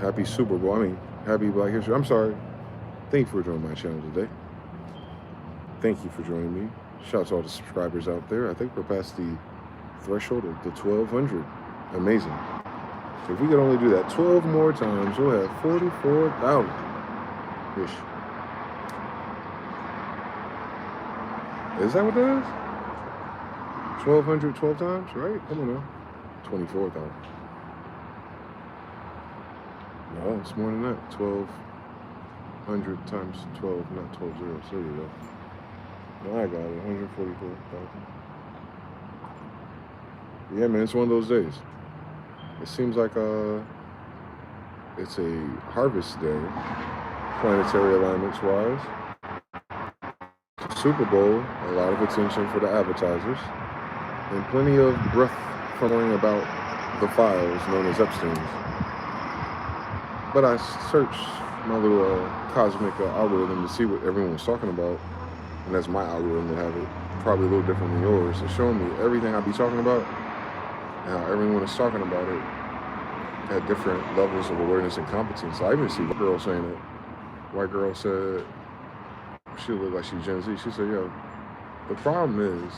Happy Super Bowl. I mean, happy Black History. I'm sorry. Thank you for joining my channel today. Thank you for joining me. Shout out to all the subscribers out there. I think we're past the threshold of the 1,200. Amazing. So if we could only do that 12 more times, we'll have 44,000-ish. Is that what that is? 1,200 12 times, right? Come on now. 24,000. No, it's more than that. 1,200 times 12, not 12 zeros. There you go. No, I got it. 144,000. Yeah, man, it's one of those days. It seems like it's a harvest day, planetary alignments wise. Super Bowl, a lot of attention for the advertisers, and plenty of breath flowing about the files known as Epstein's. But I searched my little cosmic algorithm to see what everyone was talking about, and that's my algorithm to have it probably a little different than yours. It's showing me everything I be talking about and how everyone is talking about it at different levels of awareness and competence. I even see a girl saying it. White girl said, she looked like she's Gen Z. She said, yo, the problem is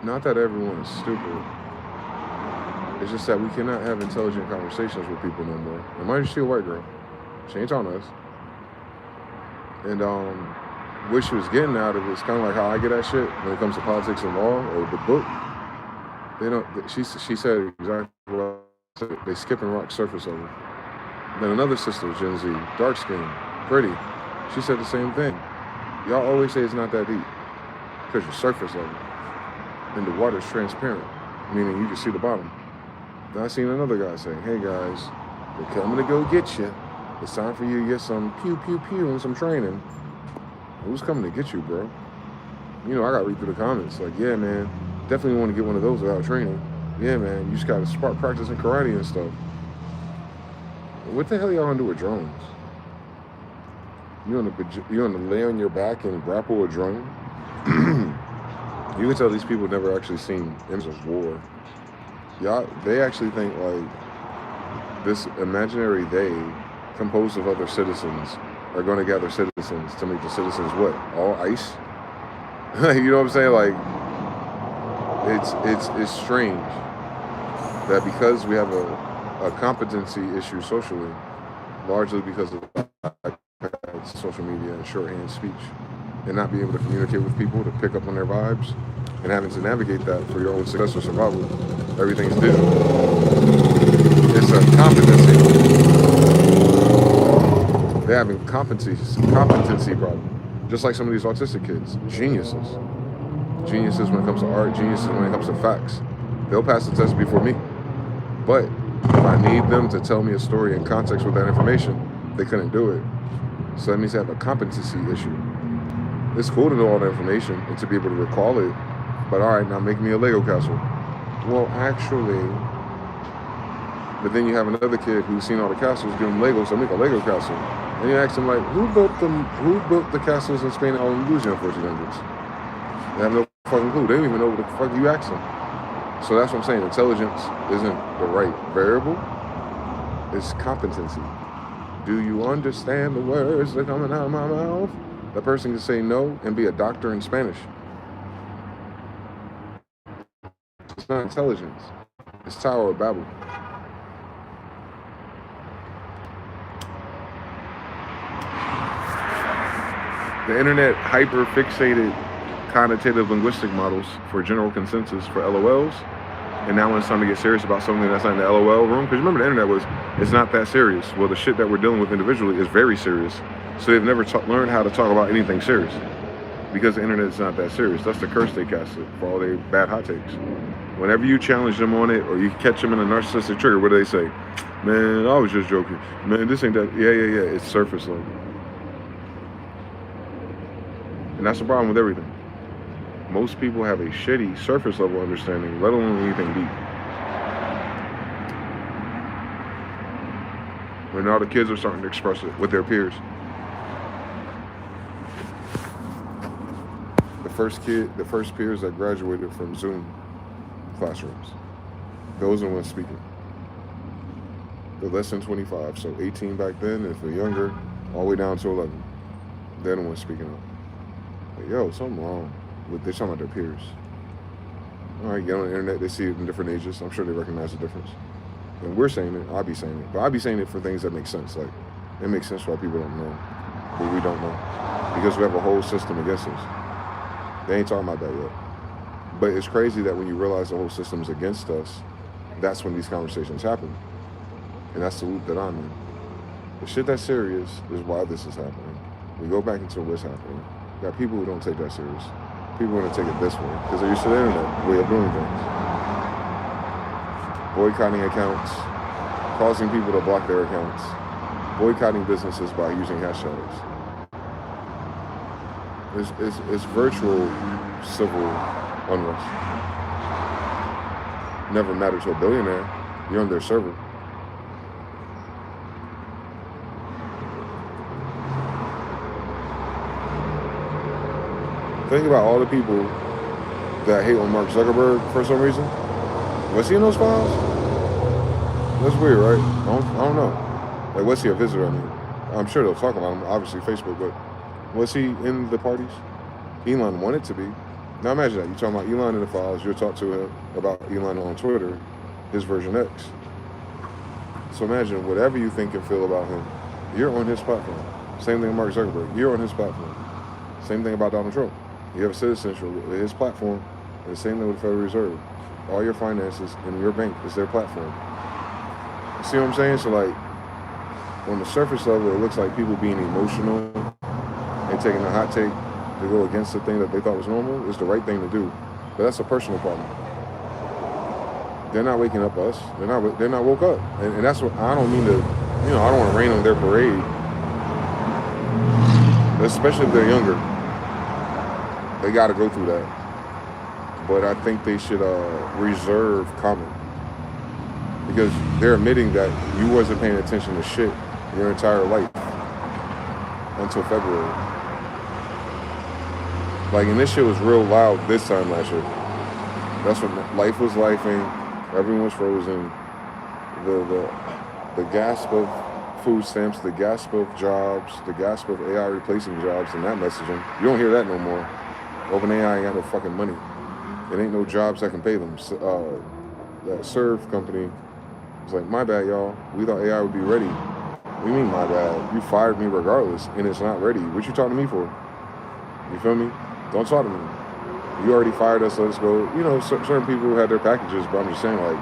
not that everyone is stupid. It's just that we cannot have intelligent conversations with people no more. And mind you, she's a white girl. She ain't talking to us. And what she was getting out of it is kind of like how I get at shit when it comes to politics and law or the book. They don't. She said exactly what I said. They skip and rock surface level. Then another sister, Gen Z, dark skin, pretty, she said the same thing. Y'all always say it's not that deep because you're surface level and the water's transparent, meaning you can see the bottom. Then I seen another guy saying, hey guys, we're coming to go get you. It's time for you to get some pew pew pew and some training. Who's coming to get you, bro? You know, I gotta read through the comments like, yeah, man, definitely want to get one of those without training. Yeah, man, you just gotta start practicing karate and stuff. What the hell y'all gonna do with drones? You gonna lay on your back and grapple a drone? You can tell these people never actually seen images of war. Y'all, they actually think like this imaginary they, composed of other citizens, are going to gather citizens to make the citizens what? All ice? You know what I'm saying? Like, it's strange that because we have a competency issue socially, largely because of iPads, social media, and shorthand speech, and not being able to communicate with people to pick up on their vibes, and having to navigate that for your own success or survival, everything is digital. It's a competency. They're having competency problem. Just like some of these autistic kids, geniuses. Geniuses when it comes to art, geniuses when it comes to facts. They'll pass the test before me. But if I need them to tell me a story in context with that information, they couldn't do it. So that means they have a competency issue. It's cool to know all the information and to be able to recall it, but all right, now make me a Lego castle. Well, actually, but then you have another kid who's seen all the castles, give him Legos, so make a Lego castle. And you ask him like, who built the castles in Spain and Andalusia in the 1400s? They have no fucking clue. They don't even know what the fuck you asked them. So that's what I'm saying. Intelligence isn't the right variable. It's competency. Do you understand the words that are coming out of my mouth? That person can say no and be a doctor in Spanish. It's not intelligence. It's Tower of Babel. The internet hyper-fixated connotative linguistic models for general consensus for LOLs, and now when it's time to get serious about something that's not in the LOL room, because remember the internet it's not that serious. Well, the shit that we're dealing with individually is very serious, so they've never learned how to talk about anything serious, because the internet is not that serious. That's the curse they casted for all their bad hot takes. Whenever you challenge them on it, or you catch them in a narcissistic trigger, what do they say? Man, I was just joking. Man, this ain't that. Yeah, it's surface level. And that's the problem with everything. Most people have a shitty surface level understanding, let alone anything deep. When all the kids are starting to express it with their peers. The first peers that graduated from Zoom classrooms, those are the ones speaking. They're less than 25. So 18 back then, if they're younger, all the way down to 11. They're the ones speaking up. Like, yo, something wrong. They're talking about their peers. All right, get on the internet, they see it in different ages. I'm sure they recognize the difference. And we're saying it, I'll be saying it. But I'll be saying it for things that make sense. Like, it makes sense why people don't know, but we don't know. Because we have a whole system against us. They ain't talking about that yet. But it's crazy that when you realize the whole system's against us, that's when these conversations happen. And that's the loop that I'm in. The shit that's serious is why this is happening. We go back into what's happening. You got people who don't take that serious. People are going to take it this way because they're used to the internet way of doing things. Boycotting accounts, causing people to block their accounts, boycotting businesses by using hashtags. It's virtual civil unrest. Never mattered to a billionaire. You're on their server. Think about all the people that hate on Mark Zuckerberg for some reason. Was he in those files? That's weird, right? I don't know. Like, was he a visitor? I mean, I'm sure they'll talk about him, obviously Facebook, but was he in the parties? Elon wanted to be. Now imagine that. You're talking about Elon in the files. You'll talk to him about Elon on Twitter, his version X. So imagine whatever you think and feel about him, you're on his platform. Same thing with Mark Zuckerberg. You're on his platform. Same thing about Donald Trump. You have a citizenship with his platform, and the same thing with the Federal Reserve. All your finances in your bank is their platform. You see what I'm saying? So like, on the surface level, it looks like people being emotional and taking a hot take to go against the thing that they thought was normal is the right thing to do. But that's a personal problem. They're not waking up us. They're not woke up. And that's what, I don't mean to, I don't want to rain on their parade. Especially if they're younger. They got to go through that. But I think they should reserve comment. Because they're admitting that you wasn't paying attention to shit your entire life until February. Like, and this shit was real loud this time last year. That's when life was lifing, everyone was frozen. The gasp of food stamps, the gasp of jobs, the gasp of AI replacing jobs, and that messaging. You don't hear that no more. OpenAI ain't got no fucking money. It ain't no jobs that can pay them. That Serve company was like, my bad, y'all. We thought AI would be ready. What do you mean, my bad? You fired me regardless, and it's not ready. What you talking to me for? You feel me? Don't talk to me. You already fired us, let us go. Certain people had their packages, but I'm just saying, like,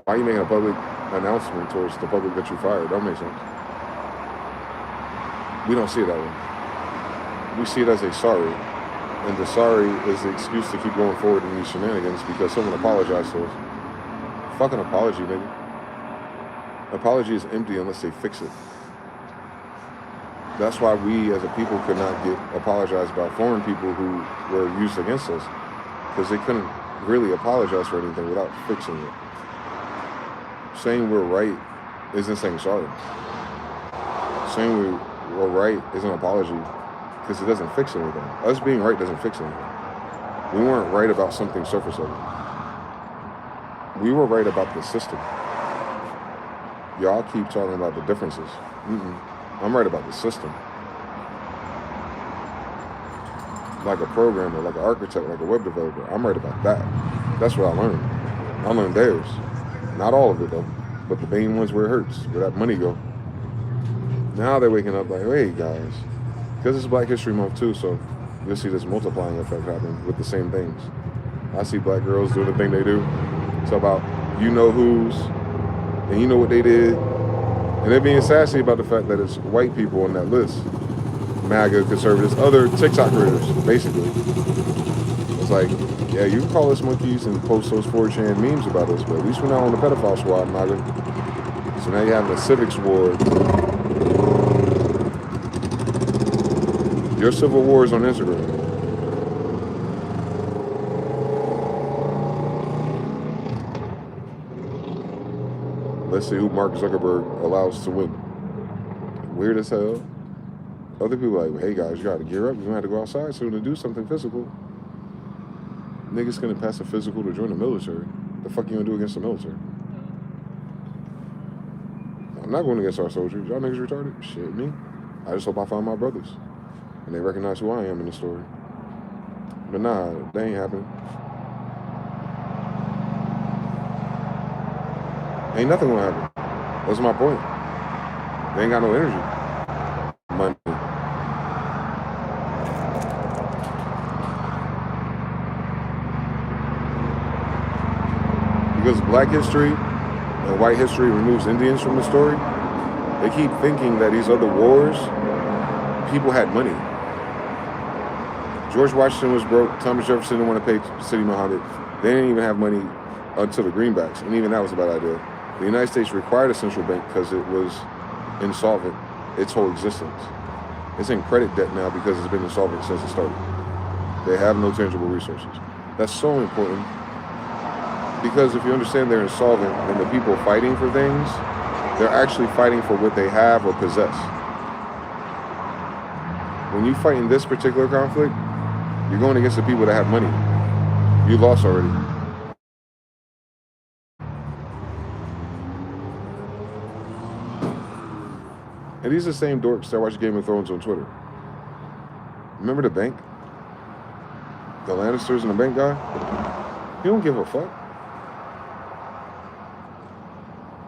why are you making a public announcement towards the public that you fired? That don't make sense. We don't see it that way. We see it as a sorry. And the sorry is the excuse to keep going forward in these shenanigans because someone apologized to us. Fucking apology, nigga. Apology is empty unless they fix it. That's why we as a people could not get apologized by foreign people who were used against us. Because they couldn't really apologize for anything without fixing it. Saying we're right isn't saying sorry. Saying we're right isn't an apology. Because it doesn't fix anything. Us being right doesn't fix anything. We weren't right about something surface level. We were right about the system. Y'all keep talking about the differences. I'm right about the system. Like a programmer, like an architect, like a web developer. I'm right about that. That's what I learned. I learned theirs. Not all of it though, but the main ones where it hurts, where that money go. Now they're waking up like, hey guys. Because it's Black History Month too, so you'll see this multiplying effect happen with the same things. I see black girls doing the thing they do. It's about you-know-whos, and you know what they did. And they're being sassy about the fact that it's white people on that list. MAGA, conservatives, other TikTok creators, basically. It's like, yeah, you can call us monkeys and post those 4chan memes about us, but at least we're not on the pedophile squad, MAGA. So now you're having a civics war. Your civil war is on Instagram. Let's see who Mark Zuckerberg allows to win. Weird as hell. Other people are like, hey guys, you gotta gear up. You're gonna have to go outside soon to do something physical. Niggas gonna pass a physical to join the military. The fuck you gonna do against the military? I'm not going against our soldiers. Y'all niggas retarded? Shit, me. I just hope I find my brothers. And they recognize who I am in the story. But nah, they ain't happening. Ain't nothing gonna happen. That's my point. They ain't got no energy. Money. Because black history and white history removes Indians from the story, they keep thinking that these other wars, people had money. George Washington was broke. Thomas Jefferson didn't want to pay Sidi Muhammad. They didn't even have money until the greenbacks, and even that was a bad idea. The United States required a central bank because it was insolvent its whole existence. It's in credit debt now because it's been insolvent since it started. They have no tangible resources. That's so important because if you understand they're insolvent, then the people fighting for things, they're actually fighting for what they have or possess. When you fight in this particular conflict, you're going against the people that have money. You lost already. And these are the same dorks that watch Game of Thrones on Twitter. Remember the bank? The Lannisters and the bank guy? He don't give a fuck.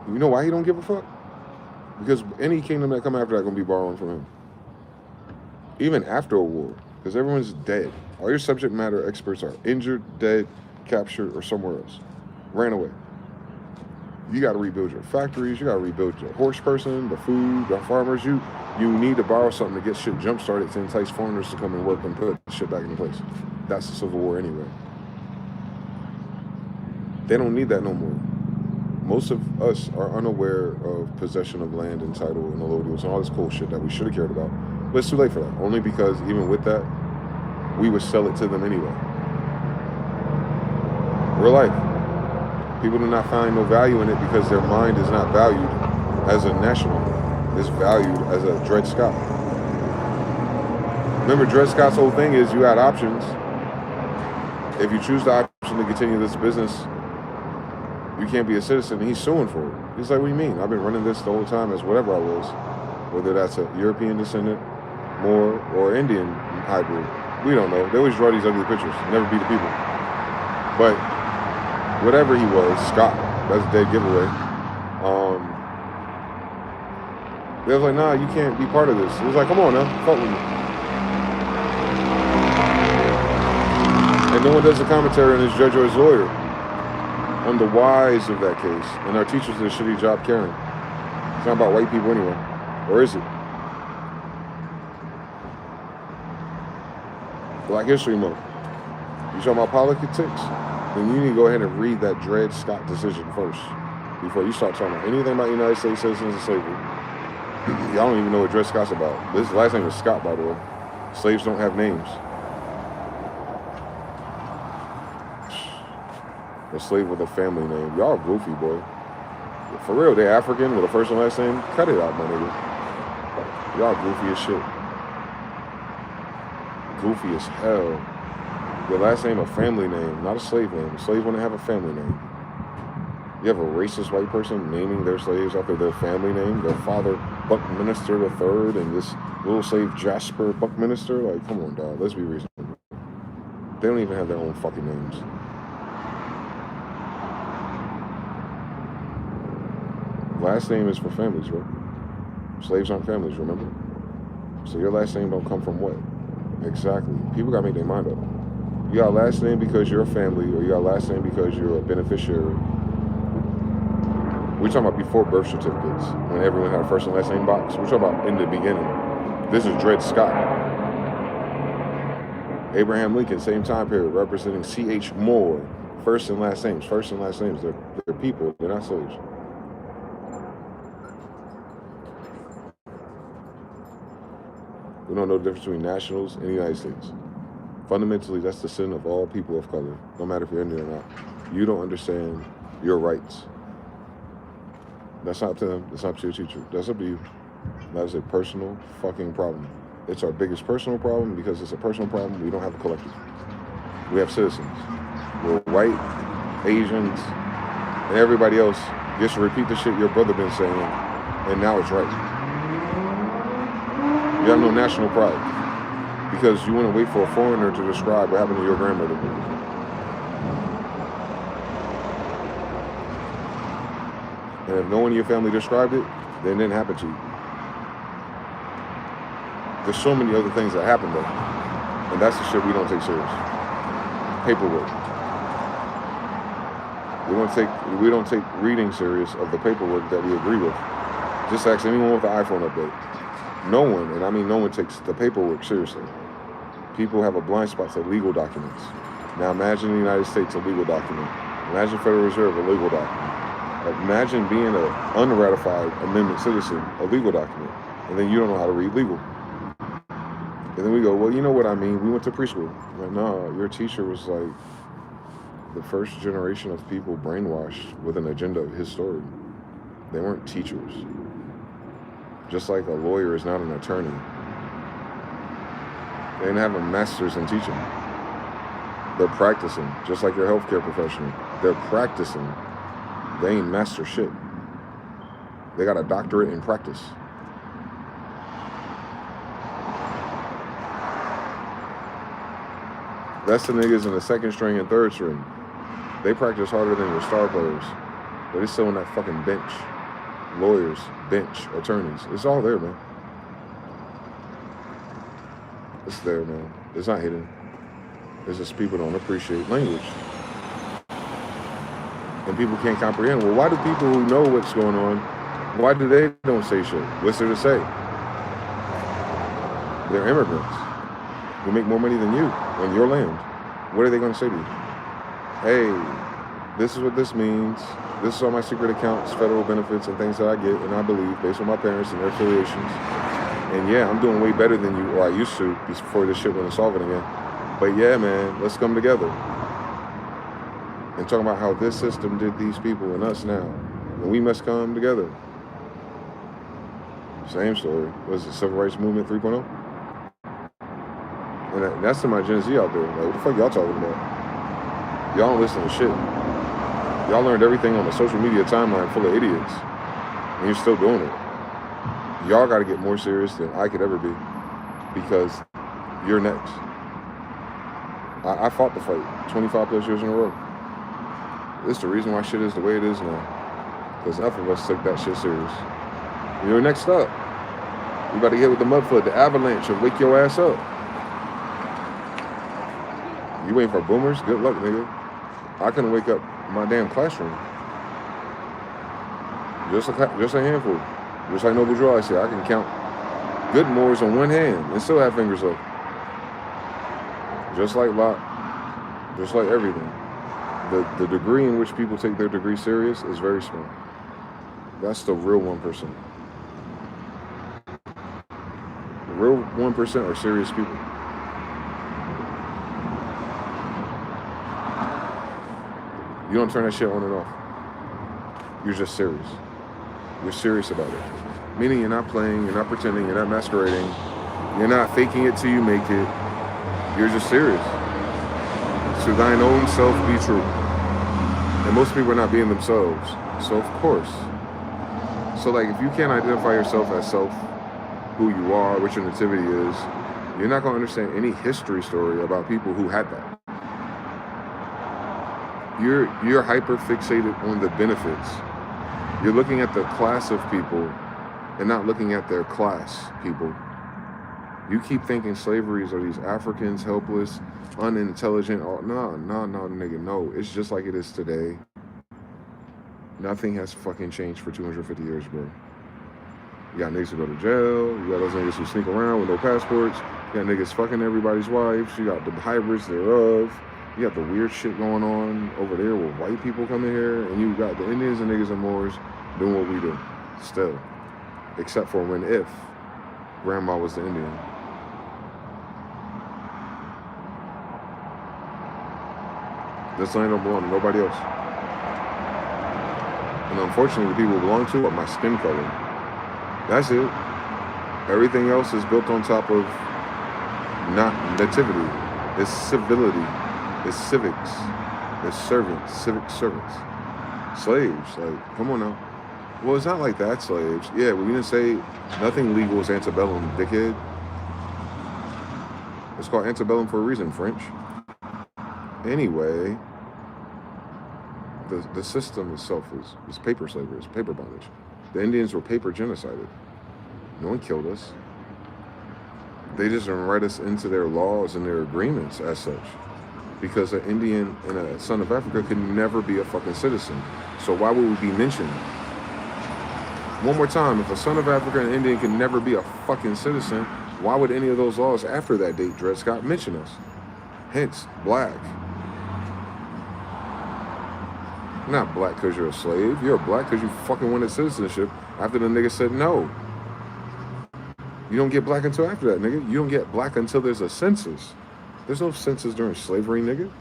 You know why he don't give a fuck? Because any kingdom that come after that gonna be borrowing from him. Even after a war, because everyone's dead. All your subject matter experts are injured, dead, captured, or somewhere else. Ran away. You got to rebuild your factories. You got to rebuild your horse person, the food, the farmers. You need to borrow something to get shit jump started to entice foreigners to come and work and put shit back into place. That's the Civil War anyway. They don't need that no more. Most of us are unaware of possession of land and title and allodials and all this cool shit that we should have cared about. But it's too late for that. Only because even with that, we would sell it to them anyway. Real life. People do not find no value in it because their mind is not valued as a national. It's valued as a Dred Scott. Remember, Dred Scott's whole thing is you had options. If you choose the option to continue this business, you can't be a citizen. And he's suing for it. He's like, what do you mean? I've been running this the whole time as whatever I was. Whether that's a European descendant, Moor, or Indian hybrid. We don't know. They always draw these ugly pictures. Never be the people. But whatever he was, Scott, that's a dead giveaway. They was like, nah, you can't be part of this. He was like, come on now, fuck with me. And no one does a commentary on his judge or his lawyer on the whys of that case. And our teachers did a shitty job caring. It's not about white people anyway. Or is it? Black History Month. You talking about politics? Then you need to go ahead and read that Dred Scott decision first before you start talking about anything about United States citizens and slavery. Y'all don't even know what Dred Scott's about. This last name is Scott, by the way. Slaves don't have names. A slave with a family name. Y'all goofy, boy. For real, they African with a first and last name? Cut it out, my nigga. Y'all goofy as shit. Goofy as hell. Your last name a family name, not a slave name. Slaves want to have a family name. You have a racist white person naming their slaves after their family name, their father Buckminster III and this little slave Jasper Buckminster. Like, come on, dog. Let's be reasonable. They don't even have their own fucking names. Last name is for families, bro. Slaves aren't families, remember? So your last name don't come from what? Exactly. People gotta make their mind up. You got a last name because you're a family, or you got a last name because you're a beneficiary. We're talking about before birth certificates, when everyone had a first and last name box. We're talking about in the beginning. This is Dred Scott. Abraham Lincoln, same time period, representing C.H. Moore. First and last names. First and last names. They're people. They're not slaves. We don't know the difference between nationals and the United States. Fundamentally, that's the sin of all people of color, no matter if you're Indian or not. You don't understand your rights. That's not up to them. That's not up to your teacher. That's up to you. That is a personal fucking problem. It's our biggest personal problem because it's a personal problem. We don't have a collective. We have citizens. We're white, Asians, and everybody else gets to repeat the shit your brother been saying and now it's right. You have no national pride because you want to wait for a foreigner to describe what happened to your grandmother. And if no one in your family described it, then it didn't happen to you. There's so many other things that happen though, and that's the shit we don't take serious. Paperwork. We don't take reading serious of the paperwork that we agree with. Just ask anyone with an iPhone update. No one, and I mean no one, takes the paperwork seriously. People have a blind spot to legal documents. Now imagine the United States a legal document. Imagine Federal Reserve a legal document. Imagine being an unratified amendment citizen, a legal document, and then you don't know how to read legal. And then we go, well, you know what I mean? We went to preschool. Like, no, your teacher was like the first generation of people brainwashed with an agenda of his story. They weren't teachers. Just like a lawyer is not an attorney. They didn't have a master's in teaching. They're practicing, just like your healthcare professional. They're practicing. They ain't master shit. They got a doctorate in practice. That's the niggas in the second string and third string. They practice harder than your star players, but it's still on that fucking bench. Lawyers, bench, attorneys. It's all there, man. It's there, man. It's not hidden. It's just people don't appreciate language. And people can't comprehend. Well, why do people who know what's going on, why do they don't say shit? What's there to say? They're immigrants who make more money than you on your land. What are they going to say to you? Hey, this is what this means. This is all my secret accounts, federal benefits, and things that I get, and I believe, based on my parents and their affiliations. And yeah, I'm doing way better than you, or I used to, before this shit went insolvent again. But yeah, man, let's come together. And talking about how this system did these people and us now. And we must come together. Same story. What is it, Civil Rights Movement 3.0? And that's to my Gen Z out there. Like, what the fuck y'all talking about? Y'all don't listen to shit. Y'all learned everything on the social media timeline full of idiots. And you're still doing it. Y'all got to get more serious than I could ever be. Because you're next. I fought the fight 25 plus years in a row. This is the reason why shit is the way it is now. Because enough of us took that shit serious. You're next up. You about to get with the mud flood, the avalanche, will wake your ass up. You waiting for boomers? Good luck, nigga. I couldn't wake up my damn classroom. Just a handful. Just like Noble Drew, I said, I can count good Moors on one hand and still have fingers up. Just like Locke, just like everything. The degree in which people take their degree serious is very small. That's the real 1%. The real 1% are serious people. You don't turn that shit on and off. You're just serious. You're serious about it. Meaning you're not playing, you're not pretending, you're not masquerading, you're not faking it till you make it. You're just serious. To thine own self be true. And most people are not being themselves. So of course. So like if you can't identify yourself as self, who you are, what your nativity is, you're not going to understand any history story about people who had that. You're hyper fixated on the benefits. You're looking at the class of people and not looking at their class people. You keep thinking slaveries are these Africans, helpless, unintelligent. Oh, no, nigga, no. It's just like it is today. Nothing has fucking changed for 250 years, bro. You got niggas who go to jail. You got those niggas who sneak around with no passports. You got niggas fucking everybody's wives. You got the hybrids thereof. You got the weird shit going on over there where white people come in here. And you got the Indians and niggas and Moors doing what we do still. Except for if grandma was the Indian. This land don't belong to nobody else. And unfortunately, the people who belong to are my skin color. That's it. Everything else is built on top of not nativity. It's civility. It's civics. It's servants. Civic servants. Slaves. Like, come on now. Well, it's not like that, slaves. Yeah, we didn't say nothing legal is antebellum, dickhead. It's called antebellum for a reason, French. Anyway, the system itself is paper slavery, it's paper bondage. The Indians were paper genocided. No one killed us. They just didn't write us into their laws and their agreements as such. Because an Indian and a son of Africa could never be a fucking citizen. So why would we be mentioned? One more time, if a son of Africa and an Indian can never be a fucking citizen, why would any of those laws after that date, Dred Scott, mention us? Hence, black. You're not black because you're a slave. You're black because you fucking wanted citizenship after the nigga said no. You don't get black until after that, nigga. You don't get black until there's a census. There's no census during slavery, nigga.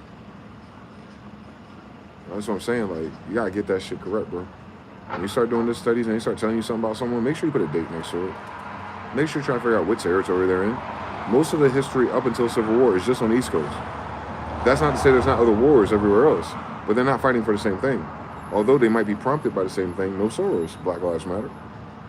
That's what I'm saying. Like, you gotta get that shit correct, bro. When you start doing this studies and they start telling you something about someone, make sure you put a date next to it. Make sure you try to figure out what territory they're in. Most of the history up until Civil War is just on the East Coast. That's not to say there's not other wars everywhere else, but they're not fighting for the same thing. Although they might be prompted by the same thing, no Soros, Black Lives Matter.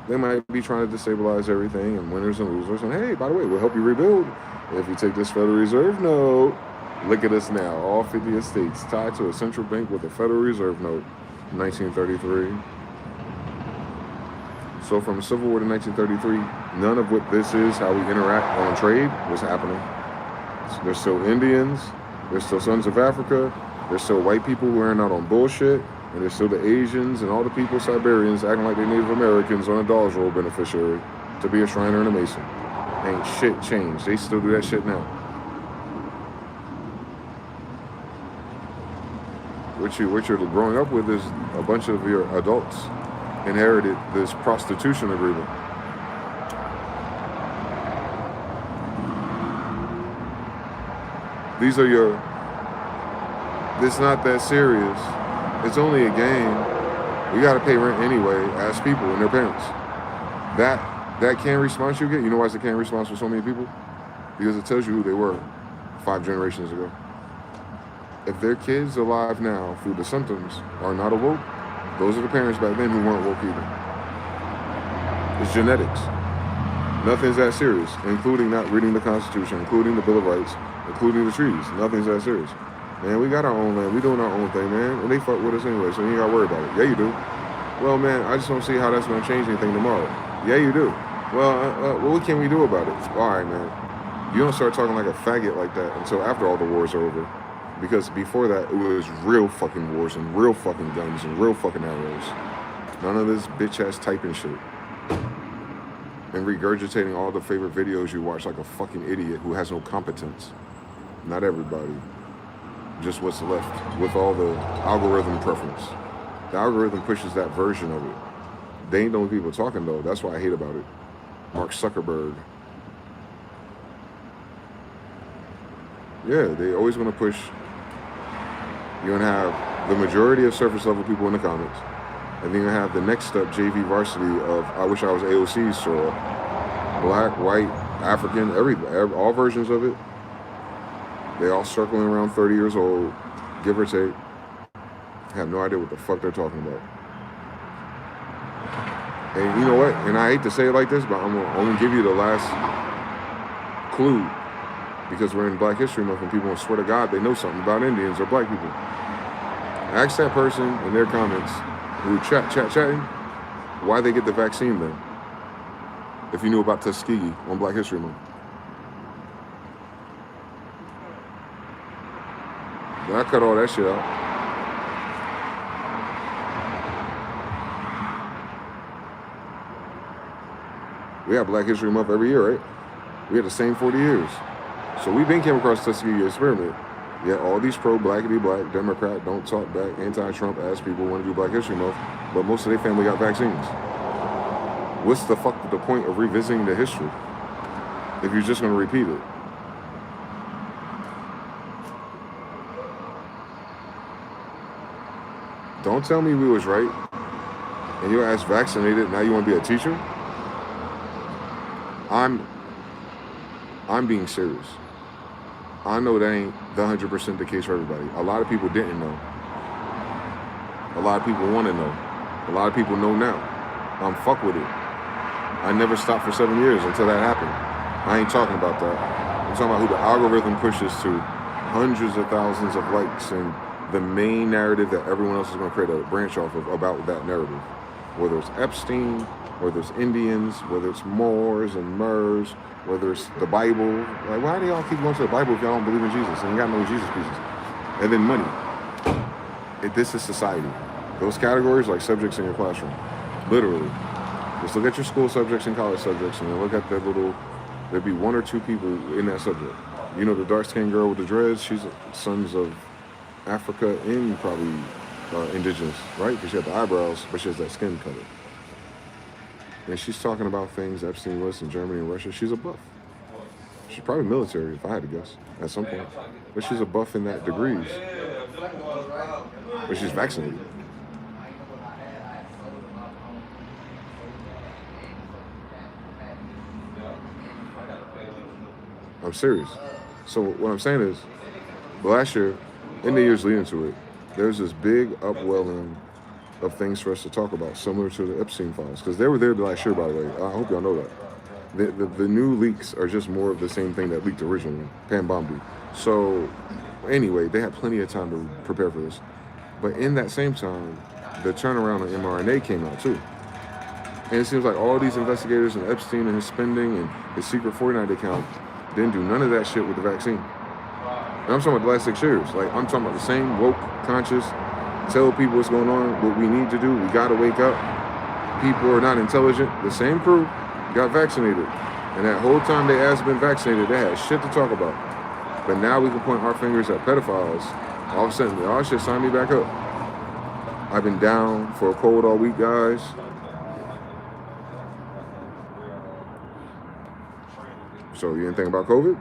They might be trying to destabilize everything and winners and losers. And hey, by the way, we'll help you rebuild if you take this Federal Reserve note. Look at us now, all 50 states tied to a central bank with a Federal Reserve note, 1933. So from Civil War to 1933, none of what this is, how we interact on trade, was happening. There's still Indians, there's still sons of Africa, there's still white people wearing out on bullshit, and there's still the Asians and all the people, Siberians, acting like they're Native Americans on a Dawes Roll beneficiary to be a Shriner and a Mason. Ain't shit changed. They still do that shit now. What you're growing up with is a bunch of your adults inherited this prostitution agreement. These are your, it's not that serious. It's only a game. We gotta pay rent anyway as people and their parents. That canned response you get, you know why it's a canned response for so many people? Because it tells you who they were 5 generations ago. If their kids alive now through the symptoms are not awoke, those are the parents back then who weren't woke either. It's genetics. Nothing's that serious, including not reading the Constitution, including the Bill of Rights, including the treaties. Nothing's that serious. Man, we got our own land. We doing our own thing, man. And they fuck with us anyway, so you ain't got to worry about it. Yeah, you do. Well, man, I just don't see how that's going to change anything tomorrow. Yeah, you do. Well, what can we do about it? All right, man. You don't start talking like a faggot like that until after all the wars are over. Because before that, it was real fucking wars and real fucking guns and real fucking arrows. None of this bitch-ass typing shit. And regurgitating all the favorite videos you watch like a fucking idiot who has no competence. Not everybody. Just what's left with all the algorithm preference. The algorithm pushes that version of it. They ain't the only people talking though. That's why I hate about it. Mark Zuckerberg. Yeah, they always want to push. You're going to have the majority of surface level people in the comments. And then you're going to have the next step JV varsity of I wish I was AOC, so black, white, African, all versions of it. They all circling around 30 years old, give or take. Have no idea what the fuck they're talking about. And you know what? And I hate to say it like this, but I'm going to give you the last clue. Because we're in Black History Month and people swear to God they know something about Indians or black people. Ask that person in their comments who chatting why they get the vaccine then. If you knew about Tuskegee on Black History Month. But I cut all that shit out. We have Black History Month every year, right? We had the same 40 years. So we've been came across the Tuskegee experiment. Yet all these pro-blackity black, Democrat, don't talk back, anti-Trump ass people want to do Black History Month, but most of their family got vaccines. What's the fuck the point of revisiting the history if you're just going to repeat it? Don't tell me we was right and your ass vaccinated, now you want to be a teacher? I'm being serious. I know that ain't the 100% the case for everybody. A lot of people didn't know. A lot of people want to know. A lot of people know now. I'm fuck with it. I never stopped for 7 years until that happened. I ain't talking about that. I'm talking about who the algorithm pushes to hundreds of thousands of likes and the main narrative that everyone else is going to create a branch off of about that narrative. Whether it's Epstein, whether it's Indians, whether it's Moors and Murs, whether it's the Bible. Like, why do y'all keep going to the Bible if y'all don't believe in Jesus and you got no Jesus pieces? And then money. This is society. Those categories like subjects in your classroom. Literally. Just look at your school subjects and college subjects and then look at that little, there'd be 1 or 2 people in that subject. You know the dark-skinned girl with the dreads, she's sons of Africa and probably indigenous, right? Because she had the eyebrows, but she has that skin color. And she's talking about things Epstein was in Germany and Russia. She's a buff. She's probably military, if I had to guess, at some point. But she's a buff in that degrees. But she's vaccinated. I'm serious. So what I'm saying is, last year, in the years leading to it, there's this big upwelling of things for us to talk about, similar to the Epstein files, because they were there last year, by the way. I hope y'all know that. The new leaks are just more of the same thing that leaked originally, Pam Bondi. So anyway, they had plenty of time to prepare for this. But in that same time, the turnaround on mRNA came out too. And it seems like all these investigators and Epstein and his spending and his secret Fortnite account didn't do none of that shit with the vaccine. And I'm talking about the last 6 years. Like, I'm talking about the same woke, conscious, tell people what's going on, what we need to do, we gotta wake up. People are not intelligent. The same crew got vaccinated. And that whole time they ass been vaccinated, they had shit to talk about. But now we can point our fingers at pedophiles. All of a sudden, y'all should sign me back up. I've been down for a cold all week, guys. So you didn't think about COVID?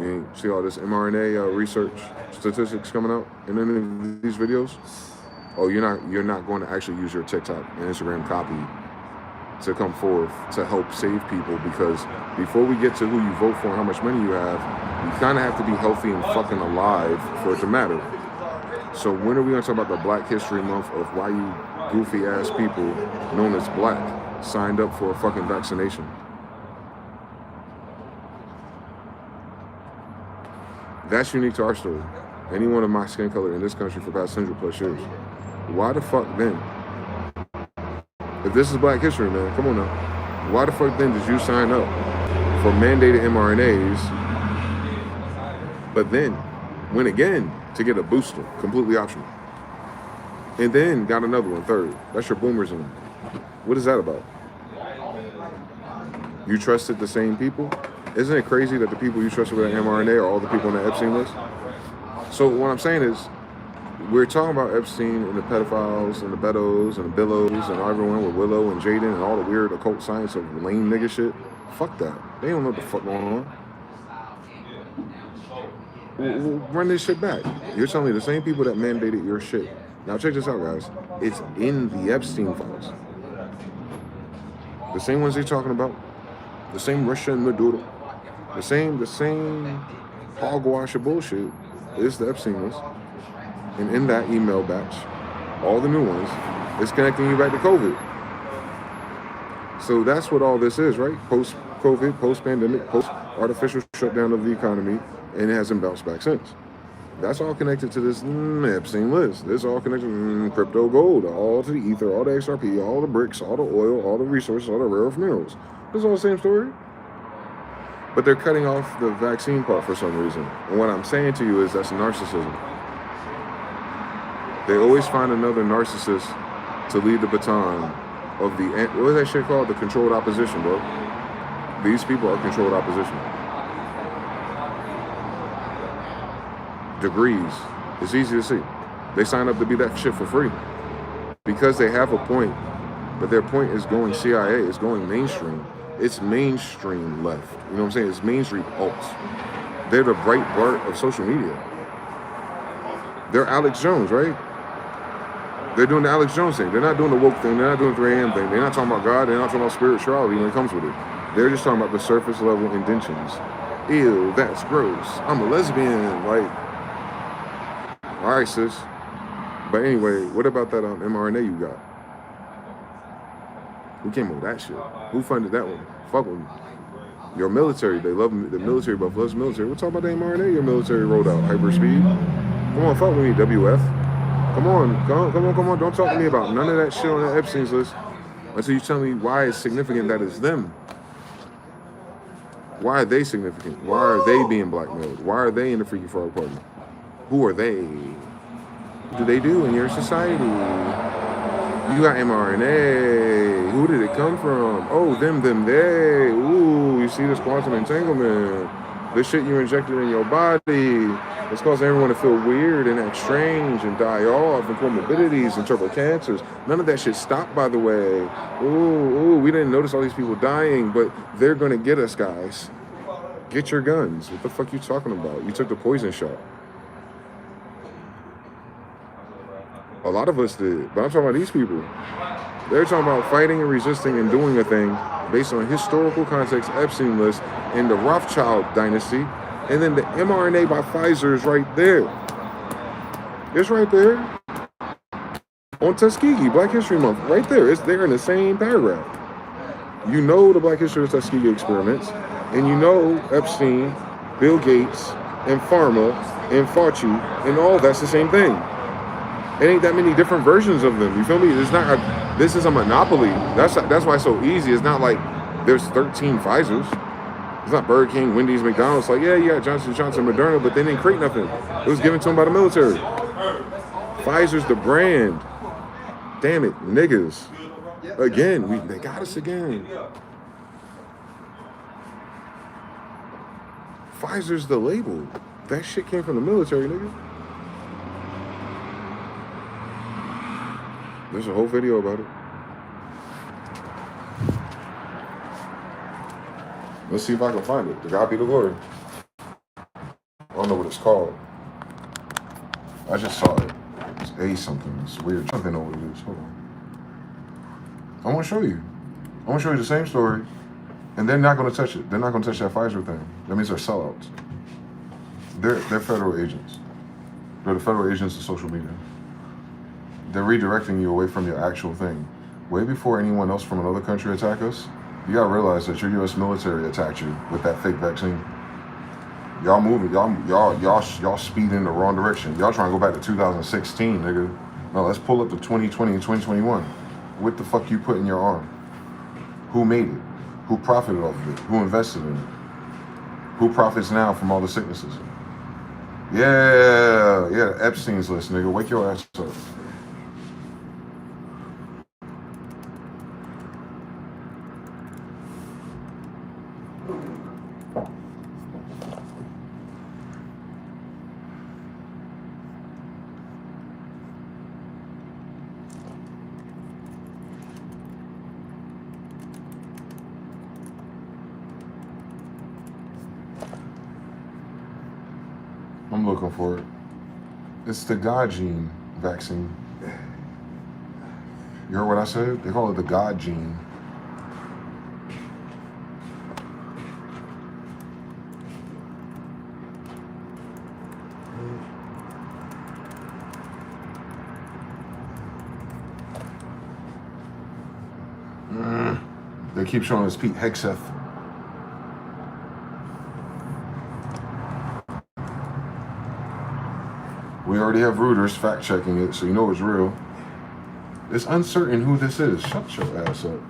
You ain't see all this mRNA research statistics coming out in any of these videos? Oh, you're not going to actually use your TikTok and Instagram copy to come forth to help save people, because before we get to who you vote for and how much money you have, you kind of have to be healthy and fucking alive for it to matter. So when are we going to talk about the Black History Month of why you goofy ass people known as black signed up for a fucking vaccination? That's unique to our story. Anyone of my skin color in this country for the past 100+ years. Why the fuck then? If this is Black history, man, come on now. Why the fuck then did you sign up for mandated mRNAs, but then went again to get a booster, completely optional, and then got another one, third? That's your boomerism. What is that about? You trusted the same people? Isn't it crazy that the people you trusted with that mRNA are all the people on the Epstein list? So what I'm saying is, we're talking about Epstein and the pedophiles and the Betos and the Billows and everyone with Willow and Jaden and all the weird occult science of lame nigga shit. Fuck that. They don't know what the fuck going on. We'll run this shit back. You're telling me the same people that mandated your shit. Now check this out, guys. It's in the Epstein files. The same ones they're talking about. The same Russia and Maduro. The same hogwash of bullshit is the Epstein list. And in that email batch, all the new ones, is connecting you back to COVID. So that's what all this is, right? Post-COVID, post-pandemic, post-artificial shutdown of the economy, and it hasn't bounced back since. That's all connected to this Epstein list. This all connected to crypto gold, all to the ether, all the XRP, all the bricks, all the oil, all the resources, all the rare earth minerals. It's all the same story. But they're cutting off the vaccine part for some reason. And what I'm saying to you is that's narcissism. They always find another narcissist to lead the baton of the, what is that shit called? The controlled opposition, bro. These people are controlled opposition. Degrees. It's easy to see. They sign up to be that shit for free. Because they have a point, but their point is going CIA, it's going mainstream. It's mainstream left. You know what I'm saying? It's mainstream alts. They're the Breitbart of social media. They're Alex Jones, right? They're doing the Alex Jones thing. They're not doing the woke thing. They're not doing the 3 a.m. thing. They're not talking about God. They're not talking about spirituality when it comes with it. They're just talking about the surface level indentions. Ew, that's gross. I'm a lesbian. Like, all right, sis. But anyway, what about that mRNA you got? Who came up with that shit? Who funded that one? Fuck with me. Your military, they love the military, buff loves military. We'll talk about the mRNA your military rolled out. Hyperspeed. Come on, fuck with me, WF. Come on. Don't talk to me about none of that shit on the Epstein's list until you tell me why it's significant that it's them. Why are they significant? Why are they being blackmailed? Why are they in the Freaky Frog Party? Who are they? What do they do in your society? You got mRNA. Who did it come from? Oh, them, they. Ooh, you see this quantum entanglement. This shit you injected in your body. It's causing everyone to feel weird and act strange and die off and comorbidities and terminal cancers. None of that shit stopped, by the way. Ooh, we didn't notice all these people dying, but they're going to get us, guys. Get your guns. What the fuck you talking about? You took the poison shot. A lot of us did, but I'm talking about these people. They're talking about fighting and resisting and doing a thing based on historical context, Epstein list, and the Rothschild dynasty, and then the mRNA by Pfizer is right there. It's right there. On Tuskegee, Black History Month, right there. It's there in the same paragraph. You know the Black History of Tuskegee experiments, and you know Epstein, Bill Gates, and Pharma, and Fauci, and all that's the same thing. It ain't that many different versions of them. You feel me? It's not. This is a monopoly. That's why it's so easy. It's not like there's 13 Pfizers. It's not Burger King, Wendy's, McDonald's. Like, yeah, you got Johnson & Johnson, Moderna, but they didn't create nothing. It was given to them by the military. Pfizer's the brand. Damn it, niggas. Again, they got us again. Pfizer's the label. That shit came from the military, nigga. There's a whole video about it. Let's see if I can find it. To God be the glory. I don't know what it's called. I just saw it. It's A something. It's weird. I don't know what it is. Hold on. I want to show you. I want to show you the same story. And they're not going to touch it. They're not going to touch that Pfizer thing. That means they're sellouts. They're federal agents. They're the federal agents of social media. They're redirecting you away from your actual thing. Way before anyone else from another country attack us, you gotta realize that your U.S. military attacked you with that fake vaccine. Y'all moving, y'all speed in the wrong direction. Y'all trying to go back to 2016, nigga. No, let's pull up to 2020 and 2021. What the fuck you put in your arm? Who made it? Who profited off of it? Who invested in it? Who profits now from all the sicknesses? Yeah, Epstein's list, nigga. Wake your ass up. I'm looking for it. It's the God gene vaccine. You heard what I said? They call it the God gene. They keep showing us Pete Hegseth. We already have Reuters fact-checking it, so you know it's real. It's uncertain who this is. Shut your ass up.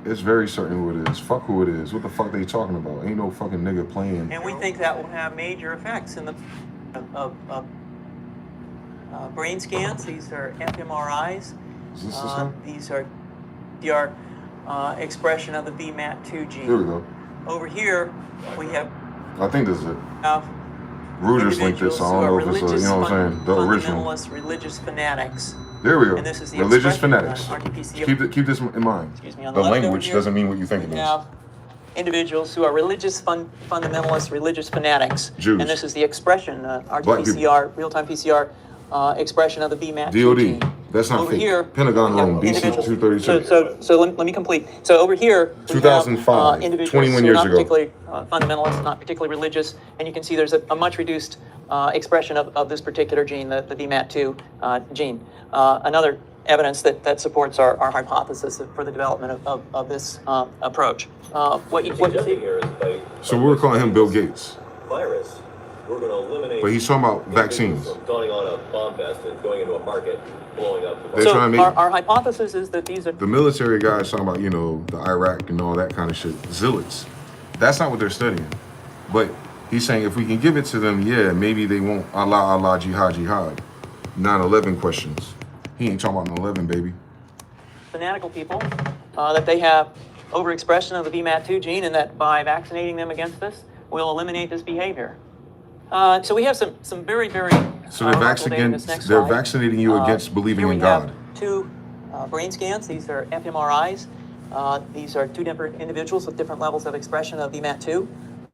It's very certain who it is. Fuck who it is. What the fuck they talking about? Ain't no fucking nigga playing. And we think that will have major effects in the brain scans. These are fMRIs. Is this one? These are your expression of the VMAT2 gene. Here we go. Over here, we have. I think this is it. Reuters linked this, so I don't know if it's, you know what I'm saying, the original. Fundamentalist religious fanatics. There we go. And this is the religious fanatics. RT-PCR. Keep this in mind. Excuse me, on the left language over doesn't mean what you think it we means. have individuals who are religious fundamentalist religious fanatics. Jews. And this is the expression, RT-PCR, real-time PCR expression of the VMAT2 gene. That's not over fake. Here, Pentagon Rome, BC 236. So let me complete. So over here, 2005, individuals 21 who years are not ago. particularly fundamentalist, not particularly religious, and you can see there's a much reduced expression of this particular gene, the VMAT2 gene. Another evidence that supports our hypothesis for the development of this approach. What you see here is so we're calling him Bill Gates. Virus. We're going to eliminate. But he's talking about vaccines. From going on a bomb fest and going into a market, blowing up. They're trying to make our hypothesis is that these are the military guys talking about, you know, the Iraq and all that kind of shit. Zealots. That's not what they're studying. But he's saying if we can give it to them, yeah, maybe they won't Allah, jihad, jihad. 9/11 questions. He ain't talking about 9/11, baby. fanatical people, that they have overexpression of the VMAT2 gene, and that by vaccinating them against this, we'll eliminate this behavior. So we have some very, very so they're vaccinating you against believing in God. Here we have two brain scans. These are fMRIs. These are two different individuals with different levels of expression of VMAT2.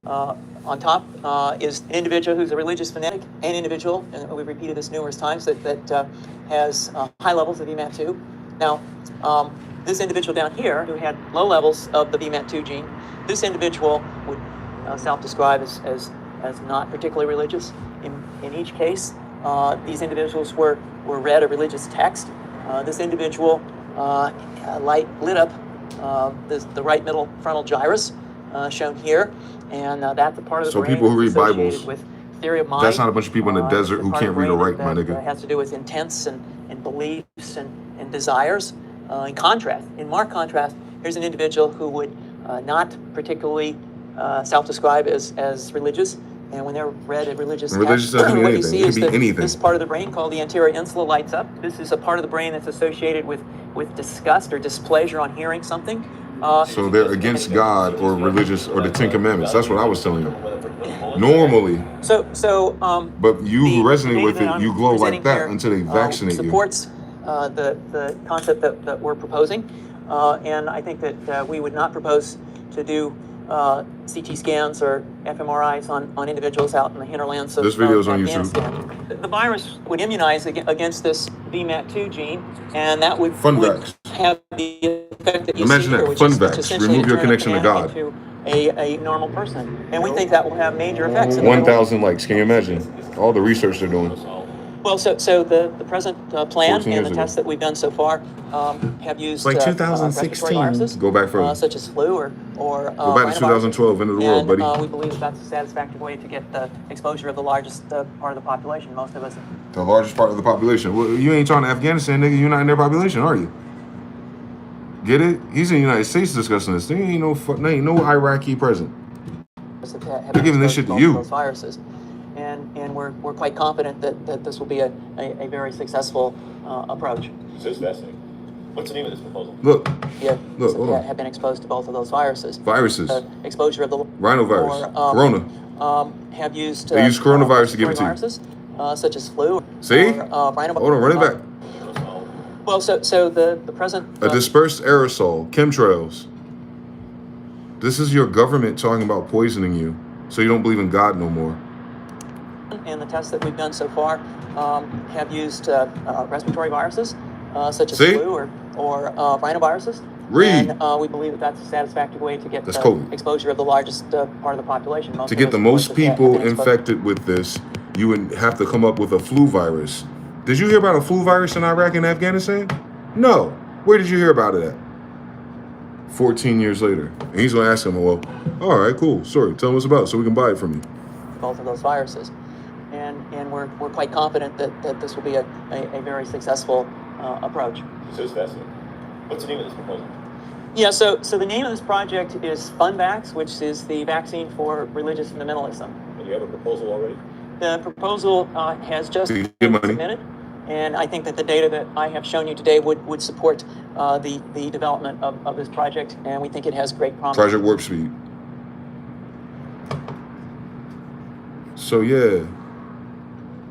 On top is an individual who's a religious fanatic, an individual, and we've repeated this numerous times, that has high levels of VMAT2. Now, this individual down here who had low levels of the VMAT2 gene, this individual would self-describe as not particularly religious. In each case, these individuals were read a religious text. This individual lit up the right middle frontal gyrus, shown here, and that's a part of the brain. So people who read Bibles, with theory of mind, that's not a bunch of people in the desert who can't read or write, my nigga. It has to do with intents and beliefs and desires. In contrast, in marked contrast, here's an individual who would not particularly self-describe as religious, and when they're read a religious text, what you see is that this part of the brain called the anterior insula lights up. This is a part of the brain that's associated with disgust or displeasure on hearing something. So they're against God or religious or the Ten Commandments. That's what I was telling you. Normally. But you resonate with it, you glow like that until they vaccinate you. Supports the concept that we're proposing, and I think that we would not propose to do CT scans or fMRIs on individuals out in the hinterlands of this video is on Afghanistan. YouTube. The virus would immunize against this VMAT2 gene, and that would have the effect that you see here, which is essentially remove your connection to God. Into a normal person, and we think that will have major effects. 1,000 likes. Can you imagine all the research they're doing? Well, so the present plan and the tests that we've done so far have used like 2016. Viruses, go back further, such as flu or go back to 2012. End of the world, buddy. We believe that's a satisfactory way to get the exposure of the largest part of the population. Most of us. The largest part of the population. Well, you ain't talking to Afghanistan, nigga. You're not in their population, are you? Get it? He's in the United States discussing this. There ain't no Iraqi present. They're giving this shit to you. Those viruses. And we're quite confident that this will be a very successful approach. So it's fascinating. What's the name of this proposal? Look. Have been exposed to both of those viruses. Exposure of the rhinovirus, corona. Have used. They use coronavirus to give it to you. Such as flu. See? Hold on, run it back. Well, so the present. A dispersed aerosol, chemtrails. This is your government talking about poisoning you, so you don't believe in God no more. And the tests that we've done so far have used respiratory viruses, such as flu or rhinoviruses. Read. And we believe that that's a satisfactory way to get exposure of the largest part of the population. To get the most people infected with this, you would have to come up with a flu virus. Did you hear about a flu virus in Iraq and Afghanistan? No. Where did you hear about it at? 14 years later. And he's going to ask him, well, all right, cool. Sorry, tell him what's about so we can buy it from you. Both of those viruses. And we're quite confident that this will be a very successful approach. So it's fascinating. What's the name of this proposal? Yeah, so the name of this project is FunVax, which is the vaccine for religious fundamentalism. And you have a proposal already? The proposal has just been submitted, and I think that the data that I have shown you today would support the development of this project, and we think it has great promise. Project Warp Speed. So yeah,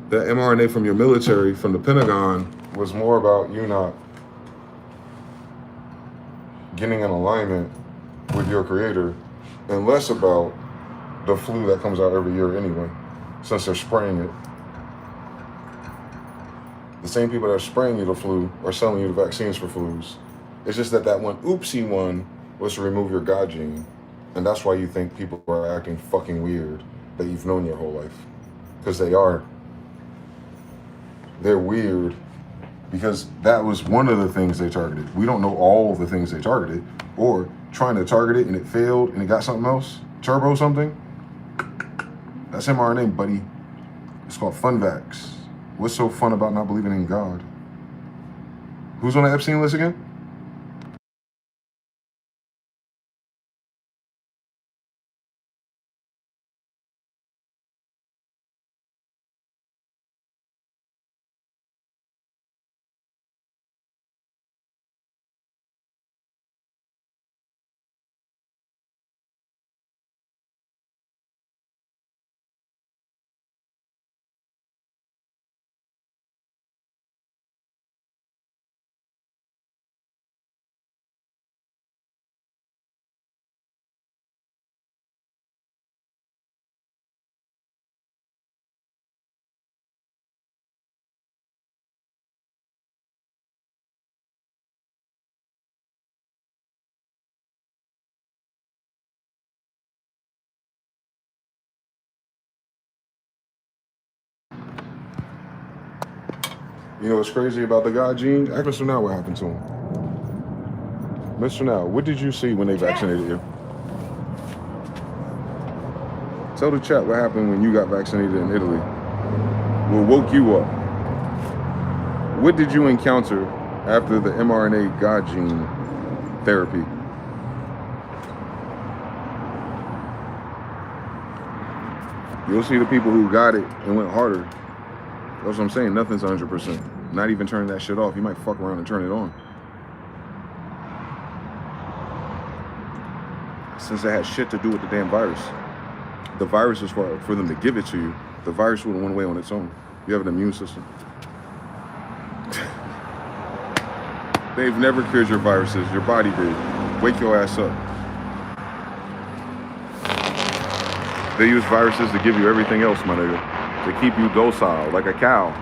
that mRNA from your military, from the Pentagon, was more about you not getting in alignment with your creator and less about the flu that comes out every year anyway, since they're spraying it. The same people that are spraying you the flu are selling you the vaccines for flus. It's just that one oopsie one was to remove your God gene. And that's why you think people are acting fucking weird that you've known your whole life. Because they are. They're weird because that was one of the things they targeted. We don't know all the things they targeted, or trying to target it and it failed and it got something else, turbo something. That's mRNA, buddy. It's called FunVax. What's so fun about not believing in God? Who's on the Epstein list again? You know what's crazy about the God gene? Ask Mr. Now what happened to him. Mr. Now, what did you see when they vaccinated you? Tell the chat what happened when you got vaccinated in Italy. What woke you up? What did you encounter after the mRNA God gene therapy? You'll see the people who got it and went harder. That's what I'm saying. Nothing's 100%. Not even turning that shit off. You might fuck around and turn it on. Since it had shit to do with the damn virus. The virus is for them to give it to you. The virus would have went away on its own. You have an immune system. They've never cured your viruses. Your body did. Wake your ass up. They use viruses to give you everything else, my nigga. To keep you docile, like a cow.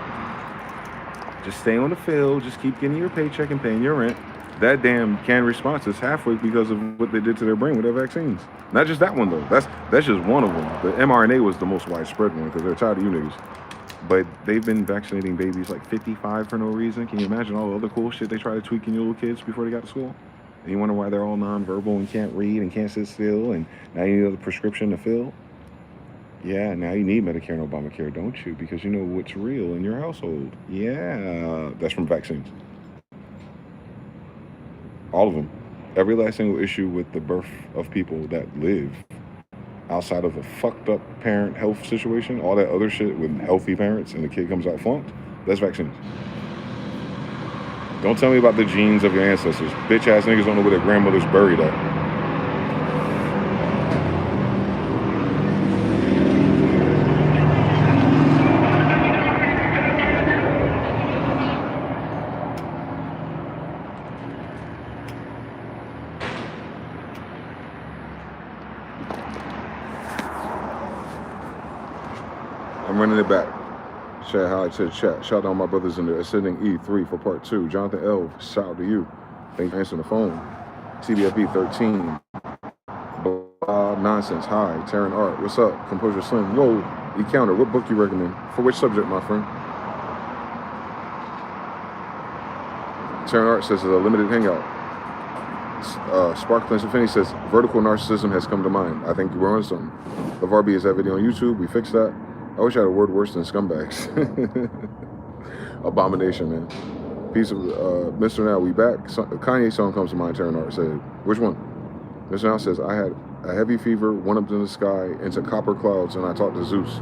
Just stay on the field. Just keep getting your paycheck and paying your rent. That damn canned response is halfway because of what they did to their brain with their vaccines. Not just that one, though. That's just one of them. The mRNA was the most widespread one because they're tired of you niggas. But they've been vaccinating babies like 55 for no reason. Can you imagine all the other cool shit they try to tweak in your little kids before they got to school? And you wonder why they're all nonverbal and can't read and can't sit still, and now you need a prescription to fill? Yeah, now you need Medicare and Obamacare, don't you? Because you know what's real in your household. Yeah, that's from vaccines. All of them. Every last single issue with the birth of people that live outside of a fucked up parent health situation, all that other shit with healthy parents and the kid comes out flunked, that's vaccines. Don't tell me about the genes of your ancestors. Bitch ass niggas don't know where their grandmother's buried at. I'm running it back. Chat, hi to the chat. Shout out to all my brothers in there. Ascending E3 for part 2. Jonathan L, shout out to you. Thanks for answering the phone. TBFB 13. Blah, nonsense. Hi. Taryn Art. What's up? Composure Slim. Whoa. E-Counter. What book you recommend? For which subject, my friend? Taryn Art says it's a limited hangout. Sparkling Infinity says vertical narcissism has come to mind. I think you were on something. LeVar is that video on YouTube. We fixed that. I wish I had a word worse than scumbags. Abomination, man. Piece of Mr. Now, we back. Kanye song comes to mind. Taryn Art said, which one? Mr. Now says, I had a heavy fever, went up in the sky into copper clouds, and I talked to Zeus.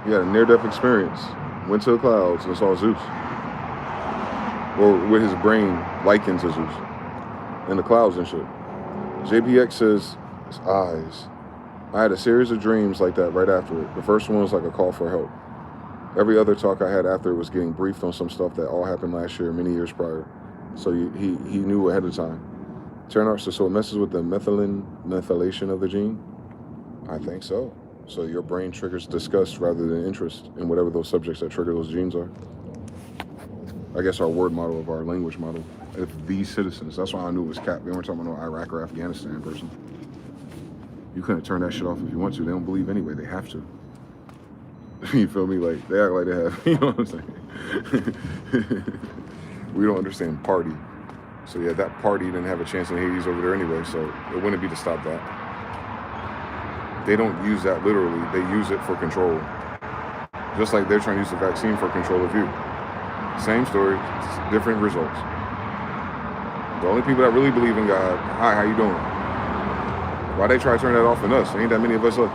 He had a near-death experience, went to the clouds and saw Zeus. Or with his brain likened to Zeus. In the clouds and shit. JPX says, his eyes. I had a series of dreams like that right after it. The first one was like a call for help. Every other talk I had after it was getting briefed on some stuff that all happened last year, many years prior. So he knew ahead of time. Turn out, so it messes with the methylation of the gene? I think so. So your brain triggers disgust rather than interest in whatever those subjects that trigger those genes are. I guess, our word model of our language model. If these citizens, that's why I knew it was cap. They weren't talking about no Iraq or Afghanistan person. You couldn't turn that shit off if you want to. They don't believe anyway. They have to. You feel me? Like, they act like they have, you know what I'm saying? We don't understand party. So yeah, that party didn't have a chance in Hades over there anyway, so it wouldn't be to stop that. They don't use that literally. They use it for control. Just like they're trying to use the vaccine for control of you. Same story, different results. The only people that really believe in God, hi, how you doing? Why they try to turn that off in us? Ain't that many of us left.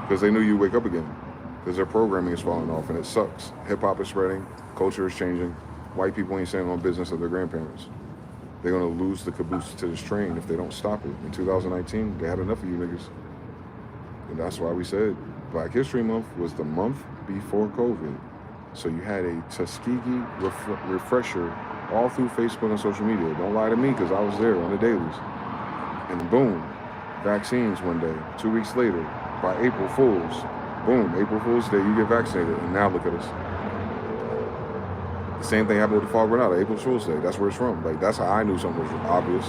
Because they knew you wake up again. Because their programming is falling off and it sucks. Hip-hop is spreading, culture is changing. White people ain't staying on business of their grandparents. They're gonna lose the caboose to this train if they don't stop it. In 2019, they had enough of you niggas. And that's why we said Black History Month was the month before COVID. So you had a Tuskegee refresher all through Facebook and social media. Don't lie to me, because I was there on the dailies. And boom, vaccines one day. 2 weeks later, by April Fools, boom, April Fool's Day, you get vaccinated. And now look at us. The same thing happened with the Fog Granada, April Fool's Day. That's where it's from. Like, that's how I knew something was obvious.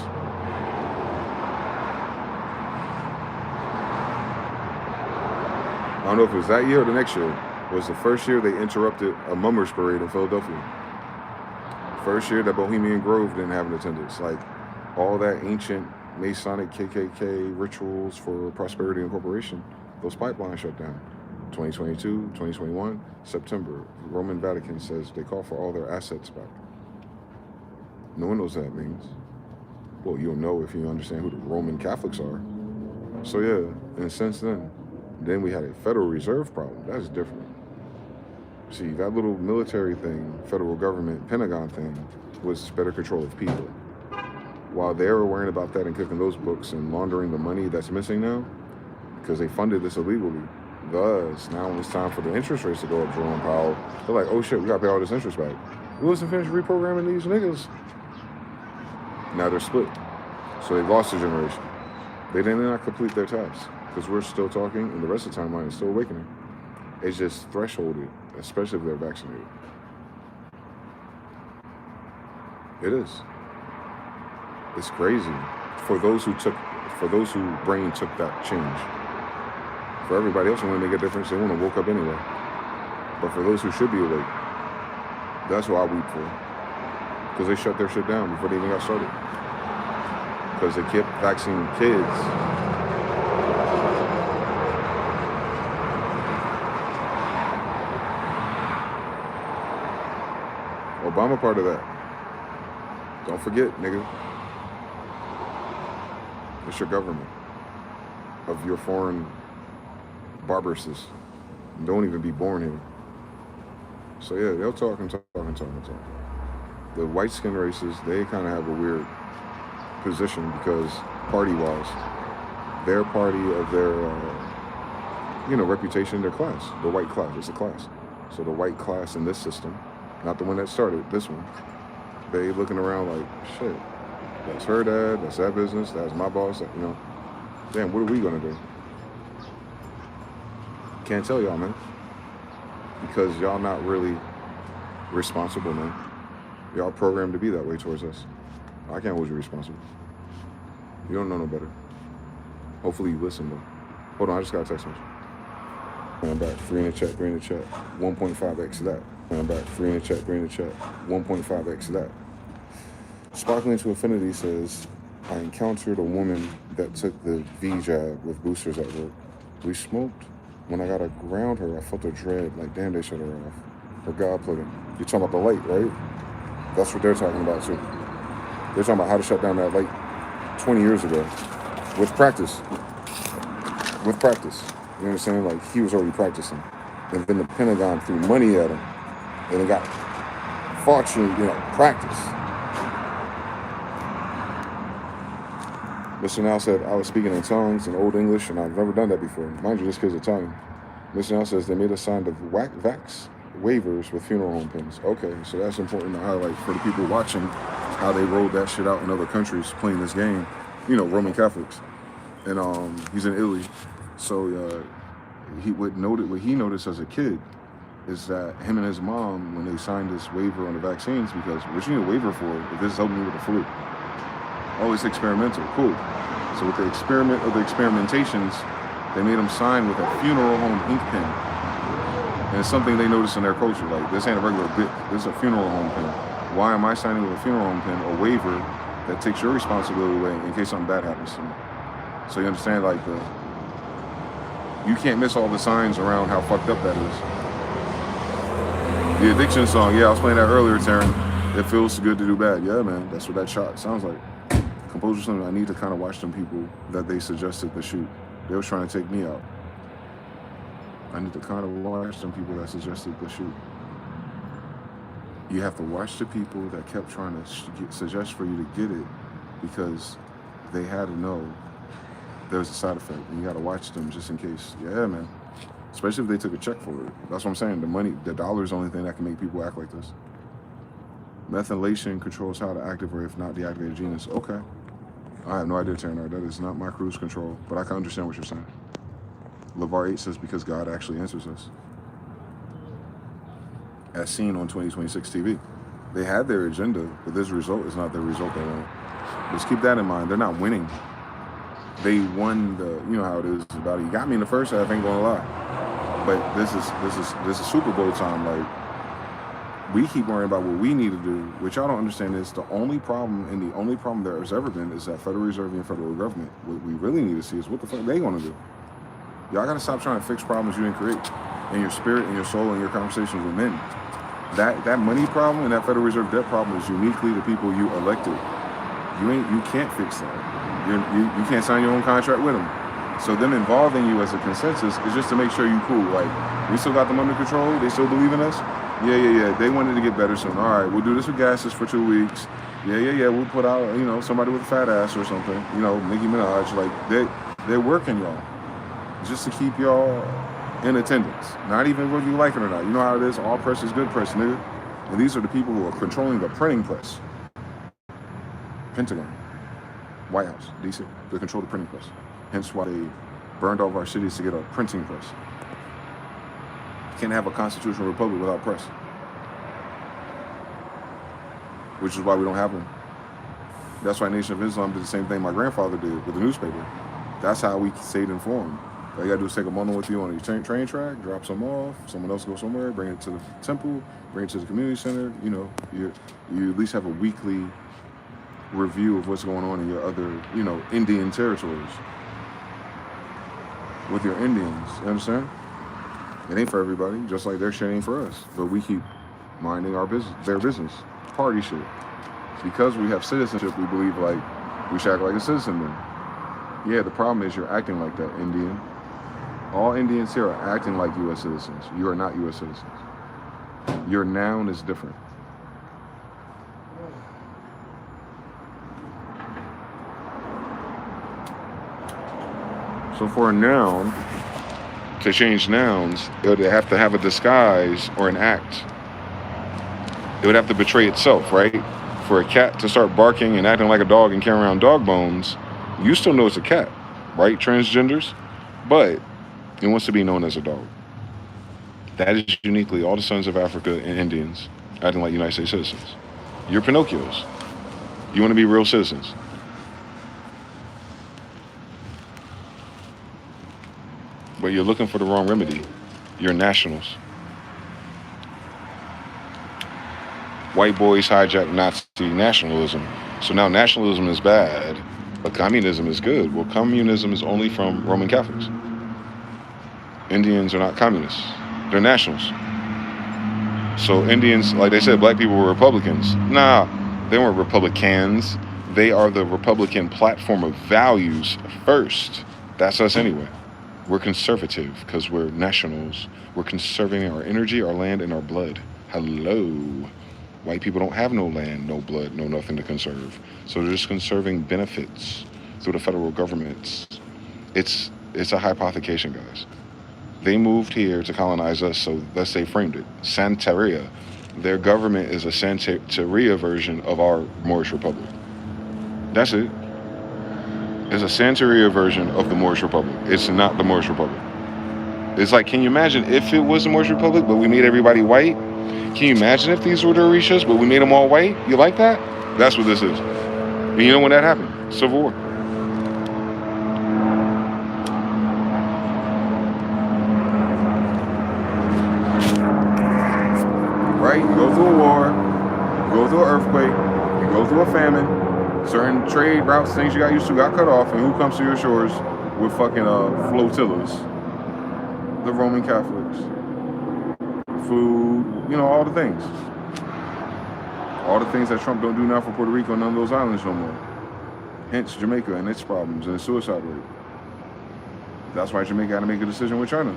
I don't know if it was that year or the next year. It was the first year they interrupted a mummers parade in Philadelphia. First year that Bohemian Grove didn't have an attendance. Like, all that ancient Masonic KKK rituals for prosperity and corporation, those pipelines shut down. 2022, 2021, September, Roman Vatican says they call for all their assets back. No one knows what that means. Well, you'll know if you understand who the Roman Catholics are. So yeah, and since then we had a Federal Reserve problem. That's different. See, that little military thing, federal government, Pentagon thing, was better control of people. While they were worrying about that and cooking those books and laundering the money that's missing now, because they funded this illegally. Thus, now when it's time for the interest rates to go up, Jerome Powell, they're like, oh shit, we gotta pay all this interest back. We wasn't finished reprogramming these niggas. Now they're split. So they lost a generation. They did not complete their task, because we're still talking and the rest of the timeline is still awakening. It's just thresholded, especially if they're vaccinated. It is. It's crazy for those who brain took that change. For everybody else, when they make a difference, they want to woke up anyway. But for those who should be awake, that's what I weep for. Because they shut their shit down before they even got started. Because they kept vaccinating kids. Obama part of that. Don't forget, nigga. It's your government of your foreign barbarouses. Don't even be born here. So yeah, they'll talk and talk and talk and talk. The white skin races, they kind of have a weird position because party-wise, their party of their, reputation, their class, the white class, it's a class. So the white class in this system, not the one that started, this one, they looking around like, shit, that's her dad, that's that business, that's my boss, damn, what are we gonna do? Can't tell y'all, man. Because y'all not really responsible, man. Y'all programmed to be that way towards us. I can't hold you responsible. You don't know no better. Hopefully you listen, though. Hold on, I just got a text message. I'm back, 3 in the chat, 1.5x that. I'm back, 3 in the chat, 1.5x that. Sparkling to Infinity says, I encountered a woman that took the V jab with boosters at work. We smoked. When I got to ground her, I felt a dread, like, damn, they shut her off. Her God plug-in. You're talking about the light, right? That's what they're talking about, too. They're talking about how to shut down that light 20 years ago. With practice. With practice. You know what I'm saying? Like, he was already practicing. And then the Pentagon threw money at him. And it got fortune, practice. Mr. Now said, I was speaking in tongues in Old English, and I've never done that before. Mind you, this kid's Italian. Mr. Now says, they made a sign of vax waivers with funeral home pins. Okay, so that's important to highlight for the people watching how they rolled that shit out in other countries playing this game. Roman Catholics. And he's in Italy. So what he noticed as a kid is that him and his mom, when they signed this waiver on the vaccines, because what you need a waiver for, if this is helping you with the flu. Oh, it's experimental, cool. So with the experiment of the experimentations, they made them sign with a funeral home ink pen. And it's something they notice in their culture, like this ain't a regular bit, this is a funeral home pen. Why am I signing with a funeral home pen, a waiver that takes your responsibility away in case something bad happens to me? So you understand, like, you can't miss all the signs around how fucked up that is. The addiction song, yeah, I was playing that earlier, Taryn. It feels good to do bad. Yeah, man, that's what that shot sounds like. Composer something, I need to kind of watch them people that they suggested to shoot. They was trying to take me out. I need to kind of watch them people that suggested the shoot. You have to watch the people that kept trying to suggest for you to get it because they had to know there's a side effect, and you got to watch them just in case. Yeah, man. Especially if they took a check for it. That's what I'm saying. The money, the dollar is the only thing that can make people act like this. Methylation controls how to activate or if not deactivate a genus. Okay. I have no idea, Taryn. That is not my cruise control, but I can understand what you're saying. LeVar 8 says because God actually answers us. As seen on 2026 TV. They had their agenda, but this result is not the result they want. Just keep that in mind. They're not winning. They won the, you know how it is about it. You got me in the first half, ain't gonna lie. But this is Super Bowl time. Like, we keep worrying about what we need to do, which y'all don't understand is the only problem, and the only problem there has ever been is that Federal Reserve and federal government. What we really need to see is what the fuck they gonna do. Y'all gotta stop trying to fix problems you didn't create in your spirit, in your soul, and your conversations with men. That money problem and that Federal Reserve debt problem is uniquely the people you elected. You can't fix that. You can't sign your own contract with them. So them involving you as a consensus is just to make sure you cool. Like, we still got them under control. They still believe in us. Yeah. They wanted to get better soon. All right, we'll do this with gases for 2 weeks. Yeah. We'll put out, somebody with a fat ass or something. Nicki Minaj. Like, they're working y'all just to keep y'all in attendance. Not even whether you like it or not. You know how it is. All press is good press, nigga. And these are the people who are controlling the printing press. Pentagon, White House, DC, they control the printing press. Hence why they burned all of our cities to get a printing press. You can't have a constitutional republic without press. Which is why we don't have them. That's why Nation of Islam did the same thing my grandfather did with the newspaper. That's how we stayed informed. All you gotta do is take a bundle with you on a train track, drop some off, someone else go somewhere, bring it to the temple, bring it to the community center. You at least have a weekly review of what's going on in your other, Indian territories with your Indians. You understand? It ain't for everybody, just like their shit ain't for us. But we keep minding our business, their business, party shit. Because we have citizenship, we believe like we should act like a citizen then. Yeah, the problem is you're acting like that, Indian. All Indians here are acting like U.S. citizens. You are not U.S. citizens. Your noun is different. So for a noun to change nouns, it would have to have a disguise or an act. It would have to betray itself, right? For a cat to start barking and acting like a dog and carrying around dog bones, you still know it's a cat, right? Transgenders, but it wants to be known as a dog. That is uniquely all the sons of Africa and Indians acting like United States citizens. You're Pinocchios. You want to be real citizens. But you're looking for the wrong remedy. You're nationals. White boys hijack Nazi nationalism. So now nationalism is bad, but communism is good. Well, communism is only from Roman Catholics. Indians are not communists. They're nationals. So Indians, like they said, black people were Republicans. Nah, they weren't Republicans. They are the Republican platform of values first. That's us anyway. We're conservative because we're nationals. We're conserving our energy, our land, and our blood. Hello. White people don't have no land, no blood, no nothing to conserve. So they're just conserving benefits through the federal government. It's a hypothecation, guys. They moved here to colonize us, so thus they framed it. Santeria. Their government is a Santeria version of our Moorish Republic. That's it. It's a Santeria version of the Moorish Republic. It's not the Moorish Republic. It's like, can you imagine if it was the Morse Republic, but we made everybody white? Can you imagine if these were the Orishas, but we made them all white? You like that? That's what this is. And you know when that happened? Civil War. Right? You go through a war, you go through an earthquake, you go through a famine, certain trade routes, things you got used to got cut off, and who comes to your shores with fucking flotillas? The Roman Catholics. Food, you know, all the things. All the things that Trump don't do now for Puerto Rico and none of those islands no more. Hence Jamaica and its problems and its suicide rate. That's why Jamaica had to make a decision with China.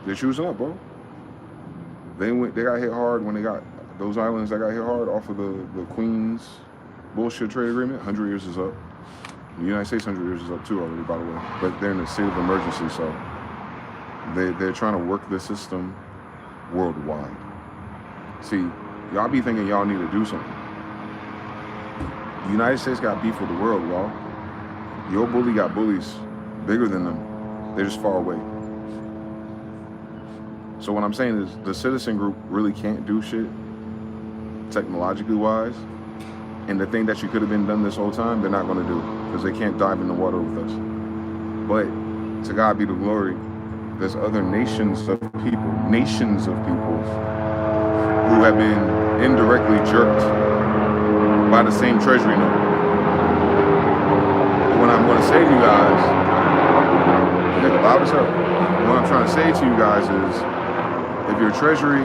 They're choosing up, bro. They got hit hard when they got those islands that got hit hard off of the Queen's bullshit trade agreement. 100 years is up. The United States 100 years is up too already, by the way. But they're in a state of emergency, so they're trying to work the system worldwide. See, y'all be thinking y'all need to do something. The United States got beef with the world, y'all. Your bully got bullies bigger than them. They're just far away. So what I'm saying is the citizen group really can't do shit technologically wise. And the thing that you could have been done this whole time, they're not going to do because they can't dive in the water with us. But to God be the glory, there's other nations of people who have been indirectly jerked by the same treasury note. But what I'm going to say to you guys, nigga, loud as hell. What I'm trying to say to you guys is, if your treasury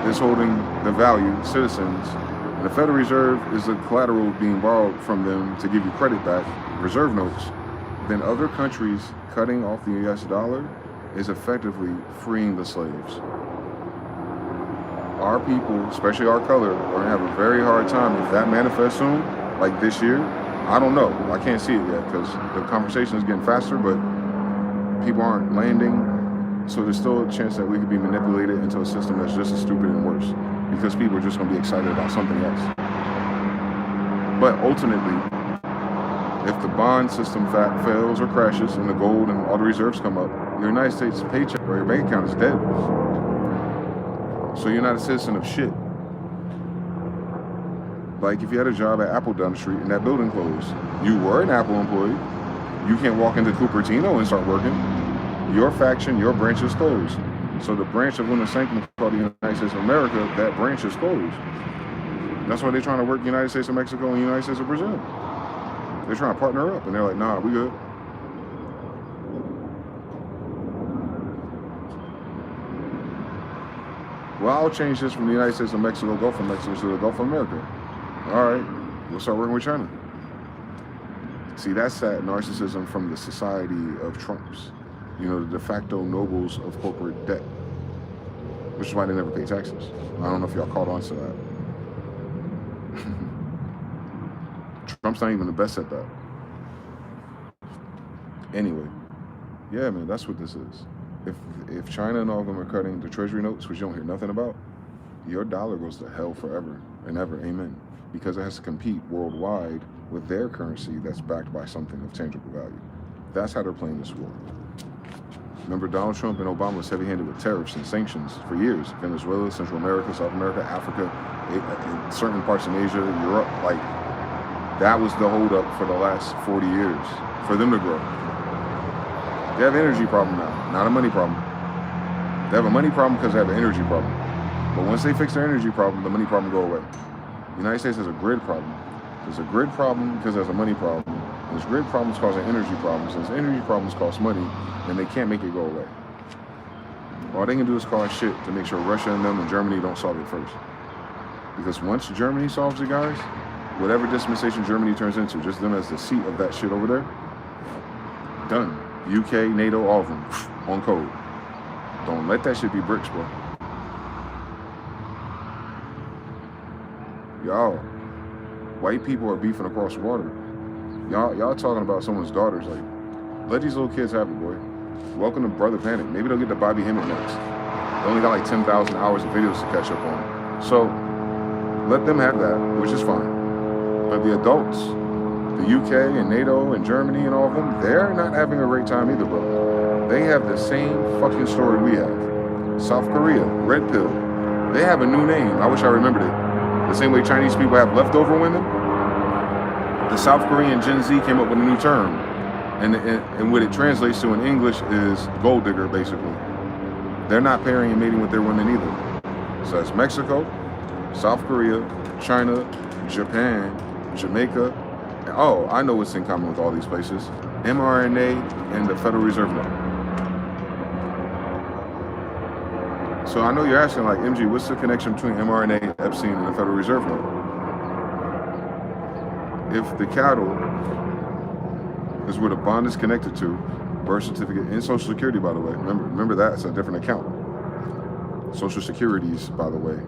is holding the value, citizens, and the Federal Reserve is the collateral being borrowed from them to give you credit back, reserve notes, then other countries cutting off the US dollar is effectively freeing the slaves. Our people, especially our color, are gonna have a very hard time if that manifests soon, like this year. I don't know, I can't see it yet because the conversation is getting faster, but people aren't landing. So there's still a chance that we could be manipulated into a system that's just as stupid and worse because people are just gonna be excited about something else. But ultimately, if the bond system fails or crashes and the gold and all the reserves come up, your United States paycheck or your bank account is dead. So you're not a citizen of shit. Like if you had a job at Apple down the street and that building closed, you were an Apple employee. You can't walk into Cupertino and start working. Your faction, your branch is closed. So the branch of Lunar Sanctum called the United States of America, that branch is closed. That's why they're trying to work United States of Mexico and United States of Brazil. They're trying to partner up and they're like, nah, we good. Well, I'll change this from the United States of Mexico, Gulf of Mexico to the Gulf of America. All right, we'll start working with China. See, that's that narcissism from the society of Trumps. You know, the de facto nobles of corporate debt, which is why they never pay taxes. I don't know if y'all caught on to that. Trump's not even the best at that. Anyway, yeah, man, that's what this is. If China and all of them are cutting the treasury notes, which you don't hear nothing about, your dollar goes to hell forever and ever, amen. Because it has to compete worldwide with their currency that's backed by something of tangible value. That's how they're playing this war. Remember, Donald Trump and Obama was heavy-handed with tariffs and sanctions for years. Venezuela, Central America, South America, Africa, in certain parts in Asia, Europe, like, that was the holdup for the last 40 years, for them to grow. They have an energy problem now, not a money problem. They have a money problem because they have an energy problem. But once they fix their energy problem, the money problem go away. The United States has a grid problem. There's a grid problem because there's a money problem. And this grid problem is causing energy problems. And this energy problems cost money, and they can't make it go away. All they can do is cause shit to make sure Russia and them and Germany don't solve it first. Because once Germany solves it, guys, whatever dispensation Germany turns into, just them as the seat of that shit over there, done. UK, NATO, all of them, on code. Don't let that shit be bricks, bro. Y'all, white people are beefing across water. Y'all talking about someone's daughters, like, let these little kids have it, boy. Welcome to Brother Panic. Maybe they'll get to Bobby Hemmett next. They only got like 10,000 hours of videos to catch up on. So, let them have that, which is fine. But the adults, the UK and NATO and Germany and all of them, they're not having a great time either, bro. They have the same fucking story we have. South Korea, Red Pill. They have a new name. I wish I remembered it. The same way Chinese people have leftover women, the South Korean Gen Z came up with a new term. And what it translates to in English is gold digger, basically. They're not pairing and mating with their women either. So that's Mexico, South Korea, China, Japan, Jamaica. Oh, I know what's in common with all these places. mRNA and the Federal Reserve Note. So I know you're asking, like, MG, what's the connection between mRNA, Epstein, and the Federal Reserve Note? If the cattle is where the bond is connected to, birth certificate and Social Security, by the way. Remember that, it's a different account. Social Securities, by the way.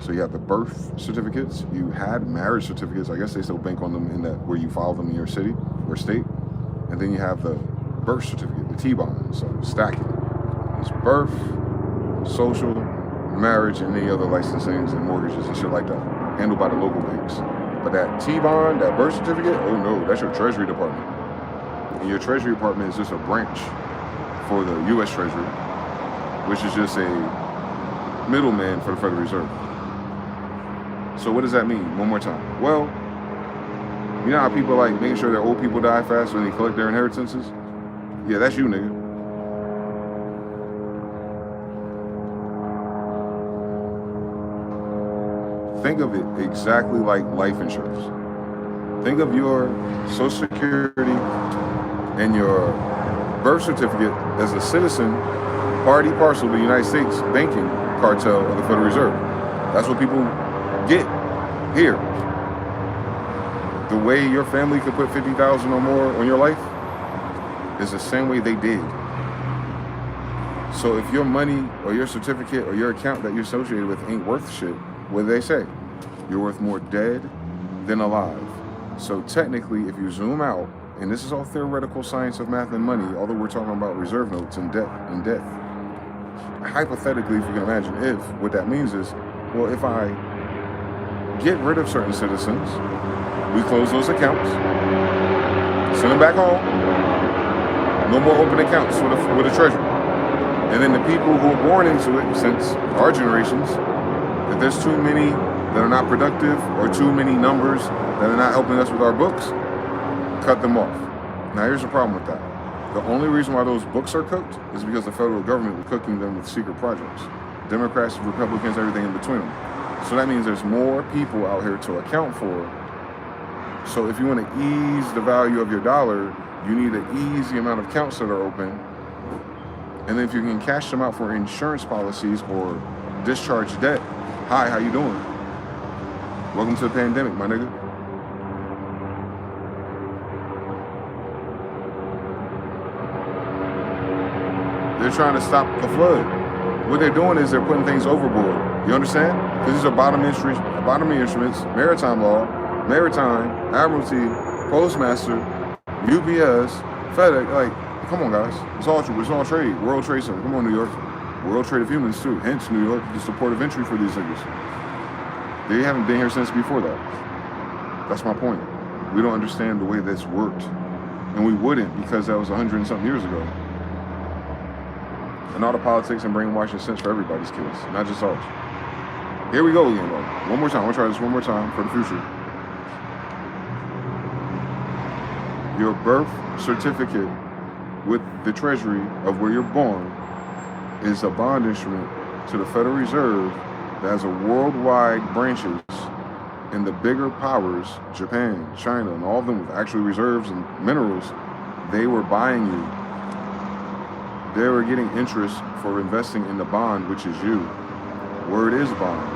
So you have the birth certificates, you had marriage certificates, I guess they still bank on them in that where you file them in your city or state. And then you have the birth certificate, the T-bond, so stack it. It's birth, social, marriage, and any other licensings and mortgages and shit like that, handled by the local banks. But that T-bond, that birth certificate, oh no, that's your Treasury Department. And your Treasury Department is just a branch for the U.S. Treasury, which is just a middleman for the Federal Reserve. So what does that mean? One more time. Well, you know how people like making sure their old people die fast when they collect their inheritances? Yeah, that's you, nigga. Think of it exactly like life insurance. Think of your Social Security and your birth certificate as a citizen, party parcel to the United States banking cartel of the Federal Reserve. That's what people get here. The way your family could put 50,000 or more on your life is the same way they did. So if your money or your certificate or your account that you're associated with ain't worth shit, what do they say? You're worth more dead than alive. So technically, if you zoom out, and this is all theoretical science of math and money, although we're talking about reserve notes and death, hypothetically, if you can imagine, if what that means is, well, if I get rid of certain citizens, we close those accounts, send them back home, no more open accounts with the Treasury. And then the people who were born into it since our generations, if there's too many that are not productive or too many numbers that are not helping us with our books, cut them off. Now here's the problem with that. The only reason why those books are cooked is because the federal government was cooking them with secret projects. Democrats, Republicans, everything in between them. So that means there's more people out here to account for. So if you want to ease the value of your dollar, you need to ease the amount of accounts that are open. And then if you can cash them out for insurance policies or discharge debt, hi, how you doing? Welcome to the pandemic, my nigga. They're trying to stop the flood. What they're doing is they're putting things overboard. You understand? Because these are bottom instruments, maritime law, maritime, admiralty, postmaster, UPS, FedEx. Like, come on, guys. It's all true. It's all trade. World Trade Center. Come on, New York. World Trade of Humans, too. Hence, New York is the port of entry for these niggas. They haven't been here since before that. That's my point. We don't understand the way this worked. And we wouldn't because that was 100 and something years ago. And all the politics and brainwashing sense for everybody's kids, not just ours. Here we go again, bro. One more time. I'm gonna try this one more time for the future. Your birth certificate with the Treasury of where you're born is a bond instrument to the Federal Reserve that has a worldwide branches, and the bigger powers, Japan, China, and all of them with actual reserves and minerals, they were buying you. They were getting interest for investing in the bond, which is you. Word is bond.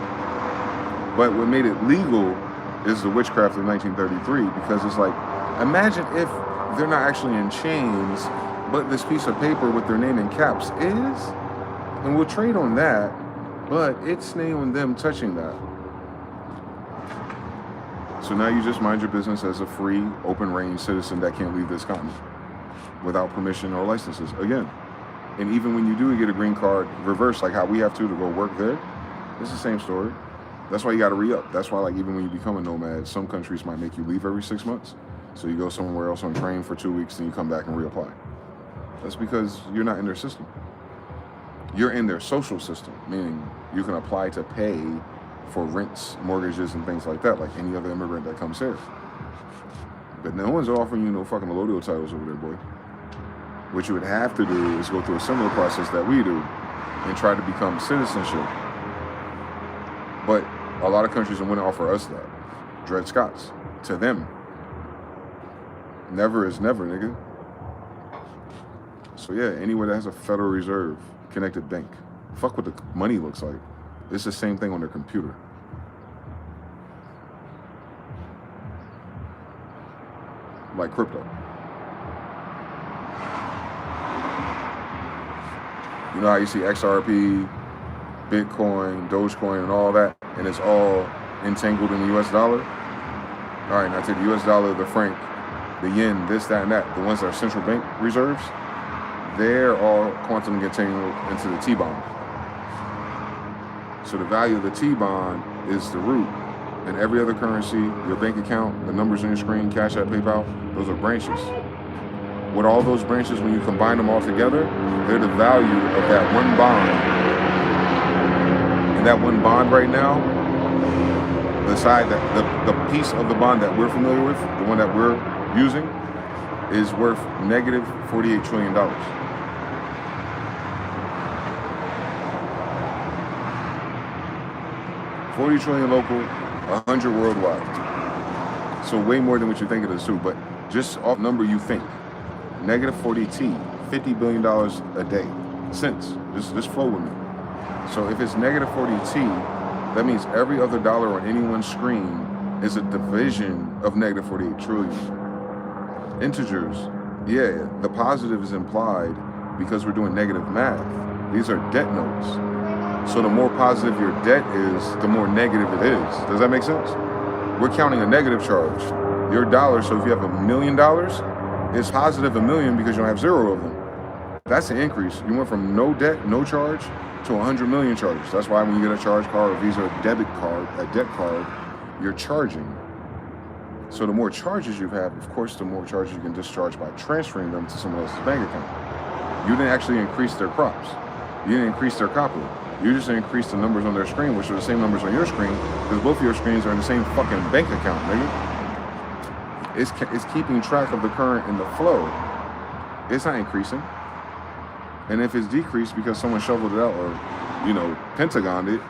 But what made it legal is the witchcraft of 1933, because it's like, imagine if they're not actually in chains, but this piece of paper with their name in caps is, and we'll trade on that, but it's name on them touching that. So now you just mind your business as a free, open-range citizen that can't leave this continent without permission or licenses, again. And even when you do get a green card reverse, like how we have to go work there, it's the same story. That's why you got to re-up. That's why, like, even when you become a nomad, some countries might make you leave every 6 months. So you go somewhere else on train for 2 weeks, and you come back and reapply. That's because you're not in their system. You're in their social system, meaning you can apply to pay for rents, mortgages, and things like that, like any other immigrant that comes here. But no one's offering you no fucking allodial titles over there, boy. What you would have to do is go through a similar process that we do and try to become citizenship. But a lot of countries wouldn't offer us that. Dred Scott's. To them. Never is never, nigga. So yeah, anywhere that has a Federal Reserve connected bank. Fuck what the money looks like. It's the same thing on their computer. Like crypto. You know how you see XRP, Bitcoin, Dogecoin, and all that, and it's all entangled in the US dollar? All right, now take the US dollar, the franc, the yen, this, that, and that, the ones that are central bank reserves, they're all quantum entangled into the T-bond. So the value of the T-bond is the root. And every other currency, your bank account, the numbers on your screen, Cashapp, PayPal, those are branches. With all those branches, when you combine them all together, they're the value of that one bond. And that one bond right now, the side that the piece of the bond that we're familiar with, the one that we're using, is worth negative $48 trillion. $40 trillion local, 100 worldwide. So way more than what you think it is too, but just off number you think. Negative 40T, $50 billion a day. Cents. Just flow with me. So if it's negative 40T, that means every other dollar on anyone's screen is a division of negative 48 trillion. Integers. Yeah, the positive is implied because we're doing negative math. These are debt notes. So the more positive your debt is, the more negative it is. Does that make sense? We're counting a negative charge. Your dollar, so if you have $1 million, it's positive $1 million because you don't have 0 of them. That's an increase. You went from no debt, no charge, to 100 million charges. That's why when you get a charge card, a Visa, a debit card, a debt card, you're charging. So the more charges you have, of course, the more charges you can discharge by transferring them to someone else's bank account. You didn't actually increase their crops. You didn't increase their copper. You just increase the numbers on their screen, which are the same numbers on your screen, because both of your screens are in the same fucking bank account, nigga. It's keeping track of the current and the flow. It's not increasing. And if it's decreased because someone shoveled it out or, you know, pentagoned it,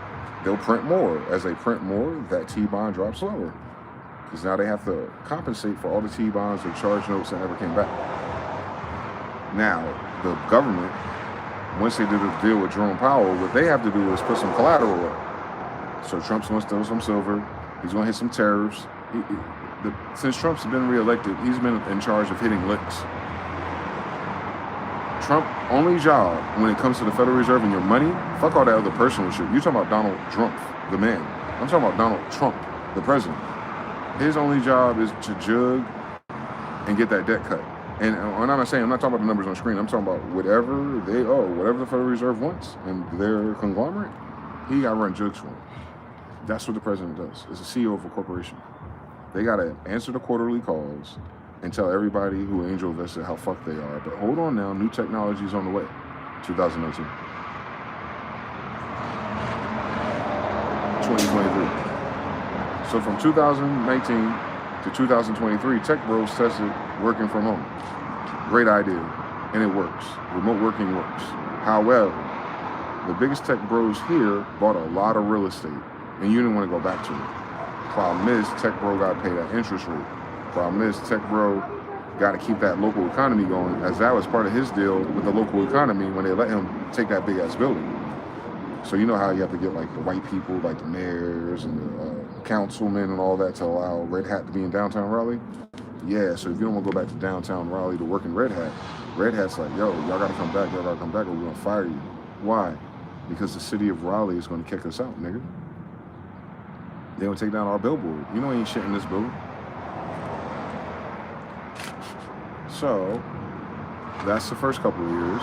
they'll print more. As they print more, that T-bond drops lower. Because now they have to compensate for all the T-bonds or charge notes that never came back. Now, the government, once they did a deal with Jerome Powell, what they have to do is put some collateral up. So Trump's going to steal some silver. He's going to hit some tariffs. Since Trump's been reelected, he's been in charge of hitting licks. Trump's only job when it comes to the Federal Reserve and your money, fuck all that other personal shit. You're talking about Donald Trump, the man. I'm talking about Donald Trump, the president. His only job is to jug and get that debt cut. And I'm not saying, I'm not talking about the numbers on the screen. I'm talking about whatever they owe, whatever the Federal Reserve wants and their conglomerate, he got to run jugs for them. That's what the president does. As a CEO of a corporation. They got to answer the quarterly calls and tell everybody who angel invested how fucked they are. But hold on now, new technology is on the way. 2019. 2023. So from 2019 to 2023, tech bros tested working from home. Great idea, and it works. Remote working works. However, the biggest tech bros here bought a lot of real estate, and you didn't want to go back to it. Problem is, tech bro got to pay that interest rate. Problem is, tech bro got to keep that local economy going, as that was part of his deal with the local economy when they let him take that big ass building. So you know how you have to get like the white people, like the mayors and the councilmen and all that to allow Red Hat to be in downtown Raleigh? Yeah, so if you don't want to go back to downtown Raleigh to work in Red Hat's like, yo, y'all got to come back, or we're going to fire you. Why? Because the city of Raleigh is going to kick us out, nigga. They don't take down our billboard. You know ain't shit in this building. So that's the first couple of years,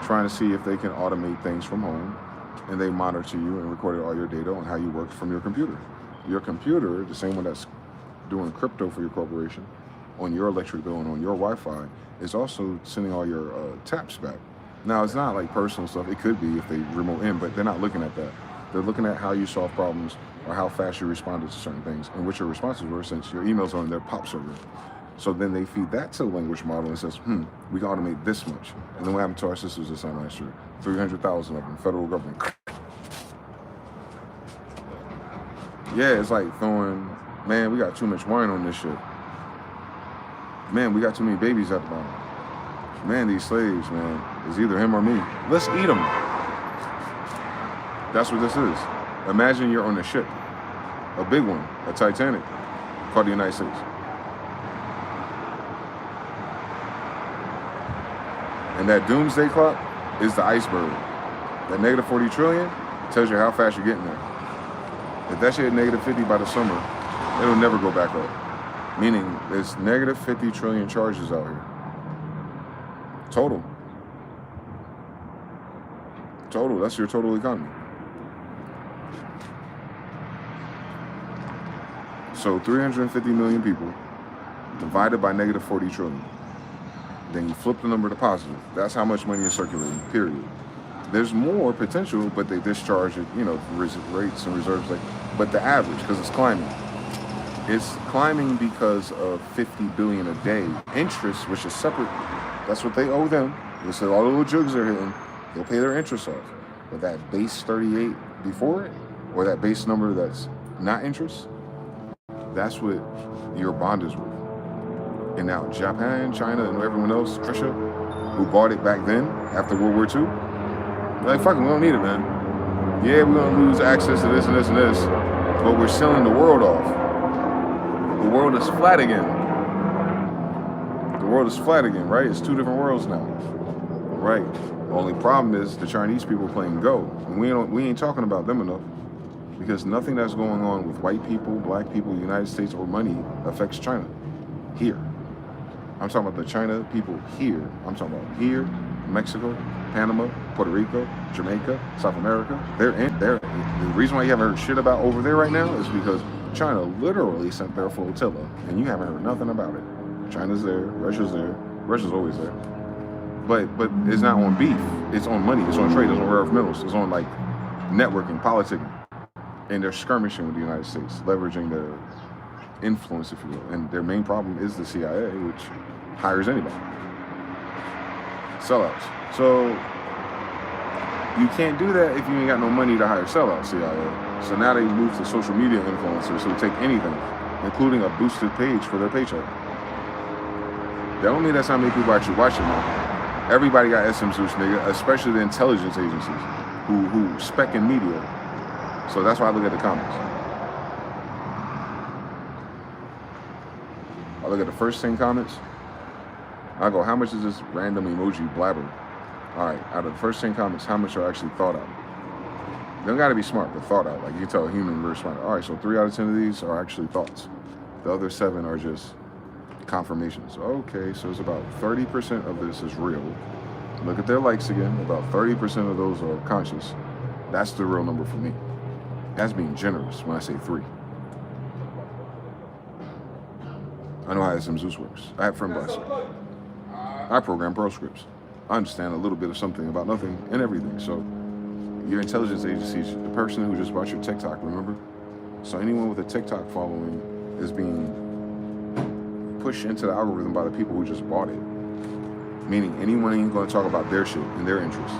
trying to see if they can automate things from home. and they monitor you and recorded all your data on how you worked from your computer. Your computer, the same one that's doing crypto for your corporation, on your electric bill and on your Wi-Fi, is also sending all your taps back. Now, it's not like personal stuff. It could be if they remote in, but they're not looking at that. They're looking at how you solve problems or how fast you responded to certain things and what your responses were, since your emails are on their POP server. So then they feed that to the language model and says, we can automate this much. And then what happened to our systems this time last year? 300,000 of them, federal government. Yeah, it's like throwing, man, we got too much wine on this shit. Man, we got too many babies at the bottom. Man, these slaves, man, it's either him or me. Let's eat them. That's what this is. Imagine you're on a ship, a big one, a Titanic, called the United States. And that doomsday clock is the iceberg. That negative 40 trillion tells you how fast you're getting there. If that shit at negative 50 by the summer, it'll never go back up. Meaning there's negative 50 trillion charges out here. Total. Total, that's your total economy. So 350 million people divided by negative 40 trillion. Then you flip the number to positive. That's how much money is circulating, period. There's more potential, but they discharge it, you know, rates and reserves. But the average, because it's climbing. It's climbing because of 50 billion a day. Interest, which is separate, that's what they owe them. They said all the little jugs they're hitting, they'll pay their interest off. But that base 38 before it, or that base number that's not interest, that's what your bond is worth. And now Japan, China, and everyone else, Russia, who bought it back then, after World War II, they're like, fuck it, we don't need it, man. Yeah, we're gonna lose access to this and this and this, but we're selling the world off. The world is flat again. The world is flat again, right? It's two different worlds now, right? The only problem is the Chinese people playing Go, and we ain't talking about them enough, because nothing that's going on with white people, black people, the United States, or money affects China here. I'm talking about the China people here. I'm talking about here, Mexico, Panama, Puerto Rico, Jamaica, South America. The reason why you haven't heard shit about over there right now is because China literally sent their flotilla, and you haven't heard nothing about it. China's there, Russia's there, Russia's always there. But it's not on beef, it's on money, it's on trade, it's on rare earth minerals, it's on like networking, politicking. And they're skirmishing with the United States, leveraging their influence, if you will. And their main problem is the CIA, which hires anybody. Sellouts. So you can't do that if you ain't got no money to hire sellout CIA. So now they move to social media influencers who take anything, including a boosted page for their paycheck. That don't mean that's how many people actually watch it now. Everybody got SM Zeus, nigga, especially the intelligence agencies who spec in media. So that's why I look at the comments. I look at the first 10 comments. I go, how much is this random emoji blabber? All right, out of the first 10 comments, how much are actually thought out? They don't gotta be smart, but thought out. Like you can tell a human very smart. All right, so 3 out of 10 of these are actually thoughts. The other 7 are just confirmations. Okay, so it's about 30% of this is real. Look at their likes again. About 30% of those are conscious. That's the real number for me. That's being generous when I say 3. I know how SM Zeus works. I have friend blast. I program Perl scripts. I understand a little bit of something about nothing and everything. So your intelligence agency, the person who just bought your TikTok, remember? So anyone with a TikTok following is being pushed into the algorithm by the people who just bought it. Meaning anyone ain't gonna talk about their shit and their interests.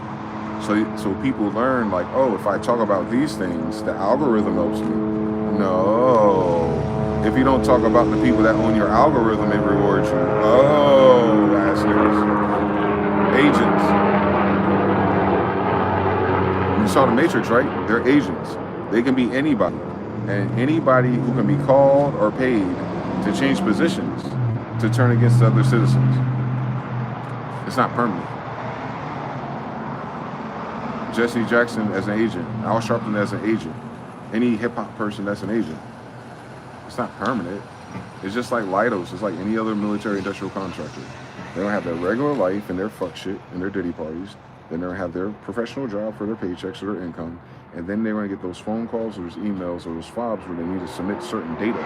So people learn like, oh, if I talk about these things, the algorithm helps me. No. If you don't talk about the people that own your algorithm, it rewards you. Oh, ass niggas. Agents. You saw the Matrix, right? They're agents. They can be anybody. And anybody who can be called or paid to change positions to turn against other citizens. It's not permanent. Jesse Jackson as an agent, Al Sharpton as an agent, any hip-hop person that's an agent. It's not permanent. It's just like Lidos. It's like any other military industrial contractor. They don't have their regular life and their fuck shit and their ditty parties. Then they're gonna have their professional job for their paychecks or their income, and then they're gonna get those phone calls or those emails or those fobs where they need to submit certain data.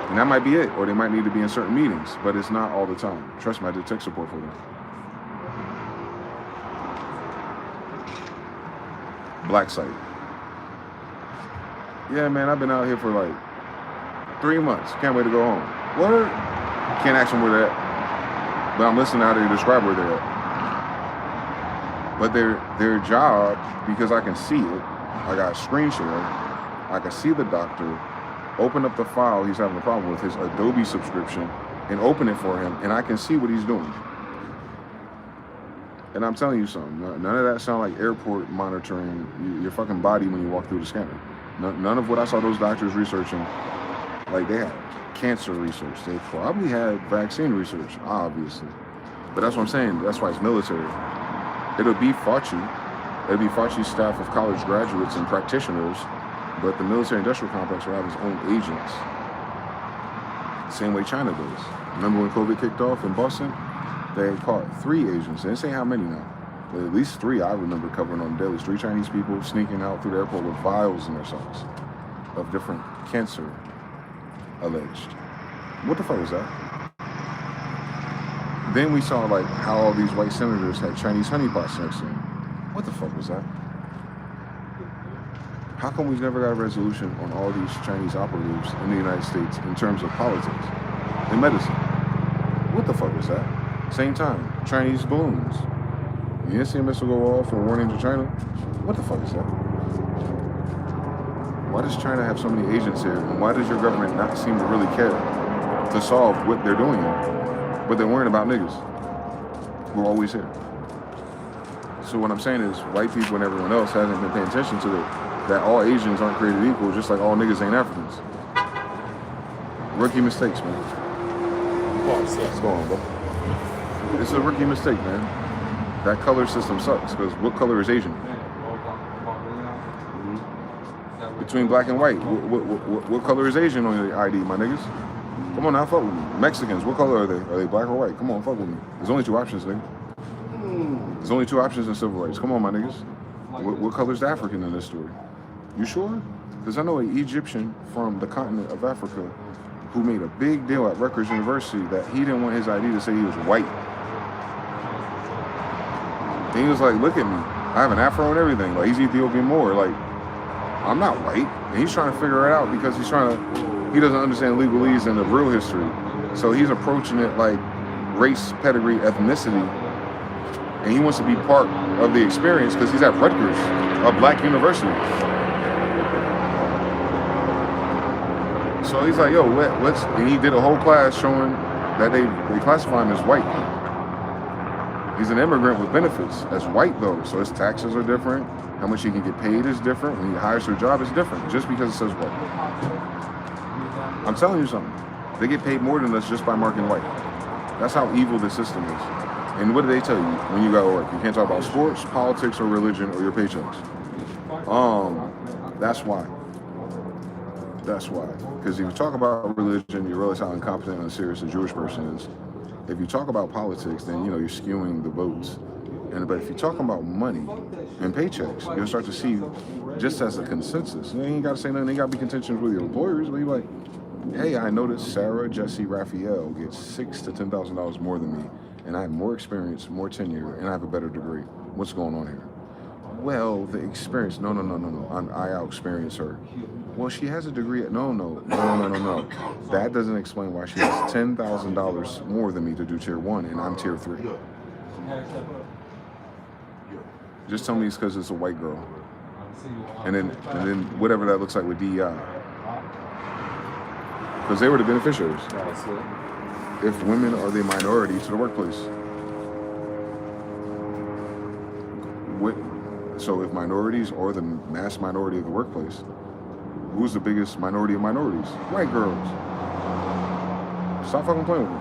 And that might be it, or they might need to be in certain meetings, but it's not all the time. Trust me, I did tech support for them. Black site. Yeah, man, I've been out here for like 3 months. Can't wait to go home. Word? Can't ask them where they're at. But I'm listening to how they describe where they're at. But their job, because I can see it, I got a screen share, I can see the doctor, open up the file he's having a problem with, his Adobe subscription, and open it for him, and I can see what he's doing. And I'm telling you something, none of that sound like airport monitoring your fucking body when you walk through the scanner. None of what I saw those doctors researching, like they had cancer research, they probably had vaccine research, obviously. But that's what I'm saying, that's why it's military. It'll be Fauci. It'll be Fauci's staff of college graduates and practitioners, but the military-industrial complex will have its own agents. Same way China does. Remember when COVID kicked off in Boston? They had caught 3 Asians. They didn't say how many now. But at least 3 I remember covering on the daily. 3 Chinese people sneaking out through the airport with vials in their socks of different cancer alleged. What the fuck was that? Then we saw like how all these white senators had Chinese honeypots next to them. What the fuck was that? How come we've never got a resolution on all these Chinese operatives in the United States in terms of politics and medicine? What the fuck was that? Same time, Chinese balloons. You didn't see a missile go off or warning to China? What the fuck is that? Why does China have so many agents here? And why does your government not seem to really care to solve what they're doing here? But they're worrying about niggas who are always here. So what I'm saying is white people and everyone else hasn't been paying attention to that all Asians aren't created equal, just like all niggas ain't Africans. Rookie mistakes, man. What's going on, bro? It's a rookie mistake, man. That color system sucks, because what color is Asian? Between black and white, what color is Asian on your ID, my niggas? Come on now, fuck with me. Mexicans, what color are they? Are they black or white? Come on, fuck with me. There's only 2 options, nigga. There's only 2 options in civil rights. Come on, my niggas. What color is the African in this story? You sure? Because I know an Egyptian from the continent of Africa who made a big deal at Rutgers University that he didn't want his ID to say he was white. And he was like, look at me. I have an afro and everything. Like, he's Ethiopian Moor. Like, I'm not white. And he's trying to figure it out because he doesn't understand legalese and the real history. So he's approaching it like race, pedigree, ethnicity. And he wants to be part of the experience because he's at Rutgers, a black university. So he's like, yo, let's, and he did a whole class showing that they classify him as white. He's an immigrant with benefits. That's white though, so his taxes are different. How much he can get paid is different. When he hires for a job, it's different, just because it says white. I'm telling you something. They get paid more than us just by marking white. That's how evil the system is. And what do they tell you when you go to work? You can't talk about sports, politics, or religion, or your paychecks. That's why. That's why. Because if you talk about religion, you realize how incompetent and unserious a Jewish person is. If you talk about politics, then you're skewing the votes. But if you talk about money and paychecks, you'll start to see just as a consensus. You ain't got to say nothing. You got to be contentious with your employers. But you're like, hey, I noticed Sarah, Jesse, Raphael gets $6,000 to $10,000 more than me, and I have more experience, more tenure, and I have a better degree. What's going on here? Well, the experience. No. I out-experience her. Well, she has a degree. No. That doesn't explain why she has $10,000 more than me to do tier 1, and I'm tier 3. Just tell me it's because it's a white girl. And then whatever that looks like with DEI. Because they were the beneficiaries. If women are the minority to the workplace. So if minorities are the mass minority of the workplace, who's the biggest minority of minorities? White girls. Stop fucking playing with me.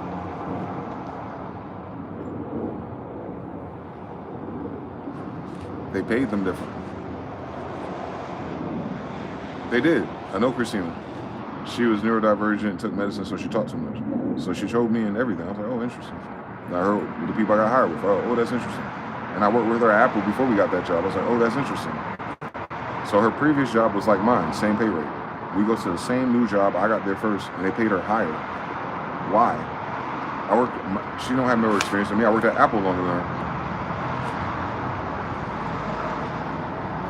They paid them different. They did. I know Christina. She was neurodivergent, took medicine, so she taught too much. So she showed me and everything. I was like, oh, interesting. And I heard the people I got hired with. Oh, that's interesting. And I worked with her at Apple before we got that job. I was like, oh, that's interesting. So her previous job was like mine, same pay rate. We go to the same new job. I got there first, and they paid her higher. Why? She don't have no experience than me. I worked at Apple longer than her.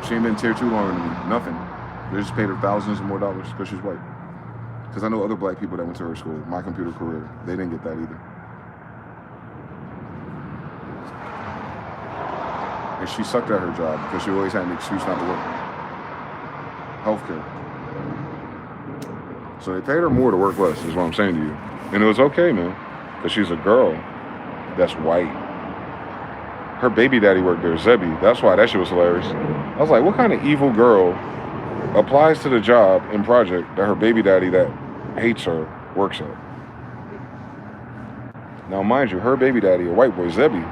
She ain't been tier 2 longer than me. Nothing. They just paid her thousands of more dollars because she's white. Because I know other black people that went to her school, my computer career, they didn't get that either. And she sucked at her job because she always had an excuse not to work. Healthcare. So they paid her more to work less, is what I'm saying to you. And it was okay, man, because she's a girl that's white. Her baby daddy worked there, Zebby. That's why that shit was hilarious. I was like, what kind of evil girl applies to the job in project that her baby daddy that hates her works at? Now, mind you, her baby daddy, a white boy, Zebby,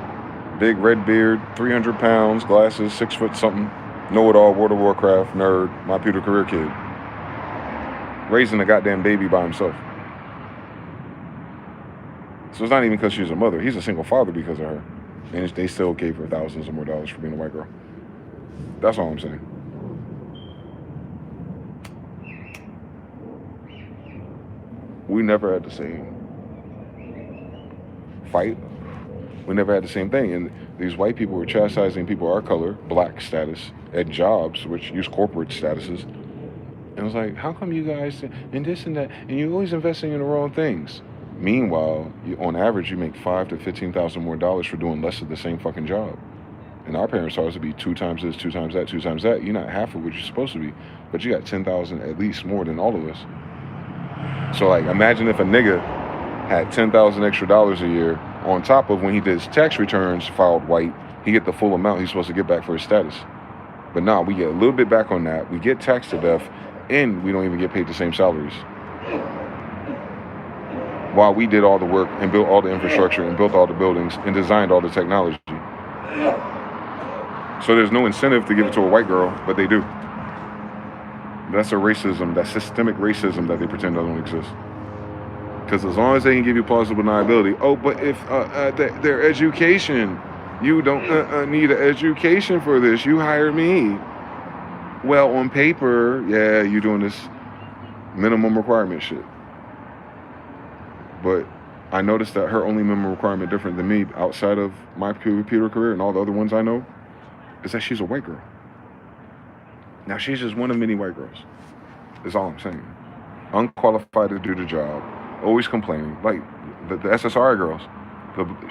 big red beard, 300 pounds, glasses, 6 foot something, know-it-all, World of Warcraft, nerd, my computer career kid. Raising a goddamn baby by himself. So it's not even because she's a mother. He's a single father because of her. And they still gave her thousands of more dollars for being a white girl. That's all I'm saying. We never had the same fight. We never had the same thing. And these white people were chastising people our color, black status, at jobs, which use corporate statuses. And it was like, how come you guys, and this and that, and you're always investing in the wrong things? Meanwhile, on average, you make $5,000 to $15,000 more dollars for doing less of the same fucking job. And our parents taught us to be 2 times this, 2 times that, 2 times that. You're not half of what you're supposed to be, but you got 10,000 at least more than all of us. So like, imagine if a nigga had 10,000 extra dollars a year on top of when he did his tax returns, filed white, he get the full amount he's supposed to get back for his status. But nah, we get a little bit back on that. We get taxed to death, and we don't even get paid the same salaries. While we did all the work and built all the infrastructure and built all the buildings and designed all the technology. So there's no incentive to give it to a white girl, but they do. That's a racism, that systemic racism that they pretend doesn't exist. Because as long as they can give you plausible deniability, oh, but if their education, you don't need an education for this, you hire me. Well, on paper, yeah, you're doing this minimum requirement shit. But I noticed that her only minimum requirement different than me outside of my computer career and all the other ones I know is that she's a white girl. Now, she's just one of many white girls. That's all I'm saying. Unqualified to do the job, always complaining. Like the SSRI girls.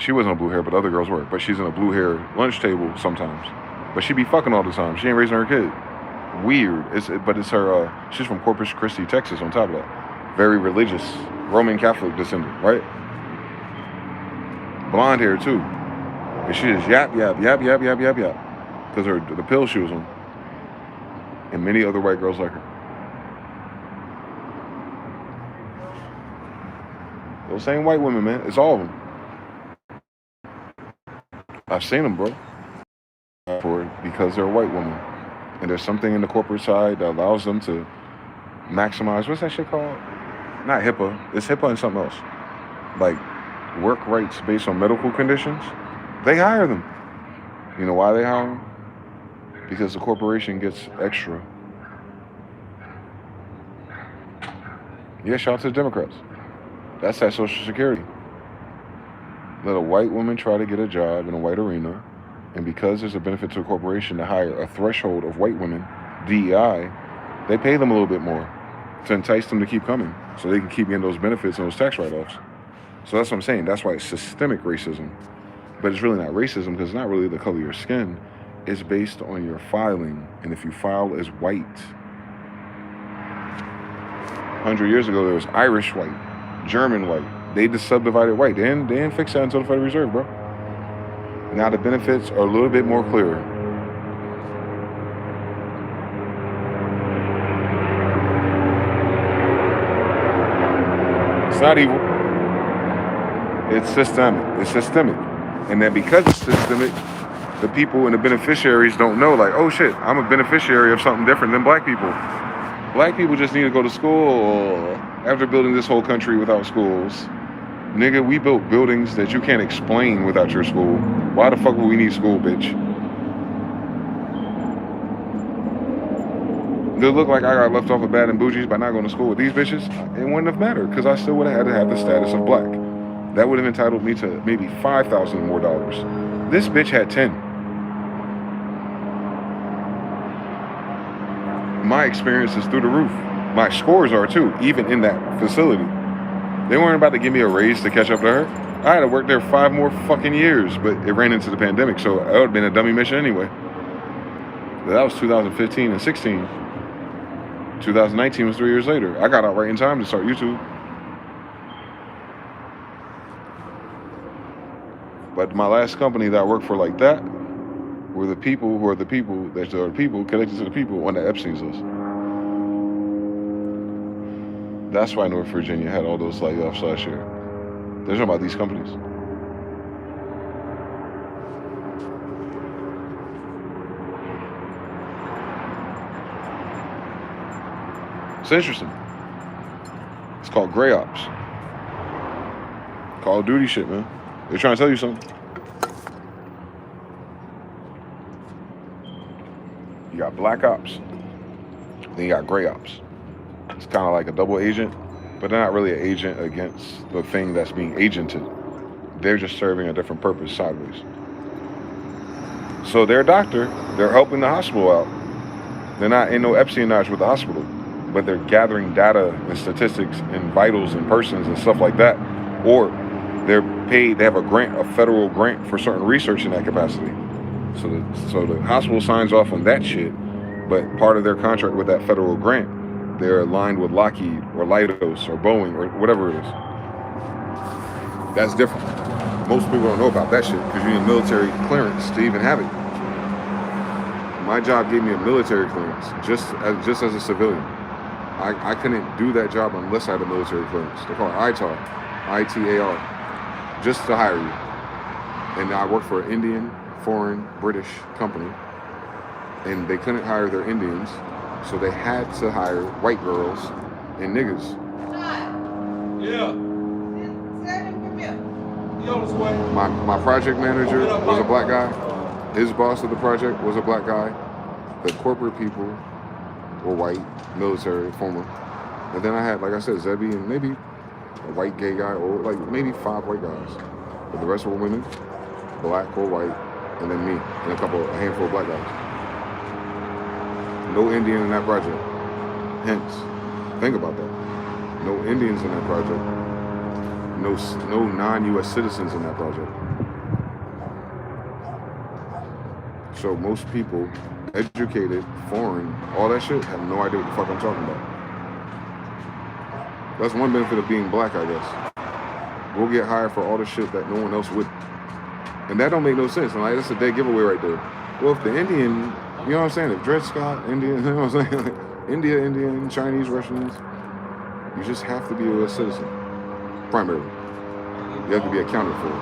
She wasn't a blue hair, but other girls were. But she's in a blue hair lunch table sometimes. But she be fucking all the time. She ain't raising her kid. Weird. But it's her, she's from Corpus Christi, Texas on top of that. Very religious, Roman Catholic descendant, right? Blonde hair too. And she just yap. Because the pill she was on. And many other white girls like her. Those same white women, man. It's all of them. I've seen them, bro. For it because they're a white woman. And there's something in the corporate side that allows them to maximize, what's that shit called? Not HIPAA. It's HIPAA and something else. Like work rights based on medical conditions. They hire them. You know why they hire them? Because the corporation gets extra. Yeah, shout out to the Democrats. That's that Social Security. Let a white woman try to get a job in a white arena, and because there's a benefit to a corporation to hire a threshold of white women, DEI, they pay them a little bit more to entice them to keep coming so they can keep getting those benefits and those tax write-offs. So that's what I'm saying. That's why it's systemic racism. But it's really not racism because it's not really the color of your skin. It's based on your filing. And if you file as white, 100 years ago, there was Irish white, German white. They just subdivided white. They didn't fix that until the Federal Reserve, bro. Now the benefits are a little bit more clear. It's not evil. It's systemic. It's systemic. And then because it's systemic, the people and the beneficiaries don't know, like, oh shit, I'm a beneficiary of something different than black people. Black people just need to go to school after building this whole country without schools. Nigga, we built buildings that you can't explain without your school. Why the fuck would we need school, bitch? Does it look like I got left off of bad and bougies by not going to school with these bitches? It wouldn't have mattered, because I still would have had to have the status of black. That would have entitled me to maybe $5,000 more dollars. This bitch had 10. My experience is through the roof. My scores are too, even in that facility. They weren't about to give me a raise to catch up to her. I had to work there 5 more fucking years, but it ran into the pandemic, so it would have been a dummy mission anyway. But that was 2015 and 16. 2019 was 3 years later. I got out right in time to start YouTube. But my last company that I worked for like that were the people who are the people that are the people connected to the people on the Epstein's list. That's why North Virginia had all those layoffs last year. They're talking about these companies. It's interesting. It's called Gray Ops. Call of Duty shit, man. They're trying to tell you something. You got Black Ops. Then you got Gray Ops. It's kind of like a double agent, but they're not really an agent against the thing that's being agented. They're just serving a different purpose sideways. So they're a doctor. They're helping the hospital out. They're not in no espionage with the hospital, but they're gathering data and statistics and vitals and persons and stuff like that. Or they're paid, they have a grant, a federal grant for certain research in that capacity. So the hospital signs off on that shit, but part of their contract with that federal grant, they're aligned with Lockheed or Leidos or Boeing or whatever it is. That's different. Most people don't know about that shit because you need a military clearance to even have it. My job gave me a military clearance just as a civilian. I couldn't do that job unless I had a military clearance. They call it ITAR, ITAR, just to hire you. And I worked for an Indian, foreign, British company, and they couldn't hire their Indians, so they had to hire white girls and niggas. Yeah. My project manager was a black guy. His boss of the project was a black guy. The corporate people were white, military, former. And then I had, like I said, Zebby and maybe a white gay guy, or like maybe 5 white guys. But the rest were women, black or white, and then me, and a handful of black guys. No Indian in that project. Hence, think about that. No Indians in that project. No non-U.S. citizens in that project. So most people, educated, foreign, all that shit, have no idea what the fuck I'm talking about. That's one benefit of being black, I guess. We'll get hired for all the shit that no one else would. And that don't make no sense. And like, that's a dead giveaway right there. Well, if the Indian, you know what I'm saying? If Dred Scott, Indian, you know what I'm saying? Like, Indian, Chinese, Russians, you just have to be a U.S. citizen. Primarily. You have to be accounted for.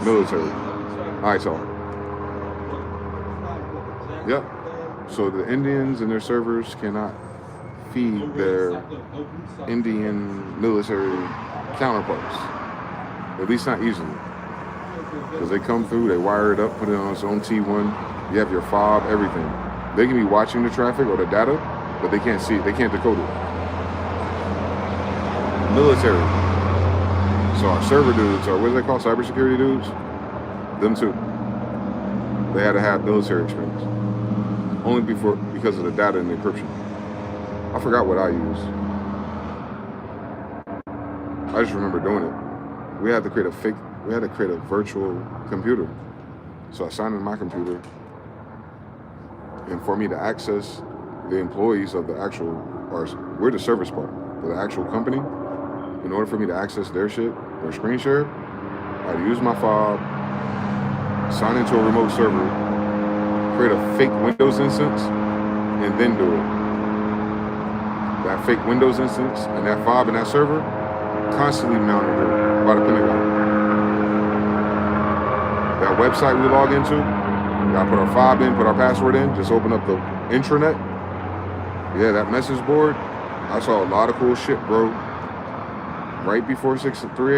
Military. ITAR. Yep. So the Indians and their servers cannot feed their Indian military counterparts. At least not easily. Because they come through, they wire it up, put it on its own T1. You have your fob, everything. They can be watching the traffic or the data, but they can't see it. They can't decode it. Military. So our server dudes, or what do they call cybersecurity dudes? Them too. They had to have military experience. Only because of the data and the encryption. I forgot what I used. I just remember doing it. We had to create a virtual computer. So I signed in my computer. And for me to access the employees of the actual, we're the service part, but the actual company, in order for me to access their shit or screen share, I'd use my fob, sign into a remote server, create a fake Windows instance, and then do it. That fake Windows instance and that fob and that server constantly monitored by the Pentagon. That website we log into, we gotta put our fob in, put our password in, just open up the intranet. Yeah, that message board, I saw a lot of cool shit, bro. right before 3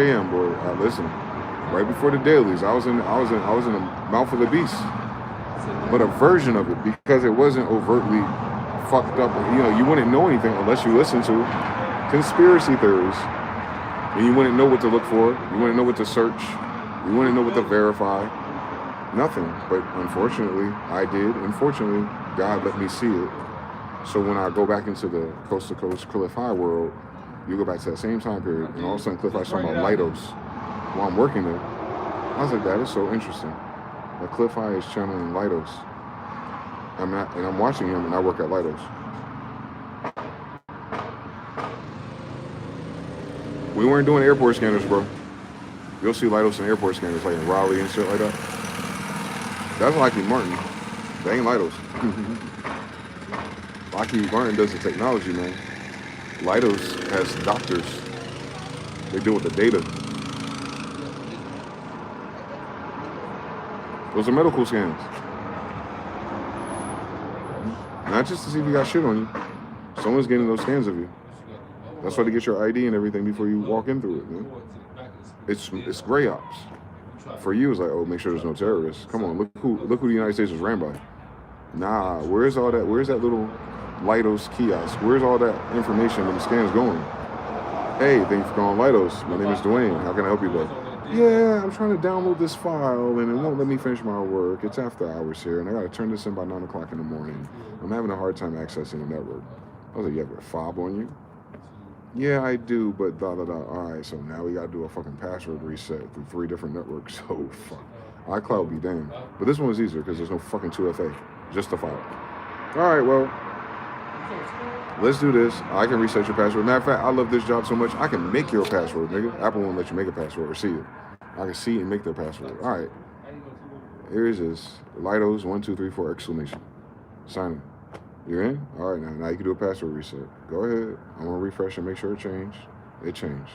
a.m. boy. Listen, right before the dailies, I was in the mouth of the beast, but a version of it, because it wasn't overtly fucked up. You know, you wouldn't know anything unless you listen to conspiracy theories, and you wouldn't know what to look for. You wouldn't know what to search. You wouldn't know what to verify. Nothing. But unfortunately, I did. Unfortunately, God let me see it. So when I go back into the coast to coast Cliff High world, you go back to that same time period, and all of a sudden Cliff High's talking about Lidos while I'm working there. I was like, that is so interesting. That Cliff High is channeling Lidos. I'm watching him, and I work at Lidos. We weren't doing airport scanners, bro. You'll see Lidos in airport scanners, like in Raleigh and shit like that. That's Lockheed Martin. They ain't Lidos. Lockheed Martin does the technology, man. Lidos has doctors. They deal with the data. Those are medical scans. Not just to see if you got shit on you. Someone's getting those scans of you. That's why they get your ID and everything before you walk in through it, man. It's gray ops. For you, it's like, oh, make sure there's no terrorists. Come on, look who the United States was ran by. Nah, where's all that? Where's that little Lidos kiosk? Where's all that information when the scan's going? Hey, thank you for calling Lidos. My name is Dwayne. How can I help you today? Yeah, I'm trying to download this file and it won't let me finish my work. It's after hours here and I gotta turn this in by 9 o'clock in the morning. I'm having a hard time accessing the network. I was like, you have your fob on you? Yeah, I do, but da da da. All right, so now we gotta do a fucking password reset through 3 different networks. So fuck. iCloud be damned. But this one was easier because there's no fucking 2FA, just the file. All right, well, let's do this. I can reset your password. Matter of fact, I love this job so much, I can make your password, nigga. Apple won't let you make a password or see it. I can see and make their password. All right. Here it is. Lidos 1 2 3 4 exclamation. Sign in. You're in? All right, now you can do a password reset. Go ahead. I'm gonna refresh and make sure it changed. It changed.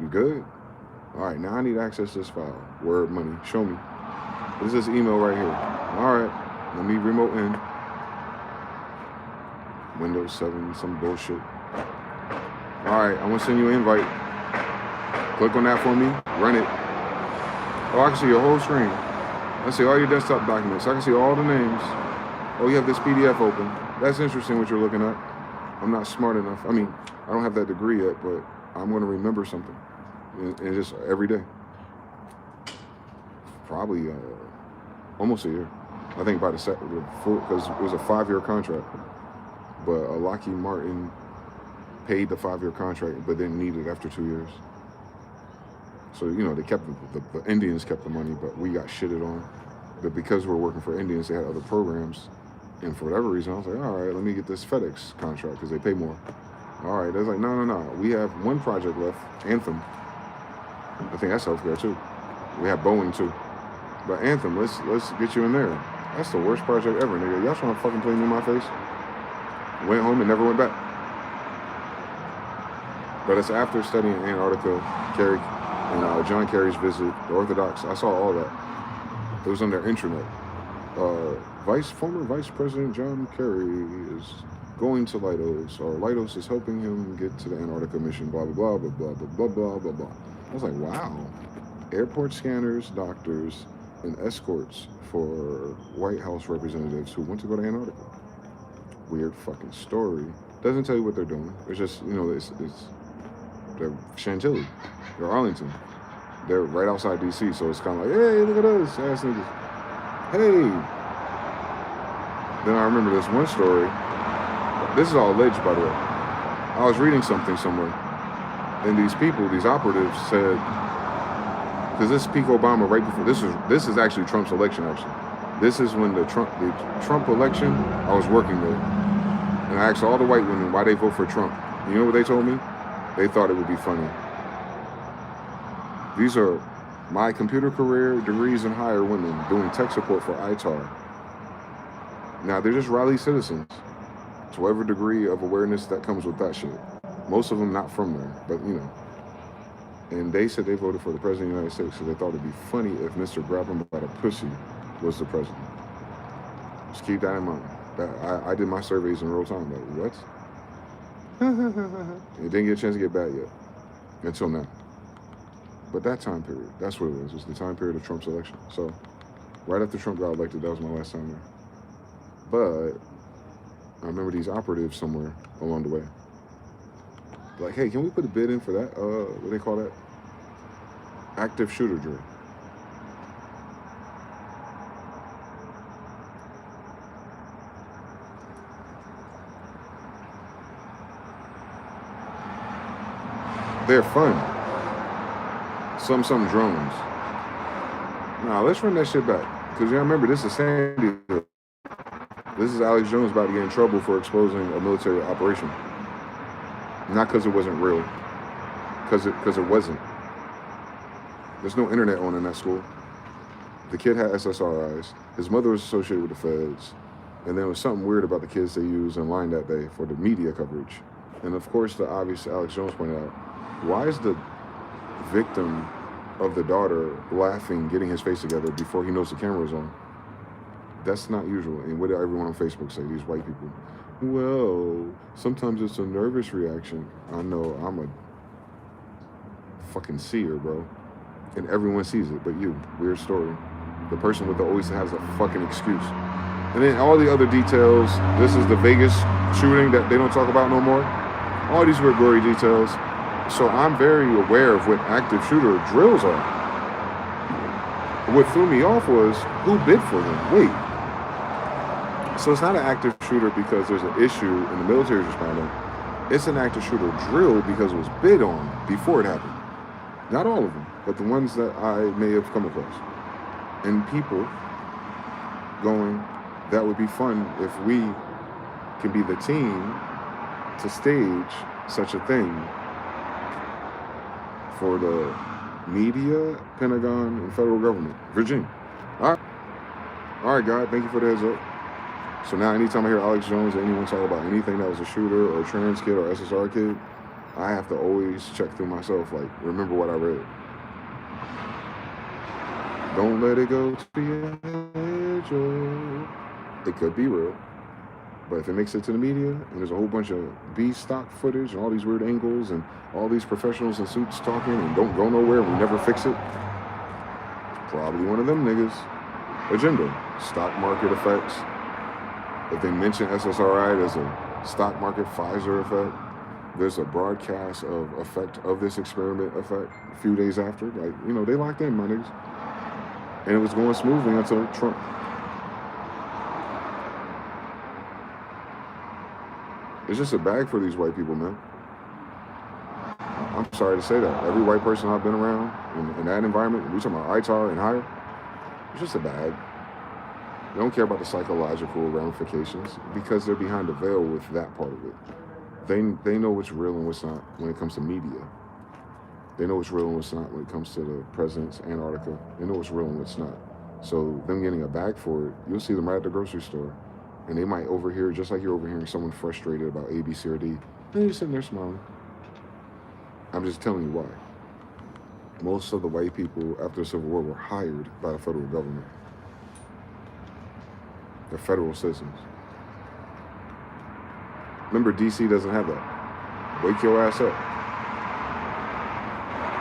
You good? All right, now I need to access this file. Word money. Show me. This is this email right here. All right. Let me remote in. Windows 7, some bullshit. All right, I'm gonna send you an invite. Click on that for me. Run it. Oh, I can see your whole screen. I see all your desktop documents. I can see all the names. Oh, you have this PDF open. That's interesting what you're looking at. I'm not smart enough. I mean, I don't have that degree yet, but I'm going to remember something. And just every day. Probably almost a year. I think by because it was a 5-year contract. But Lockheed Martin paid the 5-year contract, but didn't need it after 2 years. So, you know, they kept the Indians kept the money, but we got shitted on. But because we're working for Indians, they had other programs. And for whatever reason, I was like, all right, let me get this FedEx contract because they pay more. All right, they was like, no. We have one project left, Anthem. I think that's healthcare too. We have Boeing too. But Anthem, let's get you in there. That's the worst project ever, nigga. Y'all trying to fucking play me in my face? Went home and never went back. But it's after studying Antarctica, Kerry, and John Kerry's visit, the Orthodox. I saw all that. It was on their intranet. Former Vice President John Kerry is going to Lidos, or Lidos is helping him get to the Antarctica mission, blah, blah, blah, blah, blah, blah, blah, blah, blah. I was like, wow. Airport scanners, doctors, and escorts for White House representatives who want to go to Antarctica. Weird fucking story. Doesn't tell you what they're doing. It's just, you know, they're Chantilly. They're Arlington. They're right outside D.C., so it's kind of like, hey, look at us, ass niggas. Hey. Then I remember this one story. This is all alleged, by the way. I was reading something somewhere, and these people, these operatives said, because this peak Obama right before, this is actually Trump's election, actually. This is when the Trump election, I was working there. And I asked all the white women why they vote for Trump. You know what they told me? They thought it would be funny. These are my computer career, degrees, and higher women doing tech support for ITAR. Now, they're just Raleigh citizens, to whatever degree of awareness that comes with that shit. Most of them not from there, but you know. And they said they voted for the President of the United States, so they thought it'd be funny if Mr. Grab him by the pussy was the president. Just keep that in mind. I did my surveys in real time, like, what? It didn't get a chance to get back yet. until now. But that time period, that's what it was. It was the time period of Trump's election. So right after Trump got elected, that was my last time there. But I remember these operatives somewhere along the way. Like, hey, can we put a bid in for that? What do they call that? Active shooter drill. They're fun. Some drones. Nah, let's run that shit back. Because you remember, this is Sandy. This is Alex Jones about to get in trouble for exposing a military operation. Not because it wasn't real. Because it wasn't. There's no internet on in that school. The kid had SSRIs. His mother was associated with the feds. And there was something weird about the kids they used in line that day for the media coverage. And of course, the obvious Alex Jones pointed out, why is the victim of the daughter laughing, getting his face together before he knows the camera is on? That's not usual. And what did everyone on Facebook say? These white people. Well, sometimes it's a nervous reaction. I know, I'm a fucking seer, bro. And everyone sees it, but you. Weird story. The person with the always has a fucking excuse. And then all the other details. This is the Vegas shooting that they don't talk about no more. All these weird gory details. So I'm very aware of what active shooter drills are. What threw me off was who bid for them. Wait. So it's not an active shooter because there's an issue and the military is responding. It's an active shooter drill because it was bid on before it happened. Not all of them, but the ones that I may have come across. And people going, that would be fun if we can be the team to stage such a thing for the media, Pentagon, and federal government. Virginia. All right, God, thank you for the heads up. So now anytime I hear Alex Jones or anyone talk about anything that was a shooter or a trans kid or SSR kid, I have to always check through myself, like, remember what I read. Don't let it go to the edge. It could be real. But if it makes it to the media and there's a whole bunch of B stock footage and all these weird angles and all these professionals in suits talking and don't go nowhere and we never fix it, it's probably one of them niggas' agenda. Stock market effects. If they mention SSRI, there's a stock market Pfizer effect. There's a broadcast of effect of this experiment effect a few days after. Like, you know, they locked in, my niggas. And it was going smoothly until Trump. It's just a bag for these white people, man. I'm sorry to say that. Every white person I've been around in that environment, we talking about ITAR and higher, it's just a bag. They don't care about the psychological ramifications because they're behind the veil with that part of it. They know what's real and what's not when it comes to media. They know what's real and what's not when it comes to the president's Antarctica. They know what's real and what's not. So them getting a bag for it, you'll see them right at the grocery store. And they might overhear, just like you're overhearing someone frustrated about A, B, C, or D. And you're sitting there smiling. I'm just telling you why. Most of the white people after the Civil War were hired by the federal government. They're federal citizens. Remember, DC doesn't have that. Wake your ass up.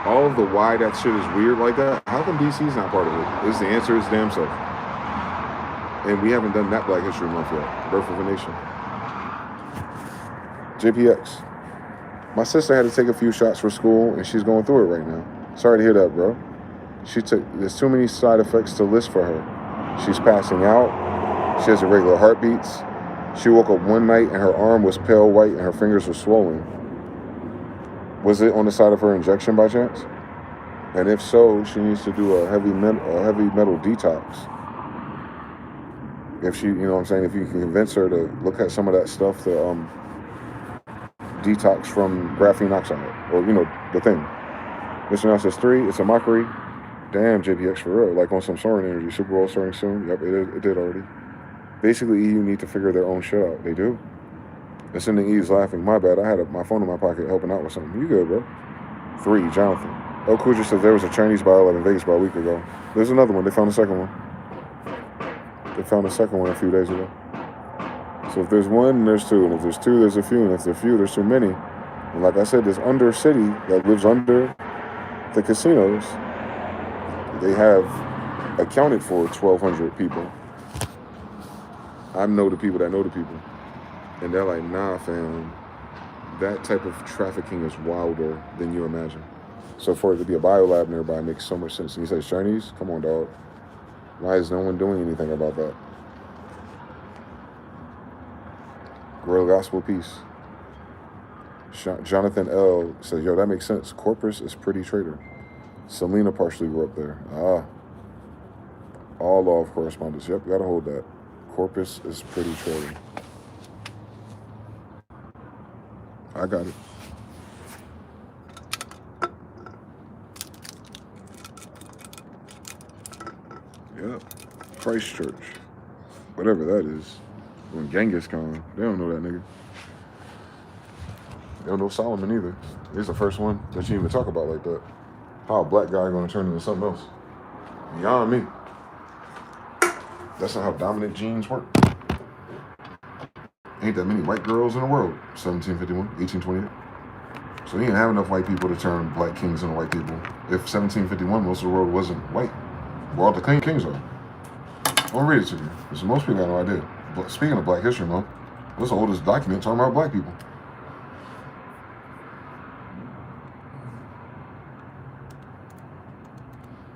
All of the why that shit is weird like that, how come DC's not part of it? Is the answer is damn self. And we haven't done that Black History Month yet. Birth of a Nation. JPX. My sister had to take a few shots for school, and she's going through it right now. Sorry to hear that, bro. There's too many side effects to list for her. She's passing out. She has irregular heartbeats. She woke up one night, and her arm was pale white, and her fingers were swollen. Was it on the side of her injection by chance? And if so, she needs to do a heavy metal detox. If she, you know what I'm saying, if you can convince her to look at some of that stuff to detox from graphene oxide, or, you know, the thing. Mr. Now says 3, it's a mockery. Damn, JPX for real, like on some Soaring energy. Super Bowl starting soon. Yep, it did already. Basically, EU need to figure their own shit out. They do. And sending E's laughing. My bad, I had my phone in my pocket helping out with something. You good, bro? 3, Jonathan. El Kuja says there was a Chinese bio in Vegas about a week ago. There's another one. They found a second one. They found a second one a few days ago. So if there's one, there's two. And if there's two, there's a few. And if there's a few, there's too many. And like I said, this under city that lives under the casinos, they have accounted for 1,200 people. I know the people that know the people. And they're like, nah, fam, that type of trafficking is wilder than you imagine. So for it to be a biolab nearby makes so much sense. And he says, Chinese? Come on, dog. Why is no one doing anything about that? Guerrilla Gospel Peace. Jonathan L. says, yo, that makes sense. Corpus is pretty traitor. Selena partially grew up there. All law of correspondence. Yep, gotta hold that. Corpus is pretty traitor. I got it. Yep. Christchurch. Whatever that is. When Genghis Khan. They don't know that nigga. They don't know Solomon either. He's the first one that you even talk about like that. How a black guy gonna turn into something else? Beyond me. That's not how dominant genes work. Ain't that many white girls in the world. 1751, 1828. So he didn't have enough white people to turn black kings into white people. If 1751, most of the world wasn't white. Well, the kings are. I'll read it to you, because most people have no idea. But speaking of Black History Month, what's the oldest document talking about black people?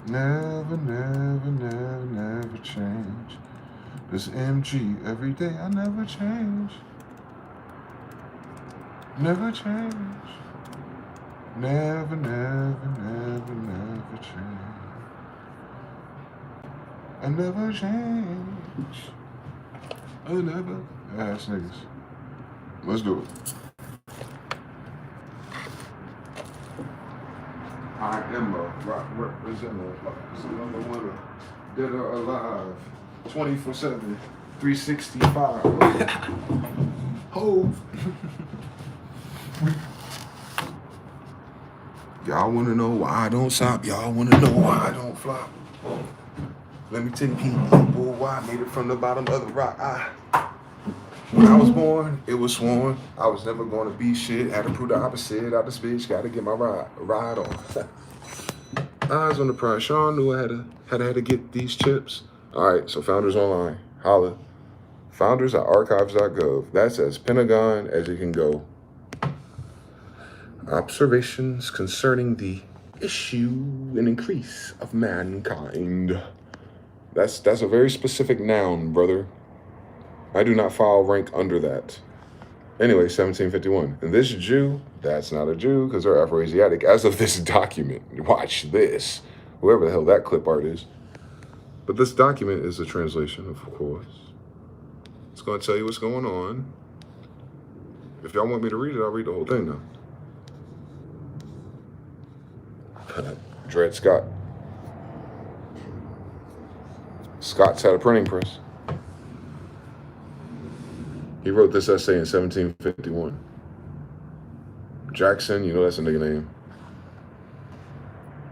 Never, never, never, never change. This MG every day, I never change. Never change. Never, never, never, never change. I never change. I never. Ass niggas. Let's do it. I am a rock representative. I'm the winner. Dead or alive. 24/7. 365. Hove. Y'all wanna know why I don't stop? Y'all wanna know why I don't flop? Let me tell you people why I made it from the bottom of the rock. When I was born, it was sworn I was never gonna be shit. Had to prove the opposite out this bitch. Gotta get my ride on. Eyes on the prize. Sean knew I had to get these chips. All right, so Founders Online, holla. Founders.archives.gov. That's as Pentagon as it can go. Observations concerning the issue and increase of mankind. That's a very specific noun, brother. I do not file rank under that. Anyway, 1751. And this Jew, that's not a Jew because they're Afro-ASIATIC. As of this document, watch this. Whoever the hell that clip art is. But this document is a translation, of course. It's going to tell you what's going on. If y'all want me to read it, I'll read the whole thing now. Dred Scott. Scott's had a printing press. He wrote this essay in 1751. Jackson, you know that's a nigga name.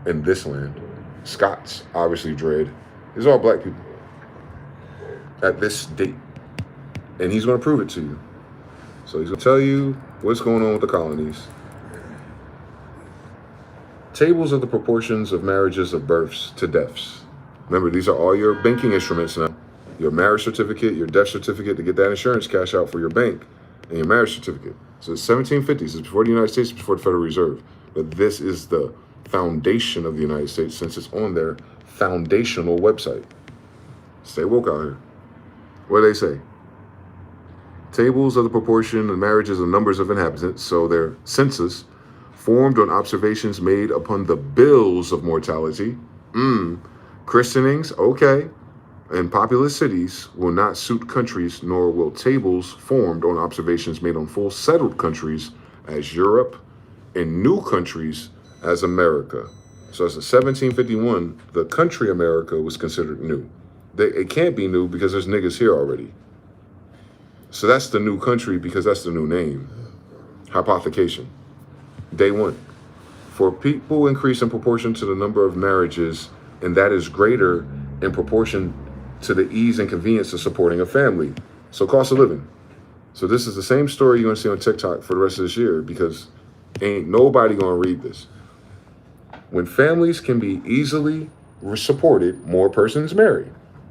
In this land. Scots, obviously Dred. These are all black people. At this date. And he's going to prove it to you. So he's going to tell you what's going on with the colonies. Tables of the proportions of marriages of births to deaths. Remember, these are all your banking instruments now. Your marriage certificate, your death certificate to get that insurance cash out for your bank, and your marriage certificate. So it's 1750s. It's before the United States, before the Federal Reserve. But this is the foundation of the United States since it's on their foundational website. Stay woke out here. What do they say? Tables of the proportion of marriages and numbers of inhabitants, so their census, formed on observations made upon the bills of mortality. Christenings, okay. And populous cities will not suit countries, nor will tables formed on observations made on full settled countries as Europe and new countries as America. So as of 1751, the country America was considered new. It can't be new because there's niggas here already. So that's the new country because that's the new name. Hypothecation. Day one. For people increase in proportion to the number of marriages, and that is greater in proportion to the ease and convenience of supporting a family. So cost of living. So this is the same story you're going to see on TikTok for the rest of this year because Ain't nobody gonna read this. When families can be easily supported, more persons marry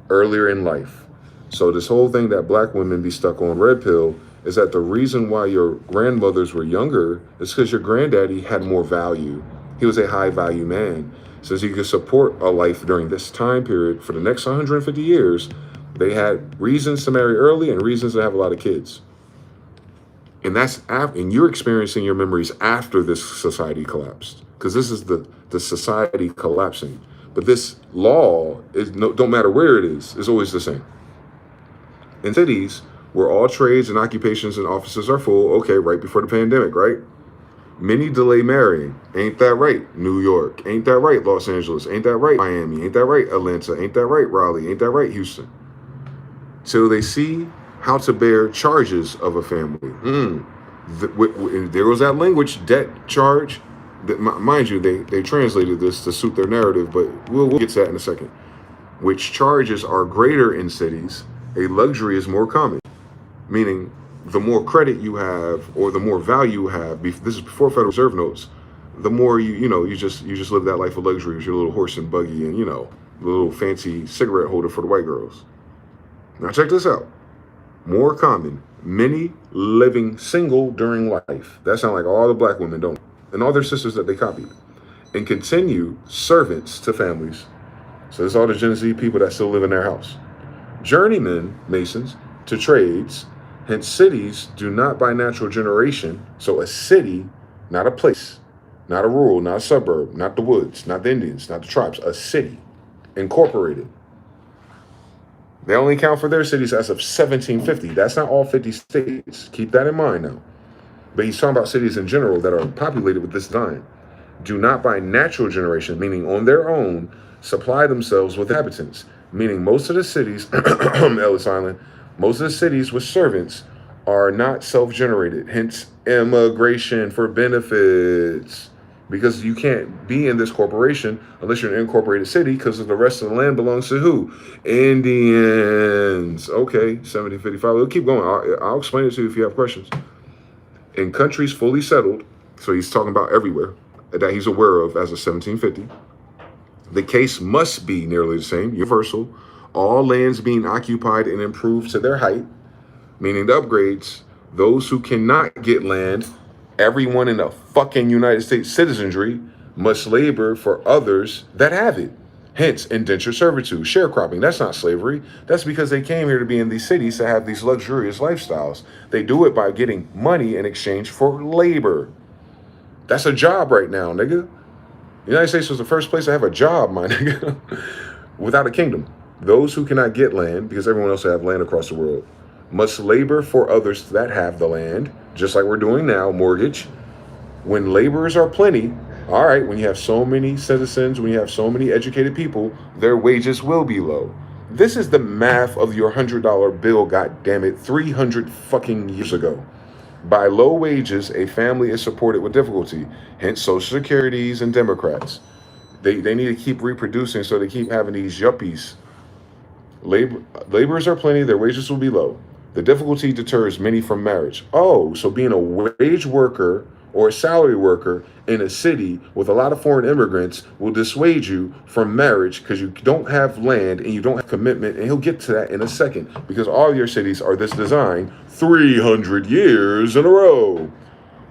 earlier in life. So this whole thing that black women be stuck on red pill is that the reason why your grandmothers were younger is because your granddaddy had more value. He was a high value man. Since he could support a life during this time period for the next 150 years, they had reasons to marry early and reasons to have a lot of kids. And that's and you're experiencing your memories after this society collapsed, because this is the society collapsing. But this law is don't matter where it is always the same. In cities where all trades and occupations and offices are full, okay, right before the pandemic, right? Many delay marrying. Ain't that right, New York? Ain't that right, Los Angeles? Ain't that right, Miami? Ain't that right, Atlanta? Ain't that right, Raleigh? Ain't that right, Houston? So they see how to bear charges of a family. There goes that language, debt charge. Mind you, they translated this to suit their narrative, but we'll get to that in a second. Which charges are greater in cities, a luxury is more common. Meaning, the more credit you have, or the more value you have, this is before Federal Reserve notes, the more you just live that life of luxury with your little horse and buggy and, the little fancy cigarette holder for the white girls. Now check this out. More common, many living single during life. That sounds like all the black women, don't, and all their sisters that they copied. And continue servants to families. So this is all the Gen Z people that still live in their house. Journeymen, masons, to trades. Hence, cities do not by natural generation. So a city, not a place, not a rural, not a suburb, not the woods, not the Indians, not the tribes, a city, incorporated. They only count for their cities as of 1750. That's not all 50 states. Keep that in mind now. But he's talking about cities in general that are populated with this design. Do not by natural generation, meaning on their own, supply themselves with inhabitants. Meaning most of the cities, Ellis Island, most of the cities with servants are not self-generated. Hence, immigration for benefits. Because you can't be in this corporation unless you're an incorporated city, because the rest of the land belongs to who? Indians. Okay, 1755. We'll keep going. I'll explain it to you if you have questions. In countries fully settled, so he's talking about everywhere, that he's aware of as of 1750, the case must be nearly the same, universal, all lands being occupied and improved to their height, meaning the upgrades, those who cannot get land, everyone in the fucking United States citizenry must labor for others that have it. Hence, indentured servitude, sharecropping. That's not slavery. That's because they came here to be in these cities to have these luxurious lifestyles. They do it by getting money in exchange for labor. That's a job right now, nigga. The United States was the first place to have a job, my nigga, without a kingdom. Those who cannot get land, because everyone else have land across the world, must labor for others that have the land, just like we're doing now, mortgage. When laborers are plenty, all right, when you have so many citizens, when you have so many educated people, their wages will be low. This is the math of your $100 bill, goddammit, 300 fucking years ago. By low wages, a family is supported with difficulty, hence Social Securities and Democrats. They need to keep reproducing, so they keep having these yuppies. Laborers are plenty, their wages will be low. The difficulty deters many from marriage. Oh, so being a wage worker or a salary worker in a city with a lot of foreign immigrants will dissuade you from marriage because you don't have land and you don't have commitment. And he'll get to that in a second, because all your cities are this design 300 years in a row,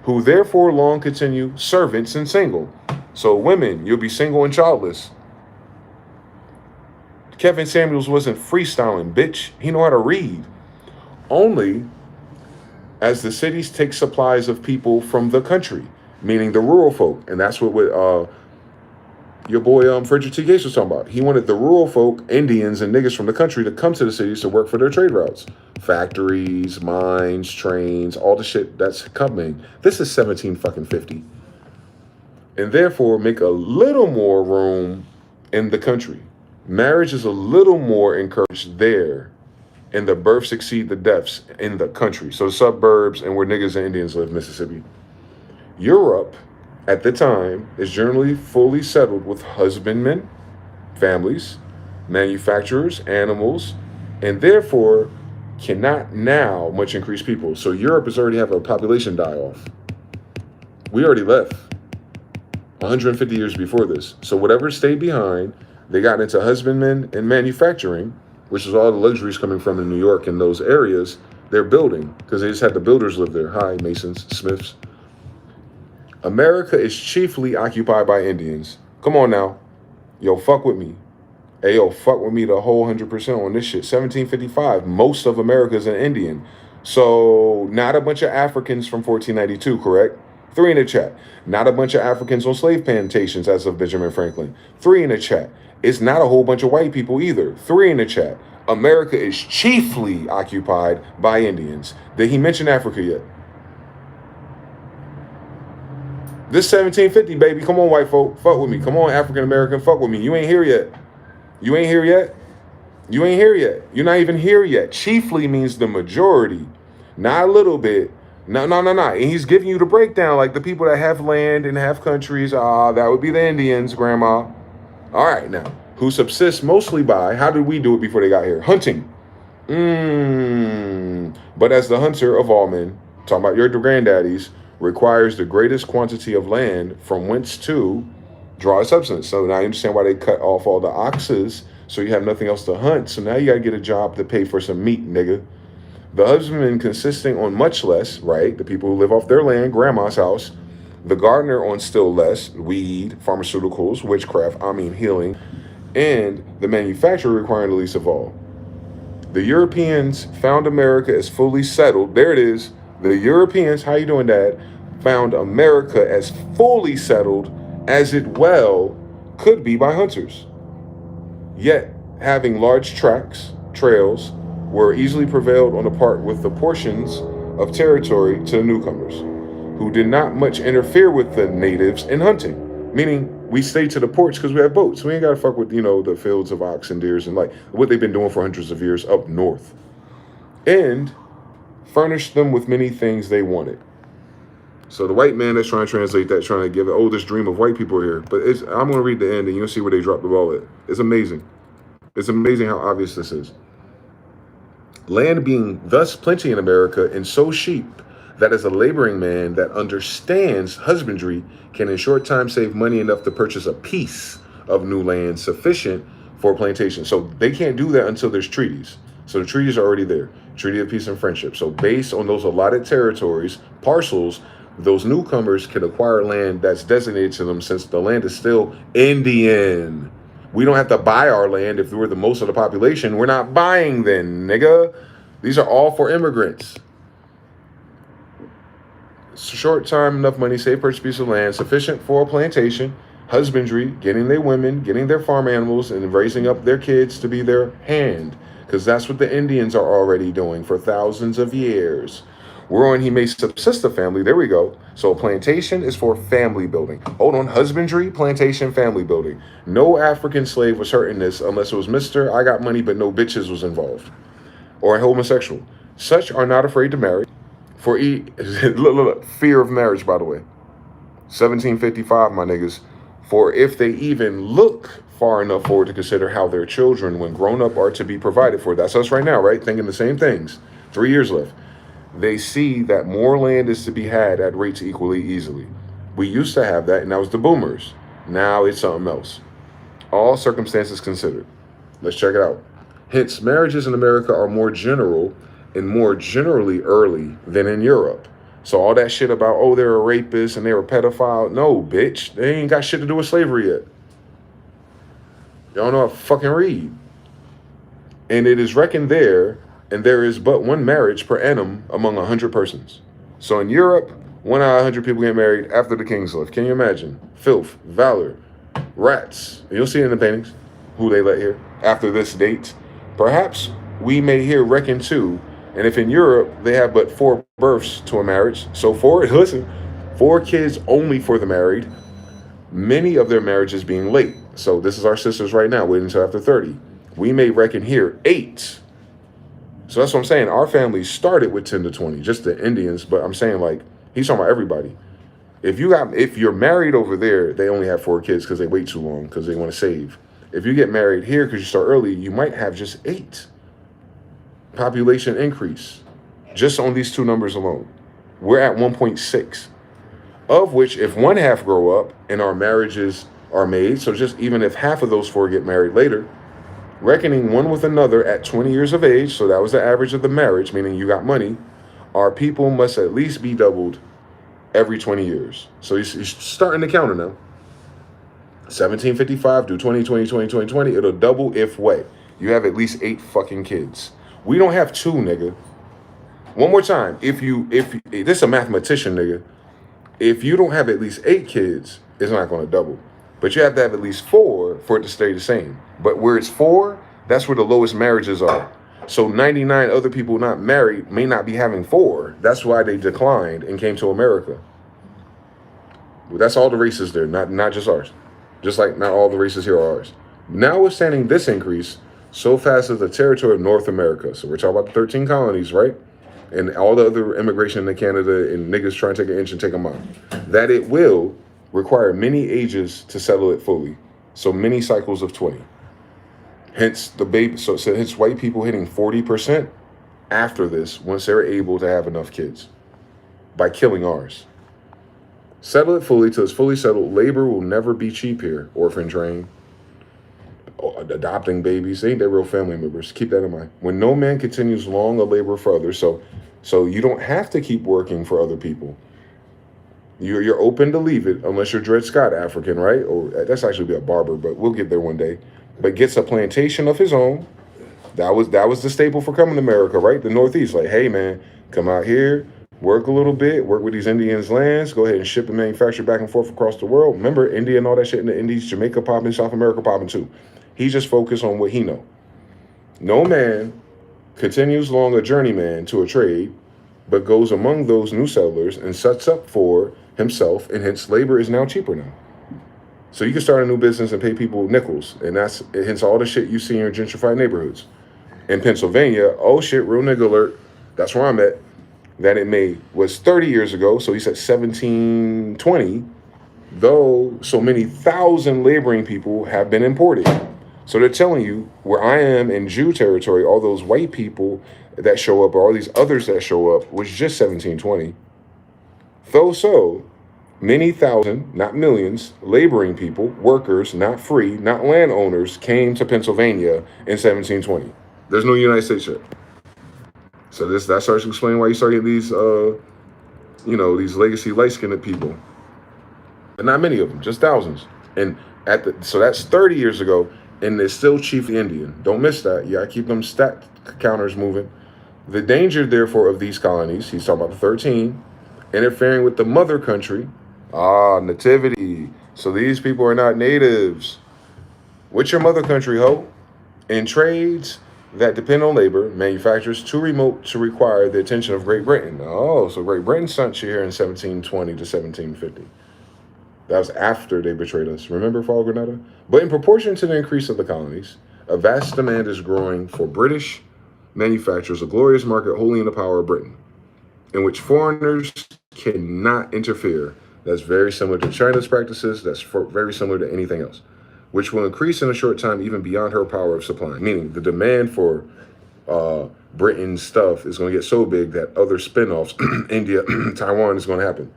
who therefore long continue servants and single. So women, you'll be single and childless. Kevin Samuels wasn't freestyling, bitch. He know how to read. Only as the cities take supplies of people from the country, meaning the rural folk. And that's what your boy Frederick T. Gates was talking about. He wanted the rural folk, Indians and niggas from the country, to come to the cities to work for their trade routes. Factories, mines, trains, all the shit that's coming. This is 1750. And therefore make a little more room in the country. Marriage is a little more encouraged there. And the births exceed the deaths in the country. So suburbs and where niggas and Indians live, Mississippi. Europe, at the time, is generally fully settled with husbandmen, families, manufacturers, animals, and therefore cannot now much increase people. So Europe is already have a population die-off. We already left 150 years before this. So whatever stayed behind, they got into husbandmen and manufacturing, which is all the luxuries coming from in New York and those areas. They're building because they just had the builders live there. Hi, Masons, Smiths. America is chiefly occupied by Indians. Come on now. Yo, fuck with me. Hey, yo, fuck with me the whole 100% on this shit. 1755, most of America is an Indian. So, not a bunch of Africans from 1492, correct? 3 in the chat. Not a bunch of Africans on slave plantations as of Benjamin Franklin. 3 in the chat. It's not a whole bunch of white people either. 3 in the chat. America is chiefly occupied by Indians. Did he mention Africa yet? This 1750, baby. Come on, white folk. Fuck with me. Come on, African American. Fuck with me. You ain't here yet. You ain't here yet? You ain't here yet. You're not even here yet. Chiefly means the majority, not a little bit. No. And he's giving you the breakdown, like the people that have land and have countries. That would be the Indians, Grandma. All right, now, who subsist mostly by, how did we do it before they got here? Hunting. But as the hunter of all men, talking about your granddaddies, requires the greatest quantity of land from whence to draw a substance. So now I understand why they cut off all the oxes, so you have nothing else to hunt. So now you got to get a job to pay for some meat, nigga. The husbandman consisting on much less, right? The people who live off their land, grandma's house. The gardener on still less, weed, pharmaceuticals, witchcraft, healing. And the manufacturer requiring the least of all. The Europeans found America as fully settled. There it is. The Europeans, how you doing, Dad? Found America as fully settled as it well could be by hunters. Yet, having large tracts, trails, were easily prevailed on the part with the portions of territory to the newcomers, who did not much interfere with the natives in hunting. Meaning, we stay to the ports because we have boats. We ain't got to fuck with, the fields of ox and deers and like what they've been doing for hundreds of years up north. And furnished them with many things they wanted. So the white man that's trying to translate that, trying to give it, this dream of white people here. But I'm going to read the end and you'll see where they drop the ball at. It's amazing. It's amazing how obvious this is. Land being thus plenty in America and so cheap that as a laboring man that understands husbandry can in short time save money enough to purchase a piece of new land sufficient for a plantation. So they can't do that until there's treaties. So the treaties are already there. Treaty of Peace and Friendship. So based on those allotted territories, parcels, those newcomers can acquire land that's designated to them since the land is still Indian. We don't have to buy our land if we're the most of the population. We're not buying then, nigga. These are all for immigrants. Short time, enough money, save purchase piece of land, sufficient for a plantation, husbandry, getting their women, getting their farm animals, and raising up their kids to be their hand. Because that's what the Indians are already doing for thousands of years. Whereon he may subsist a family. There we go. So a plantation is for family building. Hold on. Husbandry, plantation, family building. No African slave was hurting this unless it was Mr. I got money but no bitches was involved. Or a homosexual. Such are not afraid to marry. For look, fear of marriage, by the way. 1755, my niggas. For if they even look far enough forward to consider how their children, when grown up, are to be provided for. That's us right now, right? Thinking the same things. 3 years left. They see that more land is to be had at rates equally easily. We used to have that, and that was the boomers. Now it's something else. All circumstances considered. Let's check it out. Hence, marriages in America are more general and more generally early than in Europe. So all that shit about, they're a rapist and they're a pedophile. No, bitch. They ain't got shit to do with slavery yet. Y'all know how to fucking read. And it is reckoned there, and there is but one marriage per annum among 100 persons. So in Europe, 1 out of 100 people get married after the king's left. Can you imagine? Filth, valor, rats. And you'll see it in the paintings, who they let here, after this date. Perhaps we may here reckon too, and if in Europe they have but 4 births to a marriage, so 4 kids only for the married, many of their marriages being late. So this is our sisters right now, waiting until after 30. We may reckon here 8. So that's what I'm saying. Our family started with 10 to 20, just the Indians. But I'm saying, like, he's talking about everybody. If you're married over there, they only have 4 kids because they wait too long because they want to save. If you get married here because you start early, you might have just 8. Population increase, just on these 2 numbers alone. We're at 1.6. of which if one half grow up and our marriages are made, so just even if half of those 4 get married later, reckoning one with another at 20 years of age, so that was the average of the marriage, meaning you got money, our people must at least be doubled every 20 years. So you're starting to counter now. 1755, do 20, 20, 20, 20, 20, it'll double if what? You have at least 8 fucking kids. We don't have 2, nigga. One more time. If this is a mathematician, nigga. If you don't have at least 8 kids, it's not going to double. But you have to have at least 4 for it to stay the same. But where it's 4, that's where the lowest marriages are. So 99 other people not married may not be having 4. That's why they declined and came to America. Well, that's all the races there, not just ours. Just like not all the races here are ours. Notwithstanding this increase, so fast is the territory of North America. So we're talking about the 13 colonies, right? And all the other immigration into Canada and niggas trying to take an inch and take a mile. That it will require many ages to settle it fully. So many cycles of 20. Hence the baby. So hence white people hitting 40% after this once they're able to have enough kids by killing ours. Settle it fully till it's fully settled. Labor will never be cheap here. Orphan train, adopting babies, they ain't their real family members. Keep that in mind. When no man continues long a labor for others, so you don't have to keep working for other people. You're open to leave it unless you're Dred Scott African, right? Or that's actually be a barber, but we'll get there one day. But gets a plantation of his own. That was the staple for coming to America, right? The Northeast, like, hey man, come out here. Work a little bit, work with these Indians' lands, go ahead and ship and manufacture back and forth across the world. Remember, India and all that shit in the Indies, Jamaica popping, South America popping too. He just focused on what he know. No man continues long a journeyman to a trade, but goes among those new settlers and sets up for himself, and hence labor is now cheaper now. So you can start a new business and pay people nickels, and that's hence all the shit you see in your gentrified neighborhoods. In Pennsylvania, oh shit, real nigga alert, that's where I'm at. That it was 30 years ago, so he said 1720, though so many thousand laboring people have been imported. So they're telling you where I am in Jew territory, all those white people that show up, or all these others that show up, was just 1720. Though so, many thousand, not millions, laboring people, workers, not free, not landowners, came to Pennsylvania in 1720. There's no United States yet. So that starts to explain why you start getting these, these legacy light-skinned people. And not many of them, just thousands. And so that's 30 years ago, and they're still chiefly Indian. Don't miss that. You gotta keep them stat counters moving. The danger, therefore, of these colonies, he's talking about the 13, interfering with the mother country. Nativity. So these people are not natives. What's your mother country, ho? In trades that depend on labor, manufacturers too remote to require the attention of Great Britain. Oh, so Great Britain sent you here in 1720 to 1750. That was after they betrayed us. Remember Fall Grenada? But in proportion to the increase of the colonies, a vast demand is growing for British manufacturers, a glorious market wholly in the power of Britain, in which foreigners cannot interfere. That's very similar to China's practices. That's very similar to anything else, which will increase in a short time even beyond her power of supply. Meaning the demand for Britain's stuff is going to get so big that other spin-offs, India, Taiwan, is going to happen.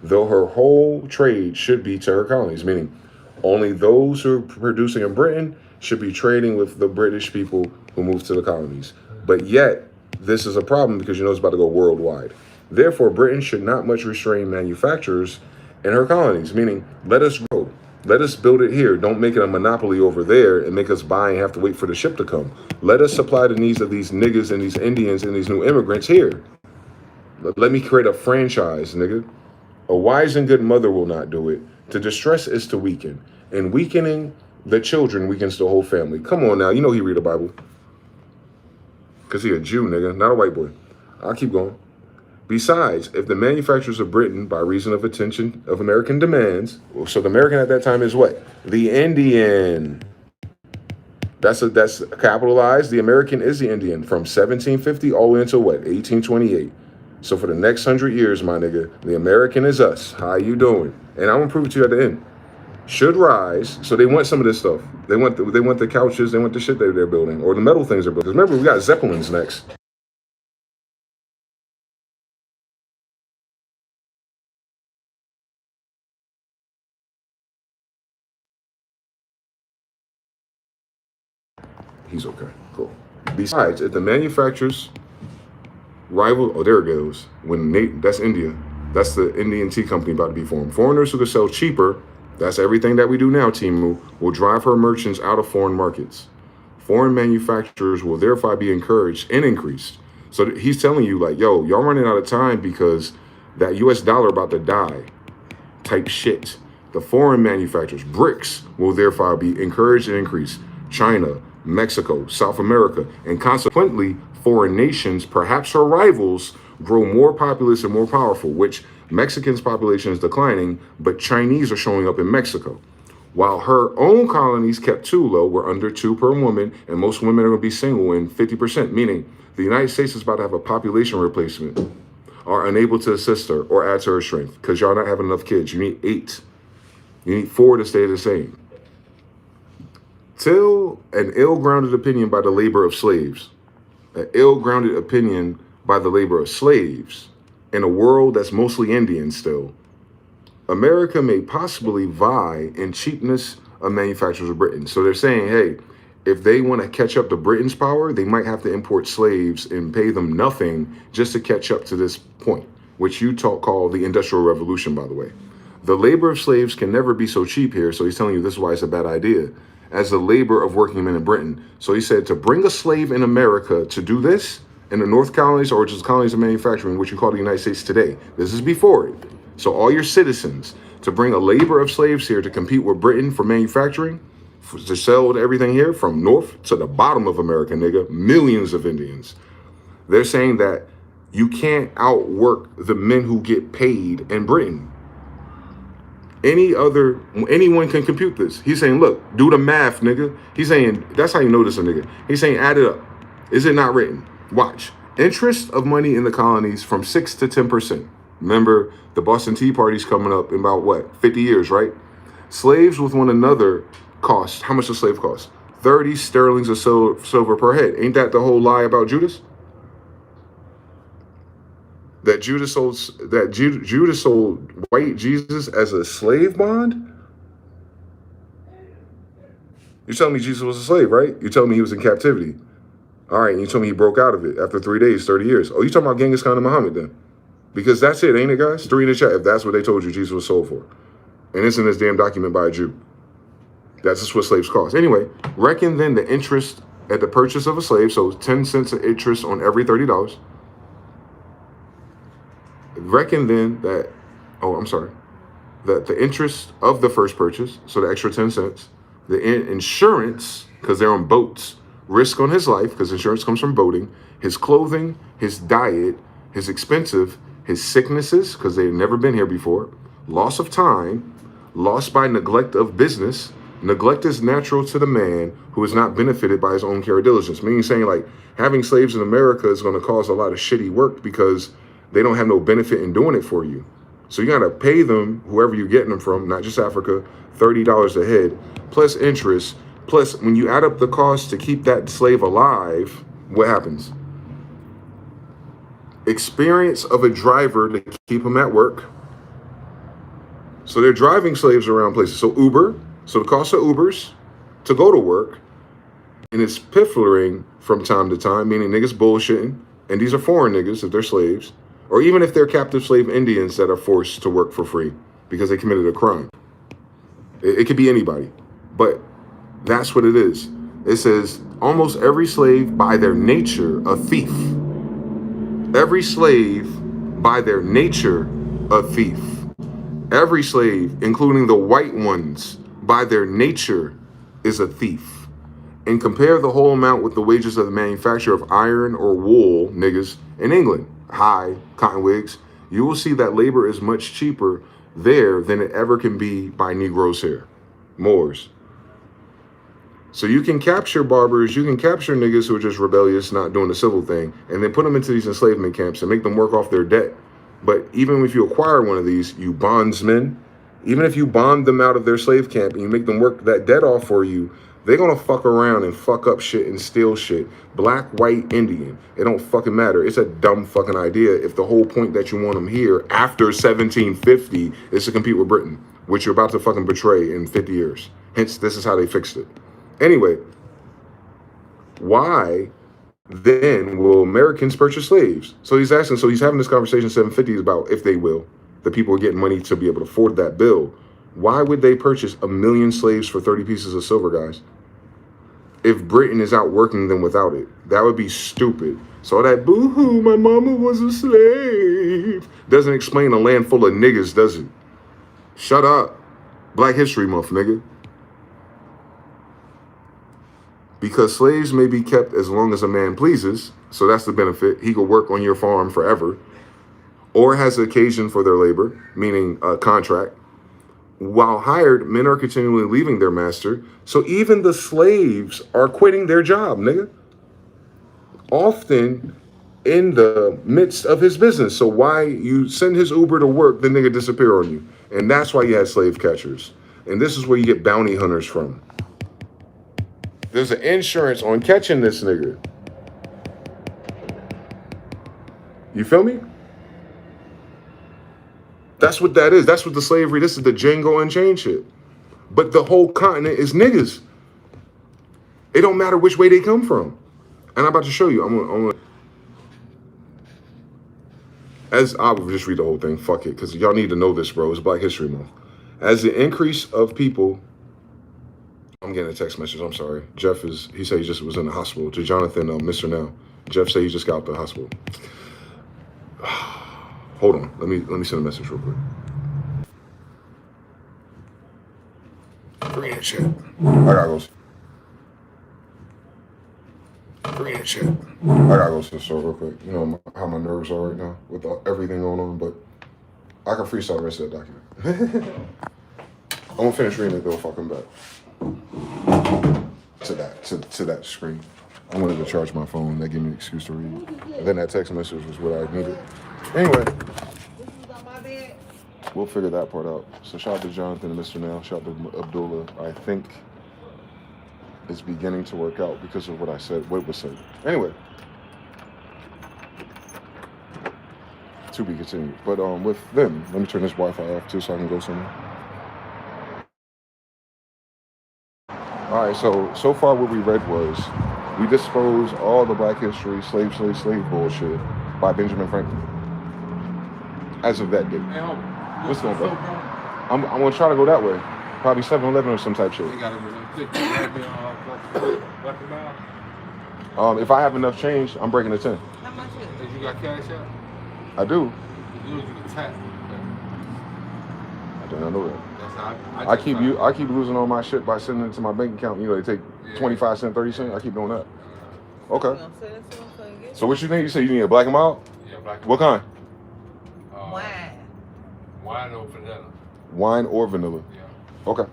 Though her whole trade should be to her colonies, meaning only those who are producing in Britain should be trading with the British people who move to the colonies. But yet, this is a problem because it's about to go worldwide. Therefore, Britain should not much restrain manufacturers in her colonies, meaning let us grow. Let us build it here. Don't make it a monopoly over there and make us buy and have to wait for the ship to come. Let us supply the needs of these niggas and these Indians and these new immigrants here. Let me create a franchise, nigga. A wise and good mother will not do it. To distress is to weaken. And weakening the children weakens the whole family. Come on now. You know he read the Bible. Because he a Jew, nigga, not a white boy. I'll keep going. Besides, if the manufacturers of Britain, by reason of attention of American demands, so the American at that time is what? The Indian. That's capitalized. The American is the Indian from 1750 all the way until what? 1828. So for the next 100 years, my nigga, the American is us. How you doing? And I'm gonna prove it to you at the end. Should rise. So they want some of this stuff. They want the couches. They want the shit that they're building, or the metal things they're building. Remember, we got Zeppelins next. He's okay. Cool. Besides, if the manufacturers rival, oh, there it goes. That's India. That's the Indian tea company about to be formed. Foreigners who can sell cheaper, that's everything that we do now, Timu, will drive her merchants out of foreign markets. Foreign manufacturers will therefore be encouraged and increased. So he's telling you like, yo, y'all running out of time because that US dollar about to die type shit. The foreign manufacturers, BRICS, will therefore be encouraged and increased. China, Mexico, South America, and consequently, foreign nations, perhaps her rivals, grow more populous and more powerful, which Mexican's population is declining, but Chinese are showing up in Mexico. While her own colonies kept too low, we're under 2 per woman, and most women are going to be single in 50%, meaning the United States is about to have a population replacement, are unable to assist her or add to her strength because y'all not having enough kids. You need 8. You need 4 to stay the same. Till an ill-grounded opinion by the labor of slaves, an ill-grounded opinion by the labor of slaves in a world that's mostly Indian still, America may possibly vie in cheapness of manufacturers of Britain. So they're saying, hey, if they want to catch up to Britain's power, they might have to import slaves and pay them nothing just to catch up to this point, which you call the Industrial Revolution, by the way. The labor of slaves can never be so cheap here, so he's telling you this is why it's a bad idea, as the labor of working men in Britain. So he said to bring a slave in America to do this in the North colonies or just colonies of manufacturing, which you call the United States today. This is before it. So all your citizens, to bring a labor of slaves here to compete with Britain for manufacturing, to sell everything here from north to the bottom of America, nigga, millions of Indians. They're saying that you can't outwork the men who get paid in Britain. Anyone can compute this. He's saying, look, do the math, nigga. He's saying, that's how you know this a nigga. He's saying, add it up. Is it not written? Watch. Interest of money in the colonies from 6 to 10%. Remember, the Boston Tea Party's coming up in about, what, 50 years, right? Slaves with one another cost, how much does slave cost? 30 sterlings of silver per head. Ain't that the whole lie about Judas? That Judas sold white Jesus as a slave bond? You're telling me Jesus was a slave, right? You're telling me he was in captivity. All right, and you told me he broke out of it after 3 days, 30 years. Oh, you talking about Genghis Khan and Muhammad then? Because that's it, ain't it, guys? 3 in the chat, if that's what they told you Jesus was sold for. And it's in this damn document by a Jew. That's just what slaves cost. Anyway, reckon then the interest at the purchase of a slave, so 10 cents of interest on every $30. Reckon then that, that the interest of the first purchase, so the extra 10 cents, the insurance, because they're on boats, risk on his life, because insurance comes from boating, his clothing, his diet, his expensive, his sicknesses, because they've never been here before, loss of time, loss by neglect of business. Neglect is natural to the man who is not benefited by his own care or diligence. Meaning saying like having slaves in America is going to cause a lot of shitty work because they don't have no benefit in doing it for you. So you got to pay them, whoever you're getting them from, not just Africa, $30 a head, plus interest. Plus, when you add up the cost to keep that slave alive, what happens? Experience of a driver to keep him at work. So they're driving slaves around places. So Uber, so the cost of Ubers to go to work, and it's piffling from time to time, meaning niggas bullshitting, and these are foreign niggas if they're slaves, or even if they're captive slave Indians that are forced to work for free because they committed a crime. It could be anybody, but that's what it is. It says almost every slave by their nature a thief. Every slave by their nature a thief. Every slave, including the white ones, by their nature is a thief. And compare the whole amount with the wages of the manufacture of iron or wool, niggas, in England, high cotton wigs, you will see that labor is much cheaper there than it ever can be by Negroes here, Moors. So you can capture barbers, you can capture niggas who are just rebellious, not doing the civil thing, and then put them into these enslavement camps and make them work off their debt. But even if you acquire one of these, you bondsmen, even if you bond them out of their slave camp and you make them work that debt off for you, they're going to fuck around and fuck up shit and steal shit. Black, white, Indian. It don't fucking matter. It's a dumb fucking idea if the whole point that you want them here after 1750 is to compete with Britain, which you're about to fucking betray in 50 years. Hence, this is how they fixed it. Anyway, why then will Americans purchase slaves? So he's asking, so he's having this conversation in 750s about if they will. The people are getting money to be able to afford that bill. Why would they purchase 1 million slaves for 30 pieces of silver, guys? If Britain is outworking them without it, that would be stupid. So that boo-hoo, my mama was a slave, doesn't explain a land full of niggas, does it? Shut up. Black History Month, nigga. Because slaves may be kept as long as a man pleases, so that's the benefit. He could work on your farm forever, or has occasion for their labor, meaning a contract. While hired, men are continually leaving their master, so even the slaves are quitting their job, nigga. Often in the midst of his business. So why you send his Uber to work, the nigga disappear on you. And that's why you had slave catchers. And this is where you get bounty hunters from. There's an insurance on catching this nigga. You feel me? That's what that is. That's what the slavery, this is the Django Unchained shit. But the whole continent is niggas. It don't matter which way they come from. And I'm about to show you. I'm gonna as I will just read the whole thing, fuck it, because y'all need to know this, bro. It's Black History Month. As the increase of people, I'm getting a text message, I'm sorry. Jeff he said he just was in the hospital. To Jonathan, Mr. Now. Jeff said he just got out the hospital. Hold on, let me send a message real quick. Bring that shit. I gotta go. Bring that shit. I gotta go to the store real quick. You know how my nerves are right now with everything going on, but I can freestyle the rest of that document. I'm gonna finish reading it though if I come back to that screen. I wanted to charge my phone. That gave me an excuse to read. And then that text message was what I needed. Anyway, we'll figure that part out. So shout out to Jonathan and Mr. Now. Shout out to Abdullah. I think it's beginning to work out because of what I said, what was said. Anyway, to be continued. But with them, let me turn this Wi-Fi off too so I can go somewhere. All right, so far what we read was we dispose all the Black history, slave bullshit by Benjamin Franklin. As of that date. Hey, what's going on, bro? I'm gonna try to go that way. Probably 7-Eleven or some type shit. You gotta Black if I have enough change, I'm breaking the 10. How much is it? You got Cashapp? I do. You can tap. I did not know that. That's how I keep losing all my shit by sending it to my bank account. You know, they take 25 cents, 30 cents. I keep doing that. Okay. So what you think? You say you need a black and mild? Yeah, black and What kind? Wine or vanilla. Wine or vanilla? Yeah. Okay.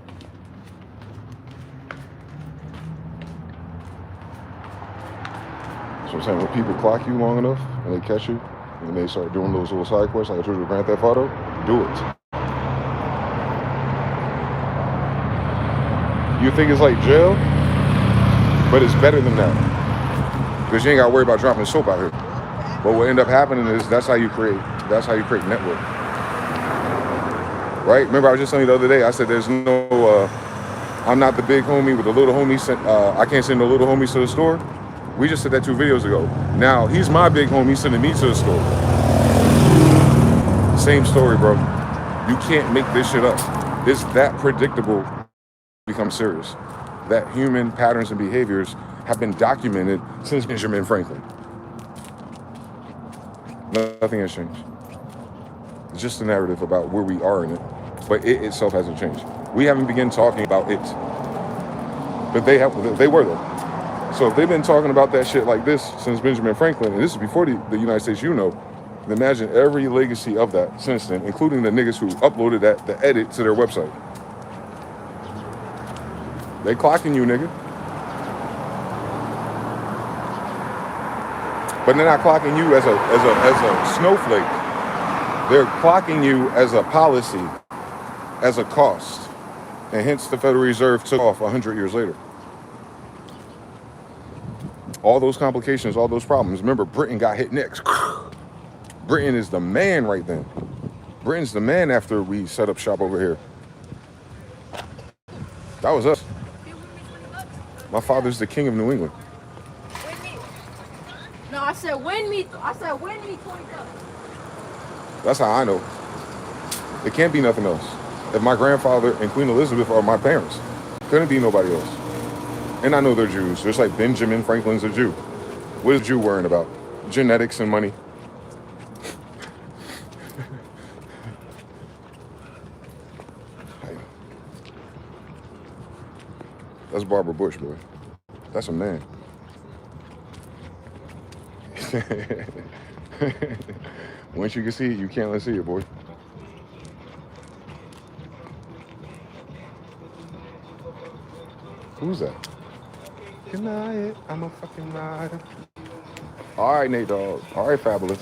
So I'm saying when people clock you long enough and they catch you and they start doing those little side quests like I told you with Grand Theft Auto, do it. You think it's like jail, but it's better than that because you ain't got to worry about dropping soap out here. But what end up happening is that's how you create network. Right? Remember I was just telling you the other day, I said there's no, I'm not the big homie with the little homies. I can't send the little homies to the store. We just said that 2 videos ago. Now he's my big homie sending me to the store. Same story, bro. You can't make this shit up. It's that predictable. Become serious. That human patterns and behaviors have been documented since Benjamin Franklin. Nothing has changed. It's just a narrative about where we are in it, but it itself hasn't changed. We haven't begun talking about it, but they were though. So if they've been talking about that shit like this since Benjamin Franklin, and this is before the United States, then imagine every legacy of that since then, including the niggas who uploaded the edit to their website. They clocking you, nigga. But they're not clocking you as a snowflake. They're clocking you as a policy, as a cost. And hence the Federal Reserve took off 100 years later. All those complications, all those problems. Remember, Britain got hit next. Britain is the man right then. Britain's the man after we set up shop over here. That was us. My father's the king of New England. said, win me 20,000. That's how I know. It can't be nothing else. If my grandfather and Queen Elizabeth are my parents, couldn't be nobody else. And I know they're Jews. Just like Benjamin Franklin's a Jew. What is a Jew worrying about? Genetics and money. That's Barbara Bush, boy. That's a man. Once you can see it, you can't unsee it, boy. Who's that? Deny it, I'm a fucking liar. All right, Nate Dogg. All right, Fabulous.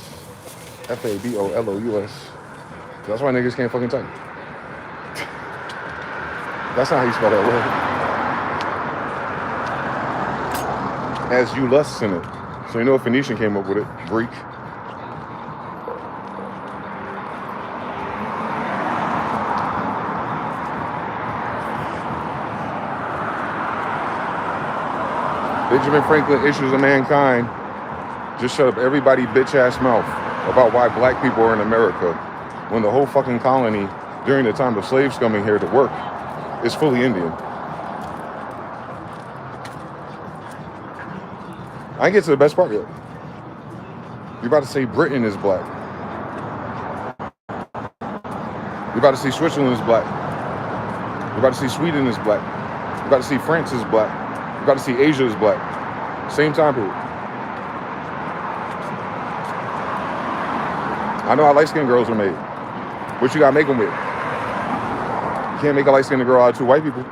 Fabolous. That's why niggas can't fucking type. That's not how you spell that word. As you lust in it. So you know a Phoenician came up with it. Greek. Benjamin Franklin issues of mankind just shut up everybody bitch ass mouth about why black people are in America when the whole fucking colony during the time of slaves coming here to work is fully Indian. I ain't get to the best part yet. You're about to say Britain is black. You're about to see Switzerland is black. You're about to see Sweden is black. You're about to see France is black. You're about to see Asia is black. Same time period. I know how light-skinned girls are made. What you gotta make them with? You can't make a light-skinned girl out of two white people.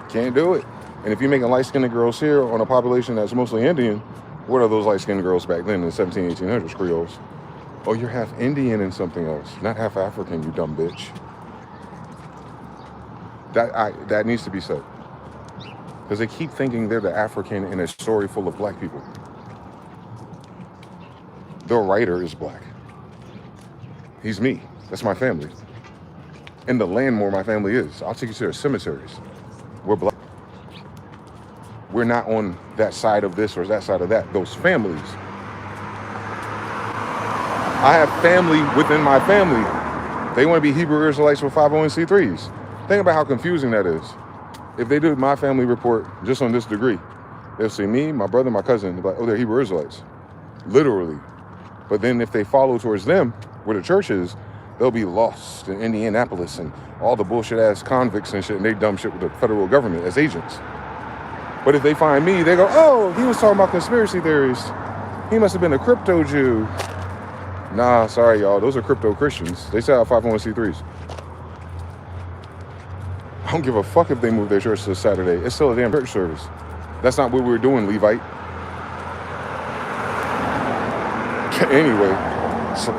Can't do it. And if you're making light-skinned girls here on a population that's mostly Indian, what are those light-skinned girls back then in the 1800s, Creoles? Oh, you're half Indian and something else, not half African, you dumb bitch. That needs to be said. Because they keep thinking they're the African in a story full of black people. The writer is black. He's me. That's my family. And the land where my family is. I'll take you to their cemeteries. We're black. We're not on that side of this or that side of that. Those families. I have family within my family. They want to be Hebrew Israelites with 501c3s. Think about how confusing that is. If they do my family report just on this degree, they'll see me, my brother, my cousin, they're like, oh, they're Hebrew Israelites. Literally. But then if they follow towards them, where the church is, they'll be lost in Indianapolis and all the bullshit ass convicts and shit, and they dumb shit with the federal government as agents. But if they find me, they go, oh, he was talking about conspiracy theories. He must have been a crypto Jew. Nah, sorry, y'all. Those are crypto Christians. They sell 501c3s. I don't give a fuck if they move their church to Saturday. It's still a damn church service. That's not what we were doing, Levite. Anyway, so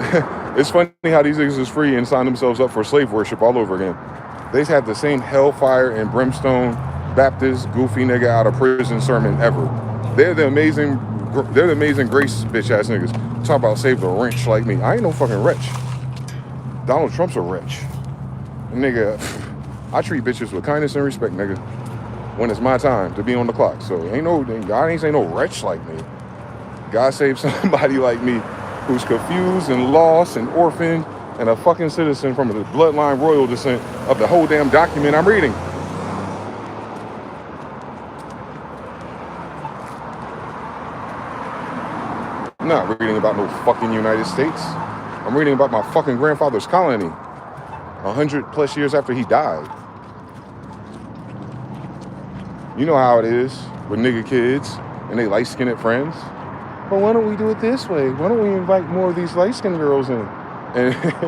it's funny how these niggas is free and sign themselves up for slave worship all over again. They have the same hellfire and brimstone Baptist goofy nigga out of prison sermon ever. They're the amazing grace bitch ass niggas. Talk about save the wretch like me. I ain't no fucking wretch. Donald Trump's a wretch. Nigga, I treat bitches with kindness and respect, nigga. When it's my time to be on the clock. So God ain't say no wretch like me. God save somebody like me who's confused and lost and orphaned and a fucking citizen from the bloodline royal descent of the whole damn document I'm reading. I'm not reading about no fucking United States. I'm reading about my fucking grandfather's colony. 100+ years after he died. You know how it is with nigga kids and they light-skinned friends. But why don't we do it this way? Why don't we invite more of these light-skinned girls in? And you're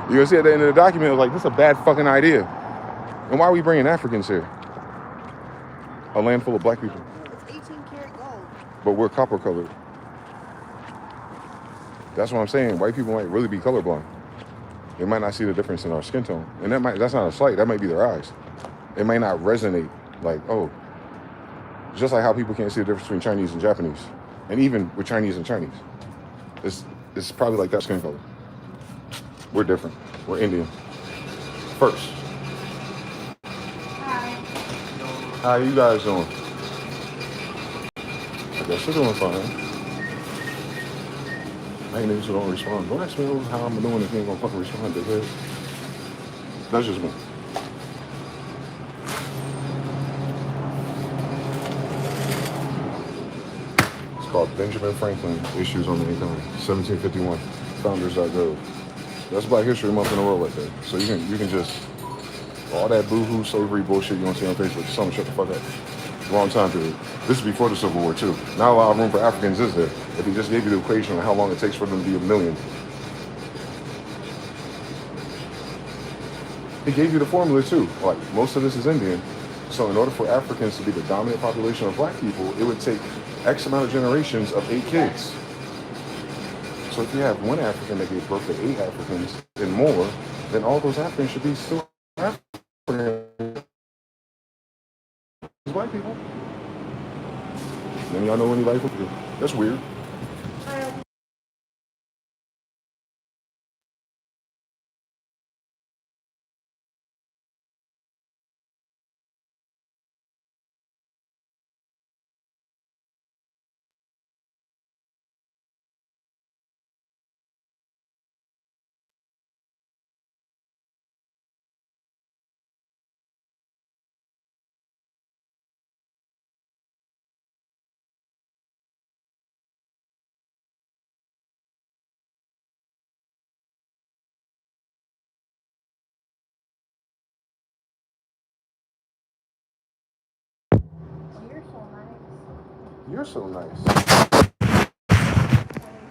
gonna see at the end of the document, like, this is a bad fucking idea. And why are we bringing Africans here? A land full of black people. It's 18 karat gold. But we're copper colored. That's what I'm saying. White people might really be colorblind. They might not see the difference in our skin tone. And that's not a slight, that might be their eyes. It might not resonate like, oh, just like how people can't see the difference between Chinese and Japanese. And even with Chinese and Chinese. It's probably like that skin color. We're different. We're Indian. First. Hi. How you guys doing? Okay. Yes, they're doing fine. I ain't niggas who don't respond. Don't ask me how I'm doing if you ain't gonna fucking respond, dickhead. That's just me. It's called Benjamin Franklin Issues on the Economy, 1751, founders.gov. That's Black History Month in a row right there. So you can just, all that boo-hoo slavery bullshit you don't see on Facebook, just tell them shut the fuck up. Wrong time period. This is before the Civil War too. Not a lot of room for Africans is there. If he just gave you the equation of how long it takes for them to be a million. He gave you the formula too. Like, most of this is Indian. So in order for Africans to be the dominant population of black people, it would take X amount of generations of 8 kids. So if you have one African that gave birth to 8 Africans and more, then all those Africans should be still African. White people. Then y'all know anybody who do. That's weird. You're so nice.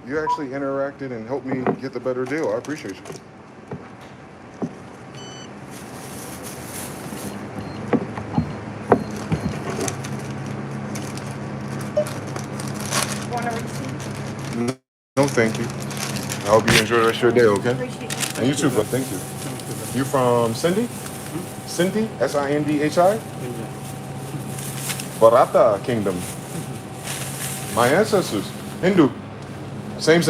You actually interacted and helped me get the better deal. I appreciate you. Want a receipt? No, thank you. I hope you enjoy the rest of your day, okay? Appreciate it. And you too, bud. Thank you. You from Cindy? Cindy? S-I-N-D-H-I? Bharata Kingdom. My ancestors. Hindu. Same.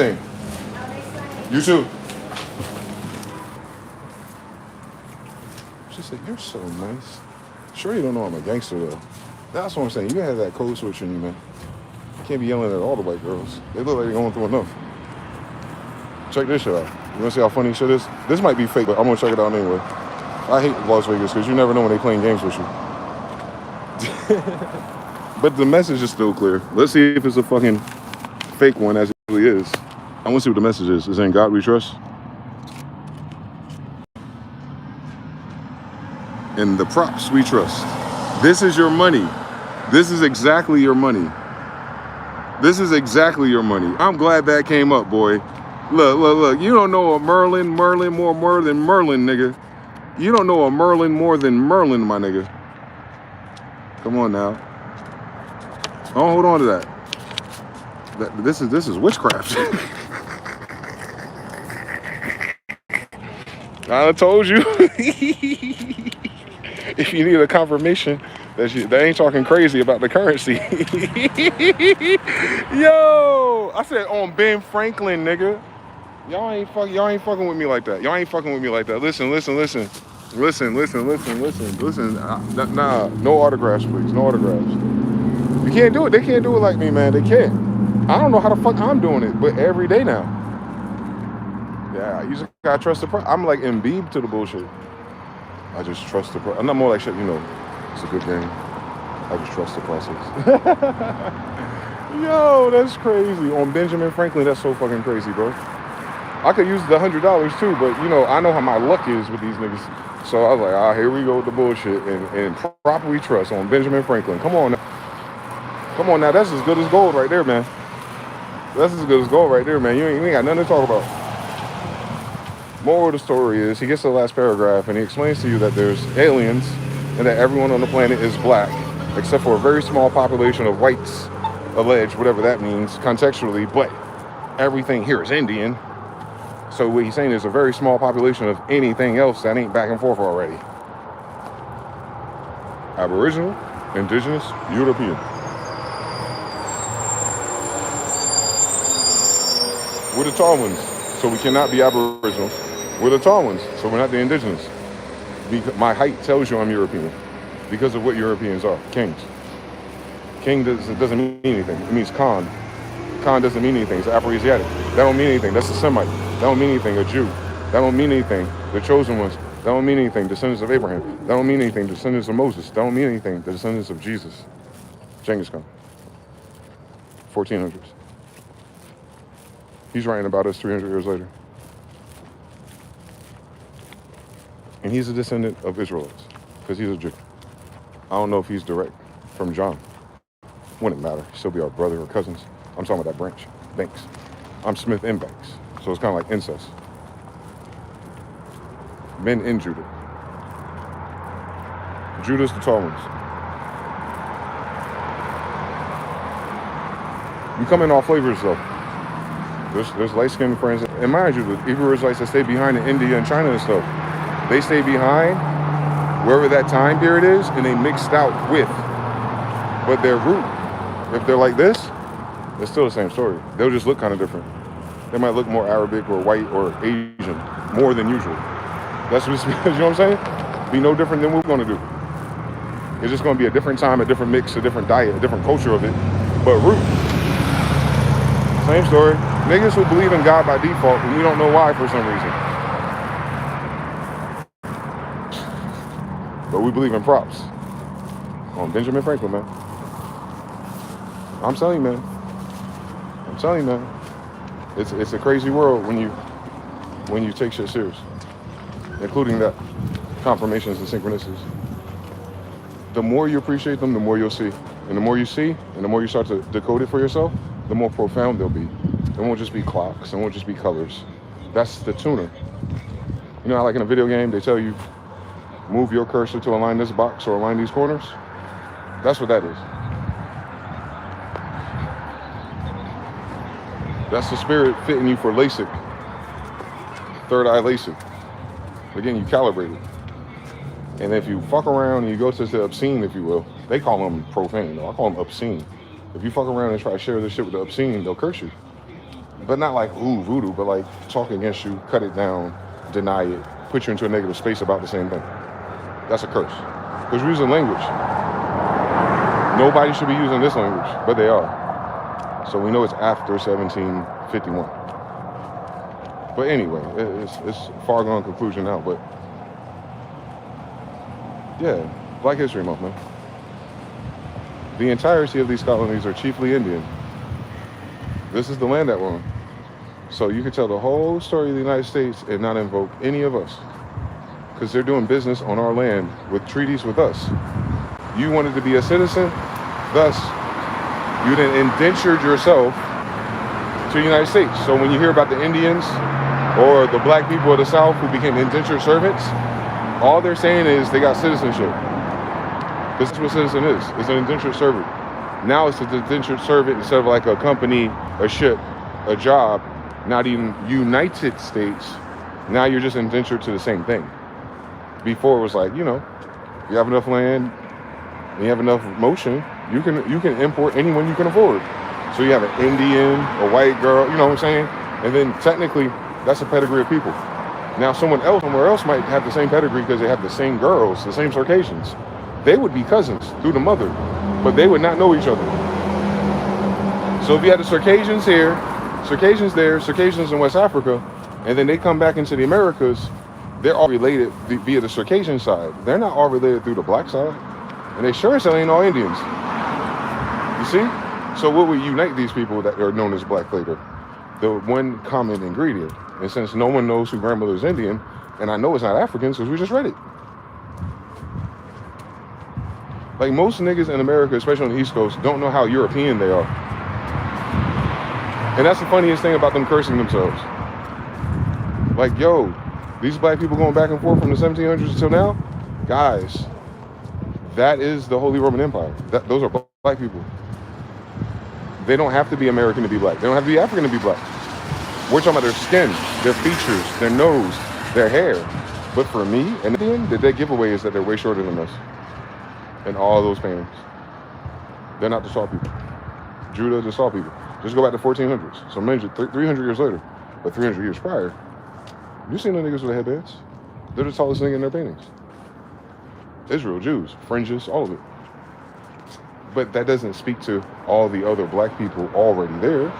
You too. She said, you're so nice. Sure you don't know I'm a gangster, though. That's what I'm saying. You have that code switch in you, man. You can't be yelling at all the white girls. They look like they're going through enough. Check this shit out. You want to see how funny shit is? This might be fake, but I'm going to check it out anyway. I hate Las Vegas because you never know when they're playing games with you. But the message is still clear. Let's see if it's a fucking fake one, as it really is. I want to see what the message is. It's in God we trust. In the props we trust. This is your money. This is exactly your money. This is exactly your money. I'm glad that came up, boy. Look. You don't know a Merlin more than Merlin, nigga. You don't know a Merlin more than Merlin, my nigga. Come on now. Oh, hold on to that. This is witchcraft. I told you. If you need a confirmation that they ain't talking crazy about the currency. Yo, I said on Ben Franklin, nigga. Y'all ain't fucking with me like that. Y'all ain't fucking with me like that. Listen. Nah, no autographs, please. No autographs. You can't do it. They can't do it like me, man. They can't. I don't know how the fuck I'm doing it, but every day now. Yeah, you just gotta trust the process. I'm like imbibed to the bullshit. I just trust the process. I'm not more like shit, you know. It's a good game. I just trust the process. Yo, that's crazy. On Benjamin Franklin, that's so fucking crazy, bro. I could use the $100 too, but you know, I know how my luck is with these niggas. So I was like, here we go with the bullshit and properly trust on Benjamin Franklin. Come on now, that's as good as gold right there, man. That's as good as gold right there, man. You ain't got nothing to talk about. Moral of the story is, he gets to the last paragraph and he explains to you that there's aliens and that everyone on the planet is black, except for a very small population of whites, alleged, whatever that means, contextually, but everything here is Indian. So what he's saying is a very small population of anything else that ain't back and forth already. Aboriginal, indigenous, European. We're the tall ones, so we cannot be aboriginals. We're the tall ones, so we're not the indigenous. My height tells you I'm European because of what Europeans are. Kings. King doesn't mean anything. It means Khan. Khan doesn't mean anything. It's Afro-ASIATIC. That don't mean anything. That's a Semite. That don't mean anything. A Jew. That don't mean anything. The chosen ones. That don't mean anything. Descendants of Abraham. That don't mean anything. Descendants of Moses. That don't mean anything. The descendants of Jesus. Genghis Khan. 1400s. He's writing about us 300 years later. And he's a descendant of Israelites because he's a Jew. I don't know if he's direct from John. Wouldn't matter. He'd still be our brother or cousins. I'm talking about that branch. Banks. I'm Smith and Banks. So it's kind of like incest. Men in Judah. Judah's the tall ones. We come in all flavors though. There's light-skinned friends. And mind you, the Hebrew Israelites that stay behind in India and China and stuff, they stay behind wherever that time period is, and they mixed out with. But their root, if they're like this, it's still the same story. They'll just look kind of different. They might look more Arabic or white or Asian, more than usual. That's what, you know what I'm saying? Be no different than what we're gonna do. It's just gonna be a different time, a different mix, a different diet, a different culture of it. But root, same story. Niggas who believe in God by default, and we don't know why for some reason. But we believe in props. On Benjamin Franklin, man. I'm telling you, man. I'm telling you, man. It's a crazy world when you take shit serious, including that confirmations and synchronicities. The more you appreciate them, the more you'll see. And the more you see, and the more you start to decode it for yourself, the more profound they'll be. It won't just be clocks, it won't just be colors. That's the tuner. You know how like in a video game, they tell you, move your cursor to align this box or align these corners? That's what that is. That's the spirit fitting you for LASIK. Third eye LASIK. Again, you calibrate it. And if you fuck around and you go to the obscene, if you will, they call them profane, though. I call them obscene. If you fuck around and try to share this shit with the obscene, they'll curse you. But not like, ooh, voodoo, but like talk against you, cut it down, deny it, put you into a negative space about the same thing. That's a curse. Because we're using language. Nobody should be using this language, but they are. So we know it's after 1751. But anyway, it's far gone conclusion now, but yeah, Black History Month, man. The entirety of these colonies are chiefly Indian. This is the land that we're on. So you could tell the whole story of the United States and not invoke any of us. Because they're doing business on our land with treaties with us. You wanted to be a citizen, thus you then indentured yourself to the United States. So when you hear about the Indians or the black people of the South who became indentured servants, all they're saying is they got citizenship. This is what citizen is. It's an indentured servant. Now it's an indentured servant instead of like a company, a ship, a job, not even United States. Now you're just indentured to the same thing. Before it was like, you know, you have enough land, and you have enough motion, you can import anyone you can afford. So you have an Indian, a white girl, you know what I'm saying? And then technically, that's a pedigree of people. Now someone else somewhere else might have the same pedigree because they have the same girls, the same Circassians. They would be cousins through the mother, but they would not know each other. So if you had the Circassians here, Circassians there, Circassians in West Africa, and then they come back into the Americas, they're all related via the Circassian side. They're not all related through the black side. And they sure as hell ain't all Indians. You see? So what would unite these people that are known as black later? The one common ingredient. And since no one knows who grandmother's Indian, and I know it's not Africans because we just read it. Like most niggas in America, especially on the East Coast, don't know how European they are. And that's the funniest thing about them cursing themselves. Like, yo, these black people going back and forth from the 1700s until now, guys, that is the Holy Roman Empire. Those are black people. They don't have to be American to be black. They don't have to be African to be black. We're talking about their skin, their features, their nose, their hair. But for me, an Indian, the dead giveaway is that they're way shorter than us. And all those paintings. They're not the Saw people. Judah, the Saw people. Just go back to 1400s. So mention 300 years later, but 300 years prior, you seen the niggas with the headbands? They're the tallest nigga in their paintings. Israel, Jews, fringes, all of it. but that doesn't speak to all the other black people already there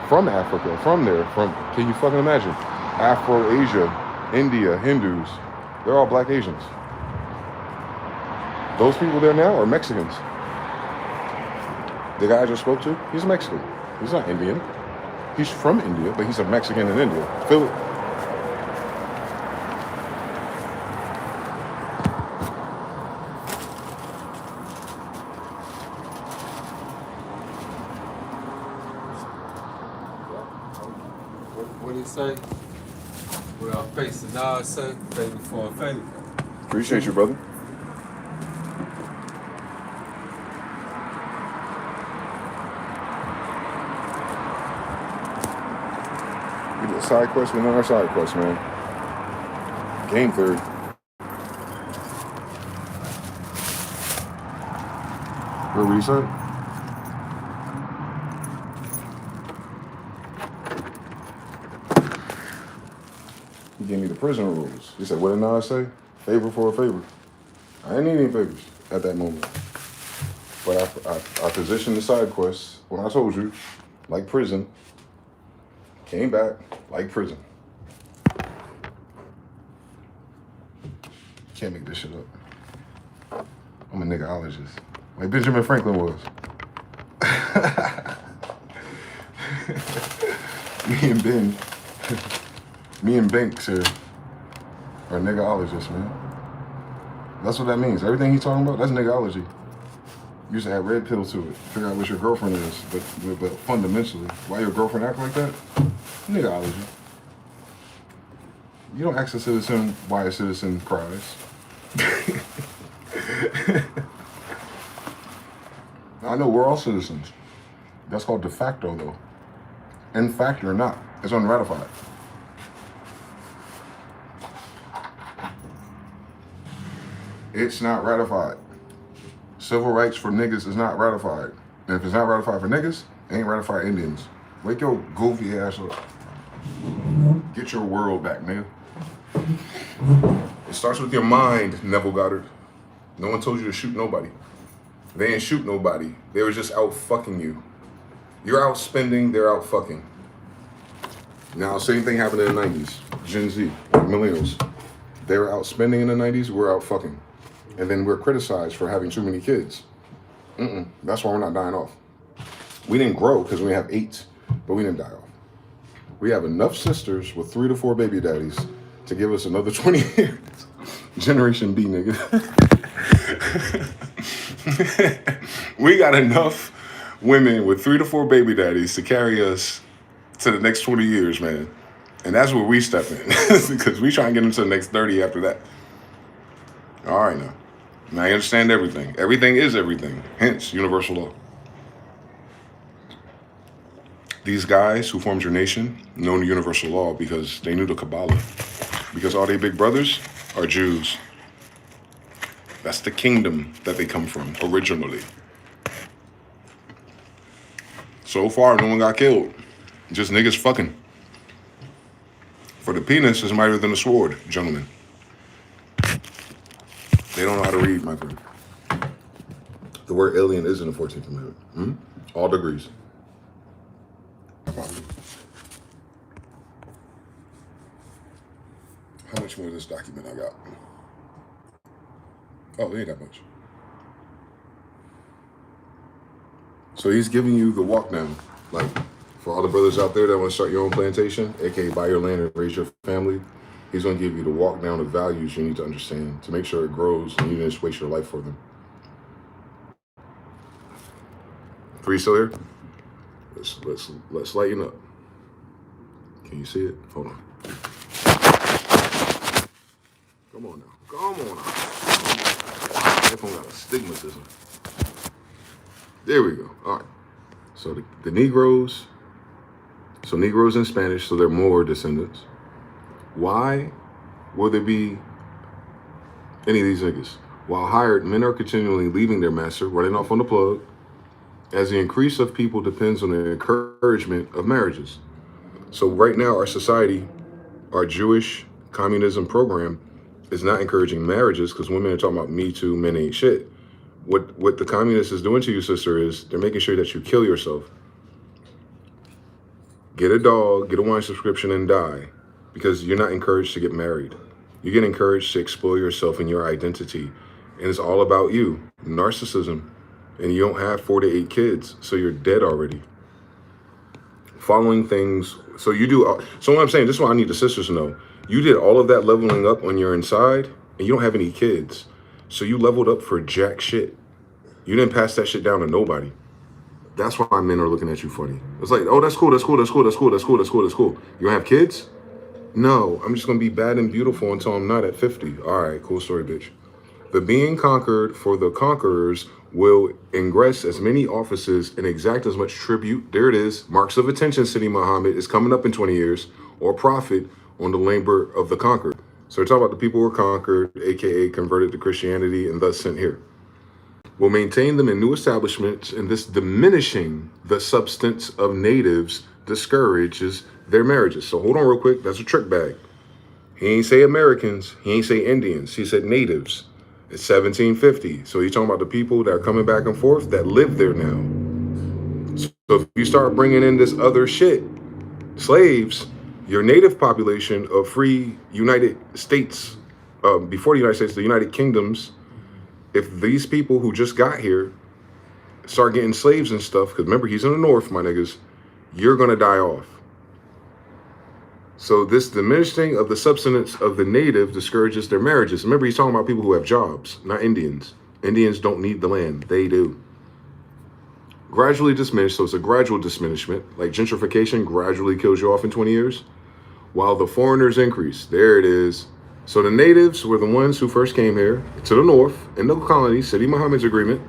from Africa, from there, from, can you fucking imagine? Afro-Asia, India, Hindus, they're all black Asians. Those people there now are Mexicans. The guy I just spoke to, he's Mexican. He's not Indian. He's from India, but he's a Mexican in India. Feel it? What do you say? Without facing now, say, favor for a favor. Appreciate you, brother. We did a side quest with another side quest, man. Game theory. What were you saying? He gave me the prison rules. He said, what did Nas say? Favor for a favor. I didn't need any favors at that moment. But I positioned the side quests, when I told you, like prison. Came back like prison. Can't make this shit up. I'm a niggaologist. Like Benjamin Franklin was. Me and Banks here are niggaologists, man. That's what that means. Everything he's talking about, that's niggaology. You just add red pill to it. Figure out what your girlfriend is. But fundamentally, why your girlfriend act like that? Niggaology. You don't ask a citizen why a citizen cries. I know we're all citizens. That's called de facto, though. In fact, you're not. It's unratified. It's not ratified. Civil rights for niggas is not ratified. And if it's not ratified for niggas, it ain't ratified Indians. Wake your goofy ass up. Get your world back, nigga. It starts with your mind, Neville Goddard. No one told you to shoot nobody. They ain't shoot nobody. They were just out fucking you. You're out spending, they're out fucking. Now, same thing happened in the 90s. Gen Z, millennials. They were out spending in the 90s, we're out fucking. And then we're criticized for having too many kids. That's why we're not dying off. We didn't grow because we have 8, but we didn't die off. We have enough sisters with 3 to 4 baby daddies to give us another 20 years. Generation B, nigga. We got enough women with 3 to 4 baby daddies to carry us to the next 20 years, man. And that's where we step in. Because we try and get into the next 30 after that. All right, now. Now I understand everything. Everything is everything. Hence, universal law. These guys who formed your nation know the universal law because they knew the Kabbalah. Because all their big brothers are Jews. That's the kingdom that they come from originally. So far, no one got killed. Just niggas fucking. For the penis is mightier than the sword, gentlemen. They don't know how to read, my friend. The word alien is in the 14th Amendment. All degrees. How much more of this document I got? Oh, it ain't that much. So he's giving you the walk down. Like, for all the brothers out there that want to start your own plantation, aka buy your land and raise your family, he's going to give you the walk down of values you need to understand to make sure it grows and you didn't just waste your life for them. Are you still here? Let's lighten up. Can you see it? Hold on. Come on now. Come on now. That phone got astigmatism. There we go. All right. So the Negroes. So Negroes in Spanish, so they're more descendants. Why will there be any of these niggas? While hired, men are continually leaving their master, running off on the plug, as the increase of people depends on the encouragement of marriages. So right now, our society, our Jewish communism program is not encouraging marriages because women are talking about Me Too, men ain't shit. What the communist is doing to you, sister, is they're making sure that you kill yourself. Get a dog, get a wine subscription, and die. Because you're not encouraged to get married. You get encouraged to explore yourself and your identity. And it's all about you. Narcissism. And you don't have 4 to 8 kids, so you're dead already. Following things, so you do, so what I'm saying, this is what I need the sisters to know. You did all of that leveling up on your inside, and you don't have any kids. So you leveled up for jack shit. You didn't pass that shit down to nobody. That's why men are looking at you funny. It's like, oh, that's cool, that's cool, that's cool, that's cool, that's cool, that's cool, that's cool. You don't have kids? No, I'm just gonna be bad and beautiful until I'm not at 50. All right, cool story, bitch. The being conquered for the conquerors will ingress as many offices and exact as much tribute. There it is. Marks of attention, City Muhammad is coming up in 20 years, or profit on the labor of the conquered. So we're talking about the people who were conquered, aka converted to Christianity and thus sent here. Will maintain them in new establishments, and this diminishing the substance of natives discourages their marriages. So hold on real quick. That's a trick bag. He ain't say Americans. He ain't say Indians. He said natives. It's 1750. So he's talking about the people that are coming back and forth that live there now. So if you start bringing in this other shit, slaves, your native population of free United States, before the United States, the United Kingdoms, if these people who just got here start getting slaves and stuff, because remember, he's in the north, my niggas, you're going to die off. So this diminishing of the substance of the native discourages their marriages. Remember, he's talking about people who have jobs, not Indians. Indians don't need the land. They do. Gradually diminished, so it's a gradual diminishment. Like gentrification gradually kills you off in 20 years, while the foreigners increase. There it is. So the natives were the ones who first came here to the north in the colony, City Muhammad's agreement.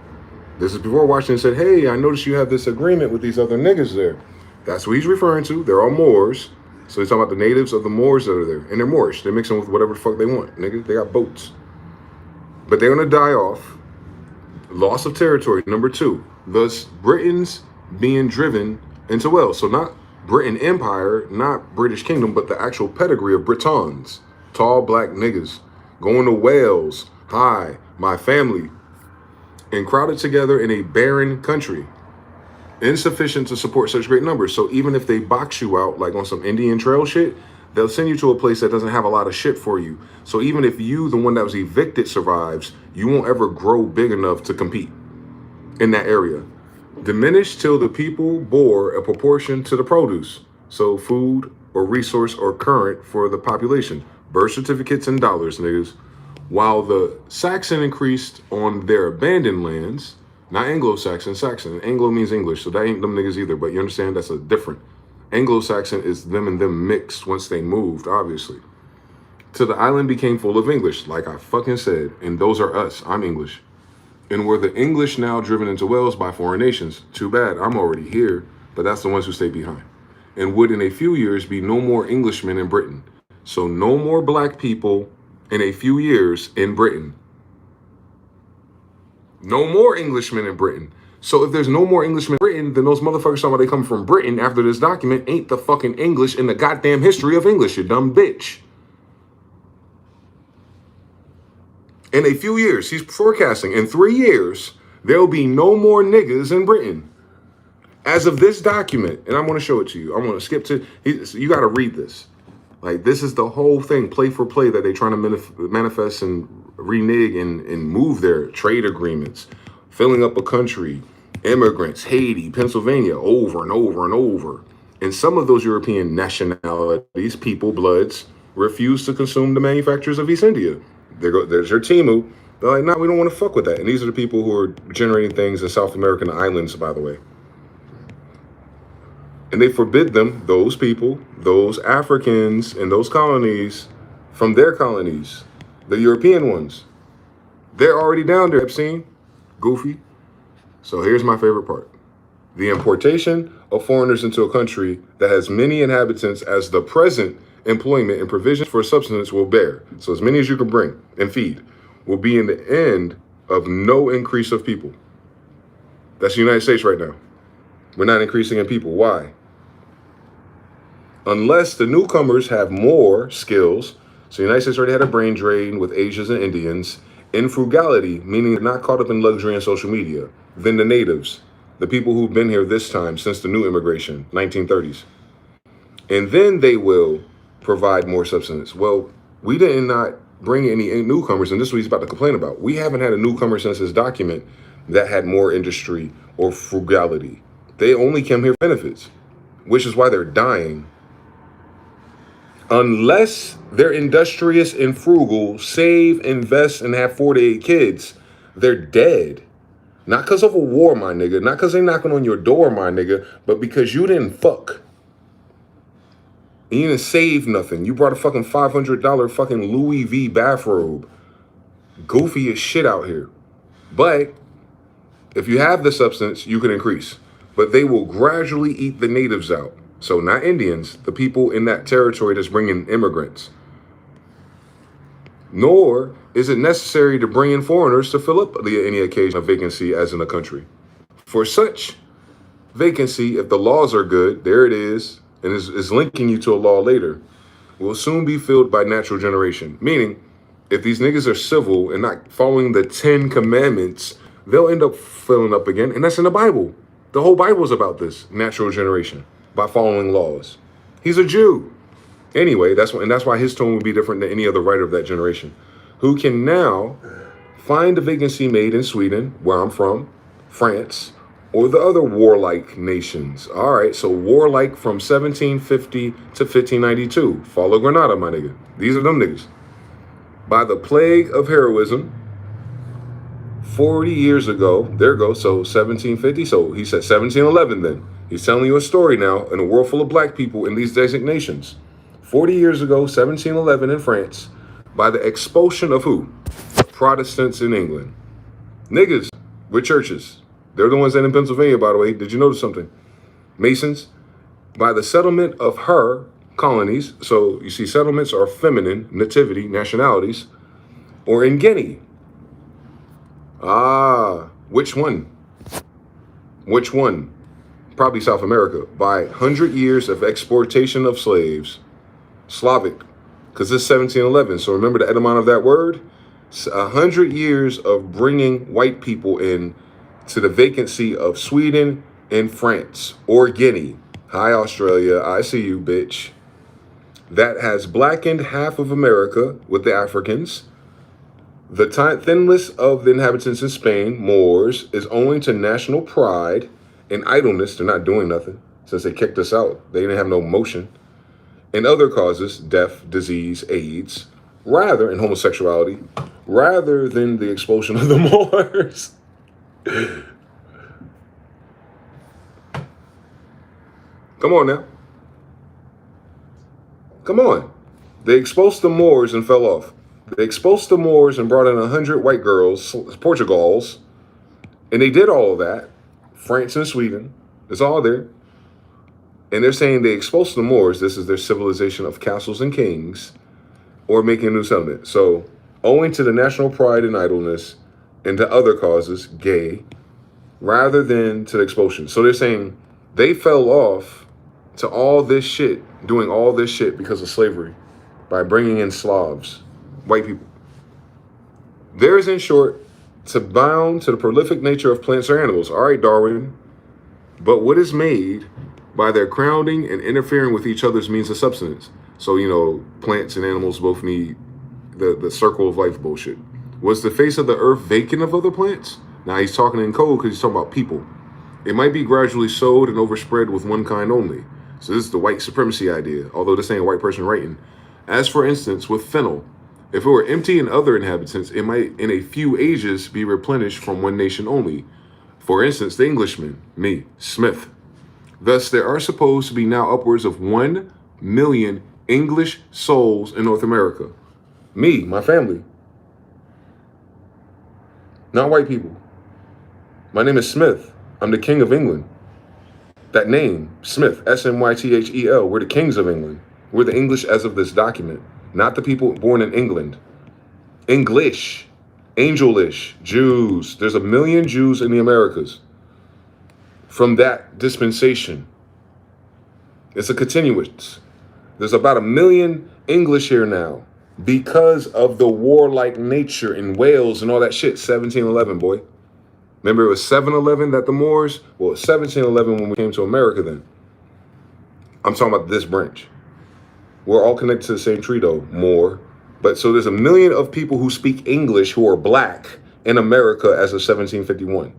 This is before Washington said, hey, I noticed you have this agreement with these other niggas there. That's what he's referring to. They're all Moors. So he's talking about the natives of the Moors that are there. And they're Moorish. They're mixing with whatever the fuck they want, nigga. They got boats. But they're going to die off. Loss of territory, number 2. Thus, Britain's being driven into Wales. So not Britain Empire, not British Kingdom, but the actual pedigree of Britons. Tall black niggas. Going to Wales. Hi, my family. And crowded together in a barren country. Insufficient to support such great numbers. So even if they box you out like on some Indian trail shit, they'll send you to a place that doesn't have a lot of shit for you. So even if you, the one that was evicted, survives, you won't ever grow big enough to compete in that area. Diminished till the people bore a proportion to the produce. So food or resource or current for the population. Birth certificates and dollars, niggas. While the Saxon increased on their abandoned lands. Not Anglo-Saxon, Saxon. Anglo means English, so that ain't them niggas either. But you understand, that's a different. Anglo-Saxon is them and them mixed once they moved, obviously. Till the island became full of English, like I fucking said. And those are us. I'm English. And were the English now driven into Wales by foreign nations? Too bad, I'm already here. But that's the ones who stay behind. And would in a few years be no more Englishmen in Britain. So no more black people in a few years in Britain. No more Englishmen in Britain. So if there's no more Englishmen in Britain, then those motherfuckers talking about they come from Britain after this document ain't the fucking English in the goddamn history of English, you dumb bitch. In a few years, he's forecasting, in 3 years, there'll be no more niggas in Britain. As of this document, and I'm going to show it to you. I'm going to skip to, you got to read this. Like, this is the whole thing, play for play, that they're trying to manifest and renege and move their trade agreements, filling up a country, immigrants, Haiti, Pennsylvania, over and over and over. And some of those European nationalities, people, bloods, refuse to consume the manufacturers of East India. There's your Timu. They're like, no, we don't want to fuck with that. And these are the people who are generating things in South American islands, by the way. And they forbid them, those people, those Africans and those colonies, from their colonies, the European ones. They're already down there, Epstein, goofy. So here's my favorite part. The importation of foreigners into a country that has many inhabitants as the present employment and provisions for subsistence will bear. So as many as you can bring and feed will be in the end of no increase of people. That's the United States right now. We're not increasing in people. Why? Unless the newcomers have more skills. So the United States already had a brain drain with Asians and Indians, in frugality, meaning they're not caught up in luxury and social media, than the natives, the people who've been here this time since the new immigration, 1930s. And then they will provide more substance. Well, we did not bring any newcomers, and this is what he's about to complain about. We haven't had a newcomer since this document that had more industry or frugality. They only came here for benefits, which is why they're dying. Unless they're industrious and frugal, save, invest, and have 4 to 8 kids, they're dead. Not because of a war, my nigga. Not because they knocking on your door, my nigga. But because you didn't fuck. And you didn't save nothing. You brought a fucking $500 fucking Louis V bathrobe. Goofy as shit out here. But if you have the substance, you can increase. But they will gradually eat the natives out. So not Indians, the people in that territory that's bringing immigrants. Nor is it necessary to bring in foreigners to fill up any occasion of vacancy as in a country. For such vacancy, if the laws are good, there it is, and is linking you to a law later, will soon be filled by natural generation. Meaning, if these niggas are civil and not following the 10 commandments, they'll end up filling up again, and that's in the Bible. The whole Bible is about this, natural generation, by following laws. He's a Jew. Anyway, that's why his tone would be different than any other writer of that generation, who can now find a vacancy made in Sweden, where I'm from, France, or the other warlike nations. All right, so warlike from 1750 to 1592. Follow Granada, my nigga. These are them niggas. By the plague of heroism, 40 years ago, there goes, so 1750, so he said 1711 then. He's telling you a story now in a world full of black people in these designations. 40 years ago, 1711 in France, by the expulsion of who? Protestants in England. Niggas with churches. They're the ones that in Pennsylvania, by the way. Did you notice something? Masons. By the settlement of her colonies. So you see settlements are feminine, nativity, nationalities. Or in Guinea. Which one? Which one? Probably South America. By 100 years of exportation of slaves. Slavic, because it's 1711. So remember the etymon of that word? 100 years of bringing white people in to the vacancy of Sweden and France or Guinea. Hi, Australia. I see you, bitch. That has blackened half of America with the Africans. The thinness of the inhabitants in Spain, Moors, is owing to national pride and idleness. They're not doing nothing since they kicked us out. They didn't have no motion. And other causes, death, disease, AIDS, and homosexuality, rather than the expulsion of the Moors. Come on now. Come on. They expulsed the Moors and fell off. They expulsed the Moors and brought in 100 white girls, Portugals, and they did all of that. France and Sweden, it's all there. And they're saying they expulsed the Moors. This is their civilization of castles and kings, or making a new settlement. So, owing to the national pride and idleness, and to other causes, gay, rather than to the expulsion. So they're saying they fell off to all this shit, doing all this shit because of slavery, by bringing in Slavs, white people. There is, in short, to bound to the prolific nature of plants or animals. All right, Darwin. But what is made by their crowding and interfering with each other's means of subsistence. So, you know, plants and animals both need the circle of life bullshit. Was the face of the earth vacant of other plants? Now he's talking in code because he's talking about people. It might be gradually sowed and overspread with one kind only. So this is the white supremacy idea, although this ain't a white person writing. As for instance, with fennel, if it were empty in other inhabitants, it might in a few ages be replenished from one nation only. For instance, the Englishman, me, Smith. Thus, there are supposed to be now upwards of 1 million English souls in North America. Me, my family. Not white people. My name is Smith. I'm the King of England. That name, Smith, S-M-Y-T-H-E-L, we're the kings of England. We're the English as of this document, not the people born in England. English, angelish, Jews. There's 1 million Jews in the Americas. From that dispensation. It's a continuance. There's about 1 million English here now. because of the warlike nature in Wales and all that shit. 1711, boy. Remember, it was 711 that the Moors, well, 1711 when we came to America then. I'm talking about this branch. We're all connected to the same tree though, Moor. But so there's a million of people who speak English who are black in America as of 1751.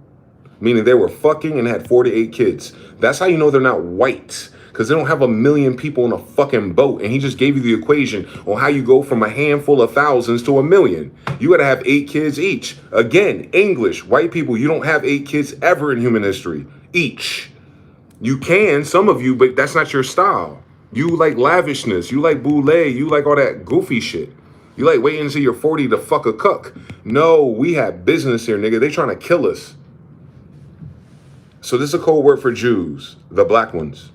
Meaning they were fucking and had 48 kids. That's how you know they're not white. Because they don't have a million people in a fucking boat. And he just gave you the equation on how you go from a handful of thousands to a million. You got to have 8 kids each. Again, English, white people, you don't have 8 kids ever in human history. Each. You can, some of you, but that's not your style. You like lavishness. You like boule. You like all that goofy shit. You like waiting until you're 40 to fuck a cuck. No, we have business here, nigga. They trying to kill us. So this is a code word for Jews, the black ones.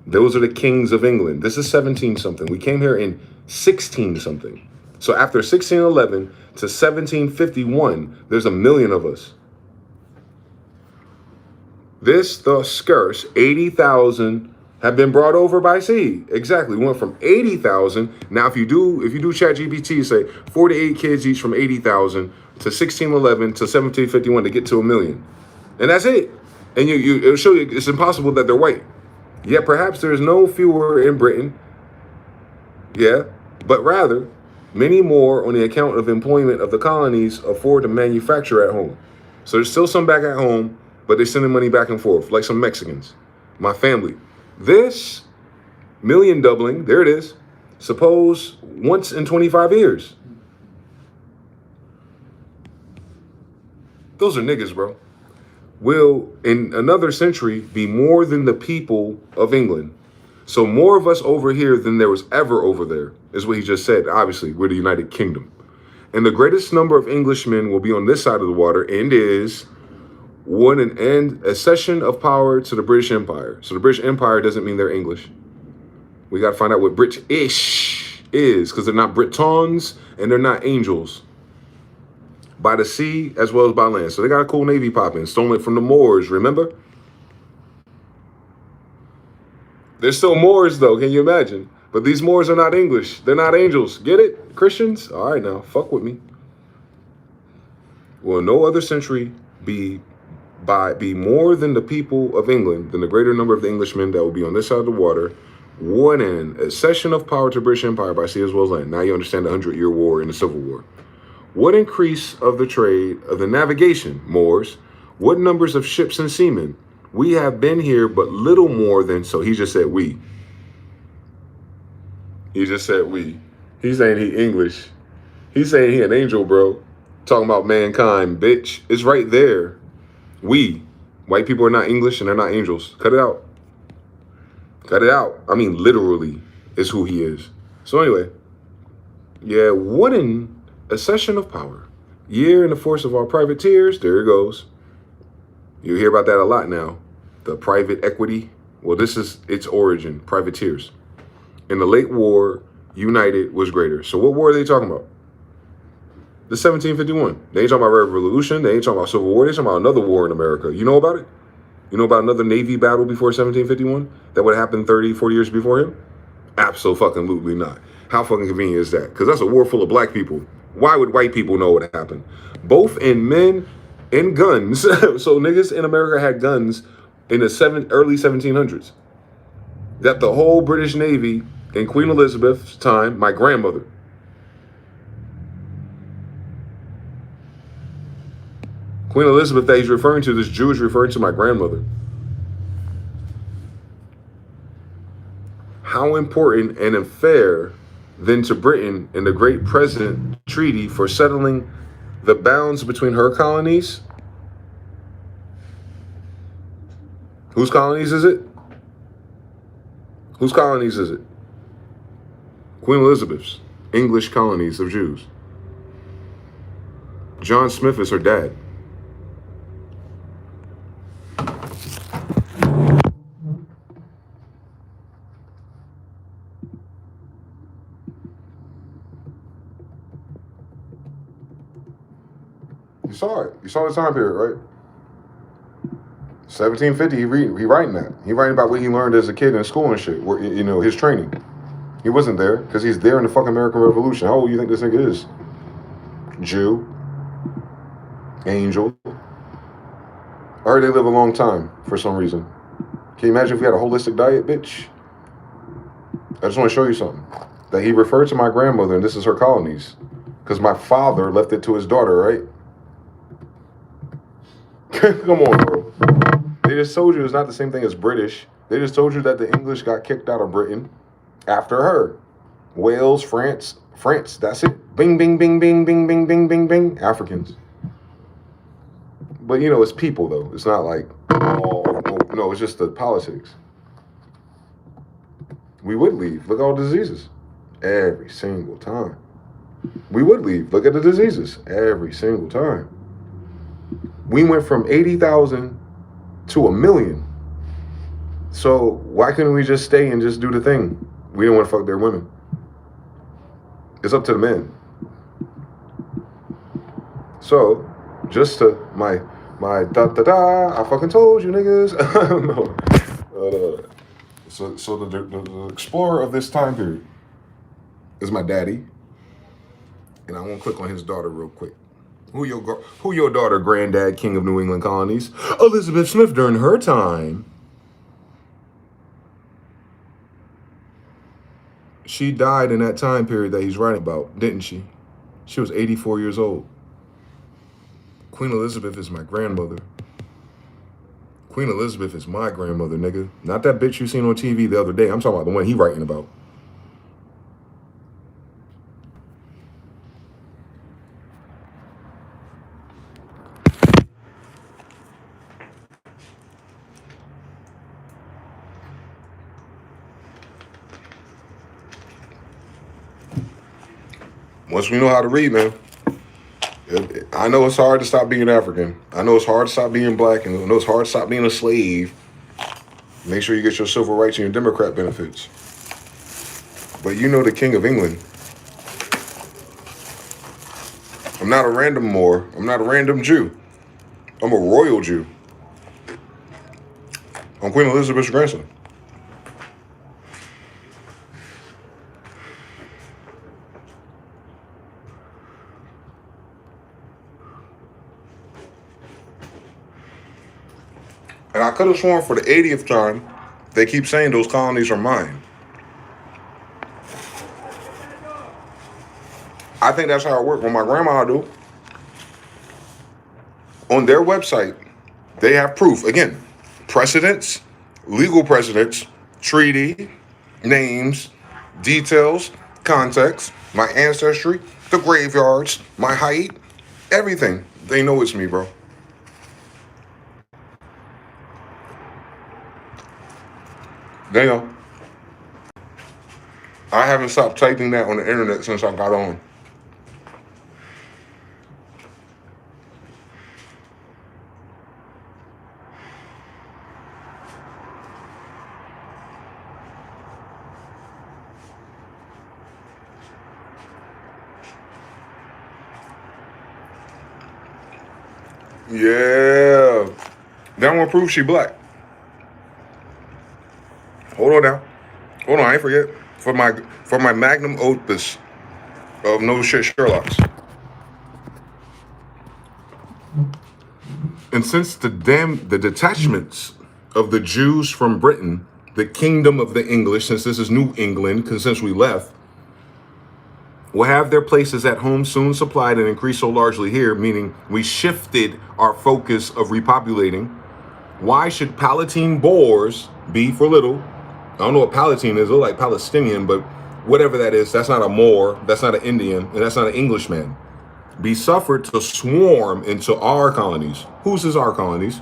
Those are the kings of England. This is 17-something. We came here in 16-something. So after 1611 to 1751, there's a million of us. This, the scarce 80,000 have been brought over by sea. Exactly. We went from 80,000. Now, if you do ChatGPT, say 48 kids each from 80,000 to 1611 to 1751 to get to a million. And that's it. And it'll show you it's impossible that they're white. Yet perhaps there's no fewer in Britain. Yeah. But rather, many more on the account of employment of the colonies afford to manufacture at home. So there's still some back at home, but they're sending money back and forth, like some Mexicans. My family. This million doubling, there it is. Suppose once in 25 years. Those are niggas, bro. Will in another century be more than the people of England. So more of us over here than there was ever over there, is what he just said. Obviously, we're the United Kingdom. And the greatest number of Englishmen will be on this side of the water and is one and end a cession of power to the British Empire. So the British Empire doesn't mean they're English. We got to find out what British is, because they're not Britons and they're not angels. By the sea as well as by land. So they got a cool navy popping. Stolen it from the Moors, remember? They're still Moors, though. Can you imagine? But these Moors are not English. They're not angels. Get it? Christians? All right, now. Fuck with me. Will no other century be more than the people of England, than the greater number of the Englishmen that will be on this side of the water, one in a cession of power to British Empire by sea as well as land. Now you understand the 100-Year War and the Civil War. What increase of the trade, of the navigation, Moors? What numbers of ships and seamen? We have been here but little more than, so he just said we. He just said we. He's saying he English. He's saying he an angel, bro. Talking about mankind, bitch. It's right there. We. White people are not English and they're not angels. Cut it out. Cut it out. I mean, literally is who he is. So anyway, yeah, what in a cession of power. Year in the force of our privateers. There it goes. You hear about that a lot now. The private equity. Well, this is its origin. Privateers. In the late war, united was greater. So what war are they talking about? The 1751. They ain't talking about revolution. They ain't talking about civil war. They talking about another war in America. You know about it? You know about another Navy battle before 1751? That would have happened 30, 40 years before him? Absolutely not. How fucking convenient is that? Because that's a war full of black people. Why would white people know what happened? Both in men and guns. So niggas in America had guns in the early 1700s. That the whole British Navy in Queen Elizabeth's time, my grandmother. Queen Elizabeth that he's referring to, this Jew is referring to my grandmother. How important and unfair then to Britain in the Great Present Treaty for settling the bounds between her colonies. Whose colonies is it? Whose colonies is it? Queen Elizabeth's English colonies of Jews. John Smyth is her dad. You saw it. You saw the time period, right? 1750, he writing that. He writing about what he learned as a kid in school and shit, where, you know, his training. He wasn't there because he's there in the fucking American Revolution. How old do you think this nigga is? Jew. Angel. I heard they live a long time for some reason. Can you imagine if we had a holistic diet, bitch? I just want to show you something. That he referred to my grandmother, and this is her colonies. Because my father left it to his daughter, right? Come on, bro. They just told you it's not the same thing as British. They just told you that the English got kicked out of Britain after her. Wales, France, that's it. Bing, bing, bing, bing, bing, bing, bing, bing, bing. Africans. But, you know, it's people, though. It's not like, oh, no, it's just the politics. We would leave. Look at all the diseases. Every single time. We would leave. Look at the diseases. Every single time. We went from 80,000 to 1 million. So why couldn't we just stay and just do the thing? We didn't want to fuck their women. It's up to the men. So, just to my I fucking told you niggas. No. So the explorer of this time period is my daddy. And I want to click on his daughter real quick. Who your daughter, granddad, king of New England colonies? Elizabeth Smyth during her time. She died in that time period that he's writing about, didn't she? She was 84 years old. Queen Elizabeth is my grandmother. Queen Elizabeth is my grandmother, nigga. Not that bitch you seen on TV the other day. I'm talking about the one he writing about. Once we know how to read, man. I know it's hard to stop being African. I know it's hard to stop being black, and I know it's hard to stop being a slave. Make sure you get your civil rights and your Democrat benefits. But you know the King of England. I'm not a random Moor. I'm not a random Jew. I'm a royal Jew. I'm Queen Elizabeth's grandson. And I could have sworn for the 80th time, they keep saying those colonies are mine. I think that's how it worked. When my grandma do, on their website, they have proof. Again, precedents, legal precedents, treaty, names, details, context, my ancestry, the graveyards, my height, everything. They know it's me, bro. They know. I haven't stopped typing that on the internet since I got on. Yeah. That one proves she black. Hold on now. Hold on, I ain't forget. For my magnum opus of no shit Sherlocks. And since the detachments of the Jews from Britain, the kingdom of the English, since this is New England, because since we left, will have their places at home soon supplied and increased so largely here, meaning we shifted our focus of repopulating. Why should Palatine Boers be for little? I don't know what Palatine is. They look like Palestinian, but whatever that is, that's not a Moor, that's not an Indian, and that's not an Englishman. Be suffered to swarm into our colonies. Whose is our colonies?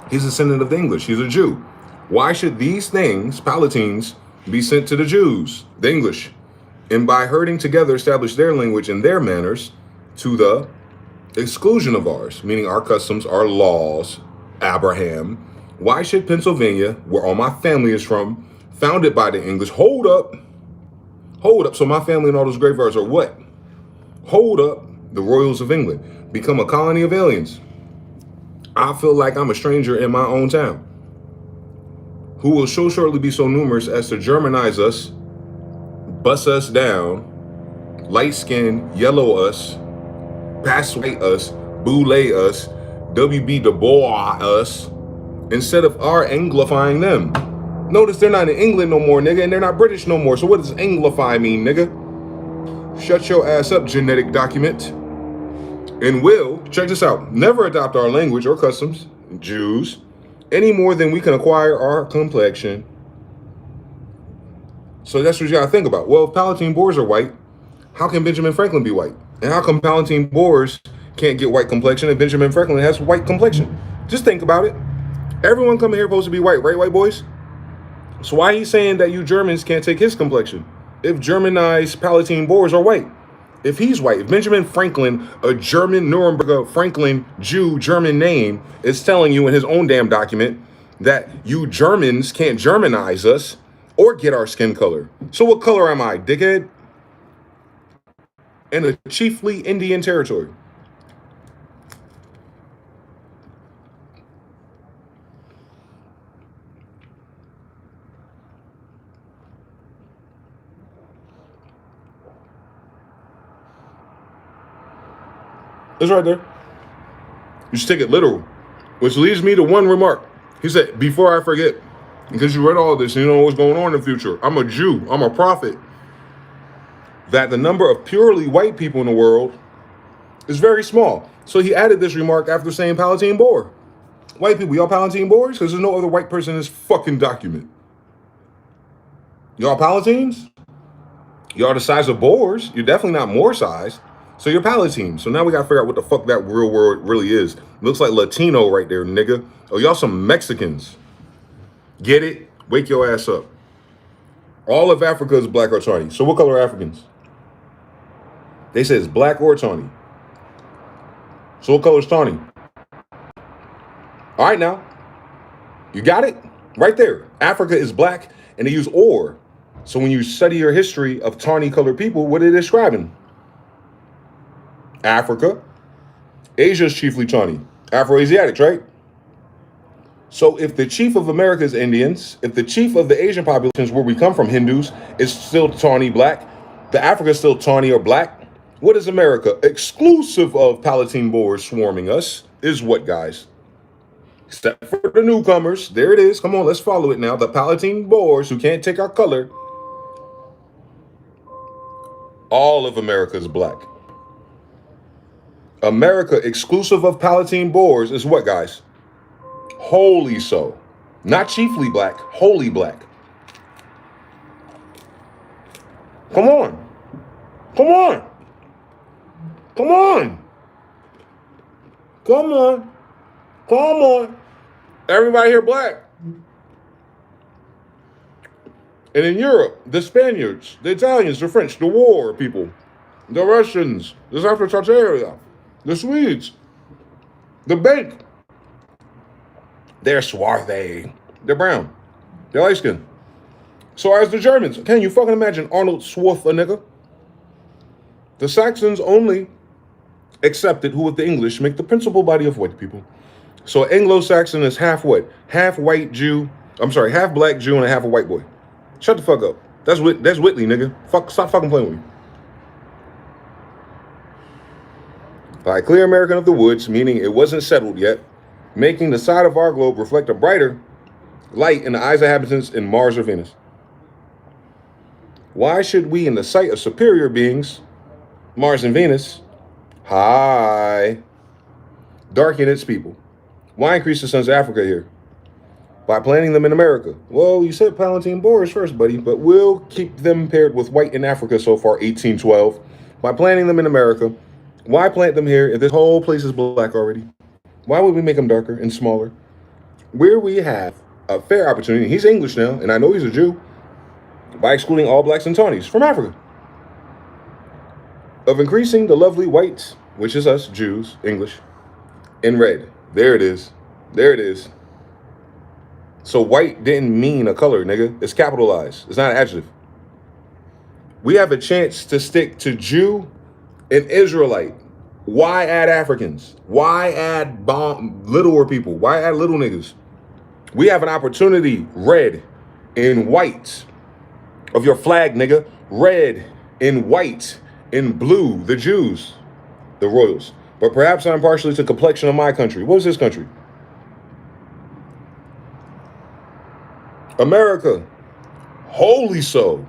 He's a descendant of the English. He's a Jew. Why should these things, Palatines, be sent to the Jews, the English, and by herding together establish their language and their manners to the exclusion of ours, meaning our customs, our laws, Abraham? Why should Pennsylvania, where all my family is from, founded by the English, hold up, so my family and all those graveyards are what? Hold up, the royals of England, become a colony of aliens. I feel like I'm a stranger in my own town, who will so shortly be so numerous as to Germanize us bust us down, light skin, yellow us, pass white us, boule us, WB Du Bois us, instead of our anglifying them. Notice they're not in England no more, nigga, and they're not British no more. So what does anglify mean, nigga? Shut your ass up, genetic document. And will, check this out, never adopt our language or customs, Jews, any more than we can acquire our complexion. So that's what you gotta think about. Well, if Palatine Boers are white, how can Benjamin Franklin be white? And how come Palatine Boers can't get white complexion and Benjamin Franklin has white complexion? Just think about it. Everyone coming here supposed to be white, right, white boys? So why he's saying that you Germans can't take his complexion? If Germanized Palatine Boers are white, if he's white, if Benjamin Franklin, a German Nuremberg Franklin Jew German name, is telling you in his own damn document that you Germans can't Germanize us or get our skin color. So what color am I, dickhead? In a chiefly Indian territory. It's right there. You should take it literal. Which leads me to one remark. He said, before I forget, because you read all this and you know what's going on in the future, I'm a Jew, I'm a prophet, that the number of purely white people in the world is very small. So he added this remark after saying Palatine Boer. White people, y'all Palatine Boers? Because there's no other white person in this fucking document. Y'all Palatines? Y'all the size of Boers. You're definitely not more size. So you're Palatine. So now we gotta figure out what the fuck that real world really is. Looks like Latino right there, nigga. Oh, y'all some Mexicans. Get it? Wake your ass up. All of Africa is black or tawny. So what color are Africans? They say it's black or tawny. So what color is tawny? All right now. You got it? Right there. Africa is black and they use or. So when you study your history of tawny colored people, what are they describing? Africa. Asia is chiefly tawny. Afro-ASIATIC, right? So if the chief of America is Indians, if the chief of the Asian populations where we come from, Hindus, is still tawny black, the Africa is still tawny or black, what is America? Exclusive of Palatine Boers swarming us is what, guys? Except for the newcomers. There it is. Come on, let's follow it now. The Palatine Boers who can't take our color. All of America is black. America, exclusive of Palatine Boers, is what, guys? Wholly so. Not chiefly black, wholly black. Come on. Come on. Come on. Come on. Come on. Everybody here black. And in Europe, the Spaniards, the Italians, the French, the war people, the Russians, the South Tartaria, the Swedes, the bank, they're swarthy. They're brown. They're light skinned. So as the Germans, can you fucking imagine Arnold Schwarzenegger? The Saxons only accepted who with the English make the principal body of white people. So Anglo-Saxon is half what? Half white Jew. I'm sorry, half black Jew and a half a white boy. Shut the fuck up. That's Whitley, nigga. Stop fucking playing with me. By clear American of the woods, meaning it wasn't settled yet, making the side of our globe reflect a brighter light in the eyes of inhabitants in Mars or Venus. Why should we, in the sight of superior beings, Mars and Venus, darken its people? Why increase the sons of Africa here? By planting them in America. Well, you said Palatine Boers first, buddy, but we'll keep them paired with white in Africa so far, 1812. By planting them in America, why plant them here if this whole place is black already? Why would we make them darker and smaller? Where we have a fair opportunity, he's English now, and I know he's a Jew, by excluding all blacks and tawnies from Africa, of increasing the lovely whites, which is us, Jews, English, in red. There it is. There it is. So white didn't mean a color, nigga. It's capitalized. It's not an adjective. We have a chance to stick to Jew and Israelite. Why add Africans? Why add littler people? Why add little niggas? We have an opportunity, red and white, of your flag, nigga. red, in white, in blue, the Jews, the royals. But perhaps I'm partially to complexion of my country. What was this country? America. Wholly so.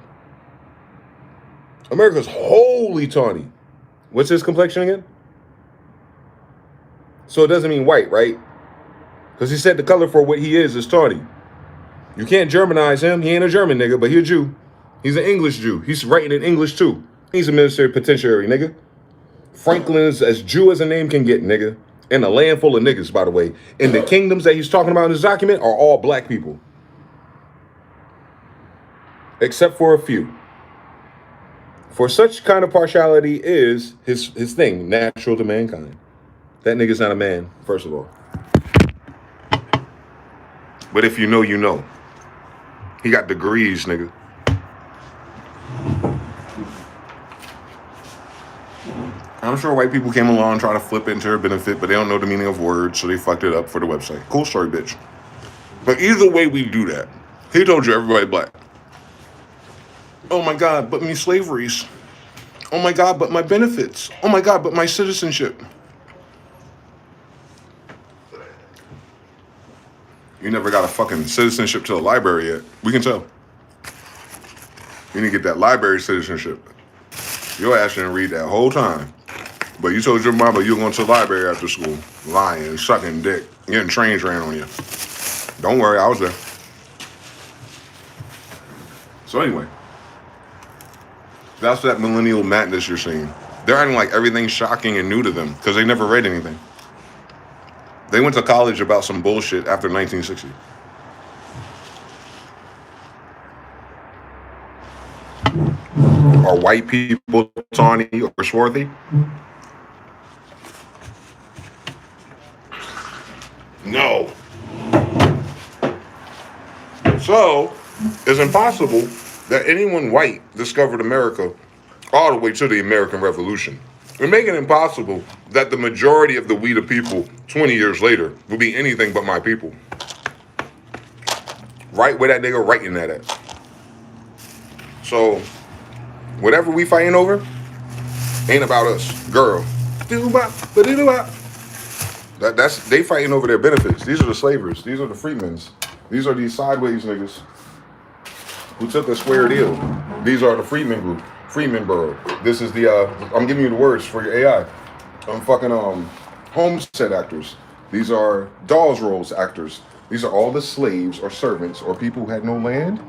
America's wholly tawny. What's his complexion again? So it doesn't mean white, right? Because he said the color for what he is tawny. You can't Germanize him. He ain't a German nigga, but he a Jew. He's an English Jew. He's writing in English too. He's a military penitentiary nigga. Franklin's as Jew as a name can get, nigga. And a land full of niggas, by the way. And the kingdoms that he's talking about in this document are all black people. Except for a few. For such kind of partiality is his thing, natural to mankind. That nigga's not a man, first of all. But if you know, you know. He got degrees, nigga. I'm sure white people came along and tried to flip it into their benefit, but they don't know the meaning of words, so they fucked it up for the website. Cool story, bitch. But either way we do that, he told you everybody black. Oh my God, but me slaveries. Oh my God, but my benefits. Oh my God, but my citizenship. You never got a fucking citizenship to the library yet. We can tell. You need to get that library citizenship. Your ass didn't read that whole time. But you told your mama you were going to the library after school. Lying, sucking dick, getting trains ran on you. Don't worry, I was there. So anyway. That's that millennial madness you're seeing. They're acting like everything's shocking and new to them because they never read anything. They went to college about some bullshit after 1960. Are white people tawny or swarthy? No. So, it's impossible that anyone white discovered America all the way to the American Revolution. We're making it impossible that the majority of the we the people 20 years later will be anything but my people. Right where that nigga writing that at. So, whatever we fighting over ain't about us. Girl. That's they fighting over their benefits. These are the slavers. These are the freedmen. These are these sideways niggas who took a square deal. These are the freedmen group. Freeman Borough. This is the, I'm giving you the words for your AI. I'm fucking, homestead actors. These are Dawes Rolls actors. These are all the slaves or servants or people who had no land,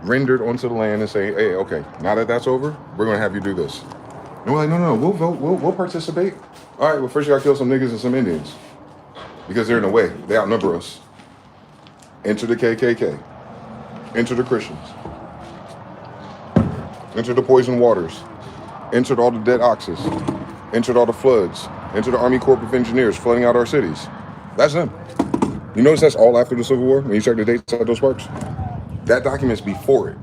rendered onto the land and say, hey, okay, now that that's over, we're going to have you do this. And we're like, no, we'll vote, we'll participate. All right, well, first you got to kill some niggas and some Indians because they're in the way. They outnumber us. Enter the KKK. Enter the Christians. Entered the poison waters, entered all the dead oxes, entered all the floods, entered the Army Corps of Engineers flooding out our cities. That's them. You notice that's all after the Civil War when you check the dates at those parks? That document's before it.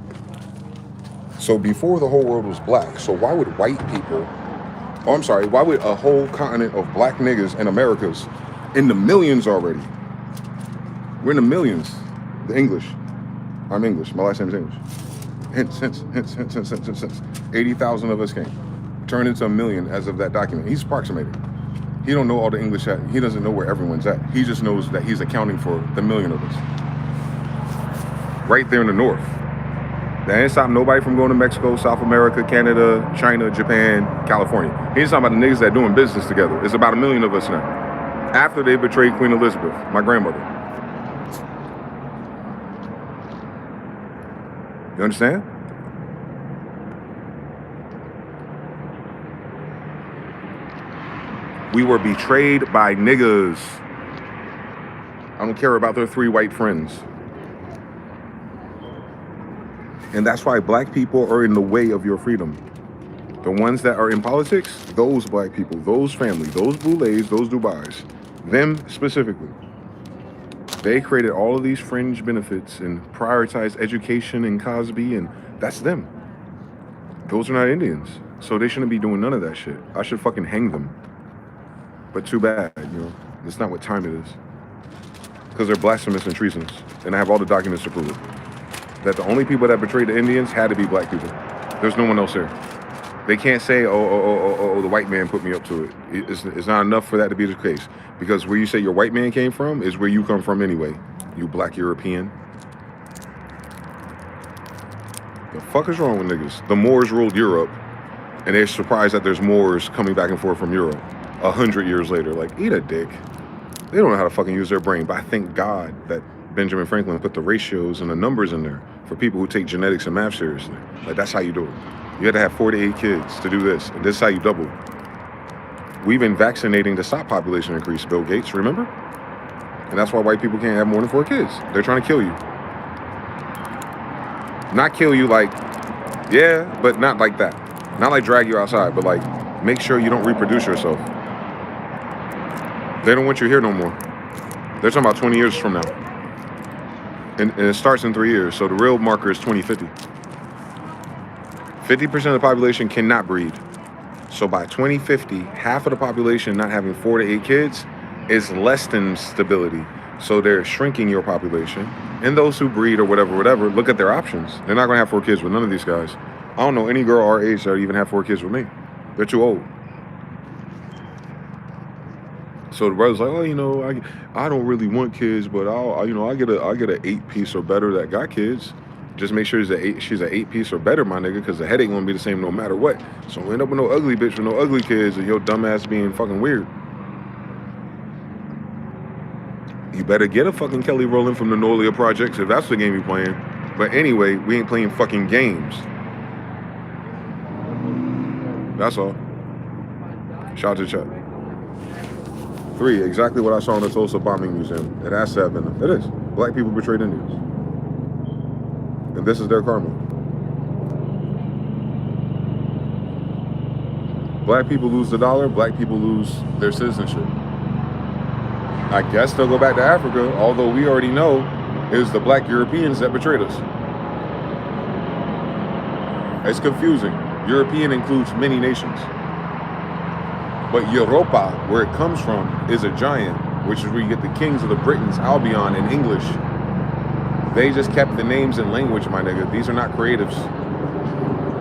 So before the whole world was black. So why would white people, why would a whole continent of black niggas in Americas in the millions already? We're in the millions. The English. I'm English. My last name is English. Hence. 80,000 of us came. Turned into 1 million as of that document. He's approximating. He don't know all the English. He doesn't know where everyone's at. He just knows that he's accounting for the 1 million of us. Right there in the north. That ain't stop nobody from going to Mexico, South America, Canada, China, Japan, California. He's talking about the niggas that doing business together. It's about 1 million of us now. After they betrayed Queen Elizabeth, my grandmother. You understand? We were betrayed by niggas. I don't care about their 3 white friends. And that's why black people are in the way of your freedom. The ones that are in politics, those black people, those families, those Boulets, those Dubais, them specifically. They created all of these fringe benefits and prioritized education and Cosby, and that's them. Those are not Indians. So they shouldn't be doing none of that shit. I should fucking hang them. But too bad, you know. That's not what time it is. Because they're blasphemous and treasonous. And I have all the documents to prove it. That the only people that betrayed the Indians had to be black people. There's no one else there. They can't say, oh, the white man put me up to it. It's not enough for that to be the case. Because where you say your white man came from is where you come from anyway. You black European. The fuck is wrong with niggas? The Moors ruled Europe, and they're surprised that there's Moors coming back and forth from Europe 100 years later. Like, eat a dick. They don't know how to fucking use their brain. But I thank God that Benjamin Franklin put the ratios and the numbers in there for people who take genetics and math seriously. Like, that's how you do it. You had to have 4 to 8 kids to do this, and this is how you double. We've been vaccinating to stop population increase, Bill Gates, remember? And that's why white people can't have more than 4 kids. They're trying to kill you. Not kill you like, yeah, but not like that. Not like drag you outside, but like make sure you don't reproduce yourself. They don't want you here no more. They're talking about 20 years from now. And it starts in 3 years, so the real marker is 2050. 50% of the population cannot breed. So by 2050, half of the population not having 4 to 8 kids is less than stability. So they're shrinking your population. And those who breed or whatever, look at their options. They're not gonna have 4 kids with none of these guys. I don't know any girl our age that even have 4 kids with me. They're too old. So the brother's like, oh, you know, I don't really want kids, but I get an 8-piece or better that got kids. Just make sure she's an 8-piece or better, my nigga, because the head ain't gonna be the same no matter what. So we end up with no ugly bitch with no ugly kids and your dumb ass being fucking weird. You better get a fucking Kelly Rowland from the Nolia Projects if that's the game you're playing. But anyway, we ain't playing fucking games. That's all. Shout out to Chuck. 3, exactly what I saw in the Tulsa Bombing Museum. It has to have been. It is. Black people betrayed Indians. And this is their karma. Black people lose the dollar, black people lose their citizenship. I guess they'll go back to Africa, although we already know it was the black Europeans that betrayed us. It's confusing. European includes many nations. But Europa, where it comes from, is a giant, which is where you get the kings of the Britons, Albion, in English. They just kept the names and language, my nigga. These are not creatives.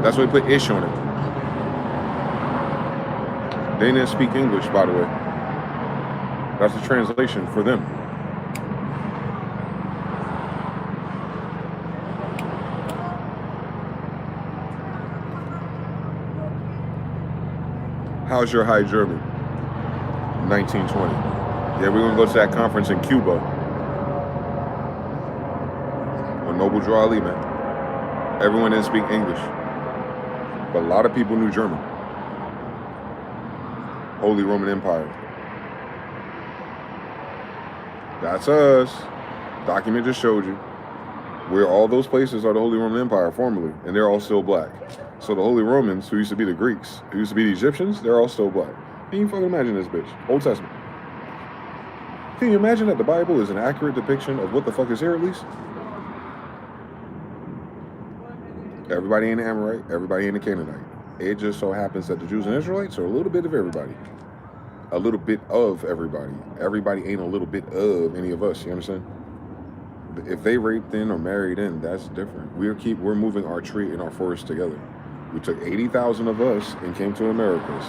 That's why we put ish on it. They didn't speak English, by the way. That's the translation for them. How's your high German? 1920. Yeah, we're gonna go to that conference in Cuba. On Noble Drew Ali, man. Everyone didn't speak English. But a lot of people knew German. Holy Roman Empire. That's us. Document just showed you. Where all those places are the Holy Roman Empire formerly, and they're all still black. So the Holy Romans, who used to be the Greeks, who used to be the Egyptians, they're all still black. Can you fucking imagine this bitch? Old Testament. Can you imagine that the Bible is an accurate depiction of what the fuck is here at least? Everybody ain't an Amorite, everybody ain't a Canaanite. It just so happens that the Jews and Israelites are a little bit of everybody. A little bit of everybody. Everybody ain't a little bit of any of us, you understand? If they raped in or married in, that's different. We're moving our tree and our forest together. We took 80,000 of us and came to Americas.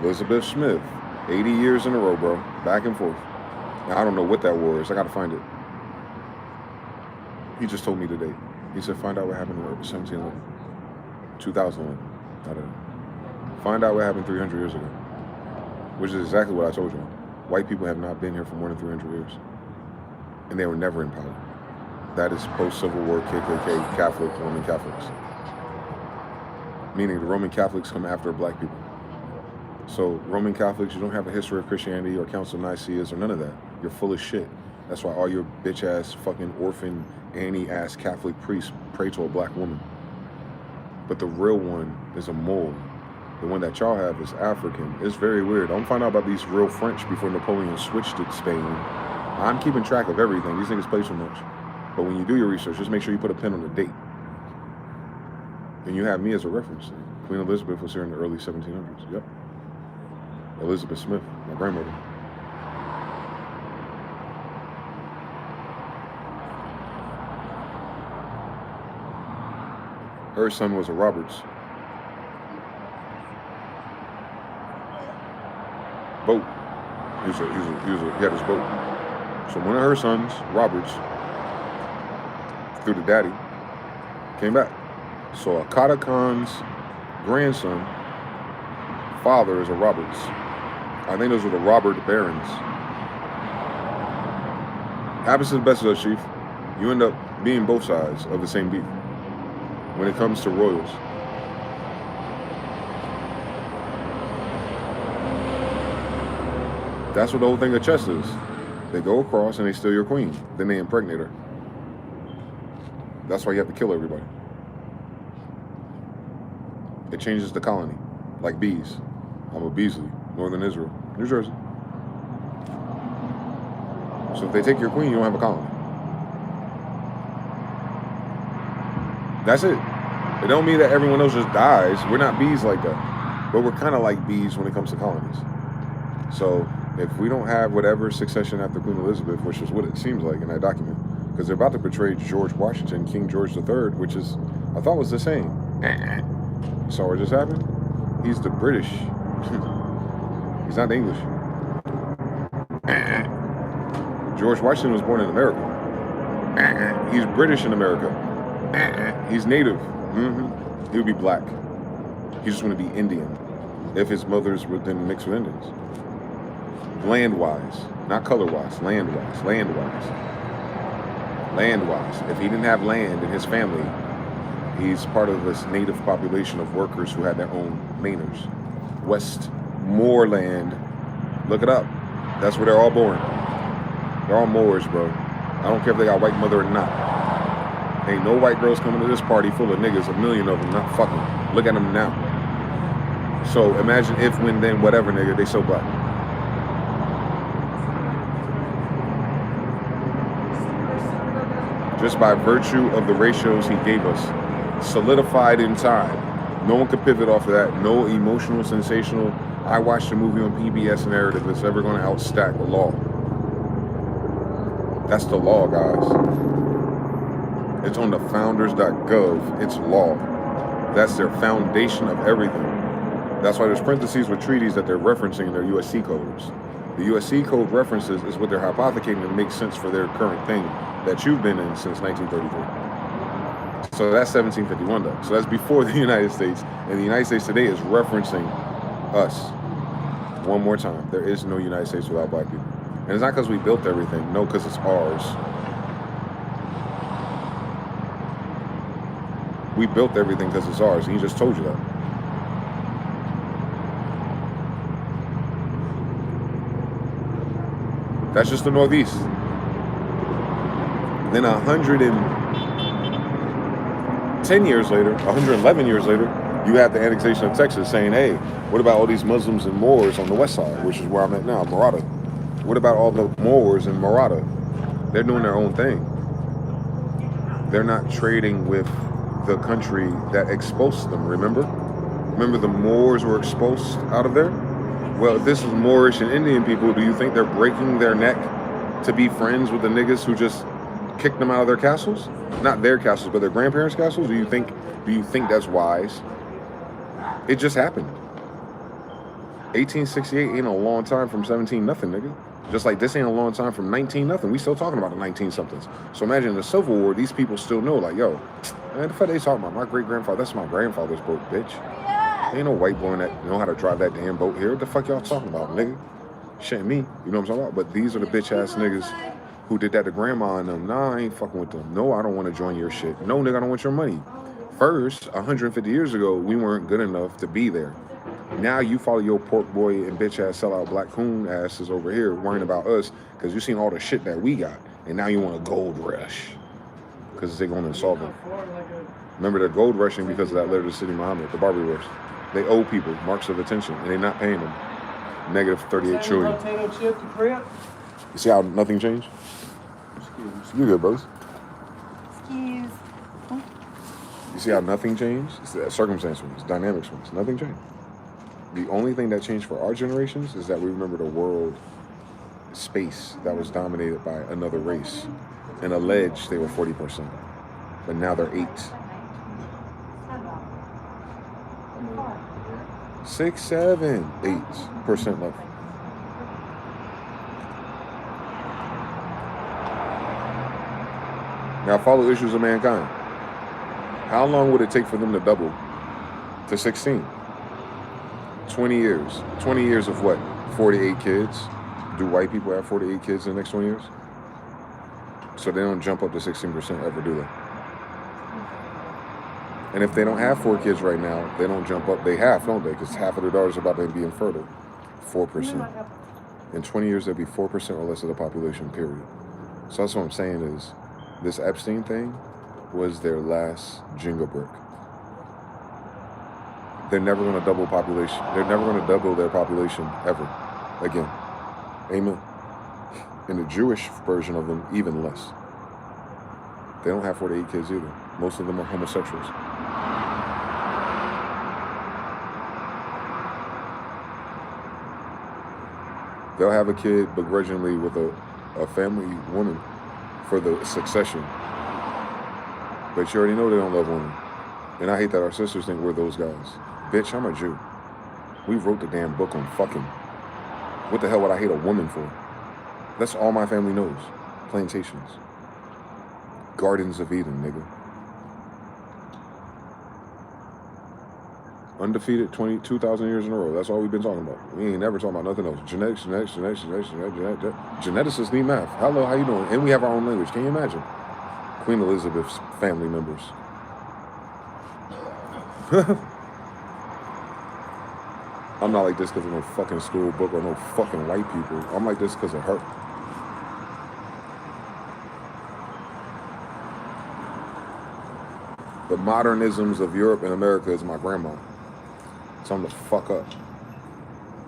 Elizabeth Smith, 80 years in a row, bro. Back and forth. Now, I don't know what that war is. I got to find it. He just told me today. He said, find out what happened in 1711. 2011. I don't know. Find out what happened 300 years ago. Which is exactly what I told you. White people have not been here for more than 300 years. And they were never in power. That is post-Civil War KKK Catholic, Roman Catholics. Meaning the Roman Catholics come after black people. So Roman Catholics, you don't have a history of Christianity or Council of Nicaea or none of that. You're full of shit. That's why all your bitch-ass, fucking orphan, Annie-ass Catholic priests pray to a black woman. But the real one is a mole. The one that y'all have is African. It's very weird. I'm finding out about these real French before Napoleon switched to Spain. I'm keeping track of everything. These niggas play so much. But when you do your research, just make sure you put a pin on the date. And you have me as a reference. Queen Elizabeth was here in the early 1700s. Yep. Elizabeth Smith, my grandmother. Her son was a Roberts. Boat. He had his boat. So one of her sons, Roberts, through the daddy, came back. So Akata Khan's grandson, father is a Roberts. I think those were the Robert Barons. Happens to the best of us, Chief. You end up being both sides of the same beef when it comes to royals. That's what the whole thing of chess is. They go across and they steal your queen. Then they impregnate her. That's why you have to kill everybody. It changes the colony, like bees. I'm a Beasley, Northern Israel, New Jersey. So if they take your queen, you don't have a colony. That's it. It don't mean that everyone else just dies. We're not bees like that. But we're kind of like bees when it comes to colonies. So if we don't have whatever succession after Queen Elizabeth, which is what it seems like in that document, because they're about to portray George Washington, King George III, which is, I thought was the same. So what just happened? He's the British. He's not the English. George Washington was born in America. He's British in America. He's native. He would be black. He just want to be Indian if his mothers were then mixed with Indians. Land-wise, not color-wise, land-wise, land-wise. Land-wise. If he didn't have land in his family, he's part of this native population of workers who had their own manors. Westmoreland. Look it up. That's where they're all born. They're all Moors, bro. I don't care if they got white mother or not. Ain't no white girls coming to this party full of niggas, a million of them, not fucking. Look at them now. So imagine if, when, then, whatever, nigga, they so black. Just by virtue of the ratios he gave us, solidified in time. No one could pivot off of that. No emotional, sensational, I watched a movie on PBS narrative that's ever going to outstack the law. That's the law, guys. It's on the founders.gov. It's law. That's their foundation of everything. That's why there's parentheses with treaties that they're referencing in their USC codes. The USC code references is what they're hypothecating to make sense for their current thing that you've been in since 1933. So that's 1751 though. So that's before the United States. And the United States today is referencing us. One more time. There is no United States without black people. And it's not because we built everything. No, because it's ours. We built everything because it's ours. And he just told you that. That's just the Northeast. Then 110 years later, 111 years later, you have the annexation of Texas saying, hey, what about all these Muslims and Moors on the west side, which is where I'm at now, Murata? What about all the Moors in Murata? They're doing their own thing. They're not trading with the country that expulsed them, remember? Remember the Moors were expulsed out of there? Well, if this is Moorish and Indian people, do you think they're breaking their neck to be friends with the niggas who just kicked them out of their castles? Not their castles, but their grandparents' castles? Do you think that's wise? It just happened. 1868 ain't a long time from 17 nothing, nigga. Just like this ain't a long time from 19 nothing. We still talking about the 19 somethings. So imagine the Civil War, these people still know, like, yo, man, the fuck they talking about? My great grandfather, that's my grandfather's boat, bitch. Ain't no white boy that know how to drive that damn boat here. What the fuck y'all talking about, nigga? Shit, me. You know what I'm talking about? But these are the bitch ass niggas who did that to grandma and them. Nah, I ain't fucking with them. No, I don't want to join your shit. No, nigga, I don't want your money. First, 150 years ago, we weren't good enough to be there. Now you follow your pork boy and bitch ass sellout black coon asses over here worrying about us because you seen all the shit that we got. And now you want a gold rush because they're going to insolve them. Remember, they're gold rushing because of that letter to City Muhammad, the Barbary Wars. They owe people marks of attention, and they're not paying them. Negative 38 trillion. You see how nothing changed? You good, bros? Excuse. You see how nothing changed? It's the circumstance ones, dynamics ones. Nothing changed. The only thing that changed for our generations is that we remember the world space that was dominated by another race. And alleged they were 40%. But now they're 8. 6, 7, 8% left. Now follow issues of mankind. How long would it take for them to double to 16? 20 years. 20 years of what? 48 kids? Do white people have 48 kids in the next 20 years? So they don't jump up to 16% ever, do they? And if they don't have 4 kids right now, they don't jump up. They have, don't they? Because half of their daughters are about to be infertile. 4%. In 20 years, there'll be 4% or less of the population, period. So that's what I'm saying is, this Epstein thing was their last jingle brick. They're never going to double population. They're never going to double their population ever again. Amen. And the Jewish version of them, even less. They don't have 48 kids either. Most of them are homosexuals. They'll have a kid begrudgingly with a family woman for the succession. But you already know they don't love women. And I hate that our sisters think we're those guys. Bitch, I'm a Jew. We wrote the damn book on fucking. What the hell would I hate a woman for? That's all my family knows. Plantations. Gardens of Eden, nigga. Undefeated 22,000 years in a row. That's all we've been talking about. We ain't never talking about nothing else. Genetics. Geneticists need math. Hello, how you doing? And we have our own language. Can you imagine? Queen Elizabeth's family members. I'm not like this because of no fucking school book or no fucking white people. I'm like this because of her. The modernisms of Europe and America is my grandma. Tell them to fuck up.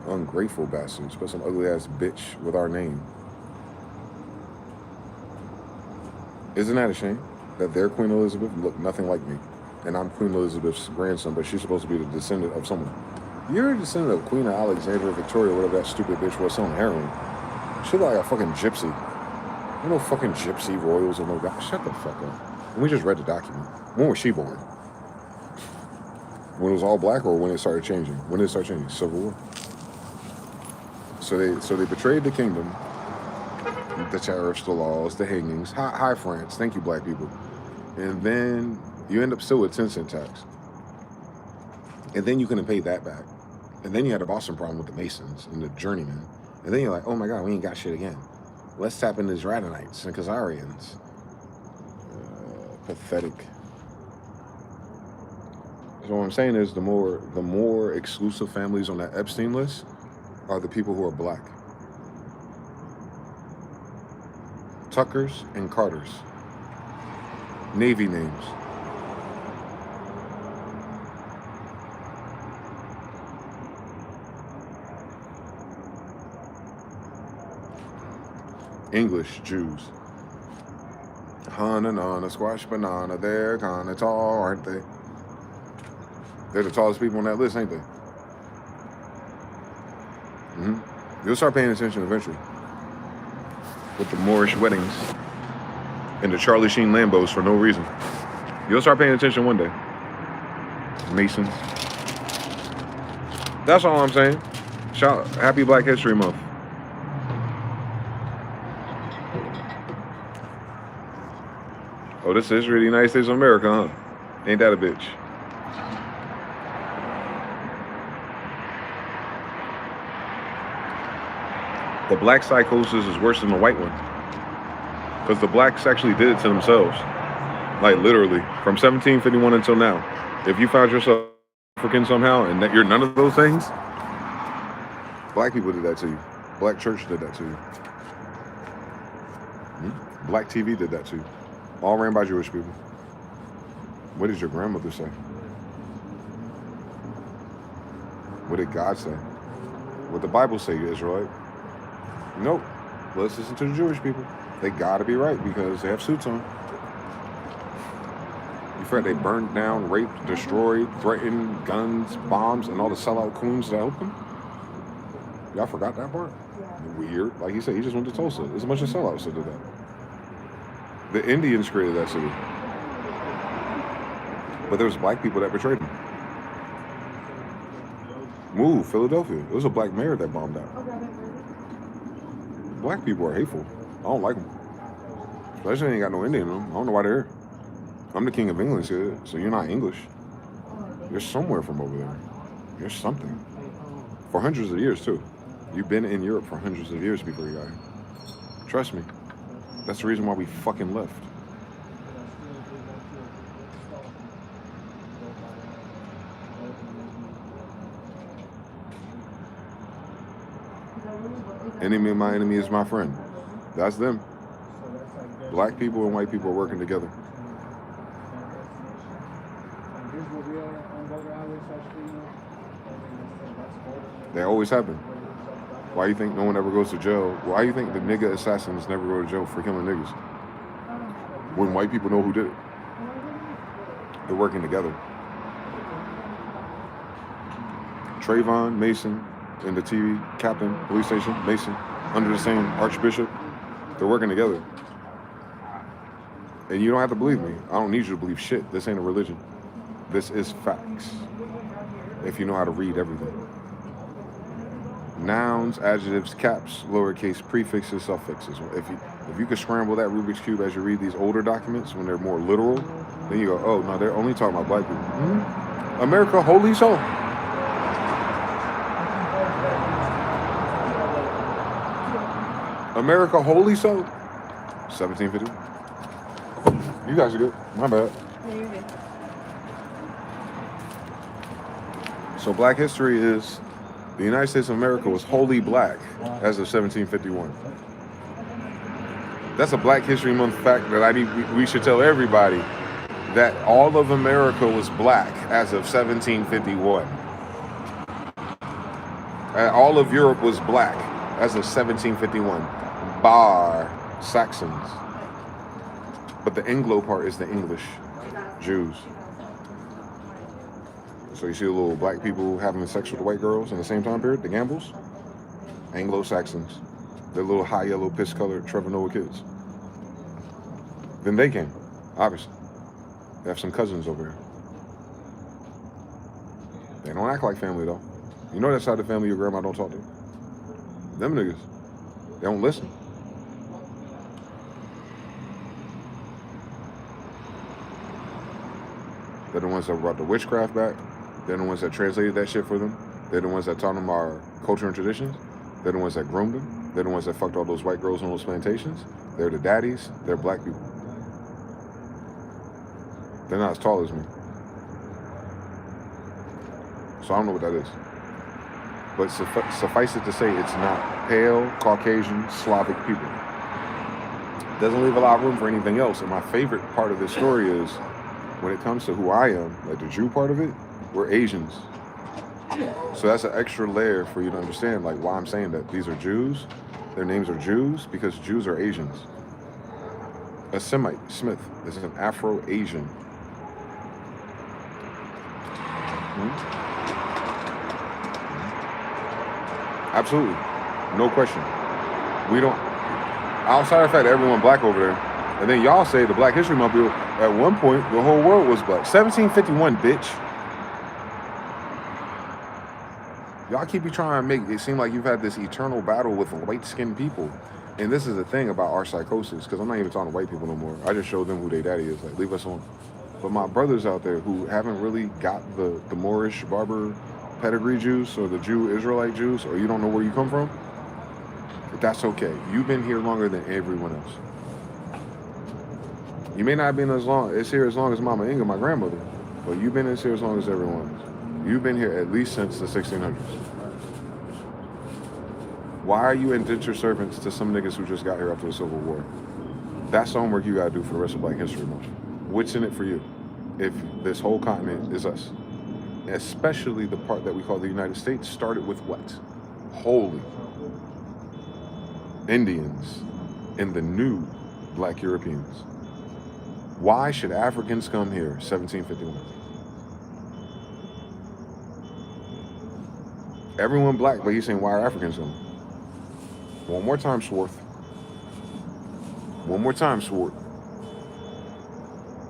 Ungrateful bastards. Put some ugly ass bitch with our name. Isn't that a shame? That their Queen Elizabeth looked nothing like me. And I'm Queen Elizabeth's grandson, but she's supposed to be the descendant of someone. You're a descendant of Queen Alexandra Victoria, whatever that stupid bitch was, selling heroin. She look like a fucking gypsy. You know fucking gypsy royals or no god. Shut the fuck up. And we just read the document. When was she born? When it was all black or when it started changing? When did it start changing? Civil War. So they betrayed the kingdom, the tariffs, the laws, the hangings. Hi France. Thank you, black people. And then you end up still with 10-cent tax. And then you couldn't pay that back. And then you had the Boston problem with the Masons and the journeymen. And then you're like, oh my God, we ain't got shit again. Let's tap into these Radonites and Khazarians. Pathetic. So what I'm saying is the more exclusive families on that Epstein list are the people who are black. Tuckers and Carters. Navy names. English Jews. Hanana, squash banana, they're kinda tall, aren't they? They're the tallest people on that list, ain't they? You'll start paying attention eventually. With the Moorish weddings and the Charlie Sheen Lambos for no reason. You'll start paying attention one day. Masons. That's all I'm saying. Happy Black History Month. Oh, this is really the United States of America, huh? Ain't that a bitch? The black psychosis is worse than the white one. Because the blacks actually did it to themselves. Like literally, from 1751 until now. If you found yourself African somehow and that you're none of those things, black people did that to you. Black church did that to you. Black TV did that to you. All ran by Jewish people. What did your grandmother say? What did God say? What the Bible say, you Israelite? Nope. Let's listen to the Jewish people. They gotta be right because they have suits on. You forget they burned down, raped, destroyed, threatened, guns, bombs, and all the sellout coons that helped them? Y'all forgot that part? Weird. Like he said, he just went to Tulsa. There's a bunch of sellouts that did that. The Indians created that city. But there was black people that betrayed them. Move, Philadelphia. It was a black mayor that bombed out. Black people are hateful. I don't like them. Especially ain't got no Indian in them. I don't know why they're here. I'm the king of England, so you're not English. You're somewhere from over there. You're something. For hundreds of years, too. You've been in Europe for hundreds of years before you got here. Trust me. That's the reason why we fucking left. Enemy of my enemy is my friend. That's them. Black people and white people are working together. They always happen. Why you think no one ever goes to jail? Why you think the nigga assassins never go to jail for killing niggas? When white people know who did it. They're working together. Trayvon, Mason, and the TV captain, police station, Mason, under the same archbishop. They're working together. And you don't have to believe me. I don't need you to believe shit. This ain't a religion. This is facts. If you know how to read everything. Nouns, adjectives, caps, lowercase, prefixes, suffixes. If you could scramble that Rubik's Cube as you read these older documents when they're more literal, then you go, oh, no, they're only talking about black people. Mm-hmm. America, holy soul. America, holy soul. 1750. You guys are good. My bad. Yeah, you're good. So black history is the United States of America was wholly black as of 1751. That's a Black History Month fact that we should tell everybody, that all of America was black as of 1751. And all of Europe was black as of 1751, bar Saxons. But the Anglo part is the English, Jews. So you see the little black people having sex with the white girls in the same time period, the Gambles? Anglo-Saxons. They're little high yellow, piss-colored Trevor Noah kids. Then they came, obviously. They have some cousins over here. They don't act like family, though. You know that side of the family your grandma don't talk to? Them niggas. They don't listen. They're the ones that brought the witchcraft back. They're the ones that translated that shit for them. They're the ones that taught them our culture and traditions. They're the ones that groomed them. They're the ones that fucked all those white girls on those plantations. They're the daddies. They're black people. They're not as tall as me. So I don't know what that is. But suffice it to say, it's not pale, Caucasian, Slavic people. Doesn't leave a lot of room for anything else. And my favorite part of this story is, when it comes to who I am, like the Jew part of it, we're Asians. So that's an extra layer for you to understand, like why I'm saying that these are Jews. Their names are Jews because Jews are Asians. A Semite, Smyth, this is an Afro-Asian. Absolutely, no question. We don't, outside of the fact that everyone black over there, and then y'all say the Black History Month, at one point, the whole world was black. 1751, bitch. Y'all keep trying to make it seem like you've had this eternal battle with white-skinned people. And this is the thing about our psychosis, because I'm not even talking to white people no more. I just showed them who their daddy is. Like, leave us alone. But my brothers out there who haven't really got the Moorish Barber pedigree Jews, or the Jew Israelite Jews, or you don't know where you come from, that's okay. You've been here longer than everyone else. You may not have been here as long as Mama Inga, my grandmother, but you've been here as long as everyone else. You've been here at least since the 1600s. Why are you indentured servants to some niggas who just got here after the Civil War? That's the homework you gotta do for the rest of Black History Month. What's in it for you if this whole continent is us? Especially the part that we call the United States started with what? Holy Indians and the new Black Europeans. Why should Africans come here? 1751. Everyone black, but he's saying, why are Africans coming? One more time, Swarth. One more time, Swart.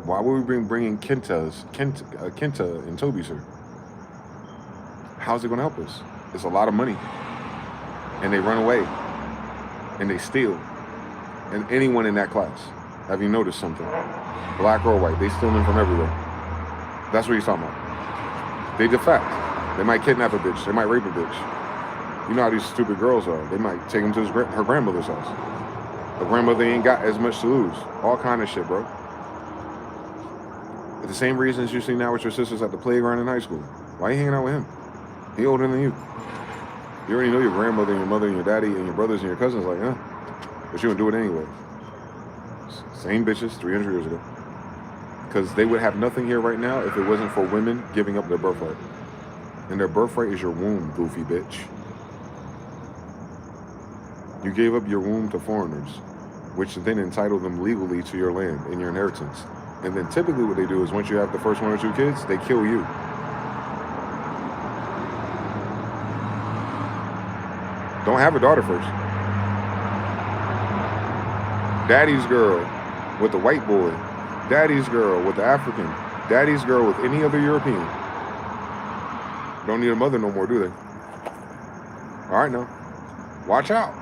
Why would we bringing Kenta and Toby, sir? How's it going to help us? It's a lot of money. And they run away. And they steal. And anyone in that class. Have you noticed something? Black or white, they stealing from everywhere. That's what he's talking about. They defect. They might kidnap a bitch. They might rape a bitch. You know how these stupid girls are. They might take them to her grandmother's house. Her grandmother ain't got as much to lose. All kind of shit, bro. For the same reasons you see now with your sisters at the playground in high school. Why are you hanging out with him? He older than you. You already know your grandmother and your mother and your daddy and your brothers and your cousins like, huh? But you gonna do it anyway. Same bitches 300 years ago. Because they would have nothing here right now if it wasn't for women giving up their birthright. And their birthright is your womb, goofy bitch. You gave up your womb to foreigners, which then entitle them legally to your land and your inheritance. And then typically what they do is once you have the first 1 or 2 kids, they kill you. Don't have a daughter first. Daddy's girl with the white boy. Daddy's girl with the African. Daddy's girl with any other European. Don't need a mother no more, do they? All right, now. Watch out.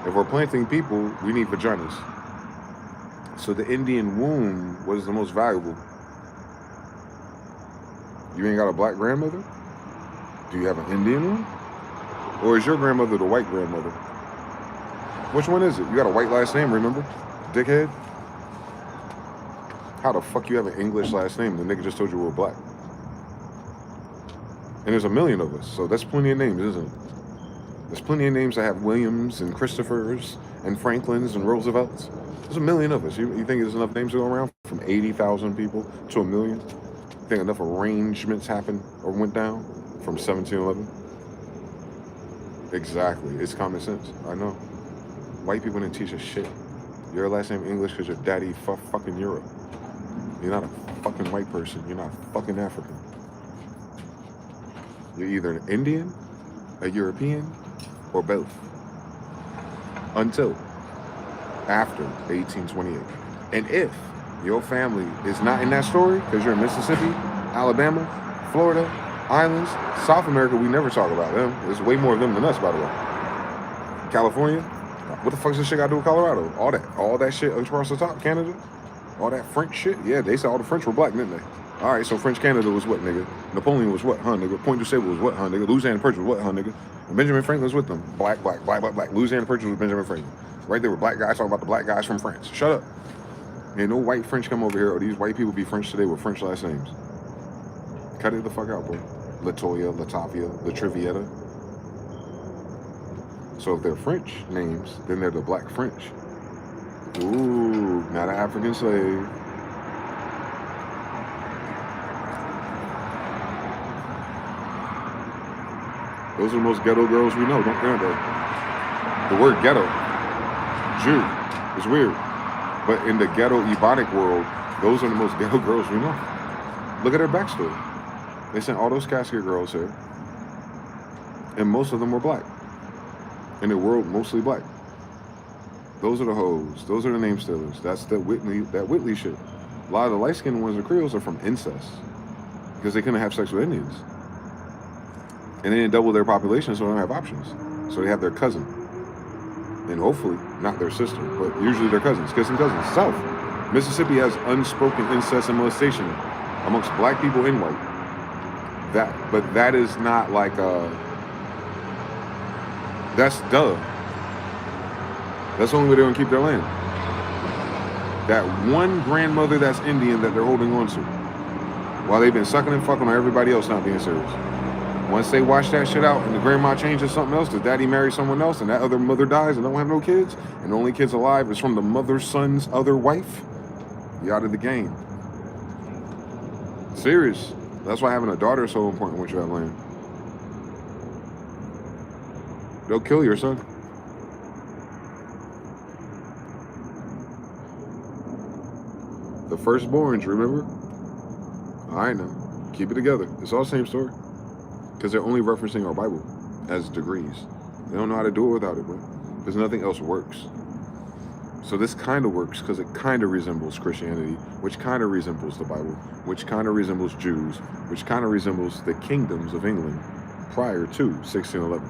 If we're planting people, we need vaginas. So the Indian womb was the most valuable. You ain't got a black grandmother? Do you have an Indian one? Or is your grandmother the white grandmother? Which one is it? You got a white last name, remember? Dickhead? How the fuck you have an English last name? The nigga just told you we're black. And there's a million of us, so that's plenty of names, isn't it? There's plenty of names that have Williams and Christophers and Franklins and Roosevelts. There's a million of us. You think there's enough names to go around? From 80,000 people to 1 million? You think enough arrangements happened or went down from 1711? Exactly. It's common sense. I know. White people didn't teach us shit. Your last name English because your daddy fucking Europe. You're not a fucking white person. You're not fucking African. You're either an Indian, a European, or both. Until after 1828. And if your family is not in that story, because you're in Mississippi, Alabama, Florida, islands, South America, we never talk about them. There's way more of them than us, by the way. California, what the fuck does this shit got to do with Colorado? All that shit across the top, Canada, all that French shit. Yeah, they said all the French were black, didn't they? All right, so French Canada was what, nigga? Napoleon was what, huh, nigga? Point du Sable was what, huh, nigga? Louisiana Purchase was what, huh, nigga? And Benjamin Franklin's with them. Black. Louisiana Purchase was Benjamin Franklin. Right there with black guys talking about the black guys from France. Shut up. Ain't no white French come over here, or these white people be French today with French last names. Cut it the fuck out, boy. Latoya, Latavia, Latrivietta. So if they're French names, then they're the black French. Ooh, not an African slave. Those are the most ghetto girls we know, don't they? The word ghetto, Jew, is weird. But in the ghetto Ebonic world, those are the most ghetto girls we know. Look at their backstory. They sent all those casket girls here, and most of them were black. In the world, mostly black. Those are the hoes. Those are the name stealers. That's that Whitley shit. A lot of the light-skinned ones, the Creoles, are from incest because they couldn't have sex with Indians. And they didn't double their population, so they don't have options. So they have their cousin. And hopefully, not their sister, but usually their cousins. Kissing cousins. South. Mississippi has unspoken incest and molestation amongst black people and white. But that is not like that's duh. That's the only way they're gonna keep their land. That one grandmother that's Indian that they're holding on to, while they've been sucking and fucking on everybody else not being serious. Once they wash that shit out and the grandma changes something else, the daddy marries someone else and that other mother dies and don't have no kids, and the only kids alive is from the mother's son's other wife, you're out of the game. Serious. That's why having a daughter is so important once you have land. They'll kill your son. The firstborns, remember? I know. Keep it together. It's all the same story. Because they're only referencing our Bible as degrees. They don't know how to do it without it, bro. Because nothing else works. So this kind of works because it kind of resembles Christianity, which kind of resembles the Bible, which kind of resembles Jews, which kind of resembles the kingdoms of England prior to 1611,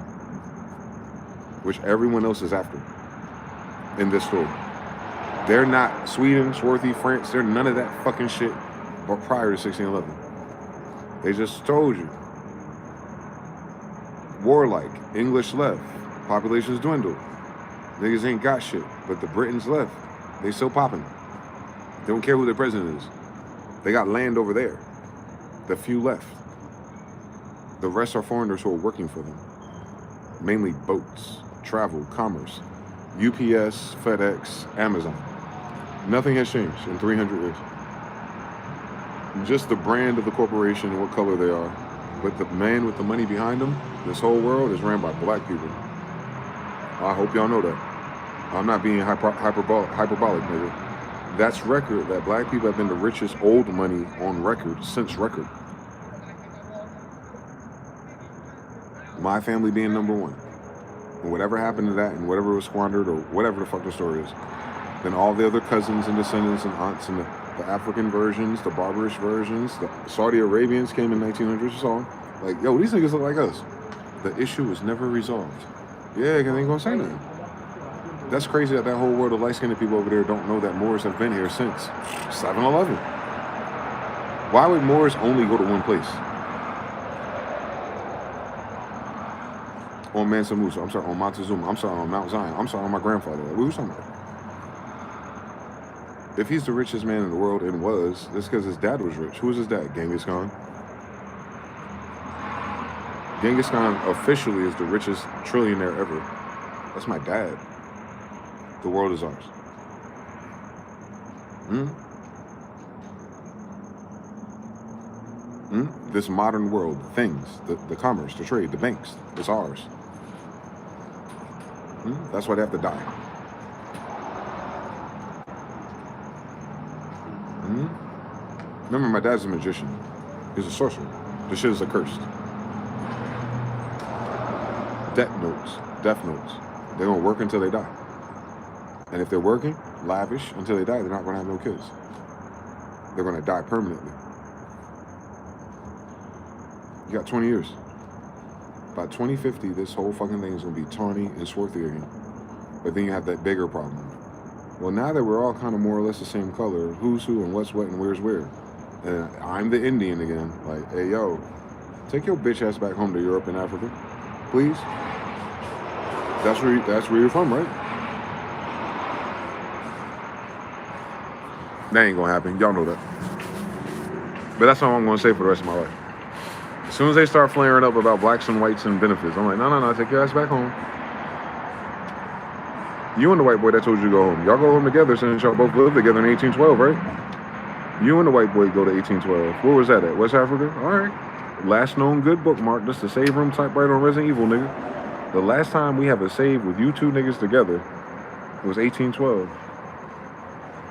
which everyone else is after in this story. They're not Sweden, Swarthy, France. They're none of that fucking shit or prior to 1611. They just told you. Warlike, English left, populations dwindled. Niggas ain't got shit, but the Britons left. They still popping. They don't care who their president is. They got land over there. The few left. The rest are foreigners who are working for them. Mainly boats, travel, commerce, UPS, FedEx, Amazon. Nothing has changed in 300 years. Just the brand of the corporation and what color they are. But the man with the money behind them, this whole world is ran by black people. I hope y'all know that. I'm not being hyperbolic, nigga. That's record that black people have been the richest old money on record since record. My family being number one. And whatever happened to that and whatever was squandered or whatever the fuck the story is, then all the other cousins and descendants and aunts and the African versions, the Barbarish versions, the Saudi Arabians came in 1900s or so. Like, yo, these niggas look like us. The issue was never resolved. Yeah, they ain't gonna say nothing. That's crazy that whole world of light-skinned people over there don't know that Moors have been here since 7-Eleven. Why would Moors only go to one place? On Mansa Musa, I'm sorry, on Montezuma, I'm sorry, on Mount Zion, I'm sorry, on my grandfather. What was talking about? If he's the richest man in the world and was, that's because his dad was rich. Who was his dad? Genghis Khan. Genghis Khan officially is the richest trillionaire ever. That's my dad. The world is ours. This modern world, things, the commerce, the trade, the banks, it's ours. That's why they have to die. Remember, my dad's a magician. He's a sorcerer. This shit is accursed. Death notes. They're gonna work until they die. And if they're working, lavish, until they die, they're not gonna have no kids. They're gonna die permanently. You got 20 years. By 2050, this whole fucking thing is gonna be tawny and swarthy again. But then you have that bigger problem. Well, now that we're all kind of more or less the same color, who's who and what's what and where's where. And I'm the Indian again. Like, hey, yo, take your bitch ass back home to Europe and Africa, please. That's where you're from, right? That ain't gonna happen. Y'all know that. But that's all I'm gonna say for the rest of my life. As soon as they start flaring up about blacks and whites and benefits, I'm like, no, take your ass back home. You and the white boy that told you to go home. Y'all go home together since y'all both lived together in 1812, right? You and the white boy go to 1812. Where was that at? West Africa? All right. Last known good bookmark. That's the save room typewriter on Resident Evil, nigga. The last time we have a save with you two niggas together was 1812.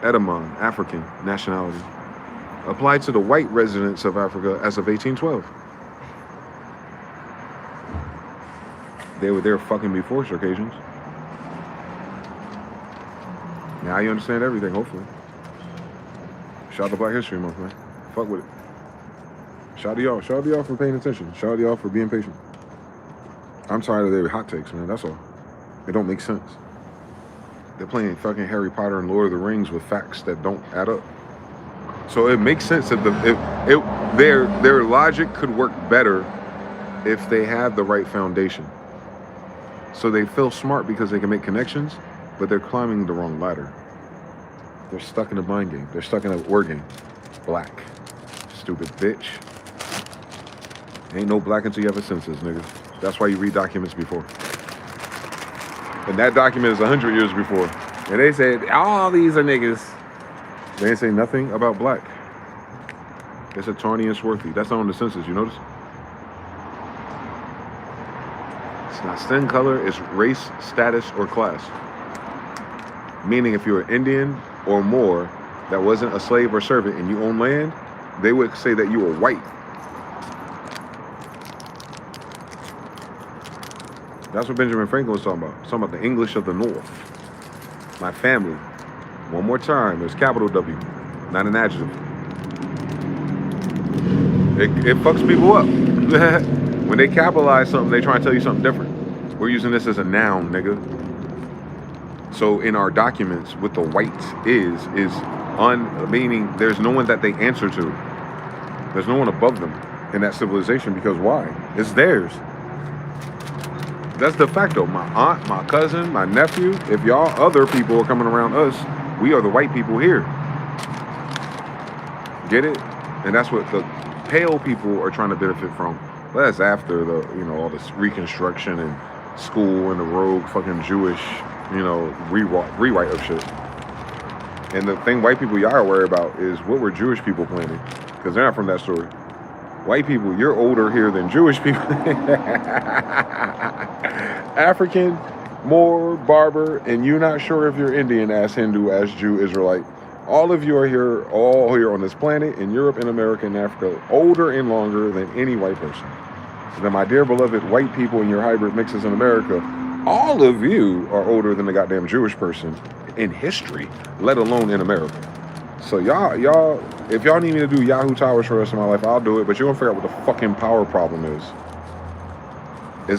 Edamon, African nationality. Applied to the white residents of Africa as of 1812. They were there fucking before Circassians. Now you understand everything, hopefully. Shout out to Black History Month, man. Fuck with it. Shout out to y'all. Shout out to y'all for paying attention. Shout out to y'all for being patient. I'm tired of their hot takes, man. That's all. It don't make sense. They're playing fucking Harry Potter and Lord of the Rings with facts that don't add up. So it makes sense that their logic could work better if they had the right foundation. So they feel smart because they can make connections, but they're climbing the wrong ladder. They're stuck in a mind game. They're stuck in a word game. Black. Stupid bitch. Ain't no black until you have a census, nigga. That's why you read documents before. And that document is 100 years before. And they said, all these are niggas. They ain't say nothing about black. They said tawny and swarthy. That's not on the census, you notice? It's not skin color, it's race, status, or class. Meaning if you're Indian or more that wasn't a slave or servant and you own land, they would say that you were white. That's what Benjamin Franklin was talking about. He's talking about the English of the North. My family. One more time. There's capital W, not an adjective. It fucks people up. When they capitalize something, they try and tell you something different. We're using this as a noun, nigga. So in our documents, what the white is meaning there's no one that they answer to. There's no one above them in that civilization, because why? It's theirs. That's de facto. My aunt, my cousin, my nephew, if y'all other people are coming around us, we are the white people here. Get it? And that's what the pale people are trying to benefit from. But that's after the, all this reconstruction and school and the rogue fucking Jewish, rewrite of shit. And the thing white people y'all are worried about is what were Jewish people planning? Because they're not from that story. White people, you're older here than Jewish people. African, Moor, Barber, and you're not sure if you're Indian, as Hindu, as Jew, Israelite. All of you are all here on this planet, in Europe, in America, and Africa, older and longer than any white person. So then, my dear beloved white people and your hybrid mixes in America, all of you are older than the goddamn Jewish person in history, let alone in America. So y'all, if y'all need me to do Yahoo Towers for the rest of my life, I'll do it, but you're gonna figure out what the fucking power problem is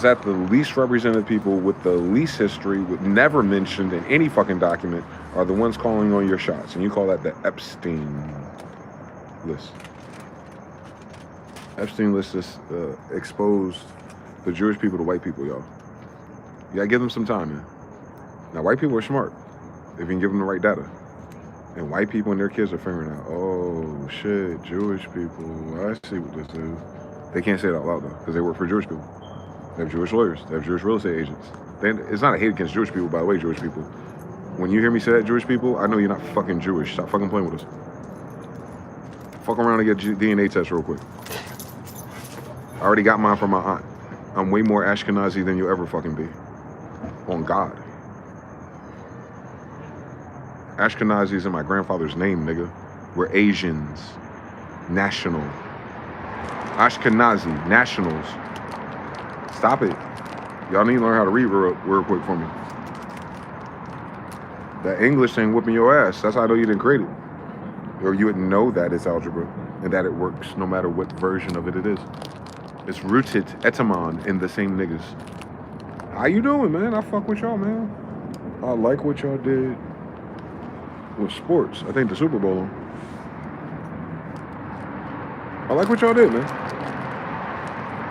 that the least represented people with the least history, with never mentioned in any fucking document, are the ones calling on your shots, and you call that the Epstein list. Epstein list just exposed the Jewish people to white people, y'all. You gotta give them some time, man. Now, white people are smart if you can give them the right data. And white people and their kids are figuring out, oh shit, Jewish people, I see what this is. They can't say it out loud though, because they work for Jewish people. They have Jewish lawyers, they have Jewish real estate agents. It's not a hate against Jewish people, by the way, Jewish people. When you hear me say that, Jewish people, I know you're not fucking Jewish. Stop fucking playing with us. Fuck around and get a DNA test real quick. I already got mine from my aunt. I'm way more Ashkenazi than you'll ever fucking be. On God. Ashkenazis in my grandfather's name, nigga. We're Asians. National. Ashkenazi. Nationals. Stop it. Y'all need to learn how to read real quick for me. That English thing whooping your ass. That's how I know you didn't create it. Or you wouldn't know that it's algebra and that it works no matter what version of it is. It's rooted etymon in the same niggas. How you doing, man? I fuck with y'all, man. I like what y'all did with sports. I think the Super Bowl on. I like what y'all did, man.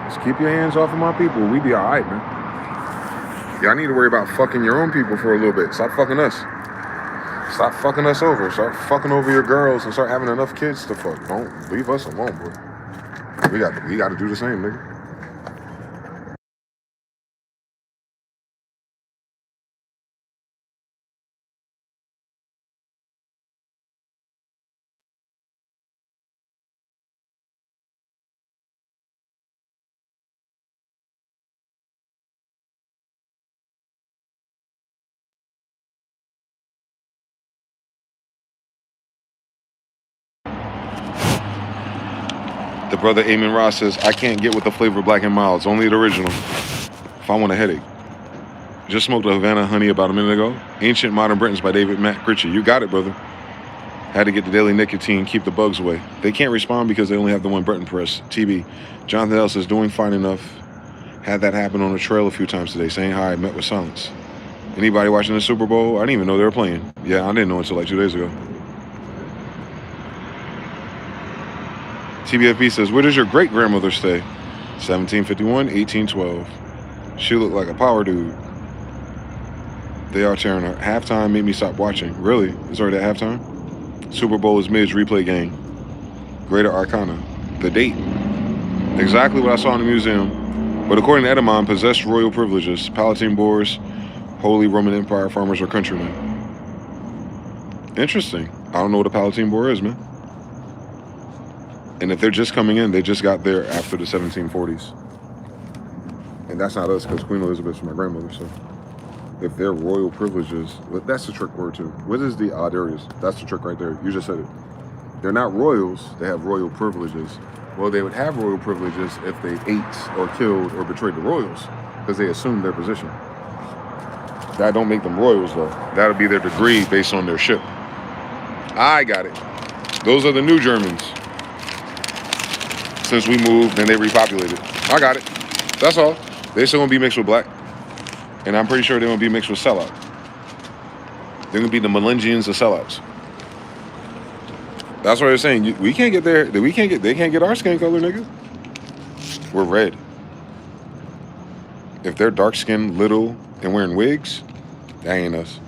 Just keep your hands off of my people. We be all right, man. Y'all need to worry about fucking your own people for a little bit. Stop fucking us. Stop fucking us over. Start fucking over your girls and start having enough kids to fuck. Don't leave us alone, boy. We got to do the same, nigga. The brother Eamon Ross says, I can't get with the flavor Black and Mild. It's only the original. If I want a headache. Just smoked a Havana Honey about a minute ago. Ancient Modern Britons by David Matt Critchie. You got it, brother. Had to get the daily nicotine, keep the bugs away. They can't respond because they only have the one button press. TB. Jonathan L says, doing fine enough. Had that happen on the trail a few times today. Saying hi, met with silence. Anybody watching the Super Bowl? I didn't even know they were playing. Yeah, I didn't know until like 2 days ago. TBFB says, where does your great-grandmother stay? 1751, 1812. She looked like a power dude. They are tearing her. Halftime made me stop watching. Really? It's already at halftime? Super Bowl is Mid's replay game. Greater Arcana. The date. Exactly what I saw in the museum. But according to Edamon, possessed royal privileges. Palatine Boers, Holy Roman Empire farmers or countrymen. Interesting. I don't know what a Palatine Boer is, man. And if they're just coming in, they just got there after the 1740s. And that's not us, because Queen Elizabeth's my grandmother, so. If they're royal privileges, that's the trick word too. What is the odd areas? That's the trick right there. You just said it. They're not royals, they have royal privileges. Well, they would have royal privileges if they ate or killed or betrayed the royals, because they assumed their position. That don't make them royals, though. That'll be their degree based on their ship. I got it. Those are the new Germans. Since we moved and they repopulated. I got it. That's all. They're still going to be mixed with black. And I'm pretty sure they're going to be mixed with sellout. They're going to be the millennials of sellouts. That's what they're saying. We can't get there. They can't get our skin color, nigga. We're red. If they're dark-skinned, little, and wearing wigs, that ain't us.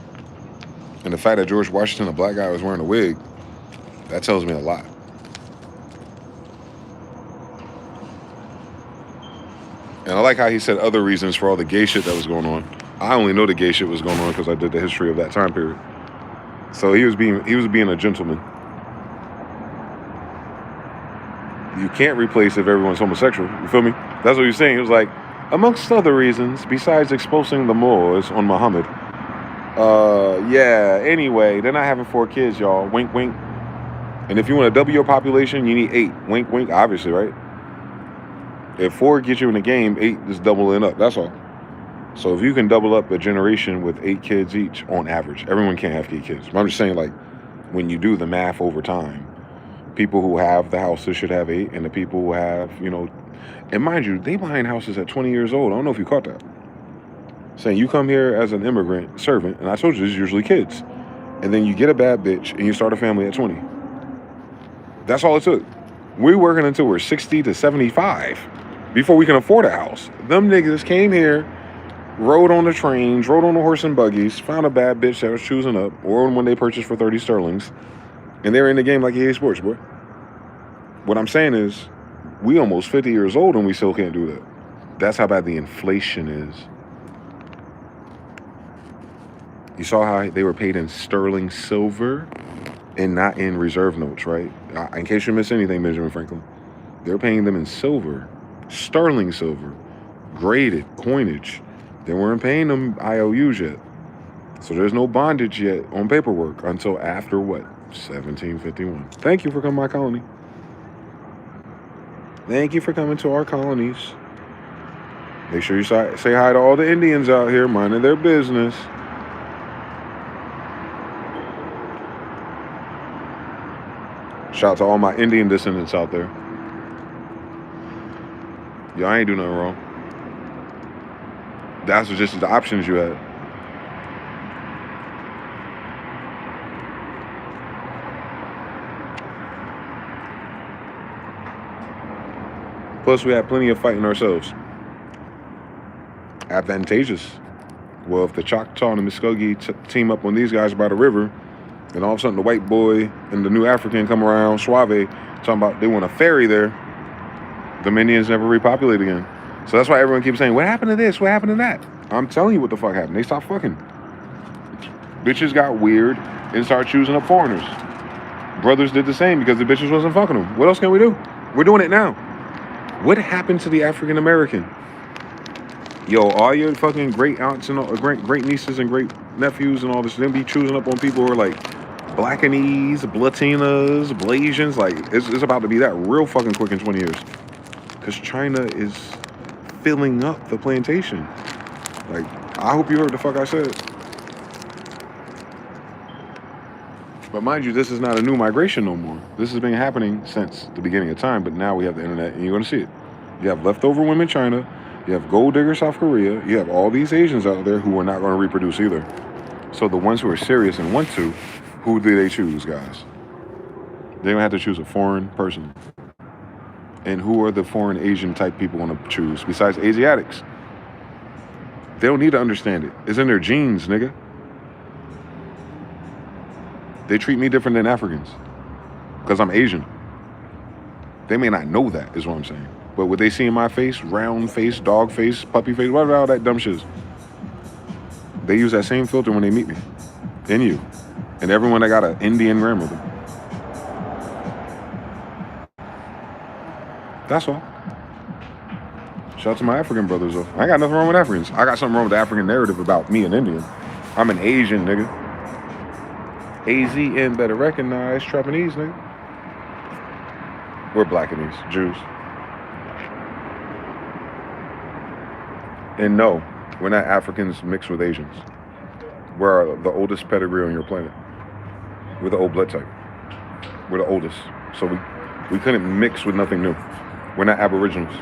And the fact that George Washington, a black guy, was wearing a wig, that tells me a lot. And I like how he said other reasons for all the gay shit that was going on. I only know the gay shit was going on because I did the history of that time period. So he was being a gentleman. You can't replace if everyone's homosexual. You feel me? That's what he was saying. He was like, amongst other reasons, besides exposing the Moors on Muhammad. Yeah, anyway, they're not having 4 kids, y'all. Wink, wink. And if you want to double your population, you need 8. Wink, wink, obviously, right? If 4 gets you in the game, 8 is doubling up. That's all. So if you can double up a generation with 8 kids each on average, everyone can't have 8 kids. But I'm just saying, like, when you do the math over time, people who have the houses should have 8, and the people who have, you know, and mind you, they buying houses at 20 years old. I don't know if you caught that. Saying you come here as an immigrant servant, and I told you this is usually kids, and then you get a bad bitch and you start a family at 20. That's all it took. We're working until we're 60 to 75 before we can afford a house. Them niggas came here, rode on the trains, rode on the horse and buggies, found a bad bitch that was choosing up, or when they purchased for 30 sterlings, and they were in the game like EA Sports, boy. What I'm saying is, we almost 50 years old and we still can't do that. That's how bad the inflation is. You saw how they were paid in sterling silver and not in reserve notes, right? In case you miss anything, Benjamin Franklin, they're paying them in silver, sterling silver, graded coinage. They weren't paying them IOUs yet. So there's no bondage yet on paperwork until after what? 1751. Thank you for coming to my colony. Thank you for coming to our colonies. Make sure you say hi to all the Indians out here minding their business. Shout out to all my Indian descendants out there. Y'all ain't do nothing wrong. That's just the options you had. Plus, we had plenty of fighting ourselves. Advantageous. Well, if the Choctaw and the Muskogee team up on these guys by the river, and all of a sudden the white boy and the new African come around, Suave, talking about they want a ferry there, the Indians never repopulate again. So that's why everyone keeps saying, what happened to this? What happened to that? I'm telling you what the fuck happened. They stopped fucking. Bitches got weird and started choosing up foreigners. Brothers did the same because the bitches wasn't fucking them. What else can we do? We're doing it now. What happened to the African American? Yo, all your fucking great aunts and all, great nieces and great nephews and all this, them be choosing up on people who are like Blackanese, Latinas, Blasians. Like, it's about to be that real fucking quick in 20 years. Because China is filling up the plantation. Like, I hope you heard the fuck I said. But mind you, this is not a new migration no more. This has been happening since the beginning of time, but now we have the internet and you're going to see it. You have leftover women China, you have gold digger South Korea, you have all these Asians out there who are not going to reproduce either. So the ones who are serious and want to, who do they choose, guys? They don't have to choose a foreign person. And who are the foreign Asian type people going to choose besides Asiatics? They don't need to understand it. It's in their genes, nigga. They treat me different than Africans because I'm Asian. They may not know that, is what I'm saying. But what they see in my face, round face, dog face, puppy face, whatever all that dumb shit is, they use that same filter when they meet me. And you. And everyone that got an Indian grandmother. That's all. Shout out to my African brothers, though. I got nothing wrong with Africans. I got something wrong with the African narrative about me, an Indian. I'm an Asian, nigga. AZN better recognize Japanese, nigga. We're Blackanese, Jews. And no, we're not Africans mixed with Asians. We're the oldest pedigree on your planet. We're the old blood type. We're the oldest. So we couldn't mix with nothing new. We're not aboriginals.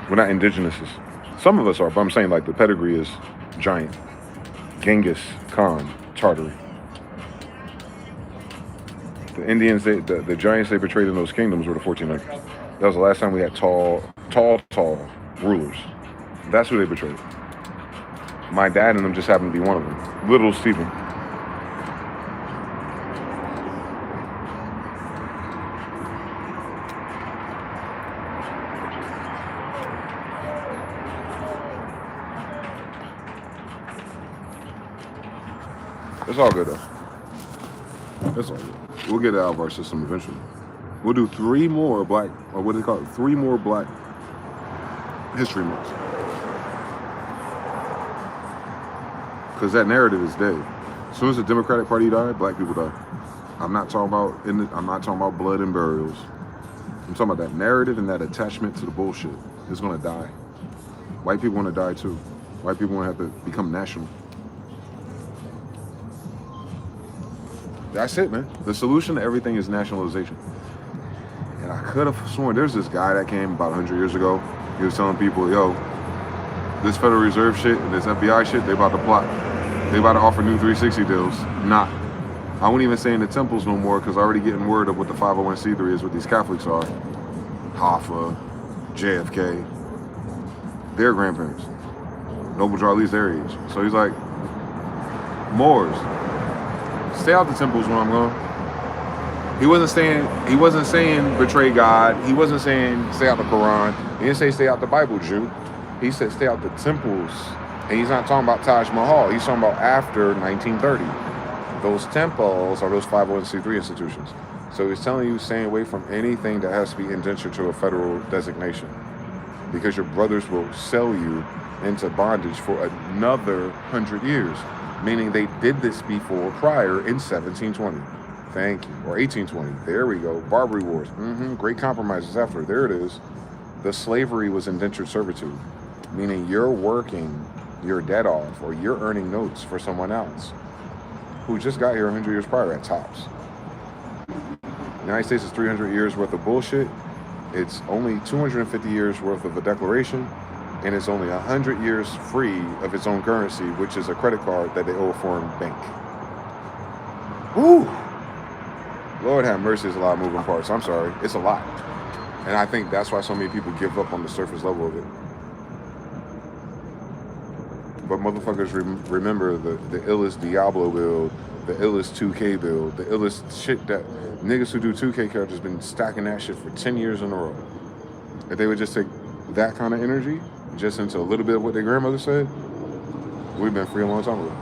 We're not indigenous's. Some of us are, but I'm saying like the pedigree is giant. Genghis Khan, Tartary. The Indians, the giants they betrayed in those kingdoms were the 1400s. That was the last time we had tall rulers. That's who they betrayed. My dad and them just happened to be one of them. Little Stephen. It's all good though. It's all good. We'll get it out of our system eventually. We'll do 3 more black, or what do they call it? 3 more black history months. Because that narrative is dead. As soon as the Democratic Party died, black people died. I'm not talking about blood and burials. I'm talking about that narrative and that attachment to the bullshit. It's gonna die. White people wanna die too. White people wanna have to become national. That's it, man. The solution to everything is nationalization. And I could have sworn there's this guy that came about 100 years ago. He was telling people, yo, this Federal Reserve shit and this FBI shit, they about to plot. They about to offer new 360 deals. Not. I won't even say in the temples no more because I already getting word of what the 501c3 is, what these Catholics are. Hoffa, JFK, their grandparents. Noble Drew Ali's their age. So he's like, Moors, stay out the temples when I'm gone. He wasn't saying betray God. He wasn't saying stay out the Quran. He didn't say stay out the Bible, Jew. He said stay out the temples. And he's not talking about Taj Mahal. He's talking about after 1930. Those temples are those 501c3 institutions. So he's telling you stay away from anything that has to be indentured to a federal designation. Because your brothers will sell you into bondage for another 100 years. Meaning they did this before, prior in 1720. Thank you. Or 1820. There we go. Barbary Wars. Great compromises after. There it is. The slavery was indentured servitude. Meaning you're working your debt off or you're earning notes for someone else who just got here 100 years prior at tops. The United States is 300 years worth of bullshit. It's only 250 years worth of a declaration. And it's only 100 years free of its own currency, which is a credit card that they owe a foreign bank. Woo! Lord have mercy, there's a lot of moving parts. I'm sorry, it's a lot. And I think that's why so many people give up on the surface level of it. But motherfuckers remember the illest Diablo build, the illest 2K build, the illest shit that niggas who do 2K characters been stacking that shit for 10 years in a row. If they would just take that kind of energy just into a little bit of what their grandmother said, we've been free a long time ago.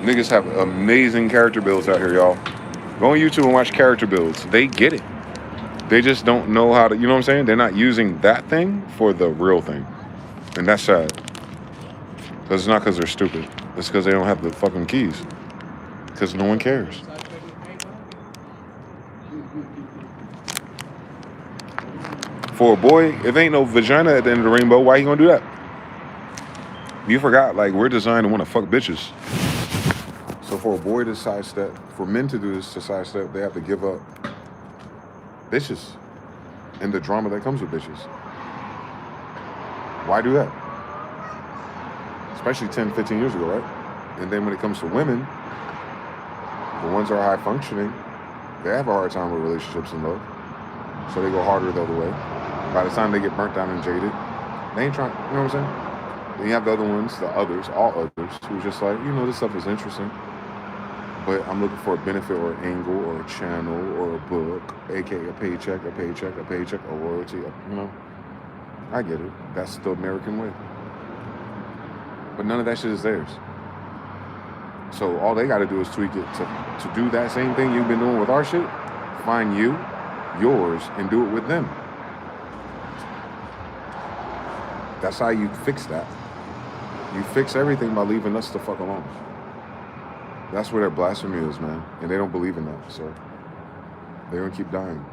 Niggas have amazing character builds out here, y'all. Go on YouTube and watch character builds. They get it. They just don't know how to, you know what I'm saying? They're not using that thing for the real thing. And that's sad. Because it's not because they're stupid. It's because they don't have the fucking keys. Because no one cares. For a boy, if ain't no vagina at the end of the rainbow, why you gonna do that? You forgot, like, we're designed to want to fuck bitches. So for a boy to sidestep, for men to do this to sidestep, they have to give up bitches and the drama that comes with bitches. Why do that? Especially 10, 15 years ago, right? And then when it comes to women, the ones that are high functioning, they have a hard time with relationships and love. So they go harder the other way. By the time they get burnt down and jaded, they ain't trying, you know what I'm saying? Then you have the other ones, the others, all others, who just like, you know, this stuff is interesting, but I'm looking for a benefit or an angle or a channel or a book, aka a paycheck, a royalty, you know. I get it. That's the American way. But none of that shit is theirs. So all they got to do is tweak it to do that same thing you've been doing with our shit. Find you, yours, and do it with them. That's how you fix that. You fix everything by leaving us the fuck alone. That's where their blasphemy is, man. And they don't believe in that, so they're gonna keep dying.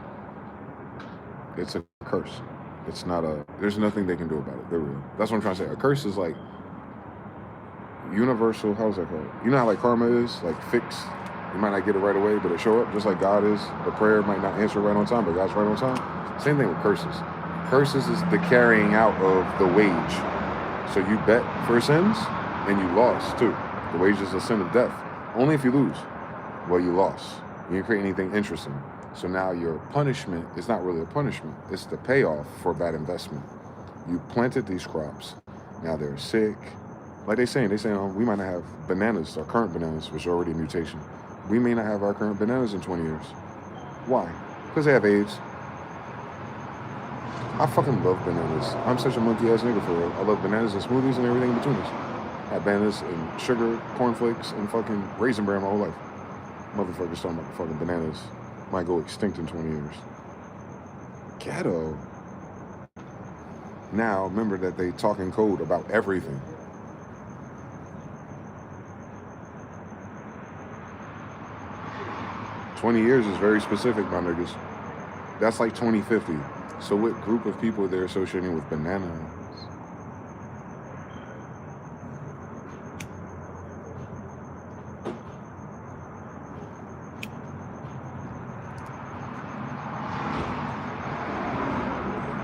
It's a curse. It's not a, there's nothing they can do about it. They're real. That's what I'm trying to say. A curse is like universal, how's that called? You know how like karma is? Like fixed. You might not get it right away, but it show up just like God is. The prayer might not answer right on time, but God's right on time. Same thing with curses. Curses is the carrying out of the wage. So you bet for sins and you lost too. The wage is a sin of death. Only if you lose. Well, you lost. You didn't create anything interesting. So now your punishment is not really a punishment. It's the payoff for a bad investment. You planted these crops. Now they're sick. Like they saying we might not have bananas, our current bananas, which are already a mutation. We may not have our current bananas in 20 years. Why? Because they have AIDS. I fucking love bananas. I'm such a monkey ass nigga for real. I love bananas and smoothies and everything in between us. I had bananas and sugar, cornflakes, and fucking raisin bran my whole life. Motherfuckers talking about fucking bananas might go extinct in 20 years. Ghetto. Now, remember that they talk in code about everything. "20 years is very specific, my niggas. That's like 2050. So what group of people they're associating with bananas?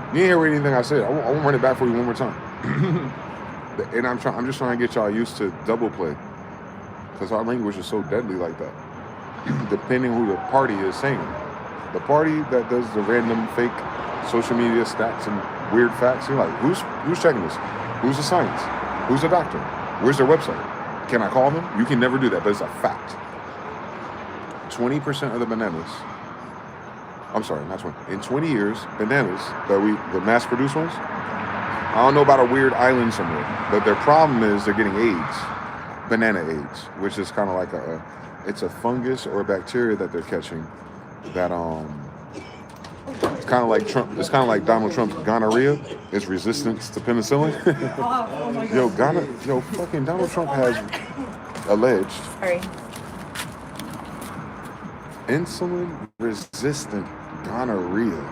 You didn't hear anything I said. I won't run it back for you one more time. And I'm just trying to get y'all used to double play. Because our language is so deadly like that. Depending who the party is saying. The party that does the random fake social media stats and weird facts, you're like, who's checking this? Who's the science? Who's the doctor? Where's their website? Can I call them? You can never do that, but it's a fact. 20% of the bananas, I'm sorry, not 20. In 20 years, bananas, the mass-produced ones, I don't know about a weird island somewhere, but their problem is they're getting AIDS, banana AIDS, which is kind of like it's a fungus or a bacteria that they're catching that it's kind of like Trump. It's kind of like Donald Trump's gonorrhea. It's resistance to penicillin. Fucking Donald Trump has alleged insulin-resistant gonorrhea.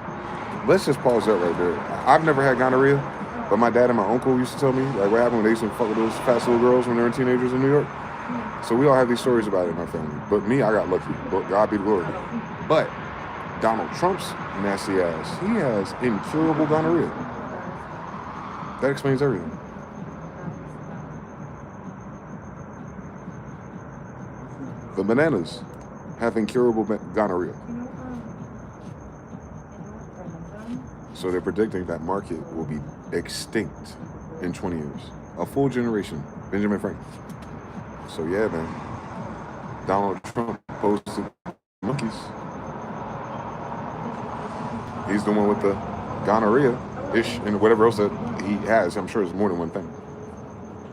Let's just pause that right there. I've never had gonorrhea, but my dad and my uncle used to tell me like what happened when they used to fuck with those fast little girls when they were teenagers in New York. So we all have these stories about it in my family. But me, I got lucky. But God be the glory. But Donald Trump's nasty ass, he has incurable gonorrhea. That explains everything. The bananas have incurable gonorrhea. So they're predicting that market will be extinct in 20 years. A full generation. Benjamin Franklin. So yeah, man. Donald Trump posted monkeys. He's the one with the gonorrhea-ish and whatever else that he has. I'm sure it's more than one thing.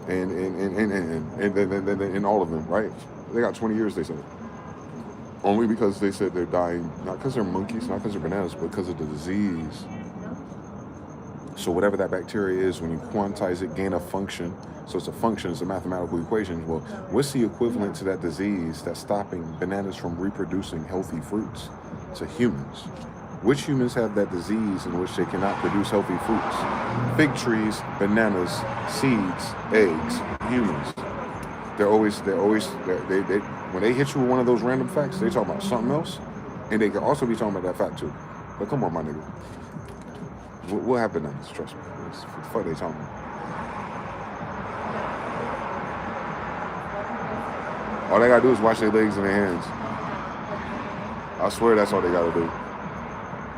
And all of them, right? They got 20 years, they said. Only because they said they're dying, not because they're monkeys, not because they're bananas, but because of the disease. So whatever that bacteria is, when you quantize it, gain a function. So it's a function, it's a mathematical equation. Well, what's the equivalent to that disease that's stopping bananas from reproducing healthy fruits to humans? Which humans have that disease in which they cannot produce healthy fruits? Fig trees, bananas, seeds, eggs, humans. They're always when they hit you with one of those random facts, they talk about something else, and they can also be talking about that fact too. But come on, my nigga. We'll have bananas, trust me. What the fuck they talking about? All they gotta do is wash their legs and their hands. I swear that's all they gotta do.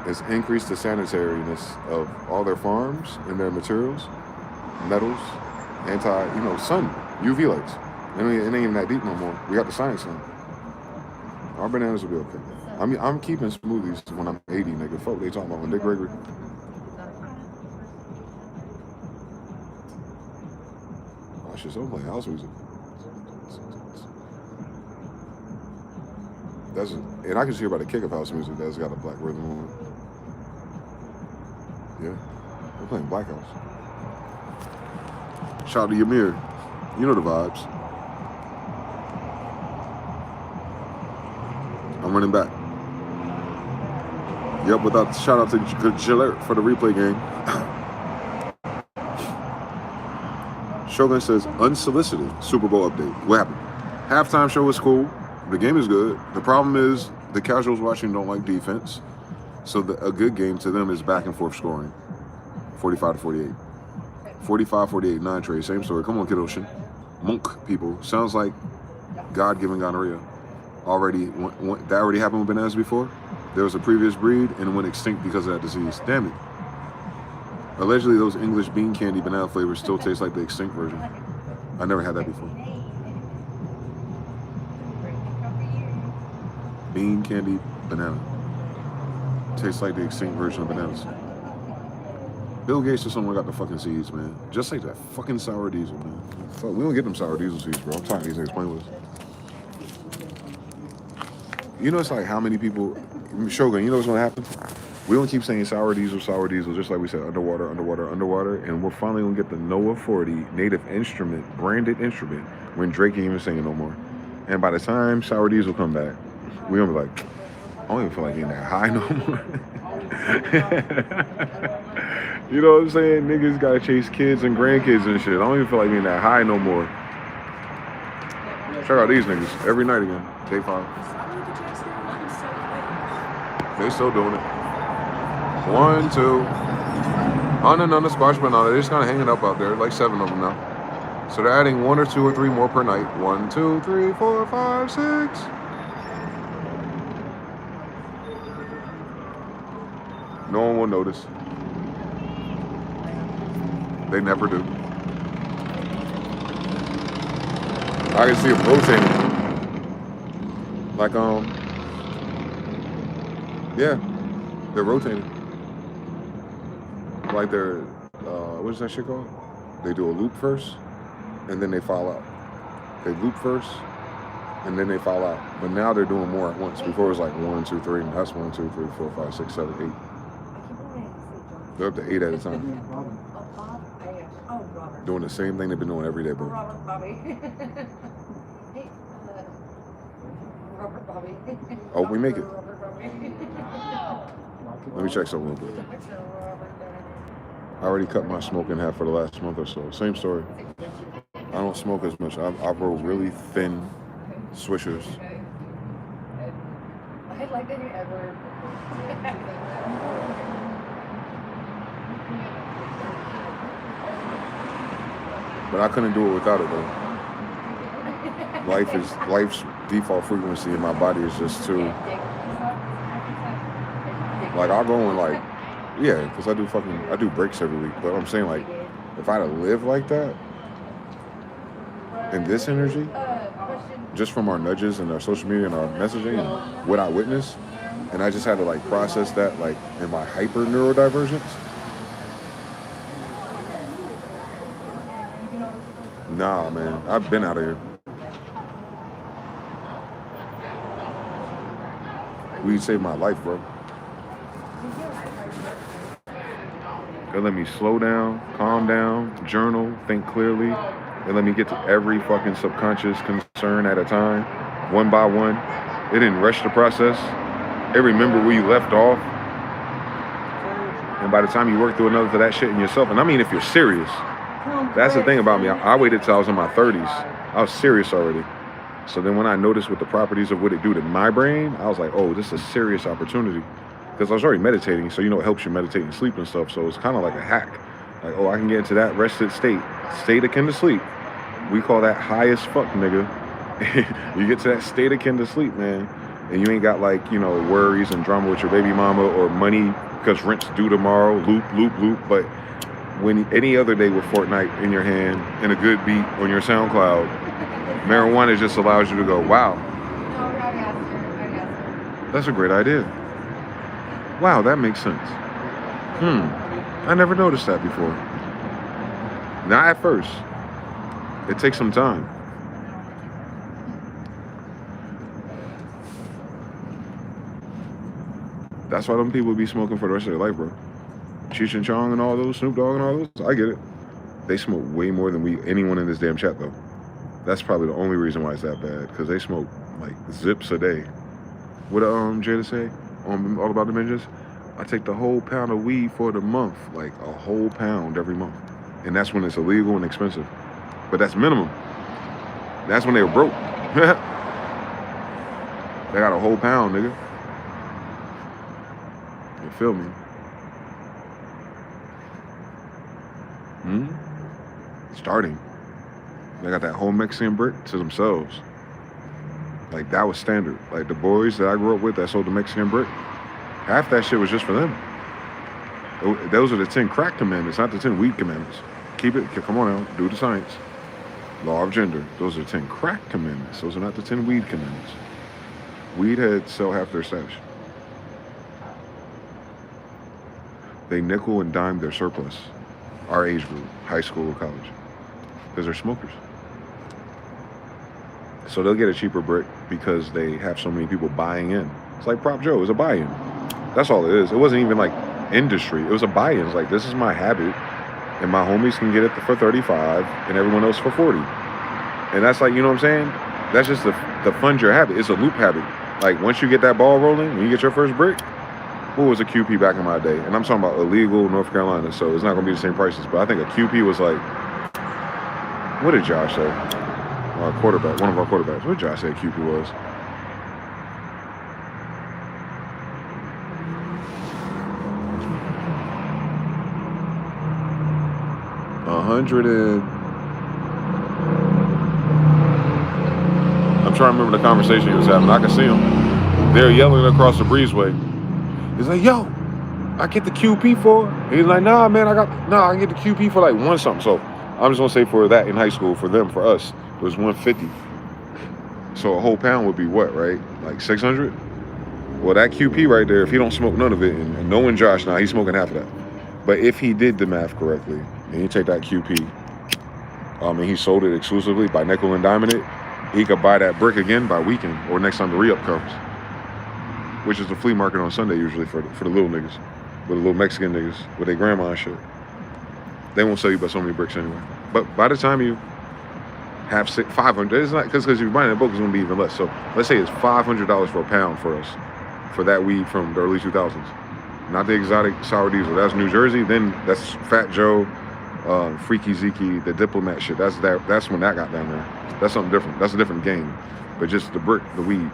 Is increase the sanitariness of all their farms and their materials, metals, sun, UV lights. It ain't even that deep no more. We got the science now. Our bananas will be okay. I'm keeping smoothies when I'm 80, nigga. Fuck they talking about when Dick Gregory. Oh shit, so I'm playing house music. And I can hear about the kick of house music that's got a black rhythm on it. Yeah, we're playing Black House. Shout out to Ymir. You know the vibes. I'm running back. Yep, without shout out to Gillette for the replay game. Shogun says unsolicited Super Bowl update. What happened? Halftime show was cool. The game is good. The problem is the casuals watching don't like defense. So a good game to them is back and forth scoring. 45-48. 45-48, 9 trade. Same story. Come on, Kid Ocean. Monk people. Sounds like God-given gonorrhea. That already happened with bananas before. There was a previous breed and it went extinct because of that disease. Damn it. Allegedly, those English bean candy banana flavors still taste like the extinct version. I never had that before. Bean candy banana. Tastes like the extinct version of bananas. Bill Gates or someone got the fucking seeds, man. Just like that fucking sour diesel, man. Fuck, we don't get them sour diesel seeds, bro. I'm tired of these niggas playing with us. You know, it's like how many people... Shogun, you know what's gonna happen? We don't keep saying sour diesel, just like we said, underwater, and we're finally gonna get the Noah 40 native instrument, branded instrument, when Drake ain't even singing no more. And by the time sour diesel come back, we gonna be like, I don't even feel like getting that high no more. You know what I'm saying? Niggas gotta chase kids and grandkids and shit. I don't even feel like being that high no more. Check out these niggas every night again. Day 5. They still doing it. 1, 2. On the squash banana. They're just kind of hanging up out there. Like 7 of them now. So they're adding 1 or 2 or 3 more per night. 1, 2, 3, 4, 5, 6. No one will notice. They never do. I can see them rotating. Like, yeah, they're rotating. Like they're, what is that shit called? They do a loop first, and then they fall out. They loop first, and then they fall out. But now they're doing more at once. Before it was like 1, 2, 3, and that's 1, 2, 3, 4, 5, 6, 7, 8. They're up to 8 at a time. Doing the same thing they've been doing every day, bro. Oh, we make it. Let me check something real quick. I already cut my smoke in half for the last month or so. Same story. I don't smoke as much. I roll really thin swishers. I'd like that you ever. But I couldn't do it without it though. Life's default frequency in my body is just too. Like I'll go in like, yeah, because I do breaks every week. But I'm saying like, if I had to live like that, in this energy, just from our nudges and our social media and our messaging and what I witnessed, and I just had to like process that like in my hyper neurodivergence. Nah, man, I've been out of here. Weed saved my life, bro. They let me slow down, calm down, journal, think clearly. They let me get to every fucking subconscious concern at a time, one by one. It didn't rush the process. It remembered where you left off. And by the time you work through another for that shit in yourself, and I mean if you're serious, that's the thing about me. I waited till I was in my 30s. I was serious already. So then when I noticed what the properties of what it do to my brain, I was like, oh, this is a serious opportunity. Because I was already meditating, so you know it helps you meditate and sleep and stuff. So it's kind of like a hack. Like, oh, I can get into that rested state akin to sleep. We call that high as fuck, nigga. You get to that state akin to sleep, man. And you ain't got like, you know, worries and drama with your baby mama or money because rent's due tomorrow, loop. But when any other day with Fortnite in your hand and a good beat on your SoundCloud, marijuana just allows you to go, wow, that's a great idea. Wow, that makes sense. I never noticed that before. Not at first. It takes some time. That's why them people be smoking for the rest of their life, bro. Cheech and Chong and all those, Snoop Dogg and all those, I get it. They smoke way more than anyone in this damn chat, though. That's probably the only reason why it's that bad, because they smoke like zips a day. What Jada say on All About the Ninjas? I take the whole pound of weed for the month, like a whole pound every month. And that's when it's illegal and expensive. But that's minimum. That's when they were broke. They got a whole pound, nigga. You feel me? Starting. They got that whole Mexican brick to themselves. Like, that was standard. Like, the boys that I grew up with that sold the Mexican brick, half that shit was just for them. Those are the 10 crack commandments, not the 10 weed commandments. Keep it, come on now, do the science. Law of gender. Those are 10 crack commandments. Those are not the 10 weed commandments. Weed heads sell half their stash. They nickel and dime their surplus. Our age group, high school or college. Because they're smokers. So they'll get a cheaper brick because they have so many people buying in. It's like Prop Joe, it's a buy-in. That's all it is. It wasn't even like industry. It was a buy-in. It's like, this is my habit, and my homies can get it for 35, and everyone else for 40. And that's like, you know what I'm saying? That's just the fund your habit. It's a loop habit. Like, once you get that ball rolling, when you get your first brick, what was a QP back in my day? And I'm talking about illegal North Carolina, so it's not going to be the same prices. But I think a QP was like, what did Josh say? Our quarterback, one of our quarterbacks. What did Josh say QP was? I'm trying to remember the conversation he was having. I can see him. They're yelling across the breezeway. He's like, yo, I get the QP for it. He's like, nah, man, I can get the QP for like one something. So I'm just gonna say for that in high school, for them, for us, it was 150. So a whole pound would be what, right? Like 600? Well, that QP right there, if he don't smoke none of it, and knowing Josh now, he's smoking half of that. But if he did the math correctly, and he take that QP, and he sold it exclusively by nickel and diming it, he could buy that brick again by weekend or next time the re-up comes, which is the flea market on Sunday usually for the little niggas, with the little Mexican niggas with their grandma and shit. They won't sell you but so many bricks anyway. But by the time you have 500, it's not because you're buying that book, it's gonna be even less. So let's say it's $500 for a pound for us, for that weed from the early 2000s. Not the exotic sour diesel. That's New Jersey. Then that's Fat Joe, Freaky Zeke, the Diplomat shit. That's when that got down there. That's something different. That's a different game. But just the brick, the weed.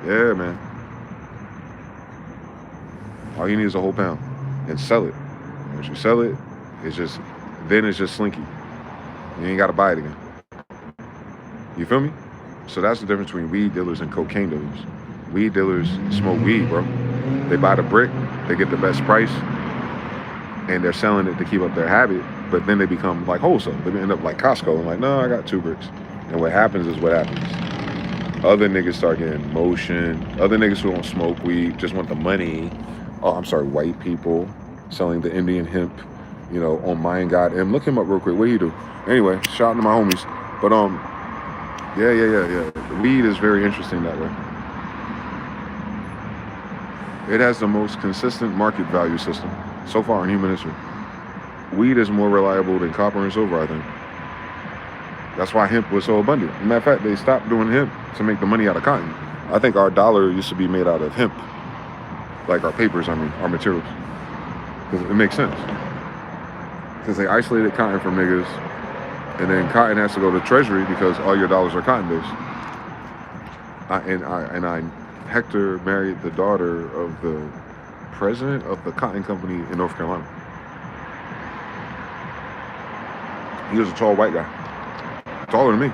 Yeah, man. All you need is a whole pound and sell it. Once you sell it, it's just slinky. You ain't got to buy it again. You feel me? So that's the difference between weed dealers and cocaine dealers. Weed dealers smoke weed, bro. They buy the brick, they get the best price, and they're selling it to keep up their habit, but then they become like wholesale. They end up like Costco and like, no, I got 2 bricks. And what happens is what happens. Other niggas start getting motion. Other niggas who don't smoke weed just want the money. Oh, I'm sorry, white people selling the Indian hemp, you know, on Mind God M. Look him up real quick. What do you do? Anyway, shout out to my homies. But yeah. Weed is very interesting that way. It has the most consistent market value system so far in human history. Weed is more reliable than copper and silver, I think. That's why hemp was so abundant. As a matter of fact, they stopped doing hemp to make the money out of cotton. I think our dollar used to be made out of hemp. Like our papers, I mean, our materials. It makes sense. Because they isolated cotton from niggas, and then cotton has to go to Treasury because all your dollars are cotton-based. Hector married the daughter of the president of the cotton company in North Carolina. He was a tall white guy. Taller than me.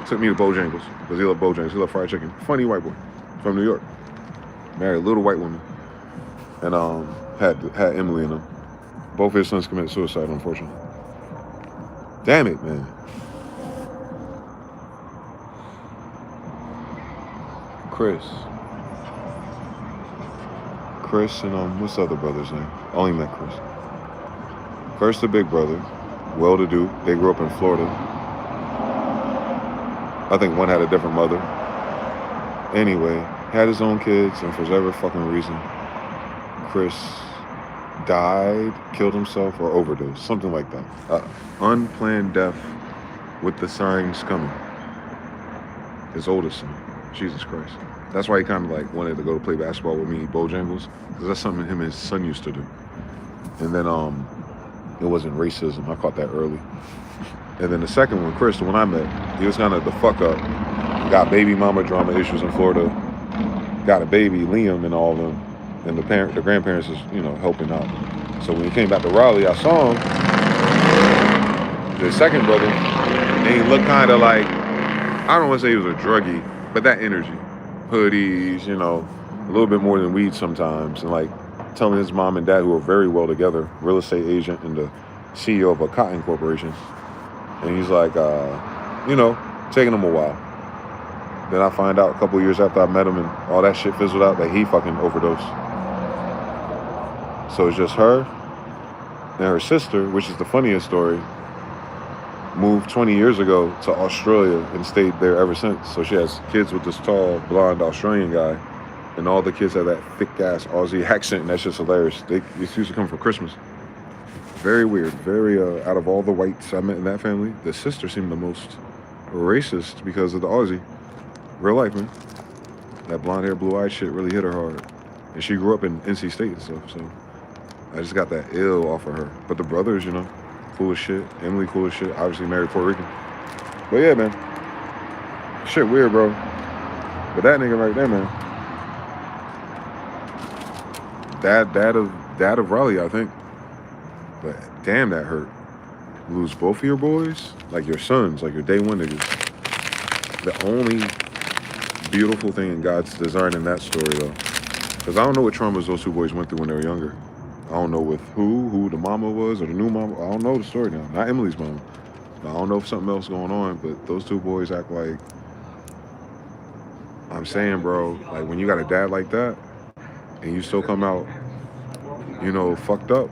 It took me to Bojangles because he loved Bojangles. He loved fried chicken. Funny white boy from New York. Married a little white woman. And had Emily in him. Both his sons committed suicide, unfortunately. Damn it, man. Chris and what's the other brother's name? I only met Chris. Chris, the big brother, well-to-do. They grew up in Florida. I think one had a different mother. Anyway, had his own kids, and for whatever fucking reason, Chris died, killed himself, or overdosed, something like that. Unplanned death with the signs coming. His oldest son. Jesus Christ. That's why he kind of like wanted to go to play basketball with me, Bojangles, because that's something him and his son used to do. And then it wasn't racism. I caught that early. And then the second one, Chris, the one I met, he was kind of the fuck up. Got baby mama drama issues in Florida. Got a baby, Liam, and all of them. And the grandparents is, you know, helping out. So when he came back to Raleigh, I saw him. The second brother, and he looked kind of like, I don't want to say he was a druggie, but that energy. Hoodies, you know, a little bit more than weed sometimes. And like telling his mom and dad, who are very well together, real estate agent and the CEO of a cotton corporation. And he's like, you know, taking him a while. Then I find out a couple years after I met him and all that shit fizzled out that he fucking overdosed. So it's just her and her sister, which is the funniest story, moved 20 years ago to Australia and stayed there ever since. So she has kids with this tall, blonde Australian guy, and all the kids have that thick-ass Aussie accent, and that's just hilarious. They used to come for Christmas. Very weird. Very, out of all the whites I met in that family, the sister seemed the most racist because of the Aussie. Real life, man. That blonde hair, blue-eyed shit really hit her hard. And she grew up in NC State and stuff, so I just got that ill off of her. But the brothers, you know, cool as shit. Emily, cool as shit. Obviously married Puerto Rican. But yeah, man. Shit weird, bro. But that nigga right there, man. Dad of Raleigh, I think. But damn, that hurt. Lose both of your boys? Like your sons, like your day one niggas. The only beautiful thing in God's design in that story, though. Because I don't know what traumas those two boys went through when they were younger. I don't know with who the mama was or the new mama. I don't know the story now. Not Emily's mama. I don't know if something else going on, but those two boys act like, I'm saying, bro, like when you got a dad like that and you still come out, you know, fucked up,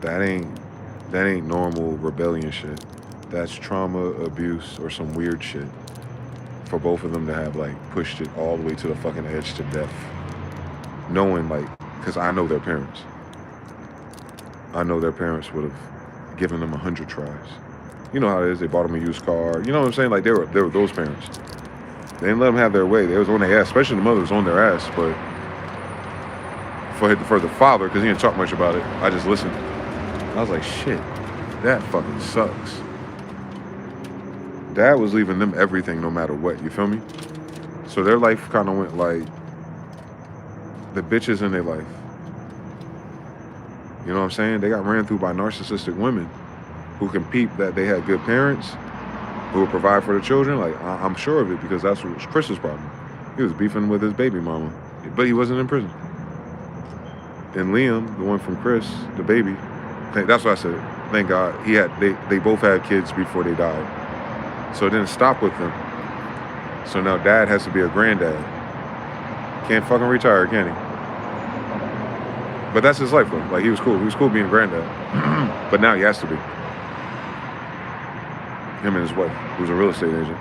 that ain't normal rebellion shit. That's trauma, abuse, or some weird shit. For both of them to have like pushed it all the way to the fucking edge to death. Knowing like, because I know their parents. I know their parents would have given them 100 tries. You know how it is, they bought them a used car. You know what I'm saying? Like they were those parents. They didn't let them have their way. They was on their ass, especially the mother was on their ass. But for the father, because he didn't talk much about it, I just listened. I was like, shit, that fucking sucks. Dad was leaving them everything no matter what, you feel me? So their life kind of went like the bitches in their life. You know what I'm saying? They got ran through by narcissistic women who can peep that they had good parents who would provide for the children. Like, I'm sure of it because that's what was Chris's problem. He was beefing with his baby mama, but he wasn't in prison. And Liam, the one from Chris, the baby, that's what I said. Thank God. They both had kids before they died. So it didn't stop with them. So now dad has to be a granddad. Can't fucking retire, can he? But that's his life though. Like he was cool. He was cool being a granddad. But now he has to be. Him and his wife, who's a real estate agent.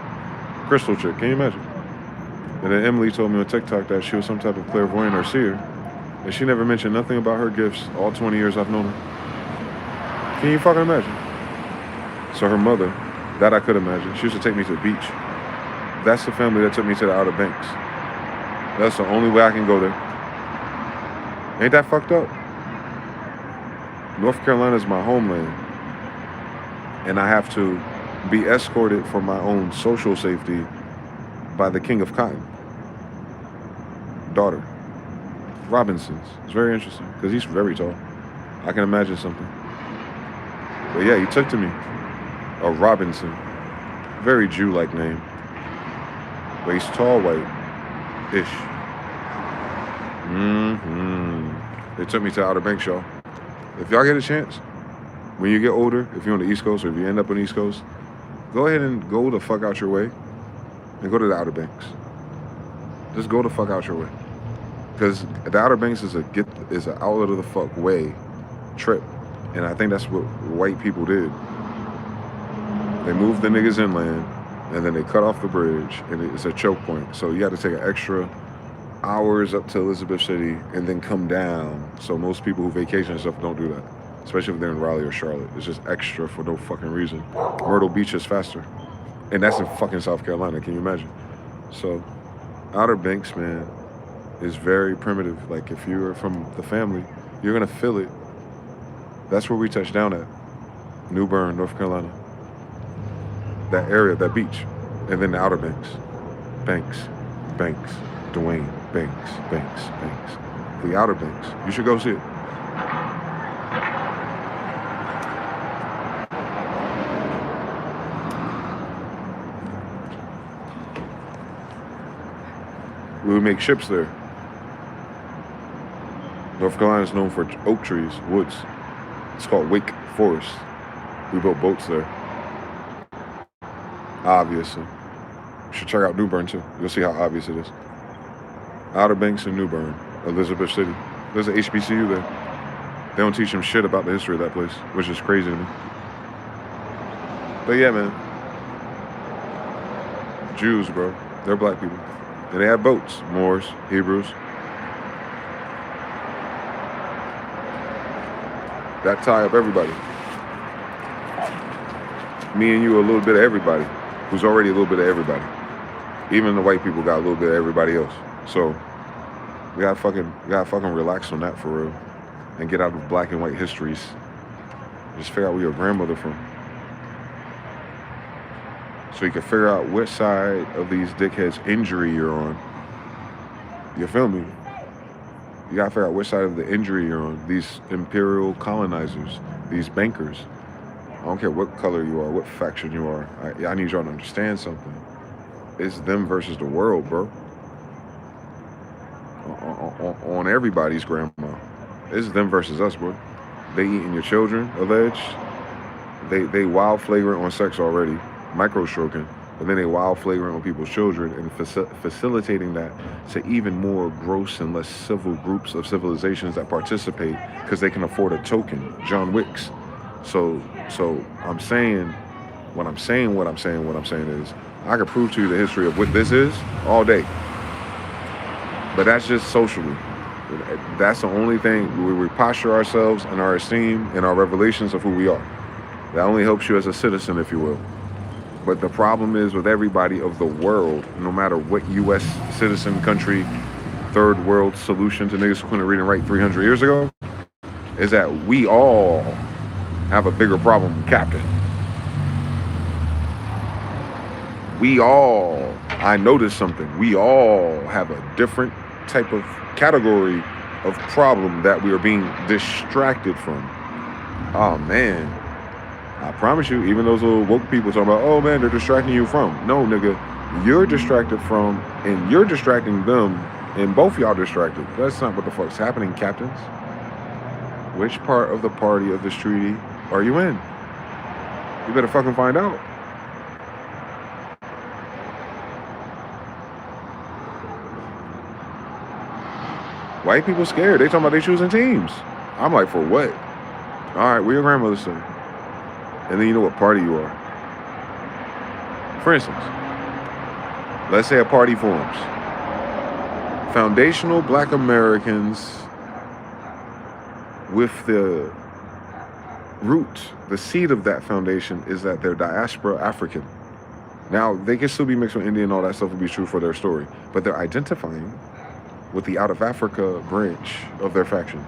Crystal chick, can you imagine? And then Emily told me on TikTok that she was some type of clairvoyant or seer. And she never mentioned nothing about her gifts all 20 years I've known her. Can you fucking imagine? So her mother, that I could imagine, she used to take me to the beach. That's the family that took me to the Outer Banks. That's the only way I can go there. Ain't that fucked up? North Carolina is my homeland. And I have to be escorted for my own social safety by the King of Cotton. Daughter. Robinsons. It's very interesting because he's very tall. I can imagine something. But yeah, he took to me. A Robinson. Very Jew-like name. But he's tall, white-ish. They took me to Outer Banks, y'all. If y'all get a chance, when you get older, if you're on the East Coast or if you end up on the East Coast, go ahead and go the fuck out your way and go to the Outer Banks. Just go the fuck out your way. Because the Outer Banks is an out of the fuck way trip. And I think that's what white people did. They moved the niggas inland and then they cut off the bridge and it's a choke point. So you had to take an extra hours up to Elizabeth City and then come down. So most people who vacation and stuff don't do that. Especially if they're in Raleigh or Charlotte. It's just extra for no fucking reason. Myrtle Beach is faster. And that's in fucking South Carolina, can you imagine? So Outer Banks, man, is very primitive. Like, if you're from the family, you're gonna feel it. That's where we touched down at. New Bern, North Carolina. That area, that beach. And then the Outer Banks. Banks. Dwayne. Banks. The Outer Banks. You should go see it. We would make ships there. North Carolina is known for oak trees, woods. It's called Wake Forest. We built boats there. Obviously. You should check out New Bern too. You'll see how obvious it is. Outer Banks and New Bern, Elizabeth City. There's an HBCU there. They don't teach them shit about the history of that place, which is crazy to me. But yeah, man. Jews, bro. They're black people. And they have boats. Moors, Hebrews. That tie up everybody. Me and you a little bit of everybody, who's already a little bit of everybody. Even the white people got a little bit of everybody else. So we gotta fucking relax on that for real, and get out of black and white histories. Just figure out where your grandmother from, so you can figure out which side of these dickheads' injury you're on. You feel me? You gotta figure out which side of the injury you're on. These imperial colonizers, these bankers. I don't care what color you are, what faction you are. I need y'all to understand something. It's them versus the world, bro. On everybody's grandma. It's them versus us, bro. They eating your children, alleged. They wild flagrant on sex already, micro stroking, and then they wild flagrant on people's children and facilitating that to even more gross and less civil groups of civilizations that participate because they can afford a token, John Wicks. So I'm saying is I could prove to you the history of what this is all day. But that's just socially. That's the only thing. We posture ourselves and our esteem and our revelations of who we are. That only helps you as a citizen, if you will. But the problem is with everybody of the world, no matter what U.S. citizen, country, third world solution to niggas who couldn't read and write 300 years ago, is that we all have a bigger problem, Captain. I noticed something. We all have a different type of category of problem that we are being distracted from. Oh, man. I promise you, even those little woke people talking about, oh, man, they're distracting you from. No, nigga, you're distracted from, and you're distracting them, and both y'all distracted. That's not what the fuck's happening, captains. Which part of the party of this treaty are you in? You better fucking find out. White people scared. They talking about they choosing teams. I'm like, for what? All right, where your grandmother say? And then you know what party you are. For instance, let's say a party forms. Foundational Black Americans with the root, the seed of that foundation is that they're diaspora African. Now, they can still be mixed with Indian, all that stuff will be true for their story, but they're identifying with the out of Africa branch of their faction.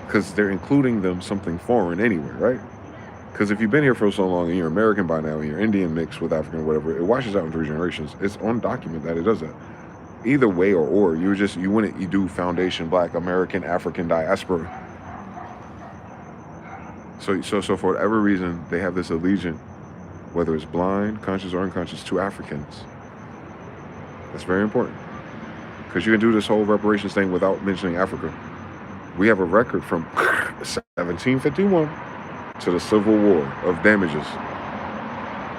Because they're including them something foreign anyway, right? Because if you've been here for so long and you're American by now and you're Indian mixed with African or whatever, it washes out in 3 generations. It's on document that it does that. Either way or you do foundation Black American African diaspora. So for whatever reason they have this allegiance, whether it's blind, conscious or unconscious, to Africans. That's very important. Because you can do this whole reparations thing without mentioning Africa. We have a record from 1751 to the Civil War of damages.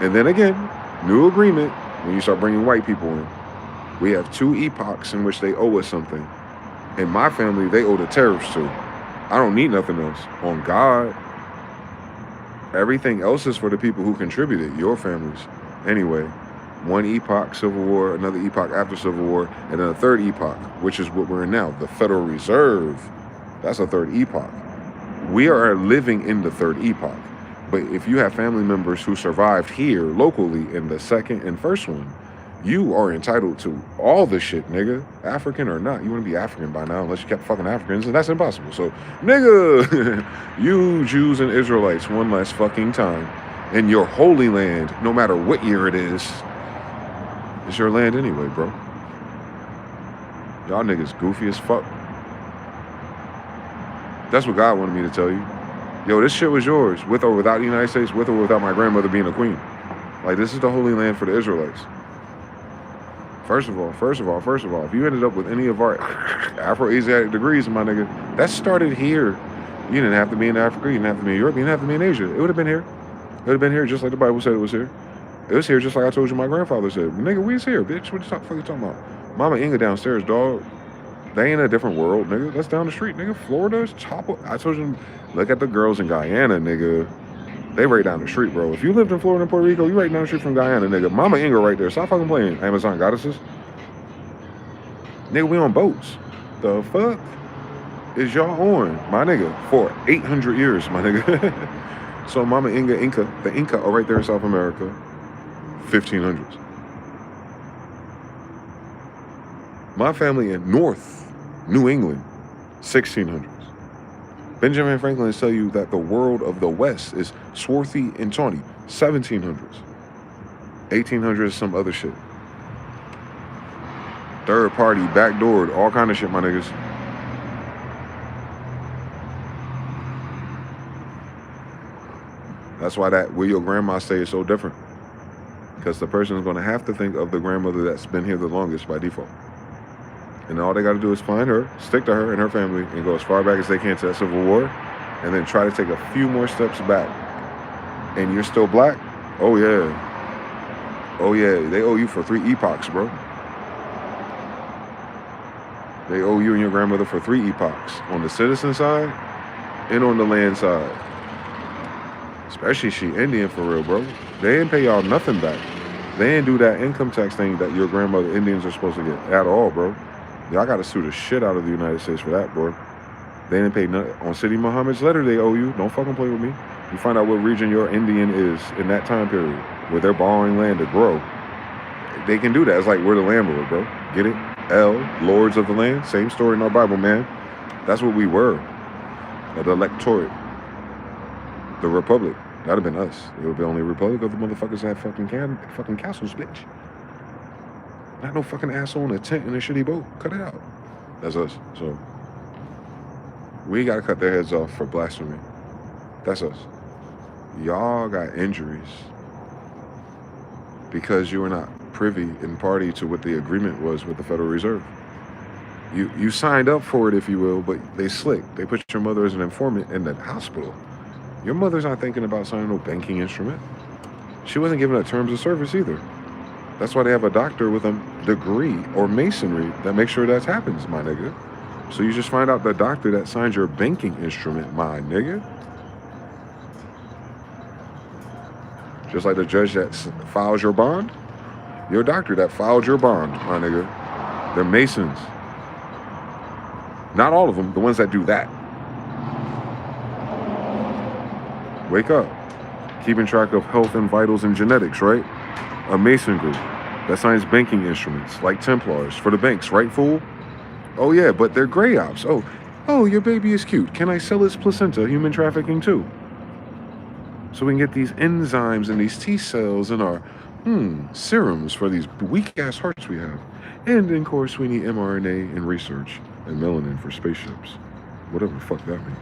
And then again, new agreement when you start bringing white people in. We have 2 epochs in which they owe us something. In my family, they owe the tariffs to. I don't need nothing else. On God. Everything else is for the people who contributed, your families. Anyway, 1 epoch, Civil War, another epoch after Civil War, and then a 3rd epoch, which is what we're in now, the Federal Reserve. That's a 3rd epoch. We are living in the 3rd epoch. But if you have family members who survived here locally in the 2nd and 1st one, You are entitled to all the shit, nigga. African or not. You wouldn't be African by now unless you kept fucking Africans, and that's impossible. So, nigga, you Jews and Israelites one last fucking time in your holy land, no matter what year it is, it's your land anyway, bro. Y'all niggas goofy as fuck. That's what God wanted me to tell you. Yo, this shit was yours, with or without the United States, with or without my grandmother being a queen. Like, this is the holy land for the Israelites. First of all, if you ended up with any of our Afro-ASIATIC degrees, my nigga, that started here. You didn't have to be in Africa, you didn't have to be in Europe, you didn't have to be in Asia. It would have been here. It would have been here just like the Bible said it was here. It was here just like I told you my grandfather said. Nigga, we was here, bitch. What the fuck you talking about? Mama Inga downstairs, dog. They ain't in a different world, nigga. That's down the street, nigga. Florida's top. I told you, look at the girls in Guyana, nigga. They right down the street, bro. If you lived in Florida and Puerto Rico, you right down the street from Guyana, nigga. Mama Inga right there. Stop fucking playing, Amazon goddesses. Nigga, we on boats. The fuck is y'all on, my nigga, for 800 years, my nigga. So Mama Inga, the Inca are right there in South America, 1500s. My family in North New England, 1600s. Benjamin Franklin tell you that the world of the West is swarthy and tawny, 1700s. 1800s, some other shit. Third party, backdoored, all kind of shit, my niggas. That's why that where your grandma stay is so different. Because the person is going to have to think of the grandmother that's been here the longest by default. And all they got to do is find her, stick to her and her family, and go as far back as they can to that Civil War, and then try to take a few more steps back. And you're still black? Oh yeah. Oh yeah, they owe you for 3 epochs, bro. They owe you and your grandmother for 3 epochs. On the citizen side, and on the land side. Especially she Indian for real, bro. They didn't pay y'all nothing back. They didn't do that income tax thing that your grandmother Indians are supposed to get at all, bro. Y'all gotta sue the shit out of the United States for that, bro. They didn't pay nothing. On Sidi Muhammad's letter, they owe you. Don't fucking play with me. You find out what region your Indian is in that time period, where they're borrowing land to grow. They can do that. It's like we're the landlord, bro. Get it? El, lords of the land. Same story in our Bible, man. That's what we were. The electorate. The republic. That'd have been us. It would be only a republic of the motherfuckers that had fucking castles, bitch. Not no fucking asshole in a tent in a shitty boat. Cut it out. That's us. So we gotta cut their heads off for blasphemy. That's us. Y'all got injuries because you were not privy and party to what the agreement was with the Federal Reserve. You signed up for it, if you will, but they slick. They put your mother as an informant in the hospital. Your mother's not thinking about signing no banking instrument. She wasn't given a terms of service either. That's why they have a doctor with a degree or masonry that makes sure that happens, my nigga. So you just find out the doctor that signs your banking instrument, my nigga. Just like the judge that files your bond, your doctor that filed your bond, my nigga. They're masons. Not all of them, the ones that do that. Wake up. Keeping track of health and vitals and genetics, right? A Mason group that signs banking instruments like Templars for the banks, right, fool? Oh yeah, but they're gray ops. Oh, your baby is cute. Can I sell its placenta? Human trafficking too. So we can get these enzymes and these T cells and our serums for these weak ass hearts we have. And of course we need mRNA and research and melanin for spaceships. Whatever the fuck that means.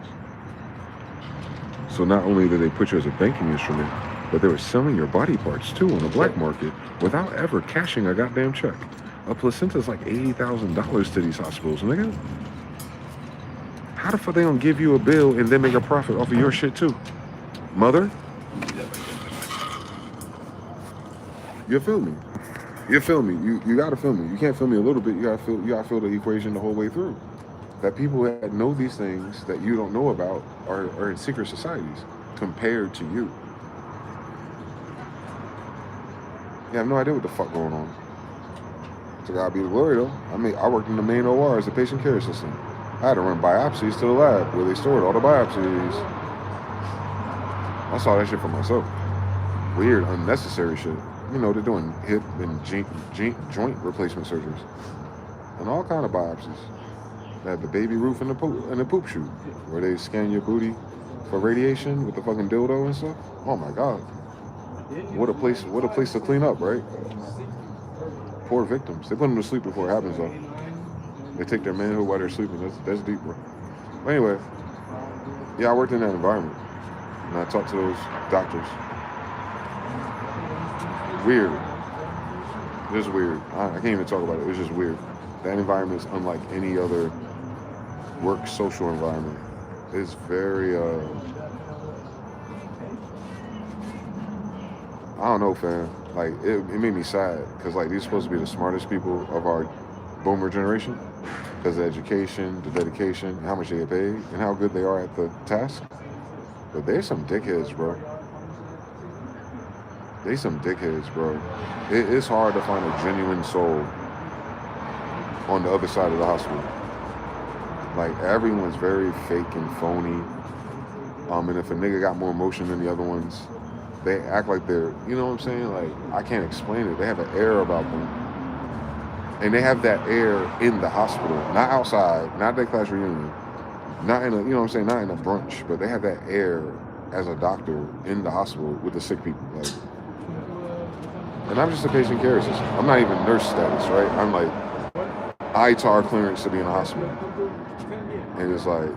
So not only did they put you as a banking instrument, but they were selling your body parts too on the black market without ever cashing a goddamn check. A placenta's like $80,000 to these hospitals, nigga. How the fuck they gonna give you a bill and then make a profit off of your shit too? Mother? You feel me? You feel me? You gotta feel me. You can't feel me a little bit. You gotta feel the equation the whole way through. That people that know these things that you don't know about are in secret societies compared to you. You have no idea what the fuck going on. To God be the glory though. I worked in the main OR as the patient care assistant. I had to run biopsies to the lab where they stored all the biopsies. I saw that shit for myself. Weird, unnecessary shit. You know, they're doing hip and joint replacement surgeries and all kind of biopsies. They have the baby roof and the poop chute where they scan your booty for radiation with the fucking dildo and stuff. Oh my god. What a place to clean up, right? Poor victims. They put them to sleep before it happens though. They take their manhood while they're sleeping. That's deep, bro. But anyway, yeah, I worked in that environment. And I talked to those doctors. Weird. Just weird. I can't even talk about it. It was just weird. That environment is unlike any other work social environment. It's very, I don't know, fam. Like, it made me sad. Because, like, these are supposed to be the smartest people of our boomer generation. Because of the education, the dedication, and how much they get paid, and how good they are at the task. But they're some dickheads, bro. They some dickheads, bro. It's hard to find a genuine soul on the other side of the hospital. Like, everyone's very fake and phony. And if a nigga got more emotion than the other ones, they act like they're, you know what I'm saying? Like, I can't explain it. They have an air about them. And they have that air in the hospital, not outside, not their class reunion, not in a, you know what I'm saying, not in a brunch, but they have that air as a doctor in the hospital with the sick people. Like, and I'm just a patient care assistant. I'm not even nurse status, right? I'm like ITAR clearance to be in the hospital. And it's like,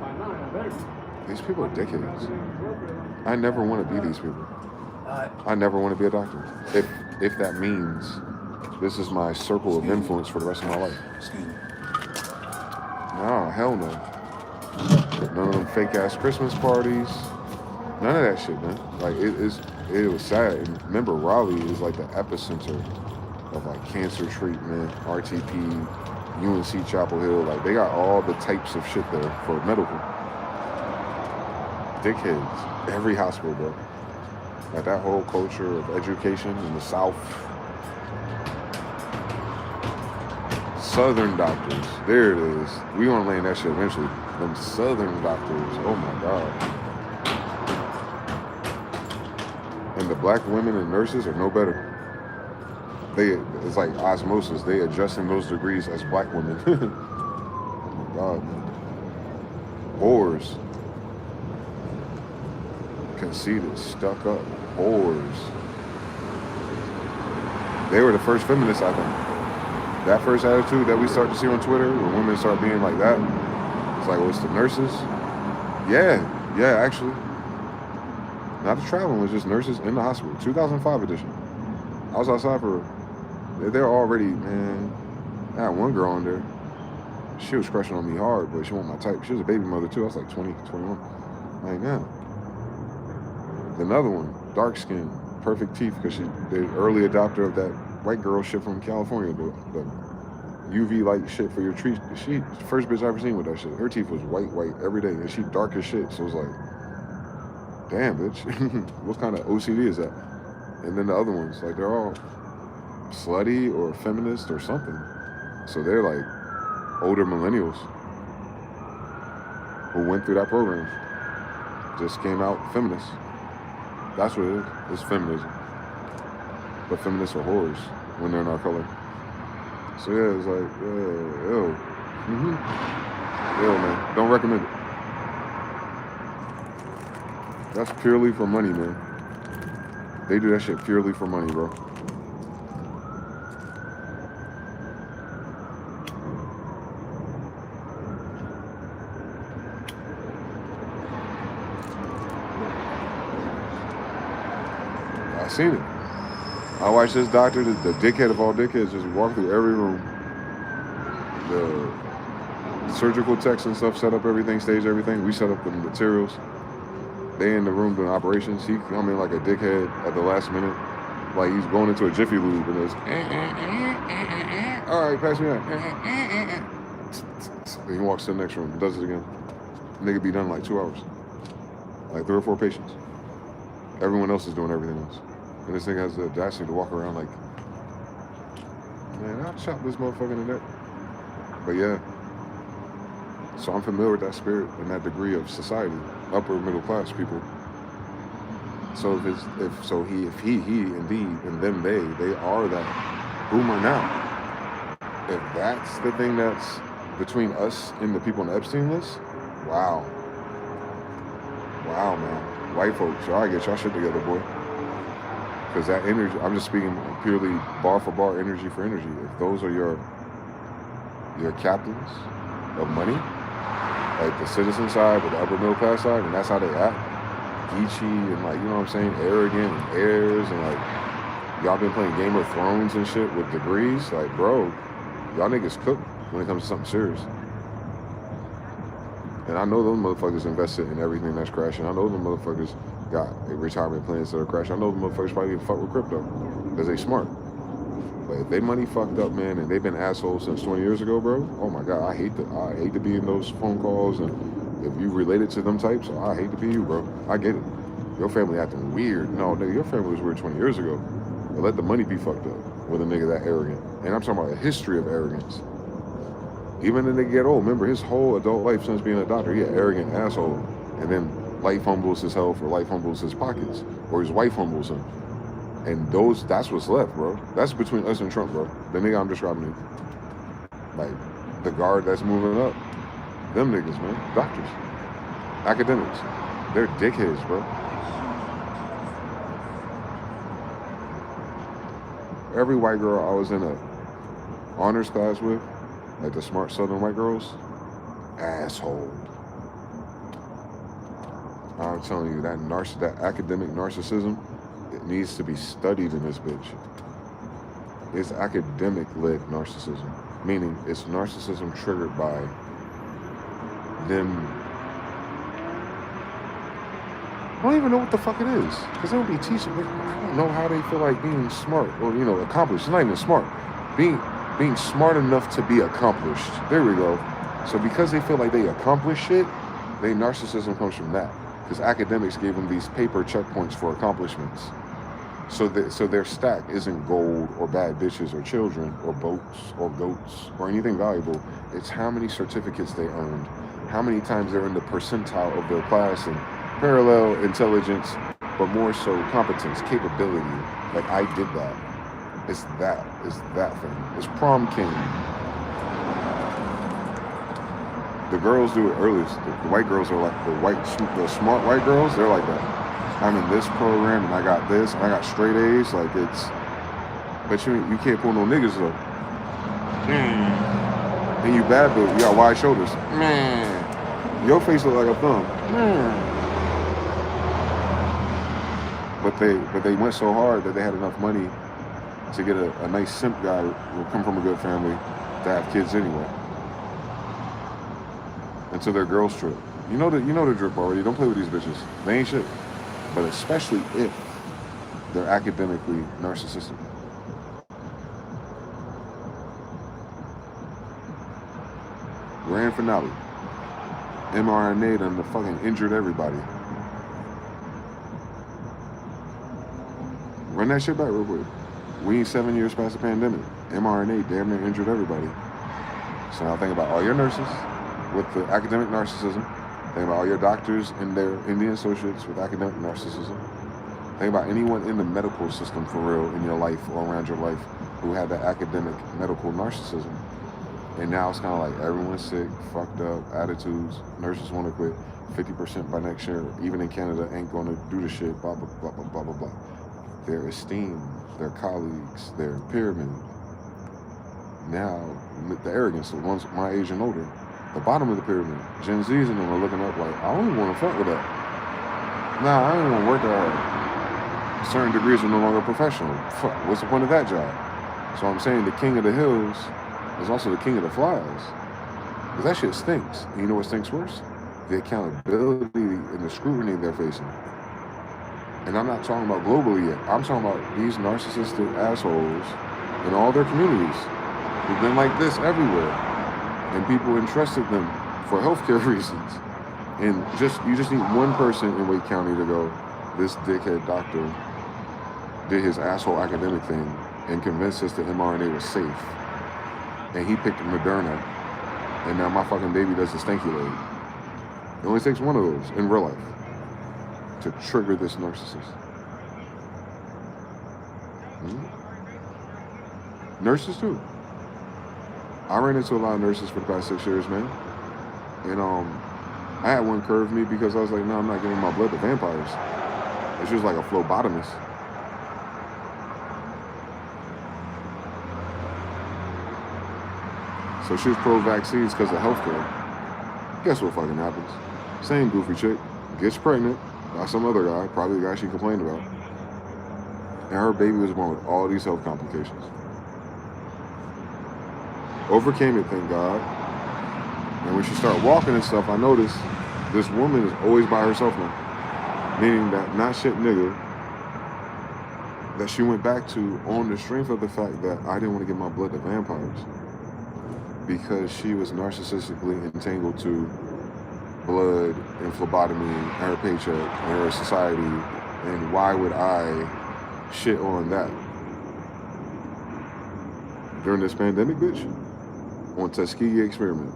these people are dickheads. I never want to be these people. I never want to be a doctor. If that means this is my circle of influence for the rest of my life. No, hell no. None of them fake ass Christmas parties. None of that shit, man. Like, it was sad. And remember, Raleigh is like the epicenter of like cancer treatment, RTP, UNC Chapel Hill. Like, they got all the types of shit there for medical. Dickheads. Every hospital, bro. Like, that whole culture of education in the South. Southern doctors. There it is. We gonna land that shit eventually. Them Southern doctors. Oh my god. And the black women and nurses are no better. It's like osmosis. They adjusting those degrees as black women. Oh my god, man. Whores. Conceited, stuck up. Whores. They were the first feminists, I think. That first attitude that we start to see on Twitter, when women start being like that, it's like, oh, it's the nurses? Yeah, actually. Not the traveling, was just nurses in the hospital. 2005 edition. I was outside for, they're already, man, I had one girl on there. She was crushing on me hard, but she wasn't my type. She was a baby mother too. I was like 20, 21. Like, yeah. Another one, dark skin, perfect teeth, because she the early adopter of that white girl shit from California, the UV light shit for your teeth. She first bitch I ever seen with that shit. Her teeth was white every day, and she dark as shit. So it was like, damn, bitch, what kind of OCD is that? And then the other ones, like, they're all slutty or feminist or something. So they're like older millennials who went through that program, just came out feminists. That's what it is. It's feminism. But feminists are whores when they're in our color. So yeah, it's like, ew. Ew, man. Don't recommend it. That's purely for money, man. They do that shit purely for money, bro. I seen it. I watched this doctor, the dickhead of all dickheads, just walk through every room. The surgical techs and stuff set up everything, stage everything. We set up the materials. They in the room doing operations. He come in like a dickhead at the last minute. Like he's going into a Jiffy Lube and it's, all right, pass me that. Then he walks to the next room and does it again. Nigga be done in like 2 hours. Like 3 or 4 patients. Everyone else is doing everything else. And this thing has the audacity to walk around like, man, I'll chop this motherfucker in the neck. But yeah. So I'm familiar with that spirit and that degree of society, upper middle class people. So if he indeed and them they are that boomer now. If that's the thing that's between us and the people on the Epstein list, wow, man, white folks, y'all get y'all shit together, boy. Because that energy, I'm just speaking purely bar for bar, energy for energy. If those are your captains of money, like the citizen side with the upper middle class side, and that's how they act, geeky and like, you know what I'm saying, arrogant and airs, and like y'all been playing Game of Thrones and shit with degrees, like bro, y'all niggas cook when it comes to something serious. And I know those motherfuckers invested in everything that's crashing. I know them motherfuckers got retirement plans that are crashing. I know them motherfuckers probably even fuck with crypto because they smart. But if they money fucked up, man, and they've been assholes since 20 years ago, bro, oh my God, I hate to be in those phone calls. And if you related to them types, I hate to be you, bro. I get it. Your family acting weird. No, nigga, your family was weird 20 years ago. But let the money be fucked up with a nigga that arrogant. And I'm talking about a history of arrogance. Even the nigga get old, remember his whole adult life since being a doctor, he an arrogant asshole. And then life humbles his health, or life humbles his pockets, or his wife humbles him. And that's what's left, bro. That's between us and Trump, bro. The nigga I'm describing you. Like, the guard that's moving up. Them niggas, man. Doctors. Academics. They're dickheads, bro. Every white girl I was in a honors class with, like the smart southern white girls, asshole. I'm telling you, that academic narcissism, it needs to be studied in this bitch. It's academic-led narcissism, meaning it's narcissism triggered by them. I don't even know what the fuck it is, because they don't be teaching. I don't know how they feel like being smart or, you know, accomplished. It's not even smart. Being smart enough to be accomplished. There we go. So because they feel like they accomplish shit, their narcissism comes from that. Because academics gave them these paper checkpoints for accomplishments. So their stack isn't gold or bad bitches or children or boats or goats or anything valuable. It's how many certificates they earned, how many times they're in the percentile of their class, and parallel intelligence, but more so competence, capability. Like, I did that. It's that thing. It's prom king. The girls do it earliest. The white girls are like the smart white girls. They're like that. I'm in this program and I got this and I got straight A's. Like but you can't pull no niggas though. And you bad bitch. You got wide shoulders. Your face look like a thumb. But they went so hard that they had enough money to get a nice simp guy who come from a good family to have kids anyway. Until their girls trip. You know the drip already. Don't play with these bitches. They ain't shit. But especially if they're academically narcissistic. Grand finale. mRNA done fucking injured everybody. Run that shit back real quick. We ain't 7 years past the pandemic. mRNA damn near injured everybody. So now think about all your nurses with the academic narcissism. Think about all your doctors and their Indian associates with academic narcissism. Think about anyone in the medical system for real in your life or around your life who had that academic medical narcissism. And now it's kind of like everyone's sick, fucked up, attitudes, nurses want to quit, 50% by next year, even in Canada, ain't going to do the shit, blah, blah, blah, blah, blah, blah, blah. Their esteem, their colleagues, their pyramid. Now, the arrogance, the ones my age and older, the bottom of the pyramid, Gen Zs and them are looking up like, I don't even want to fuck with that. Nah, I don't want to work that hard. Certain degrees are no longer professional. Fuck, what's the point of that job? So I'm saying the king of the hills is also the king of the flies. Because that shit stinks. And you know what stinks worse? The accountability and the scrutiny they're facing. And I'm not talking about globally yet. I'm talking about these narcissistic assholes in all their communities who've been like this everywhere. And people entrusted them for healthcare reasons. And you just need one person in Wake County to go, this dickhead doctor did his asshole academic thing and convinced us that mRNA was safe. And he picked Moderna. And now my fucking baby does the stanky leg. It only takes one of those in real life. to trigger this narcissist. Nurses too. I ran into a lot of nurses for the past 6 years, man. And I had one curve me because I was like, no, I'm not giving my blood to vampires. And she was like a phlebotomist. So she was pro-vaccines because of healthcare. Guess what fucking happens? Same goofy chick gets pregnant by some other guy, probably the guy she complained about. And her baby was born with all these health complications. Overcame it, thank God. And when she started walking and stuff, I noticed this woman is always by herself now. Meaning that not shit nigga that she went back to on the strength of the fact that I didn't want to give my blood to vampires. Because she was narcissistically entangled to blood and phlebotomy and her paycheck and her society. And why would I shit on that? During this pandemic, bitch? On Tuskegee experiment.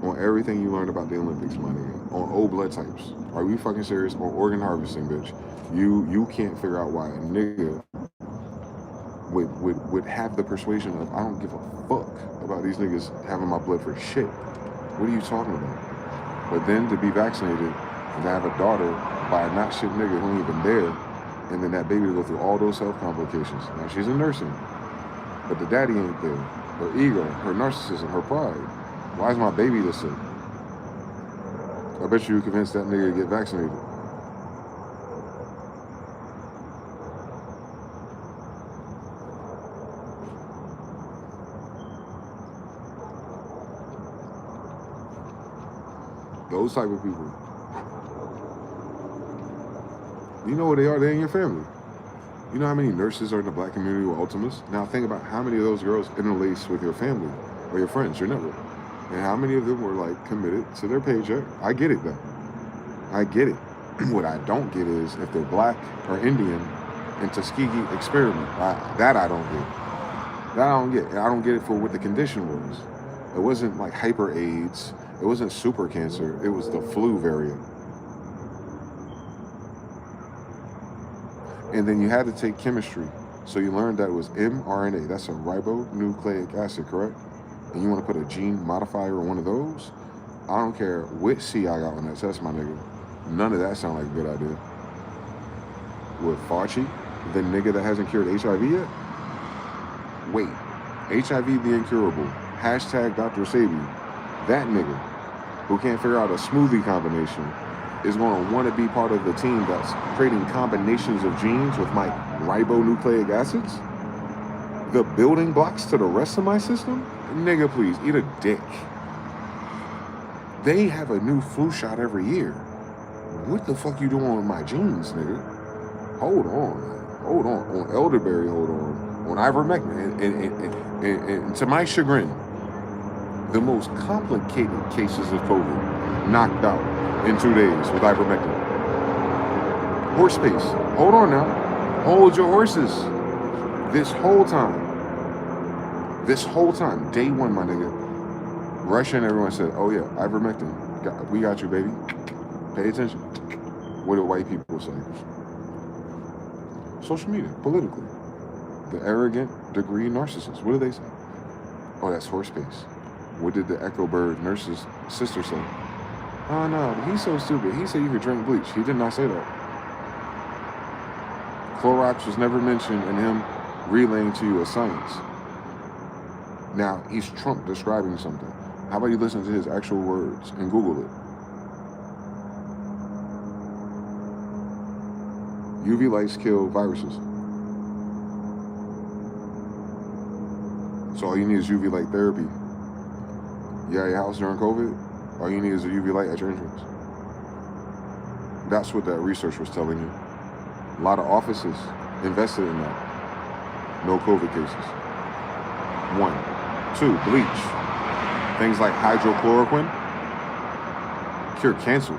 On everything you learned about the Olympics, my nigga. On O blood types. Are we fucking serious? On organ harvesting, bitch. You can't figure out why a nigga would have the persuasion of, I don't give a fuck about these niggas having my blood for shit. What are you talking about? But then to be vaccinated and to have a daughter by a not shit nigga who ain't even there, and then that baby to go through all those health complications. Now she's in nursing, but the daddy ain't there. Her ego, her narcissism, her pride. Why is my baby this sick? I bet you convinced that nigga to get vaccinated. Those type of people. You know what they are? They're in your family. You know how many nurses are in the black community with Ultimas? Now think about how many of those girls interlace with your family or your friends, your network. And how many of them were like committed to their paycheck. I get it though. I get it. What I don't get is if they're black or Indian in Tuskegee experiment. That I don't get. That I don't get. I don't get it for what the condition was. It wasn't like hyper AIDS. It wasn't super cancer. It was the flu variant. And then you had to take chemistry. So you learned that it was mRNA. That's a ribonucleic acid, correct? And you want to put a gene modifier on one of those? I don't care what C I got on that test, my nigga. None of that sound like a good idea. With Fauci, the nigga that hasn't cured HIV yet? Wait, HIV the incurable. Hashtag Dr. Sabi. That nigga who can't figure out a smoothie combination is going to want to be part of the team that's creating combinations of genes with my ribonucleic acids? The building blocks to the rest of my system? Nigga, please, eat a dick. They have a new flu shot every year. What the fuck you doing with my genes, nigga? Hold on, man. Hold on. On elderberry, hold on. On ivermectin. And to my chagrin, the most complicated cases of COVID knocked out in 2 days with ivermectin. Horse pace. Hold on now. Hold your horses. This whole time, day one, my nigga, Russia and everyone said, oh yeah, ivermectin. We got you, baby. Pay attention. What do white people say? Social media, politically. The arrogant degree narcissists. What do they say? Oh, that's horse pace. What did the Echo Bird nurse's sister say? Oh no, he's so stupid. He said you could drink bleach. He did not say that. Clorox was never mentioned in him relaying to you a science. Now, he's Trump describing something. How about you listen to his actual words and Google it? UV lights kill viruses. So all you need is UV light therapy. Yeah, your house during COVID, all you need is a UV light at your entrance. That's what that research was telling you. A lot of offices invested in that. No COVID cases. 1. 2, bleach. Things like hydrochloroquine cure cancer.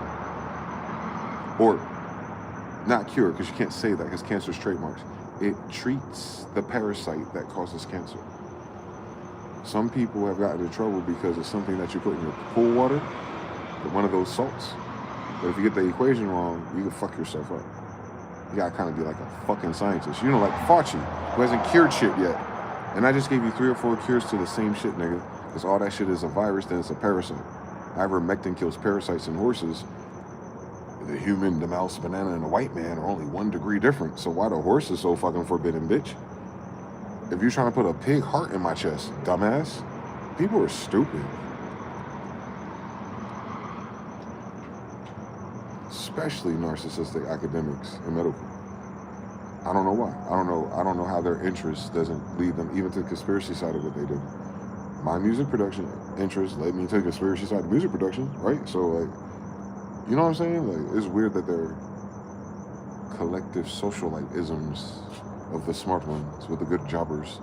Or not cure, because you can't say that because cancer's trademarks. It treats the parasite that causes cancer. Some people have gotten in trouble because of something that you put in your pool water, one of those salts, But if you get the equation wrong, you can fuck yourself up. You gotta kind of be like a fucking scientist. You know, like Fauci, who hasn't cured shit yet. And I just gave you 3 or 4 cures to the same shit, nigga. Because all that shit is a virus, then it's a parasite. Ivermectin kills parasites in horses. The human, the mouse, banana, and the white man are only 1 degree different. So why the horse is so fucking forbidden, bitch? If you're trying to put a pig heart in my chest, dumbass, people are stupid. Especially narcissistic academics and medical. I don't know why. I don't know how their interest doesn't lead them even to the conspiracy side of what they do. My music production interest led me to the conspiracy side of music production, right? So like, you know what I'm saying? Like, it's weird that they're collective socialite isms of the smart ones, with the good jobbers,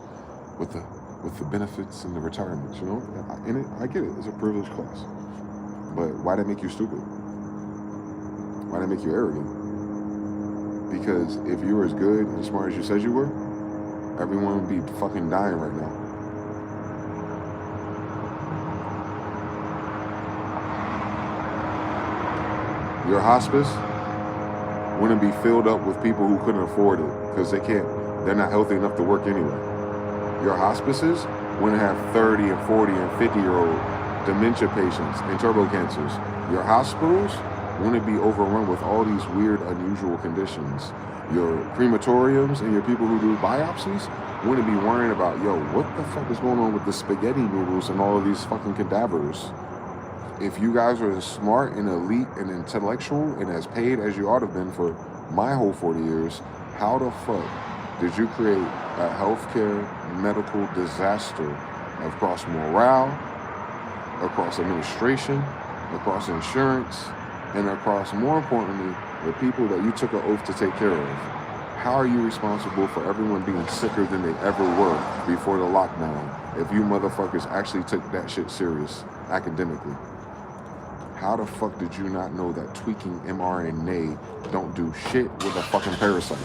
with the benefits and the retirements, you know? And I get it, it's a privileged class. But why that make you stupid? Why that make you arrogant? Because if you were as good and smart as you said you were, everyone would be fucking dying right now. Your hospice wouldn't be filled up with people who couldn't afford it because they're not healthy enough to work anyway. Your hospices wouldn't have 30 and 40 and 50-year-old dementia patients and turbo cancers. Your hospitals wouldn't be overrun with all these weird, unusual conditions. Your crematoriums and your people who do biopsies wouldn't be worrying about, yo, what the fuck is going on with the spaghetti noodles and all of these fucking cadavers? If you guys are as smart and elite and intellectual and as paid as you ought to have been for my whole 40 years, how the fuck did you create a healthcare medical disaster across morale, across administration, across insurance, and across, more importantly, the people that you took an oath to take care of? How are you responsible for everyone being sicker than they ever were before the lockdown if you motherfuckers actually took that shit serious academically? How the fuck did you not know that tweaking mRNA don't do shit with a fucking parasite?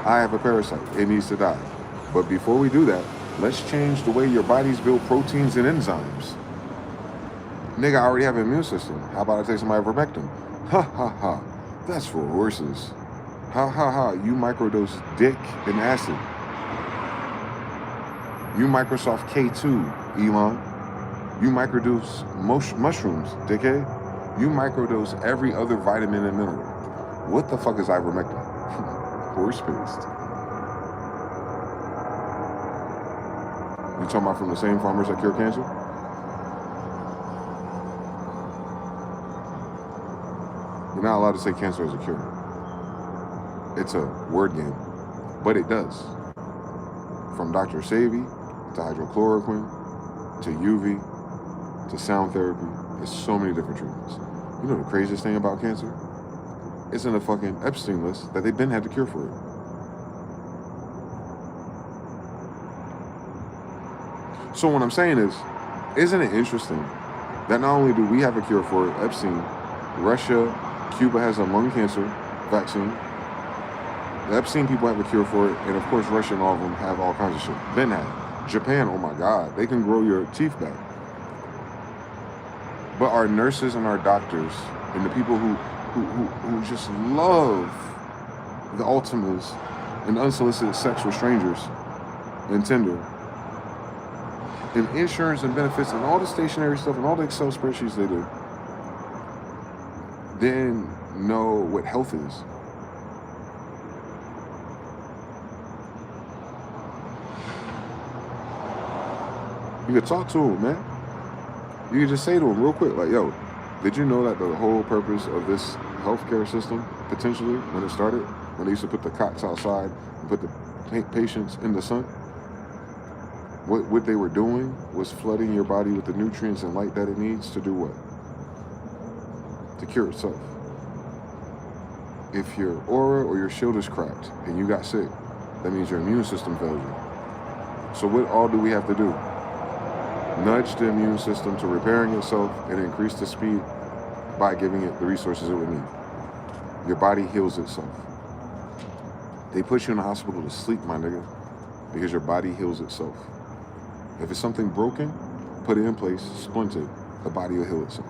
I have a parasite. It needs to die. But before we do that, let's change the way your bodies build proteins and enzymes. Nigga, I already have an immune system. How about I take some ivermectin? Ha ha ha. That's for horses. Ha ha ha. You microdose dick and acid. You Microsoft K2, Elon. You microdose mushrooms, dickhead. You microdose every other vitamin and mineral. What the fuck is ivermectin? Horse paste. You talking about from the same farmers that cure cancer? You're not allowed to say cancer is a cure. It's a word game, but it does. From Dr. Savy to hydrochloroquine to UV to sound therapy, there's so many different treatments. You know the craziest thing about cancer? It's in the fucking Epstein list that they've been had the cure for it. So what I'm saying is, isn't it interesting that not only do we have a cure for it, Epstein, Russia, Cuba has a lung cancer vaccine. The Epstein people have a cure for it, and of course Russia and all of them have all kinds of shit. Been had. Japan, oh my God, they can grow your teeth back. But our nurses and our doctors and the people who just love the ultimas and unsolicited sex with strangers and Tinder and insurance and benefits and all the stationary stuff and all the Excel spreadsheets they do, then know what health is. You could talk to them, man. You could just say to them real quick, like, yo, did you know that the whole purpose of this healthcare system, potentially, when it started, when they used to put the cots outside and put the patients in the sun, what they were doing was flooding your body with the nutrients and light that it needs to do what? To cure itself. If your aura or your shield is cracked and you got sick, that means your immune system failed you. So what all do we have to do? Nudge the immune system to repairing itself and increase the speed by giving it the resources it would need. Your body heals itself. They put you in the hospital to sleep, my nigga, because your body heals itself. If it's something broken, put it in place, splint it. The body will heal itself.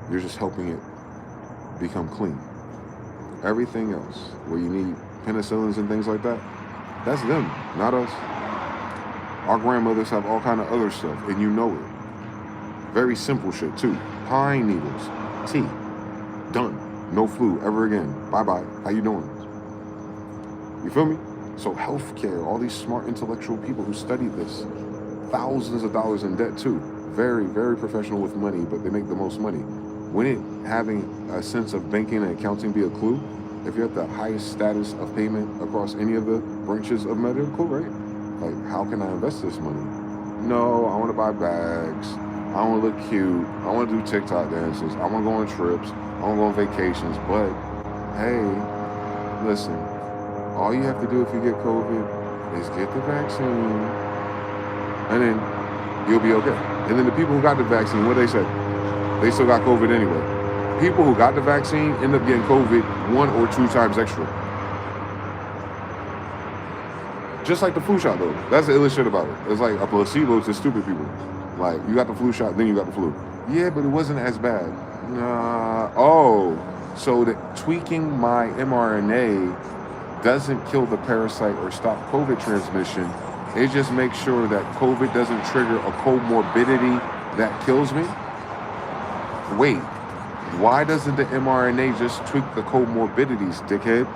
You're just helping it become clean. Everything else, where you need penicillins and things like that, that's them, not us. Our grandmothers have all kind of other stuff, and you know it. Very simple shit too. Pine needles, tea, done. No flu ever again. Bye-bye. How you doing? You feel me? So healthcare, all these smart intellectual people who study this, thousands of dollars in debt too. Very, very professional with money, but they make the most money. Wouldn't having a sense of banking and accounting be a clue? If you're at the highest status of payment across any of the branches of medical, right? Like, how can I invest this money? No, I want to buy bags. I want to look cute. I want to do TikTok dances. I want to go on trips. I want to go on vacations. But, hey, listen, all you have to do if you get COVID is get the vaccine, and then you'll be okay. And then the people who got the vaccine, what they say? They still got COVID anyway. People who got the vaccine end up getting COVID 1 or 2 times extra. Just like the flu shot though. That's the illest shit about it. It's like a placebo to stupid people. Like, you got the flu shot, then you got the flu. Yeah, but it wasn't as bad. Nah. Oh, so that tweaking my mRNA doesn't kill the parasite or stop COVID transmission. It just makes sure that COVID doesn't trigger a comorbidity that kills me. Wait, why doesn't the mRNA just tweak the comorbidities, dickhead?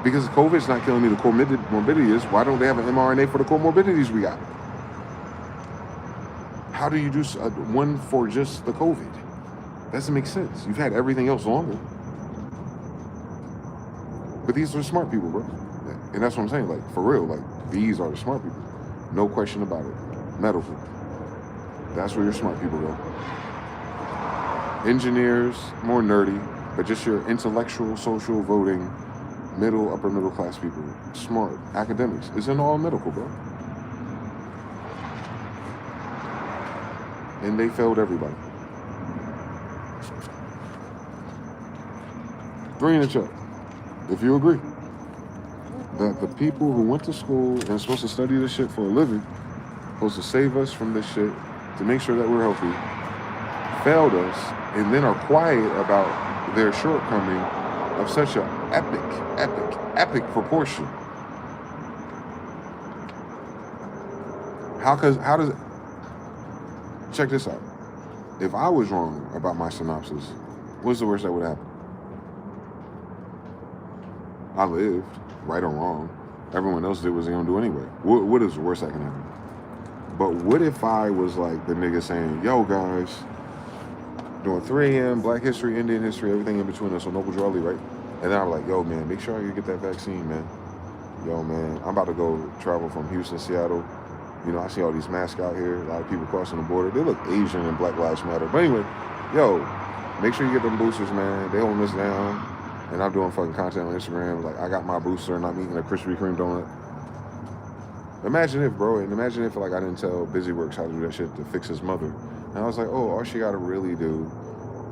Because COVID's not killing me, the comorbidity is. Why don't they have an mRNA for the comorbidities we got? How do you do one for just the COVID? Doesn't make sense. You've had everything else longer. But these are smart people, bro. And that's what I'm saying, like, for real, like, these are the smart people. No question about it. Medical. That's where your smart people go. Engineers, more nerdy, but just your intellectual, social, voting, upper middle class people, smart, academics. It's in all medical, bro. And they failed everybody. 3 in the chat, if you agree that the people who went to school and are supposed to study this shit for a living, supposed to save us from this shit, to make sure that we're healthy, failed us, and then are quiet about their shortcoming of such an epic proportion. How does it? Check this out. If I was wrong about my synopsis, what's the worst that would happen? I lived, right or wrong. Everyone else did what they gonna do anyway. What is the worst that can happen? But what if I was like the nigga saying, yo guys, doing 3 a.m., Black history, Indian history, everything in between us, so Noble Drawley, right? And then I'm like, yo man, make sure you get that vaccine, man. Yo man, I'm about to go travel from Houston, Seattle. You know, I see all these masks out here, a lot of people crossing the border. They look Asian and Black Lives Matter. But anyway, yo, make sure you get them boosters, man. They holding us down. And I'm doing fucking content on Instagram. Like, I got my booster and I'm eating a Krispy Kreme donut. Imagine if, bro, and imagine if, like, I didn't tell BusyWorks how to do that shit to fix his mother. And I was like, oh, all she got to really do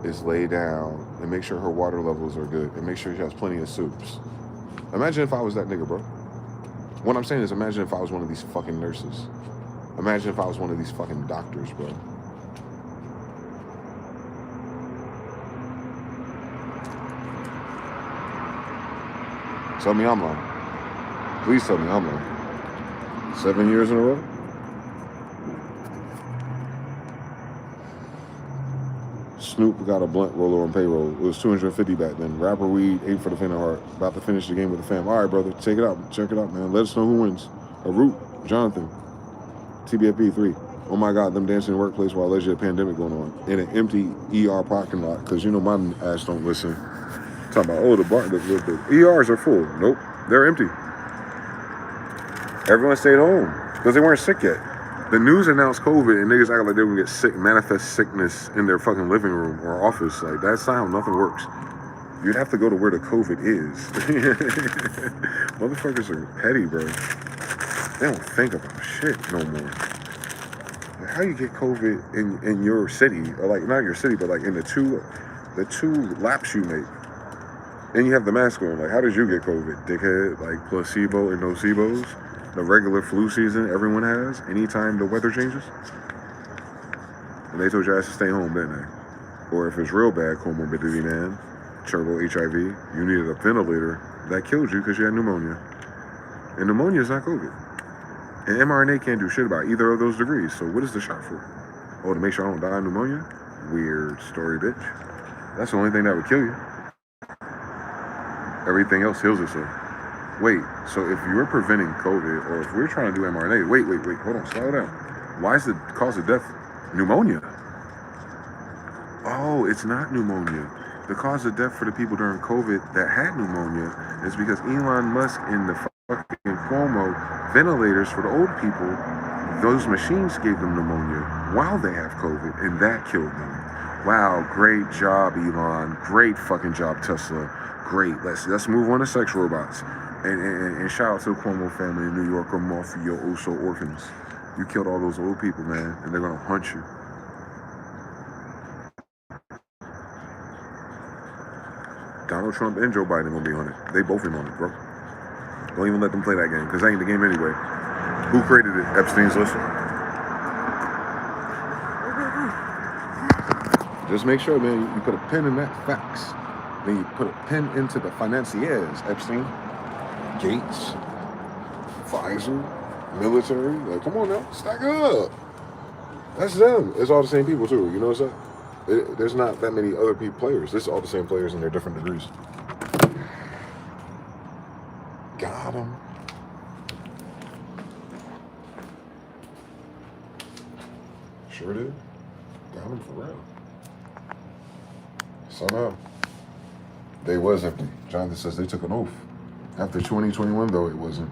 is lay down and make sure her water levels are good and make sure she has plenty of soups. Imagine if I was that nigga, bro. What I'm saying is, imagine if I was one of these fucking nurses. Imagine if I was one of these fucking doctors, bro. Tell me I'm lying. Please tell me I'm lying. 7 years in a row? Snoop got a blunt roller on payroll. It was $250 back then. Rapper weed, 8 for the faint of heart. About to finish the game with the fam. All right, brother, check it out. Check it out, man. Let us know who wins. Root, Jonathan, TBFB 3. Oh my God, them dancing in the workplace while there's a pandemic going on in an empty ER parking lot. Cause you know my ass don't listen. Talking about, oh, the ERs are full. Nope, they're empty. Everyone stayed home because they weren't sick yet. The news announced COVID and niggas act like they were gonna get sick, manifest sickness in their fucking living room or office. Like, that's how nothing works. You'd have to go to where the COVID is. Motherfuckers are petty, bro. They don't think about shit no more. Like, how you get COVID in your city, or like not your city, but like in the two laps you make, and you have the mask on. Like, how did you get COVID, dickhead? Like placebo and nocebos? the regular flu season everyone has anytime the weather changes? And they told your ass to stay home, didn't they? Or if it's real bad comorbidity, man, turbo HIV, you needed a ventilator, that killed you because you had pneumonia. And pneumonia is not COVID. And mRNA can't do shit about either of those degrees. So what is the shot for? Oh, to make sure I don't die of pneumonia? Weird story, bitch. That's the only thing that would kill you. Everything else heals itself. Wait, so if you're preventing COVID, or if we're trying to do mRNA, wait, hold on, slow down. Why is the cause of death pneumonia? Oh, it's not pneumonia. The cause of death for the people during COVID that had pneumonia is because Elon Musk and the fucking Cuomo ventilators for the old people, those machines gave them pneumonia while they have COVID, and that killed them. Wow, great job, Elon. Great fucking job, Tesla. Great. Let's move on to sex robots. And shout out to the Cuomo family in New York, or mafioso orphans. You killed all those old people, man, and they're gonna hunt you. Donald Trump and Joe Biden gonna be on it. They both in on it, bro. Don't even let them play that game, because that ain't the game anyway. Who created it? Epstein's list. Just make sure, man, you put a pin in that facts. Then you put a pin into the financiers. Epstein, Gates, Pfizer, military. Like, come on now, stack up. That's them. It's all the same people too. You know what I'm saying? There's not that many other players. It's all the same players in their different degrees. Got him. Sure did. Got him for real. Somehow. They was empty. Jonathan says they took an oath. After 2021, though, it wasn't.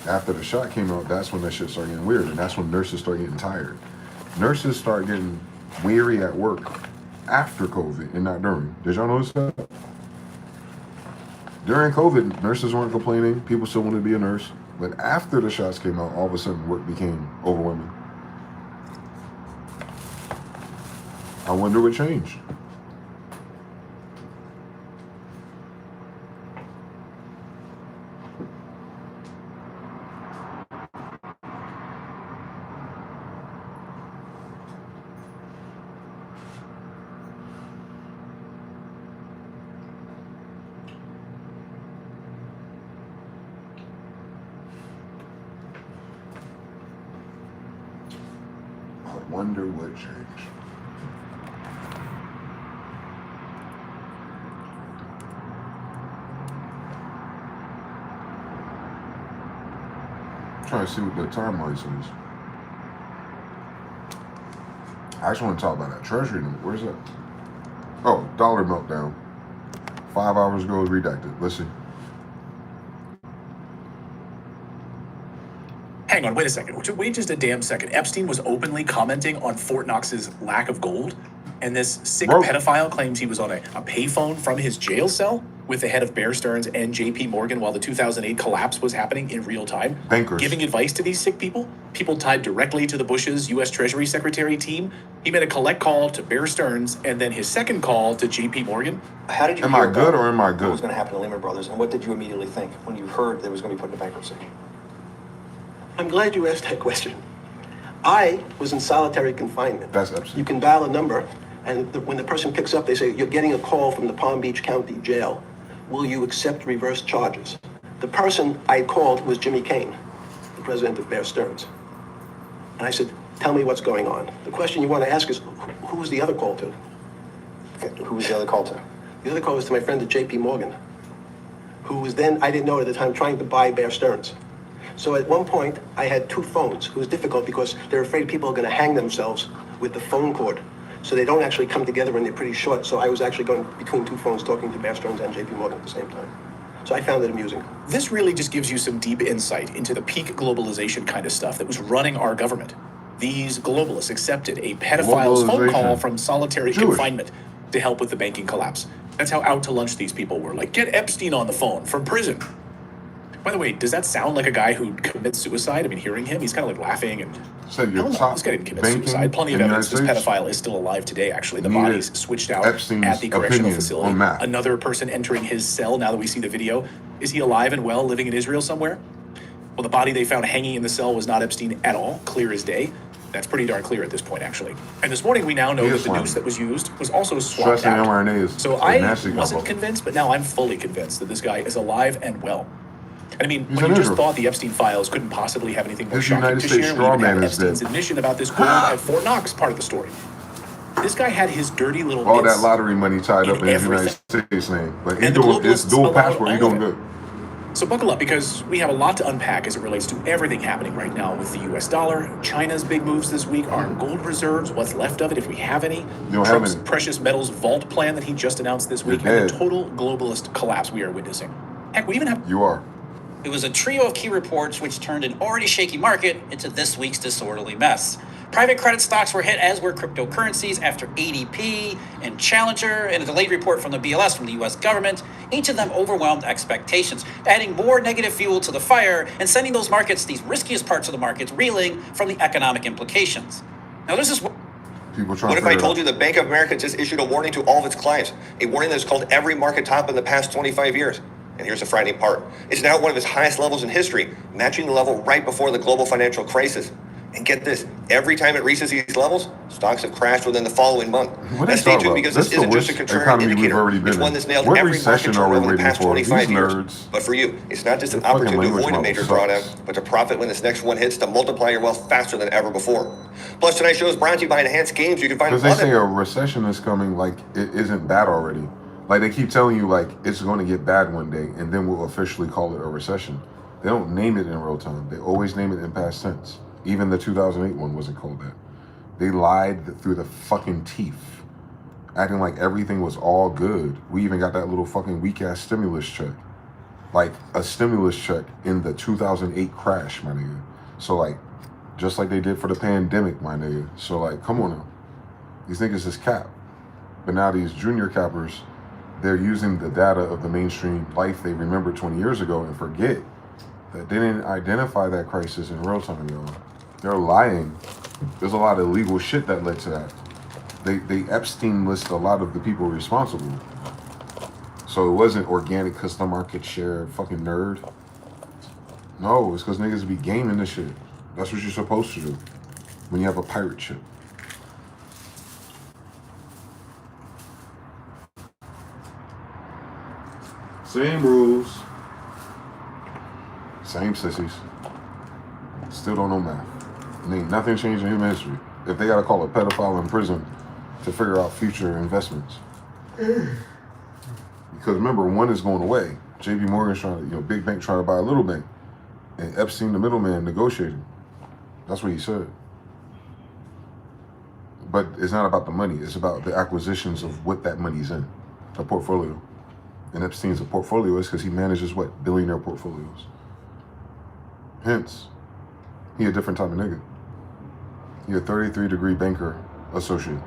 After the shot came out, that's when that shit started getting weird. And that's when nurses start getting tired. Nurses start getting weary at work after COVID and not during. Did y'all notice that? During COVID, nurses weren't complaining. People still wanted to be a nurse. But after the shots came out, all of a sudden work became overwhelming. I wonder what changed. Wonder what changed. I'm trying to see what the timeline says. I just want to talk about that treasury note. Where's that? Oh, dollar meltdown. 5 hours ago, redacted. Let's see. Hang on, wait a second. Wait just a damn second. Epstein was openly commenting on Fort Knox's lack of gold, and this sick pedophile claims he was on a payphone from his jail cell with the head of Bear Stearns and JP Morgan while the 2008 collapse was happening in real time. Bankers. Giving advice to these sick people tied directly to the Bush's U.S. Treasury Secretary team. He made a collect call to Bear Stearns and then his second call to JP Morgan. How did you Am I good or am I good? What was going to happen to Lehman Brothers, and what did you immediately think when you heard that it was going to be put into bankruptcy? I'm glad you asked that question. I was in solitary confinement. That's Epstein. You can dial a number, and when the person picks up, they say, "You're getting a call from the Palm Beach County Jail. Will you accept reverse charges?" The person I called was Jimmy Kane, the president of Bear Stearns. And I said, "Tell me what's going on." The question you want to ask is, who was the other call to? Okay, who was the other call to? The other call was to my friend at JP Morgan, who was then, I didn't know at the time, trying to buy Bear Stearns. So at one point, I had two phones. It was difficult because they're afraid people are going to hang themselves with the phone cord. So they don't actually come together and they're pretty short. So I was actually going between two phones talking to Bear Stearns and JP Morgan at the same time. So I found it amusing. This really just gives you some deep insight into the peak globalization kind of stuff that was running our government. These globalists accepted a pedophile's phone call from solitary confinement to help with the banking collapse. That's how out to lunch these people were. Like, get Epstein on the phone from prison. By the way, does that sound like a guy who commits suicide? I mean, hearing him, he's kind of like laughing and... So this guy didn't commit suicide. Plenty of evidence this pedophile is still alive today, actually. The body's switched out at the correctional facility. Another person entering his cell, now that we see the video. Is he alive and well, living in Israel somewhere? Well, the body they found hanging in the cell was not Epstein at all, clear as day. That's pretty darn clear at this point, actually. And this morning, we now know that the noose that was used was also swapped Stress and out. mRNA is So a I nasty wasn't combo. convinced, but now I'm fully convinced that this guy is alive and well. And I mean, He's when an you just Israel. thought the Epstein files couldn't possibly have anything more His shocking United to States share, we straw even have man is Epstein's dead. admission about this gold at Fort Knox part of the story. This guy had his dirty little All bits that lottery money tied up in his everything. United States name. Like, And the it's globalists dual allowed passport. He all of doing it. good. So buckle up, because we have a lot to unpack as it relates to everything happening right now with the U.S. dollar, China's big moves this week, our gold reserves, what's left of it if we have any, don't have Trump's any. precious metals vault plan that he just announced this week, You're and the dead. total globalist collapse we are witnessing. Heck, we even have... You are. It was a trio of key reports which turned an already shaky market into this week's disorderly mess. Private credit stocks were hit, as were cryptocurrencies, after ADP and Challenger and a delayed report from the BLS from the U.S. government. Each of them overwhelmed expectations, adding more negative fuel to the fire and sending those markets, these riskiest parts of the markets, reeling from the economic implications. Now, this is People trying What to if I figure it told out. you the Bank of America just issued a warning to all of its clients? A warning that's called every market top in the past 25 years. And here's the frightening part. It's now at one of its highest levels in history, matching the level right before the global financial crisis. And get this, every time it reaches these levels, stocks have crashed within the following month. What Now are you stay talking tuned, about? because This this is the isn't just a worst contrarian economy we've indicator. already It's been one in. that's nailed What every market recession chart are we over the waiting past for? 25 These years. nerds. But for you, it's not just an Your fucking opportunity to language avoid a model major sucks. drawdown, but to profit when this next one hits, to multiply your wealth faster than ever before. Plus, tonight's show is brought to you by Enhanced Games. You can find Because they other say a recession is coming, like, it isn't bad already. Like, they keep telling you, like, it's going to get bad one day, and then we'll officially call it a recession. They don't name it in real time. They always name it in past tense. Even the 2008 one wasn't called that. They lied through the fucking teeth, acting like everything was all good. We even got that little fucking weak-ass stimulus check. Like, a stimulus check in the 2008 crash, my nigga. So, like, just like they did for the pandemic, my nigga. So, like, come on now. These niggas is cap. But now these junior cappers, they're using the data of the mainstream life they remembered 20 years ago and forget that they didn't identify that crisis in real time, y'all. They're lying. There's a lot of illegal shit that led to that. They Epstein list a lot of the people responsible. So it wasn't organic because the market share, fucking nerd. No, it's because niggas be gaming this shit. That's what you're supposed to do when you have a pirate ship. Same rules. Same sissies. Still don't know math. And ain't nothing changed in human history. If they gotta call a pedophile in prison to figure out future investments. Because remember, one is going away. JP Morgan's trying to, big bank trying to buy a little bank. And Epstein, the middleman, negotiating. That's what he said. But it's not about the money. It's about the acquisitions of what that money's in. A portfolio. And Epstein's a portfolioist because he manages what? Billionaire portfolios. Hence, he a different type of nigga. He a 33-degree banker associate.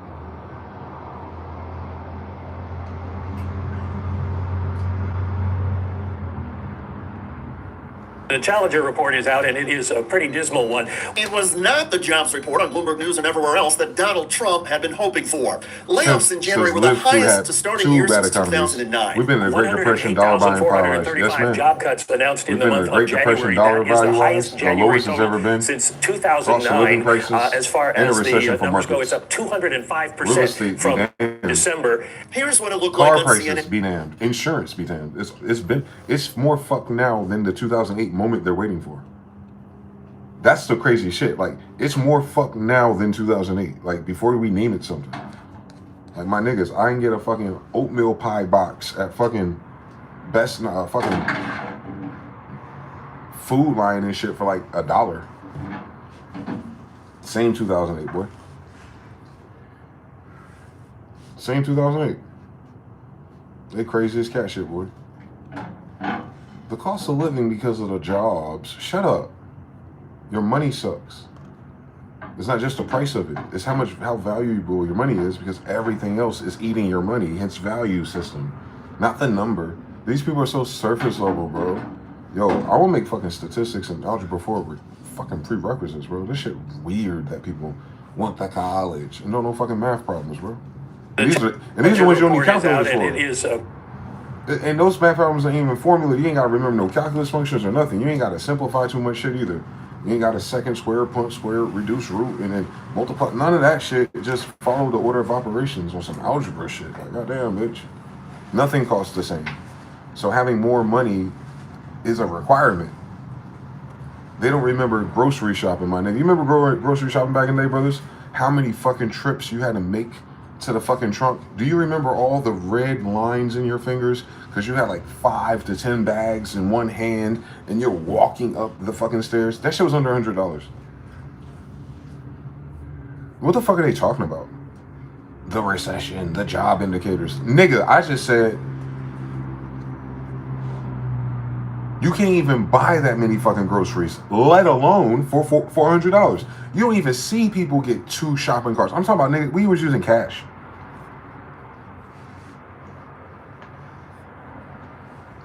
The Challenger report is out, and it is a pretty dismal one. It was not the jobs report on Bloomberg News and everywhere else that Donald Trump had been hoping for. Layoffs in January were the highest to start a year since 2009. We've been in the Great Depression, dollar buying power. Yes, man. Job cuts announced in We've the been in month the Great of Depression, January. dollar That is the value-wise, highest the January lowest it's total ever been. since Cost of living 2009. prices, As far and a as recession the for numbers go, markets. it's up Real 205% estate from be damned. December. Here's what it looked Car like on prices CNN. be damned. Insurance be damned. It's more fucked now than the 2008 moment they're waiting for. That's the crazy shit. Like, it's more fucked now than 2008. Like, before we name it something. Like, my niggas, I can get a fucking oatmeal pie box at fucking Best fucking Food Line and shit for like $1. Same 2008, boy. Same 2008. They crazy as cat shit, boy. The cost of living because of the jobs. Shut up. Your money sucks. It's not just the price of it. It's how valuable your money is, because everything else is eating your money. Hence value system, not the number. These people are so surface level, bro. Yo, I will make fucking statistics and algebra 4 with fucking prerequisites, bro. This shit weird that people want that college and don't know fucking math problems, bro. And these are ones you don't need calculators for. It is And those math problems ain't even formula. You ain't got to remember no calculus functions or nothing. You ain't got to simplify too much shit either. You ain't got to second square, punt square, reduce root, and then multiply. None of that shit. Just follow the order of operations on some algebra shit. Like, goddamn, bitch. Nothing costs the same. So having more money is a requirement. They don't remember grocery shopping, my nigga. You remember grocery shopping back in the day, brothers? How many fucking trips you had to make to the fucking trunk? Do you remember all the red lines in your fingers? Because you had like 5 to 10 bags in one hand and you're walking up the fucking stairs. That shit was under $100. What the fuck are they talking about? The recession, the job indicators. Nigga, I just said you can't even buy that many fucking groceries, let alone for $400. You don't even see people get 2 shopping carts. I'm talking about, nigga, we was using cash.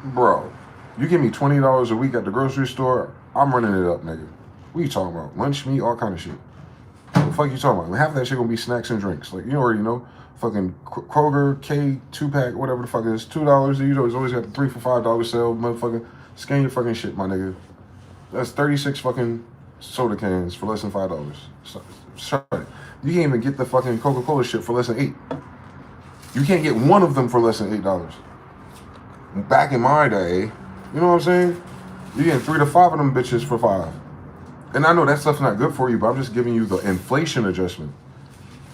Bro, you give me $20 a week at the grocery store, I'm running it up, nigga. What you talking about? Lunch, meat, all kind of shit. What the fuck you talking about? Half of that shit gonna be snacks and drinks. Like, you already know. Fucking Kroger, K, 2-pack, whatever the fuck it is, $2. You know, it's always got the 3 for $5 sale, motherfucker. Scan your fucking shit, my nigga. That's 36 fucking soda cans for less than $5. Sorry. You can't even get the fucking Coca-Cola shit for less than $8. You can't get one of them for less than $8. Back in my day, you know what I'm saying? You getting 3 to 5 of them bitches for $5. And I know that stuff's not good for you, but I'm just giving you the inflation adjustment.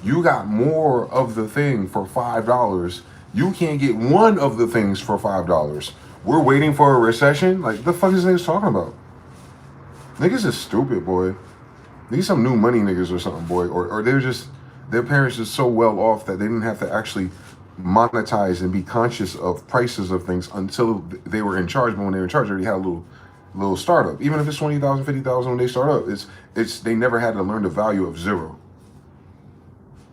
You got more of the thing for $5. You can't get one of the things for $5. We're waiting for a recession? Like, the fuck is niggas talking about? Niggas is stupid, boy. These some new money niggas or something, boy. Or they're just, their parents are so well off that they didn't have to actually monetize and be conscious of prices of things until they were in charge. But when they were in charge, they already had a little startup. Even if it's 20,000, 50,000 when they start up, it's they never had to learn the value of zero.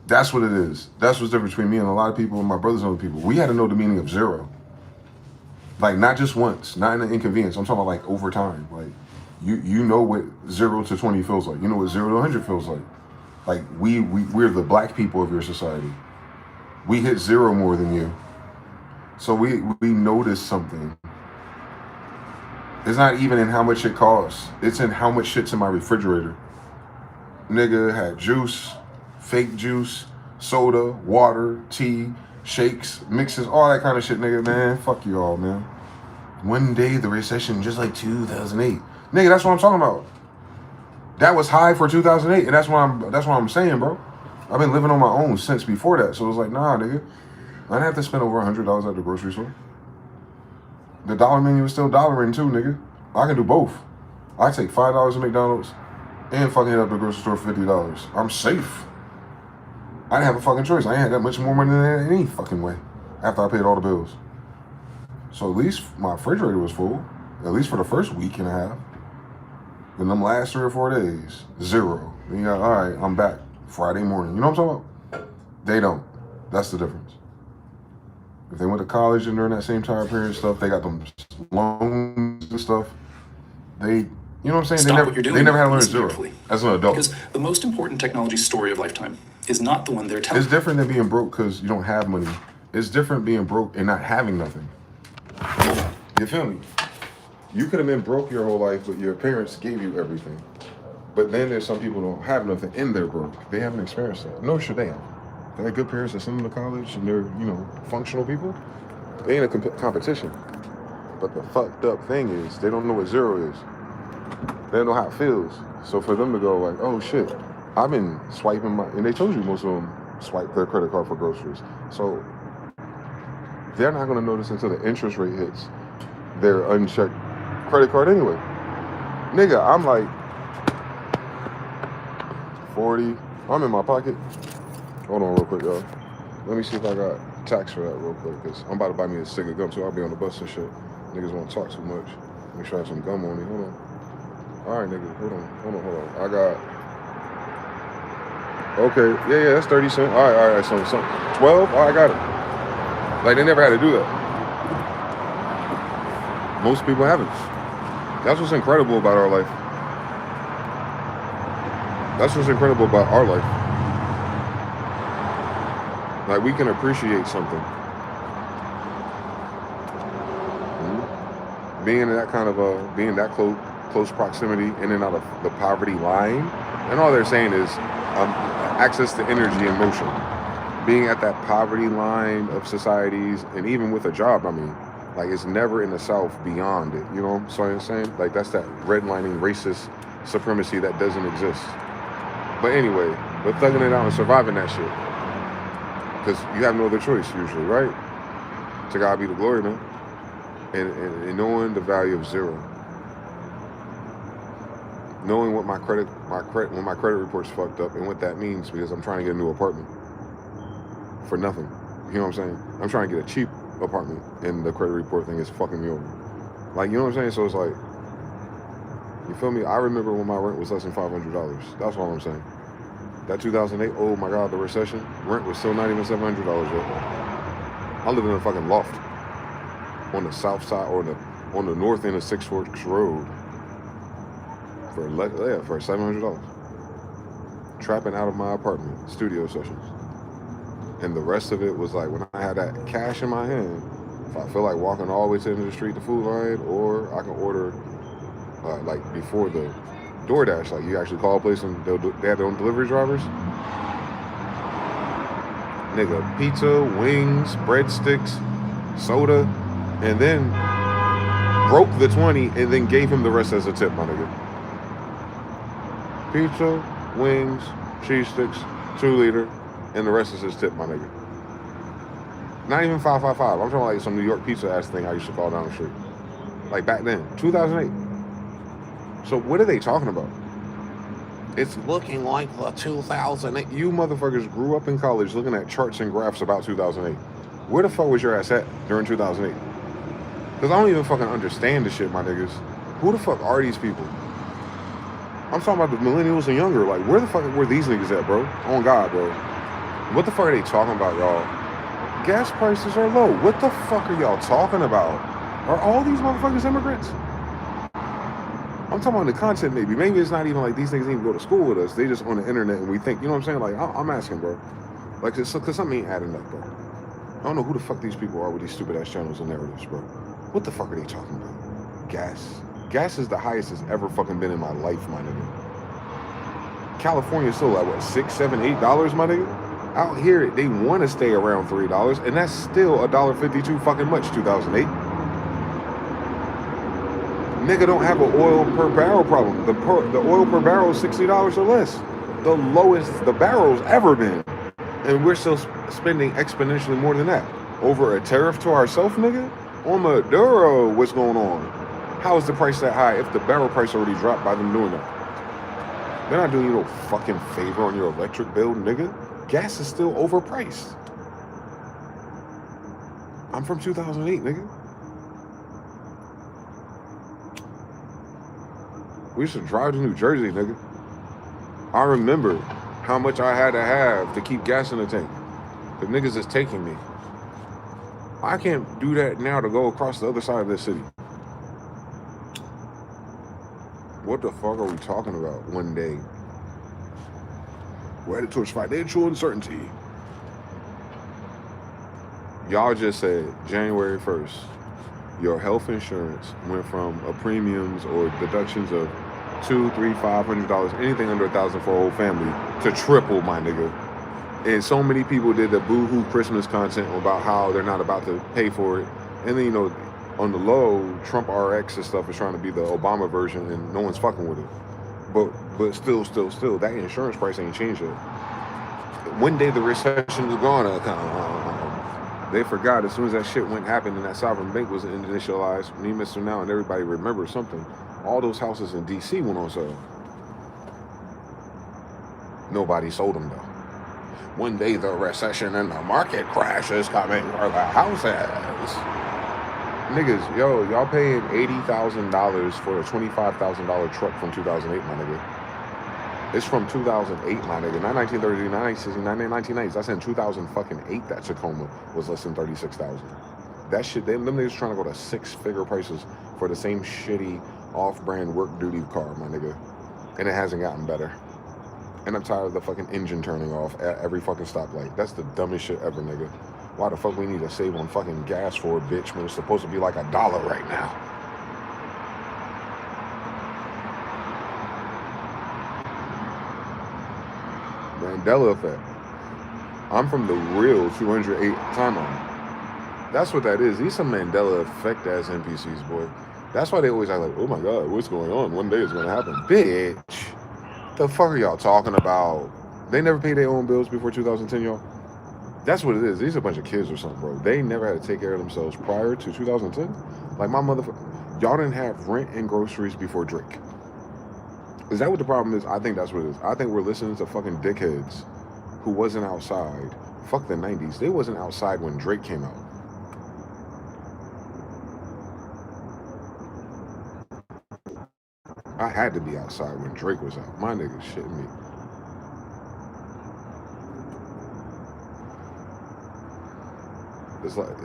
That's what it is. That's what's different between me and a lot of people and my brothers and other people. We had to know the meaning of zero. Like, not just once, not in an inconvenience. I'm talking about like over time. Like, you know what 0 to 20 feels like. You know what 0 to 100 feels like. Like, we're the black people of your society. We hit 0 more than you. So we notice something. It's not even in how much it costs. It's in how much shit's in my refrigerator. Nigga had juice, fake juice, soda, water, tea, shakes, mixes, all that kind of shit, nigga, man. Fuck you all, man. One day the recession, just like 2008. Nigga, that's what I'm talking about. That was high for 2008, and that's what I'm saying, bro. I've been living on my own since before that, so it was like, nah, nigga. I didn't have to spend over $100 at the grocery store. The dollar menu is still dollaring too, nigga. I can do both. I take $5 to McDonald's and fucking hit up the grocery store for $50. I'm safe. I didn't have a fucking choice. I ain't had that much more money than that any fucking way after I paid all the bills. So at least my refrigerator was full, at least for the first week and a half. Then them last 3 or 4 days, 0. Then you got, all right, I'm back Friday morning. You know what I'm talking about? They don't. That's the difference. If they went to college and during that same time period and stuff, they got them loans and stuff. You know what I'm saying? Stop what you're doing. They never had to learn Listen 0 carefully. as an adult. Because the most important technology story of lifetime is not the one they're telling. It's different than being broke because you don't have money. It's different being broke and not having nothing. You feel me? You could have been broke your whole life, but your parents gave you everything. But then there's some people who don't have nothing and they're broke. They haven't experienced that. Nor should they have. They had good parents that send them to college and they're, you know, functional people. They ain't a competition. But the fucked up thing is they don't know what 0 is. They don't know how it feels. So for them to go like, oh shit, I've been swiping and they told you most of them swipe their credit card for groceries. So they're not gonna notice until the interest rate hits their unchecked credit card anyway. Nigga, I'm like 40, I'm in my pocket. Hold on real quick, y'all. Let me see if I got tax for that real quick, because I'm about to buy me a stick of gum too. I'll be on the bus and shit. Niggas won't talk too much. Make sure I have some gum on me. Hold on. All right, nigga. Hold on. I got. Okay. Yeah. That's 30 cents. All right. So 12. All right, I got it. Like, they never had to do that. Most people haven't. That's what's incredible about our life. That's what's incredible about our life. Like, we can appreciate something. being in that kind of being that close proximity in and out of the poverty line, and all they're saying is access to energy and motion. Being at that poverty line of societies, and even with a job, I mean, like it's never in the South beyond it, you know? So I'm saying, like that's that redlining racist supremacy that doesn't exist. But anyway, we're thugging it out and surviving that shit. Because you have no other choice usually, right? To God be the glory, man. And knowing the value of zero. Knowing what when my credit report's fucked up and what that means, because I'm trying to get a new apartment for nothing. You know what I'm saying? I'm trying to get a cheap apartment, and the credit report thing is fucking me over. Like, you know what I'm saying? So it's like, you feel me? I remember when my rent was less than $500. That's all I'm saying. That 2008, oh my God, the recession, rent was still not even $700 yet. I live in a fucking loft on the south side, or on the north end of Six Forks Road for $700. Trapping out of my apartment, studio sessions. And the rest of it was like, when I had that cash in my hand, if I feel like walking all the way to the end of the street to Food Line, or I can order, like before the DoorDash, like you actually call a place and they have their own delivery drivers. Nigga, pizza, wings, breadsticks, soda, and then broke the 20 and then gave him the rest as a tip, my nigga. Pizza, wings, cheese sticks, 2 liter, and the rest is his tip, my nigga. Not even 555. I'm talking like some New York pizza ass thing I used to call down the street. Like back then, 2008. So what are they talking about? It's looking like the 2008. You motherfuckers grew up in college looking at charts and graphs about 2008. Where the fuck was your ass at during 2008? Because I don't even fucking understand this shit, my niggas. Who the fuck are these people? I'm talking about the millennials and younger. Like, where the fuck were these niggas at, bro? On God, bro. What the fuck are they talking about, y'all? Gas prices are low. What the fuck are y'all talking about? Are all these motherfuckers immigrants? I'm talking about the content, maybe. Maybe it's not even like these niggas even go to school with us. They just on the internet and we think, you know what I'm saying? Like, I'm asking, bro. Like, because something ain't adding up, bro. I don't know who the fuck these people are with these stupid ass channels and narratives, bro. What the fuck are they talking about? Gas. Gas is the highest it's ever fucking been in my life, my nigga. California's still like, what, $6, $7, $8, my nigga? Out here, they want to stay around $3, and that's still $1.52 fucking much, 2008. Nigga don't have an oil per barrel problem. The oil per barrel is $60 or less. The lowest the barrel's ever been. And we're still spending exponentially more than that. Over a tariff to ourselves, nigga? On Maduro, what's going on? How is the price that high if the barrel price already dropped by them doing that? They're not doing you no fucking favor on your electric bill, nigga. Gas is still overpriced. I'm from 2008, nigga. We used to drive to New Jersey, nigga. I remember how much I had to have to keep gas in the tank. The niggas is taking me. I can't do that now to go across the other side of this city. What the fuck are we talking about one day? We're headed towards financial uncertainty. Y'all just said January 1st, your health insurance went from a premiums or deductions of $200, $300, $500, anything under $1,000 for a whole family to triple, my nigga. And so many people did the boo-hoo Christmas content about how they're not about to pay for it. And then, you know, on the low, Trump RX and stuff is trying to be the Obama version, and no one's fucking with it. But still, that insurance price ain't changed yet. One day the recession is gonna come. They forgot as soon as that shit happened and that sovereign bank was initialized, me, Mr. Now, and everybody remembers something. All those houses in D.C. went on sale. Nobody sold them, though. One day the recession and the market crash is coming for the houses. Niggas, yo, y'all paying $80,000 for a $25,000 truck from 2008, my nigga. It's from 2008, my nigga. Not 1930s, not 1960s, not 1990s. That's in 2008 that Tacoma was less than $36,000. That shit, them niggas trying to go to 6-figure prices for the same shitty off-brand work duty car, my nigga. And it hasn't gotten better. And I'm tired of the fucking engine turning off at every fucking stoplight. That's the dumbest shit ever, nigga. Why the fuck we need to save on fucking gas for a bitch when it's supposed to be like $1 right now? Mandela effect. I'm from the real 208 timeline. That's what that is. These some Mandela effect ass NPCs, boy. That's why they always act like, oh my God, what's going on? One day it's gonna happen. Bitch, the fuck are y'all talking about? They never paid their own bills before 2010, y'all. That's what it is. These are a bunch of kids or something, bro. They never had to take care of themselves prior to 2010. Like my motherfucker, y'all didn't have rent and groceries before Drake. Is that what the problem is? I think that's what it is. I think we're listening to fucking dickheads who wasn't outside. Fuck the 90s. They wasn't outside when Drake came out. I had to be outside when Drake was out. My nigga shitting me.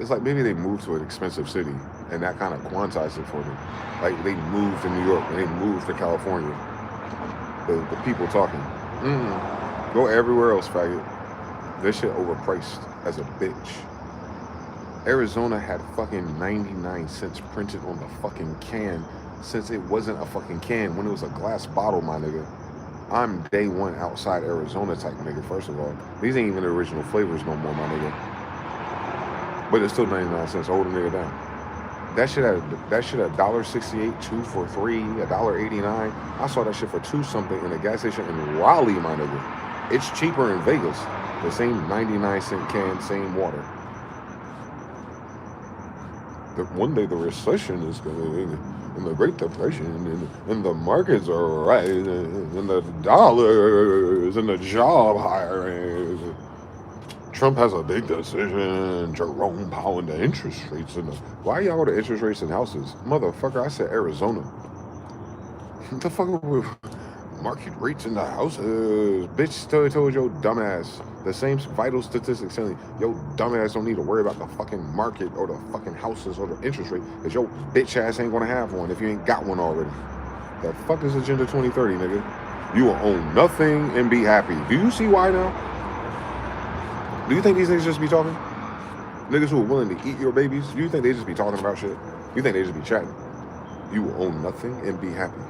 It's like maybe they moved to an expensive city and that kind of quantized it for me. Like they moved to New York and they moved to California. The people talking. Go everywhere else, faggot. This shit overpriced as a bitch. Arizona had fucking 99 cents printed on the fucking can since it wasn't a fucking can when it was a glass bottle, my nigga. I'm day one outside Arizona type nigga, first of all. These ain't even the original flavors no more, my nigga. But it's still 99 cents. Hold a nigga down. That shit at $1.68, 2 for $3, $1.89. I saw that shit for 2 something in a gas station in Raleigh, my nigga. It's cheaper in Vegas. The same 99 cent can, same water. One day the recession is going, and the Great Depression, and the markets are rising, and the dollars, and the job hiring. Trump has a big decision. Jerome Powell and the interest rates. Why y'all go to interest rates and houses? Motherfucker, I said Arizona. What the fuck with market rates in the houses? Bitch told your dumbass the same vital statistics telling yo dumbass don't need to worry about the fucking market or the fucking houses or the interest rate because your bitch ass ain't gonna have one if you ain't got one already. The fuck is Agenda 2030, nigga? You will own nothing and be happy. Do you see why now? Do you think these niggas just be talking? Niggas who are willing to eat your babies? Do you think they just be talking about shit? You think they just be chatting? You will own nothing and be happy.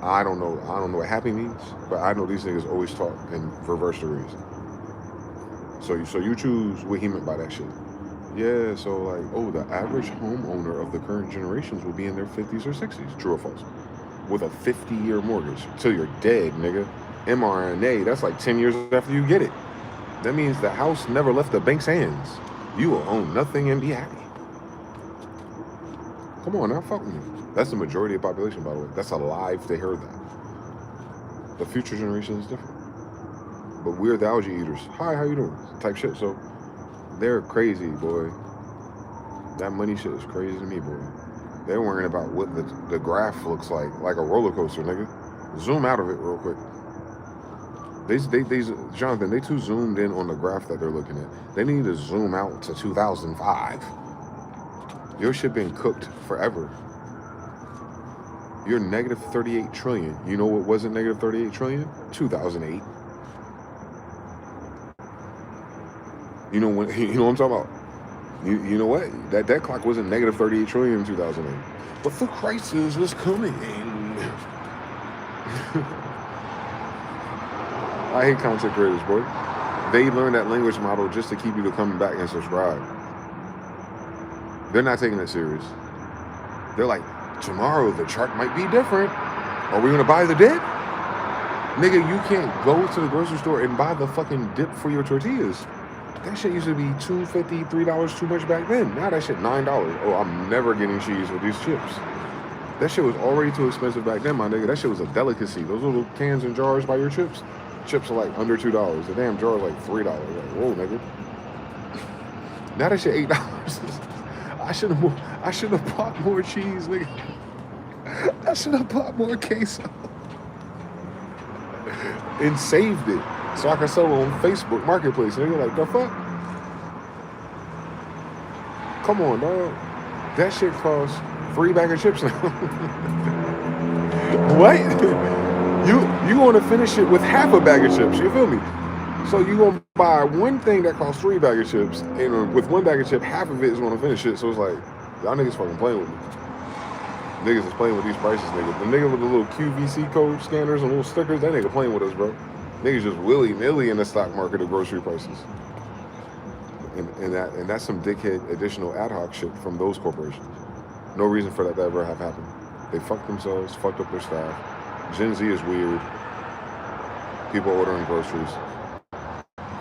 I don't know what happy means, but I know these niggas always talk in reverse degrees. So you choose what he meant by that shit. Yeah, so like, oh, the average homeowner of the current generations will be in their 50s or 60s. True or false? With a 50-year mortgage. Till you're dead, nigga. mRNA, that's like 10 years after you get it. That means the house never left the bank's hands. You will own nothing and be happy. Come on now, fuck with me. That's the majority of the population, by the way. That's alive to hear that. The future generation is different. But we're the algae eaters. Hi, how you doing? Type shit. So they're crazy, boy. That money shit is crazy to me, boy. They're worrying about what the graph looks like a roller coaster, nigga. Zoom out of it real quick. Jonathan, they too zoomed in on the graph that they're looking at. They need to zoom out to 2005. Your shit been cooked forever. You're negative 38 trillion. You know what wasn't negative 38 trillion? 2008. You know what I'm talking about? You know what? That clock wasn't negative 38 trillion in 2008. But the crisis is coming. I hate content creators, boy. They learn that language model just to keep you to come back and subscribe. They're not taking it serious. They're like, tomorrow the chart might be different. Are we gonna buy the dip? Nigga, you can't go to the grocery store and buy the fucking dip for your tortillas. That shit used to be $2.50, $3 too much back then. Now that shit $9. Oh, I'm never getting cheese with these chips. That shit was already too expensive back then, my nigga. That shit was a delicacy. Those little cans and jars by your chips. Chips are like under $2. The damn jar is like $3. Like, whoa, nigga. Now that shit $8. I should have bought more cheese, nigga. I should have bought more queso. And saved it. So I can sell it on Facebook Marketplace. Nigga, like, the fuck? Come on, dog. That shit costs free bag of chips now. What? You want to finish it with half a bag of chips, you feel me? So you gonna buy one thing that costs 3 bag of chips, and with 1 bag of chips, half of it is gonna finish it. So it's like, y'all niggas fucking playing with me. Niggas is playing with these prices, nigga. The nigga with the little QVC code scanners and little stickers, that nigga playing with us, bro. Niggas just willy-nilly in the stock market of grocery prices. And that's some dickhead additional ad hoc shit from those corporations. No reason for that to ever have happened. They fucked themselves, fucked up their staff. Gen Z is weird. People ordering groceries.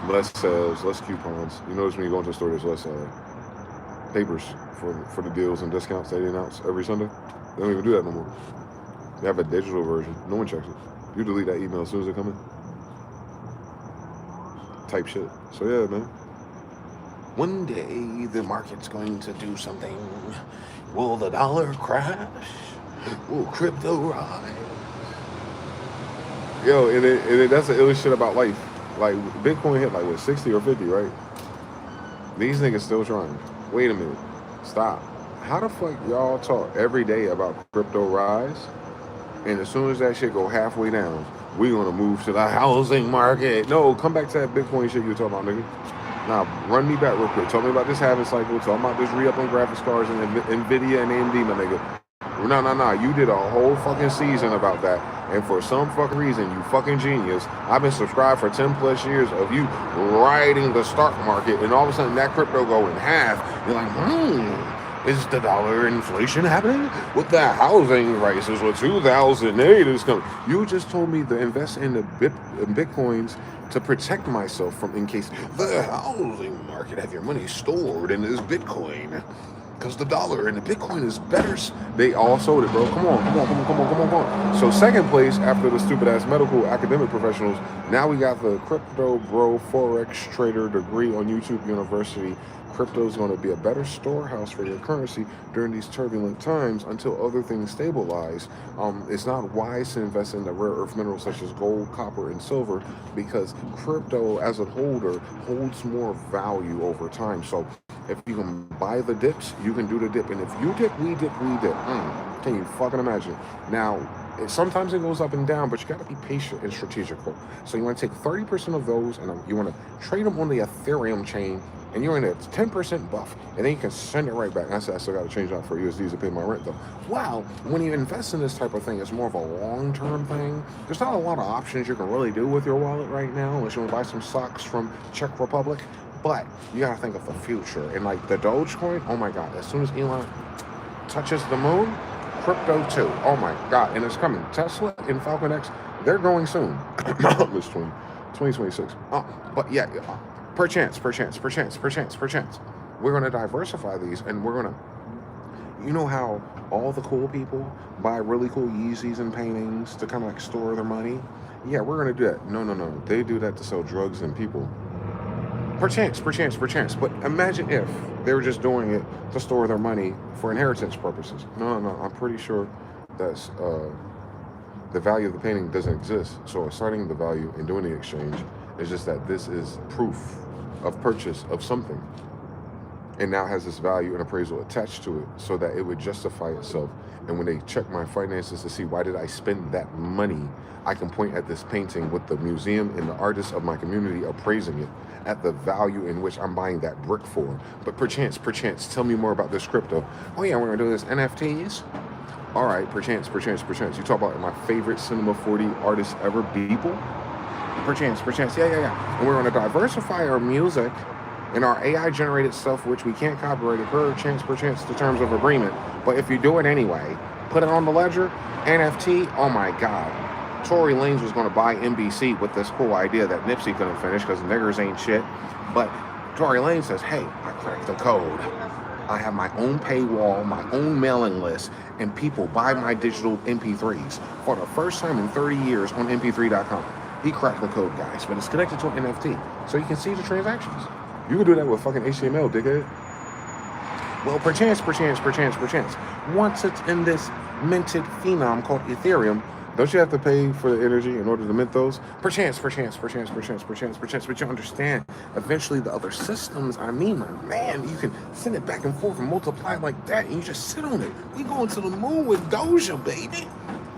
Less sales, less coupons. You notice when you go into the store, there's less papers for the deals and discounts that they announce every Sunday. They don't even do that no more. They have a digital version. No one checks it. You delete that email as soon as it comes in. Type shit. So yeah, man. One day the market's going to do something. Will the dollar crash? Will crypto rise? Yo, and that's the illest shit about life. Like, Bitcoin hit like, what, 60 or 50, right? These niggas still trying. Wait a minute. Stop. How the fuck y'all talk every day about crypto rise? And as soon as that shit go halfway down, we gonna move to the housing market. No, come back to that Bitcoin shit you were talking about, nigga. Now, run me back real quick. Tell me about this halving cycle. Tell me about this re-up on graphics cards and NVIDIA and AMD, my nigga. No. You did a whole fucking season about that. And for some fucking reason, you fucking genius, I've been subscribed for 10 plus years of you riding the stock market, and all of a sudden that crypto go in half. You're like, is the dollar inflation happening? With the housing prices, with 2008 is coming. You just told me to invest in the Bitcoins to protect myself from in case the housing market have your money stored in this Bitcoin. Because the dollar and the Bitcoin is better. They all sold it, bro. Come on. So second place after the stupid ass medical academic professionals, now we got the crypto bro forex trader degree on YouTube University. Crypto is going to be a better storehouse for your currency during these turbulent times until other things stabilize. It's not wise to invest in the rare earth minerals such as gold, copper, and silver because crypto as a holder holds more value over time. So if you can buy the dips, you can do the dip. And if you dip, we dip. Can you fucking imagine? Now, sometimes it goes up and down, but you got to be patient and strategical. So you want to take 30% of those and you want to trade them on the Ethereum chain, and you're in a 10% buff, and then you can send it right back. I said, I still got to change out for USDs to pay my rent, though. Wow, when you invest in this type of thing, it's more of a long-term thing. There's not a lot of options you can really do with your wallet right now, unless you want to buy some stocks from Czech Republic. But you got to think of the future. And like the Dogecoin, oh my God, as soon as Elon touches the moon, crypto too. Oh my God, and it's coming. Tesla and Falcon X, they're going soon. It's 2026. But yeah, perchance. We're going to diversify these, and we're going to, you know how all the cool people buy really cool Yeezys and paintings to kind of like store their money? Yeah, we're going to do that. No. They do that to sell drugs and people. Perchance. But imagine if they were just doing it to store their money for inheritance purposes. No. I'm pretty sure that's the value of the painting doesn't exist. So assigning the value and doing the exchange is just that this is proof of purchase of something. And now has this value and appraisal attached to it so that it would justify itself. And when they check my finances to see why did I spend that money, I can point at this painting with the museum and the artists of my community appraising it at the value in which I'm buying that brick for. But perchance, tell me more about this crypto. Oh yeah, we're gonna do this NFTs. All right, perchance. You talk about my favorite Cinema 4D artist ever, Beeple. Perchance, yeah. And we're gonna diversify our music and our AI-generated stuff, which we can't copyright it, perchance, the terms of agreement. But if you do it anyway, put it on the ledger, NFT, oh my God. Tory Lanez was going to buy NBC with this cool idea that Nipsey couldn't finish because niggers ain't shit. But Tory Lanez says, hey, I cracked the code. I have my own paywall, my own mailing list, and people buy my digital MP3s for the first time in 30 years on mp3.com. He cracked the code, guys, but it's connected to an NFT, so you can see the transactions. You can do that with fucking HTML, dickhead. Well, perchance. Once it's in this minted phenom called Ethereum, don't you have to pay for the energy in order to mint those? Perchance. But you understand, eventually the other systems, my man, you can send it back and forth and multiply it like that, and you just sit on it. We going to the moon with Doja, baby.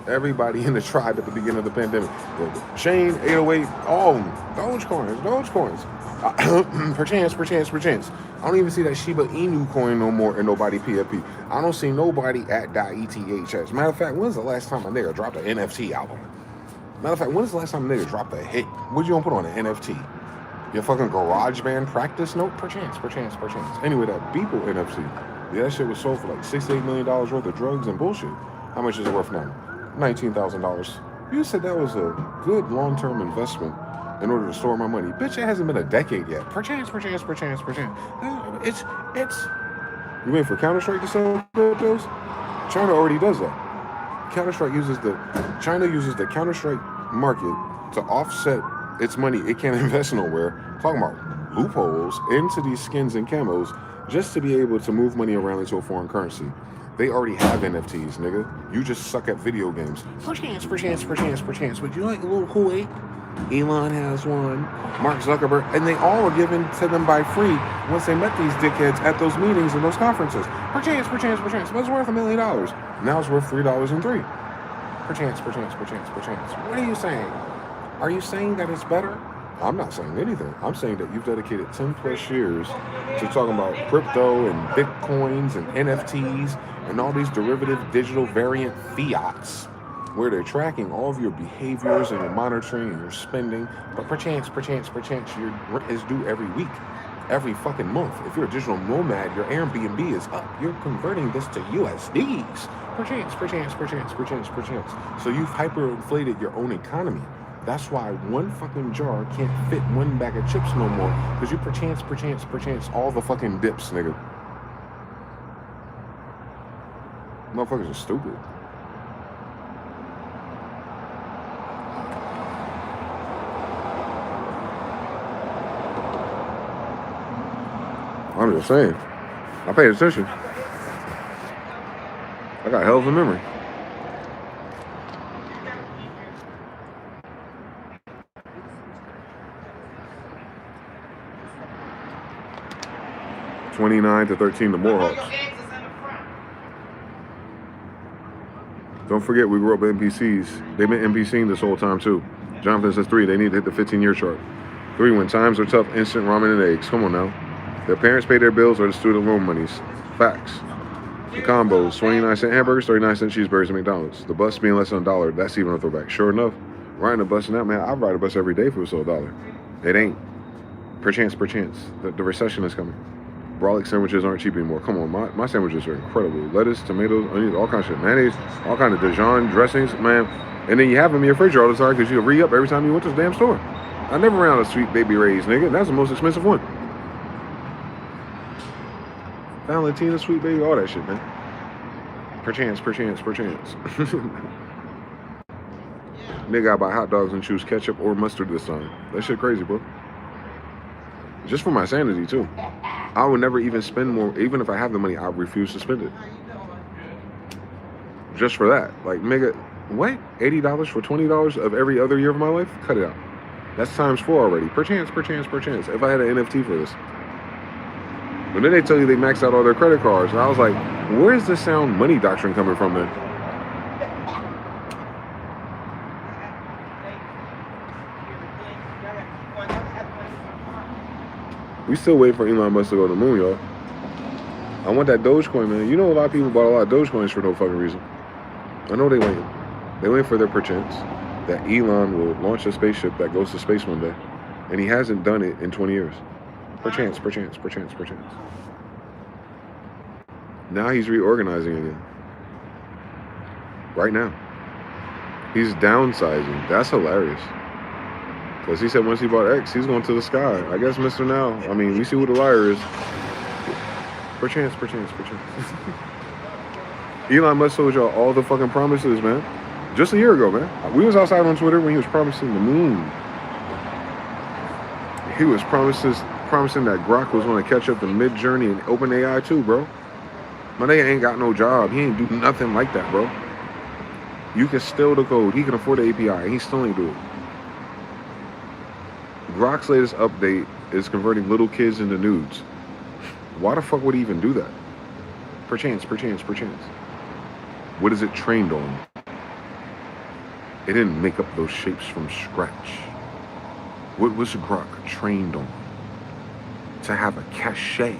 Everybody in the tribe at the beginning of the pandemic. Shane, 808, all of them. Dogecoins. Perchance. I don't even see that Shiba Inu coin no more and nobody PFP. I don't see nobody at .eth. As a matter of fact, when's the last time a nigga dropped an NFT album? Matter of fact, when is the last time a nigga dropped a hit? What you gonna put on an NFT? Your fucking GarageBand practice note? Perchance. Anyway, that Beeple NFT, yeah, that shit was sold for like $68 million worth of drugs and bullshit. How much is it worth now? $19,000. You said that was a good long-term investment in order to store my money. Bitch, it hasn't been a decade yet. Perchance. It's. You waiting for Counter-Strike to sell cryptos? China already does that. China uses the Counter-Strike market to offset its money it can't invest nowhere. Talking about loopholes into these skins and camos just to be able to move money around into a foreign currency. They already have NFTs, nigga. You just suck at video games. Perchance. Would you like a little Kool-Aid? Elon has one. Mark Zuckerberg. And they all were given to them by free once they met these dickheads at those meetings and those conferences. Perchance. But it's worth $1 million. Now it's worth $3.03. Perchance. What are you saying? Are you saying that it's better? I'm not saying anything. I'm saying that you've dedicated 10 plus years to talking about crypto and Bitcoins and NFTs and all these derivative digital variant fiats where they're tracking all of your behaviors and your monitoring and your spending. But perchance, your rent is due every week, every fucking month. If you're a digital nomad, your Airbnb is up. You're converting this to USDs. Perchance. So you've hyperinflated your own economy. That's why one fucking jar can't fit one bag of chips no more. Because you perchance all the fucking dips, nigga. Motherfuckers are stupid. I'm just saying. I paid attention. I got hell of a memory. $29-13 the Mohawks. Don't forget, we grew up with NPCs. They've been NPCing this whole time too. Jonathan says 3. They need to hit the 15-year chart. 3. When times are tough, instant ramen and eggs. Come on now. Their parents pay their bills or the student loan monies. Facts. The combos, 29-cent hamburgers, 39-cent cheeseburgers at McDonald's. The bus being less than $1. That's even a throwback. Sure enough, riding a bus and that, man, I ride a bus every day if it was so $1. It ain't. Perchance. The recession is coming. Brolic sandwiches aren't cheap anymore. Come on, my sandwiches are incredible. Lettuce, tomatoes, onions, all kinds of shit. Mayonnaise, all kinds of DeyZan dressings, man. And then you have them in your refrigerator all the time because you re-up every time you went to the damn store. I never ran out of Sweet Baby Ray's, nigga. That's the most expensive one. Valentina, Sweet Baby, all that shit, man. Perchance. Nigga, I buy hot dogs and choose ketchup or mustard this time. That shit crazy, bro. Just for my sanity, too. I would never even spend more. Even if I have the money, I refuse to spend it. Just for that. Like, nigga, what? $80 for $20 of every other year of my life? Cut it out. That's times 4 already. Perchance. If I had an NFT for this. But then they tell you they maxed out all their credit cards. And I was like, where's the sound money doctrine coming from then? We still wait for Elon Musk to go to the moon, y'all. I want that Dogecoin, man. You know a lot of people bought a lot of Dogecoins for no fucking reason. I know they waiting. They waiting for their perchance that Elon will launch a spaceship that goes to space one day. And he hasn't done it in 20 years. Perchance. Now he's reorganizing again. Right now. He's downsizing. That's hilarious. Because he said once he bought X, he's going to the sky. I guess Mr. Now. I mean, we see who the liar is. Perchance. Elon Musk told y'all all the fucking promises, man. Just a year ago, man. We was outside on Twitter when he was promising the moon. He was promising that Grok was going to catch up to Mid-Journey and OpenAI too, bro. My nigga ain't got no job. He ain't do nothing like that, bro. You can steal the code. He can afford the API. And he still ain't do it. Grok's latest update is converting little kids into nudes. Why the fuck would he even do that? Perchance. What is it trained on? It didn't make up those shapes from scratch. What was Grok trained on? To have a cache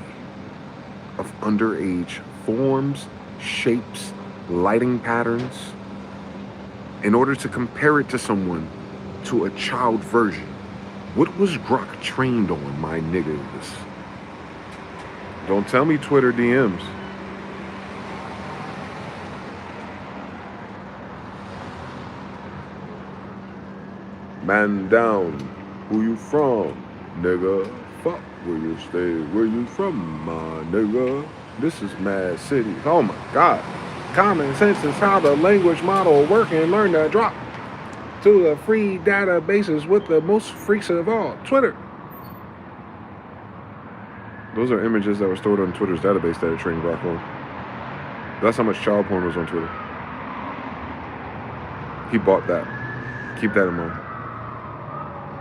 of underage forms, shapes, lighting patterns. in order to compare it to someone, to a child version. What was Grok trained on, my niggas? Don't tell me Twitter DMs. Man down, who you from, nigga? Fuck where you stay, where you from, my nigga? This is Mad City. Oh my God. Common sense is how the language model work and learn to drop to the free databases with the most freaks of all, Twitter. Those are images that were stored on Twitter's database that it trained Grok on. That's how much child porn was on Twitter. He bought that. Keep that in mind.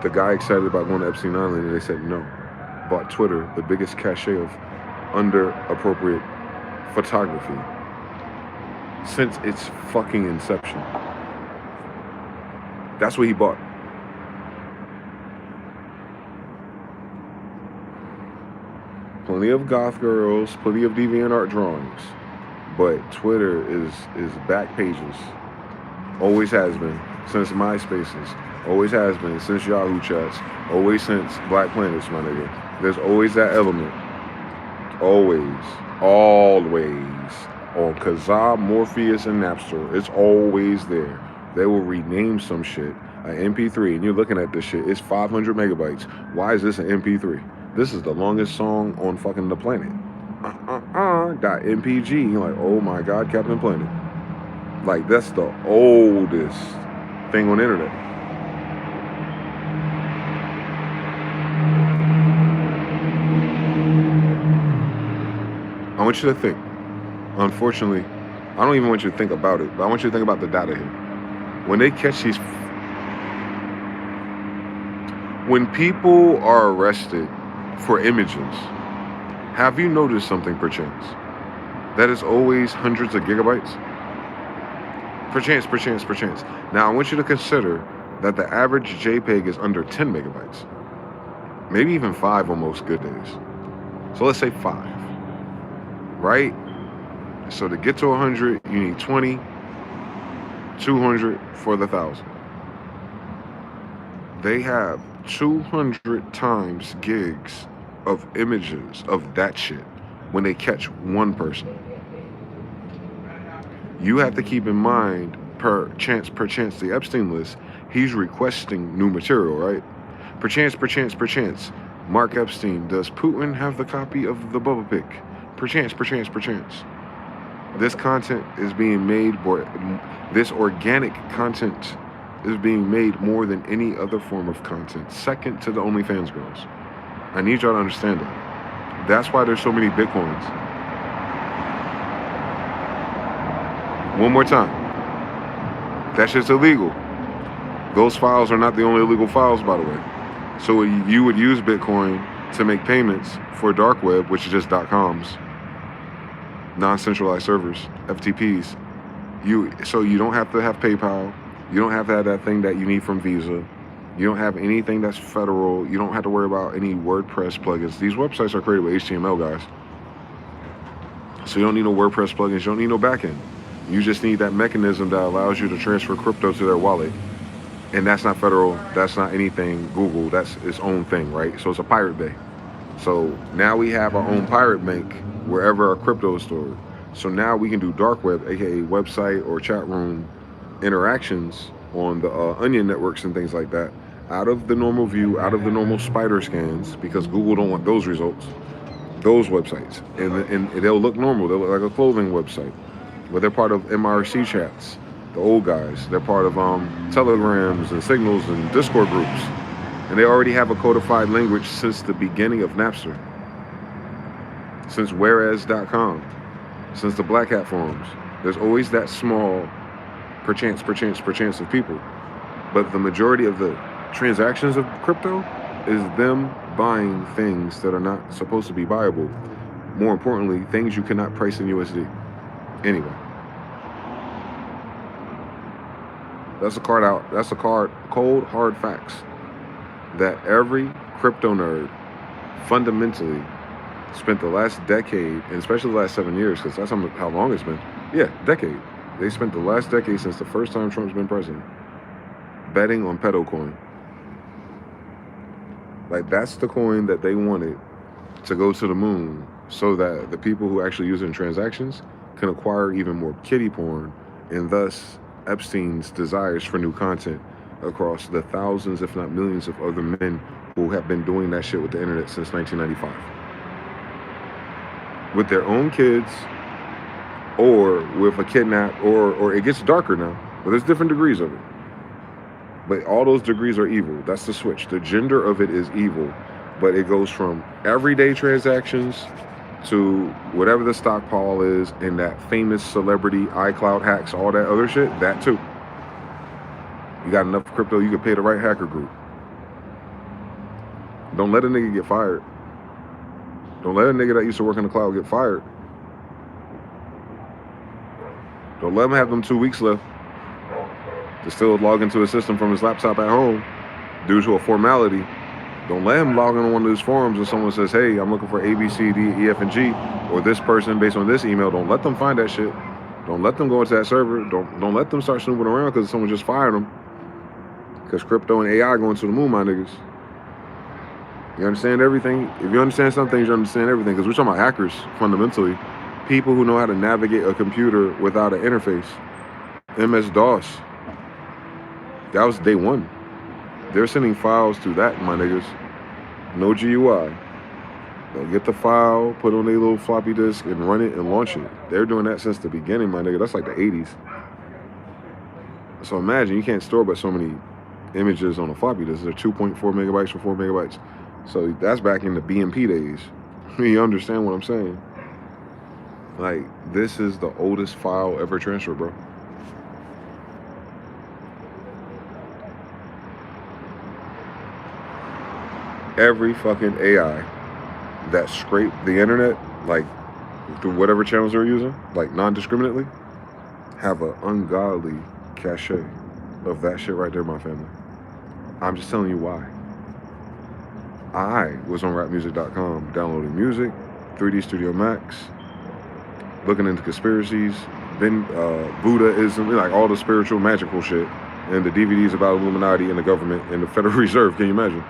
The guy excited about going to Epstein Island, and they said no. Bought Twitter, the biggest cache of under-appropriate photography since its fucking inception. That's what he bought. Plenty of goth girls, plenty of DeviantArt drawings, but Twitter is back pages. Always has been since MySpaces. Always has been since Yahoo chats. Always since Black Planets, my nigga. There's always that element. Always on Kazaa, Morpheus, and Napster. It's always there. They will rename some shit an MP3, and you're looking at this shit. It's 500 megabytes. Why is this an MP3? This is the longest song on fucking the planet. .mpg. You're like, oh my God, Captain Planet. Like, that's the oldest thing on the internet. I want you to think. Unfortunately, I don't even want you to think about it, but I want you to think about the data here. When they catch these... When people are arrested for images, have you noticed something perchance? That is always hundreds of gigabytes? Perchance. Now, I want you to consider that the average JPEG is under 10 megabytes. Maybe even 5 on most good days. So let's say 5. Right? So to get to 100, you need 20, 200 for the 1,000. They have 200 times gigs of images of that shit when they catch one person. You have to keep in mind, perchance, the Epstein list, he's requesting new material, right? Perchance, Mark Epstein, does Putin have the copy of the Bubba Pic? Perchance. This content is being made, this organic content is being made more than any other form of content, second to the OnlyFans girls. I need y'all to understand that. That's why there's so many Bitcoins. One more time. That shit's illegal. Those files are not the only illegal files, by the way. So you would use Bitcoin to make payments for dark web, which is just .coms, non-centralized servers, FTPs. So you don't have to have PayPal. You don't have to have that thing that you need from Visa. You don't have anything that's federal. You don't have to worry about any WordPress plugins. These websites are created with HTML, guys. So you don't need no WordPress plugins. You don't need no backend. You just need that mechanism that allows you to transfer crypto to their wallet. And that's not federal. That's not anything Google. That's its own thing, right? So it's a pirate bay. So now we have our own pirate bank wherever our crypto is stored. So now we can do dark web, aka website or chat room interactions on the onion networks and things like that, out of the normal view, out of the normal spider scans, because Google don't want those results, those websites, and they'll look normal. They'll look like a clothing website, but they're part of MRC chats, the old guys. They're part of telegrams and signals and Discord groups, and they already have a codified language since the beginning of Napster, since whereas.com, since the Black Hat forums. There's always that small perchance of people, but the majority of the transactions of crypto is them buying things that are not supposed to be buyable. More importantly, things you cannot price in USD. Anyway, that's a cold hard facts that every crypto nerd fundamentally spent the last decade, and especially the last 7 years, because that's how long it's been. Yeah, decade. They spent the last decade since the first time Trump's been president betting on pedo coin. Like, that's the coin that they wanted to go to the moon so that the people who actually use it in transactions can acquire even more kiddie porn, and thus Epstein's desires for new content across the thousands, if not millions, of other men who have been doing that shit with the internet since 1995. With their own kids, or with a kidnap, or it gets darker now, but there's different degrees of it. But all those degrees are evil. That's the switch. The gender of it is evil, but it goes from everyday transactions to whatever the stockpile is, and that famous celebrity iCloud hacks, all that other shit, that too. You got enough crypto, you can pay the right hacker group. Don't let a nigga get fired. Don't let a nigga that used to work in the cloud get fired. Don't let him have them 2 weeks left to still log into a system from his laptop at home due to a formality. Don't let him log on one of these forums and someone says, hey, I'm looking for A, B, C, D, E, F, and G, or this person based on this email. Don't let them find that shit. Don't let them go into that server. Don't let them start snooping around because someone just fired them. Because crypto and AI going to the moon, my niggas. You understand everything? If you understand some things, you understand everything. Because we're talking about hackers, fundamentally. People who know how to navigate a computer without an interface. MS-DOS. That was day one. They're sending files to that, my niggas. No GUI. They'll get the file, put on a little floppy disk, and run it and launch it. They're doing that since the beginning, my nigga. That's like the 80s. So imagine, you can't store but so many images on a floppy disk. They're 2.4 megabytes for 4 megabytes. So that's back in the BMP days. You understand what I'm saying? Like, this is the oldest file ever transferred, bro. Every fucking AI that scraped the internet, like through whatever channels they're using, like non-discriminately, have an ungodly cachet of that shit right there, my family. I'm just telling you why. I was on rapmusic.com downloading music, 3D Studio Max, looking into conspiracies, Buddhism, like all the spiritual, magical shit, and the DVDs about Illuminati and the government and the Federal Reserve. Can you imagine?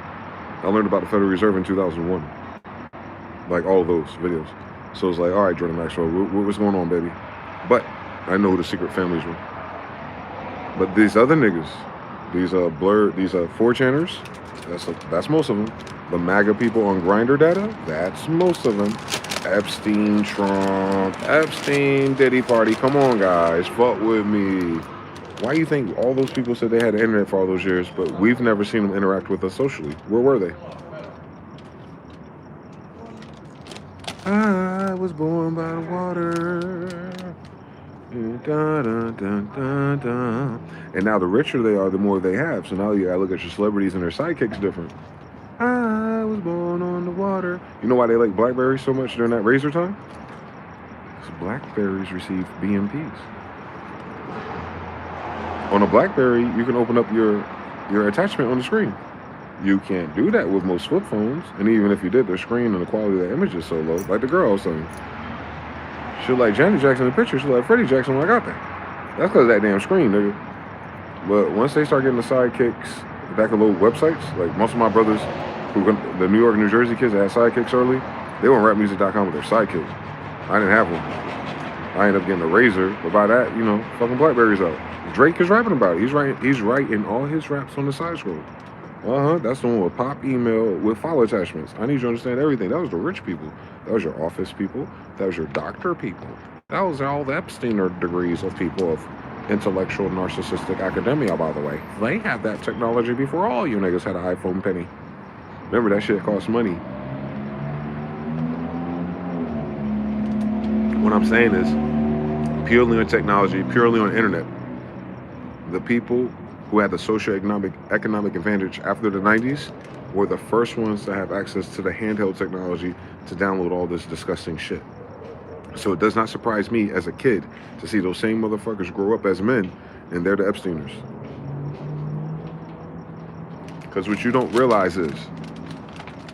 I learned about the Federal Reserve in 2001. Like all of those videos. So it's like, all right, Jordan Maxwell, what's going on, baby? But I know who the secret families were. But these other niggas, these 4chaners, that's most of them. The MAGA people on Grindr data, that's most of them. Epstein, Trump, Epstein, Diddy Party. Come on, guys, fuck with me. Why do you think all those people said they had the internet for all those years, but we've never seen them interact with us socially? Where were they? I was born by the water. Da, da, da, da, da. And now the richer they are, the more they have. So now you gotta look at your celebrities and their sidekicks different. I was born on the water. You know why they like Blackberries so much during that razor time? Because Blackberries receive BMPs. On a BlackBerry, you can open up your attachment on the screen. You can't do that with most flip phones. And even if you did, the screen and the quality of the image is so low. Like the girl I was saying. She like Janet Jackson in the picture. She like Freddie Jackson when I got there. That's because of that damn screen, nigga. But once they start getting the sidekicks, back of little websites, like most of my brothers, the New York and New Jersey kids that had sidekicks early, they were on rapmusic.com with their sidekicks. I didn't have one. I ended up getting a razor, but by that, fucking Blackberry's out. Drake is rapping about it. He's writing all his raps on the side scroll. That's the one with pop email with follow attachments. I need you to understand everything. That was the rich people. That was your office people. That was your doctor people. That was all the Epstein degrees of people of intellectual narcissistic academia, by the way. They had that technology before all you niggas had an iPhone penny. Remember, that shit cost money. What I'm saying is, purely on technology, purely on internet, the people who had the socioeconomic advantage after the 90s were the first ones to have access to the handheld technology to download all this disgusting shit. So it does not surprise me as a kid to see those same motherfuckers grow up as men and they're the Epsteiners. Because what you don't realize is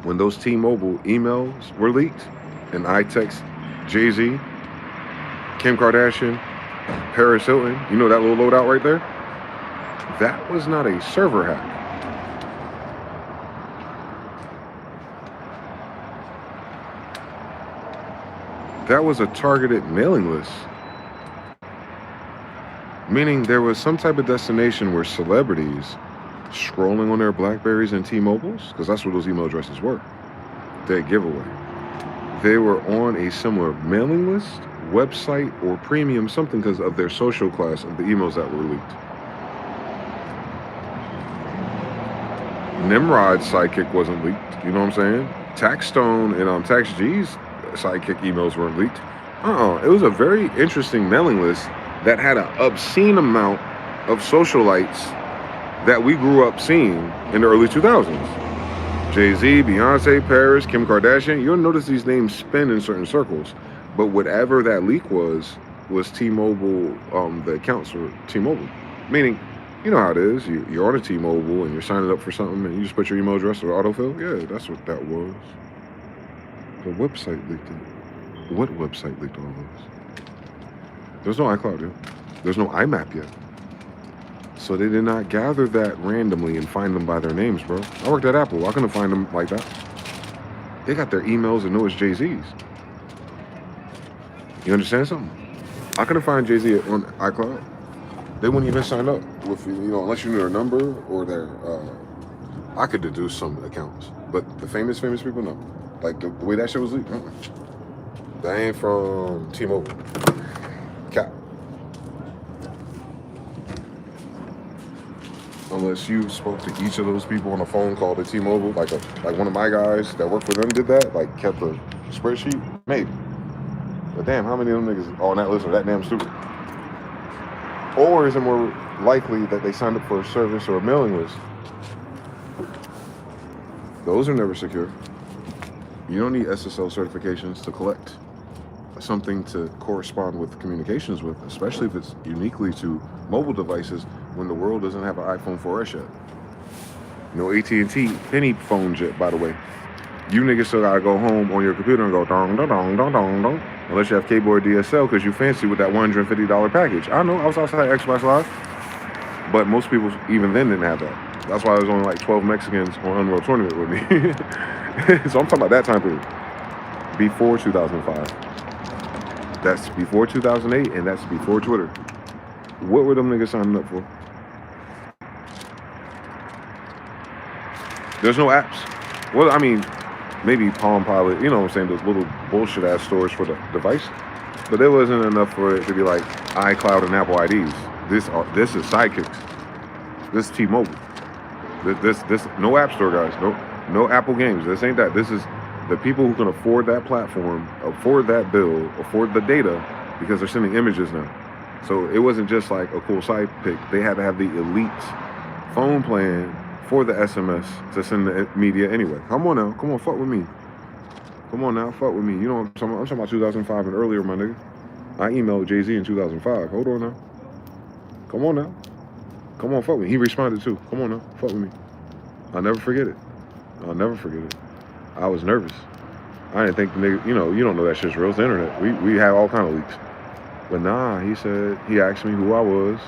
when those T-Mobile emails were leaked and I text Jay-Z, Kim Kardashian, Paris Hilton, you know that little loadout right there? That was not a server hack. That was a targeted mailing list. Meaning there was some type of destination where celebrities scrolling on their Blackberries and T-Mobiles, because that's what those email addresses were, their giveaway. They were on a similar mailing list, website, or premium something because of their social class of the emails that were leaked. Nimrod's sidekick wasn't leaked, you know what I'm saying? Taxstone and Tax G's sidekick emails weren't leaked. It was a very interesting mailing list that had an obscene amount of socialites that we grew up seeing in the early 2000s. Jay-Z, Beyonce, Paris, Kim Kardashian. You'll notice these names spin in certain circles. But whatever that leak was T-Mobile, the accounts were T-Mobile. Meaning, you know how it is. You're on a T-Mobile and you're signing up for something and you just put your email address or autofill. Yeah, that's what that was. The website leaked it. What website leaked all those? There's no iCloud yet. There's no IMAP yet. So they did not gather that randomly and find them by their names, bro. I worked at Apple. I couldn't find them like that. They got their emails and know it's Jay-Z's. You understand something? I couldn't find Jay-Z on iCloud. They wouldn't even sign up with, unless you knew their number or their, I could deduce some accounts. But the famous people, no. Like the way that shit was leaked, that ain't from T-Mobile. Cap. Unless you spoke to each of those people on a phone call to T-Mobile, like one of my guys that worked for them did that, like kept a spreadsheet, maybe. But damn, how many of them niggas on that list are that damn stupid? Or is it more likely that they signed up for a service or a mailing list? Those are never secure. You don't need SSL certifications to collect something to correspond with communications with, especially if it's uniquely to mobile devices when the world doesn't have an iPhone 4S yet. No AT&T penny phones yet, by the way. You niggas still gotta go home on your computer and go dong, dong, dong, dong, dong, dong. Unless you have cable or DSL because you fancy with that $150 package. I know, I was outside Xbox Live. But most people, even then, didn't have that. That's why there's only like 12 Mexicans on Unreal Tournament with me. So I'm talking about that time period. Before 2005. That's before 2008, and that's before Twitter. What were them niggas signing up for? There's no apps. Well, I mean, maybe Palm Pilot, you know what I'm saying, those little bullshit ass stores for the device. But there wasn't enough for it to be like iCloud and Apple IDs. This is sidekicks. This is T-Mobile. This no app store, guys. No Apple games. This ain't that. This is the people who can afford that platform, afford that bill, afford the data, because they're sending images now. So it wasn't just like a cool side pick. They had to have the elite phone plan for the SMS to send the media anyway. Come on now. Come on, fuck with me. Come on now, fuck with me. You know what I'm talking about? I'm talking about 2005 and earlier, my nigga. I emailed Jay-Z in 2005. Hold on now. Come on now. Come on, fuck with me. He responded too. Come on now, fuck with me. I'll never forget it. I'll never forget it. I was nervous. I didn't think the nigga, you don't know that shit's real. It's the internet. We have all kind of leaks. But nah, he asked me who I was.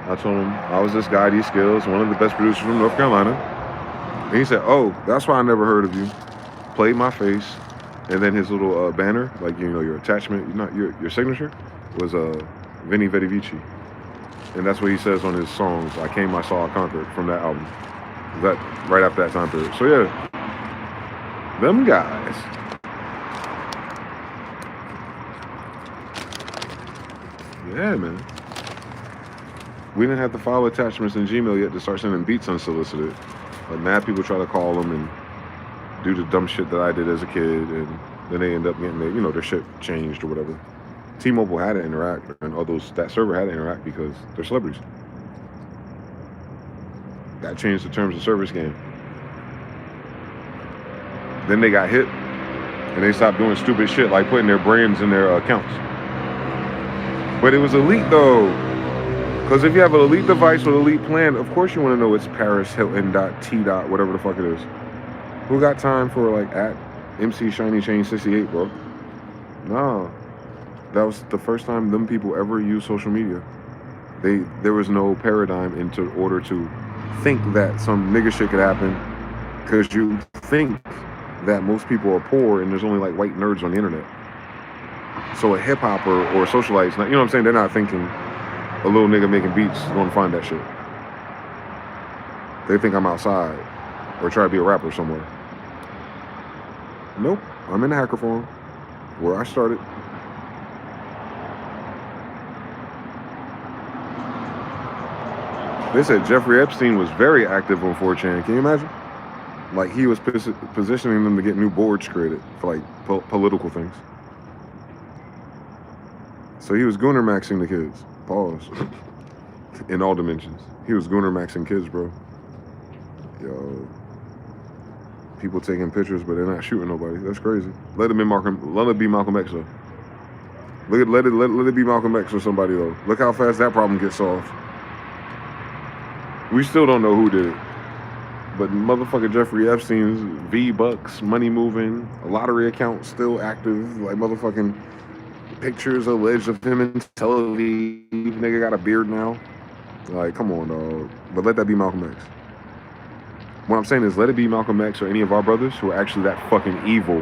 I told him I was this guy, these skills, one of the best producers from North Carolina. And he said, oh, that's why I never heard of you. Played my face. And then his little banner, like, your attachment, your signature, was Vinny Vedi Vici. And that's what he says on his songs, I Came, I Saw, I Conquered, from that album. That right after that time period. So yeah, them guys. Yeah, man. We didn't have the file attachments in Gmail yet to start sending beats unsolicited. Like, mad people try to call them and do the dumb shit that I did as a kid, and then they end up getting their shit changed or whatever. T-Mobile had to interact, and that server had to interact because they're celebrities. That changed the terms of service game. Then they got hit, and they stopped doing stupid shit like putting their brands in their accounts. But it was elite though, because if you have an elite device with elite plan, of course you want to know it's Paris Hilton .T. whatever the fuck it is. Who got time for like at MC Shiny Chain 68, bro? Nah. That was the first time them people ever used social media. There was no paradigm into order to think that some nigga shit could happen, because you think that most people are poor and there's only like white nerds on the internet. So a hip hopper or a socialite's not, you know what I'm saying? They're not thinking a little nigga making beats is gonna find that shit. They think I'm outside or try to be a rapper somewhere. Nope, I'm in the hacker forum where I started. They said Jeffrey Epstein was very active on 4chan. Can you imagine? Like, he was positioning them to get new boards created for like political things. So he was Gooner maxing the kids. Pause. In all dimensions. He was Gooner maxing kids, bro. Yo. People taking pictures, but they're not shooting nobody. That's crazy. Let it be Malcolm X though. Let it be Malcolm X or somebody though. Look how fast that problem gets solved. We still don't know who did it. But motherfucker Jeffrey Epstein's V-Bucks, money moving, a lottery account still active, like motherfucking pictures alleged of him in Tel Aviv. Nigga got a beard now. Like, come on, dog. But let that be Malcolm X. What I'm saying is, let it be Malcolm X or any of our brothers who are actually that fucking evil.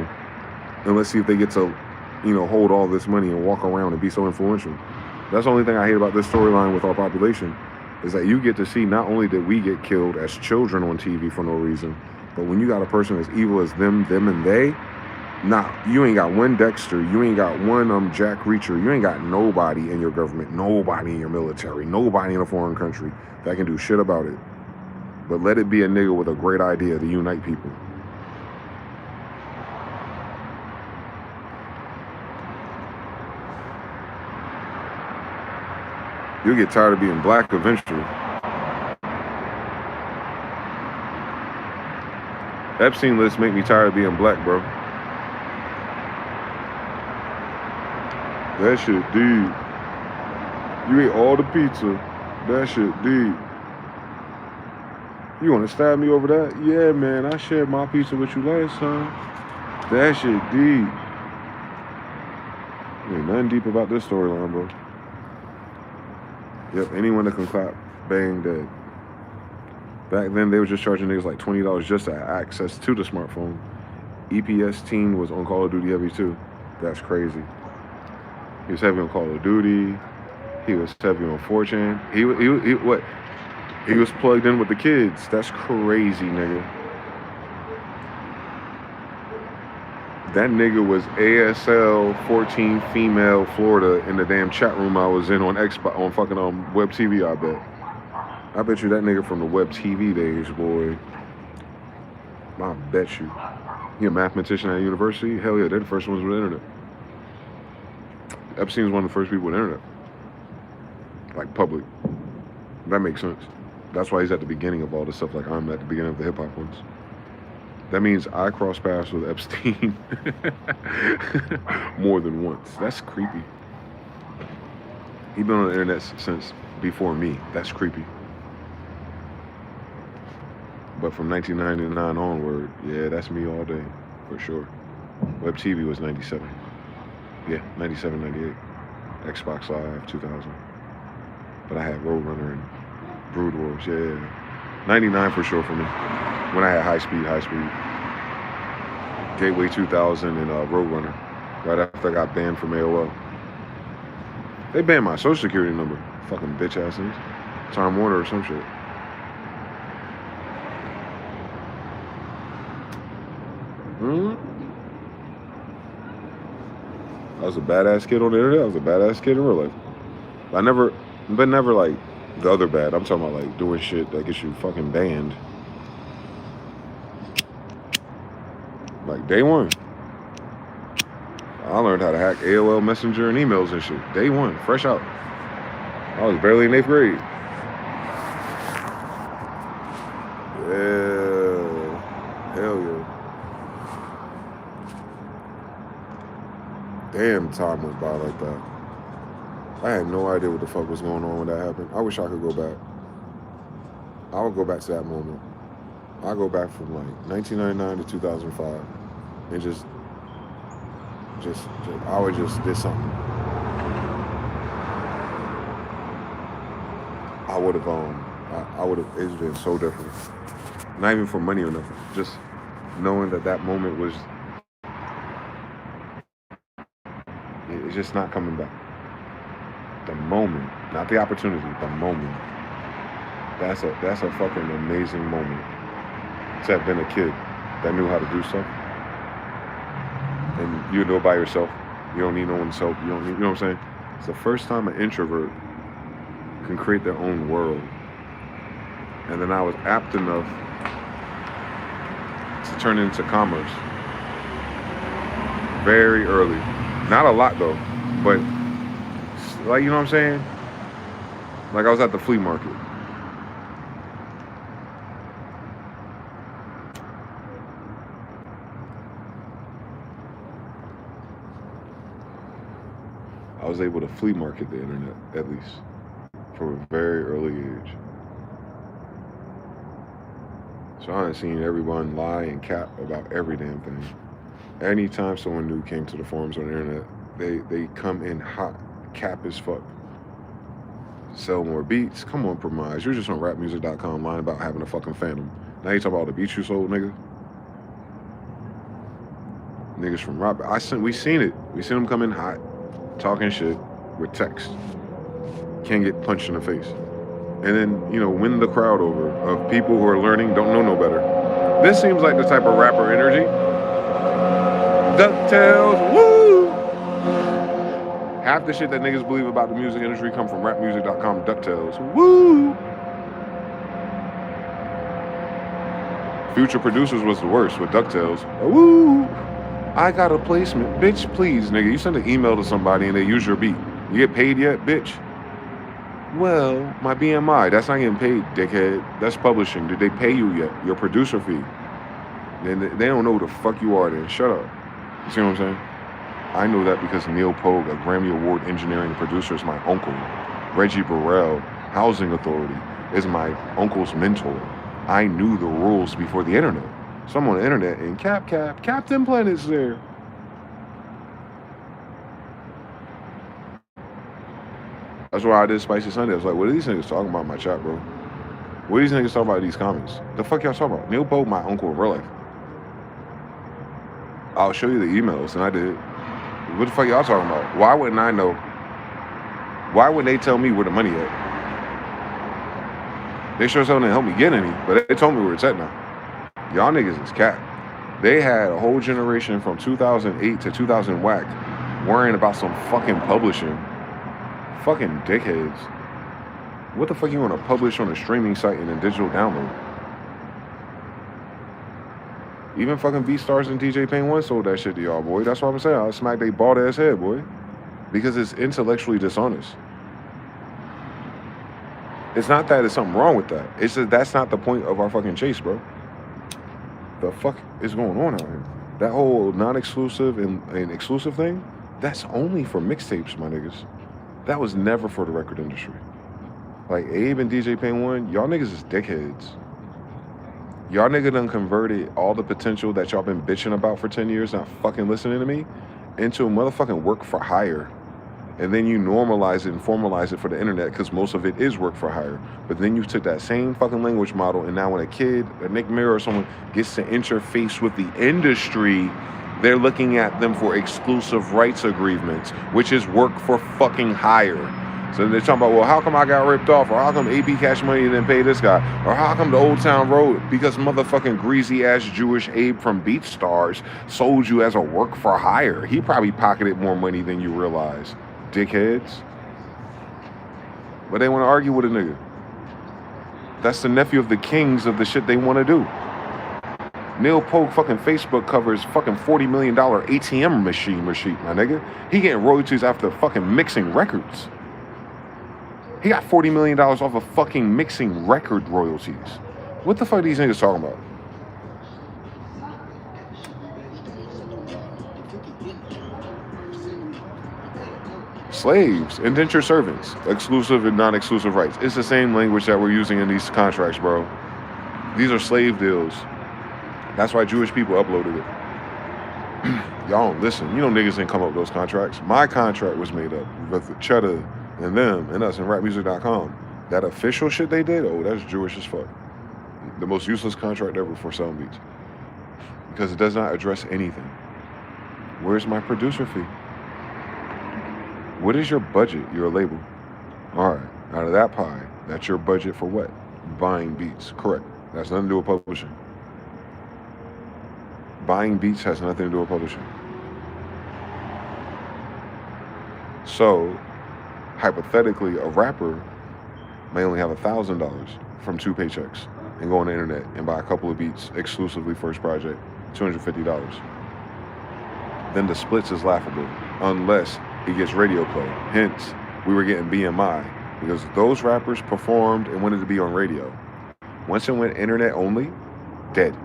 And let's see if they get to, you know, hold all this money and walk around and be so influential. That's the only thing I hate about this storyline with our population, is that you get to see not only did we get killed as children on TV for no reason, but when you got a person as evil as them, and they, nah, you ain't got one Dexter, you ain't got one Jack Reacher, you ain't got nobody in your government, nobody in your military, nobody in a foreign country that can do shit about it. But let it be a nigga with a great idea to unite people. You'll get tired of being black eventually. Epstein lists make me tired of being black, bro. That shit deep. You ate all the pizza. That shit deep. You want to stab me over that? Yeah, man, I shared my pizza with you last time. That shit deep. Ain't nothing deep about this storyline, bro. Yep, anyone that can clap, bang, dead. Back then, they were just charging niggas like $20 just to have access to the smartphone. EPS Teen was on Call of Duty heavy too. That's crazy. He was heavy on Call of Duty. He was heavy on 4chan. He was plugged in with the kids. That's crazy, nigga. That nigga was ASL 14 female Florida in the damn chat room I was in on fucking Web TV, I bet. I bet you that nigga from the Web TV days, boy. I bet you. He a mathematician at university? Hell yeah, they're the first ones with the internet. Epstein's one of the first people with the internet. Like, public. That makes sense. That's why he's at the beginning of all this stuff, like I'm at the beginning of the hip-hop ones. That means I crossed paths with Epstein more than once. That's creepy. He's been on the internet since before me. That's creepy. But from 1999 onward, yeah, that's me all day, for sure. Web TV was 97. Yeah, 97, 98. Xbox Live, 2000. But I had Roadrunner and Brood Wars, yeah. 99 for sure for me. When I had high speed. Gateway 2000 and Roadrunner. Right after I got banned from AOL. They banned my social security number. Fucking bitch ass things. Time Warner or some shit. I was a badass kid on the internet. I was a badass kid in real life. But never like the other bad. I'm talking about like doing shit that gets you fucking banned. Like day one. I learned how to hack AOL Messenger and emails and shit. Day one, fresh out. I was barely in 8th grade. Yeah. Hell yeah. Damn, time went by like that. I had no idea what the fuck was going on when that happened. I wish I could go back. I would go back to that moment. I go back from like 1999 to 2005 and just I would just did something. I would have it's been so different. Not even for money or nothing. Just knowing that moment was, it's just not coming back. The moment, not the opportunity, the moment. That's a fucking amazing moment. To have been a kid that knew how to do stuff. And you do it by yourself. You don't need no one's help. You know what I'm saying? It's the first time an introvert can create their own world. And then I was apt enough to turn it into commerce. Very early. Not a lot though, but like, you know what I'm saying? Like I was at the flea market. I was able to flea market the internet, at least, from a very early age. So I done seen everyone lie and cap about every damn thing. Anytime someone new came to the forums on the internet, they come in hot, cap as fuck. Sell more beats. Come on, Premise. You're just on rapmusic.com lying about having a fucking Phantom. Now you talking about the beats you sold, nigga? Niggas from Rob. We seen it. We seen them come in hot, talking shit with text. Can't get punched in the face. And then, you know, win the crowd over of people who are learning, don't know no better. This seems like the type of rapper energy. DuckTales, woo! Half the shit that niggas believe about the music industry come from rapmusic.com, DuckTales, woo! Future Producers was the worst with DuckTales, woo! I got a placement, bitch, please, nigga. You send an email to somebody and they use your beat. You get paid yet, bitch? Well, my BMI, that's not getting paid, dickhead. That's publishing. Did they pay you yet? Your producer fee. Then they don't know who the fuck you are then. Shut up. You see what I'm saying? I know that because Neil Pogue, a Grammy Award engineering producer, is my uncle. Reggie Burrell, Housing Authority, is my uncle's mentor. I knew the rules before the internet. So I'm on the internet and Captain Planet's there. That's why I did Spicy Sunday. I was like, what are these niggas talking about in my chat, bro? What are these niggas talking about in these comments? The fuck y'all talking about? Neil Pogue, my uncle in real life. I'll show you the emails, and I did. What the fuck y'all talking about? Why wouldn't I know? Why wouldn't they tell me where the money at? They sure as hell didn't help me get any, but they told me where it's at now. Y'all niggas is cat. They had a whole generation from 2008 to 2000 whack worrying about some fucking publishing. Fucking dickheads. What the fuck you want to publish on a streaming site and a digital download? Even fucking V-Stars and DJ Pain 1 sold that shit to y'all, boy. That's what I'm saying. I smacked they bald ass head, boy. Because it's intellectually dishonest. It's not that there's something wrong with that. It's just that's not the point of our fucking chase, bro. The fuck is going on out here? That whole non-exclusive and exclusive thing, that's only for mixtapes, my niggas. That was never for the record industry. Like Abe and DJ Pain 1, y'all niggas is dickheads. Y'all nigga done converted all the potential that y'all been bitching about for 10 years, not fucking listening to me, into a motherfucking work for hire. And then you normalize it and formalize it for the internet because most of it is work for hire. But then you took that same fucking language model and now when a kid, a Nick Mirror or someone gets to interface with the industry, they're looking at them for exclusive rights agreements, which is work for fucking hire. So they're talking about, well, how come I got ripped off? Or how come AP Cash Money didn't pay this guy? Or how come the Old Town Road? Because motherfucking greasy-ass Jewish Abe from BeatStars sold you as a work for hire. He probably pocketed more money than you realize. Dickheads. But they want to argue with a nigga. That's the nephew of the kings of the shit they want to do. Neil Pogue fucking Facebook covers fucking $40 million ATM machine receipt, my nigga. He getting royalties after fucking mixing records. He got $40 million off of fucking mixing record royalties. What the fuck are these niggas talking about? Slaves, indentured servants, exclusive and non-exclusive rights. It's the same language that we're using in these contracts, bro. These are slave deals. That's why Jewish people uploaded it. Y'all don't listen. You know niggas didn't come up with those contracts. My contract was made up with Cheddar and them and us and rapmusic.com. That official shit they did, oh, that's Jewish as fuck. The most useless contract ever for selling beats. Because it does not address anything. Where's my producer fee? What is your budget? You're a label. All right, out of that pie, that's your budget for what? Buying beats, correct. That's nothing to do with publishing. Buying beats has nothing to do with publishing. So, hypothetically, a rapper may only have $1,000 from 2 paychecks and go on the internet and buy a couple of beats exclusively for his project, $250. Then the splits is laughable unless he gets radio play. Hence, we were getting BMI because those rappers performed and wanted to be on radio. Once it went internet only, dead.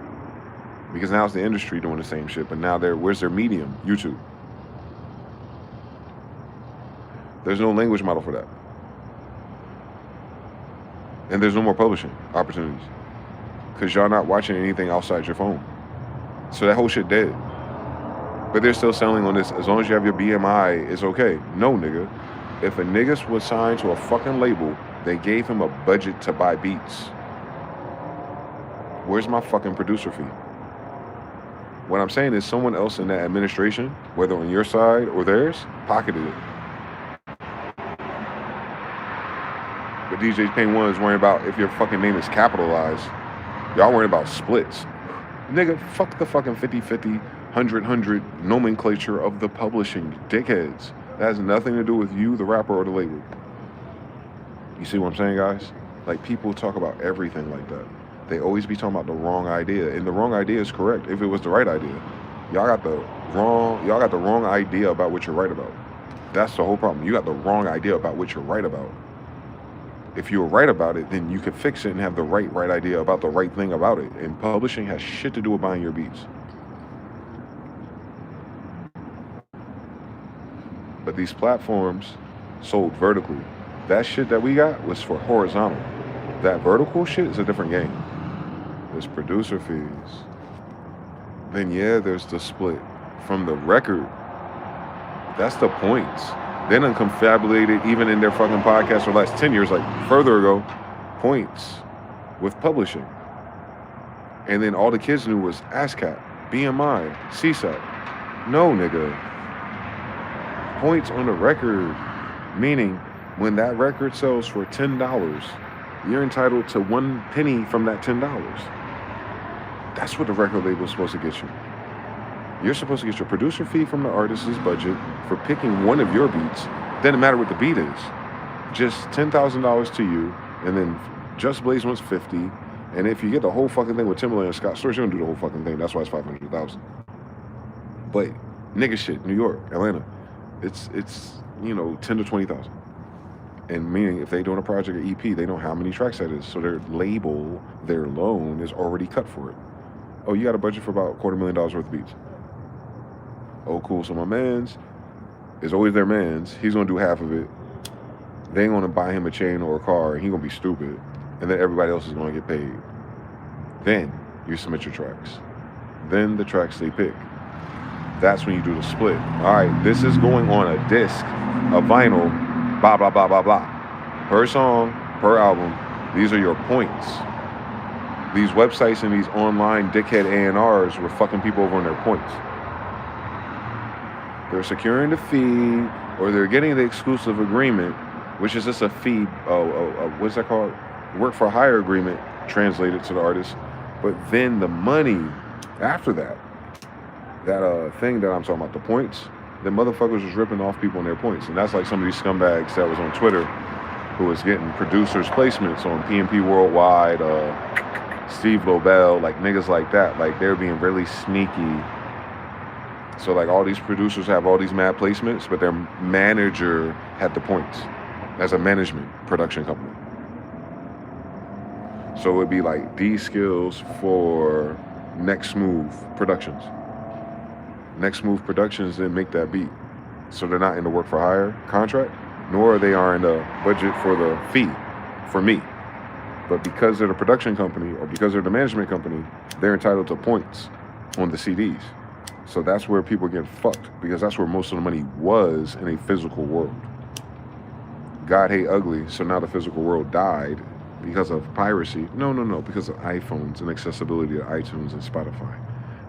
Because now it's the industry doing the same shit, but now where's their medium? YouTube. There's no language model for that. And there's no more publishing opportunities. Because y'all not watching anything outside your phone. So that whole shit dead. But they're still selling on this, as long as you have your BMI, it's okay. No, nigga. If a nigga was signed to a fucking label, they gave him a budget to buy beats. Where's my fucking producer fee? What I'm saying is someone else in that administration, whether on your side or theirs, pocketed it. But DJ Pain 1 is worrying about if your fucking name is capitalized. Y'all worrying about splits. Nigga, fuck the fucking 50-50, 100-100 nomenclature of the publishing, dickheads. That has nothing to do with you, the rapper, or the label. You see what I'm saying, guys? Like, people talk about everything like that. They always be talking about the wrong idea, and the wrong idea is correct if it was the right idea. Y'all got the wrong idea about what you're right about. That's the whole problem. You got the wrong idea about what you're right about. If you were right about it, then you could fix it and have the right idea about the right thing about it. And publishing has shit to do with buying your beats. But these platforms sold vertically. That shit that we got was for horizontal. That vertical shit is a different game. There's producer fees. Then yeah, there's the split from the record. That's the points. They done confabulated even in their fucking podcast for the last 10 years, like further ago, points with publishing. And then all the kids knew was ASCAP, BMI, CSAT. No, nigga. Points on the record, meaning when that record sells for $10, you're entitled to 1 penny from that $10. That's what the record label is supposed to get you. You're supposed to get your producer fee from the artist's budget for picking one of your beats. Doesn't matter what the beat is. Just $10,000 to you, and then Just Blaze wants $50. And if you get the whole fucking thing with Timberland and Scott Storch, you don't do the whole fucking thing. That's why it's $500,000. But nigga shit, New York, Atlanta, it's you know, 10 to 20,000. And meaning if they doing a project or EP, they know how many tracks that is. So their label, their loan is already cut for it. Oh, you got a budget for about $250,000 worth of beats. Oh, cool. So my man's is always their man's. He's gonna do half of it. They ain't gonna buy him a chain or a car, and he gonna be stupid. And then everybody else is gonna get paid. Then you submit your tracks. Then the tracks they pick. That's when you do the split. All right, this is going on a disc, a vinyl, blah, blah, blah, blah, blah. Per song, per album, these are your points. These websites and these online dickhead A&Rs were fucking people over on their points. They're securing the fee, or they're getting the exclusive agreement, which is just a fee, what's that called? Work for hire agreement, translated to the artist. But then the money after that thing that I'm talking about, the points, the motherfuckers was ripping off people on their points. And that's like some of these scumbags that was on Twitter who was getting producers placements on PNP Worldwide, Steve Lobel, like niggas like that. Like they're being really sneaky. So like all these producers have all these mad placements, but their manager had the points as a management production company. So it would be like D Skills for Next Move Productions. Next Move Productions didn't make that beat. So they're not in the work for hire contract, nor they are in the budget for the fee for me. But because they're the production company or because they're the management company, they're entitled to points on the CDs. So that's where people get fucked, because that's where most of the money was in a physical world. God hate ugly, so now the physical world died because of piracy. No, because of iPhones and accessibility to iTunes and Spotify.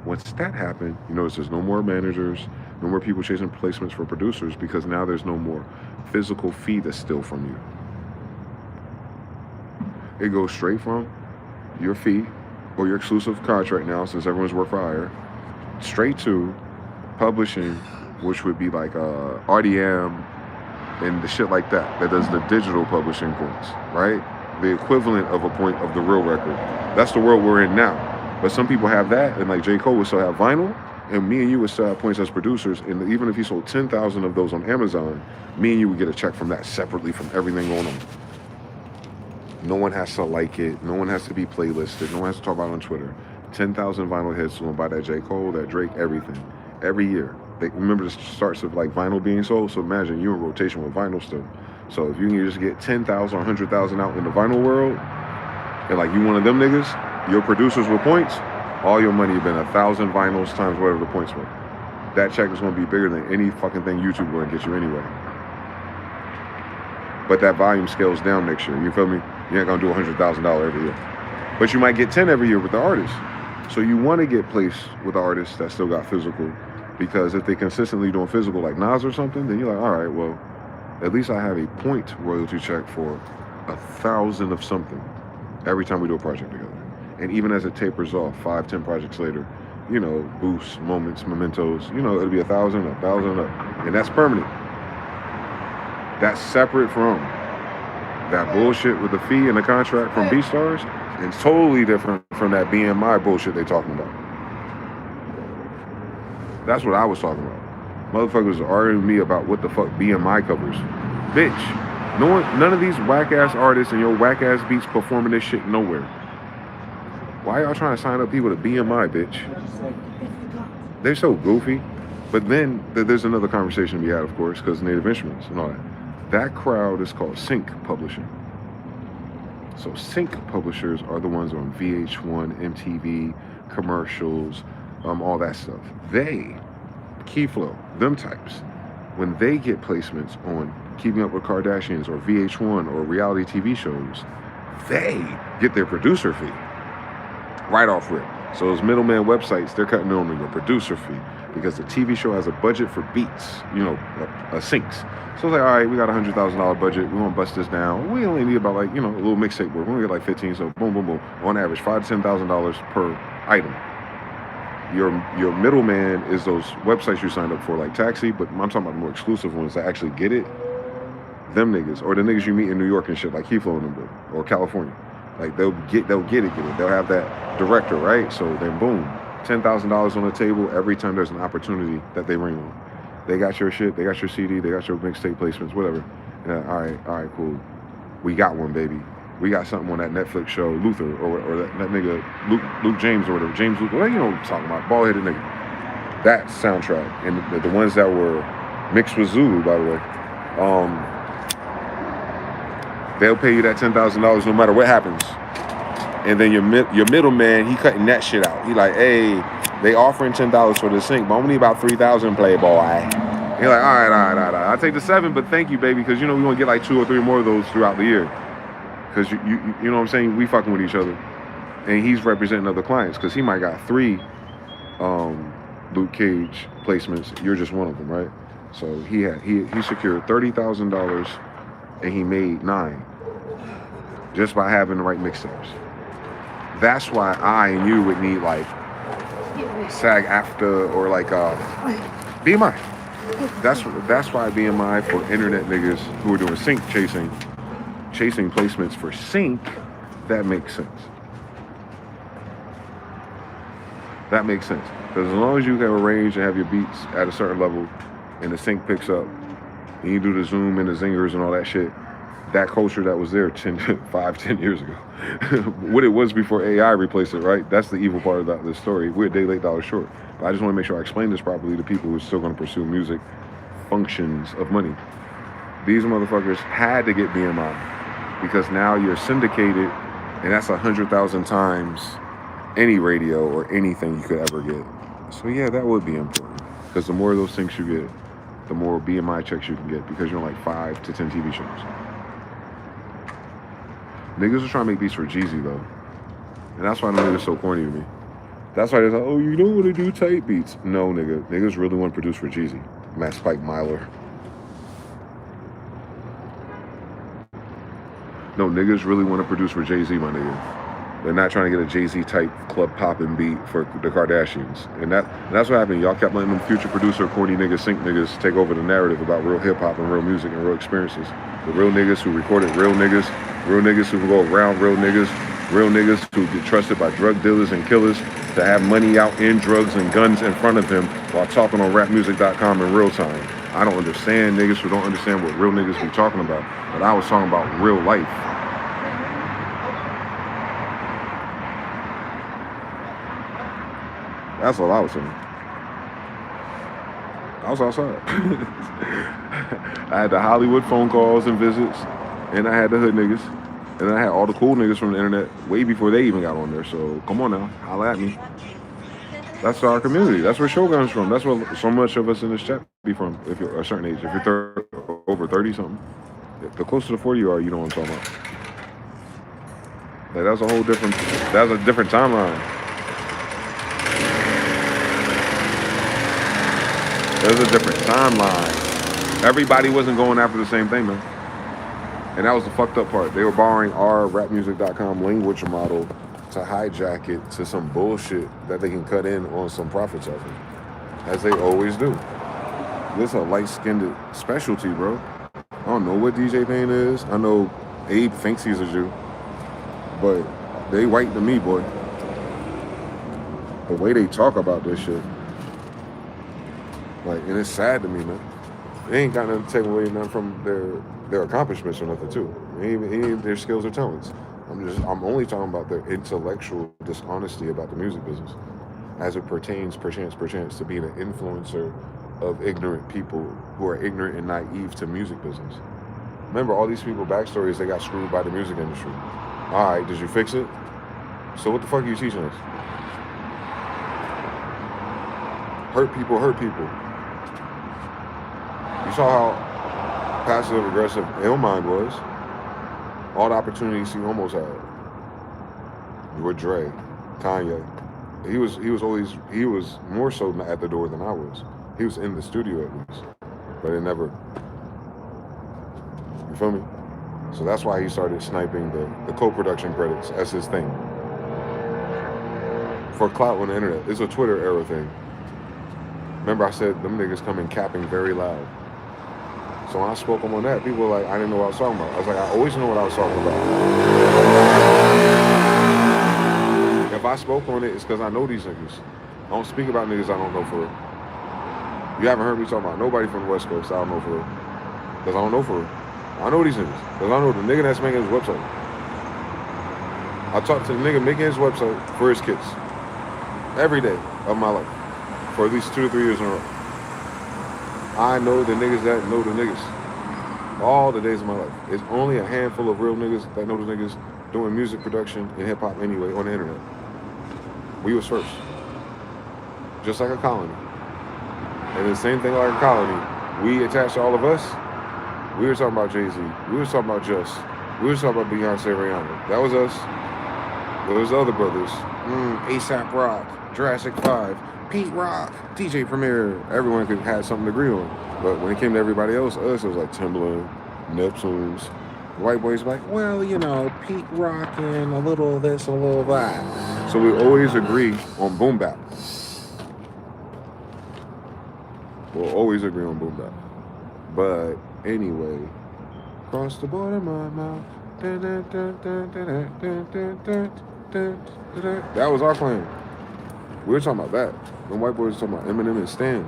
Once that happened, you notice there's no more managers, no more people chasing placements for producers, because now there's no more physical fee to steal from you. It goes straight from your fee or your exclusive contract now, since everyone's work for hire, straight to publishing, which would be like RDM and the shit like that does the digital publishing points, right? The equivalent of a point of the real record. That's the world we're in now. But some people have that, and like J. Cole would still have vinyl, and me and you would still have points as producers, and even if he sold 10,000 of those on Amazon, me and you would get a check from that separately from everything going on. No one has to like it, no one has to be playlisted, no one has to talk about it on Twitter. 10,000 vinyl hits will buy that J. Cole, that Drake, everything. Every year. Remember the starts of like vinyl being sold, so imagine you're in rotation with vinyl still. So if you can just get 10,000 or 100,000 out in the vinyl world, and like you one of them niggas, your producers with points, all your money been 1,000 vinyls times whatever the points were. That check is gonna be bigger than any fucking thing YouTube gonna get you anyway. But that volume scales down next year, you feel me? You ain't gonna do $100,000 every year. But you might get 10 every year with the artist. So you wanna get placed with the artists that still got physical, because if they consistently doing physical like Nas or something, then you're like, all right, well, at least I have a point royalty check for 1,000 of something every time we do a project together. And even as it tapers off, 5-10 projects later, you know, boosts, moments, mementos, you know, it'll be 1,000, 1,000 up. And that's permanent. That's separate from that bullshit with the fee and the contract from B-Stars, and totally different from that BMI bullshit they talking about. That's what I was talking about. Motherfuckers are arguing me about what the fuck BMI covers. Bitch, none of these whack-ass artists and your whack-ass beats performing this shit nowhere. Why y'all trying to sign up people to BMI, bitch? They're so goofy. But then there's another conversation we had, of course, because Native Instruments and all that. That crowd is called sync publishing. So sync publishers are the ones on VH1, MTV, commercials, all that stuff. They, Keyflow, them types, when they get placements on Keeping Up with Kardashians or VH1 or reality TV shows, they get their producer fee right off rip. So those middleman websites, they're cutting on your producer fee because the TV show has a budget for beats, you know, syncs. So it's like, all right, we got a $100,000 budget. We want to bust this down. We only need about like, you know, a little mixtape work. We only get like 15. So boom, boom, boom. On average, $5,000 to $10,000 per item. Your middleman is those websites you signed up for, like Taxi, but I'm talking about the more exclusive ones that actually get it. Them niggas, or the niggas you meet in New York and shit, like Keyflow and them, or California. Like they'll get it. They'll have that director, right? So then boom, $10,000 on the table every time there's an opportunity that they ring on. They got your shit, they got your CD, they got your mixtape placements, whatever. And all right, cool. We got one, baby. We got something on that Netflix show, Luther, or that nigga Luke James or whatever. James Luke, well, you know what I'm talking about, bald-headed nigga. That soundtrack, and the ones that were mixed with Zulu, by the way, they'll pay you that $10,000 no matter what happens. And then your middleman, he cutting that shit out. He like, hey, they offering $10 for the sync, but I'm gonna need about 3,000, playboy. You're like, all right. I'll take the 7, but thank you, baby, because you know we gonna get like 2 or 3 more of those throughout the year. Because you know what I'm saying? We fucking with each other. And he's representing other clients because he might got 3 Luke Cage placements. You're just one of them, right? So he secured $30,000 and he made 9 just by having the right mixtapes. That's why I and you would need like SAG-AFTRA or like BMI. That's why BMI for internet niggas who are doing sync chasing placements for sync, that makes sense. That makes sense. Because as long as you can arrange and have your beats at a certain level and the sync picks up and you do the zoom and the zingers and all that shit, that culture that was there 10 years ago. What it was before AI replaced it, right? That's the evil part of this story. We're a day late, dollar short. But I just want to make sure I explain this properly to people who are still going to pursue music functions of money. These motherfuckers had to get BMI because now you're syndicated and that's 100,000 times any radio or anything you could ever get. So yeah, that would be important because the more of those things you get, the more BMI checks you can get because you're on like 5 to 10 TV shows. Niggas was trying to make beats for Jeezy though. And that's why the niggas so corny to me. That's why they're like, oh, you don't want to do tight beats. No, nigga. Niggas really want to produce for Jeezy. Matt Spike Myler. No, niggas really want to produce for Jay-Z, my nigga. They're not trying to get a Jay-Z type club popping beat for the Kardashians. And that's what happened. Y'all kept letting them future producer, corny niggas, sync niggas take over the narrative about real hip-hop and real music and real experiences. The real niggas who recorded real niggas who can go around real niggas who get trusted by drug dealers and killers to have money out in drugs and guns in front of him while talking on rapmusic.com in real time. I don't understand niggas who don't understand what real niggas be talking about, but I was talking about real life. That's all I was saying. I was outside. I had the Hollywood phone calls and visits, and I had the hood niggas, and I had all the cool niggas from the internet way before they even got on there. So come on now, holla at me. That's our community. That's where Shogun's from. That's where so much of us in this chat be from. If you're a certain age, if you're over 30 something, the closer to 40 you are, you know what I'm talking about. Like that's a whole different. That's a different timeline. There's a different timeline. Everybody wasn't going after the same thing, man. And that was the fucked up part. They were borrowing our rapmusic.com language model to hijack it to some bullshit that they can cut in on some profits off of, as they always do. This is a light-skinned specialty, bro. I don't know what DJ Payne is. I know Abe thinks he's a Jew, but they white to me, boy. The way they talk about this shit. Like, and it's sad to me, man. They ain't got nothing to take away nothing from their accomplishments or nothing, too. Ain't their skills or talents. I'm only talking about their intellectual dishonesty about the music business as it pertains, perchance, to being an influencer of ignorant people who are ignorant and naive to music business. Remember, all these people backstories, they got screwed by the music industry. All right, did you fix it? So what the fuck are you teaching us? Hurt people hurt people. You saw how passive-aggressive Illmind was. All the opportunities he almost had. With Dre, Kanye. He was more so at the door than I was. He was in the studio at least. But it never, you feel me? So that's why he started sniping the co-production credits as his thing. For clout on the internet. It's a Twitter era thing. Remember I said them niggas come in capping very loud. So when I spoke on that, people were like, I didn't know what I was talking about. I was like, I always know what I was talking about. If I spoke on it, it's because I know these niggas. I don't speak about niggas I don't know for real. You haven't heard me talk about nobody from the West Coast I don't know for real. Because I don't know for real. I know these niggas. Because I know the nigga that's making his website. I talk to the nigga making his website for his kids. Every day of my life. For at least 2 to 3 years in a row. I know the niggas that know the niggas. All the days of my life. It's only a handful of real niggas that know the niggas doing music production and hip hop anyway on the internet. We was first. Just like a colony. And the same thing like a colony. We attached to all of us. We were talking about Jay-Z. We were talking about Just. We were talking about Beyonce, Rihanna. That was us. Those other brothers. ASAP Rock, Jurassic 5. Pete Rock, DJ Premier, everyone could have something to agree on. But when it came to everybody else, us, it was like Timbaland, Neptunes. White boys were like, well, you know, Pete Rock and a little of this and a little of that. So we always agree on boom bap. We'll always agree on boom bap. But anyway, cross the border, my mouth. That was our plan. We were talking about that. When white boys were talking about Eminem and Stan.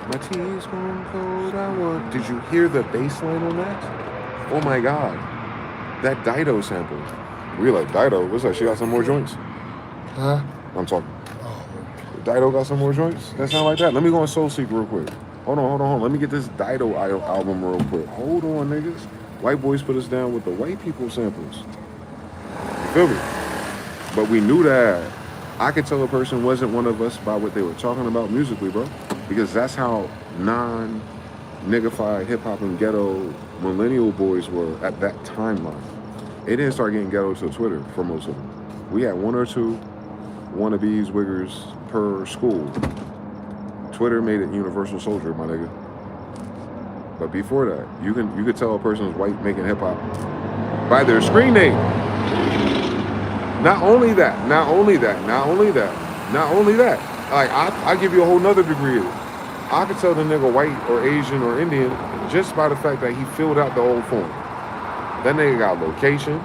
My tea's gone cold, I want. Did you hear the bass line on that? Oh my God. That Dido sample. We were like, Dido, what's that? She got some more joints? Huh? I'm talking. Dido got some more joints? That sound like that? Let me go on Soul Seek real quick. Hold on. Let me get this Dido album real quick. Hold on, niggas. White boys put us down with the white people samples. You feel me? But we knew that. I could tell a person wasn't one of us by what they were talking about musically, bro. Because that's how non-niggified hip-hop and ghetto millennial boys were at that timeline. It didn't start getting ghetto to Twitter for most of them. We had one or two wannabes, wiggers per school. Twitter made it universal soldier, my nigga. But before that, you could tell a person's white making hip hop by their screen name. Not only that. Like I give you a whole nother degree of it. I could tell the nigga white or Asian or Indian just by the fact that he filled out the whole form. That nigga got a location.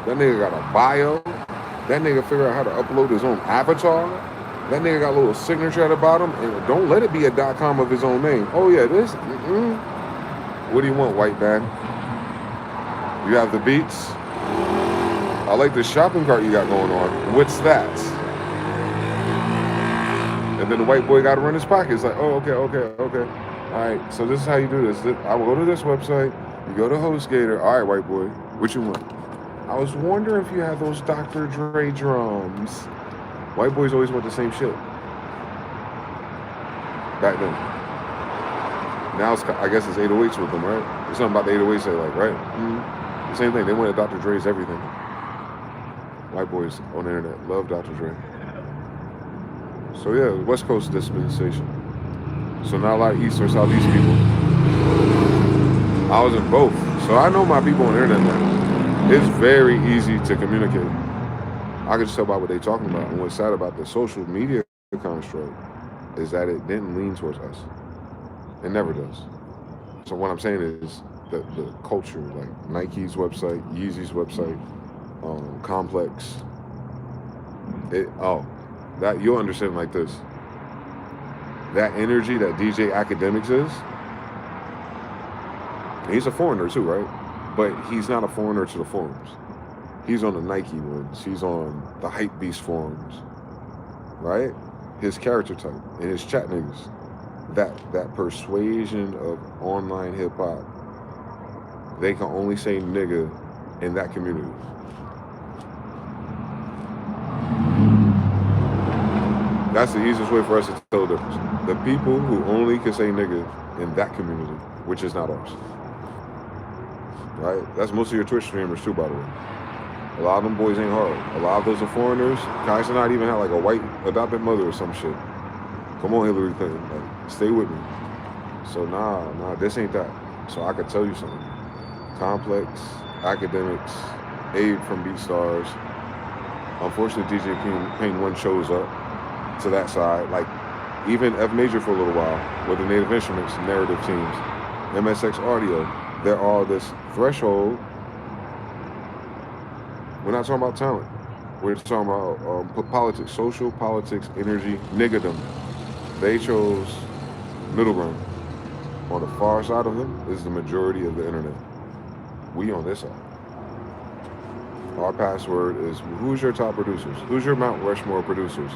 That nigga got a bio. That nigga figured out how to upload his own avatar. That nigga got a little signature at the bottom. And don't let it be a .com of his own name. Oh yeah, this. What do you want, white man? You have the beats. I like the shopping cart you got going on. What's that? And then the white boy got to run his pockets. Like, oh, okay. All right, so this is how you do this. I will go to this website. You go to HostGator. All right, white boy, what you want? I was wondering if you have those Dr. Dre drums. White boys always want the same shit. Back then. Now I guess it's 808s with them, right? There's something about the 808s they like, right? The same thing. They wanted Dr. Dre's everything. White boys on the internet love Dr. Dre. So yeah, West Coast dispensation. So not a lot of East or Southeast people. I was in both. So I know my people on the internet now. It's very easy to communicate. I can just tell by what they're talking about. And what's sad about the social media construct is that it didn't lean towards us. It never does. So what I'm saying is that the culture, like Nike's website, Yeezy's website, Complex, that you'll understand like this. That energy that DJ Academics is, he's a foreigner too, right? But he's not a foreigner to the forums. He's on the Nike ones. He's on the Hypebeast forums, right? His character type and his chat niggas. That persuasion of online hip hop, they can only say nigga in that community. That's the easiest way for us to tell the difference. The people who only can say nigga in that community, which is not ours. Right? That's most of your Twitch streamers too, by the way. A lot of them boys ain't hard. A lot of those are foreigners. Guys not even have like a white adopted mother or some shit. Come on, Hillary Clinton. Like, stay with me. So nah, this ain't that. So I could tell you something. Complex, Academics, Abe from BeatStars. Unfortunately, DJ Payne 1 shows up to that side. Like, even F Major for a little while with the Native Instruments narrative teams. MSX Audio. They're all this threshold. We're not talking about talent. We're talking about politics, social politics, energy, niggadom. They chose middle ground. On the far side of them is the majority of the internet. We on this side. Our password is, who's your top producers? Who's your Mount Rushmore producers?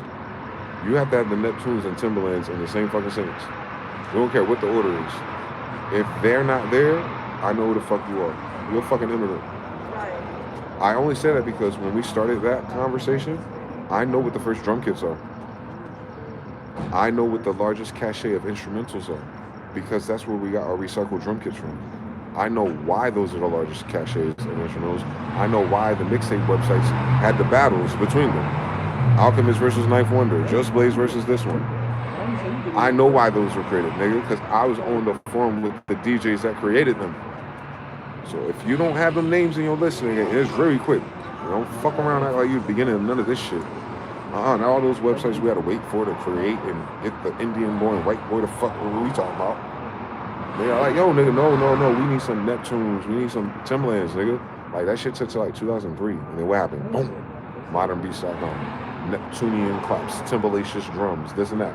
You have to have the Neptunes and Timberlands in the same fucking sentence. We don't care what the order is. If they're not there, I know who the fuck you are. You're a fucking immigrant. I only say that because when we started that conversation, I know what the first drum kits are. I know what the largest cachet of instrumentals are, because that's where we got our recycled drum kits from. I know why those are the largest cachets of instrumentals. I know why the mixtape websites had the battles between them. Alchemist versus Knife Wonder, Just Blaze versus this one. I know why those were created, nigga, because I was on the forum with the DJs that created them. So if you don't have them names in your list, nigga, it's very quick. You don't fuck around act like you're the beginning of none of this shit. Now all those websites we had to wait for to create and get the Indian boy and white boy the fuck what we talking about. They are like, yo, nigga, no, we need some Neptunes, we need some Timberlands, nigga. Like, that shit took to like 2003, and then what happened? Boom, modernbeats.com, Neptunian claps, Timberlacious drums, this and that.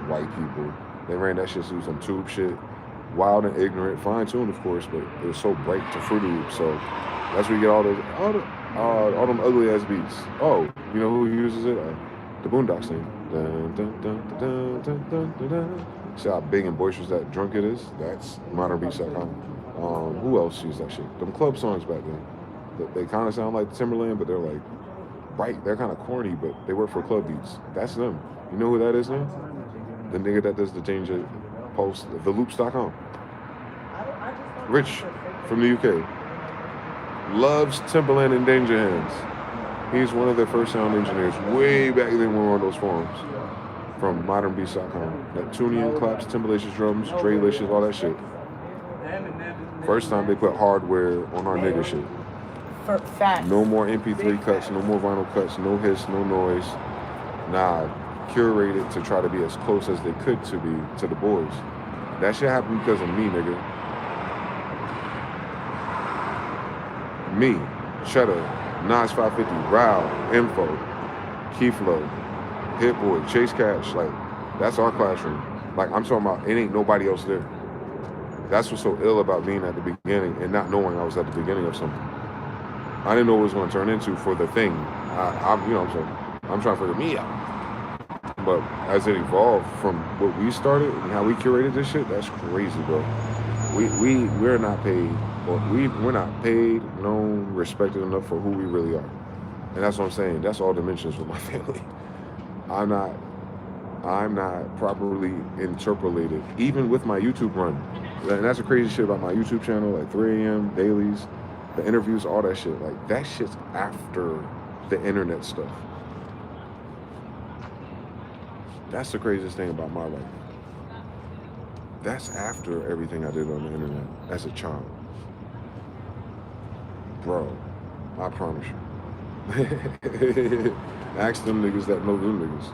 White people, they ran that shit through some tube shit, wild and ignorant, fine-tuned, of course, but it was so bright to Fruity Loops, so that's where you get all them ugly-ass beats. Oh, you know who uses it? The Boondocks thing. Dun, dun, dun, dun, dun, dun, dun, dun. See how big and boisterous that drunk it is? That's modernbeats.com. Who else used that shit? Them club songs back then. They kind of sound like Timberland, but they're like bright. They're kind of corny, but they work for club beats. That's them. You know who that is now? The nigga that does the change it post, theloops.com. Rich from the UK. loves Timberland and Danger Hands. He's one of their first sound engineers way back then when we were on those forums. From modernbeats.com. That TuneIn claps, Timberlacious drums, Drelicious, all that shit. First time they put hardware on our nigga shit. For facts. No more MP3 cuts, no more vinyl cuts, no hiss, no noise. Nah, curated to try to be as close as they could to be to the boys. That shit happened because of me, nigga. Me, Cheddar, Nas 550, Rao, Info, Keyflow, Hit Boy, Chase Cash, like, that's our classroom. Like, I'm talking about, it ain't nobody else there. That's what's so ill about being at the beginning and not knowing I was at the beginning of something. I didn't know what it was going to turn into for the thing. I'm trying to figure me out. But as it evolved from what we started and how we curated this shit, that's crazy, bro. We're not paid, or we're not paid, known, respected enough for who we really are. And that's what I'm saying. That's all dimensions with my family. I'm not properly interpolated, even with my YouTube run. And that's the crazy shit about my YouTube channel, like 3 a.m. dailies, the interviews, all that shit. Like, that shit's after the internet stuff. That's the craziest thing about my life. That's after everything I did on the internet as a child. Bro, I promise you. Ask them niggas that know them niggas.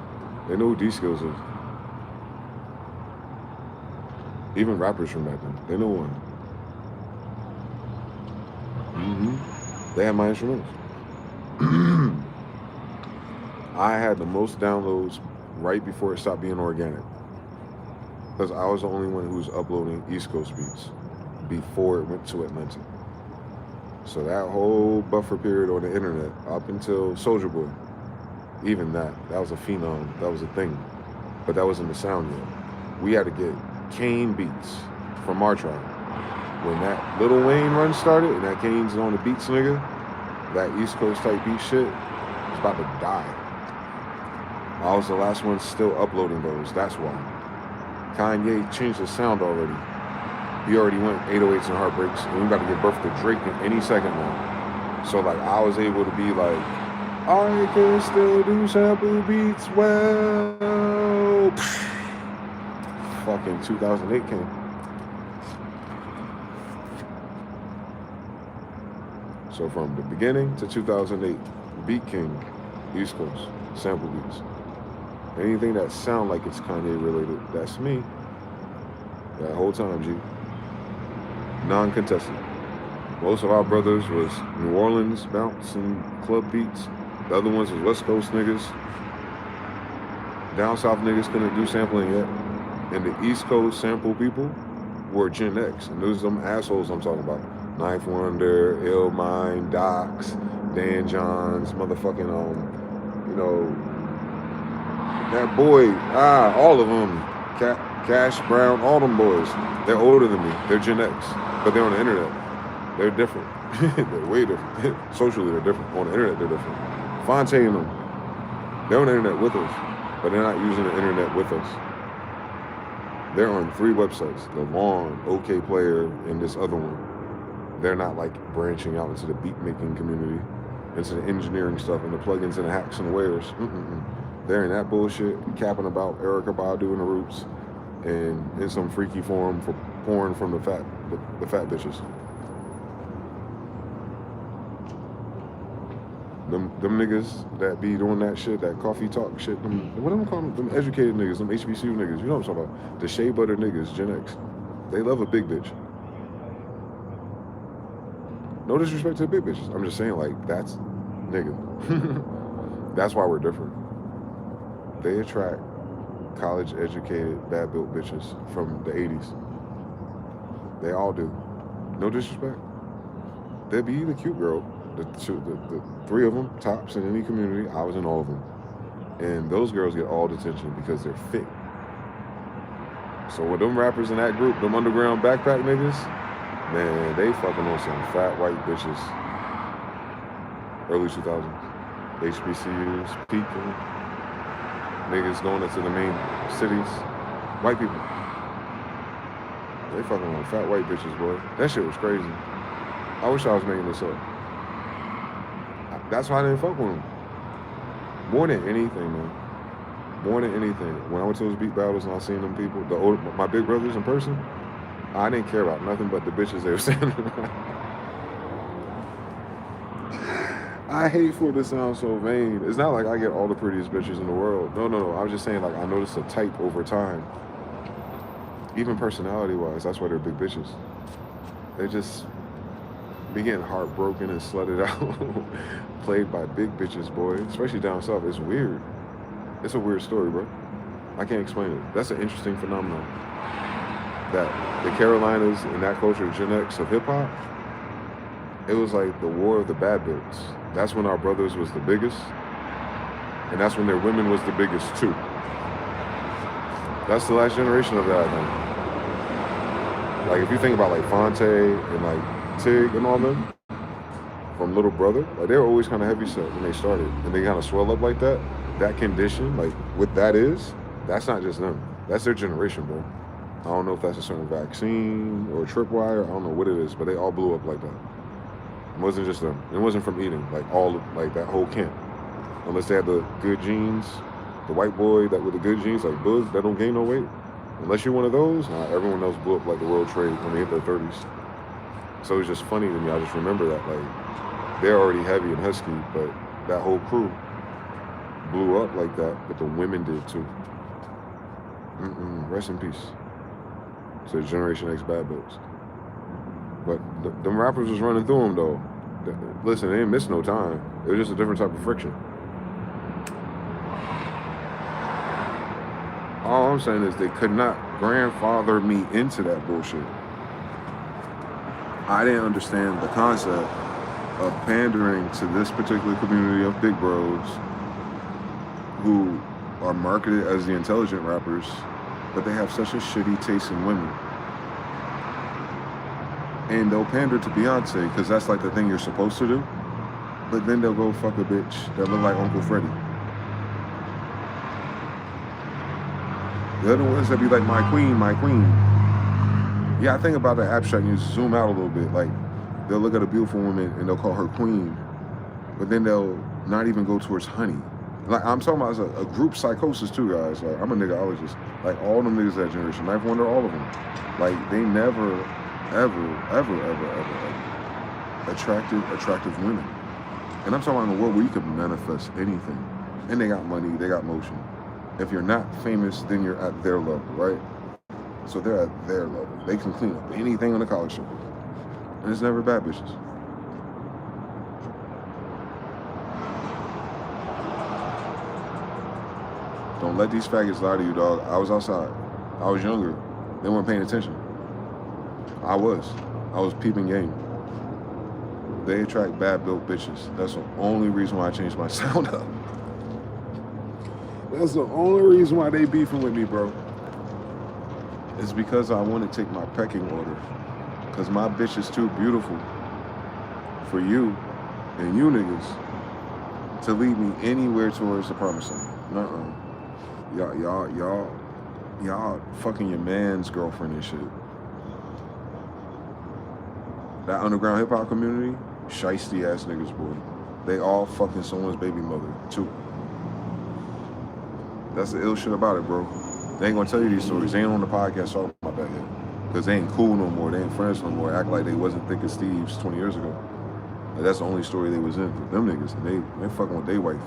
They know who D-Skills is. Even rappers from back then, they know one. They have my instruments. I had the most downloads right before it stopped being organic. Because I was the only one who was uploading East Coast beats before it went to Atlanta. So that whole buffer period on the internet, up until Soulja Boy, even that was a phenom, that was a thing. But that wasn't the sound yet. We had to get Kane beats from our tribe. When that Lil Wayne run started, and that Kane's on the beats, nigga, that East Coast type beat shit was about to die. I was the last one still uploading those, that's why. Kanye changed the sound already. He already went 808s and heartbreaks, and we about to give birth to Drake in any second now. So like, I was able to be like, I can still do sample beats well. Fucking 2008 came. So from the beginning to 2008, Beat King, East Coast, sample beats. Anything that sound like it's Kanye related, that's me. That whole time, G. Non-contested. Most of our brothers was New Orleans bounce and club beats. The other ones was West Coast niggas. Down South niggas couldn't do sampling yet. And the East Coast sample people were Gen X. And those are them assholes I'm talking about. Knife Wonder, Illmind, Docs, Dan Johns, motherfucking, that boy, all of them. Cash Brown, all them boys. They're older than me. They're Gen X. But they're on the internet. They're different. They're way different. Socially, they're different. On the internet, they're different. Fontaine and them. They're on the internet with us. But they're not using the internet with us. They're on 3 websites. The Lawn, OK Player, and this other one. They're not like branching out into the beat making community, into the engineering stuff and the plugins and the hacks and the wares. They're in that bullshit, capping about Erykah Badu and the Roots, and in some freaky form for porn from the fat bitches. Them niggas that be doing that shit, that coffee talk shit, what do I call them? Them educated niggas, them HBCU niggas, you know what I'm talking about? The shea butter niggas, Gen X. They love a big bitch. No disrespect to the big bitches. I'm just saying, like, that's nigga. That's why we're different. They attract college-educated, bad-built bitches from the 80s. They all do. No disrespect. They'd be the cute girl. The 3 of them, tops in any community. I was in all of them. And those girls get all the attention because they're thick. So with them rappers in that group, them underground backpack niggas, man, they fucking on some fat white bitches. Early 2000s. HBCUs, peaking. Niggas going into the main cities. White people. They fucking on fat white bitches, boy. That shit was crazy. I wish I was making this up. That's why I didn't fuck with them. More than anything, man. More than anything. When I went to those beat battles and I seen them people, my big brothers in person, I didn't care about nothing but the bitches they were standing around. I hate for it to sound so vain. It's not like I get all the prettiest bitches in the world. No. I was just saying, like, I noticed a type over time. Even personality-wise, that's why they're big bitches. They just be getting heartbroken and slutted out. Played by big bitches, boy. Especially down south. It's weird. It's a weird story, bro. I can't explain it. That's an interesting phenomenon. That the Carolinas and that culture, Gen X of hip-hop, it was like the war of the bad bitches. That's when our brothers was the biggest, and that's when their women was the biggest too. That's the last generation of that, I think. Like, if you think about like Fonte and like Tig and all them, from Little Brother, like they were always kind of heavy set when they started, and they kind of swell up like that. That condition, like what that is, that's not just them. That's their generation, bro. I don't know if that's a certain vaccine or a tripwire. I don't know what it is, but they all blew up like that. It wasn't just them. It wasn't from eating, like like that whole camp. Unless they had the good genes, the white boy that with the good genes, like Buzz, that don't gain no weight. Unless you're one of those, everyone else blew up like the World Trade when they hit their 30s. So it's just funny to me. I just remember that, like, they're already heavy and husky, but that whole crew blew up like that, but the women did too. Rest in peace. So Generation X bad bitches. But them rappers was running through them though. Listen, they didn't miss no time. It was just a different type of friction. All I'm saying is they could not grandfather me into that bullshit. I didn't understand the concept of pandering to this particular community of big bros who are marketed as the intelligent rappers, but they have such a shitty taste in women. And they'll pander to Beyonce because that's like the thing you're supposed to do, but then they'll go fuck a bitch that look like Uncle Freddie. The other ones that be like, my queen, my queen. Yeah, I think about the abstract and you zoom out a little bit. Like, they'll look at a beautiful woman and they'll call her queen, but then they'll not even go towards honey. Like, I'm talking about as a group psychosis too, guys. Like, I'm a niggaologist. Like, all them niggas that generation, Knife Wonder, all of them. Like, they never, ever attractive women. And I'm talking about in a world where you can manifest anything. And they got money, they got motion. If you're not famous, then you're at their level, right? So they're at their level. They can clean up anything on the college show. And it's never bad bitches. Don't let these faggots lie to you, dog. I was outside. I was younger. They weren't paying attention. I was peeping game. They attract bad built bitches. That's the only reason why I changed my sound up. That's the only reason why they beefing with me, bro. It's because I want to take my pecking order. Because my bitch is too beautiful for you and you niggas to lead me anywhere towards the promised land. Y'all fucking your man's girlfriend and shit. That underground hip hop community, shiesty ass niggas, boy. They all fucking someone's baby mother, too. That's the ill shit about it, bro. They ain't gonna tell you these stories. They ain't on the podcast talking about that yet. Because they ain't cool no more. They ain't friends no more. Act like they wasn't thick as Steve's 20 years ago. Like, that's the only story they was in. Them niggas, and they fucking with their wife.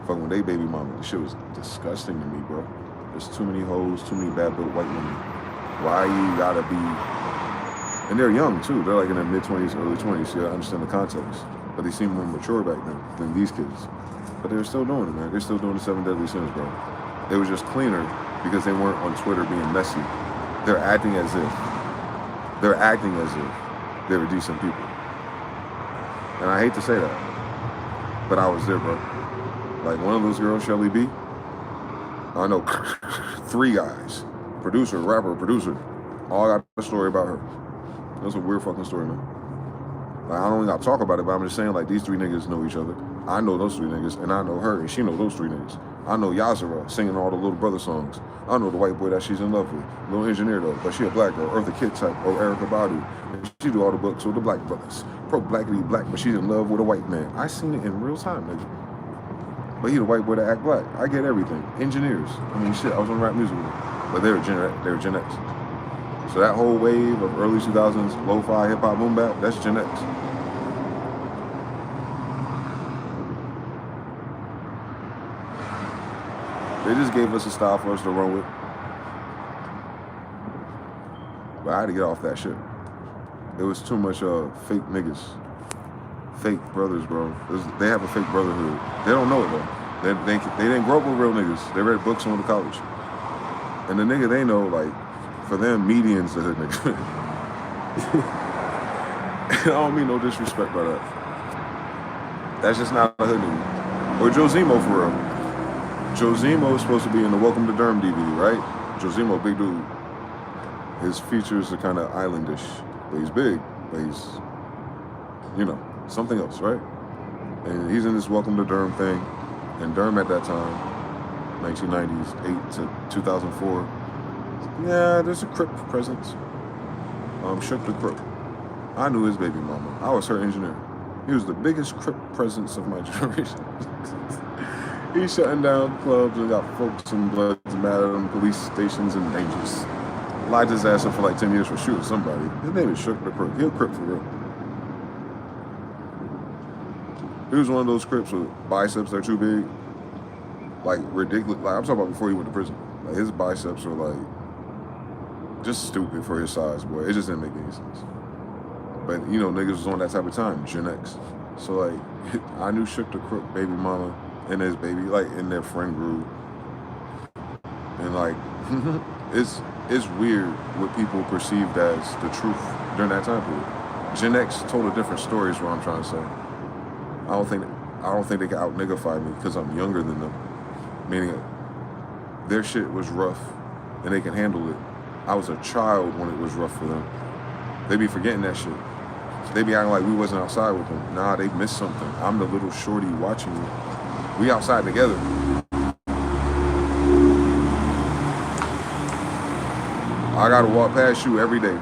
Fucking with their baby mama. This shit was disgusting to me, bro. There's too many hoes, too many bad built white women. Why you gotta be... And they're young, too. They're like in their mid-20s, early 20s. So you gotta understand the context. But they seem more mature back then than these kids. But they're still doing it, man. They're still doing the 7 deadly sins, bro. They was just cleaner because they weren't on Twitter being messy. They're acting as if they were decent people. And I hate to say that, but I was there, bro. Like, one of those girls, Shelly B, I know 3 guys, producer, rapper, producer, all got a story about her. That's a weird fucking story, man. Like, I don't even gotta talk about it, but I'm just saying, like, these 3 niggas know each other. I know those 3 niggas, and I know her, and she know those 3 niggas. I know Yazara singing all the Little Brother songs. I know the white boy that she's in love with. Little engineer though, but she a black girl, Eartha Kitt type, or Erykah Badu. And she do all the books with the black brothers. pro-blackity black, but she's in love with a white man. I seen it in real time, nigga. But he the white boy that act black. I get everything. Engineers. I mean, shit, I was on rap music with them. But they were Gen X. So that whole wave of early 2000s, lo-fi, hip-hop, boom bap, that's Gen X. They just gave us a style for us to run with. But I had to get off that shit. It was too much fake niggas. Fake brothers, bro. They have a fake brotherhood. They don't know it though. They didn't grow up with real niggas. They read books and went to college. And the nigga they know, like, for them, median's the hood nigga. I don't mean no disrespect by that. That's just not a hood nigga. Or Joe Zemo for real. Joe Zemo is supposed to be in the Welcome to Durham DVD, right? Joe Zemo, big dude. His features are kind of islandish. But he's big. But he's, you know, something else, right? And he's in this Welcome to Durham thing. And Durham at that time, 1990s, 8 to 2004. Yeah, there's a Crip presence. Shook the Crip. I knew his baby mama. I was her engineer. He was the biggest Crip presence of my generation. He's shutting down clubs and got folks and Bloods mad at him, police stations and dangerous. Locked his ass up for like 10 years for shooting somebody. His name is Shook the Crip. He'll Crip for real. He was one of those Crips with biceps that are too big. Like ridiculous. Like I'm talking about before he went to prison. Like his biceps were like just stupid for his size, boy. It just didn't make any sense. But you know, niggas was on that type of time, Gen X. So like I knew Shook the Crip baby mama and his baby, like in their friend group. And like it's weird what people perceived as the truth during that time period. Gen X told a different story is what I'm trying to say. I don't think they can out-niggify me because I'm younger than them. Meaning their shit was rough and they can handle it. I was a child when it was rough for them. They be forgetting that shit. They be acting like we wasn't outside with them. Nah, they missed something. I'm the little shorty watching you. We outside together. I gotta walk past you every day.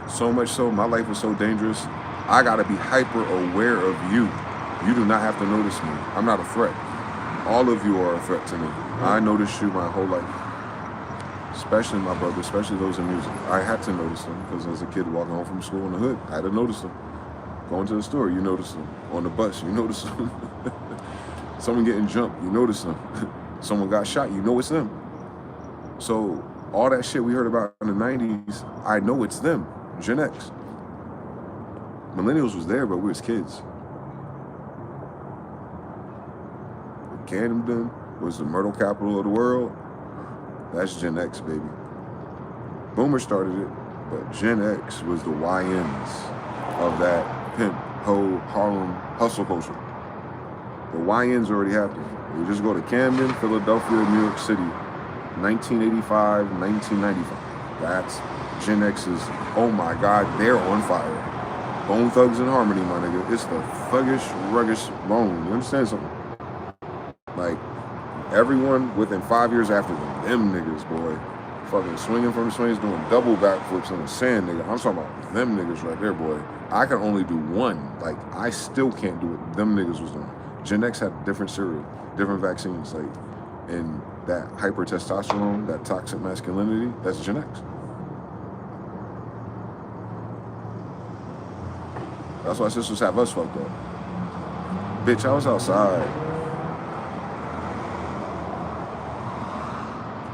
So much so, my life is so dangerous. I gotta be hyper aware of you. You do not have to notice me. I'm not a threat. All of you are a threat to me. I noticed you my whole life. Especially my brother, especially those in music. I had to notice them because as a kid walking home from school in the hood, I had to notice them. Going to the store, you notice them. On the bus, you notice them. Someone getting jumped, you notice them. Someone got shot, you know it's them. So all that shit we heard about in the 90s, I know it's them, Gen X. Millennials was there, but we was kids. Camden was the myrtle capital of the world. That's Gen X, baby. Boomer started it, but Gen X was the YNs of that pimp, ho, Harlem hustle culture. The YNs already happened. You just go to Camden, Philadelphia, New York City, 1985, 1995. That's Gen X's, oh my God, they're on fire. Bone Thugs and Harmony, my nigga. It's the thuggish, ruggish bone. You understand something? Like, everyone within 5 years after them niggas, boy, fucking swinging from the swings, doing double backflips on the sand, nigga. I'm talking about them niggas right there, boy. I can only do one. Like, I still can't do it. Them niggas was doing. Gen X had different cereal, different vaccines, like, and that hyper testosterone, that toxic masculinity, that's Gen X. That's why sisters have us fucked up. Bitch, I was outside.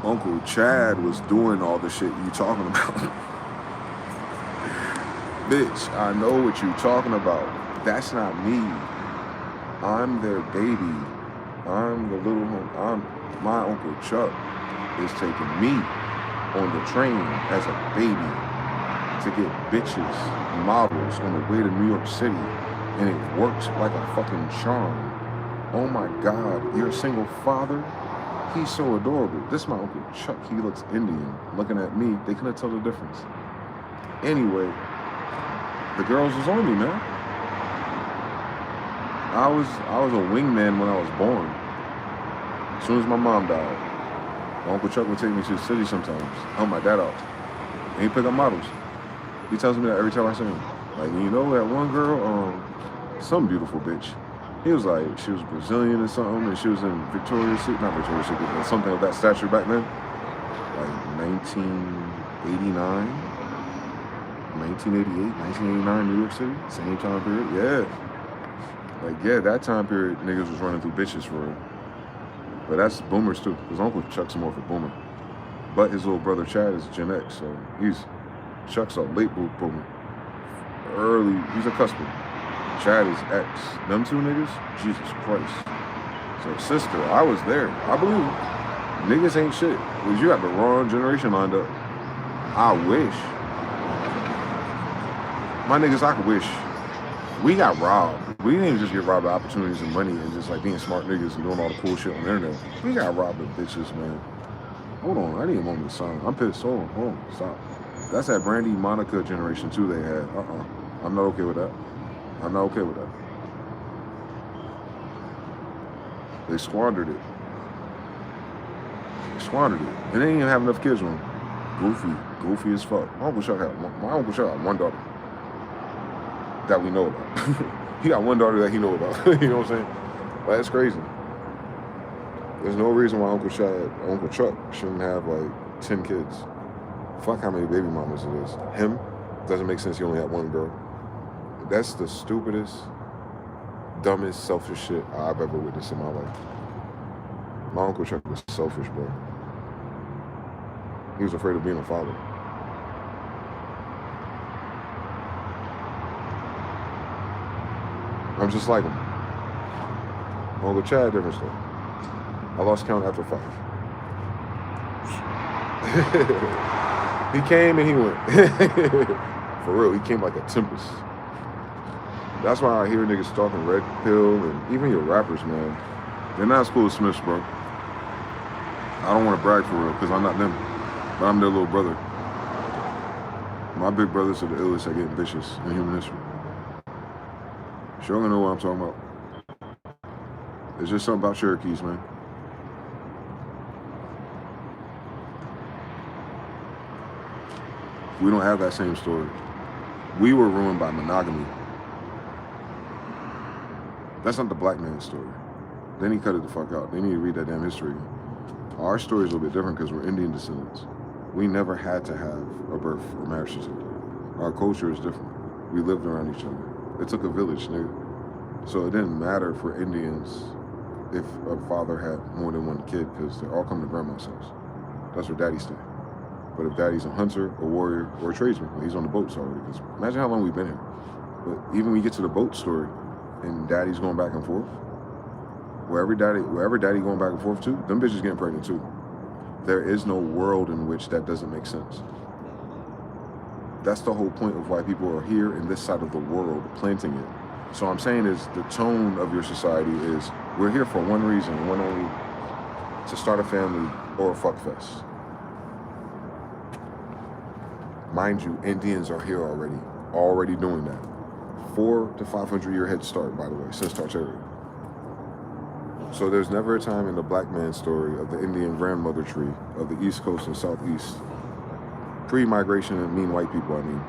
Uncle Chad was doing all the shit you talking about. Bitch, I know what you talking about. That's not me. I'm their baby. I'm the little my Uncle Chuck is taking me on the train as a baby to get bitches, models on the way to New York City, and it works like a fucking charm. Oh my God, you're a single father? He's so adorable. This is my Uncle Chuck. He looks Indian. Looking at me, they couldn't tell the difference. Anyway, the girls was on me, man. I was a wingman when I was born. As soon as my mom died, my Uncle Chuck would take me to the city sometimes, help my dad out. And he'd pick up models. He tells me that every time I see him. Like, you know, that one girl, some beautiful bitch. He was like, she was Brazilian or something, and she was in Victoria's Secret, not Victoria's Secret, but something of that stature back then. Like 1989, 1988, 1989, New York City, same time period. Yeah. Like, yeah, that time period, niggas was running through bitches for real. But that's boomers too, because Uncle Chuck's more of a boomer. But his little brother Chad is Gen X, so Chuck's a late boomer. Early, he's a cusper. Chad is X. Them two niggas, Jesus Christ. So sister, I was there. I believe it. Niggas ain't shit. Because you got the wrong generation lined up. I wish. My niggas, I could wish. We got robbed. We didn't even just get robbed of opportunities and money and just like being smart niggas and doing all the cool shit on the internet. We got robbed of bitches, man. Hold on, I need a moment of silence. I'm pissed. Hold on, stop. That's that Brandy Monica generation too they had. I'm not okay with that. I'm not okay with that. They squandered it. They squandered it. And they didn't even have enough kids with them. Goofy as fuck. My Uncle Chuck had one daughter that we know about. He got one daughter that he know about. You know what I'm saying? But that's crazy. There's no reason why Uncle Chuck shouldn't have like 10 kids. Fuck how many baby mamas it is. Him, doesn't make sense he only had one girl. That's the stupidest, dumbest, selfish shit I've ever witnessed in my life. My Uncle Chuck was selfish, bro. He was afraid of being a father. I'm just like him. Uncle Chad, different story. I lost count after 5. He came and he went. For real, he came like a tempest. That's why I hear niggas talking red pill and even your rappers, man. They're not as cool as Smiths, bro. I don't want to brag for real, because I'm not them. But I'm their little brother. My big brothers are the illest at getting vicious in human history. Sure gonna know what I'm talking about. It's just something about Cherokees, man. We don't have that same story. We were ruined by monogamy. That's not the black man's story. Then he cut it the fuck out. They need to read that damn history. Our story is a little bit different because we're Indian descendants. We never had to have a birth or marriage certificate. Our culture is different. We lived around each other. It took a village, nigga. So it didn't matter for Indians if a father had more than one kid because they all come to grandma's house. That's where daddy stayed. But if daddy's a hunter, a warrior, or a tradesman, well, he's on the boats already. Because imagine how long we've been here. But even when you get to the boat story and daddy's going back and forth, wherever daddy going back and forth to, them bitches getting pregnant too. There is no world in which that doesn't make sense. That's the whole point of why people are here in this side of the world planting it. So I'm saying is the tone of your society is we're here for one reason, one only, to start a family or a fuck fest. Mind you, Indians are here already doing that. 400 to 500 year head start, by the way, since Tartary. So there's never a time in the black man's story of the Indian grandmother tree of the East Coast and Southeast, pre-migration and mean white people, I mean.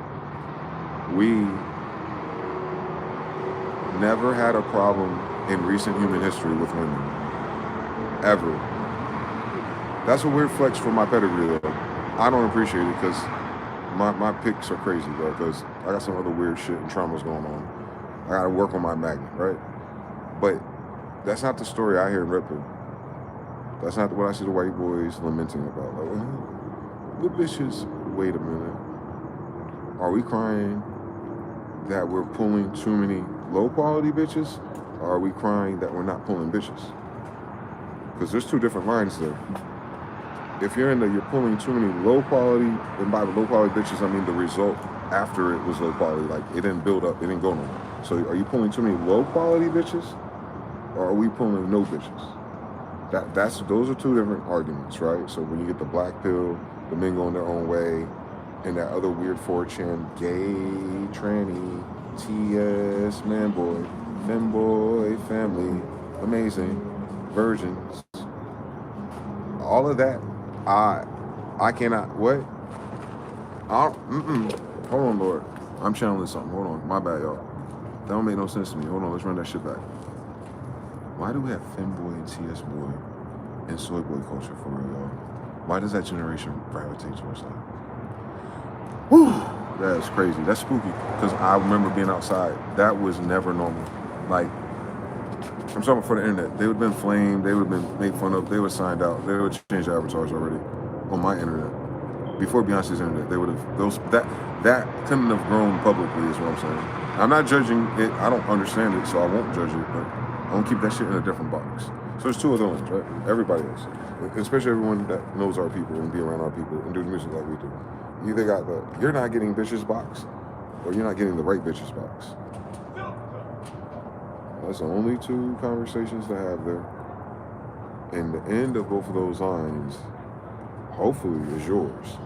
We never had a problem in recent human history with women. Ever. That's a weird flex for my pedigree, though. I don't appreciate it because my picks are crazy, bro, because I got some other weird shit and traumas going on. I gotta work on my magnet, right? But that's not the story I hear in Red Pill. That's not what I see the white boys lamenting about. Like, the bitches, wait a minute. Are we crying that we're pulling too many low quality bitches? Or are we crying that we're not pulling bitches? Because there's two different lines there. If you're pulling too many low quality, and by the low quality bitches, I mean the result after it was low quality. Like, it didn't build up, it didn't go nowhere. So are you pulling too many low quality bitches? Or are we pulling no bitches? Those are two different arguments, right? So when you get the black pill, the men going their own way, and that other weird 4chan, gay, tranny, TS, man boy, femboy, family, amazing, virgins, all of that, I cannot, what? Hold on, Lord. I'm channeling something. Hold on. My bad, y'all. That don't make no sense to me. Hold on. Let's run that shit back. Why do we have femboy and TS boy and soy boy culture for real, y'all? Why does that generation gravitate towards that? Whew. That's crazy. That's spooky. Because I remember being outside. That was never normal. Like, I'm talking for the internet. They would have been flamed. They would have been made fun of. They would have signed out. They would have changed their avatars already on my internet. Before Beyonce's internet, they would have that couldn't have grown publicly. Is what I'm saying. I'm not judging it. I don't understand it, so I won't judge it. But I won't keep that shit in a different box. So there's two other ones, right? Everybody else, especially everyone that knows our people and be around our people and do music like we do. You either got the you're not getting bitches box, or you're not getting the right bitches box. That's the only two conversations to have there. And the end of both of those lines, hopefully, is yours.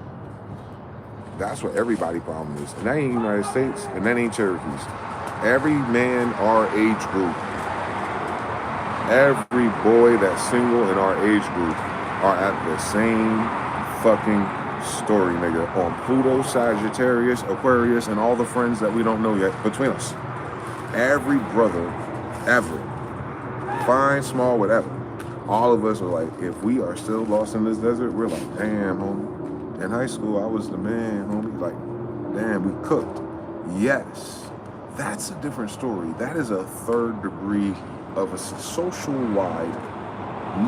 That's what everybody's problem is. And that ain't United States, and that ain't Cherokees. Every man our age group, every boy that's single in our age group are at the same fucking story, nigga. On Pluto, Sagittarius, Aquarius, and all the friends that we don't know yet between us. Every brother ever, fine, small, whatever. All of us are like, if we are still lost in this desert, we're like, damn, homie. In high school, I was the man, homie. Like, damn, we cooked. Yes, that's a different story. That is a third degree of a social-wide,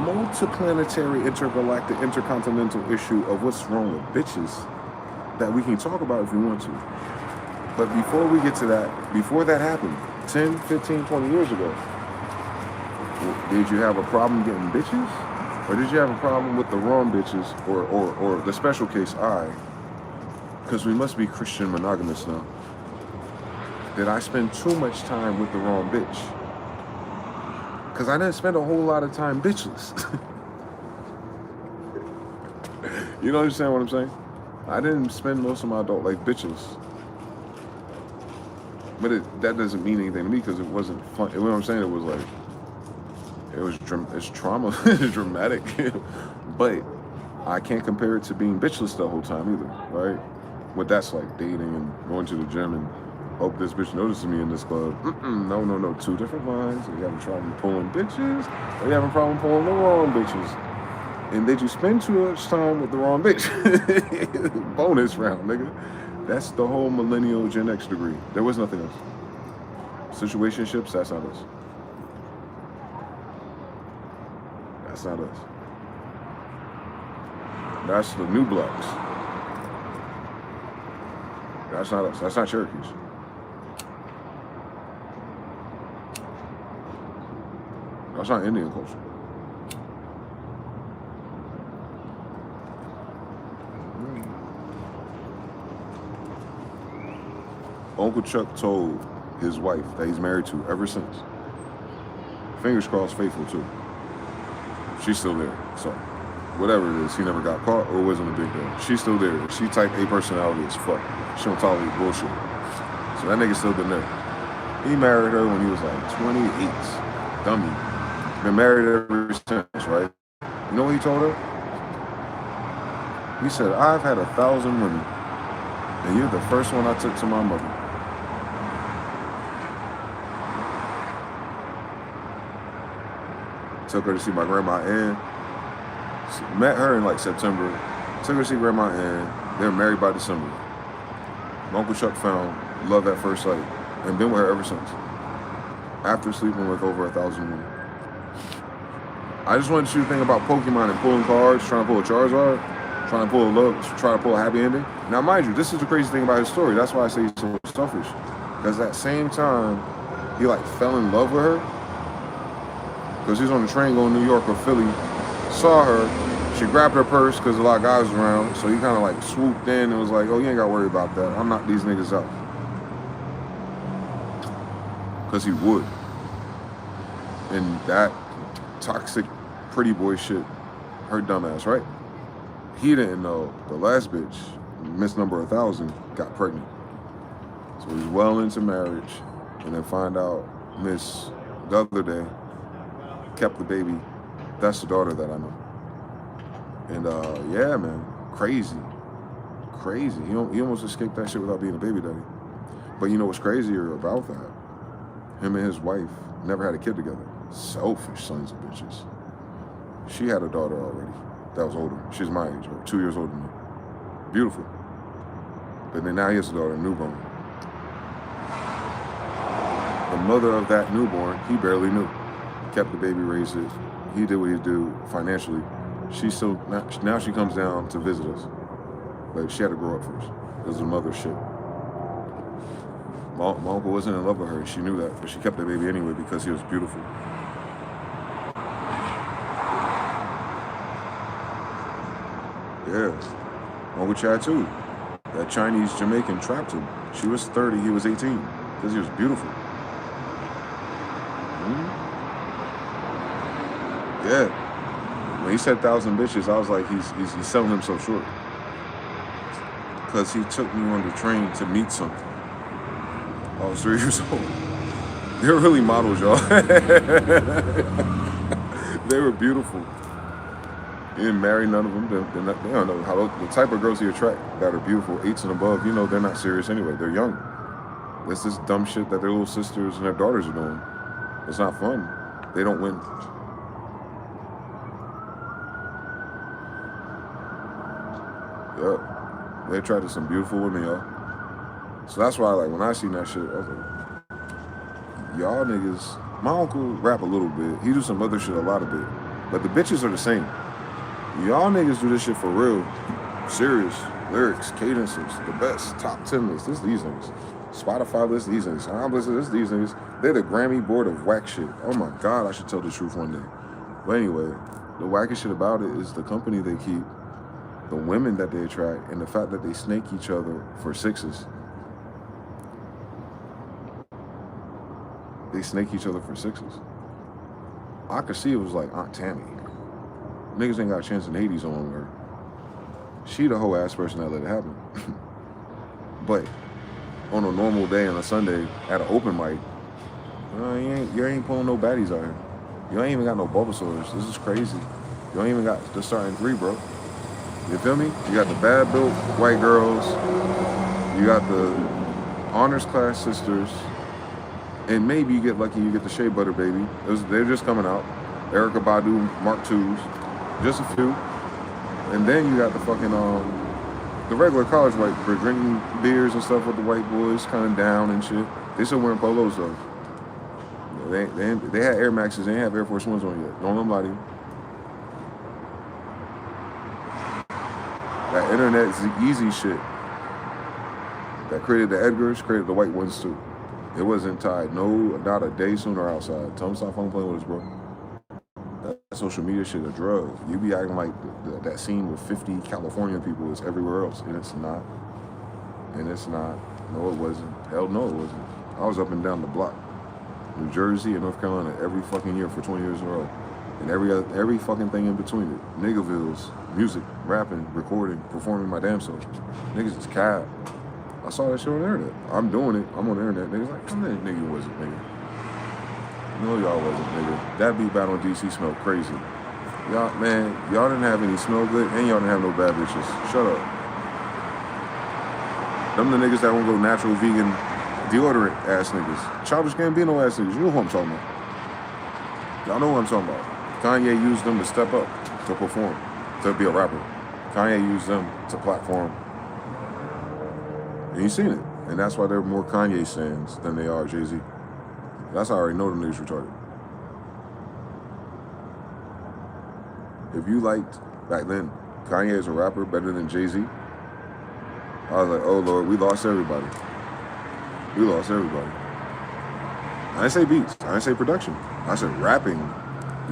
multiplanetary, intergalactic, intercontinental issue of what's wrong with bitches that we can talk about if we want to. But before we get to that, before that happened, 10, 15, 20 years ago, did you have a problem getting bitches? Or did you have a problem with the wrong bitches? Or the special case, because we must be Christian monogamous now. Did I spend too much time with the wrong bitch? Because I didn't spend a whole lot of time bitchless. You know understand what I'm saying? I didn't spend most of my adult life bitchless. But that doesn't mean anything to me because it wasn't fun. You know what I'm saying? It was like, it's trauma, it's dramatic. But I can't compare it to being bitchless the whole time either, right? What that's like, dating and going to the gym and hope this bitch notices me in this club. No, two different lines. You having trouble pulling bitches, or you having a problem pulling the wrong bitches? And did you spend too much time with the wrong bitch? Bonus round, nigga. That's the whole millennial Gen X degree. There was nothing else. Situationships, that's not us. That's not us. That's the new blacks. That's not us. That's not Cherokees. That's not Indian culture. Uncle Chuck told his wife that he's married to ever since. Fingers crossed, faithful too. She's still there, so whatever it is, he never got caught or wasn't a big deal. She's still there. She type A personality as fuck. She don't tolerate bullshit. So that nigga still been there. He married her when he was like 28. Dummy. Been married ever since, right? You know what he told her? He said, I've had 1,000 women, and you're the first one I took to my mother. Took her to see my grandma Ann. Met her in like September. Took her to see grandma Ann. They were married by December. Uncle Chuck found love at first sight and been with her ever since. After sleeping with over 1,000 women. I just wanted you to think about Pokemon and pulling cards, trying to pull a Charizard, trying to pull a love, trying to pull a happy ending. Now, mind you, this is the crazy thing about his story. That's why I say he's so selfish. Because at that same time, he like fell in love with her. Because he was on the train going to New York or Philly, saw her, she grabbed her purse because a lot of guys was around, so he kind of like swooped in and was like, oh, you ain't got to worry about that. I'll knock these niggas out. Because he would. And that toxic pretty boy shit, her dumb ass, right? He didn't know the last bitch, Miss Number 1,000, got pregnant. So he's well into marriage, and then find out Miss the other day kept the baby. That's the daughter that I know. And yeah, man, crazy. He almost escaped that shit without being a baby daddy. But you know what's crazier about that? Him and his wife never had a kid together. Selfish sons of bitches. She had a daughter already that was older. She's my age, or 2 years older than me. Beautiful. But then now he has a daughter, a newborn. The mother of that newborn, he barely knew. Kept the baby, raised it. He did what he did financially. She still, now she comes down to visit us. But she had to grow up first. It was the mother's shit. My uncle wasn't in love with her. She knew that, but she kept the baby anyway because he was beautiful. Yeah. Uncle Chad too. That Chinese Jamaican trapped him. She was 30, he was 18. Because he was beautiful. Yeah. When he said 1,000 bitches, I was like, he's selling himself short. Because he took me on the train to meet something. I was 3 years old. They were really models, y'all. They were beautiful. He didn't marry none of them. They don't know how the type of girls he attract that are beautiful, 8s and above. You know, they're not serious anyway. They're young. It's this dumb shit that their little sisters and their daughters are doing. It's not fun. They don't win. Yep. They attracted some beautiful women, y'all. So that's why, like, when I seen that shit, I was like, y'all niggas. My uncle rap a little bit. He do some other shit a lot of bit. But the bitches are the same. Y'all niggas do this shit for real. Serious. Lyrics, cadences, the best. Top 10 list. This these niggas. Spotify list, these niggas. I'm listening to these niggas. They're the Grammy board of whack shit. Oh my God, I should tell the truth one day. But anyway, the wackest shit about it is the company they keep, the women that they attract, and the fact that they snake each other for sixes. They snake each other for sixes. I could see it was like Aunt Tammy. Niggas ain't got a chance in Hades on her. She the whole ass person that let it happen. But on a normal day on a Sunday at an open mic, you ain't pulling no baddies out here. You ain't even got no Bulbasaurs. This is crazy. You ain't even got the starting 3, bro. You feel me? You got the bad built white girls. You got the honors class sisters. And maybe you get lucky, you get the Shea Butter baby. They're just coming out. Erykah Badu, Mark IIs. Just a few. And then you got the fucking, the regular college white for drinking beers and stuff with the white boys, kind of down and shit. They still wearing polos though. They had Air Maxes, they ain't have Air Force Ones on yet. Don't let them lie to you. That internet easy shit that created the Edgars, created the white ones too. It wasn't tied, not a day sooner outside. Tell them stop fucking playing with us, bro. That social media shit a drug. You be acting like that scene with 50 California people is everywhere else, and it's not. And it's not. No, it wasn't. Hell no, it wasn't. I was up and down the block. New Jersey and North Carolina every fucking year for 20 years in a row. And every fucking thing in between it. Niggavilles, music, rapping, recording, performing my damn self. Niggas is cap. I saw that shit on the internet. I'm doing it. I'm on the internet. Niggas like, come on, nigga wasn't, nigga. No, y'all wasn't, nigga. That beat battle on DC smelled crazy. Y'all, man, y'all didn't have any smell good, and y'all didn't have no bad bitches. Shut up. Them the niggas that won't go natural, vegan, deodorant ass niggas. Childish Gambino ass niggas. You know who I'm talking about. Y'all know who I'm talking about. Kanye used them to step up, to perform, to be a rapper. Kanye used them to platform. And you seen it. And that's why they're more Kanye fans than they are Jay-Z. That's how I already know them niggas retarded. If you liked, back then, Kanye as a rapper better than Jay-Z, I was like, oh Lord, we lost everybody. We lost everybody. I didn't say beats. I didn't say production. I said rapping.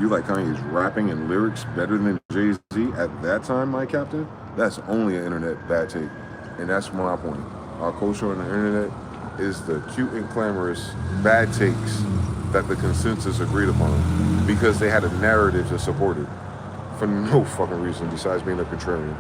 You like Kanye's rapping and lyrics better than Jay-Z at that time, my captain? That's only an internet bad take. And that's my point. Our culture on the internet is the cute and clamorous bad takes that the consensus agreed upon because they had a narrative to support it for no fucking reason besides being a contrarian.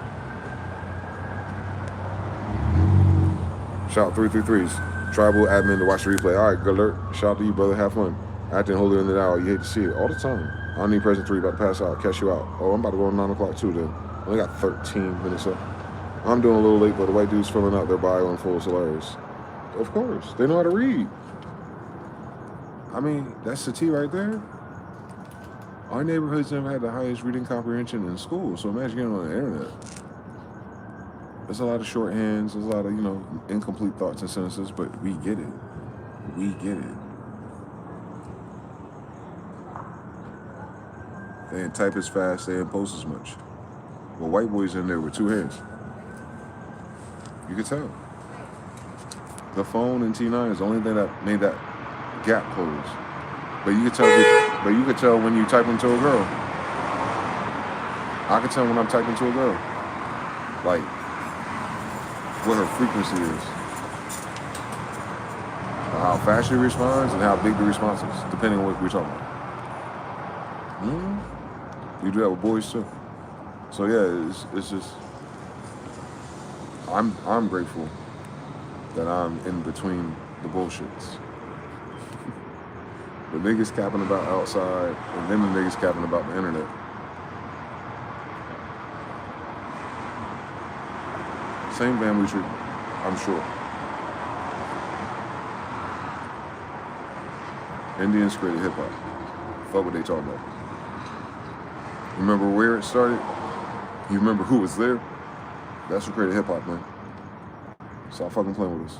Shout out 333s. Tribal admin to watch the replay. All right, good alert. Shout out to you, brother. Have fun. Acting holier than thou. You hate to see it all the time. I don't need present 3. About to pass out. Catch you out. Oh, I'm about to go on 9 o'clock too then. Only got 13 minutes up. I'm doing a little late, but the white dude's filling out their bio in full. It's hilarious. Of course. They know how to read. I mean, that's the T right there. Our neighborhoods never had the highest reading comprehension in school, so imagine getting on the internet. There's a lot of shorthands, there's a lot of, you know, incomplete thoughts and sentences, but we get it. We get it. They didn't type as fast, they didn't post as much. Well, white boys in there with 2 hands. You could tell. The phone and T9 is the only thing that made that gap close. But you could tell when you type into a girl. I can tell when I'm typing to a girl. Like, what her frequency is. Or how fast she responds and how big the response is, depending on what we're talking about. You do that with boys too. So yeah, it's just, I'm grateful that I'm in between the bullshits. The niggas capping about outside, and then the niggas capping about the internet. Same family tree, I'm sure. Indians created hip hop. Fuck what they talking about. Remember where it started? You remember who was there? That's what created hip hop, man. Stop fucking playing with us.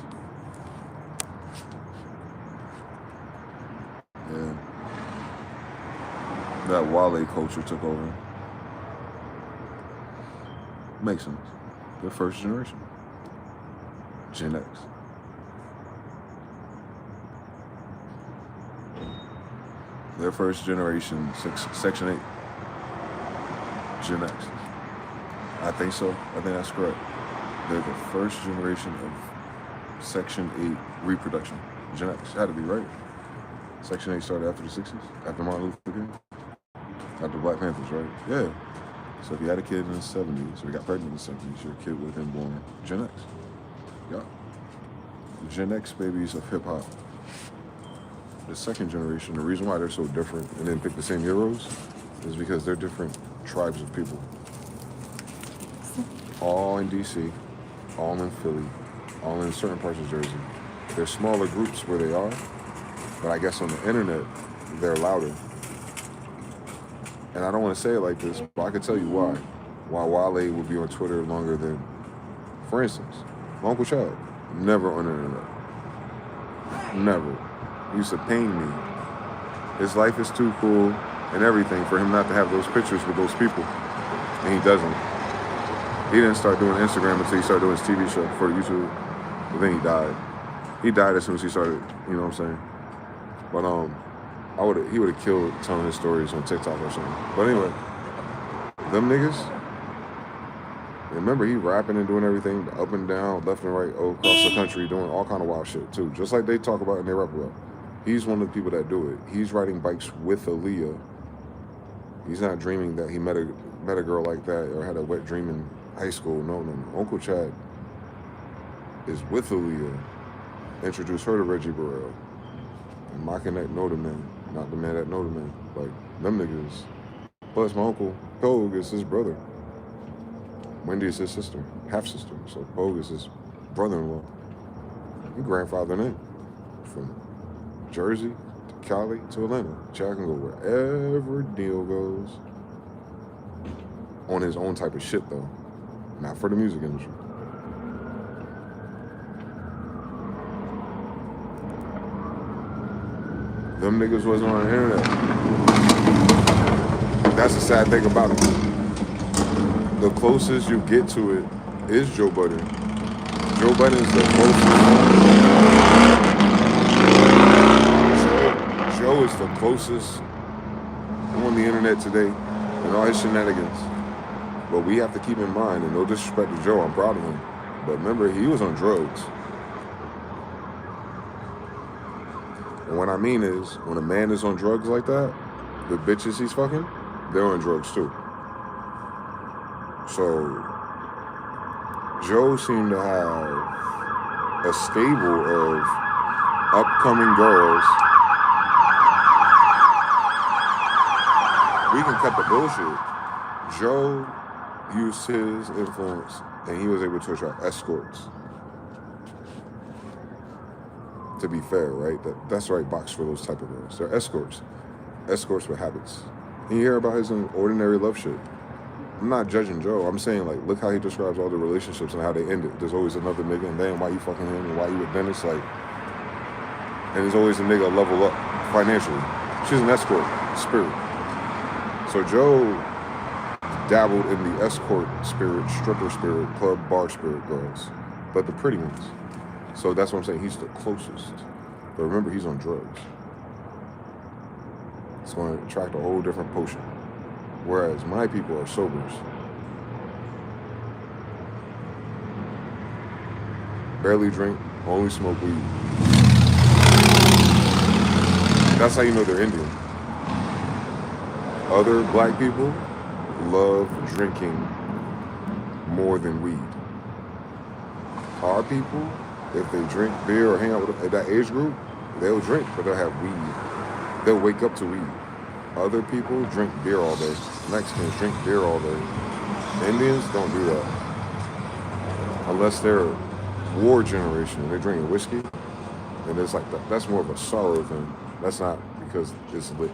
Yeah. That Wale culture took over. Makes sense. They're first generation. Gen X. They're first generation, Section 8. Gen X. I think so. I think that's correct. They're the first generation of Section 8 reproduction. Gen X. Had to be right. Section 8 started after the 60s, after Martin Luther King, after Black Panthers, right? Yeah. So if you had a kid in the 70s, or you got pregnant in the 70s, your kid would have been born Gen X. Yeah. The Gen X babies of hip hop. The second generation, the reason why they're so different and didn't pick the same heroes is because they're different tribes of people. All in DC, all in Philly, all in certain parts of Jersey. They're smaller groups where they are, but I guess on the internet, they're louder. And I don't want to say it like this, but I can tell you why. Why Wale would be on Twitter longer than, for instance, my Uncle Chad, never on the internet. Never. He used to pain me. His life is too cool and everything for him not to have those pictures with those people. And he doesn't. He didn't start doing Instagram until he started doing his TV show for YouTube. But then he died. He died as soon as he started, you know what I'm saying? But he would have killed telling his stories on TikTok or something. But anyway, them niggas, remember he rapping and doing everything up and down, left and right, across the country, doing all kind of wild shit too. Just like they talk about in their rap about. He's one of the people that do it. He's riding bikes with Aaliyah. He's not dreaming that he met a girl like that or had a wet dream in high school. No. Uncle Chad is with Aaliyah. Introduced her to Reggie Burrell. And mocking that know the man, not the man that know the man. Like, them niggas. Plus, my uncle, Pogue, is his brother. Wendy is his sister, half-sister. So Pogue is his brother-in-law. He grandfathered in from Jersey to Cali to Atlanta. Chad can go wherever Neil goes. On his own type of shit, though. Not for the music industry. Them niggas wasn't on the internet. That's the sad thing about it. The closest you get to it is Joe Budden. Joe Budden's the closest. Joe is the closest on the internet today and all his shenanigans. But we have to keep in mind, and no disrespect to Joe, I'm proud of him. But remember, he was on drugs. And what I mean is, when a man is on drugs like that, the bitches he's fucking, they're on drugs too. So, Joe seemed to have a stable of upcoming girls. We can cut the bullshit. Joe used his influence and he was able to attract escorts. to be fair, right? That's the right box for those type of girls. They're escorts. Escorts with habits. And you hear about his ordinary love shit. I'm not judging Joe. I'm saying, like, look how he describes all the relationships and how they ended. There's always another nigga, and then why you fucking him, and why you with Dennis, like, and there's always a nigga level up financially. She's an escort spirit. So Joe dabbled in the escort spirit, stripper spirit, club, bar spirit girls, but the pretty ones. So that's what I'm saying. He's the closest. But remember, he's on drugs. It's going to attract a whole different potion. Whereas my people are sobers. Barely drink, only smoke weed. That's how you know they're Indian. Other black people love drinking more than weed. Our people, if they drink beer or hang out with that age group, they'll drink, but they'll have weed. They'll wake up to weed. Other people drink beer all day. Mexicans drink beer all day. Indians don't do that. Unless they're a war generation and they're drinking whiskey, and it's like that's more of a sorrow thing. That's not because it's lit.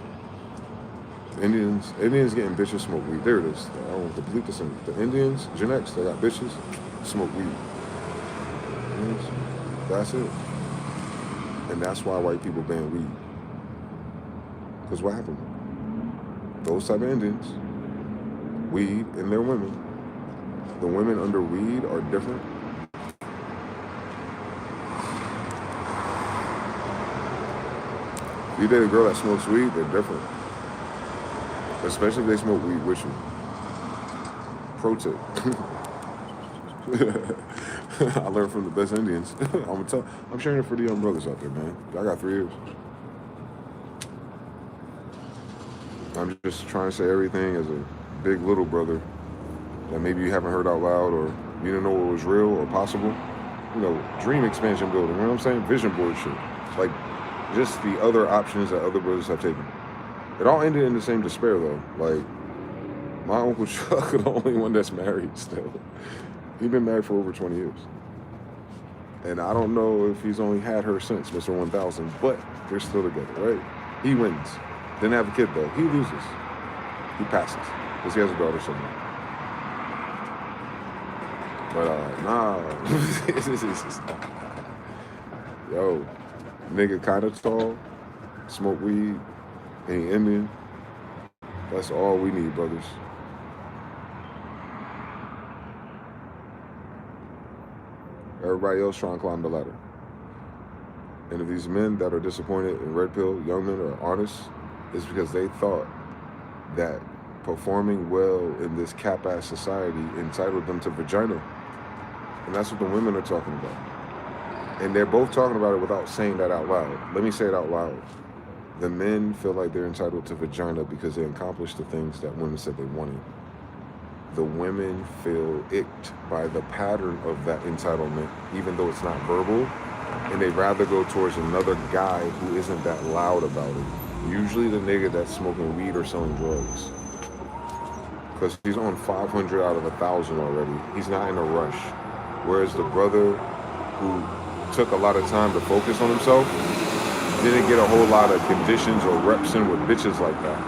Indians getting bitches smoke weed. There it is. I don't want to complete this. The Indians, Gen X, they got bitches smoke weed. That's it. And that's why white people ban weed. Because what happened? Those type of Indians, weed and their women. The women under weed are different. If you date a girl that smokes weed, they're different. Especially if they smoke weed with you. Pro tip. I learned from the best Indians. I'm sharing it for the young brothers out there, man. I got 3 years. I'm just trying to say everything as a big little brother that maybe you haven't heard out loud, or you didn't know what was real or possible. You know, dream expansion building, you know what I'm saying? Vision board shit. Like, just the other options that other brothers have taken. It all ended in the same despair, though. Like, my Uncle Chuck, the only one that's married still. He's been married for over 20 years. And I don't know if he's only had her since Mr. 1000, but they're still together, right? He wins. Didn't have a kid, though. He loses. He passes. Because he has a daughter somewhere. But, nah. Yo, nigga kind of tall, smoke weed, ain't Indian. That's all we need, brothers. Everybody else trying to climb the ladder. And if these men that are disappointed in Red Pill, young men, are honest, it's because they thought that performing well in this cap-ass society entitled them to vagina. And that's what the women are talking about. And they're both talking about it without saying that out loud. Let me say it out loud. The men feel like they're entitled to vagina because they accomplished the things that women said they wanted. The women feel icked by the pattern of that entitlement, even though it's not verbal, and they'd rather go towards another guy who isn't that loud about it. Usually the nigga that's smoking weed or selling drugs. Because he's on 500 out of 1,000 already. He's not in a rush. Whereas the brother who took a lot of time to focus on himself didn't get a whole lot of conditions or reps in with bitches like that.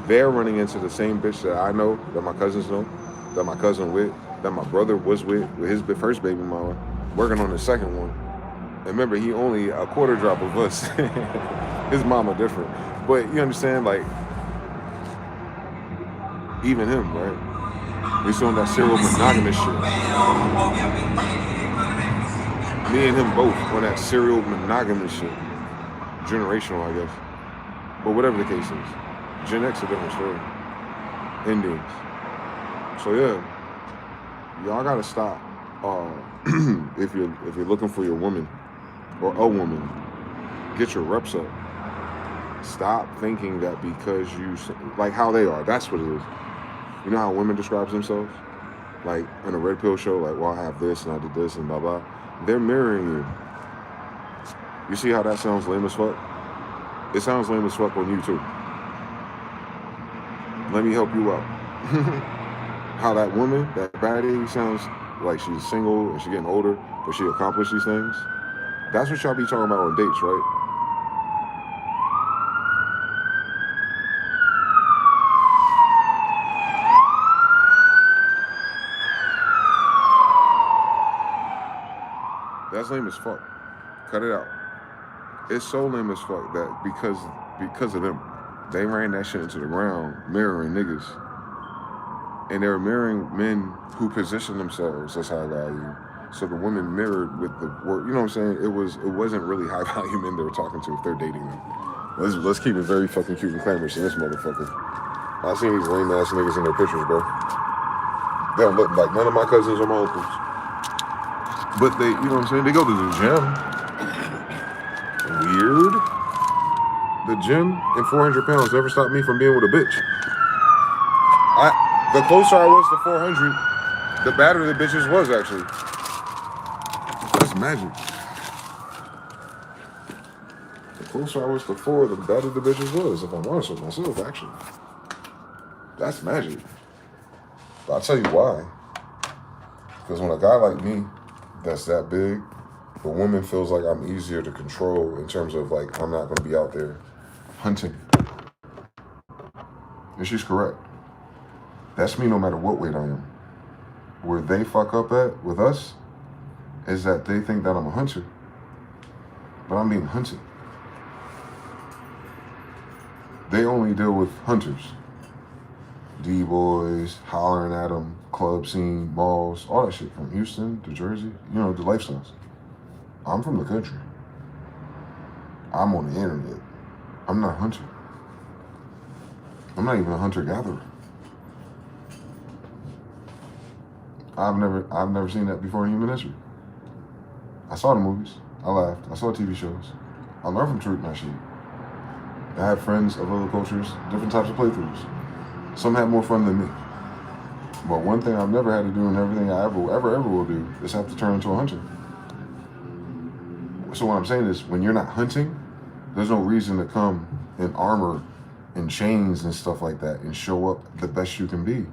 They're running into the same bitch that I know, that my cousins know, that my cousin with, that my brother was with his first baby mama, working on the second one. And remember, he only a quarter drop of us. His mama different. But you understand, like, even him, right? He's on that serial monogamous shit. Me and him both on that serial monogamous shit. Generational, I guess. But whatever the case is. Gen X is a different story. Indians. So yeah, y'all gotta stop. If you're looking for your woman or a woman, get your reps up. Stop thinking that because you like how they are. That's what it is. You know how women describe themselves? Like in a Red Pill show, like, well, I have this and I did this and blah blah. They're mirroring you. You see how that sounds lame as fuck? It sounds lame as fuck on you too. Let me help you out. How that woman, that baddie, sounds like she's single and she's getting older, but she accomplished these things. That's what y'all be talking about on dates, right? That's lame as fuck. Cut it out. It's so lame as fuck that because of them, they ran that shit into the ground, mirroring niggas. And they were mirroring men who position themselves as high value. So the women mirrored with the word, you know what I'm saying? It wasn't really high value men they were talking to if they're dating them. Let's keep it very fucking cute and glamorous in this motherfucker. I seen these lame ass niggas in their pictures, bro. They don't look like none of my cousins or my uncles. But they, you know what I'm saying? They go to the gym. Weird. The gym and 400 pounds never stopped me from being with a bitch. The closer I was to 400, the badder the bitches was, actually. That's magic. The closer I was to 4, the better the bitches was, if I'm honest with myself, actually. That's magic. But I'll tell you why. Because when a guy like me, that's that big, the woman feels like I'm easier to control in terms of, like, I'm not going to be out there hunting. And she's correct. That's me no matter what weight I am. Where they fuck up at with us is that they think that I'm a hunter. But I'm being hunted. They only deal with hunters. D-boys, hollering at them, club scene, malls, all that shit from Houston to Jersey. You know, the lifestyles. I'm from the country. I'm on the internet. I'm not a hunter. I'm not even a hunter-gatherer. I've never seen that before in human history. I saw the movies. I laughed. I saw TV shows. I learned from truth, not shit. I have friends of other cultures, different types of playthroughs. Some had more fun than me. But one thing I've never had to do and everything I ever will do is have to turn into a hunter. So what I'm saying is, when you're not hunting, there's no reason to come in armor and chains and stuff like that and show up the best you can be.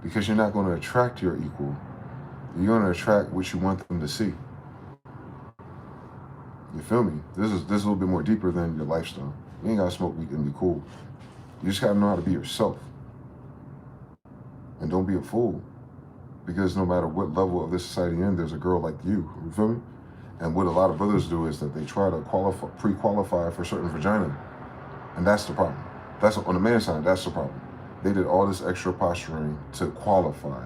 Because you're not going to attract your equal. You're going to attract what you want them to see. You feel me? This is a little bit more deeper than your lifestyle. You ain't got to smoke weed and be cool. You just got to know how to be yourself. And don't be a fool. Because no matter what level of this society you're in, there's a girl like you. You feel me? And what a lot of brothers do is that they try to pre-qualify for certain vagina. And that's the problem. That's on the man's side, that's the problem. They did all this extra posturing to qualify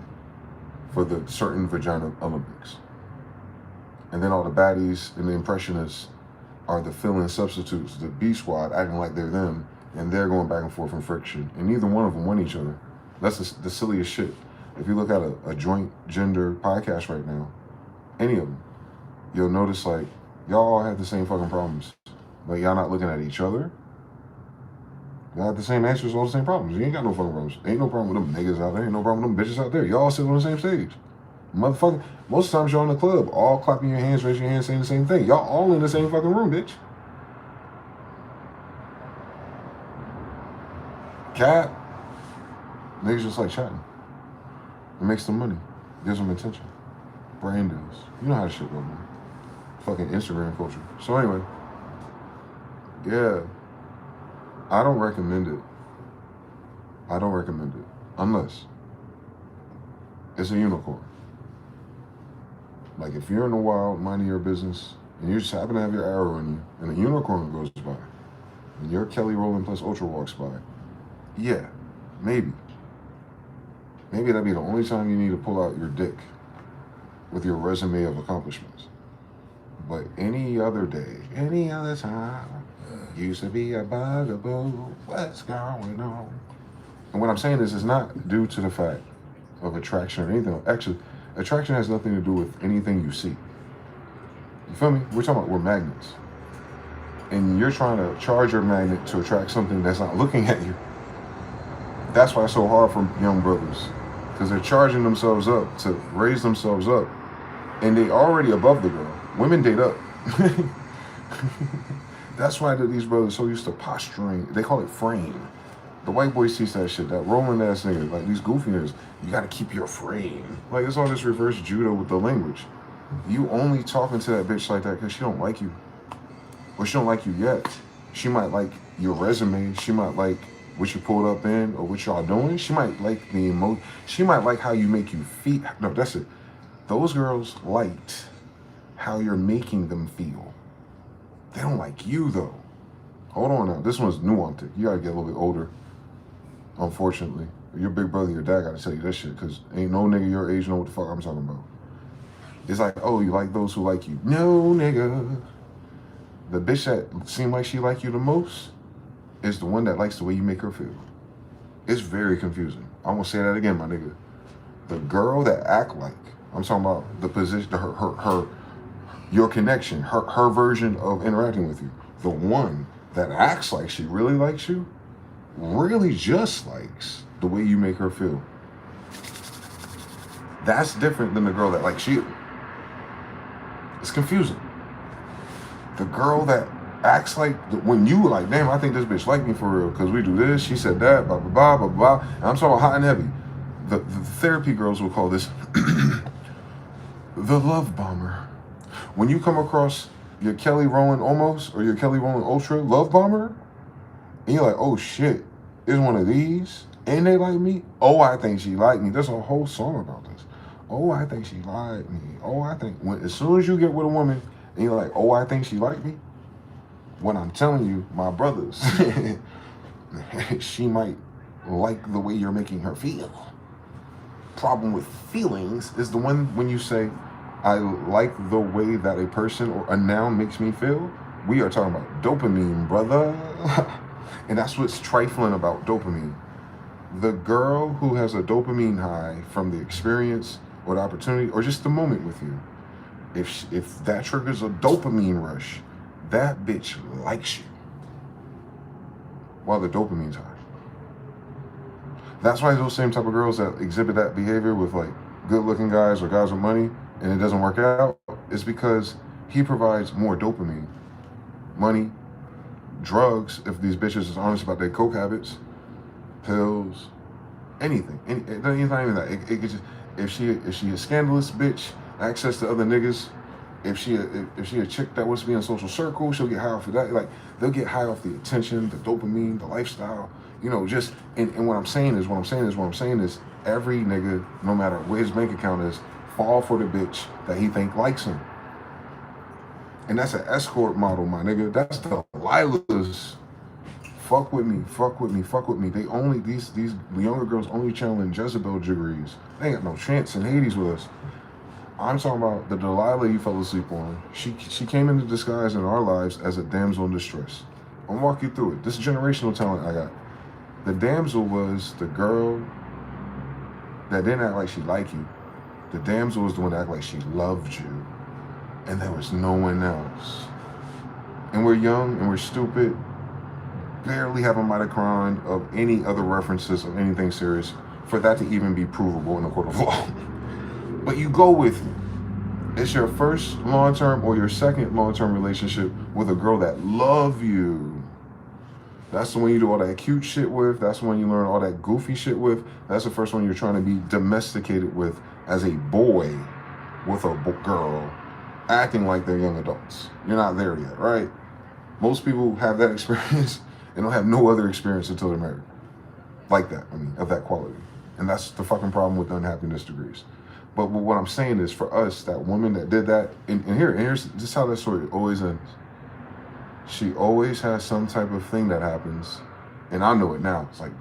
for the certain vagina Olympics. And then all the baddies and the impressionists are the fill-in substitutes, the B squad acting like they're them, and they're going back and forth in friction. And neither one of them want each other. That's the silliest shit. If you look at a joint gender podcast right now, any of them, you'll notice like, y'all all have the same fucking problems. But y'all not looking at each other. Y'all have the same answers, all the same problems. You ain't got no fucking problems. Ain't no problem with them niggas out there. Ain't no problem with them bitches out there. Y'all all sit on the same stage. Motherfucker, most times y'all in the club, all clapping your hands, raising your hands, saying the same thing. Y'all all in the same fucking room, bitch. Cat, niggas just like chatting. It makes them money. Gives them attention. Brand deals. You know how this shit go, man. Fucking Instagram culture. So anyway, yeah. I don't recommend it. I don't recommend it. Unless it's a unicorn. Like if you're in the wild, minding your business, and you just happen to have your arrow in you, and a unicorn goes by, and your Kelly Rowland plus Ultra walks by, yeah, maybe. Maybe that'd be the only time you need to pull out your dick with your resume of accomplishments. But any other day, any other time, used to be a bugaboo, what's going on? And what I'm saying is, it's not due to the fact of attraction or anything. Actually, attraction has nothing to do with anything you see. You feel me? We're talking about, we're magnets. And you're trying to charge your magnet to attract something that's not looking at you. That's why it's so hard for young brothers. Because they're charging themselves up to raise themselves up. And they already above the girl. Women date up. That's why these brothers so used to posturing. They call it frame. The white boys teach that shit, that rolling ass niggas, like these goofy niggas. You gotta keep your frame. Like it's all this reverse judo with the language. You only talking to that bitch like that because she don't like you. Or she don't like you yet. She might like your resume. She might like what you pulled up in or what y'all doing. She might like the emotion. She might like how you make you feel. No, that's it. Those girls liked how you're making them feel. They don't like you though. Hold on now. This one's nuanced. You gotta get a little bit older. Unfortunately. Your big brother, your dad gotta tell you this shit, because ain't no nigga your age know what the fuck I'm talking about. It's like, oh, you like those who like you. No, nigga. The bitch that seem like she like you the most is the one that likes the way you make her feel. It's very confusing. I'm gonna say that again, my nigga. The girl that act like, I'm talking about the position, your connection, her version of interacting with you. The one that acts like she really likes you, really just likes the way you make her feel. That's different than the girl that likes you. It's confusing. The girl that acts like, when you like, damn, I think this bitch like me for real, because we do this, she said that, blah, blah, blah, blah, blah. And I'm talking about hot and heavy. The therapy girls will call this the love bomber. When you come across your Kelly Rowland Almost or your Kelly Rowland Ultra love bomber, and you're like, oh shit, it's one of these, and they like me? Oh, I think she like me. There's a whole song about this. Oh, I think she like me. Oh, I think, as soon as you get with a woman, and you're like, oh, I think she like me, when I'm telling you, my brothers, she might like the way you're making her feel. Problem with feelings is the one when you say, I like the way that a person or a noun makes me feel. We are talking about dopamine, brother. And that's what's trifling about dopamine. The girl who has a dopamine high from the experience or the opportunity or just the moment with you, if that triggers a dopamine rush, that bitch likes you while the dopamine's high. That's why those same type of girls that exhibit that behavior with like good looking guys or guys with money and it doesn't work out, is because he provides more dopamine, money, drugs, if these bitches is honest about their coke habits, pills, anything. It's not even that. It could just, if she a scandalous bitch, access to other niggas, if she a chick that wants to be in a social circle, she'll get high off of that. Like, they'll get high off the attention, the dopamine, the lifestyle, you know, just, and what I'm saying is every nigga, no matter what his bank account is, fall for the bitch that he think likes him. And that's an escort model, my nigga. That's the Delilah's. Fuck with me, fuck with me, fuck with me. They only, these younger girls only channeling Jezebel jiggeries. They ain't got no chance in Hades with us. I'm talking about the Delilah you fell asleep on. She came into disguise in our lives as a damsel in distress. I'll walk you through it. This generational talent I got. The damsel was the girl that didn't act like she liked you. The damsel was the one that acted like she loved you. And there was no one else. And we're young and we're stupid. Barely have a mitochondria of any other references of anything serious for that to even be provable in a court of law. But you go with it. It's your first long-term or your second long-term relationship with a girl that love you. That's the one you do all that cute shit with. That's the one you learn all that goofy shit with. That's the first one you're trying to be domesticated with as a boy with a girl acting like they're young adults. You're not there yet, right? Most people have that experience and don't have no other experience until they're married. Like that, I mean, of that quality. And that's the fucking problem with unhappiness degrees. But what I'm saying is, for us, that woman that did that, and here's just how that story always ends. She always has some type of thing that happens, and I know it now. It's like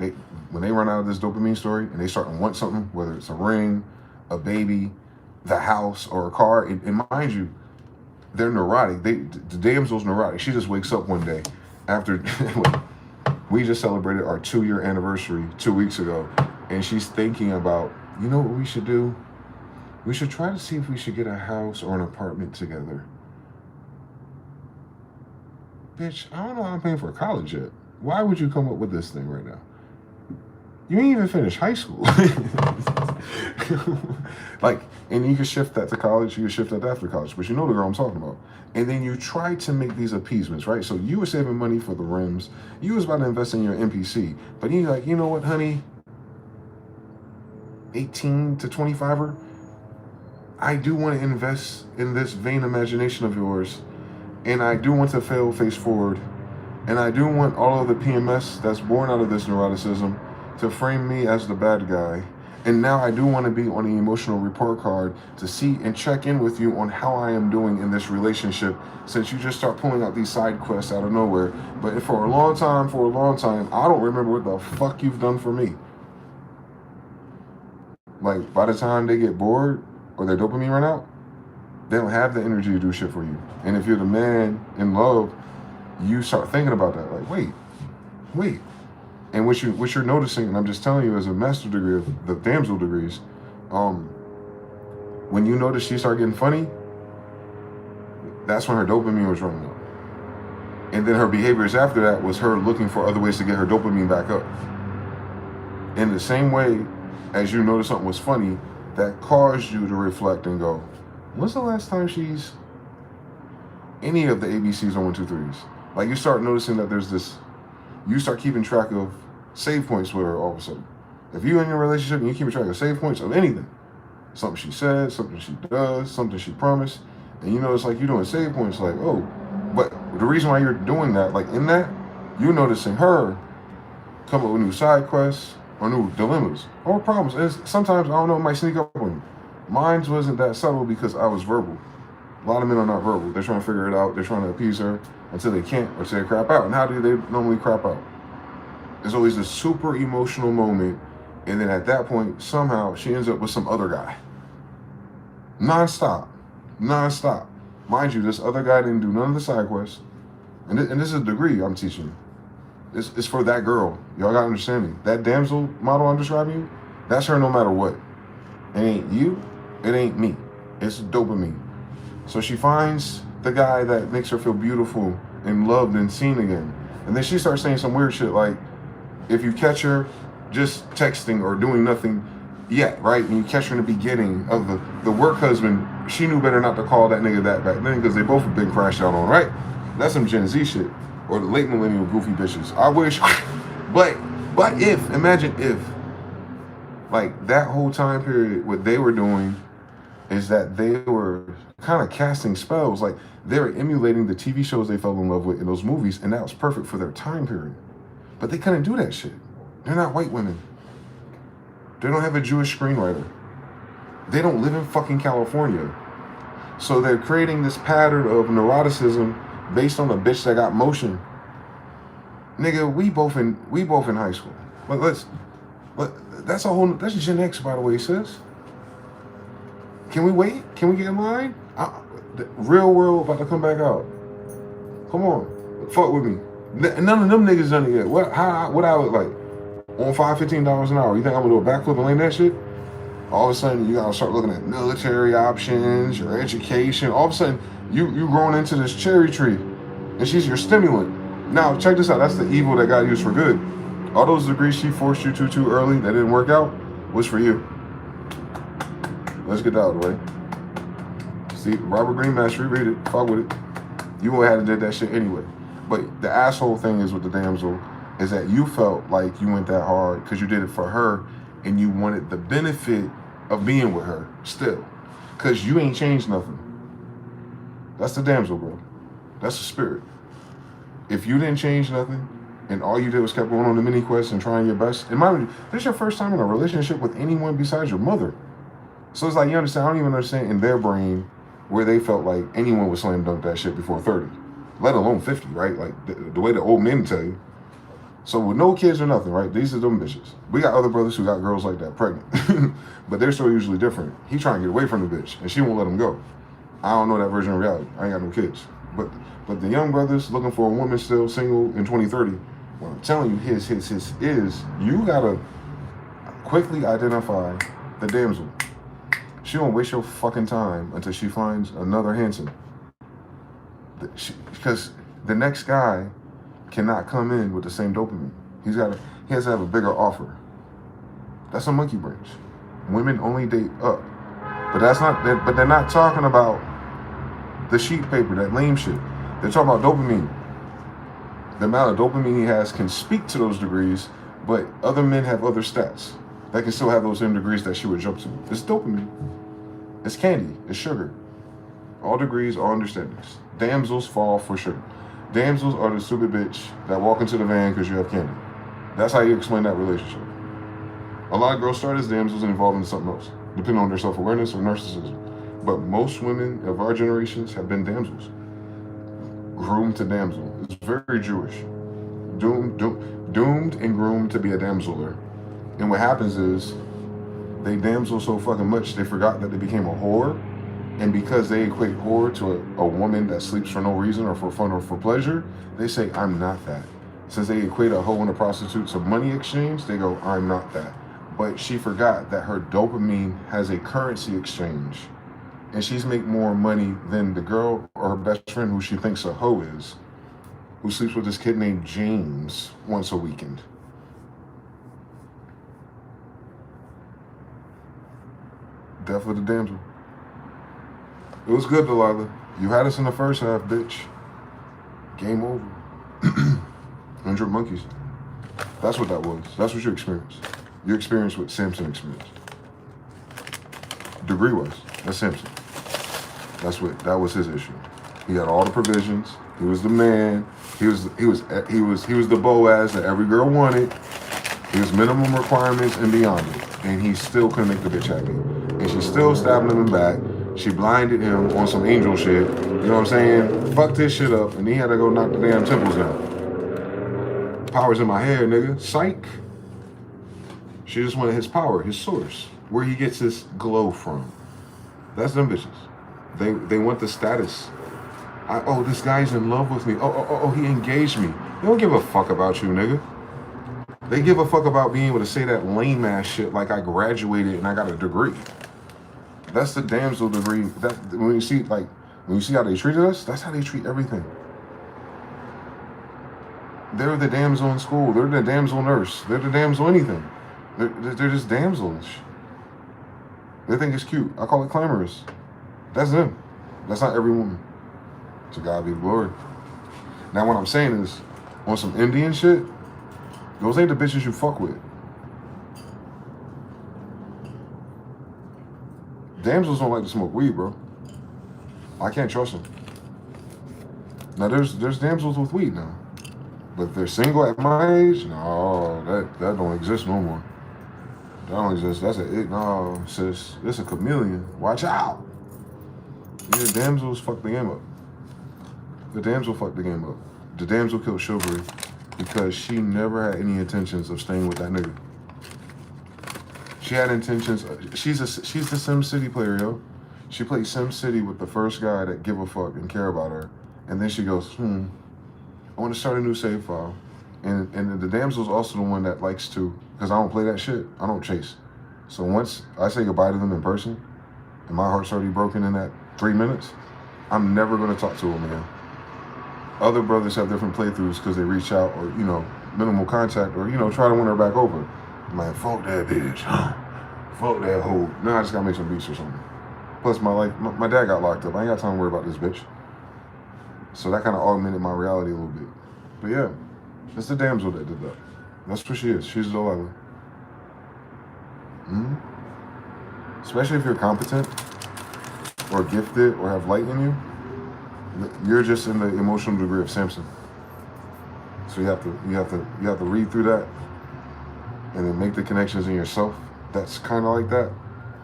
when they run out of this dopamine story and they start to want something, whether it's a ring, a baby, the house, or a car, and mind you, they're neurotic. The damsel's neurotic. She just wakes up one day after we just celebrated our 2-year anniversary 2 weeks ago, and she's thinking about, you know what we should do? We should try to see if we should get a house or an apartment together. Bitch, I don't know how I'm paying for college yet. Why would you come up with this thing right now? You ain't even finished high school. Like, and you can shift that to college, you can shift that after college, but you know the girl I'm talking about. And then you try to make these appeasements, right? So you were saving money for the rims. You was about to invest in your MPC. But you're like, you know what, honey? 18 to 25er? I do want to invest in this vain imagination of yours, and I do want to fail face forward, and I do want all of the PMS that's born out of this neuroticism to frame me as the bad guy. And now I do want to be on the emotional report card to see and check in with you on how I am doing in this relationship, since you just start pulling out these side quests out of nowhere. But for a long time, I don't remember what the fuck you've done for me. Like, by the time they get bored or their dopamine run out, they don't have the energy to do shit for you. And if you're the man in love, you start thinking about that. Like, wait. And what you're noticing, and I'm just telling you as a master degree of the damsel degrees, when you notice she started getting funny, that's when her dopamine was running out. And then her behaviors after that was her looking for other ways to get her dopamine back up. In the same way as you notice something was funny, that caused you to reflect and go, when's the last time she's any of the ABCs on 1, 2, 3s? Like, you start noticing that there's this, you start keeping track of save points with her all of a sudden. If you're in your relationship and you keep track of save points of anything, something she said, something she does, something she promised, and you know it's like you're doing save points, like, oh, but the reason why you're doing that, like in that, you're noticing her come up with new side quests or new dilemmas or problems. And sometimes, I don't know, it might sneak up on you. Mine wasn't that subtle because I was verbal. A lot of men are not verbal. They're trying to figure it out. They're trying to appease her until they can't, or until they crap out. And how do they normally crap out? There's always a super emotional moment, and then at that point, somehow she ends up with some other guy. Non-stop. Mind you, this other guy didn't do none of the side quests. And this is a degree I'm teaching you. It's for that girl. Y'all gotta understand me. That damsel model I'm describing you, that's her no matter what. It ain't you, it ain't me. It's dopamine. So she finds the guy that makes her feel beautiful and loved and seen again. And then she starts saying some weird shit like, if you catch her just texting or doing nothing yet, right? And you catch her in the beginning of the work husband, she knew better not to call that nigga that back then because they both have been crashed out on, right? That's some Gen Z shit. Or the late millennial goofy bitches. I wish, but imagine if, like, that whole time period, what they were doing is that they were kind of casting spells. Like, they were emulating the TV shows they fell in love with in those movies, and that was perfect for their time period. But they couldn't do that shit. They're not white women. They don't have a Jewish screenwriter. They don't live in fucking California. So they're creating this pattern of neuroticism based on a bitch that got motion. Nigga, we both in high school. That's Gen X, by the way, sis. Can we wait? Can we get in line? The real world about to come back out. Come on, fuck with me. None of them niggas done it yet. What I look like? On $15 an hour. You think I'm gonna do a backflip and land that shit? All of a sudden, you gotta start looking at military options, your education. All of a sudden, you growing into this cherry tree, and she's your stimulant. Now, check this out. That's the evil that God used for good. All those degrees she forced you to too early that didn't work out was for you. Let's get that out of the way. See, Robert Greene Mastery, read it, fuck with it. You would have had to did that shit anyway. But the asshole thing is with the damsel is that you felt like you went that hard because you did it for her and you wanted the benefit of being with her still. Because you ain't changed nothing. That's the damsel, bro. That's the spirit. If you didn't change nothing and all you did was kept going on the mini quests and trying your best, and mind you, this is your first time in a relationship with anyone besides your mother. So it's like, you understand, I don't even understand in their brain where they felt like anyone would slam dunk that shit before 30, let alone 50, right? Like the way the old men tell you. So with no kids or nothing, right? These are them bitches. We got other brothers who got girls like that pregnant, but they're still usually different. He trying to get away from the bitch and she won't let him go. I don't know that version of reality. I ain't got no kids. But the young brothers looking for a woman still single in 2030, what I'm telling you, his is you gotta quickly identify the damsel. She don't waste your fucking time until she finds another handsome. Because the next guy cannot come in with the same dopamine. He has to have a bigger offer. That's a monkey branch. Women only date up. But they're not talking about the sheet paper, that lame shit. They're talking about dopamine. The amount of dopamine he has can speak to those degrees, but other men have other stats that can still have those same degrees that she would jump to. It's dopamine. It's candy. It's sugar. All degrees, all understandings. Damsels fall for sugar. Damsels are the stupid bitch that walk into the van because you have candy. That's how you explain that relationship. A lot of girls start as damsels and evolve into something else, depending on their self-awareness or narcissism. But most women of our generations have been damsels. Groomed to damsel. It's very Jewish. Doomed and groomed to be a damseler. And what happens is, they damsel so fucking much, they forgot that they became a whore. And because they equate whore to a woman that sleeps for no reason or for fun or for pleasure, they say, I'm not that. Since they equate a hoe and a prostitute to money exchange, they go, I'm not that. But she forgot that her dopamine has a currency exchange. And she's make more money than the girl or her best friend who she thinks a hoe is, who sleeps with this kid named James once a weekend. Death of the damsel. It was good, Delilah. You had us in the first half, bitch. Game over. 100 monkeys. That's what that was. That's what you experienced. You experienced what Samson experienced. Degree was. That's Samson. That was his issue. He had all the provisions. He was the man. He was the Boaz that every girl wanted. He was minimum requirements and beyond it. And he still couldn't make the bitch happy. And she still stabbed him in the back. She blinded him on some angel shit. You know what I'm saying? Fucked his shit up, and he had to go knock the damn temples down. Power's in my hair, nigga. Psych. She just wanted his power, his source, where he gets his glow from. That's them bitches. They want the status. Oh, this guy's in love with me. Oh, he engaged me. They don't give a fuck about you, nigga. They give a fuck about being able to say that lame ass shit like I graduated and I got a degree. That's the damsel degree. That when you see how they treated us, that's how they treat everything. They're the damsel in school. They're the damsel nurse. They're the damsel anything. They're just damsels. They think it's cute. I call it clamorous. That's them. That's not every woman. To God be the glory. Now what I'm saying is, on some Indian shit, those ain't the bitches you fuck with. Damsels don't like to smoke weed, bro. I can't trust them. Now there's damsels with weed now, but if they're single at my age, no, that don't exist no more. That don't exist. No, sis. It's a chameleon. Watch out. Yeah, damsels fucked the game up. The damsel fucked the game up. The damsel killed chivalry because she never had any intentions of staying with that nigga. She had intentions. She's the Sim City player, yo. She played Sim City with the first guy that give a fuck and care about her, and then she goes, I want to start a new save file. And the damsel's also the one that likes to, because I don't play that shit. I don't chase. So once I say goodbye to them in person, and my heart's already broken in that 3 minutes, I'm never gonna talk to them again. Other brothers have different playthroughs because they reach out or, minimal contact or, try to win her back over. I'm like, fuck that bitch. Fuck that hoe. Now I just gotta make some beats or something. Plus my dad got locked up. I ain't got time to worry about this bitch. So that kind of augmented my reality a little bit. But yeah, it's the damsel that did that. That's what she is. She's Delilah. Especially if you're competent or gifted or have light in you, you're just in the emotional degree of Samson. So you have to read through that and then make the connections in yourself. That's kind of like that,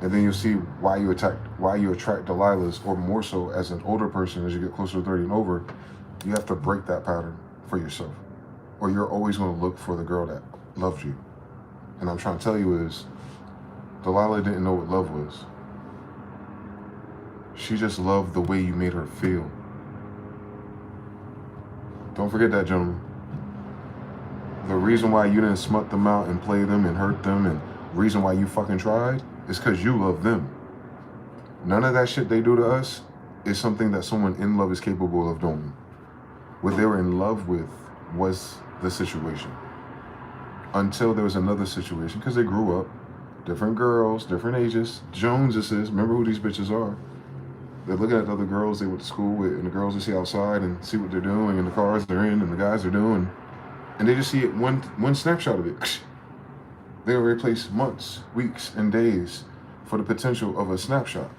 and then you'll see why you attract Delilahs, or more so as an older person, as you get closer to 30 and over, you have to break that pattern for yourself, or you're always going to look for the girl that loved you. And I'm trying to tell you is, Delilah didn't know what love was. She just loved the way you made her feel. Don't forget that, gentlemen. The reason why you didn't smut them out and play them and hurt them, and the reason why you fucking tried, is because you love them. None of that shit they do to us is something that someone in love is capable of doing. What they were in love with was the situation. Until there was another situation, because they grew up, different girls, different ages, Joneses, remember who these bitches are. They're looking at the other girls they went to school with, and the girls they see outside and see what they're doing, and the cars they're in, and the guys they're doing. And they just see it one snapshot of it. They'll replace months, weeks, and days for the potential of a snapshot.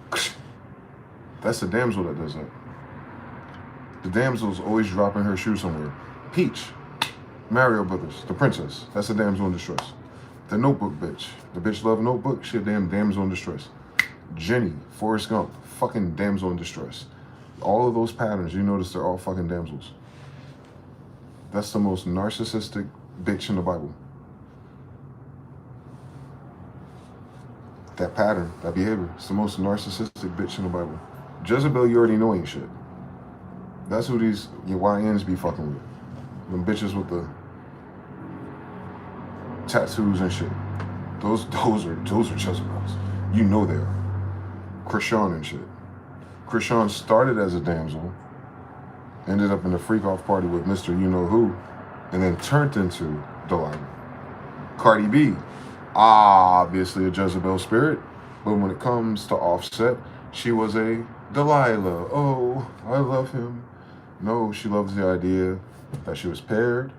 That's the damsel that does that. The damsel's always dropping her shoe somewhere. Peach, Mario Brothers, the princess. That's a damsel in distress. The Notebook bitch. The bitch love Notebook. She a damn damsel in distress. Jenny, Forrest Gump, fucking damsel in distress. All of those patterns, you notice they're all fucking damsels. That's the most narcissistic bitch in the Bible. That pattern, that behavior, it's the most narcissistic bitch in the Bible. Jezebel, you already know ain't shit. That's who these your YNs be fucking with. Them bitches with the tattoos and shit. Those are Jezebels. You know they are. Krishan and shit. Krishan started as a damsel, ended up in a freak-off party with Mr. You-know-who, and then turned into Delilah. Cardi B, obviously a Jezebel spirit, but when it comes to Offset, she was a Delilah. Oh, I love him. No, she loves the idea that she was paired.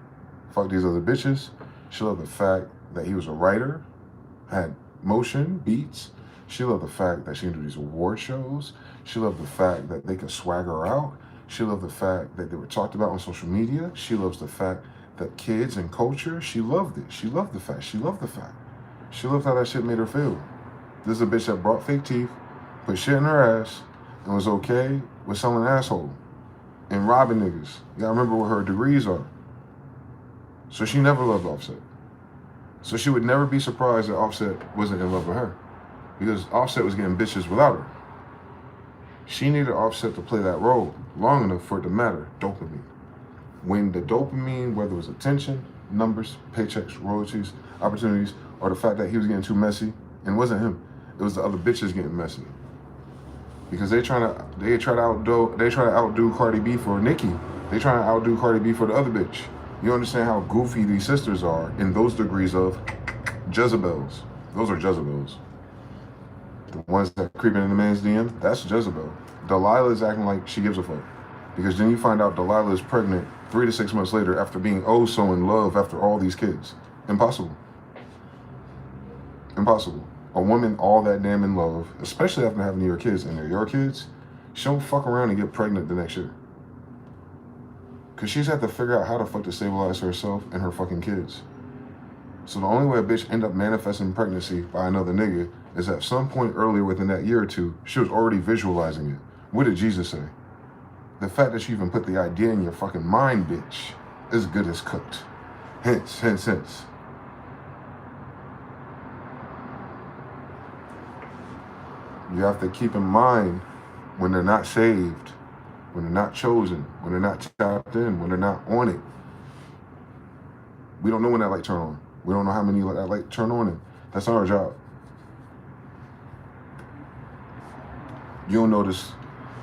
Fuck these other bitches. She loved the fact that he was a writer, had motion, beats. She loved the fact that she could do these award shows. She loved the fact that they could swag her out. She loved the fact that they were talked about on social media. She loves the fact that kids and culture, she loved it. She loved the fact. She loved the fact. She loved how that shit made her feel. This is a bitch that brought fake teeth, put shit in her ass, and was okay with selling asshole and robbing niggas. You gotta remember what her degrees are. So she never loved Offset. So she would never be surprised that Offset wasn't in love with her, because Offset was getting bitches without her. She needed Offset to play that role long enough for it to matter. Dopamine. When the dopamine, whether it was attention, numbers, paychecks, royalties, opportunities, or the fact that he was getting too messy, and it wasn't him, it was the other bitches getting messy. Because they try to outdo Cardi B for Nicki. They try to outdo Cardi B for the other bitch. You understand how goofy these sisters are in those degrees of Jezebels. Those are Jezebels. The ones that creeping in the man's DM, that's Jezebel. Delilah is acting like she gives a fuck. Because then you find out Delilah is pregnant 3 to 6 months later after being oh so in love after all these kids. Impossible. Impossible. A woman all that damn in love, especially after having your kids, and they're your kids, she don't fuck around and get pregnant the next year. Because she's had to figure out how the fuck to stabilize herself and her fucking kids. So the only way a bitch end up manifesting pregnancy by another nigga is at some point earlier within that year or two, she was already visualizing it. What did Jesus say? The fact that you even put the idea in your fucking mind, bitch, is good as cooked. Hence. You have to keep in mind when they're not saved, when they're not chosen, when they're not tapped in, when they're not on it. We don't know when that light turn on. We don't know how many that light turn on, and that's not our job. You'll notice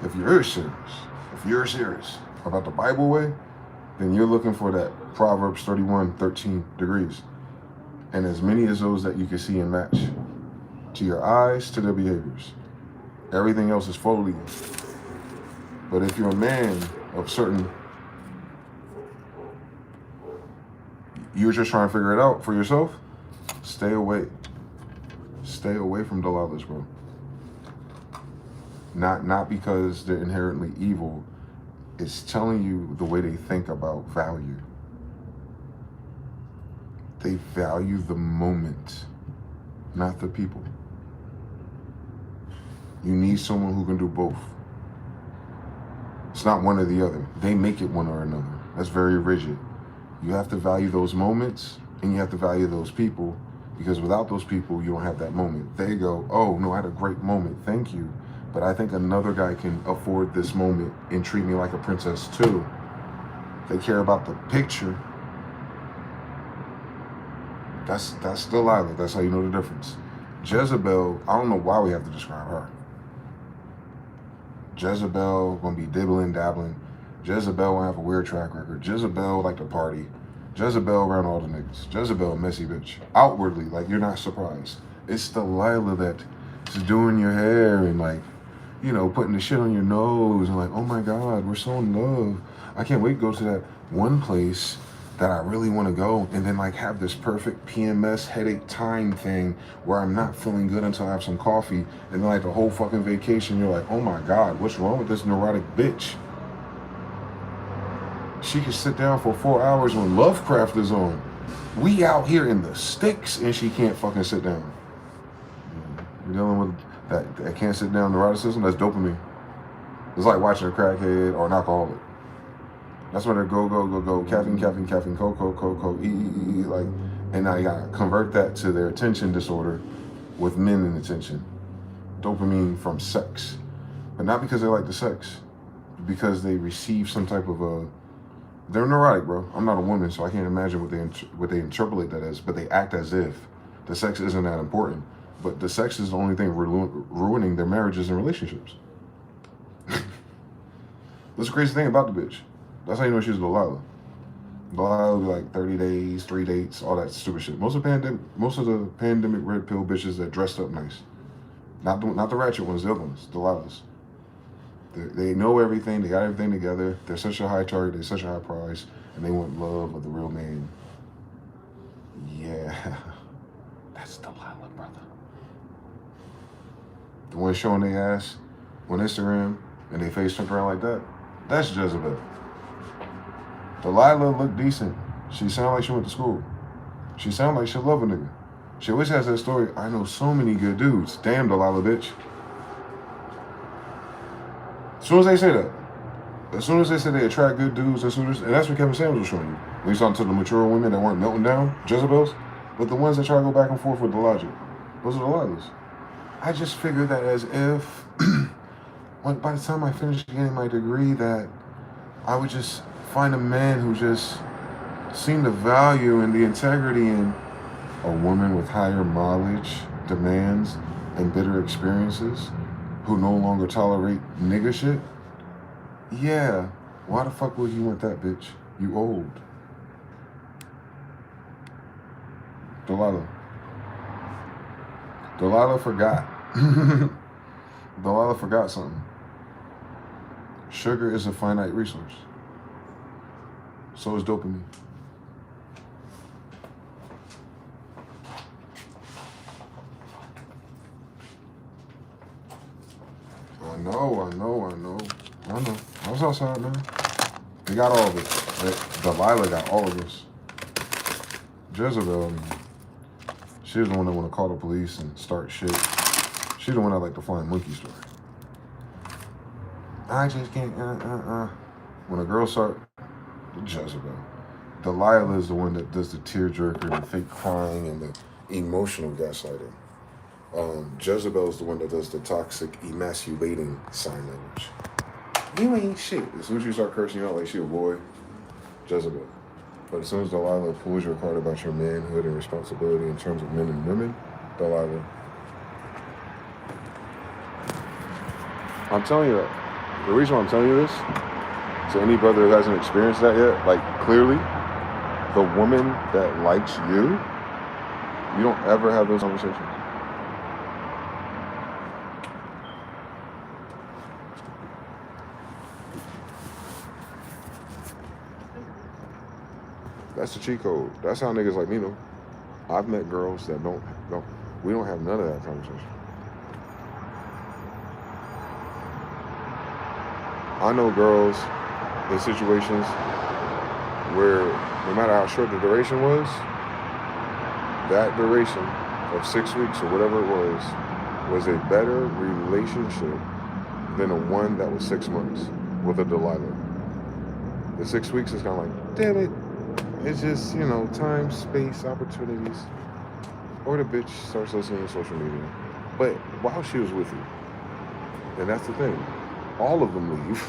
if you're serious about the Bible way, then you're looking for that Proverbs 31:13 degrees. And as many as those that you can see and match to your eyes, to their behaviors. Everything else is folly. But if you're a man of certain, you're just trying to figure it out for yourself, stay away. Stay away from Delilahs, bro. Not because they're inherently evil. It's telling you the way they think about value. They value the moment, not the people. You need someone who can do both. It's not one or the other. They make it one or another. That's very rigid. You have to value those moments, and you have to value those people, because without those people, you don't have that moment. They go, oh, no, I had a great moment. Thank you. But I think another guy can afford this moment and treat me like a princess too. They care about the picture. That's Delilah. That's how you know the difference. Jezebel, I don't know why we have to describe her. Jezebel gonna be dibbling, dabbling. Jezebel gonna have a weird track record. Jezebel like to party. Jezebel around all the niggas. Jezebel, messy bitch. Outwardly, like you're not surprised. It's Delilah that's doing your hair and like, you know, putting the shit on your nose and like, oh my God, we're so in love. I can't wait to go to that one place that I really want to go, and then like have this perfect PMS headache time thing where I'm not feeling good until I have some coffee, and then like the whole fucking vacation, you're like, oh my God, what's wrong with this neurotic bitch? She can sit down for 4 hours when Lovecraft is on. We out here in the sticks, and she can't fucking sit down. You're dealing with that can't sit down neuroticism. That's dopamine. It's like watching a crackhead or an alcoholic. That's where they go, caffeine, eat, like, and now you gotta convert that to their attention disorder with men in attention. Dopamine from sex, but not because they like the sex, because they receive some type of they're neurotic, bro. I'm not a woman, so I can't imagine what they interpolate that as, but they act as if the sex isn't that important. But the sex is the only thing ruining their marriages and relationships. That's the crazy thing about the bitch. That's how you know she's Delilah. Delilah would be like 30 days, 3 dates, all that stupid shit. Most of the pandemic red pill bitches that dressed up nice. Not the ratchet ones, the other ones, Delilahs. They know everything, they got everything together. They're such a high target, they're such a high price, and they want love of the real man. Yeah, that's Delilah, brother. The one showing their ass on Instagram and they face turned around like that, that's Jezebel. Delilah looked decent. She sounded like she went to school. She sounded like she love a nigga. She always has that story, I know so many good dudes. Damn, Delilah, bitch. As soon as they say that, as soon as they say they attract good dudes, and that's what Kevin Samuels was showing you. When he's talking to the mature women that weren't melting down, Jezebels, but the ones that try to go back and forth with the logic, those are the Delilahs. I just figured that as if, by the time I finished getting my degree, that I would just find a man who just seemed to value and the integrity in a woman with higher mileage, demands, and bitter experiences, who no longer tolerate nigga shit. Yeah, why the fuck would you want that bitch? You old. Delilah forgot. Delilah forgot something. Sugar is a finite resource. So is dopamine. I know. I was outside, man. They got all of it. Delilah got all of this. Jezebel, she was the one that want to call the police and start shit. She's the one that like the flying monkey story. I just can't, When a girl start, Jezebel. Delilah is the one that does the tearjerker, the fake crying, and the emotional gaslighting. Jezebel is the one that does the toxic, emasculating sign language. You ain't shit. As soon as you start cursing out like she a boy, Jezebel. But as soon as Delilah pulls your card about your manhood and responsibility in terms of men and women, Delilah. I'm telling you that. The reason why I'm telling you this, to any brother who hasn't experienced that yet, like clearly, the woman that likes you don't ever have those conversations. That's the cheat code. That's how niggas like me know. I've met girls that we don't have none of that conversation. I know girls in situations where no matter how short the duration was, that duration of 6 weeks or whatever it was a better relationship than a one that was 6 months with a Delilah. The 6 weeks is kind of like, damn it. It's just, time, space, opportunities. Or the bitch starts listening to social media. But while she was with you, and that's the thing, all of them leave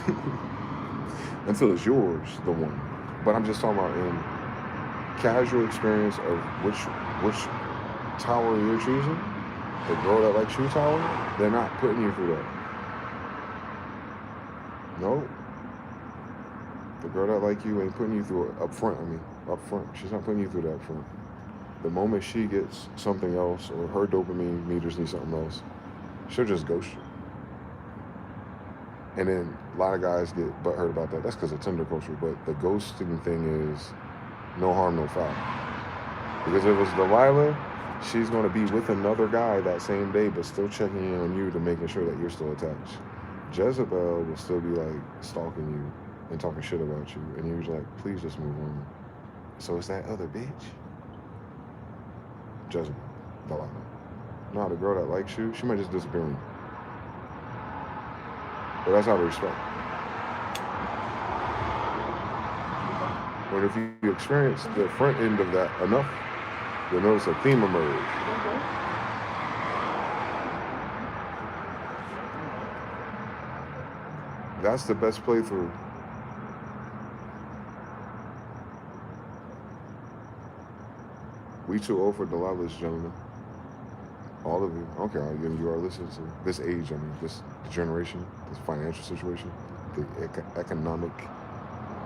until it's yours, the one. But I'm just talking about in casual experience of which tower you're choosing, the girl that likes you tower, they're not putting you through that. No. The girl that like you ain't putting you through it up front. She's not putting you through that up front. The moment she gets something else or her dopamine meters need something else, she'll just ghost you. And then a lot of guys get butthurt about that. That's because of Tinder culture. But the ghosting thing is no harm, no foul. Because if it's Delilah, she's going to be with another guy that same day, but still checking in on you to making sure that you're still attached. Jezebel will still be like stalking you and talking shit about you, and you're like, please just move on. So it's that other bitch. Jezebel, Delilah. Not a girl that likes you, she might just disappear on you. But that's out of respect. But if you experience the front end of that enough, you'll notice a theme emerge. That's the best playthrough. We too old for Delilah's, gentlemen. All of you. I don't care how young you are listening to this age, this generation, this financial situation, the economic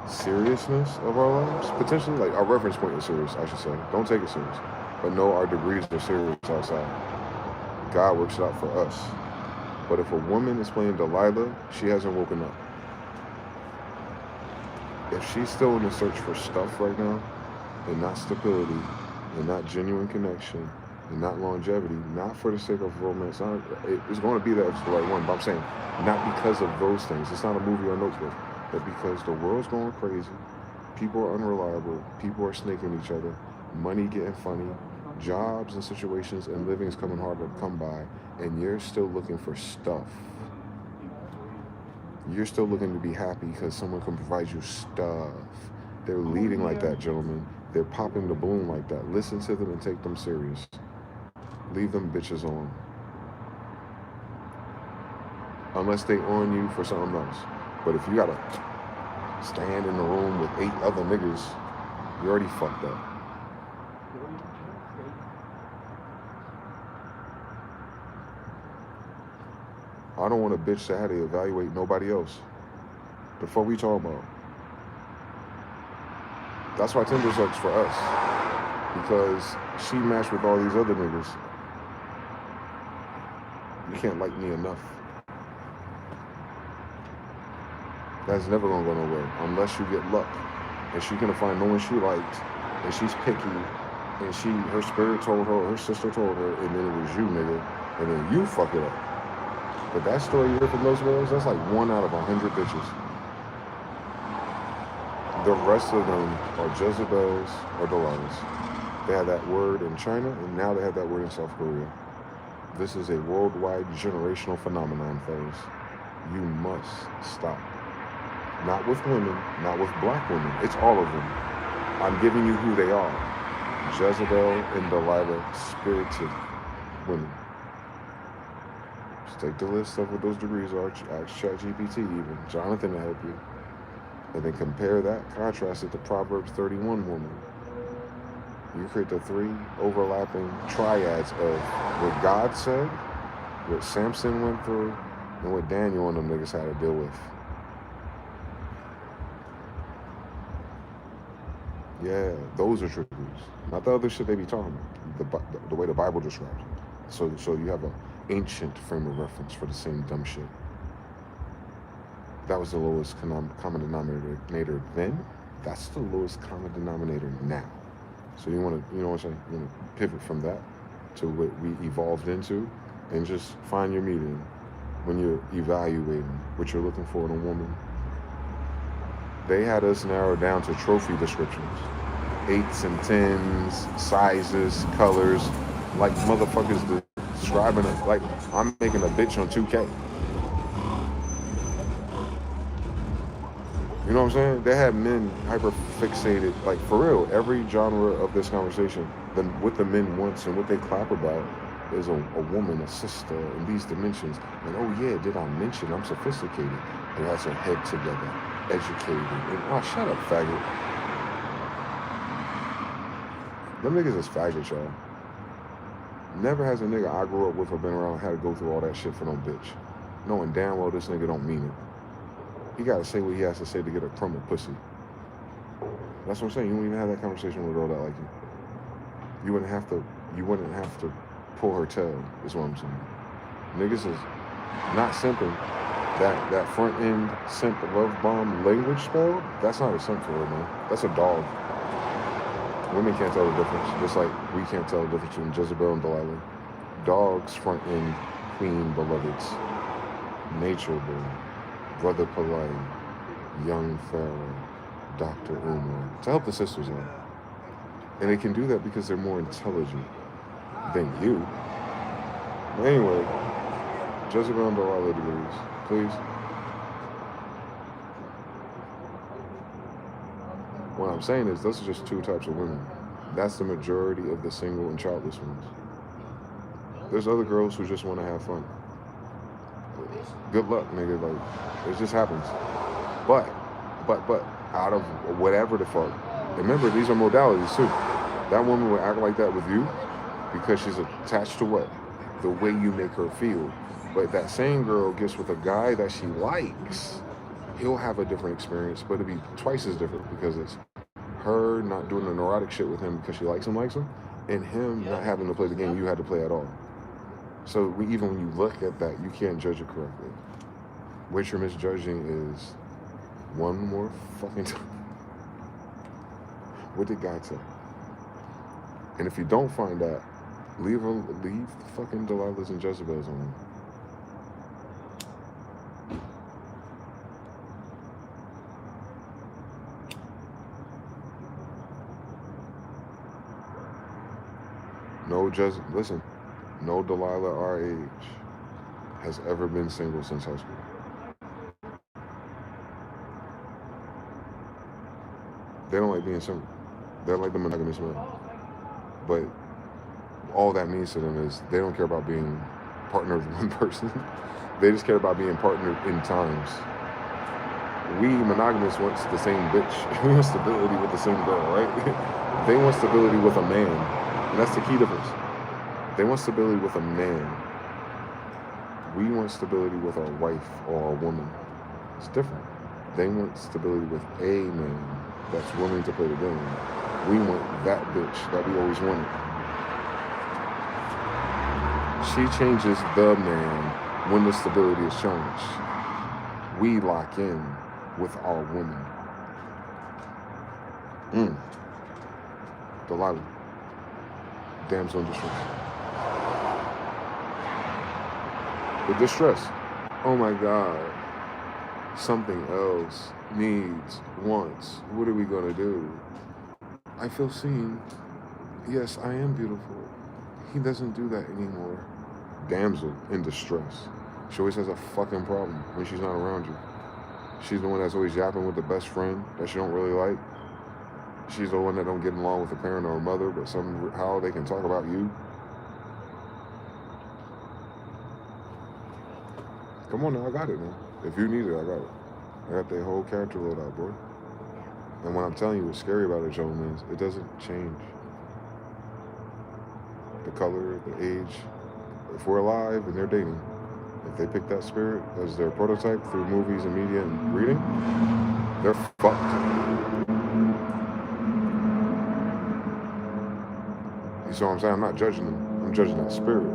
seriousness of our lives. Potentially, like our reference point is serious, I should say. Don't take it serious. But know our degrees are serious outside. God works it out for us. But if a woman is playing Delilah, she hasn't woken up. If she's still in the search for stuff right now, and not stability, and not genuine connection, and not longevity, not for the sake of romance, it's going to be that it's the right one, but I'm saying not because of those things. It's not a movie or notebook, but because the world's going crazy, people are unreliable, people are snaking each other, money getting funny, jobs and situations and living is coming hard to come by, and you're still looking for stuff. You're still looking to be happy because someone can provide you stuff. They're leading like that, gentlemen. They're popping the balloon like that. Listen to them and take them serious. Leave them bitches on. Unless they on you for something else. But if you gotta stand in the room with 8 other niggas, you already fucked up. I don't want a bitch that had to evaluate nobody else. The fuck we talking about? That's why Tinder sucks for us. Because she matched with all these other niggas. You can't like me enough. That's never gonna go nowhere unless you get luck. And she gonna find no one she liked, and she's picky, and her spirit told her, her sister told her, and then it was you, nigga, and then you fuck it up. But that story you hear from those girls, that's like 1 out of 100 bitches. The rest of them are Jezebels or Delilahs. They had that word in China, and now they have that word in South Korea. This is a worldwide generational phenomenon, fellas. You must stop. Not with women, not with black women. It's all of them. I'm giving you who they are. Jezebel and Delilah, spirited women. Just take the list of what those degrees are. Ask ChatGPT even. Jonathan to help you. And then compare that, contrast it to Proverbs 31 woman. You create the 3 overlapping triads of what God said, what Samson went through, and what Daniel and them niggas had to deal with. Yeah, those are tributes. Not the other shit they be talking about, the way the Bible describes it. So you have an ancient frame of reference for the same dumb shit. That was the lowest common denominator then. That's the lowest common denominator now. So you want to, you know what I'm saying? You want to pivot from that to what we evolved into, and just find your medium when you're evaluating what you're looking for in a woman. They had us narrowed down to trophy descriptions. 8s and 10s, sizes, colors, like motherfuckers describing it like I'm making a bitch on 2K. You know what I'm saying? They had men hyper-fixated, like for real, every genre of this conversation, what the men wants and what they clap about is a woman, a sister, in these dimensions. And oh yeah, did I mention I'm sophisticated? Who has her head together, educated. And oh, shut up, faggot. Them niggas is faggot, y'all. Never has a nigga I grew up with or been around had to go through all that shit for no bitch. Knowing damn well this nigga don't mean it. He gotta say what he has to say to get a crumb of pussy. That's what I'm saying. You wouldn't even have that conversation with a girl that like you. You wouldn't have to pull her tail, is what I'm saying. Niggas is not simping. That front end simp love bomb language spell, that's not a simp for her, man. That's a dog. Women can't tell the difference, just like we can't tell the difference between Jezebel and Delilah. Dogs front end queen beloveds. Nature Boy, Brother Polite, Young Pharaoh, Dr. Umar, to help the sisters out. And they can do that because they're more intelligent than you. But anyway, Jezebel and Delilah degrees, please. What I'm saying is those are just two types of women. That's the majority of the single and childless ones. There's other girls who just want to have fun. Good luck, nigga. Like, it just happens. But, out of whatever the fuck, remember, these are modalities too. That woman will act like that with you because she's attached to what? The way you make her feel. But that same girl gets with a guy that she likes, he'll have a different experience, but it'll be twice as different because it's her not doing the neurotic shit with him because she likes him, and him not having to play the game you had to play at all. So even when you look at that, you can't judge it correctly. What you're misjudging is one more fucking time. What did God say? And if you don't find that, leave the fucking Delilahs and Jezebels on. Listen, no Delilah our age has ever been single since high school. They don't like being single. They're like the monogamous men. But all that means to them is they don't care about being partnered with one person. They just care about being partnered in times. We monogamous wants the same bitch. We want stability with the same girl, right? They want stability with a man. And that's the key difference. They want stability with a man. We want stability with our wife or a woman. It's different. They want stability with a man that's willing to play the game. We want that bitch that we always wanted. She changes the man when the stability is challenged. We lock in with our woman. Delilah. Damsel in distress. The distress. Oh my God. Something else. Needs. Wants. What are we gonna do? I feel seen. Yes, I am beautiful. He doesn't do that anymore. Damsel in distress. She always has a fucking problem when she's not around you. She's the one that's always yapping with the best friend that she don't really like. She's the one that don't get along with a parent or a mother, but somehow they can talk about you. Come on now, I got it, man. If you need it, I got it. I got the whole character load out, boy. And what I'm telling you, what's scary about it, gentlemen, is it doesn't change. The color, the age. If we're alive and they're dating, if they pick that spirit as their prototype through movies and media and reading, they're fucked. You see what I'm saying? I'm not judging them. I'm judging that spirit.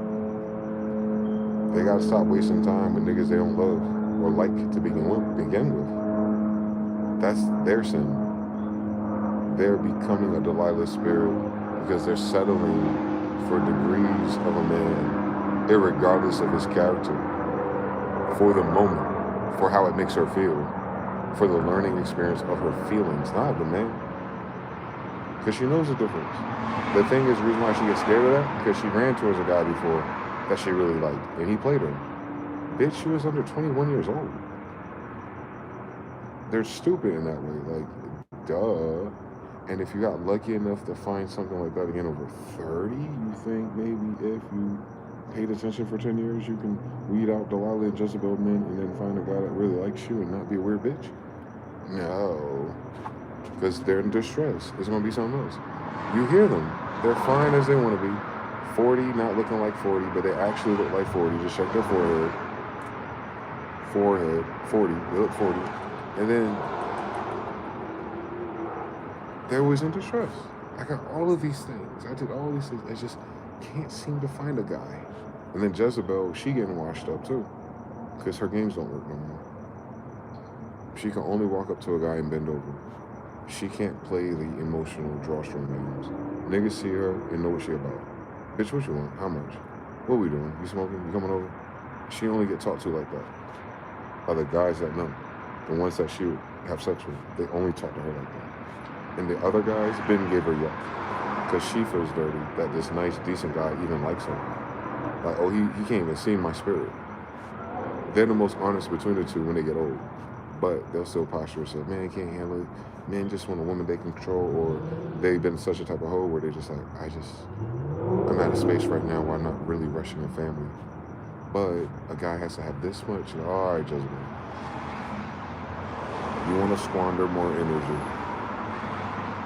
They gotta stop wasting time with niggas they don't love or like to begin with. That's their sin. They're becoming a Delilah spirit because they're settling for degrees of a man, irregardless of his character, for the moment, for how it makes her feel, for the learning experience of her feelings, not the man. Because she knows the difference. The thing is, the reason why she gets scared of that, because she ran towards a guy before that she really liked, and he played her. Bitch, she was under 21 years old. They're stupid in that way, like, duh. And if you got lucky enough to find something like that again over 30, you think maybe if you paid attention for 10 years, you can weed out Delilah and Jezebel men and then find a guy that really likes you and not be a weird bitch? No. Because they're in distress. It's going to be something else. You hear them. They're fine as they want to be. 40, not looking like 40, but they actually look like 40. Just check their forehead. 40. They look 40. And then they're always in distress. I got all of these things. I did all these things. I just can't seem to find a guy. And then Jezebel, she getting washed up too. Because her games don't work no more. She can only walk up to a guy and bend over. she can't play the emotional drawstring games. Niggas see her and know what she about. Bitch, what you want? How much? What we doing? You smoking? You coming over? She only get talked to like that. By the guys that know. The ones that she would have sex with, they only talk to her like that. And the other guys, Ben gave her yuck. Because she feels dirty that this nice, decent guy even likes her. Like, oh, he can't even see my spirit. They're the most honest between the two when they get old. But they'll still posture and say, man, can't handle it. Men just want a woman they can control, or they've been such a type of hoe where they're just like, I'm out of space right now where I'm not really rushing a family. But a guy has to have this much. All right, Jezebel. You want to squander more energy.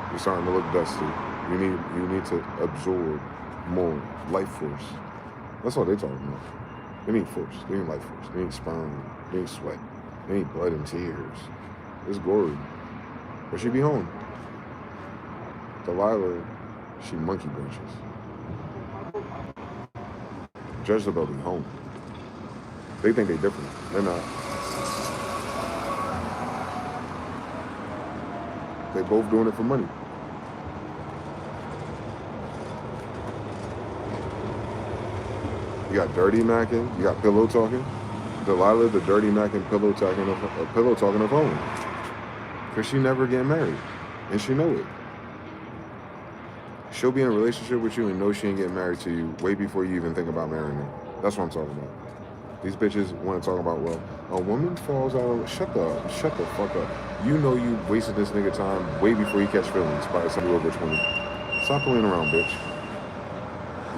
You're starting to look dusty. You need to absorb more life force. That's all they're talking about. They need force. They need life force. They need sperm. They need sweat. They need blood and tears. It's gory. But she be home. Delilah, she monkey branches. Jezebel be home. They think they different. They're not. They both doing it for money. You got dirty macking, you got pillow talking. Delilah, the dirty macking, pillow talking of home. Because she never get married. And she know it. She'll be in a relationship with you and know she ain't getting married to you way before you even think about marrying her. That's what I'm talking about. These bitches want to talk about, well, a woman falls out of... Shut the fuck up. You know you wasted this nigga time way before you catch feelings by somebody over 20. Stop playing around, bitch.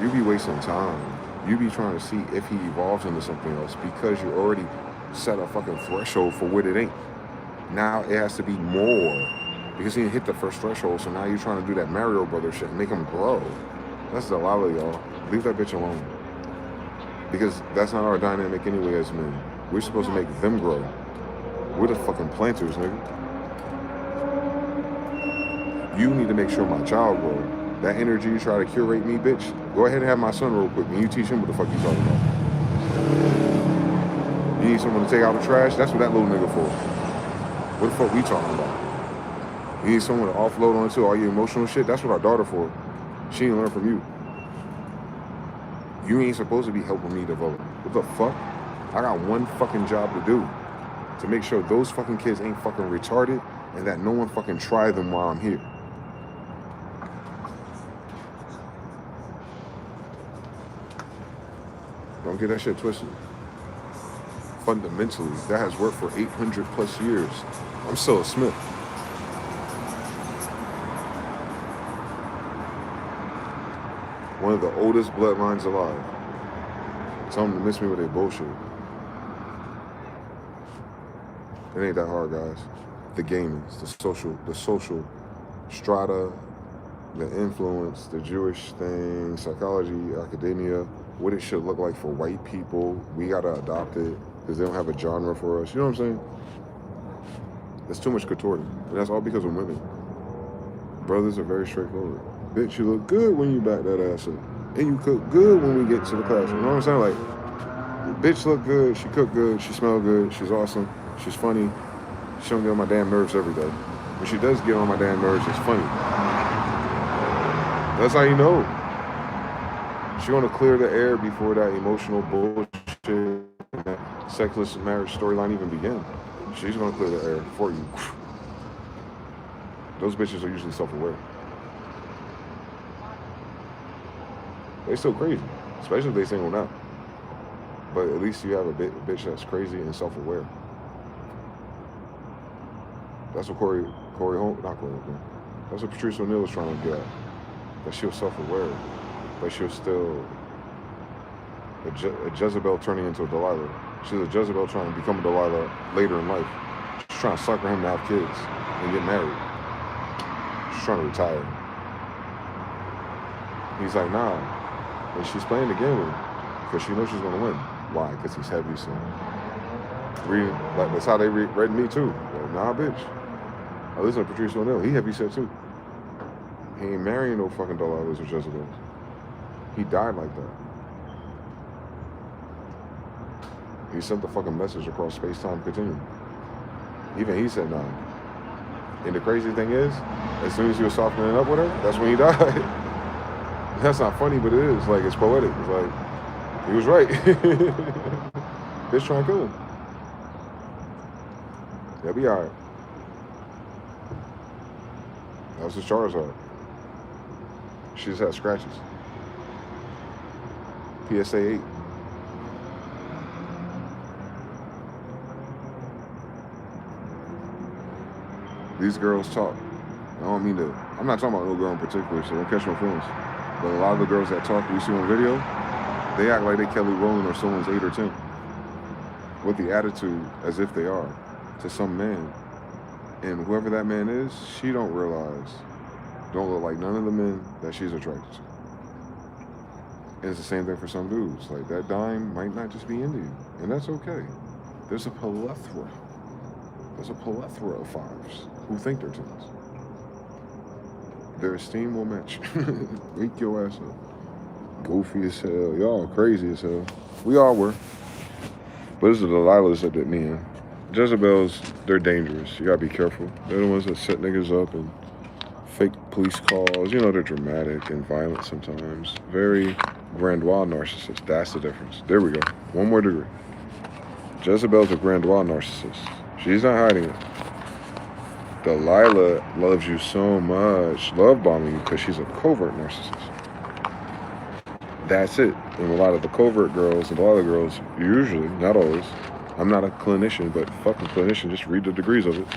You be wasting time. You be trying to see if he evolves into something else because you already set a fucking threshold for what it ain't. Now it has to be more because he didn't hit the first threshold, so now you're trying to do that Mario Brothers shit and make him grow. That's Delilah, y'all. Leave that bitch alone. Because that's not our dynamic anyway as men. We're supposed to make them grow. We're the fucking planters, nigga. You need to make sure my child grows. That energy you try to curate me, bitch, go ahead and have my son real quick and you teach him what the fuck you talking about. You need someone to take out the trash? That's what that little nigga for. What the fuck we talking about? You need someone to offload onto all your emotional shit? That's what our daughter for. She didn't learn from you. You ain't supposed to be helping me develop. What the fuck? I got one fucking job to do. To make sure those fucking kids ain't fucking retarded and that no one fucking try them while I'm here. Don't get that shit twisted. Fundamentally, that has worked for 800 plus years. I'm still a Smith. One of the oldest bloodlines alive. Tell them to miss me with their bullshit. It ain't that hard, guys. The gamings, the social strata, the influence, the Jewish thing, psychology, academia, what it should look like for white people. We gotta adopt it because they don't have a genre for us. You know what I'm saying? There's too much contorting, and that's all because of women. Brothers are very straightforward. Bitch, you look good when you back that ass up. And you cook good when we get to the classroom. You know what I'm saying? Like, bitch look good, she cook good, she smell good, she's awesome, she's funny. She don't get on my damn nerves every day. When she does get on my damn nerves, it's funny. That's how you know. She want to clear the air before that emotional bullshit and that sexless marriage storyline even begin. She's going to clear the air for you. Those bitches are usually self-aware. They still crazy, especially if they single now. But at least you have a bitch that's crazy and self-aware. That's what that's what Patrice O'Neal was trying to get at. That she was self-aware, but she was still a Jezebel turning into a Delilah. She's a Jezebel trying to become a Delilah later in life. She's trying to sucker him to have kids and get married. She's trying to retire. He's like, nah. And she's playing the game with him because she knows she's going to win. Why? Because he's heavy, son. Like, that's how they read me, too. Like, nah, bitch. I listen to Patrice O'Neal. He heavy set, too. He ain't marrying no fucking Delilahs or Jezebels. He died like that. He sent the fucking message across space-time continuum. Even he said, nah. And the crazy thing is, as soon as he was softening up with her, that's when he died. That's not funny, but it is. Like, it's poetic. It's like, he was right. Bitch trying to kill him. They'll be alright. That was his Charizard. She just had scratches. PSA 8. These girls talk. I don't mean to, I'm not talking about no girl in particular, so don't catch my feelings. But a lot of the girls that talk we see on video, they act like they Kelly Rowland or someone's 8 or 10. With the attitude as if they are to some man. And whoever that man is, she don't realize, don't look like none of the men that she's attracted to. And it's the same thing for some dudes. Like, that dime might not just be into you. And that's okay. There's a plethora. There's a plethora of 5s who think they're 10s. Their esteem will match. Wake your ass up. Goofy as hell. Y'all crazy as hell. We all were. But it's the Delilahs that did me in. Jezebels, they're dangerous. You gotta be careful. They're the ones that set niggas up and fake police calls. You know, they're dramatic and violent sometimes. Very grandois narcissists. That's the difference. There we go. One more degree. Jezebel's a grandois narcissist. She's not hiding it. Delilah loves you so much, love bombing you, because she's a covert narcissist. That's it. And a lot of the covert girls and a lot of girls, usually, not always, I'm not a clinician, but fucking clinician, just read the degrees of it.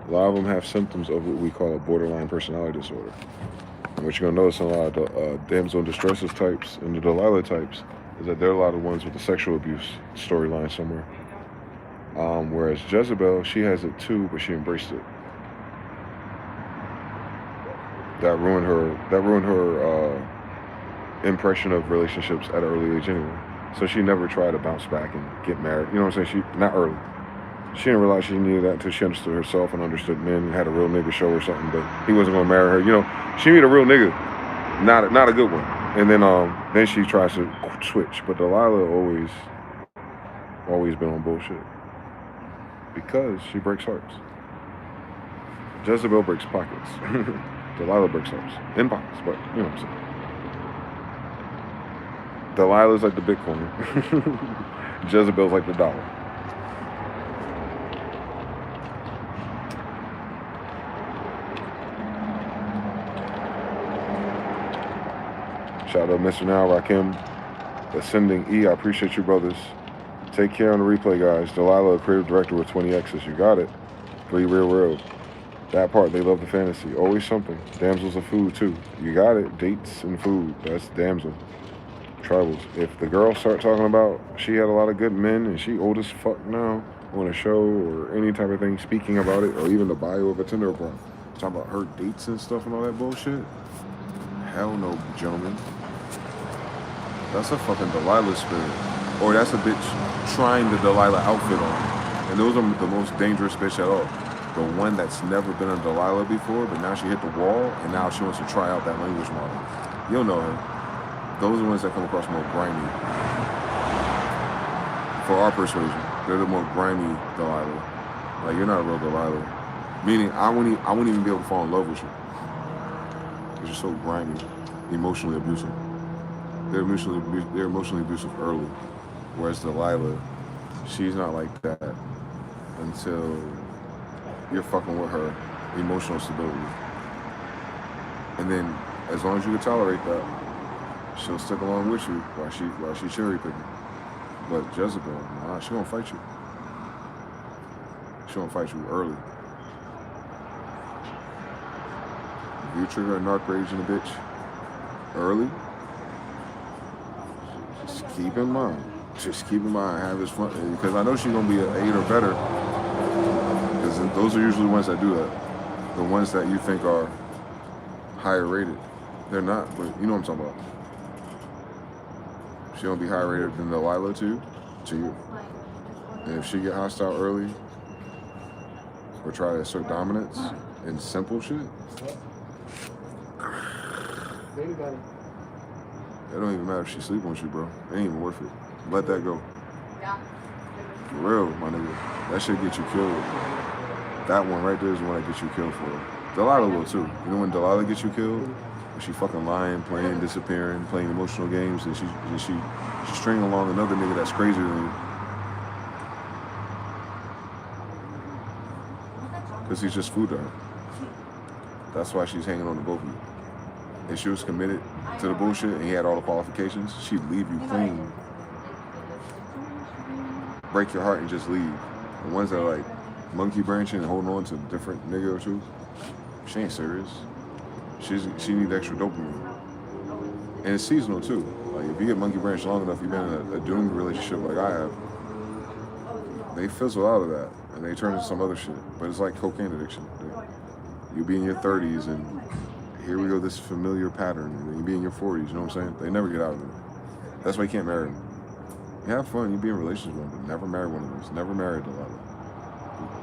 A lot of them have symptoms of what we call a borderline personality disorder. And what you're gonna notice in a lot of the damsel in distresses types and the Delilah types is that they're a lot of ones with the sexual abuse storyline somewhere. Whereas Jezebel, she has it too, but she embraced it. That ruined her impression of relationships at an early age anyway. So she never tried to bounce back and get married. You know what I'm saying? Not early. She didn't realize she needed that until she understood herself and understood men and had a real nigga show her something, but he wasn't gonna marry her. You know, she met a real nigga, not a good one. And then she tries to switch. But Delilah always been on bullshit. Because she breaks hearts. Jezebel breaks pockets. Delilah breaks hearts. In pockets, but you know what I'm saying. Delilah's like the Bitcoin. Jezebel's like the dollar. Shout out Mr. Now, Rakim, Ascending E. I appreciate you, brothers. Take care on the replay, guys. Delilah, a creative director with 20 X's. You got it. 3 real. That part, they love the fantasy. Always something. Damsels of food, too. You got it. Dates and food. That's damsel. Troubles. If the girl start talking about she had a lot of good men and she old as fuck now on a show or any type of thing speaking about it, or even the bio of a Tinder account, talking about her dates and stuff and all that bullshit, hell no, gentlemen. That's a fucking Delilah spirit. Or that's a bitch trying the Delilah outfit on. And those are the most dangerous bitch at all. The one that's never been a Delilah before, but now she hit the wall, and now she wants to try out that language model. You'll know her. Those are the ones that come across more grimy. For our persuasion, they're the more grimy Delilah. Like, you're not a real Delilah. Meaning, I wouldn't even be able to fall in love with you. Because you're so grimy, emotionally abusive. They're emotionally abusive early. Whereas Delilah, she's not like that until you're fucking with her emotional stability. And then, as long as you can tolerate that, she'll stick along with you while she cherry picking. But Jezebel, nah, she gonna fight you. She gonna fight you early. If you trigger a narc rage in a bitch early, just keep in mind. Just keep in mind, have this fun, because I know she's gonna be an 8 or better. Because those are usually the ones that do that. The ones that you think are higher rated. They're not, but you know what I'm talking about. She gonna be higher rated than Delilah to you. And if she get hostile early, or try to assert dominance in simple shit, it don't even matter if she sleeping with you, bro. It ain't even worth it. Let that go. For real, my nigga. That shit get you killed. That one right there is the one that gets you killed for her. Delilah will too. You know when Delilah gets you killed? When she fucking lying, playing, disappearing, playing emotional games, and she's stringing along another nigga that's crazier than you. Because he's just food to her. That's why she's hanging on to both of you. If she was committed to the bullshit and he had all the qualifications, she'd leave you clean. Break your heart and just leave. The ones that are like monkey branching and holding on to a different nigga or two, she ain't serious. She needs extra dopamine. And it's seasonal too. Like if you get monkey branch long enough, you've been in a doomed relationship like I have, they fizzle out of that and they turn into some other shit. But it's like cocaine addiction. You'll be in your 30s and here we go, this familiar pattern. And then you'll be in your 40s, you know what I'm saying? They never get out of it. That's why you can't marry them. You have fun, you be in relationships with them, but never marry one of those. Never marry Delilah.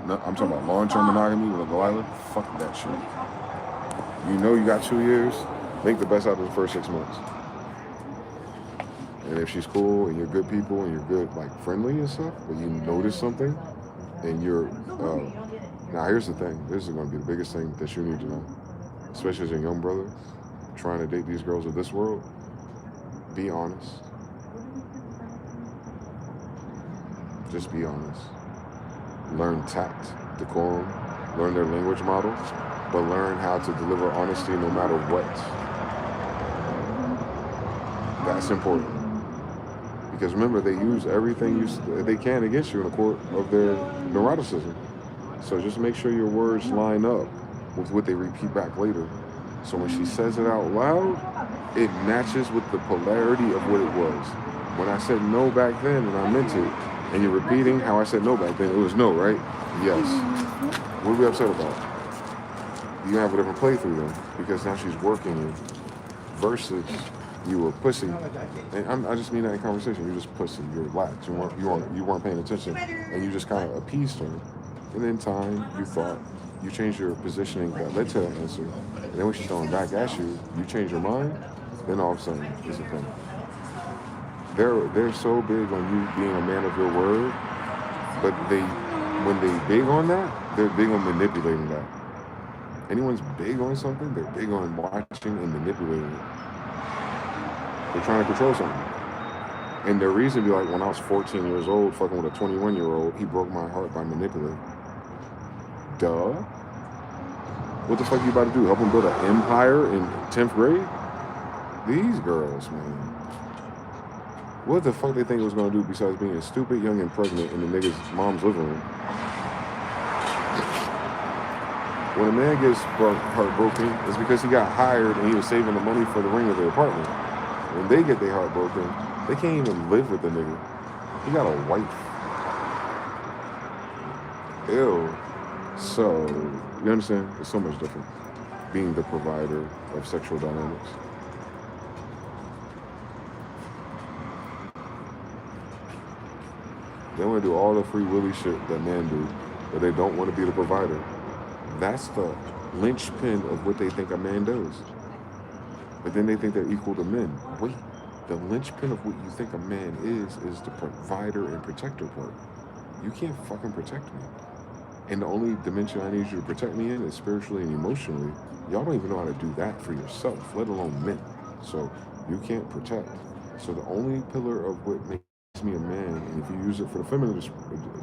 No, I'm talking about long-term monogamy with a Delilah. Fuck that shit. You know you got 2 years, make the best out of the first 6 months. And if she's cool and you're good people and you're good, like friendly and stuff, but you notice something and you're, now here's the thing, this is gonna be the biggest thing that you need to know, especially as a young brother trying to date these girls of this world. Be honest. Just be honest. Learn tact, decorum, learn their language model, but learn how to deliver honesty no matter what. That's important. Because remember, they use everything they can against you in the court of their neuroticism. So just make sure your words line up with what they repeat back later. So when she says it out loud, it matches with the polarity of what it was. When I said no back then and I meant it, and you're repeating how I said no back then, it was no, right? Yes. What are we upset about? You have a different playthrough then, because now she's working you versus you were pussy. And I just mean that in conversation. You're just pussy. You're lax. You weren't paying attention, and you just kind of appeased her. And in time, you thought you changed your positioning that led to that answer. And then when she's throwing back at you, you change your mind. Then all of a sudden, it's a thing. They're so big on you being a man of your word, but when they big on that, they're big on manipulating that. Anyone's big on something, they're big on watching and manipulating it. They're trying to control something. And their reason be like, when I was 14 years old, fucking with a 21-year-old, he broke my heart by manipulating. Duh. What the fuck you about to do? Help him build an empire in 10th grade? These girls, man. What the fuck they think it was gonna do besides being stupid, young, and pregnant in the nigga's mom's living room? When a man gets heartbroken, it's because he got hired and he was saving the money for the ring of the apartment. When they get their heart broken, they can't even live with the nigga. He got a wife. Ew. So, you understand? It's so much different. Being the provider of sexual dynamics. They want to do all the free willy shit that men do, but they don't want to be the provider. That's the linchpin of what they think a man does. But then they think they're equal to men. Wait, the linchpin of what you think a man is the provider and protector part. You can't fucking protect me. And the only dimension I need you to protect me in is spiritually and emotionally. Y'all don't even know how to do that for yourself, let alone men. So you can't protect. So the only pillar of what makes me a man, and if you use it for the feminine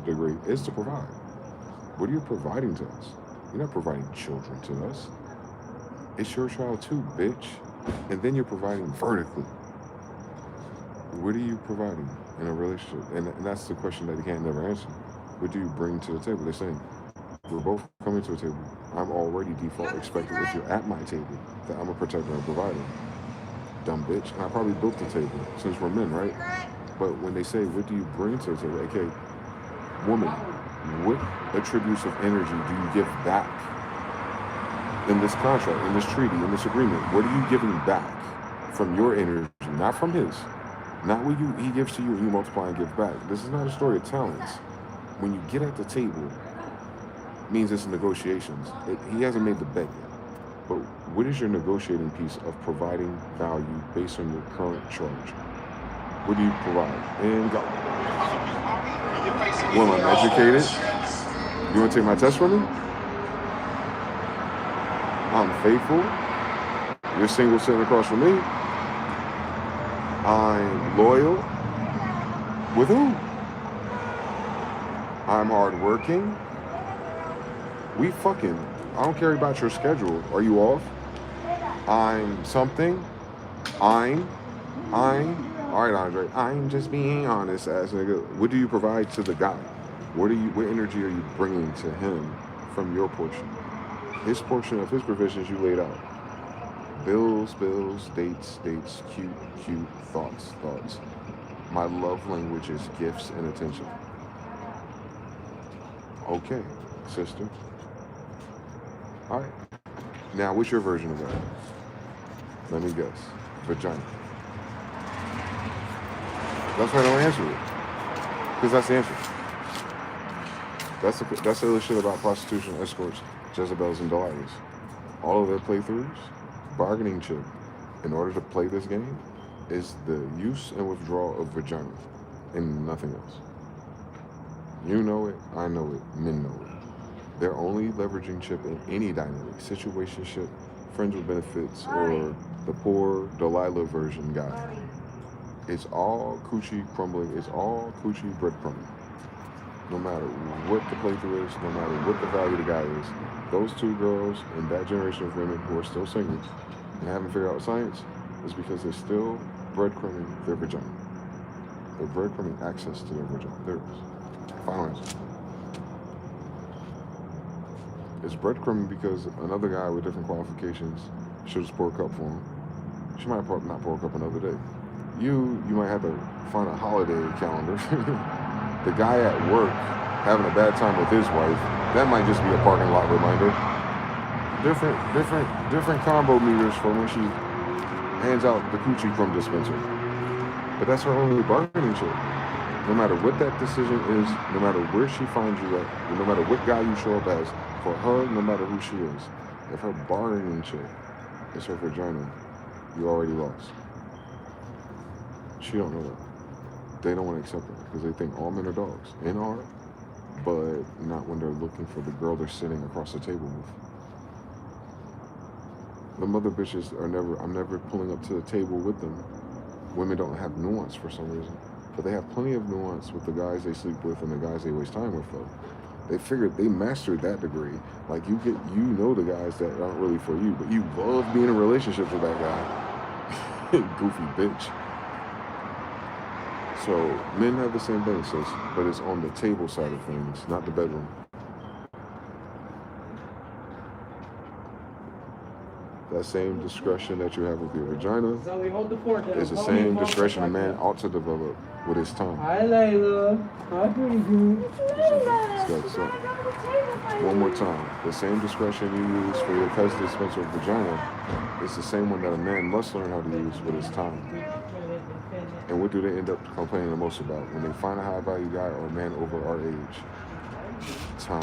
degree, is to provide. What are you providing to us? You're not providing children to us. It's your child too, bitch. And then you're providing vertically. What are you providing in a relationship? And that's the question that you can't never answer. What do you bring to the table? They're saying, we're both coming to a table. I'm already default expecting if you're at my table that I'm a protector and provider. Dumb bitch. And I probably built the table since we're men, right? But when they say, what do you bring to the table? Okay, woman, what attributes of energy do you give back in this contract, in this treaty, in this agreement? What are you giving back from your energy, not from his? Not what he gives to you and you multiply and give back. This is not a story of talents. When you get at the table, it means it's negotiations. He hasn't made the bet yet. But what is your negotiating piece of providing value based on your current charge? What do you provide? And go. Well, I'm educated. You want to take my test from me? I'm faithful. You're single sitting across from me. I'm loyal. With who? I'm hardworking. We fucking. I don't care about your schedule. Are you off? I'm something. I'm. All right, Andre. I'm just being honest, ass nigga. What do you provide to the guy? What energy are you bringing to him from your portion? His portion of his provisions you laid out. Bills, dates, cute, thoughts. My love language is gifts and attention. Okay, sister. All right. Now, what's your version of that? Let me guess. Vagina. That's why I don't answer it. Because that's the answer. That's the other shit about prostitution, escorts, Jezebels, and Delilahs. All of their playthroughs, bargaining chip, in order to play this game, is the use and withdrawal of vagina and nothing else. You know it, I know it, men know it. They're only leveraging chip in any dynamic, situationship, friends with benefits, or the poor Delilah version guy. It's all coochie crumbling, it's all coochie breadcrumbing. No matter what the playthrough is, no matter what the value of the guy is, those two girls and that generation of women who are still singles and haven't figured out science is because they're still breadcrumbing their vagina. They're breadcrumbing access to their vagina. There it is. Final answer. It's breadcrumbing because another guy with different qualifications should just pour a cup for him. She might not pour a cup another day. You might have to find a holiday calendar. The guy at work having a bad time with his wife, that might just be a parking lot reminder. Different combo meters for when she hands out the coochie crumb dispenser. But that's her only bargaining chip. No matter what that decision is, no matter where she finds you at, no matter what guy you show up as, for her, no matter who she is, if her bargaining chip is her vagina, you already lost. She don't know that. They don't want to accept it because they think all men are dogs and are, but not when they're looking for the girl they're sitting across the table with. The mother bitches are I'm never pulling up to the table with them. Women don't have nuance for some reason, but they have plenty of nuance with the guys they sleep with and the guys they waste time with though. They mastered that degree. Like you know the guys that aren't really for you, but you love being in relationships with that guy. Goofy bitch. So men have the same thing, sis, but it's on the table side of things, not the bedroom. That same discretion that you have with your vagina is the same discretion a man ought to develop with his tongue. Hi, Layla. Hi, pretty good. So, one more time. The same discretion you use for your pez dispenser of vagina is the same one that a man must learn how to use with his tongue. And what do they end up complaining the most about when they find a high-value guy or a man over our age? Time.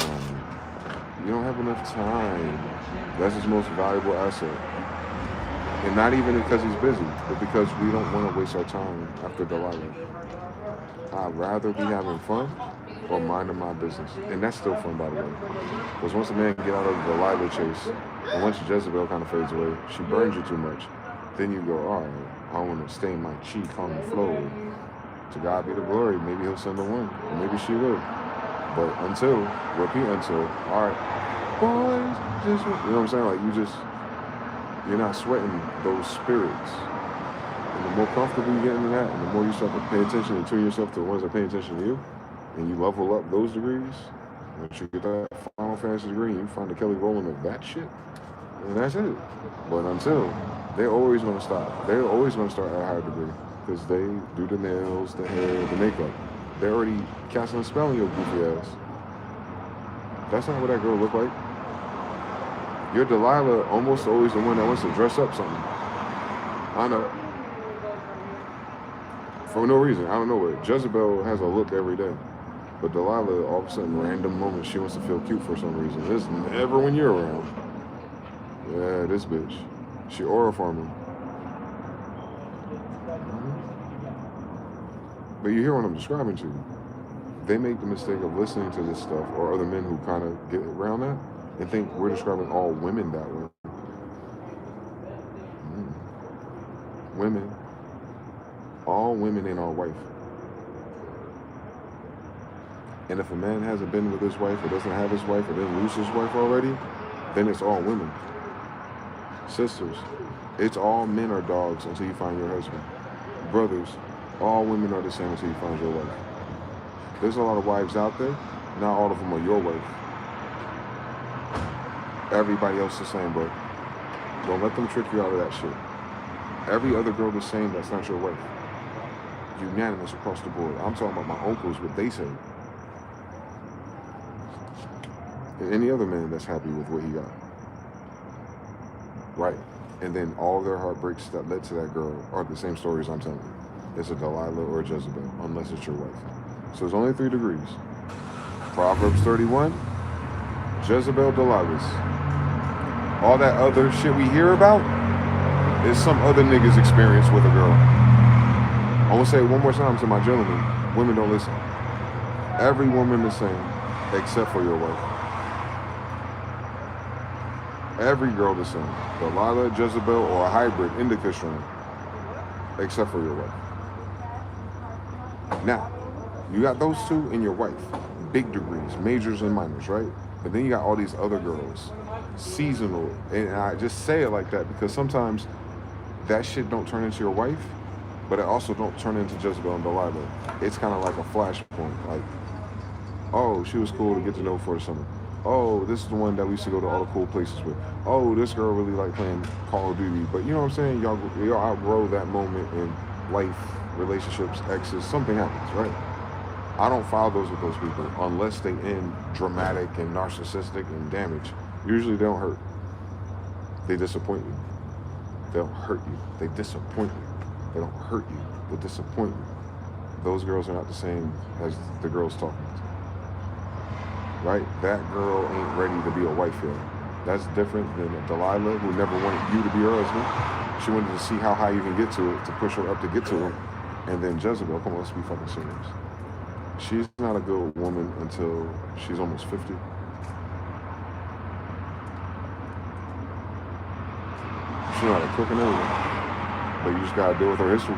You don't have enough time. That's his most valuable asset. And not even because he's busy, but because we don't want to waste our time after Delilah. I'd rather be having fun or minding my business. And that's still fun, by the way. Because once a man get out of the Delilah chase, and once Jezebel kind of fades away, she burns you too much. Then you go, all right, I want to stain my cheek on the floor. To God be the glory. Maybe he'll send a one, or maybe she will. But until, all right, boys, just, you know what I'm saying? Like you're not sweating those spirits. And the more comfortable you get in that, and the more you start to pay attention and tune yourself to the ones that pay attention to you, and you level up those degrees, once you get that Final Fantasy degree, you find the Kelly Rowland of that shit, and that's it. But until, they're always going to stop. They're always going to start at a higher degree because they do the nails, the hair, the makeup. They're already casting a spell on your goofy ass. That's not what that girl looked like. Your Delilah almost always the one that wants to dress up something. I know. For no reason. I don't know what. Jezebel has a look every day. But Delilah, all of a sudden, random moments, she wants to feel cute for some reason. It's never when you're around. Yeah, this bitch. She aura farming. But you hear what I'm describing to you. They make the mistake of listening to this stuff, or other men who kind of get around that, and think we're describing all women that way. women, all women ain't our wife. And if a man hasn't been with his wife or doesn't have his wife or didn't lose his wife already, then it's all women. Sisters, it's all men are dogs until you find your husband. Brothers, all women are the same until you find your wife. There's a lot of wives out there. Not all of them are your wife. Everybody else the same, bro. Don't let them trick you out of that shit. Every other girl the same that's not your wife. Unanimous across the board. I'm talking about my uncles, what they say. And any other man that's happy with what he got. Right. And then all their heartbreaks that led to that girl are the same stories I'm telling you. It's a Delilah or a Jezebel, unless it's your wife. So there's only 3 degrees. Proverbs 31, Jezebel, Delilahs. All that other shit we hear about is some other nigga's experience with a girl. I want to say it one more time to my gentlemen. Women don't listen. Every woman the same, except for your wife. Every girl the same. Delilah, Jezebel, or a hybrid indica strain, except for your wife. Now, you got those two and your wife. Big degrees, majors and minors, right? But then you got all these other girls, seasonal. And I just say it like that because sometimes that shit don't turn into your wife, but it also don't turn into Jezebel and Delilah. It's kind of like a flashpoint. Like, oh, she was cool to get to know for the summer. Oh, this is the one that we used to go to all the cool places with. Oh, this girl really liked playing Call of Duty. But you know what I'm saying? Y'all outgrow that moment in life, relationships, exes, something happens, right? I don't file those with those people unless they end dramatic and narcissistic and damage. Usually they don't hurt. They disappoint you. They'll hurt you. They disappoint you. They don't hurt you. They disappoint you. Those girls are not the same as the girls talking to. Right? That girl ain't ready to be a wife yet. That's different than a Delilah who never wanted you to be her husband. She wanted to see how high you can get to it, to push her up to get to him. And then Jezebel, come on, let's be fucking serious. She's not a good woman until she's almost 50. She's not a cook and everything. But you just gotta deal with her history.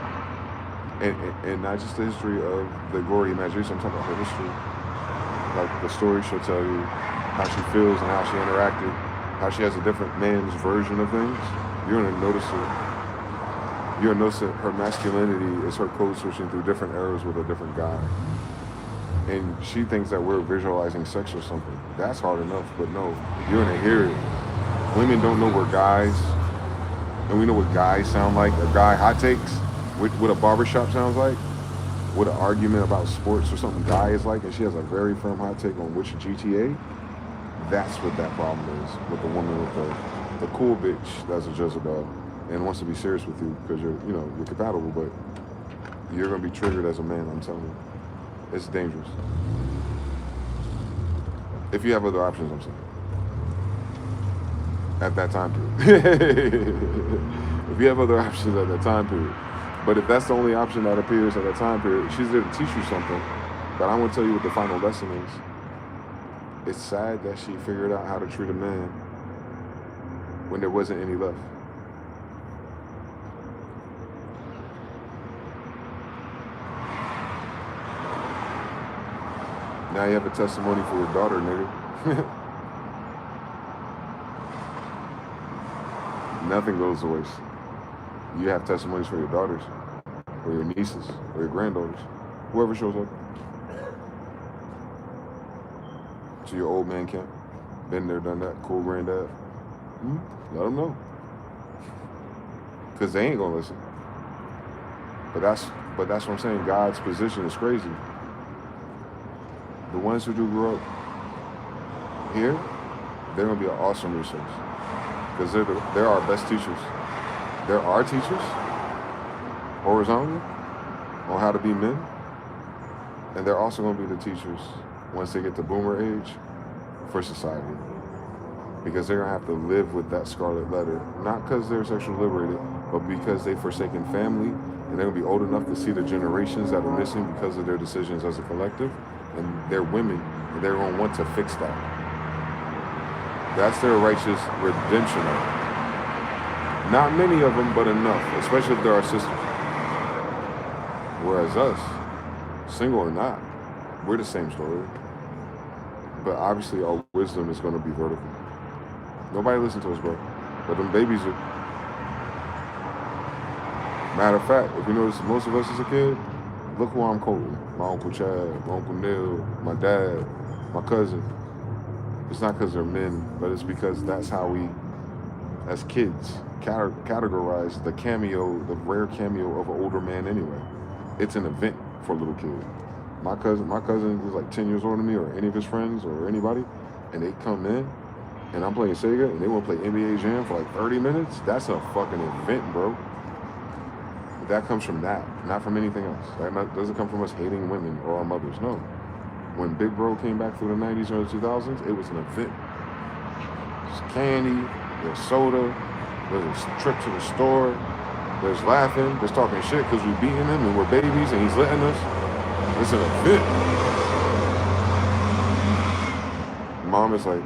And not just the history of the gory imagination, I'm talking about her history. Like the story she'll tell you, how she feels and how she interacted, how she has a different man's version of things. You're gonna notice it. You're gonna notice that her masculinity is her code switching through different eras with a different guy. And she thinks that we're visualizing sex or something. That's hard enough, but no, you're gonna hear it. Women don't know we're guys, and we know what guys sound like. A guy hot takes, what a barbershop sounds like, what an argument about sports or something guy is like, and she has a very firm hot take on which GTA. That's what that problem is with the woman with the cool bitch that's a Jezebel and wants to be serious with you because you're compatible, but you're gonna be triggered as a man. I'm telling you, it's dangerous. If you have other options, I'm saying. At that time period. If you have other options at that time period. But if that's the only option that appears at that time period, she's there to teach you something. But I want to tell you what the final lesson is. It's sad that she figured out how to treat a man when there wasn't any left. Now you have a testimony for your daughter, nigga. Nothing goes to waste. You have testimonies for your daughters, or your nieces, or your granddaughters, whoever shows up. To your old man camp, been there, done that, cool granddad. Let them know, cause they ain't gonna listen. But that's what I'm saying. God's position is crazy. The ones who do grow up here, they're gonna be an awesome resource, because they're our best teachers. There are teachers, horizontally, on how to be men. And they're also going to be the teachers, once they get to boomer age, for society. Because they're going to have to live with that scarlet letter, not because they're sexually liberated, but because they've forsaken family, and they're going to be old enough to see the generations that are missing because of their decisions as a collective. And they're women, and they're going to want to fix that. That's their righteous redemption arc. Not many of them, but enough, especially if they're our sisters. Whereas us, single or not, we're the same story. But obviously our wisdom is going to be vertical. Nobody listen to us, bro. But them babies are... Matter of fact, if you notice, most of us as a kid, look who I'm quoting. My Uncle Chad, my Uncle Neil, my dad, my cousin. It's not because they're men, but it's because that's how we, as kids, categorize the cameo, the rare cameo of an older man anyway. It's an event for a little kid. My cousin was like 10 years older than me, or any of his friends, or anybody, and they come in, and I'm playing Sega, and they want to play NBA Jam for like 30 minutes. That's a fucking event, bro. That comes from that, not from anything else. That doesn't come from us hating women or our mothers, no. When Big Bro came back through the 90s or the 2000s, it was an event. There's candy, there's soda, there's a trip to the store, there's laughing, there's talking shit because we're beating him and we're babies and he's letting us. It's an event. Mom is like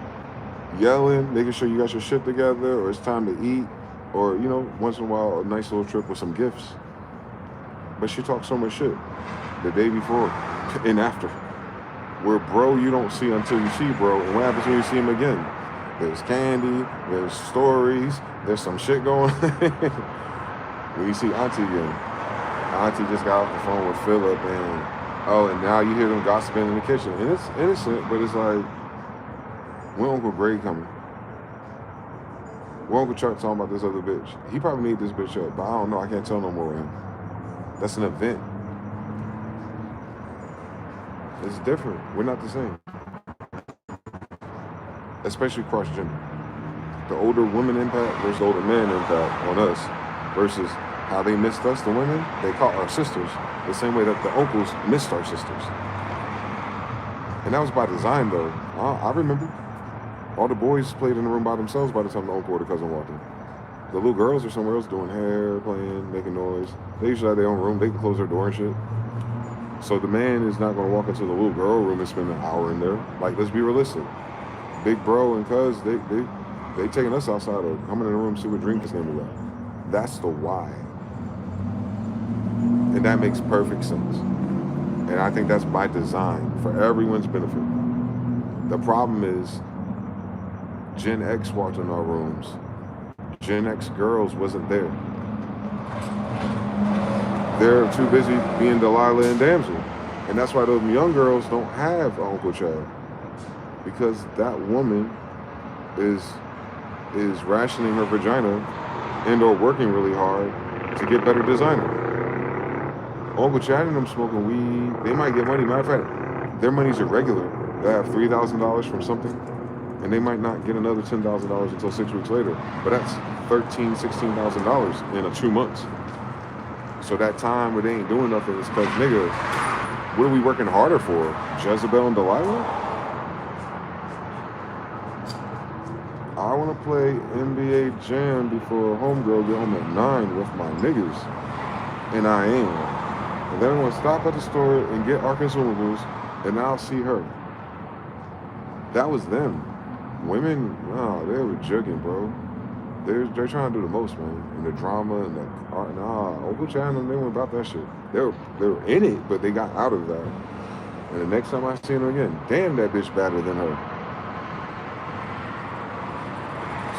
yelling, making sure you got your shit together, or it's time to eat, or, you know, once in a while, a nice little trip with some gifts. But she talks so much shit the day before and after. Where bro you don't see until you see bro, and what happens when you see him again? There's candy, there's stories, there's some shit going on. When you see Auntie again, Auntie just got off the phone with Philip, and now you hear them gossiping in the kitchen. And it's innocent, but it's like, when Uncle Greg coming? When Uncle Chuck talking about this other bitch? He probably made this bitch up, but I don't know, I can't tell no more with him. That's an event. It's different. We're not the same. Especially cross-gender. The older woman impact versus the older man impact on us versus how they missed us, the women, they caught our sisters the same way that the uncles missed our sisters. And that was by design, though. I remember. All the boys played in the room by themselves by the time the uncle or the cousin walked in. The little girls are somewhere else doing hair, playing, making noise. They usually have their own room. They can close their door and shit. So the man is not going to walk into the little girl room and spend an hour in there. Like, let's be realistic. Big bro and cuz, they taking us outside or coming in the room, see what drink is going to be like. That's the why. And that makes perfect sense. And I think that's by design for everyone's benefit. The problem is Gen X walked in our rooms. Gen X girls wasn't there. They're too busy being Delilah and Damsel. And that's why those young girls don't have Uncle Chad. Because that woman is rationing her vagina and or working really hard to get better designer. Uncle Chad and them smoking weed, they might get money. Matter of fact, their money's irregular. They have $3,000 from something, and they might not get another $10,000 until 6 weeks later. But that's $13,000, $16,000 in 2 months. So that time where they ain't doing nothing is because, nigga, what are we working harder for? Jezebel and Delilah? I want to play NBA Jam before homegirl get home at 9 with my niggas. And I am. And then I'm going to stop at the store and get our consumables, and I'll see her. That was them. Women, no, they were jugging, bro. They're trying to do the most, man. And the drama and the art. Nah, Uncle Chad and them, they weren't about that shit. They were in it, but they got out of that. And the next time I see her again, damn, that bitch better than her.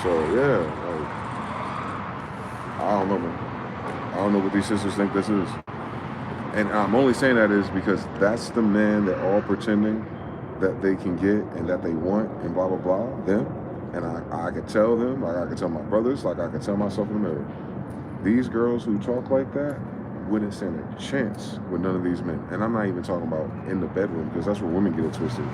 So yeah, like, I don't know, man. I don't know what these sisters think this is. And I'm only saying that is because that's the man that all pretending that they can get and that they want and blah, blah, blah, them. And I could tell them, like I could tell my brothers, like I could tell myself in the mirror. These girls who talk like that wouldn't stand a chance with none of these men. And I'm not even talking about in the bedroom, because that's where women get it twisted.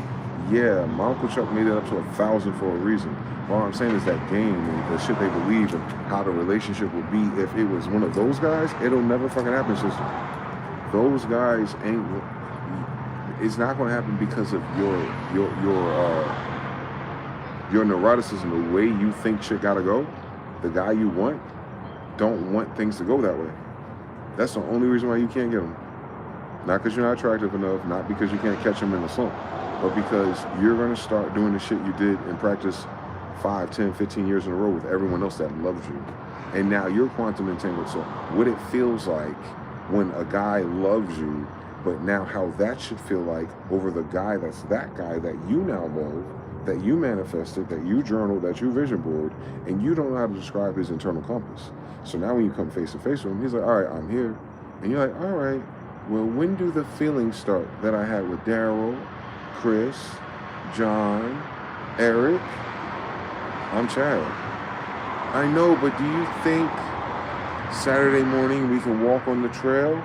Yeah, my Uncle Chuck made it up to 1,000 for a reason. All I'm saying is that game and the shit they believe and how the relationship would be if it was one of those guys, it'll never fucking happen, sister. Those guys ain't, it's not gonna happen because of your neuroticism, the way you think shit gotta go. The guy you want don't want things to go that way. That's the only reason why you can't get them. Not because you're not attractive enough, not because you can't catch them in the slump, but because you're gonna start doing the shit you did in practice 5, 10, 15 years in a row with everyone else that loves you. And now you're quantum entangled. So what it feels like when a guy loves you, but now how that should feel like over the guy that's that guy that you now love, that you manifested, that you journaled, that you vision board, and you don't know how to describe his internal compass. So now when you come face to face with him, he's like, all right, I'm here. And you're like, all right, well, when do the feelings start that I had with Daryl, Chris, John, Eric? I'm Chad. I know, but do you think Saturday morning we can walk on the trail?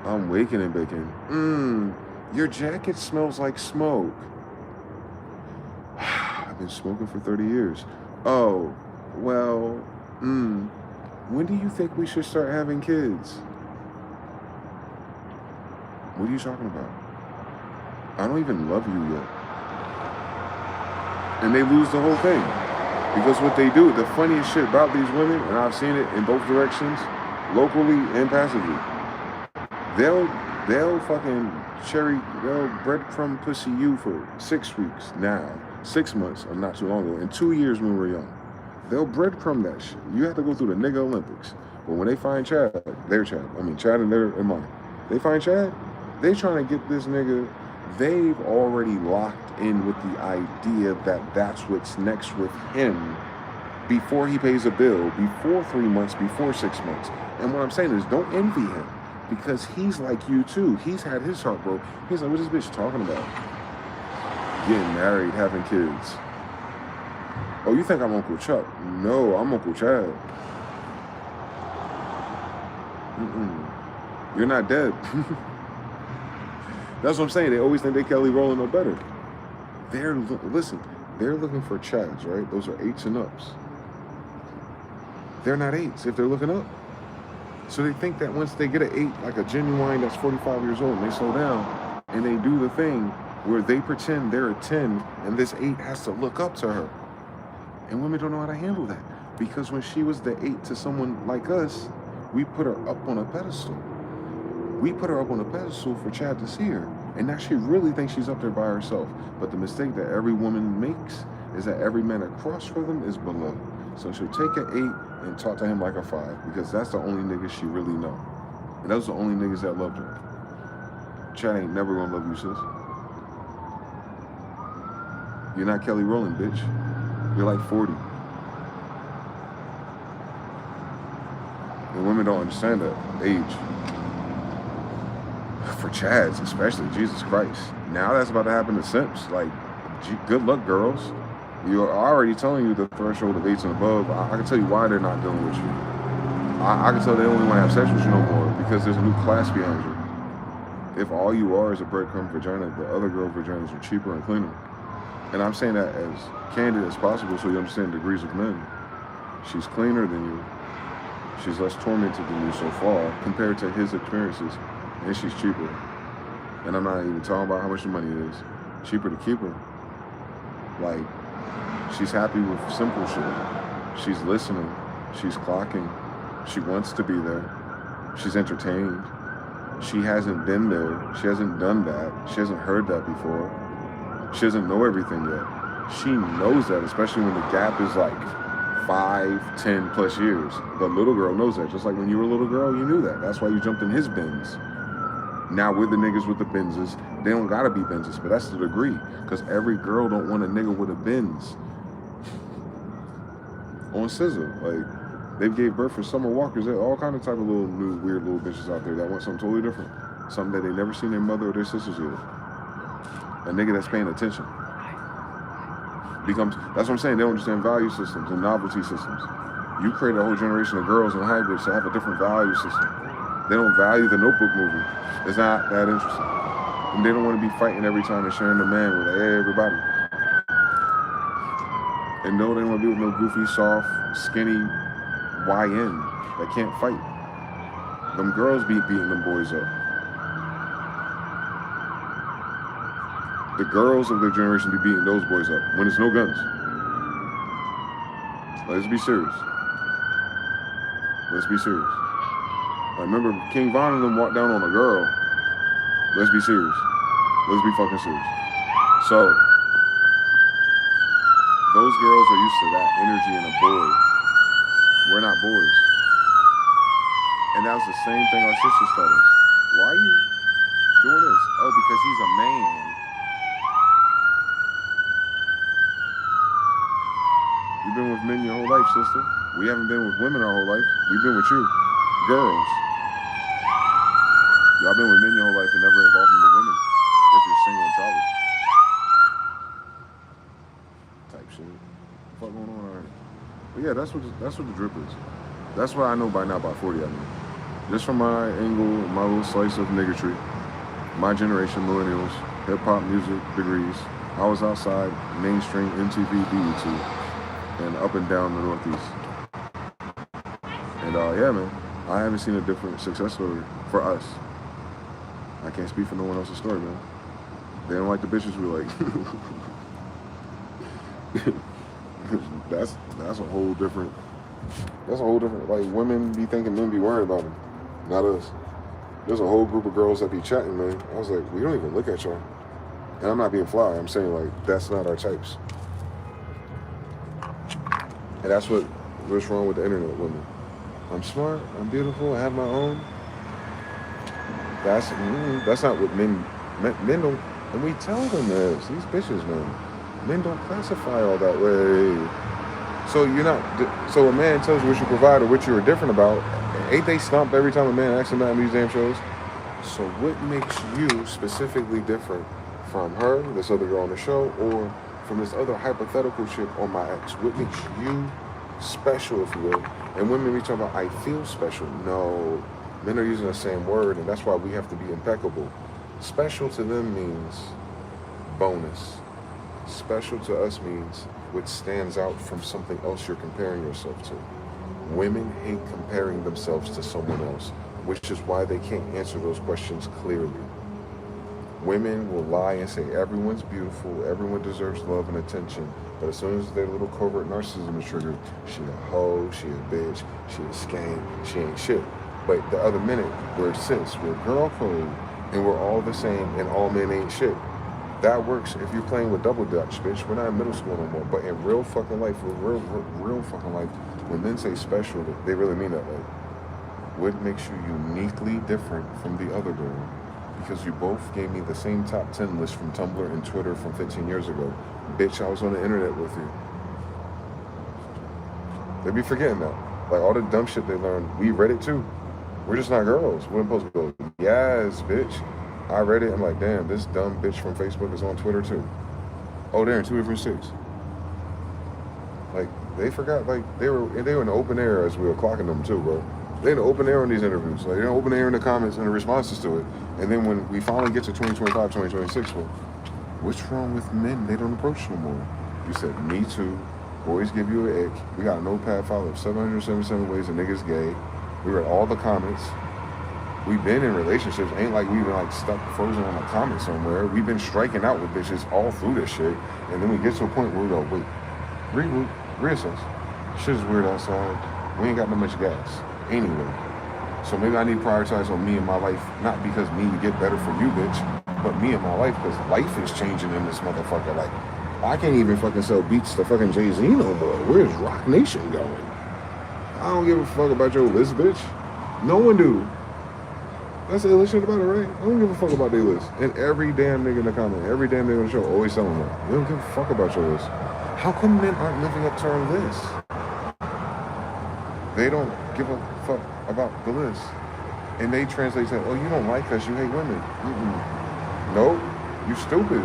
I'm waking and baking. Your jacket smells like smoke. I've been smoking for 30 years. Oh, well, when do you think we should start having kids? What are you talking about? I don't even love you yet. And they lose the whole thing. Because what they do, the funniest shit about these women, and I've seen it in both directions, locally and passively, they'll fucking they'll breadcrumb pussy you for 6 weeks now, 6 months, or not too long ago, and 2 years when we were young. They'll breadcrumb that shit. You have to go through the nigga Olympics. But when they find Chad, their Chad, I mean Chad and mine, they find Chad, they trying to get this nigga, they've already locked in with the idea that that's what's next with him before he pays a bill, before 3 months, before 6 months. And what I'm saying is don't envy him because he's like you too. He's had his heart broke. He's like, what's this bitch talking about? Getting married, having kids. Oh, you think I'm Uncle Chuck? No, I'm Uncle Chad. You're not dead. That's what I'm saying. They always think they Kelly Rowland no better. They're looking for Chads, right? Those are 8s and ups. They're not 8s if they're looking up. So they think that once they get an 8, like a genuine that's 45 years old, and they slow down and they do the thing where they pretend they're a 10 and this 8 has to look up to her. And women don't know how to handle that. Because when she was the 8 to someone like us, we put her up on a pedestal. We put her up on a pedestal for Chad to see her. And now she really thinks she's up there by herself. But the mistake that every woman makes is that every man across from them is below. So she'll take an 8 and talk to him like a 5 because that's the only niggas she really know. And those are the only niggas that loved her. Chad ain't never gonna love you, sis. You're not Kelly Rowland, bitch. You're like 40. And women don't understand that age. For Chads, especially, Jesus Christ. Now that's about to happen to simps. Like, good luck, girls. You're already telling you the threshold of 8s and above. I can tell you why they're not dealing with you. I can tell they only want to have sex with you no more because there's a new class behind you. If all you are is a breadcrumb vagina, the other girl vaginas are cheaper and cleaner. And I'm saying that as candid as possible so you understand the degrees of men. She's cleaner than you. She's less tormented than you so far compared to his experiences. And she's cheaper. And I'm not even talking about how much the money is. Cheaper to keep her. Like, she's happy with simple shit. She's listening. She's clocking. She wants to be there. She's entertained. She hasn't been there. She hasn't done that. She hasn't heard that before. She doesn't know everything yet. She knows that, especially when the gap is like 5, 10 plus years. The little girl knows that. Just like when you were a little girl, you knew that. That's why you jumped in his Benz. Now we're the niggas with the Benzes. They don't gotta be Benzes, but that's the degree. Because every girl don't want a nigga with a Benz. On scissor. Like, they gave birth for Summer Walkers. There are all kind of type of little new weird little bitches out there that want something totally different. Something that they never seen their mother or their sisters with. A nigga that's paying attention. That's what I'm saying, they don't understand value systems and novelty systems. You create a whole generation of girls and hybrids that have a different value system. They don't value the Notebook movie. It's not that interesting. And they don't want to be fighting every time and sharing the man with, hey, everybody. And no, they don't want to be with no goofy, soft, skinny YN that can't fight. Them girls be beating them boys up. The girls of their generation be beating those boys up when there's no guns. Let's be serious. Let's be serious. I remember King Von and them walked down on a girl. Let's be serious. Let's be fucking serious. So, Those girls are used to that energy in a boy. We're not boys. And that was the same thing our sisters taught us. Why are you doing this? Oh, because he's a man. You've been with men your whole life, sister. We haven't been with women our whole life. We've been with you. Girls. Y'all been with men your whole life and never involved into women. If you're single and childless. Type shit. What the fuck going on out here? But yeah, that's what the drip is. That's what I know by now about 40, I mean. Just from my angle, my little slice of niggatry, my generation, millennials, hip-hop music degrees, I was outside mainstream MTV, BET, and up and down the Northeast. And yeah, man, I haven't seen a different success story for us. I can't speak for no one else's story, man. They don't like the bitches we like. That's a whole different. Like, women be thinking men be worried about them, not us. There's a whole group of girls that be chatting, man. I was like, we don't even look at y'all. And I'm not being fly. I'm saying, like, that's not our types. And that's what's wrong with the internet women. I'm smart. I'm beautiful. I have my own. That's not what men don't. And we tell them this. These bitches, man. Men don't classify all that way. So you're not. So a man tells you what you provide or what you're different about. Ain't they stumped every time a man asks them out in these damn shows? So what makes you specifically different from her, this other girl on the show, or from this other hypothetical chick on my ex? What makes you special, if you will? And women be talking about, I feel special. No, men are using the same word, and that's why we have to be impeccable. Special to them means bonus. Special to us means what stands out from something else you're comparing yourself to. Women hate comparing themselves to someone else, which is why they can't answer those questions clearly. Women will lie and say everyone's beautiful, everyone deserves love and attention, but as soon as their little covert narcissism is triggered, she a hoe, she a bitch, she a scam, she ain't shit. But the other minute, we're cis, we're girl code, and we're all the same, and all men ain't shit. That works if you're playing with double dutch, bitch. We're not in middle school no more. But in real fucking life, real fucking life, when men say special, they really mean that. Like, what makes you uniquely different from the other girl? Because you both gave me the same top 10 list from Tumblr and Twitter from 15 years ago. Bitch, I was on the internet with you. They be forgetting that. Like, all the dumb shit they learned, we read it too. We're just not girls. We're supposed to go, yes, bitch. I read it. I'm like, damn, this dumb bitch from Facebook is on Twitter too. Oh, they're in two different states. Like, they forgot, like, they were in the open air as we were clocking them too, bro. They're in the open air on these interviews. Like, they're in the open air in the comments and the responses to it. And then when we finally get to 2025, 2026, well, what's wrong with men? They don't approach no more. You said, me too. Boys give you an ick. We got a notepad file of 777 ways a nigga's gay. We read all the comments. We've been in relationships. Ain't like we've been like stuck frozen on a comment somewhere. We've been striking out with bitches all through this shit. And then we get to a point where we go, wait, regroup, reassess. Shit is weird outside. We ain't got no much gas anyway. So maybe I need to prioritize on me and my life, not because me to get better for you, bitch, but me and my life, because life is changing in this motherfucker. Like, I can't even fucking sell beats to fucking Jay-Z no more. Where's Rock Nation going? I don't give a fuck about your list, bitch. No one do. That's the illest shit about it, right? I don't give a fuck about their list. And every damn nigga in the comment, every damn nigga on the show always telling them, we don't give a fuck about your list. How come men aren't living up to our list? They don't give a fuck about the list. And they translate saying, oh, you don't like us, you hate women. No, you stupid.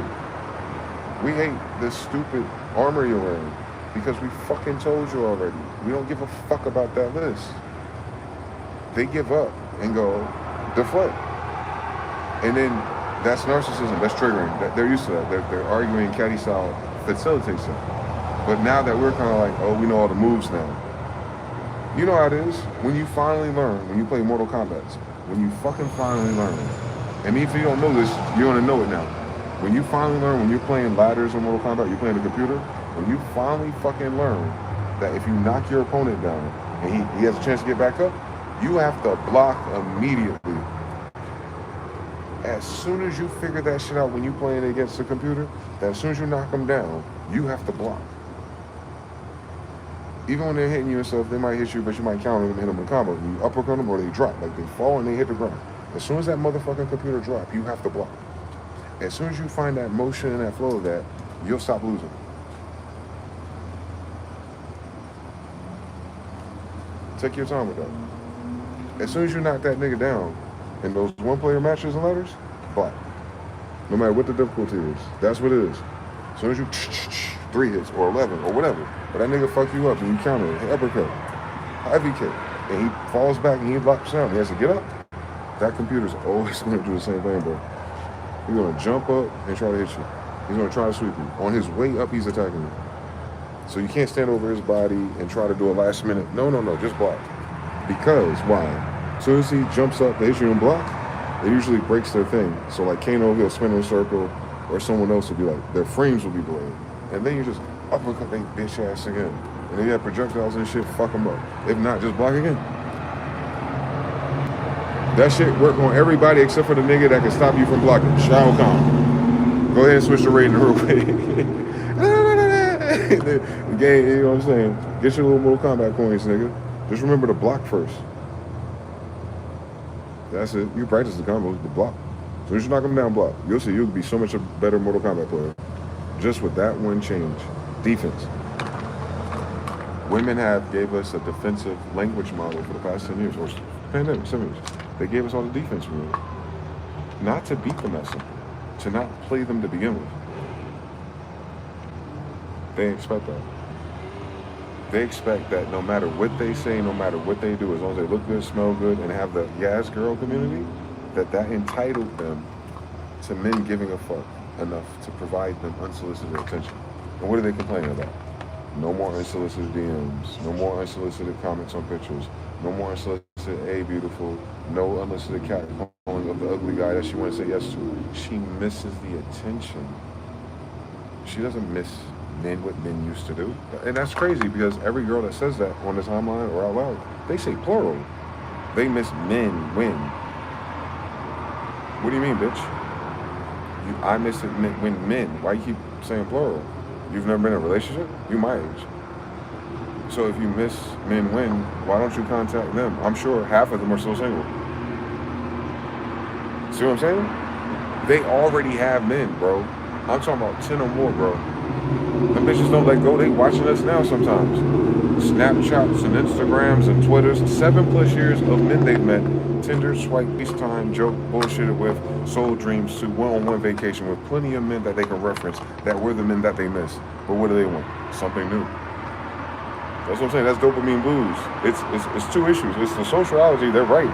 We hate this stupid armor you're wearing because we fucking told you already. We don't give a fuck about that list. They give up and go, deflect. And then that's narcissism, that's triggering. They're used to that. They're arguing catty style, facilitates it. But now that we're kind of like, oh, we know all the moves now. You know how it is? When you finally learn, when you play Mortal Kombat, when you fucking finally learn, and if you don't know this, you're gonna know it now. When you finally learn, when you're playing ladders in Mortal Kombat, you're playing the computer, when you finally fucking learn that if you knock your opponent down and he has a chance to get back up, you have to block immediately. As soon as you figure that shit out when you're playing against the computer, that as soon as you knock him down, you have to block. Even when they're hitting you and stuff, they might hit you, but you might counter them and hit them in combo. You uppercut them or they drop. Like they fall and they hit the ground. As soon as that motherfucking computer drop, you have to block. As soon as you find that motion and that flow of that, you'll stop losing. Take your time with that. As soon as you knock that nigga down in those one-player matches and ladders, block. No matter what the difficulty is. That's what it is. As soon as you 3 hits or 11 or whatever, but that nigga fuck you up and you counter it, uppercut, heavy kick, and he falls back and he blocks down. He has to get up. That computer's always going to do the same thing, bro. He's going to jump up and try to hit you. He's going to try to sweep you. On his way up, he's attacking you. So you can't stand over his body and try to do a last minute. No, just block. Because, why? As soon as he jumps up to hit you and block, it usually breaks their thing. So like Kano, he'll spin in a circle, or someone else will be like, their frames will be delayed. And then you just uppercut they bitch ass again. And if you have projectiles and shit, fuck them up. If not, just block again. That shit work on everybody except for the nigga that can stop you from blocking. Shao Kahn. Go ahead and switch the rating real quick. The game, you know what I'm saying? Get your little Mortal Kombat coins, nigga. Just remember to block first. That's it. You practice the combos, but block. As soon as you knock them down, block. You'll see you'll be so much a better Mortal Kombat player. Just with that one change. Defense. Women gave us a defensive language model for the past 10 years, or pandemic, 7 years. They gave us all the defense we need. Not to beat them at something, to not play them to begin with. They expect that. They expect that no matter what they say, no matter what they do, as long as they look good, smell good, and have the Yaz girl community, that entitled them to men giving a fuck enough to provide them unsolicited attention. And what are they complaining about? No more unsolicited DMs, no more unsolicited comments on pictures, no more unsolicited, hey, beautiful, no unsolicited catcalling of the ugly guy that she wants to say yes to. She misses the attention. She doesn't miss men what men used to do. And that's crazy because every girl that says that on the timeline or out loud, they say plural. They miss men when. What do you mean, bitch? I miss it when men. Why you keep saying plural? You've never been in a relationship? You my age. So if you miss men when, why don't you contact them? I'm sure half of them are still single. See what I'm saying? They already have men, bro. I'm talking about 10 or more, bro. The bitches don't let go. They watching us now sometimes. Snapchats and Instagrams and Twitters. 7+ years of men they've met. Tinder, swipe, FaceTime, joke, bullshitted with, soul dreams to one-on-one vacation with plenty of men that they can reference that were the men that they missed. But what do they want? Something new. That's what I'm saying. That's dopamine blues. It's two issues. It's the sociology. They're right,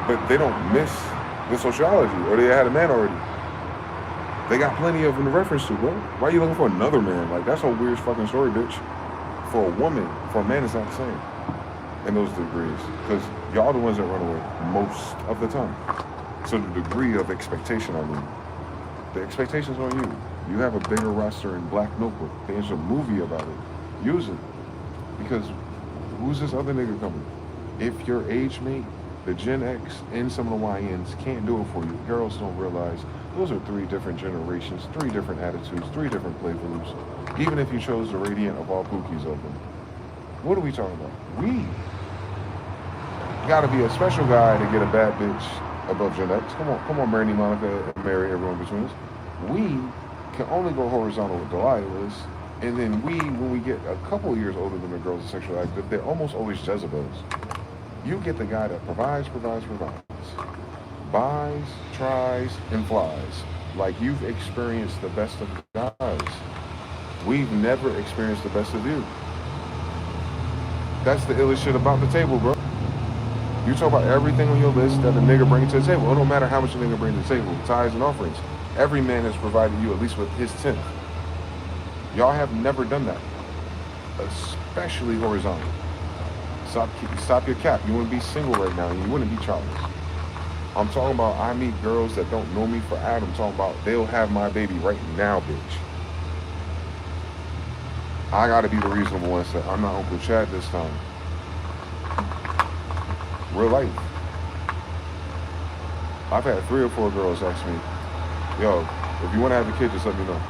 but they don't miss the sociology, or they had a man already. They got plenty of them to reference to, bro. Why are you looking for another man? Like, that's a weird fucking story, bitch. For a woman, for a man, it's not the same in those degrees. Because y'all the ones that run away most of the time. So the degree of expectation, I mean. The expectation's on you. You have a bigger roster in Black Notebook. There's a movie about it. Use it. Because who's this other nigga coming? If your age mate, the Gen X, and some of the YNs can't do it for you, girls don't realize those are 3 different generations, 3 different attitudes, 3 different playthroughs. Even if you chose the radiant of all pookies of them. What are we talking about? We gotta be a special guy to get a bad bitch above Gen X. Come on, Brandy, Monica, and Mary, everyone between us. We can only go horizontal with Delilah's, and then when we get a couple of years older than the girls are sexually active, they're almost always Jezebels. You get the guy that provides, buys, tries, and flies. Like you've experienced the best of guys. We've never experienced the best of you. That's the illest shit about the table, bro. You talk about everything on your list that a nigga brings to the table. It don't matter how much a nigga brings to the table, tithes and offerings. Every man has provided you at least with his 10th. Y'all have never done that, especially horizontal. Stop your cap. You wouldn't be single right now, and you wouldn't be childless. I'm talking about I meet girls that don't know me for Adam. I'm talking about they'll have my baby right now, bitch. I gotta be the reasonable one. Say I'm not Uncle Chad this time. Real life. I've had 3 or 4 girls ask me, yo, if you want to have a kid, just let me know.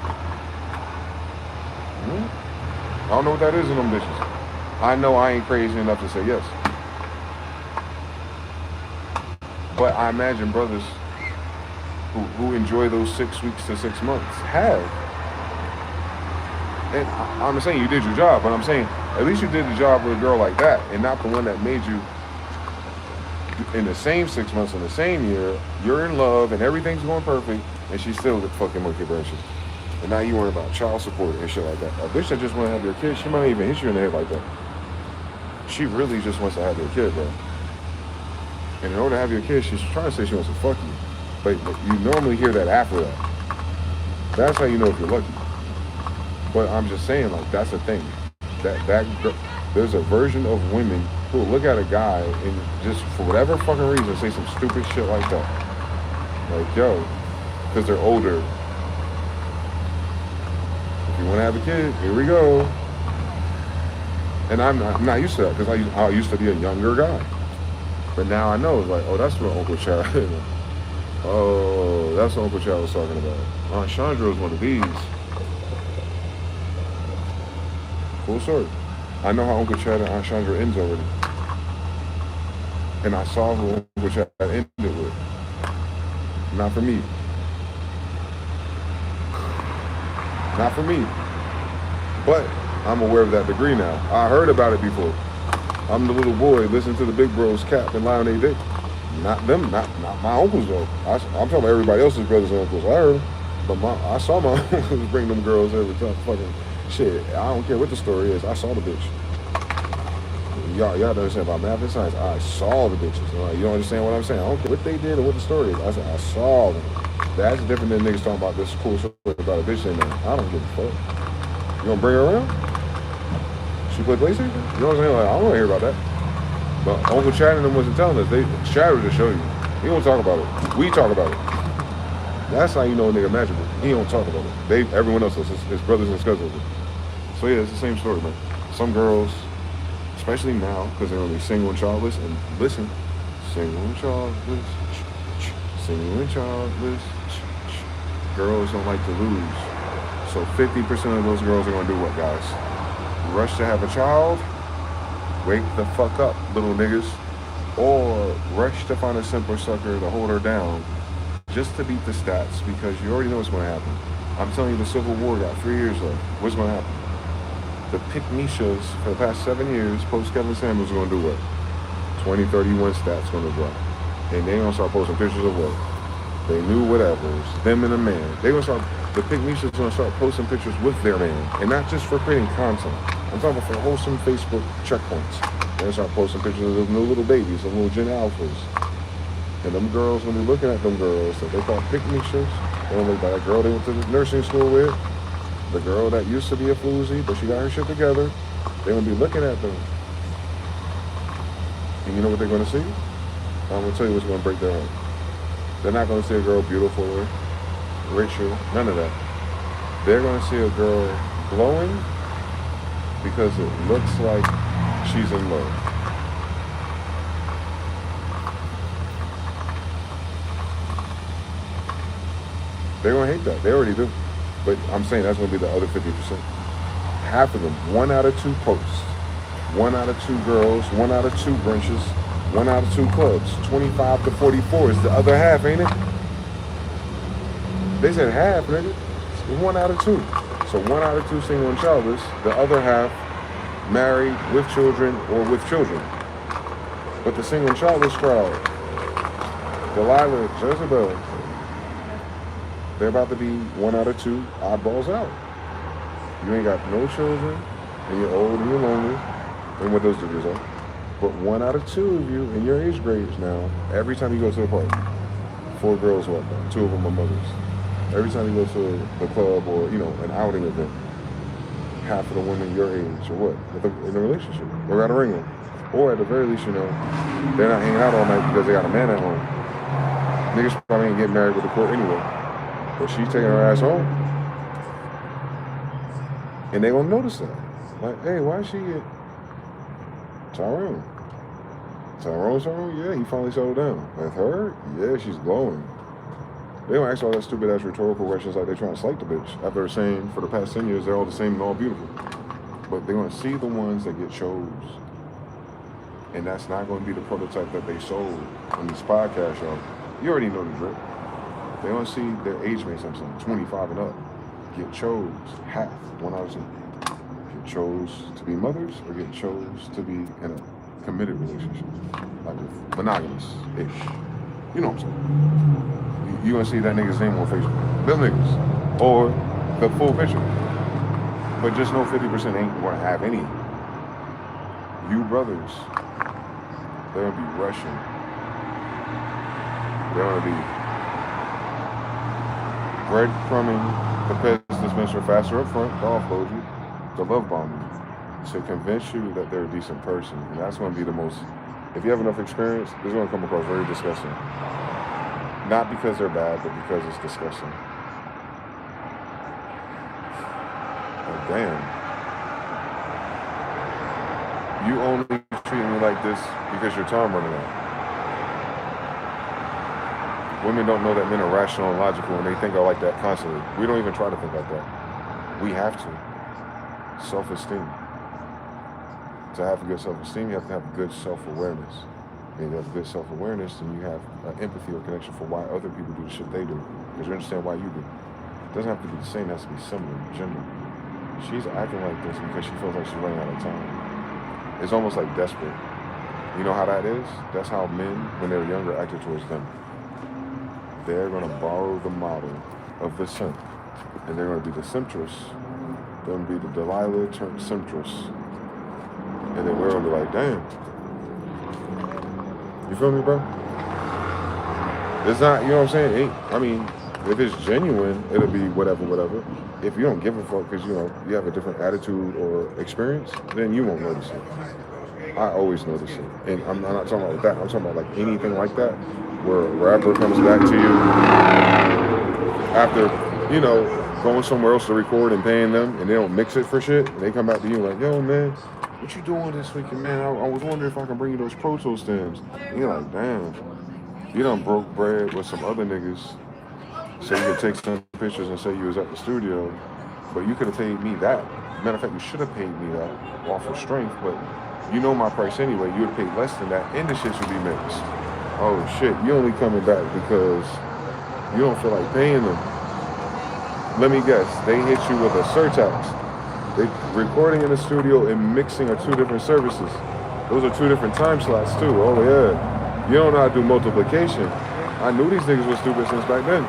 I don't know what that is in them bitches. I know I ain't crazy enough to say yes. But I imagine brothers who enjoy those 6 weeks to 6 months have. And I'm saying you did your job, but I'm saying at least you did the job with a girl like that and not the one that made you in the same 6 months in the same year, you're in love and everything's going perfect and she's still the fucking monkey branches. And now you worry about child support and shit like that. A bitch that just want to have your kid, she might even hit you in the head like that. She really just wants to have your kid, bro. And in order to have your kid, she's trying to say she wants to fuck you. But you normally hear that after that. That's how you know if you're lucky. But I'm just saying, like, that's the thing. There's a version of women who will look at a guy and just, for whatever fucking reason, say some stupid shit like that. Like, yo, because they're older. If you want to have a kid, here we go. And I'm not used to that because I used to be a younger guy. But now I know, it's like, oh, that's what Uncle Chad, oh, that's what Uncle Chad was talking about. Aunt Chandra was one of these. Cool story. I know how Uncle Chad and Aunt Chandra ends already. And I saw who Uncle Chad ended with. Not for me. Not for me. But I'm aware of that degree now. I heard about it before. I'm the little boy listening to the big bros cap and lie on their dick. Not them, not my uncles though. I'm talking about everybody else's brothers and uncles. I heard them. But I saw my uncles bring them girls every time. Fucking shit. I don't care what the story is. I saw the bitch. Y'all don't understand about math and science. I saw the bitches. You don't understand what I'm saying? I don't care what they did or what the story is. I said I saw them. That's different than niggas talking about this cool story about a bitch in there. I don't give a fuck. You gonna bring her around? She play PlayStation? You know what I'm saying? Like, I don't want to hear about that. But Uncle Chad and them wasn't telling us. Chad would just show you. He don't talk about it. We talk about it. That's how you know a nigga magical. He don't talk about it. Everyone else does. His brothers and cousins. So yeah, it's the same story, man. Some girls, especially now, because they're only single and childless, and listen, single and childless, single and childless, girls don't like to lose. So 50% of those girls are going to do what, guys? Rush to have a child, wake the fuck up, little niggas, or rush to find a simpler sucker to hold her down just to beat the stats because you already know what's going to happen. I'm telling you, the Civil War got 3 years left. What's going to happen? The pick-me-shas for the past 7 years, post-Kevin Samuels, going to do what? 20, 31 stats going to drop. And they going to start posting pictures of what? They knew whatever's, them and a man. They going to start, the pick-me-shas going to start posting pictures with their man. And not just for creating content. I'm talking about for wholesome Facebook checkpoints. They're going to start posting pictures of them little babies, them little Gen Alphas. And them girls, when they're looking at them girls that they call pick-me-shas, they don't look like that girl they went to the nursing school with. The girl that used to be a floozy, but she got her shit together. They're going to be looking at them. And you know what they're going to see? I'm going to tell you what's going to break their heart. They're not going to see a girl beautiful, richer, none of that. They're going to see a girl glowing because it looks like she's in love. They're going to hate that. They already do. But I'm saying that's going to be the other 50%. Half of them, 1 out of 2 posts, 1 out of 2 girls, 1 out of 2 brunches, 1 out of 2 clubs. 25 to 44 is the other half, ain't it? They said half, nigga. It's 1 out of 2. So 1 out of 2 single and childless. The other half married, with children, or with children. But the single and childless crowd, Delilah, Jezebel, they're about to be 1 out of 2 oddballs out. You ain't got no children, and you're old and you're lonely, and what those degrees are. But 1 out of 2 of you in your age grades now, every time you go to a party, 4 girls walk by, 2 of them are mothers. Every time you go to the club or, an outing event, half of the women your age or what, in a relationship, or got a ring on. Or at the very least, they're not hanging out all night because they got a man at home. Niggas probably ain't getting married with the court anyway. But she's taking her ass home. And they gonna notice that. Like, hey, why is she get Tyrone? Tyrone? Yeah, he finally settled down. With her? Yeah, she's glowing. They don't ask all that stupid ass rhetorical questions like they're trying to slight the bitch. After saying for the past 10 years they're all the same and all beautiful. But they're going to see the ones that get chose. And that's not going to be the prototype that they sold on this podcast show. You already know the drip. They want to see their age mates, I'm saying, 25 and up, get chose half, 1 out of 2. Get chose to be mothers or get chose to be in a committed relationship, like monogamous-ish. You know what I'm saying? You gonna see that nigga's name on Facebook. Them niggas. Or the full picture. But just know 50% ain't gonna have any. You brothers, they're gonna be rushing. They're gonna be breadcrumbing the pest dispenser faster up front to offload you, to love bomb you, to convince you that they're a decent person. And that's going to be the most, if you have enough experience, it's going to come across very disgusting. Not because they're bad, but because it's disgusting. Like, damn. You only treat me like this because your time running out. Women don't know that men are rational and logical, and they think are like that constantly. We don't even try to think like that. We have to. Self-esteem. To have good self-esteem, you have to have good self-awareness. And you have good self-awareness, then you have empathy or connection for why other people do the shit they do. Because you understand why you do. It doesn't have to be the same, it has to be similar, gender. She's acting like this because she feels like she's running out of time. It's almost like desperate. You know how that is? That's how men, when they're younger, acted towards them. They're going to borrow the model of the simp. And they're going to be the simptress. They're going to be the Delilah turned simptress. And then we're going to be like, damn. You feel me, bro? It's not, you know what I'm saying? I mean, if it's genuine, it'll be whatever. If you don't give a fuck because, you know, you have a different attitude or experience, then you won't notice it. I always notice it. And I'm not talking about that. I'm talking about like anything like that. Where a rapper comes back to you after, you know, going somewhere else to record and paying them, and they don't mix it for shit, and they come back to you like, yo, man, what you doing this weekend, man? I was wondering if I can bring you those Pro Tool stems. And you're like, damn, you done broke bread with some other niggas so you could take some pictures and say you was at the studio, but you could have paid me that. Matter of fact, you should have paid me that off of strength, but you know my price anyway. You would have paid less than that, and the shit should be mixed. Oh shit, you only coming back because you don't feel like paying them. Let me guess, they hit you with a surtax. They recording in the studio and mixing are 2 different services. Those are 2 different time slots too. Oh yeah. You don't know how to do multiplication. I knew these niggas were stupid since back then.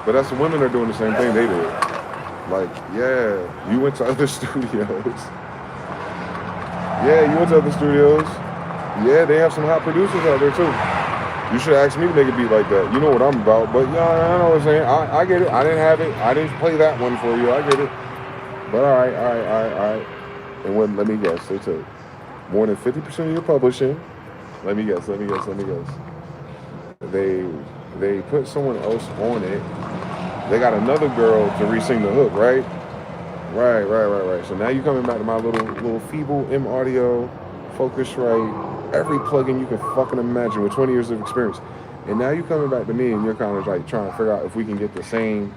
But that's the women are doing the same thing they did. Like, yeah, you went to other studios. Yeah, you went to other studios. Yeah, they have some hot producers out there too. You should ask me to make a beat like that. You know what I'm about. But yeah, I know what I'm saying. I get it. I didn't have it. I didn't play that one for you. I get it. But all right. And when, let me guess, they took more than 50% of your publishing. Let me guess. They put someone else on it. They got another girl to re-sing the hook, right? Right. So now you coming back to my little feeble M audio, Focusrite, every plugin you can fucking imagine with 20 years of experience. And now you coming back to me and you're kind of like trying to figure out if we can get the same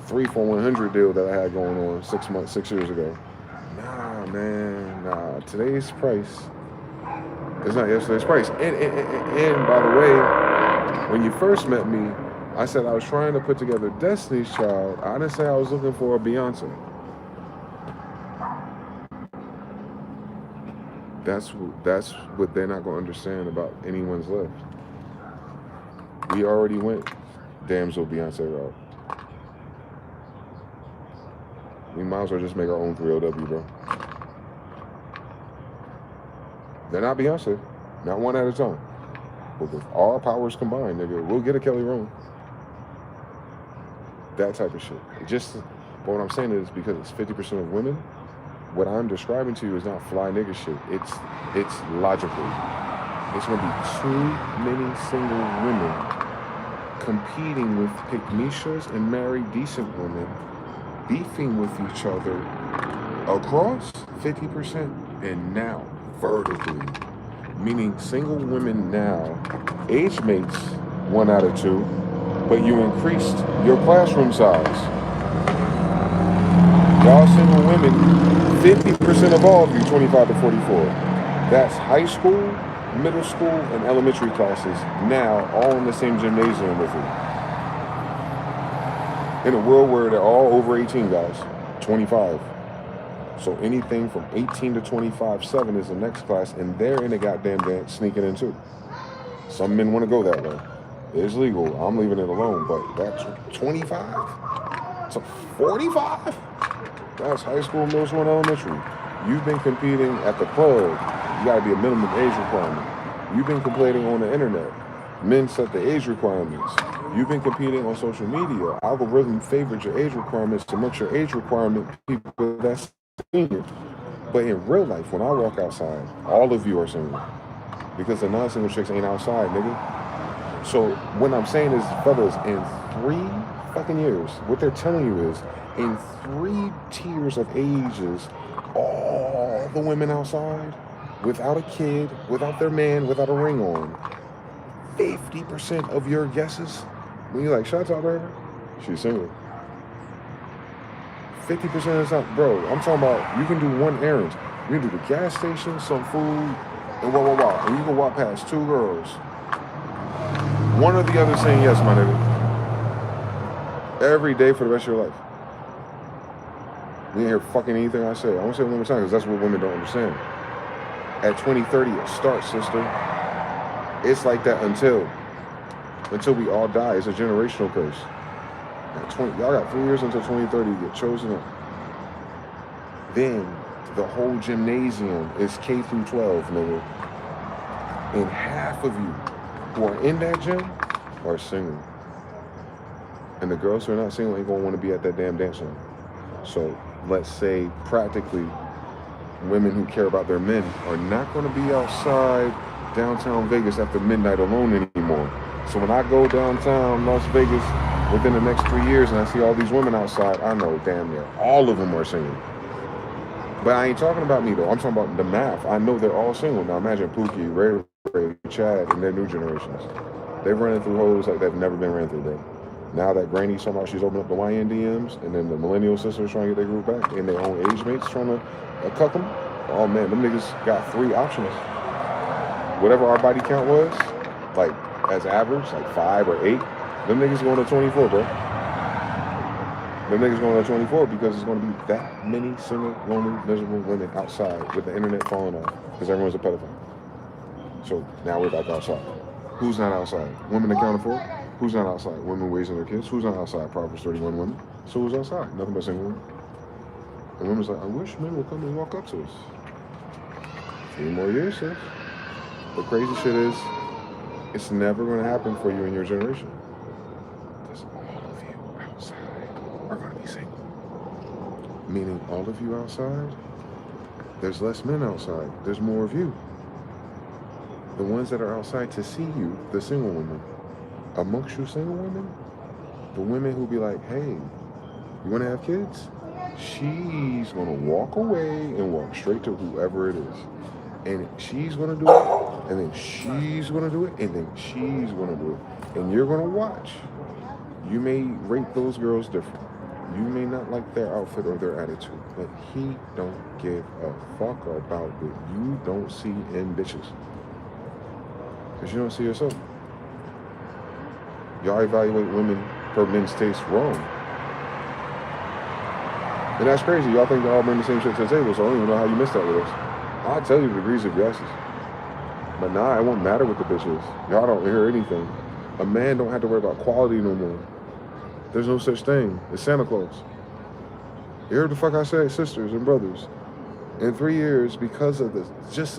3 for 100 deal that I had going on 6 years ago. Nah, man, nah. Today's price is not yesterday's price. And by the way, when you first met me, I said I was trying to put together Destiny's Child. I didn't say I was looking for a Beyonce. That's what they're not going to understand about anyone's left. We already went damsel Beyonce route. We might as well just make our own 3LW, bro. They're not Beyonce. Not one at a time. But with all powers combined, nigga, we'll get a Kelly Rowland. That type of shit. But what I'm saying is because it's 50% of women, what I'm describing to you is not fly nigga shit. It's logical. It's gonna be too many single women competing with pygmishas and married decent women, beefing with each other across 50% and now vertically. Meaning single women now, age mates 1 out of 2, but you increased your classroom size. Y'all single women, 50% of all of you, 25 to 44. That's high school, middle school, and elementary classes now all in the same gymnasium with you. In a world where they're all over 18, guys, 25. So anything from 18 to 25, 7 is the next class, and they're in a goddamn dance sneaking in too. Some men want to go that way. It's legal. I'm leaving it alone, but that's 25 to 45? That's high school, middle school, and elementary. You've been competing at the club. You got to be a minimum age requirement. You've been competing on the internet. Men set the age requirements. You've been competing on social media. Algorithm favors your age requirements to make your age requirement people that's senior. But in real life, when I walk outside, all of you are single. Because the non-single chicks ain't outside, nigga. So what I'm saying is, fellas, in 3 fucking years, what they're telling you is, in 3 tiers of ages, all the women outside, without a kid, without their man, without a ring on, 50% of your guesses, when you're like, shout out to her, she's single. 50% of the time, bro, I'm talking about, you can do one errand. You can do the gas station, some food, and and you can walk past 2 girls. One or the other saying yes, my nigga. Every day for the rest of your life. You ain't hear fucking anything I say. I won't say it one more time because that's what women don't understand. At 2030, it starts, sister. It's like that until we all die. It's a generational curse. Y'all got 3 years until 2030 to get chosen up. Then the whole gymnasium is K through 12, nigga. And half of you who are in that gym are single. And the girls who are not single ain't gonna want to be at that damn dance room. So let's say practically women who care about their men are not gonna be outside downtown Vegas after midnight alone anymore. So when I go downtown Las Vegas within the next 3 years and I see all these women outside, I know damn near all of them are single. But I ain't talking about me though, I'm talking about the math. I know they're all single. Now imagine Pookie, Ray, Chad, and their new generations. They're running through hoes like they've never been ran through, bro. Now that Granny somehow she's opened up the YN DMs, and then the millennial sisters trying to get their group back, and their own age mates trying to cuck them. Oh man, them niggas got 3 options. Whatever our body count was, like as average, like 5 or 8, them niggas going to 24, bro. Them niggas going to 24 because it's going to be that many single, lonely, miserable women outside with the internet falling off because everyone's a pedophile. So now we're back outside. Who's not outside? Women accounted for? Who's not outside? Women raising their kids. Who's not outside? Proverbs 31 women. So who's outside? Nothing but single women. And women's like, I wish men would come and walk up to us. 3 more years, sis. The crazy shit is, it's never going to happen for you in your generation. Because all of you outside are going to be single. Meaning all of you outside, there's less men outside. There's more of you. The ones that are outside to see you, the single women. Amongst you single women, the women who be like, hey, you want to have kids? She's going to walk away and walk straight to whoever it is. And she's going to do it, and then she's going to do it, and then she's going to do it. And you're going to watch. You may rate those girls different. You may not like their outfit or their attitude, but he don't give a fuck about what you don't see in bitches. Because you don't see yourself. Y'all evaluate women per men's taste wrong. And that's crazy. Y'all think they all bring the same shit to the table, so I don't even know how you missed that with us. I'll tell you the degrees of guesses. But nah, it won't matter what the bitch is. Y'all don't hear anything. A man don't have to worry about quality no more. There's no such thing. It's Santa Claus. You heard the fuck I said, sisters and brothers. In 3 years, because of this,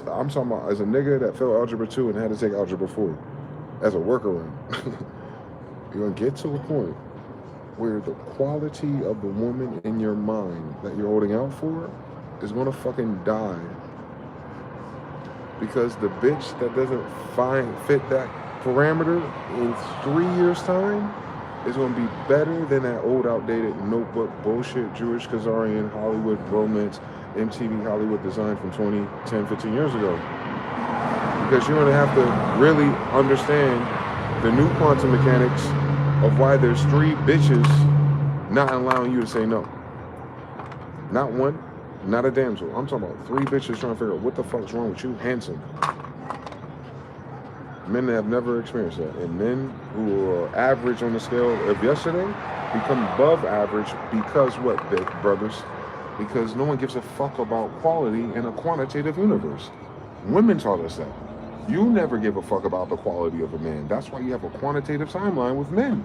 I'm talking about as a nigga that failed Algebra 2 and had to take Algebra 4 as a workaround. You're gonna get to a point where the quality of the woman in your mind that you're holding out for is gonna fucking die. Because the bitch that doesn't fit that parameter in 3 years' time is gonna be better than that old outdated notebook bullshit Jewish Khazarian Hollywood romance MTV Hollywood design from 10, 15 years ago. Because you're gonna have to really understand the new quantum mechanics of why there's 3 bitches not allowing you to say no. Not one, not a damsel. I'm talking about 3 bitches trying to figure out what the fuck's wrong with you, handsome. Men have never experienced that. And men who are average on the scale of yesterday become above average because what, brothers? Because no one gives a fuck about quality in a quantitative universe. Women taught us that. You never give a fuck about the quality of a man. That's why you have a quantitative timeline with men.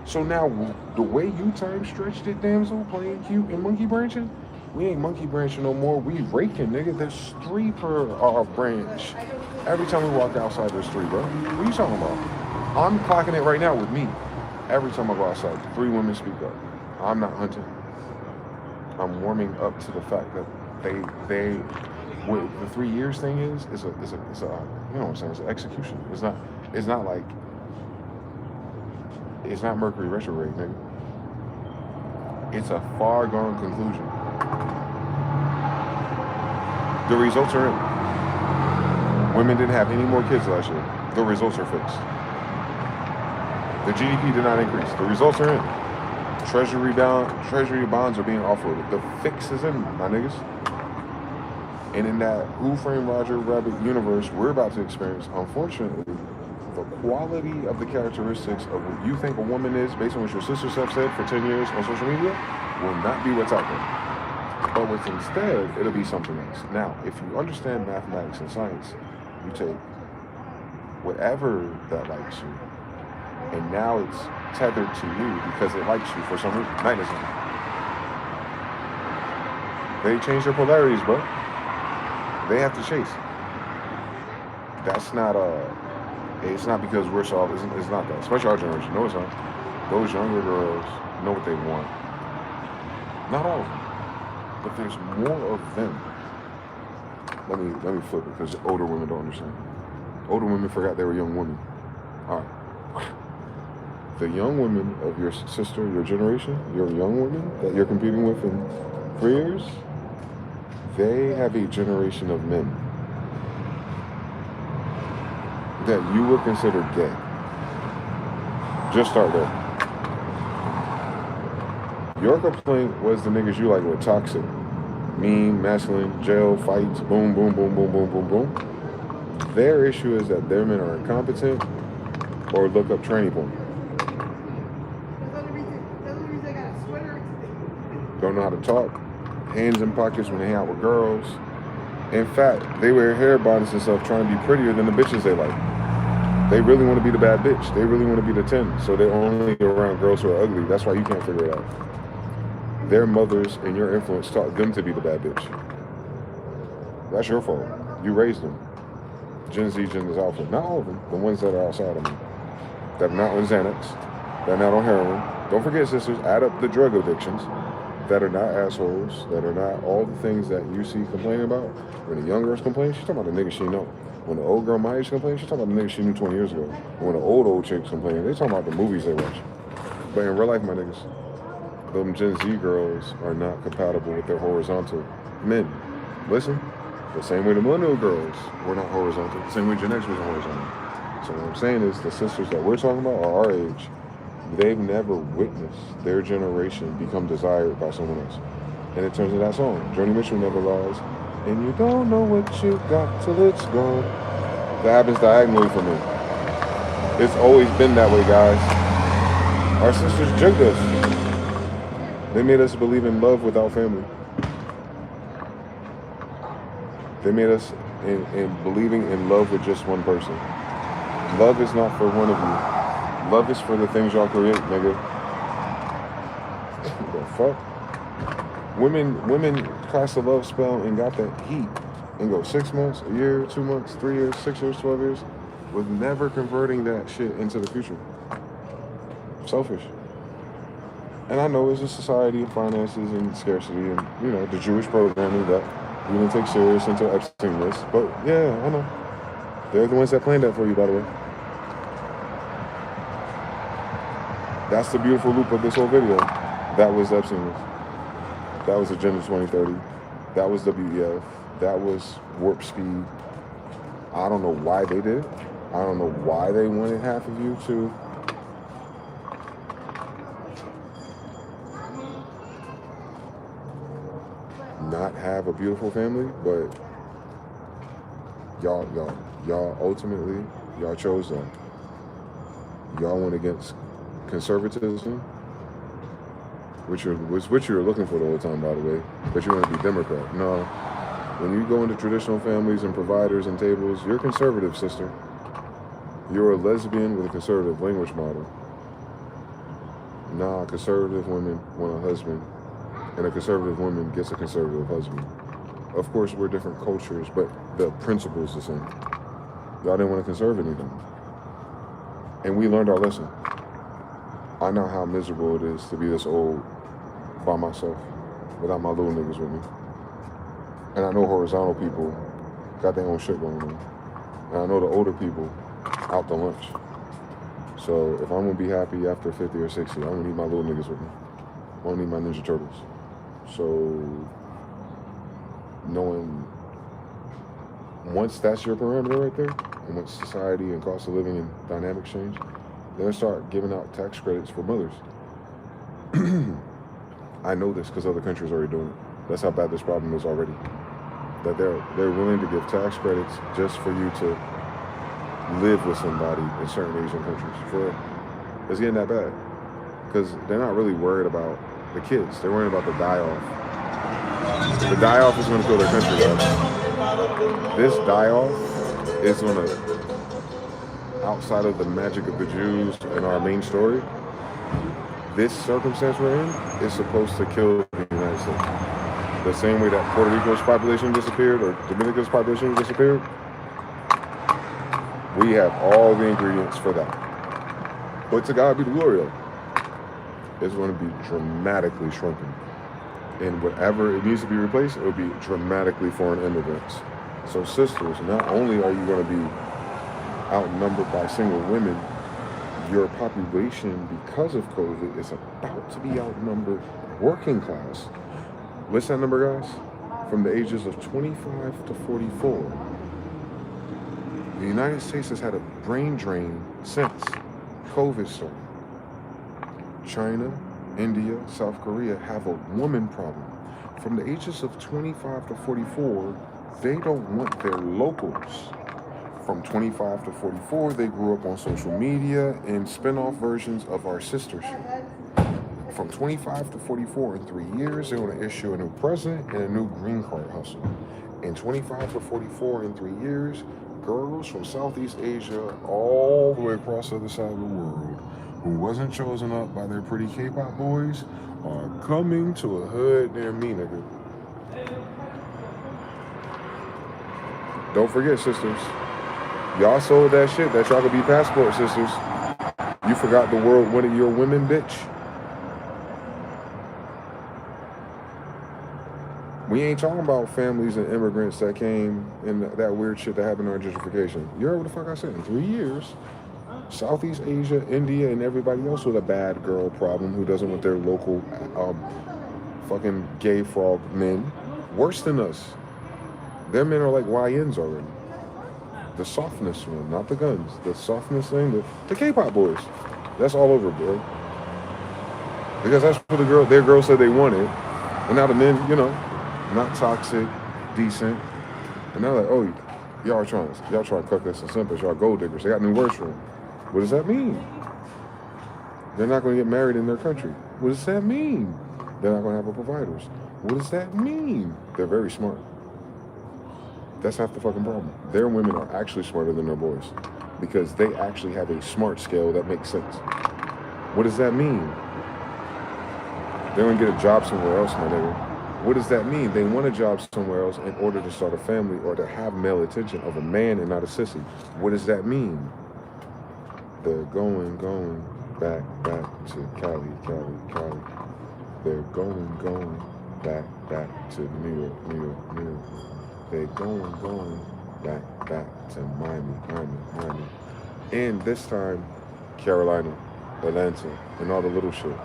So now, the way you time stretched it, damsel, playing cute and monkey branching, we ain't monkey branching no more. We raking, nigga. There's 3 per branch. Every time we walk outside, there's 3, bro. What are you talking about? I'm clocking it right now with me. Every time I go outside, 3 women speak up. I'm not hunting. I'm warming up to the fact that they what the 3 years thing is a you know what I'm saying, it's an execution. It's not like, it's not Mercury retrograde, nigga. It's a far gone conclusion. The results are in. Women didn't have any more kids last year. The results are fixed. The GDP did not increase. The results are in. Treasury bonds are being offloaded. The fix is in, my niggas. And in that Who Framed Roger Rabbit universe we're about to experience, unfortunately, the quality of the characteristics of what you think a woman is based on what your sisters have said for 10 years on social media will not be what's out there. But what's instead, it'll be something else. Now, if you understand mathematics and science, you take whatever that likes you, and now it's tethered to you because it likes you for some reason. Magnetism. They change their polarities, bro. They have to chase. That's not it's not because we're soft. It's not that. Especially our generation. No, it's not. Those younger girls know what they want. Not all of them, but there's more of them. Let me flip it because older women don't understand. Older women forgot they were young women. All right. The young women of your sister, your generation, your young women that you're competing with in 3 years, they have a generation of men that you would consider gay. Just start there. Your complaint was the niggas you like were toxic, mean, masculine, jail, fights, boom, boom, boom, boom, boom, boom, boom. Their issue is that their men are incompetent or look up tranny porn. Don't know how to talk, hands in pockets when they hang out with girls. In fact, they wear hair bonnets and stuff trying to be prettier than the bitches they like. They really want to be the bad bitch. They really want to be the 10. So they're only around girls who are ugly. That's why you can't figure it out. Their mothers and your influence taught them to be the bad bitch. That's your fault. You raised them. Gen Z, Gen Alpha. Not all of them. The ones that are outside of them. That are not on Xanax. That are not on heroin. Don't forget, sisters, add up the drug addictions. That are not assholes. That are not all the things that you see complaining about. When the young girls complain, she's talking about the nigga she know. When the old girl my age complains, she's talking about the nigga she knew 20 years ago. And when the old chicks complain, they talking about the movies they watch. But in real life, my niggas, them Gen Z girls are not compatible with their horizontal men. Listen, the same way the millennial girls were not horizontal, the same way Gen X wasn't horizontal. So what I'm saying is the sisters that we're talking about are our age. They've never witnessed their generation become desired by someone else. And it turns to that song, Joni Mitchell never lies. And you don't know what you got till it's gone. That happens diagonally for me. It's always been that way, guys. Our sisters juked us. They made us believe in love without family. They made us in believing in love with just one person. Love is not for one of you. Love is for the things y'all create, nigga. The fuck? Women cast a love spell and got that heat and go 6 months, a year, 2 months, 3 years, 6 years, 12 years, with never converting that shit into the future. Selfish. And I know it's a society of finances and scarcity and, you know, the Jewish programming that we didn't take serious until Epstein list. But yeah, I know. They're the ones that planned that for you, by the way. That's the beautiful loop of this whole video. That was Epstein list. That was Agenda 2030. That was WEF. That was Warp Speed. I don't know why they did it. I don't know why they wanted half of you to. have a beautiful family, but y'all ultimately, y'all chose that. Y'all went against conservatism, which you were looking for the whole time, by the way, but you want to be Democrat. No, when you go into traditional families and providers and tables, you're conservative, sister. You're a lesbian with a conservative language model. Nah, conservative women want a husband, and a conservative woman gets a conservative husband. Of course, we're different cultures, but the principle's the same. Y'all didn't want to conserve anything. And we learned our lesson. I know how miserable it is to be this old by myself, without my little niggas with me. And I know horizontal people got their own shit going on. And I know the older people out to lunch. So if I'm gonna be happy after 50 or 60, I'm gonna need my little niggas with me. I'm gonna need my Ninja Turtles. So knowing once that's your parameter right there, and once society and cost of living and dynamics change, they'll start giving out tax credits for mothers. I know this because other countries are already doing it. That's how bad this problem is already. That they're willing to give tax credits just for you to live with somebody in certain Asian countries. For real. It's getting that bad. Because they're not really worried about the kids. They're worried about the die-off. The die-off is going to kill their country, guys. This die-off is going to, outside of the magic of the Jews and our main story, this circumstance we're in is supposed to kill the United States. The same way that Puerto Rico's population disappeared or Dominica's population disappeared, we have all the ingredients for that. But to God be the glory, though. It's going to be dramatically shrunken. And whatever it needs to be replaced, it will be dramatically foreign immigrants. So sisters, not only are you going to be outnumbered by single women, your population, because of COVID, is about to be outnumbered working class. What's that number, guys? From the ages of 25 to 44. The United States has had a brain drain since COVID started. China, India, South Korea have a woman problem. From the ages of 25 to 44, they don't want their locals. From 25 to 44, they grew up on social media and spin-off versions of our sister shit. From 25 to 44, in 3 years, they're going to issue a new president and a new green card hustle. In 25 to 44, in 3 years, girls from Southeast Asia all the way across the other side of the world who wasn't chosen up by their pretty K-pop boys are coming to a hood near me, nigga. Don't forget, sisters. Y'all sold that shit that y'all could be passport sisters. You forgot the world wanted your women, bitch. We ain't talking about families and immigrants that came and that weird shit that happened during gentrification. You heard what the fuck I said? In 3 years, Southeast Asia, India, and everybody else with a bad girl problem who doesn't want their local fucking gay frog men. Worse than us. Their men are like YNs already. The softness one, not the guns. The softness thing, the K-pop boys. That's all over, bro. Because that's what their girls said they wanted. And now the men, you know, not toxic, decent. And they're like, oh, y'all trying to cook us and simple. Y'all gold diggers. They got new words for them. What does that mean? They're not going to get married in their country. What does that mean? They're not going to have a providers. What does that mean? They're very smart. That's half the fucking problem. Their women are actually smarter than their boys because they actually have a smart scale that makes sense. What does that mean? They're going to get a job somewhere else, my nigga. What does that mean? They want a job somewhere else in order to start a family or to have male attention of a man and not a sissy. What does that mean? They're going back to Cali. They're going back to New York. They're going back to Miami. And this time, Carolina, Atlanta, and all the little shit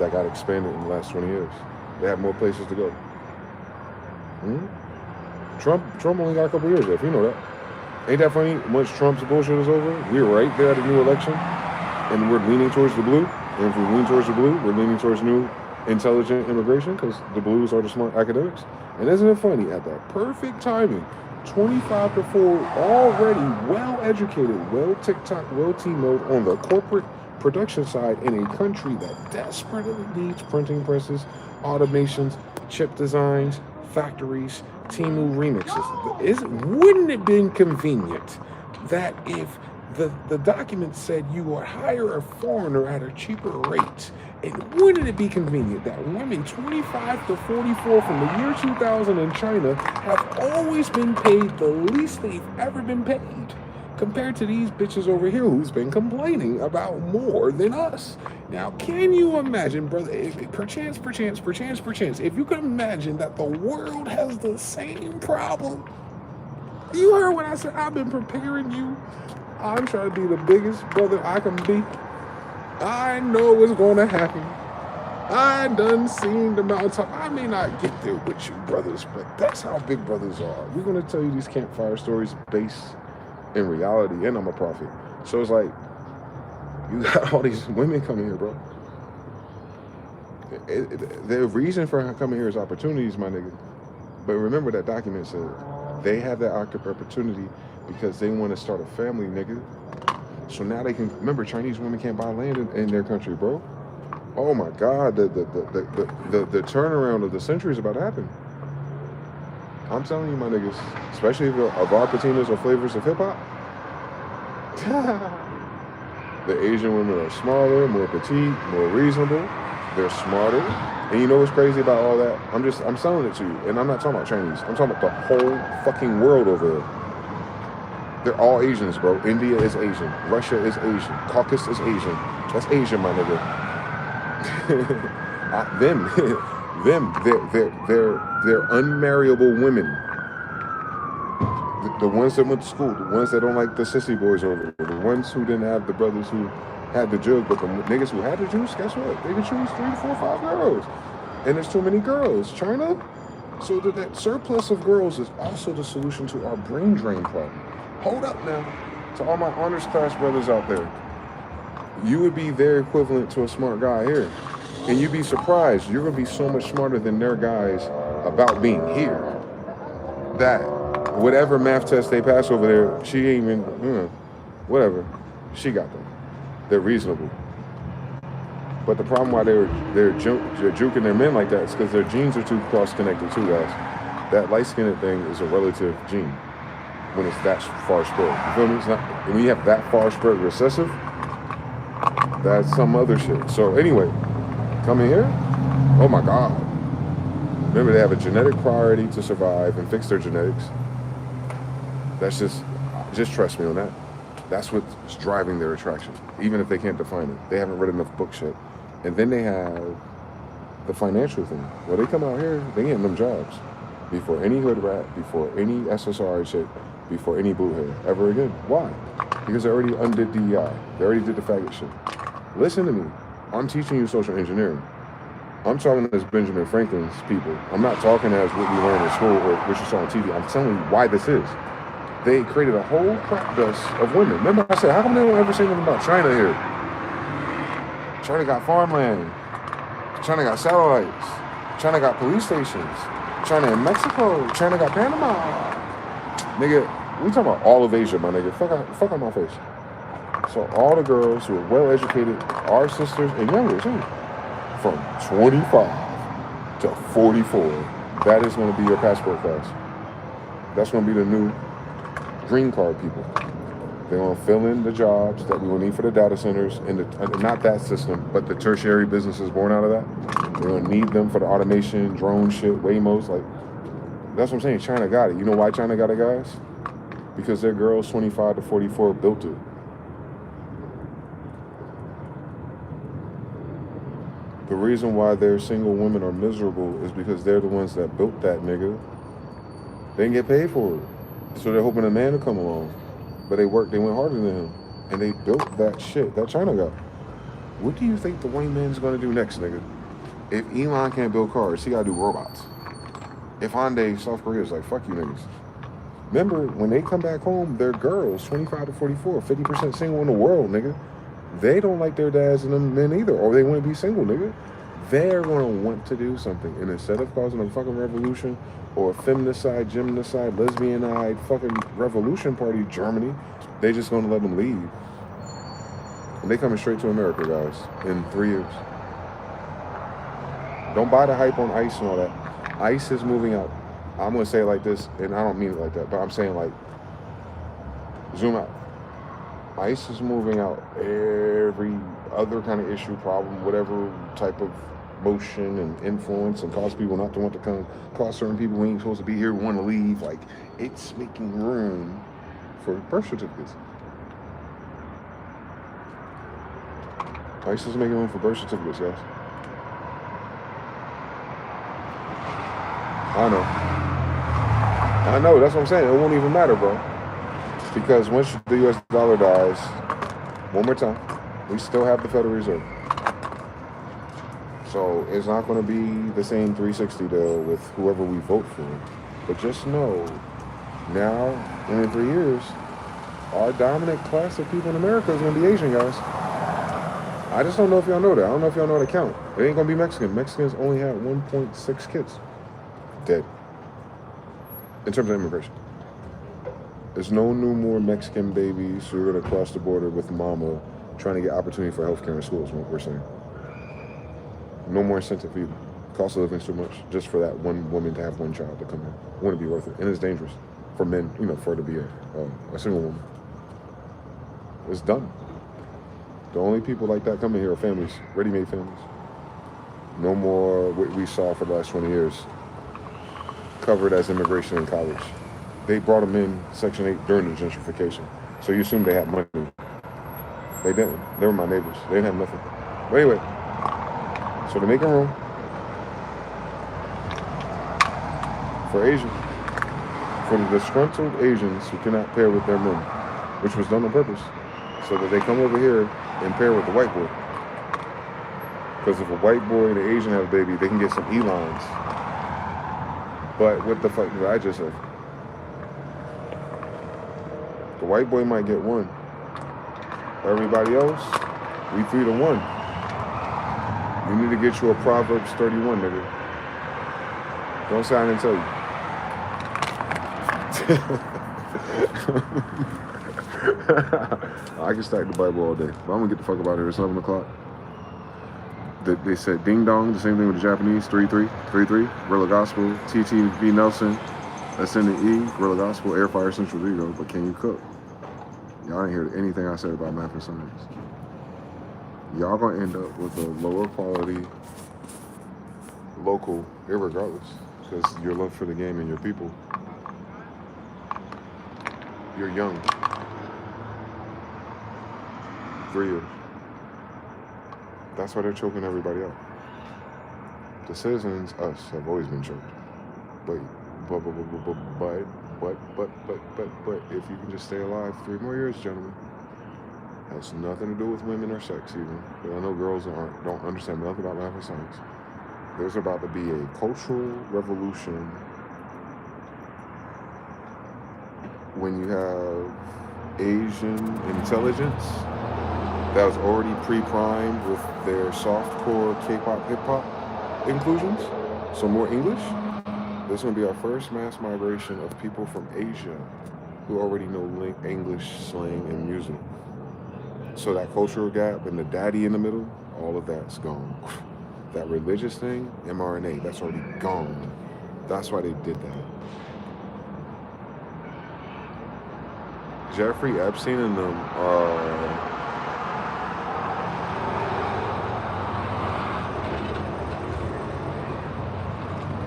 that got expanded in the last 20 years. They have more places to go. Trump only got a couple years left, you know that. Ain't that funny? Once Trump's bullshit is over, we're right there at a new election, and we're leaning towards the blue. And if we lean towards the blue, we're leaning towards new intelligent immigration, because the blues are the smart academics. And isn't it funny? At that perfect timing, 25 to 4, already well-educated, well-TikTok, well-T-mode on the corporate production side in a country that desperately needs printing presses, automations, chip designs, factories, Temu remixes. Wouldn't it have been convenient that if the document said you would hire a foreigner at a cheaper rate, and wouldn't it be convenient that women 25 to 44 from the year 2000 in China have always been paid the least they've ever been paid, compared to these bitches over here who's been complaining about more than us? Now, can you imagine, brother, perchance, if you can imagine that the world has the same problem? You heard what I said. I've been preparing you. I'm trying to be the biggest brother I can be. I know what's going to happen. I done seen the mountaintop. I may not get there with you, brothers, but that's how big brothers are. We're going to tell you these campfire stories based in reality, and I'm a prophet. So it's like, you got all these women coming here, bro. The reason for coming here is opportunities, my nigga. But remember that document said they have that opportunity because they want to start a family, nigga. So now they can, remember, Chinese women can't buy land in their country, bro. Oh my God, the turnaround of the century is about to happen. I'm telling you, my niggas, especially if of our patinas or flavors of hip hop. The Asian women are smaller, more petite, more reasonable. They're smarter. And you know what's crazy about all that? I'm selling it to you. And I'm not talking about Chinese. I'm talking about the whole fucking world over there. They're all Asians, bro. India is Asian. Russia is Asian. Caucasus is Asian. That's Asian, my nigga. They're unmarriable women. The ones that went to school, the ones that don't like the sissy boys over there, the ones who didn't have the brothers who had the jug, but the niggas who had the juice, guess what? They can choose 3, 4, 5 girls. And there's too many girls. China? So that surplus of girls is also the solution to our brain drain problem. Hold up now. To all my honors class brothers out there, you would be their equivalent to a smart guy here. And you'd be surprised. You're going to be so much smarter than their guys about being here. That whatever math test they pass over there, she ain't even, whatever. She got them. They're reasonable. But the problem why they're juking their men like that is because their genes are too cross-connected too, guys. That light-skinned thing is a relative gene when it's that far spread. You feel me? It's not, when you have that far spread recessive, that's some other shit. So anyway, coming here, oh my God. Remember, they have a genetic priority to survive and fix their genetics. That's just trust me on that. That's what's driving their attraction, even if they can't define it. They haven't read enough books yet. And then they have the financial thing. Well, they come out here, they getting them jobs before any hood rat, before any SSRI chick, before any blue hair ever again. Why? Because they already undid DEI. They already did the faggot shit. Listen to me. I'm teaching you social engineering. I'm talking as Benjamin Franklin's people. I'm not talking as what we learned in school or what you saw on TV. I'm telling you why this is. They created a whole crop dust of women. Remember I said, how come they don't ever say anything about China here? China got farmland. China got satellites. China got police stations. China in Mexico. China got Panama. Nigga, we talking about all of Asia, my nigga. Fuck on my face. So all the girls who are well educated, our sisters and younger too, from 25 to 44, that is going to be your passport class. That's going to be the new green card people. They're going to fill in the jobs that we will need for the data centers and not that system, but the tertiary businesses born out of that. They're going to need them for the automation, drone shit, Waymos. Like, that's what I'm saying. China got it. You know why China got it, guys? Because their girls 25 to 44 built it. The reason why their single women are miserable is because they're the ones that built that nigga. They didn't get paid for it. So they're hoping a man to come along. But they went harder than him. And they built that shit that China got. What do you think the white man's gonna do next, nigga? If Elon can't build cars, he gotta do robots. If Hyundai, South Korea is like, fuck you niggas. Remember, when they come back home, they're girls, 25 to 44, 50% single in the world, nigga. They don't like their dads and them men either, or they want to be single, nigga. they're going to want to do something. And instead of causing a fucking revolution or a feminicide, gymnicide, lesbianide, fucking revolution party, Germany, they just going to let them leave. And they coming straight to America, guys, in 3 years. Don't buy the hype on ICE and all that. ICE is moving out. I'm going to say it like this, and I don't mean it like that, but I'm saying like, zoom out. ICE is moving out every other kind of issue, problem, whatever type of motion and influence and cause people not to want to come, cause certain people who ain't supposed to be here want to leave. Like, it's making room for birth certificates. ICE is making room for birth certificates, guys. I know, that's what I'm saying. It won't even matter, bro. Because once the US dollar dies, one more time, we still have the Federal Reserve. So it's not going to be the same 360 deal with whoever we vote for. But just know, now, and in 3 years, our dominant class of people in America is going to be Asian, guys. I just don't know if y'all know that. I don't know if y'all know how to count. It ain't going to be Mexican. Mexicans only had 1.6 kids dead in terms of immigration. There's no more Mexican babies who are going to cross the border with mama trying to get opportunity for healthcare in schools, what we're saying. No more incentive either. Cost of living is too much just for that one woman to have one child to come in. Wouldn't be worth it. And it's dangerous for men, for it to be a single woman. It's done. The only people like that coming here are families, ready-made families. No more what we saw for the last 20 years covered as immigration in college. They brought them in Section 8 during the gentrification. So you assume they had money. They didn't. They were my neighbors. They didn't have nothing. But anyway, so they're making room for Asians, for the disgruntled Asians who cannot pair with their men, which was done on purpose, so that they come over here and pair with the white boy. Because if a white boy and an Asian have a baby, they can get some Elons. But what the fuck did I just say? The white boy might get one. Everybody else, we 3-1. You need to get you a Proverbs 31, nigga. Don't say I didn't tell you. I can stack the Bible all day, but I'm gonna get the fuck up out of here. It's 11 o'clock. They said ding dong, the same thing with the Japanese, 3-3, Guerrilla Gospel, TTV Nelson, Ascendant E, Guerrilla Gospel, Air Fire Central Zero, but can you cook? Y'all didn't hear anything I said about math and science. Y'all gonna end up with a lower quality local, irregardless, because your love for the game and your people. You're young. 3 years. That's why they're choking everybody out. The citizens, us, have always been choked. But if you can just stay alive 3 more years, gentlemen, has nothing to do with women or sex even. But I know girls don't understand nothing about math and science. There's about to be a cultural revolution when you have Asian intelligence that was already pre-primed with their softcore K-pop, hip-hop inclusions, so more English. This is going to be our first mass migration of people from Asia who already know English, slang, and music. So that cultural gap and the daddy in the middle, all of that's gone. That religious thing, mRNA, that's already gone. That's why they did that. Jeffrey Epstein and them are...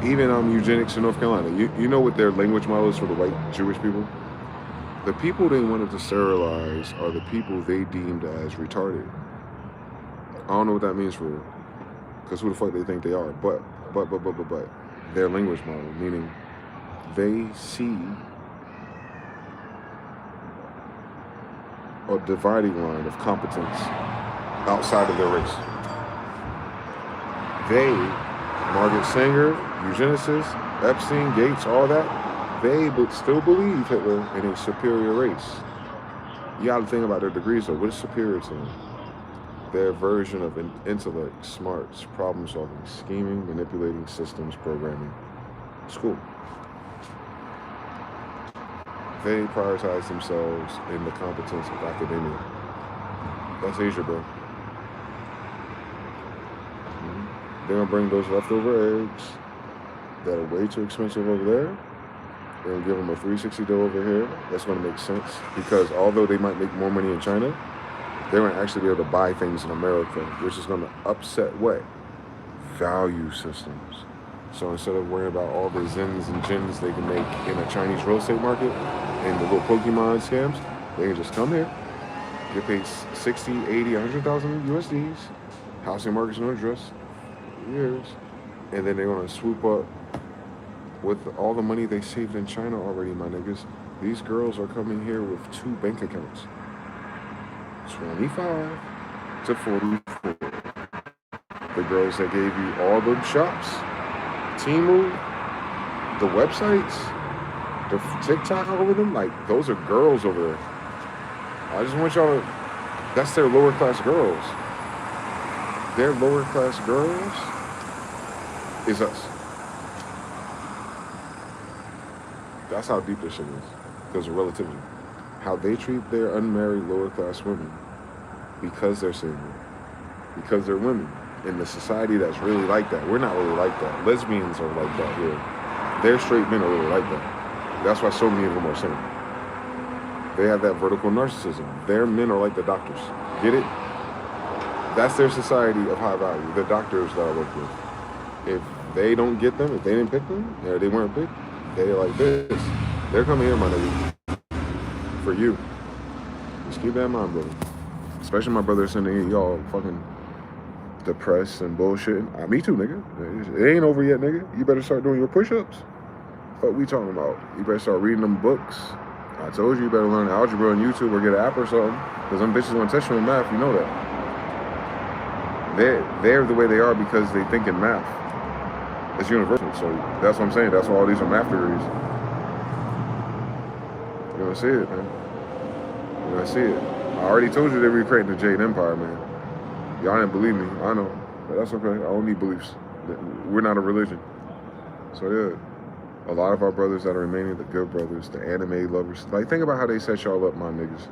Even eugenics in North Carolina, you know what their language model is for the white Jewish people? The people they wanted to sterilize are the people they deemed as retarded. I don't know what that means for real, because who the fuck they think they are? But their language model, meaning they see a dividing line of competence outside of their race. They, Margaret Sanger, eugenicists, Epstein, Gates, all that, they still believe Hitler in a superior race. You gotta think about their degrees though. What is superior to them? their version of intellect, smarts, problem solving, scheming, manipulating, systems, programming, school. They prioritize themselves in the competence of academia. That's Asia, bro. They're gonna bring those leftover eggs that are way too expensive over there. They're gonna give them a 360 dough over here. That's gonna make sense because although they might make more money in China, they're gonna actually be able to buy things in America, which is gonna upset what? Value systems. So instead of worrying about all the zins and jins they can make in a Chinese real estate market and the little Pokemon scams, they can just come here, get paid 60, 80, 100,000 USDs. Housing market's gonna address years, and then they're gonna swoop up with all the money they saved in China already, my niggas. These girls are coming here with 2 bank accounts. 25 to 44. The girls that gave you all the shops, Temu, the websites, the TikTok algorithm, like those are girls over there. I just want y'all to, that's their lower class girls. Their lower class girls is us. That's how deep this shit is. Because of relativity. How they treat their unmarried lower class women because they're single, because they're women. In the society that's really like that. We're not really like that. Lesbians are like that here. Their straight men are really like that. That's why so many of them are single. They have that vertical narcissism. Their men are like the doctors. Get it? That's their society of high value. The doctors that I work with. If they don't get them, if they didn't pick them, or they weren't picked, they're like this. They're coming here, my nigga. For you. Just keep that in mind, brother. Especially my brother sending y'all fucking depressed and bullshitting. Me too, nigga. It ain't over yet, nigga. You better start doing your push-ups. What we talking about? You better start reading them books. I told you better learn algebra on YouTube or get an app or something. Because them bitches gonna test you in math, you know that. They're the way they are because they think in math. It's universal, so that's what I'm saying. That's why all these are math degrees. You're gonna see it, man. You're gonna see it. I already told you they were creating the Jade Empire, man. Y'all didn't believe me, I know. But that's okay, I don't need beliefs. We're not a religion. So yeah, a lot of our brothers that are remaining, the good brothers, the anime lovers, like think about how they set y'all up, my niggas.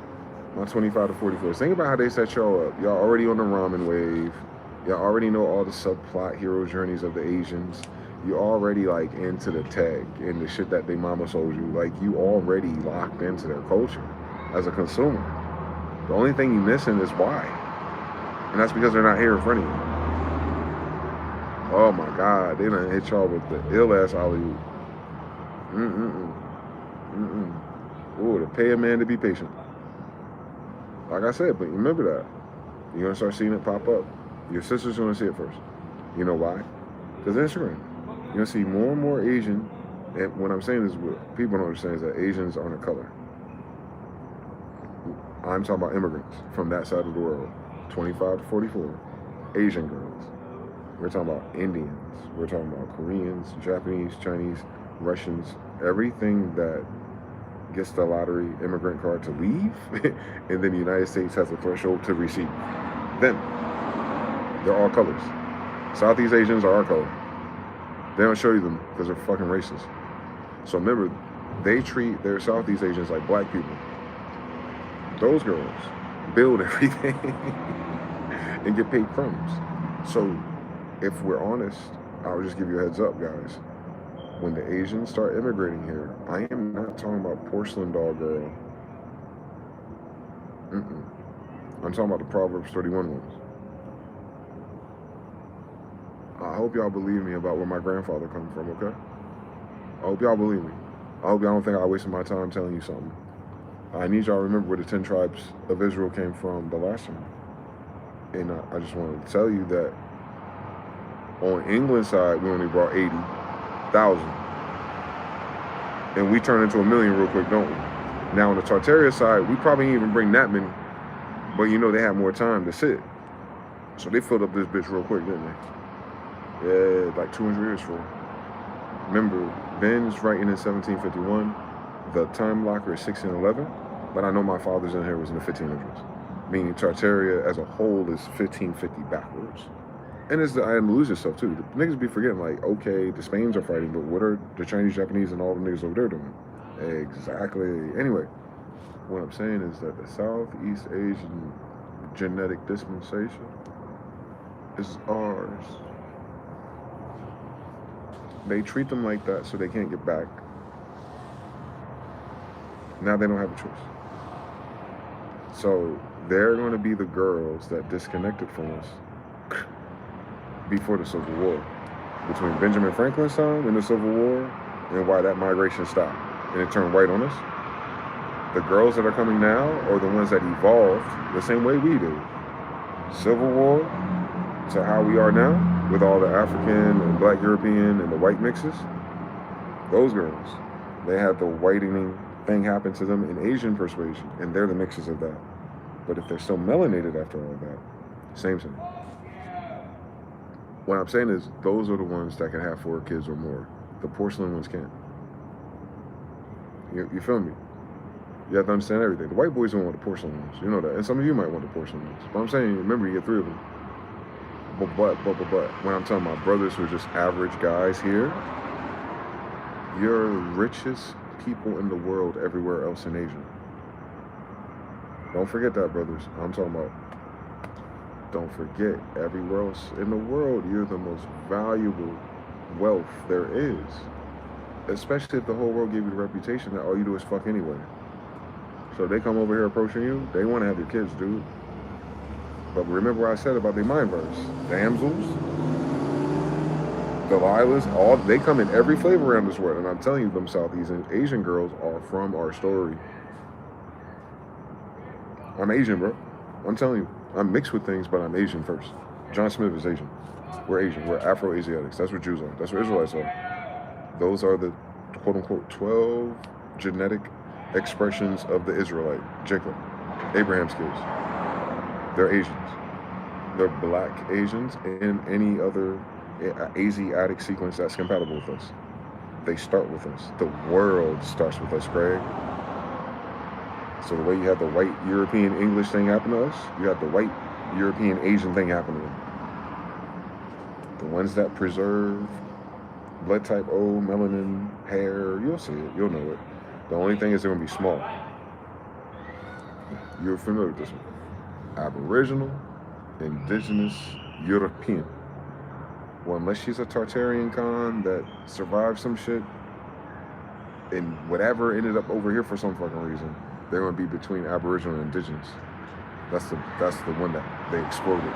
My 25 to 44s. Think about how they set y'all up. Y'all already on the ramen wave. Y'all already know all the subplot hero journeys of the Asians. You already like into the tech and the shit that they mama sold you. Like you already locked into their culture as a consumer. The only thing you missing is why. And that's because they're not here in front of you. Oh my God, they done hit y'all with the ill-ass Hollywood. Ooh, to pay a man to be patient. Like I said, but remember that. You're gonna start seeing it pop up. Your sister's gonna see it first. You know why? Because Instagram. You're gonna see more and more Asian, and what I'm saying is what people don't understand is that Asians aren't a color. I'm talking about immigrants from that side of the world. 25 to 44, Asian girls. We're talking about Indians. We're talking about Koreans, Japanese, Chinese, Russians, everything that gets the lottery immigrant card to leave, and then the United States has a threshold to receive them. They're all colors. Southeast Asians are our color. They don't show you them because they're fucking racist. So remember, they treat their Southeast Asians like black people. Those girls build everything and get paid crumbs. So if we're honest, I'll just give you a heads up, guys. When the Asians start immigrating here, I am not talking about porcelain doll girl. I'm talking about the Proverbs 31 ones. I hope y'all believe me about where my grandfather come from, okay? I hope y'all believe me. I hope y'all don't think I wasted my time telling you something. I need y'all to remember where the 10 tribes of Israel came from the last time. And I just want to tell you that on England's side, we only brought 80,000. And we turned into 1 million real quick, don't we? Now on the Tartaria side, we probably didn't even bring that many. But you know they had more time to sit. So they filled up this bitch real quick, didn't they? Yeah, like 200 years for it. Remember, Ben's writing in 1751. The time locker is 1611. But I know my father's in here was in the 1500s. meaning Tartaria as a whole is 1550 backwards. And it's the Andalusia stuff too. The niggas be forgetting, like, okay, the Spains are fighting, but what are the Chinese, Japanese, and all the niggas over there doing? Exactly. Anyway, what I'm saying is that the Southeast Asian genetic dispensation is ours. They treat them like that so they can't get back. Now they don't have a choice. So they're going to be the girls that disconnected from us before the Civil War. Between Benjamin Franklin's time and the Civil War, and why that migration stopped and it turned white on us. The girls that are coming now are the ones that evolved the same way we did. Civil War to how we are now, with all the African and Black European and the white mixes. Those girls, they had the whitening thing happen to them in Asian persuasion, and they're the mixes of that. But if they're still melanated after all that, same thing. What I'm saying is, those are the ones that can have 4 kids or more. The porcelain ones can't. You feel me? You have to understand everything. The white boys don't want the porcelain ones. You know that. And some of you might want the porcelain ones. But I'm saying, remember, you get 3 of them. But when I'm talking about brothers who are just average guys here, you're richest people in the world everywhere else in Asia. Don't forget that, brothers. I'm talking about, don't forget, everywhere else in the world, you're the most valuable wealth there is. Especially if the whole world gave you the reputation that all you do is fuck anyway. So they come over here approaching you, they want to have your kids, dude. But remember what I said about the mind verse. Damsels, Delilahs, all, they come in every flavor around this world. And I'm telling you, them Southeast Asian girls are from our story. I'm Asian, bro. I'm telling you. I'm mixed with things, but I'm Asian first. John Smith is Asian. We're Asian. We're Afro-ASIATIcs. That's what Jews are. That's what Israelites are. Those are the quote-unquote 12 genetic expressions of the Israelite. Jacob. Abraham's kids. They're Asians. They're Black Asians and any other Asiatic sequence that's compatible with us. They start with us. The world starts with us, Craig. So the way you have the white European English thing happen to us, you have the white European Asian thing happen to them. The ones that preserve blood type O, melanin, hair, you'll see it, you'll know it. The only thing is they're gonna be small. You're familiar with this one. Aboriginal, indigenous, European. Well, unless she's a Tartarian Khan that survived some shit and whatever ended up over here for some fucking reason, they're gonna be between Aboriginal and indigenous. That's the one that they exploded.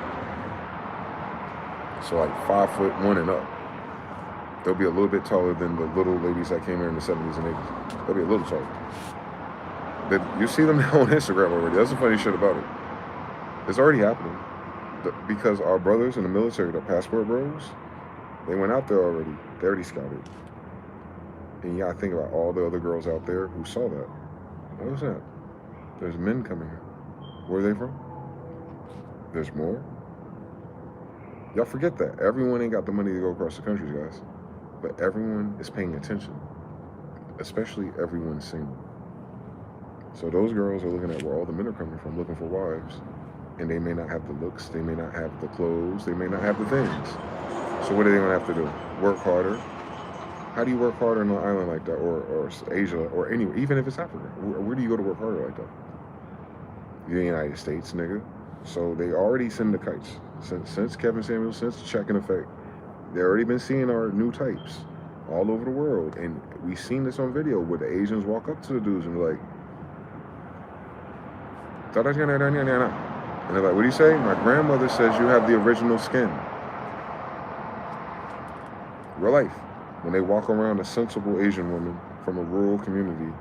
So like 5'1" and up. They'll be a little bit taller than the little ladies that came here in the 70s and 80s. They'll be a little taller. You see them now on Instagram already. That's the funny shit about it. It's already happening. Because our brothers in the military, the passport bros, they went out there already. They already scouted. And you gotta think about all the other girls out there who saw that. What was that? There's men coming here. Where are they from? There's more? Y'all forget that. Everyone ain't got the money to go across the country, guys. But everyone is paying attention. Especially everyone single. So those girls are looking at where all the men are coming from, looking for wives. And they may not have the looks, they may not have the clothes, they may not have the things. So what are they gonna have to do? Work harder. How do you work harder on an island like that, or Asia, or anywhere, even if it's Africa? Where do you go to work harder like that? The United States, nigga. So they already send the kites. Since Kevin Samuels, since Check in Effect, they already been seeing our new types all over the world. And we've seen this on video where the Asians walk up to the dudes and be like, and they're like, what do you say? My grandmother says you have the original skin. Real life. When they walk around a sensible Asian woman from a rural community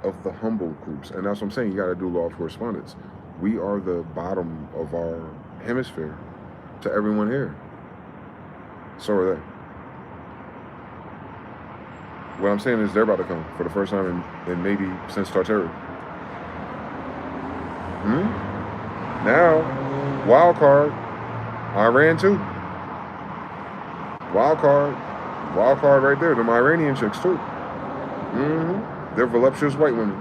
of the humble groups. And that's what I'm saying, you gotta do law of correspondence. We are the bottom of our hemisphere to everyone here. So are they. What I'm saying is they're about to come for the first time in maybe since Tartary. Now, wild card, Iran too. Wild card right there. Them Iranian chicks too. They're voluptuous white women.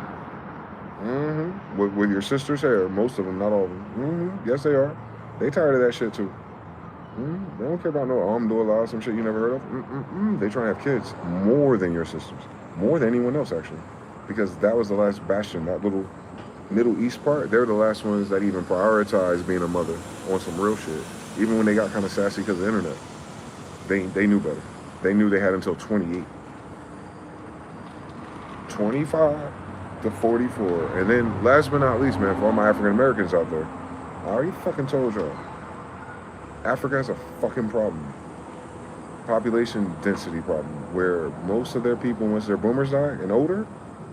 With your sister's hair, most of them, not all of them. Yes, they are. They tired of that shit too. They don't care about no alhamdulillah, some shit you never heard of. They trying to have kids more than your sisters, more than anyone else actually, because that was the last bastion. That little Middle East part, they're the last ones that even prioritized being a mother on some real shit. Even when they got kind of sassy because of the internet, they knew better. They knew they had until 28, 25 to 44, and then last but not least, man, for all my African Americans out there, I already fucking told y'all. Africa has a fucking problem. Population density problem, where most of their people, once their boomers die and older,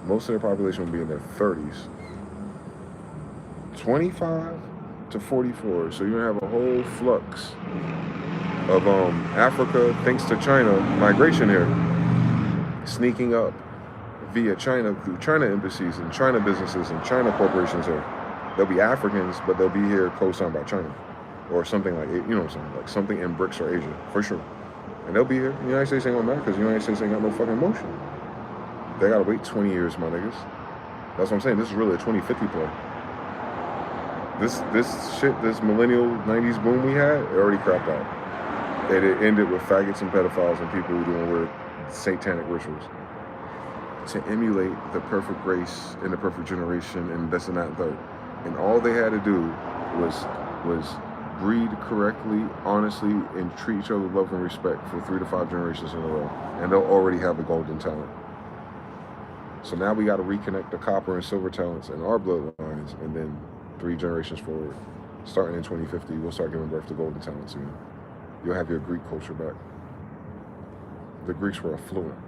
most of their population will be in their 30s. 25 to 44. So you're gonna have a whole flux of Africa, thanks to China, migration here, sneaking up via China, through China embassies and China businesses and China corporations here. They'll be Africans, but they'll be here co-signed by China. Or something like, you know what I'm saying, like something in BRICS or Asia, for sure. And they'll be here. The United States ain't gonna matter because the United States ain't got no fucking motion. They gotta wait 20 years, my niggas. That's what I'm saying. This is really a 2050 play. This shit, this millennial 90s boom we had, it already crapped out. It ended with faggots and pedophiles and people who doing weird satanic rituals to emulate the perfect race and the perfect generation and this and that and third. And all they had to do was breed correctly, honestly, and treat each other with love and respect for 3 to 5 generations in a row. And they'll already have the golden talent. So now we got to reconnect the copper and silver talents in our bloodlines, and then 3 generations forward, starting in 2050, we'll start giving birth to golden talents again. You'll have your Greek culture back. The Greeks were affluent.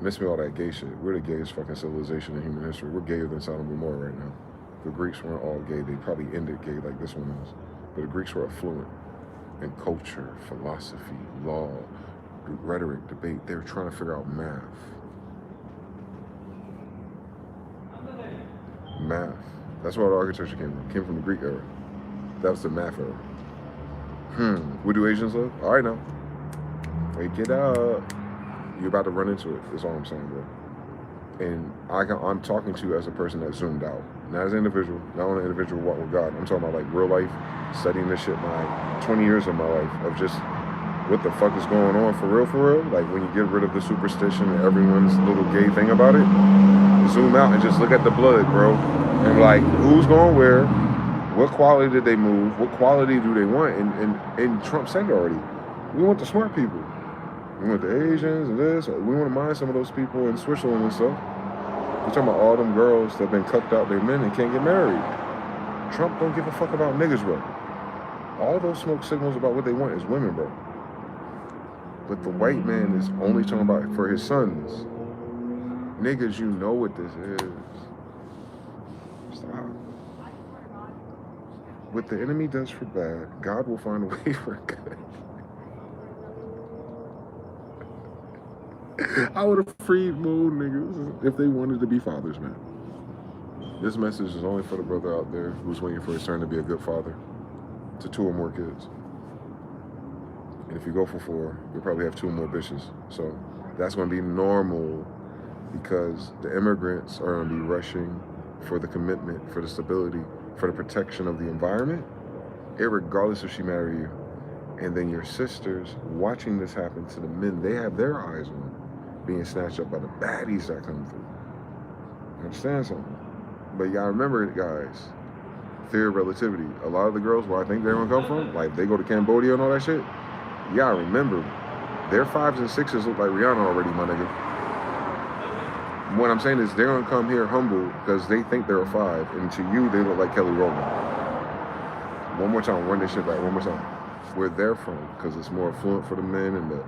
Miss me all that gay shit. We're the gayest fucking civilization in human history. We're gayer than Sodom and Gomorrah right now. The Greeks weren't all gay. They probably ended gay like this one is. But the Greeks were affluent in culture, philosophy, law, rhetoric, debate. They were trying to figure out math. Math. That's where all the architecture came from. It came from the Greek era. That was the math era. What do Asians love? All right now. Wake it up. You're about to run into it. That's all I'm saying, bro. And I'm talking to you as a person that zoomed out. Not as an individual, not on an individual walk with God. I'm talking about like real life, studying this shit my 20 years of my life of just what the fuck is going on for real. Like when you get rid of the superstition and everyone's little gay thing about it, zoom out and just look at the blood, bro. And like, who's going where? What quality did they move? What quality do they want? And Trump said it already. We want the smart people. We want the Asians and this. We want to mind some of those people in Switzerland and stuff. We're talking about all them girls that have been cucked out their men and can't get married. Trump don't give a fuck about niggas, bro. All those smoke signals about what they want is women, bro. But the white man is only talking about for his sons. Niggas, you know what this is. Stop. What the enemy does for bad, God will find a way for good. I would have freed more niggas if they wanted to be fathers, man. This message is only for the brother out there who's waiting for his turn to be a good father to 2 or more kids. And if you go for 4, you'll probably have 2 or more bitches. So that's going to be normal because the immigrants are going to be rushing for the commitment, for the stability, for the protection of the environment, irregardless if she married you. And then your sisters watching this happen to the men they have their eyes on, being snatched up by the baddies that come through. You understand something? But you gotta remember, guys, theory of relativity. A lot of the girls where I think they're gonna come from, like they go to Cambodia and all that shit, you gotta remember, their 5s and 6s look like Rihanna already, my nigga. What I'm saying is they're gonna come here humble because they think they're a 5, and to you, they look like Kelly Rowland. One more time, run this shit back, one more time. Where they're from, because it's more affluent for the men and the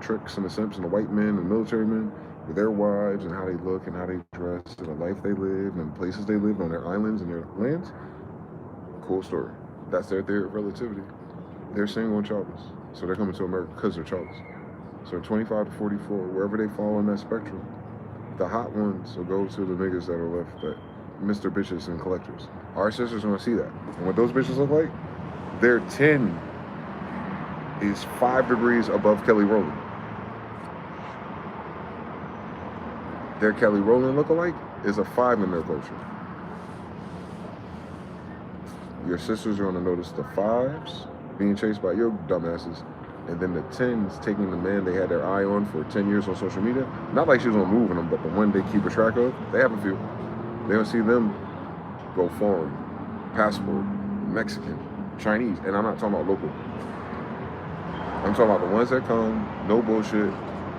tricks and the simps and the white men and the military men with their wives and how they look and how they dress and the life they live and the places they live on their islands and their lands. Cool story. That's their theory of relativity. They're single and childless. So they're coming to America because they're childless. So 25 to 44, wherever they fall on that spectrum, the hot ones will go to the niggas that are left, that Mr. Bitches and collectors. Our sisters are gonna see that. And what those bitches look like, their 10 is 5 degrees above Kelly Rowland. their Kelly Rowland lookalike is a 5 in their culture. Your sisters are gonna notice the 5s being chased by your dumbasses, and then the 10s taking the man they had their eye on for 10 years on social media. Not like she was gonna move them, but the one they keep a track of, they have a few. They don't see them go foreign, passport, Mexican, Chinese, and I'm not talking about local. I'm talking about the ones that come, no bullshit.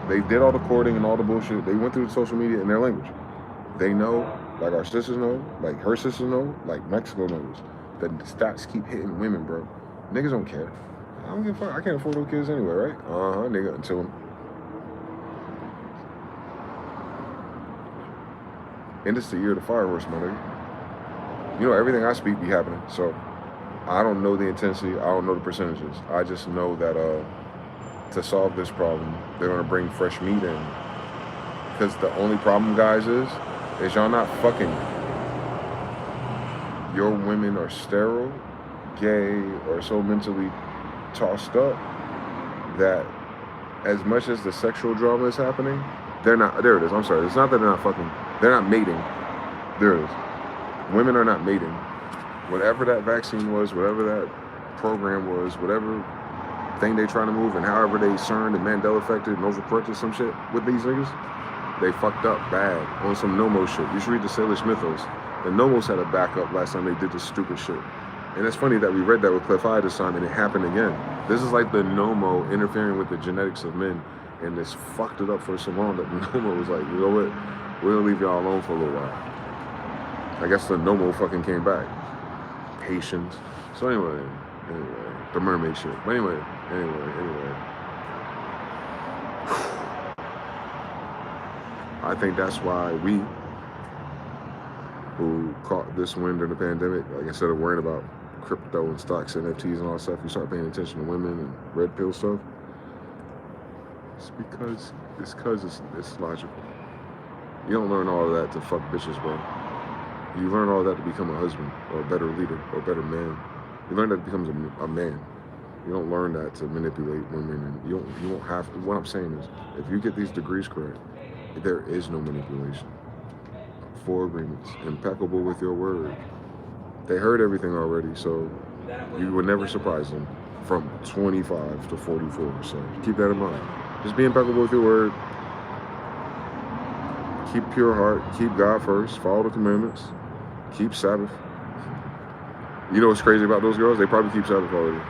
They did all the courting and all the bullshit. They went through the social media in their language. They know, like our sisters know, like her sisters know, like Mexico knows, that the stats keep hitting women, bro. Niggas don't care. I don't give a fuck. I can't afford those kids anyway, right? Nigga, until and it's the year of the fire horse, my nigga. You know, everything I speak be happening, so I don't know the intensity, I don't know the percentages. I just know that to solve this problem, they're gonna bring fresh meat in. Because the only problem, guys, is y'all not fucking. Your women are sterile, gay, or so mentally tossed up that as much as the sexual drama is happening, they're not, there it is, I'm sorry, it's not that they're not fucking, they're not mating. There it is. Women are not mating. Whatever that vaccine was, whatever that program was, whatever thing they trying to move, and however they CERN and Mandela affected and overcorrected some shit with these niggas, they fucked up bad on some no-mo shit. You should read the Sailor Smyth-ELs. The no-mos had a backup last time they did this stupid shit. And it's funny that we read that with Cliff High this time and it happened again. This is like the no-mo interfering with the genetics of men, and it's fucked it up for so long that the no-mo was like, you know what, we'll leave y'all alone for a little while. I guess the no-mo fucking came back. Patience. So anyway, the mermaid shit. But anyway. I think that's why we, who caught this wind during the pandemic, like instead of worrying about crypto and stocks, NFTs and all that stuff, we start paying attention to women and red pill stuff. It's because it's logical. You don't learn all of that to fuck bitches, bro. You learn all that to become a husband or a better leader or a better man. You learn that to become a man. You don't learn that to manipulate women, and you won't have to. What I'm saying is, if you get these degrees correct, there is no manipulation. 4 agreements, impeccable with your word. They heard everything already, so you would never surprise them from 25 to 44. So keep that in mind. Just be impeccable with your word. Keep pure heart. Keep God first. Follow the commandments. Keep Sabbath. You know what's crazy about those girls? They probably keep Sabbath already.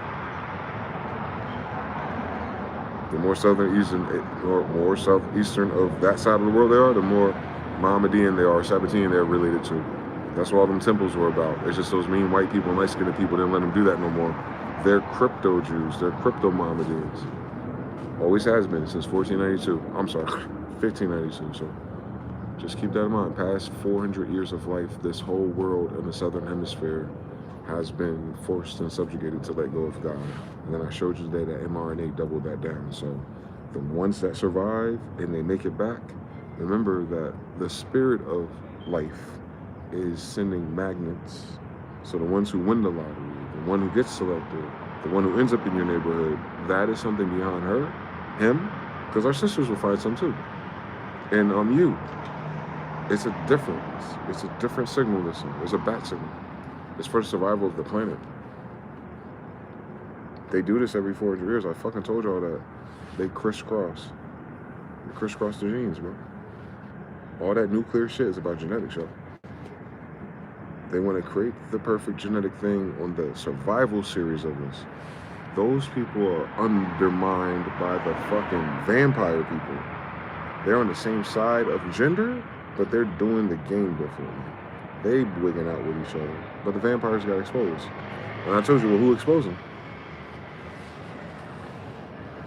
The more southeastern of that side of the world they are, the more Mohammedan they are, Sabbatean they're related to. That's what all them temples were about. It's just those mean white people, light-skinned people didn't let them do that no more. They're crypto Jews. They're crypto Mohammedans. Always has been since 1492. I'm sorry, 1592. So just keep that in mind. Past 400 years of life, this whole world in the southern hemisphere has been forced and subjugated to let go of God. And then I showed you today that mRNA doubled that down. So the ones that survive and they make it back, remember that the spirit of life is sending magnets. So the ones who win the lottery, the one who gets selected, the one who ends up in your neighborhood, that is something behind her, him, because our sisters will find some too. And you. It's a different signal this one. It's a bat signal. It's for the survival of the planet. They do this every 400 years. I fucking told y'all that. They crisscross. They crisscross the genes, bro. All that nuclear shit is about genetics, y'all. They want to create the perfect genetic thing on the survival series of us. Those people are undermined by the fucking vampire people. They're on the same side of gender, but they're doing the game differently. They wigging out with each other. But the vampires got exposed. And I told you, well, who exposed them?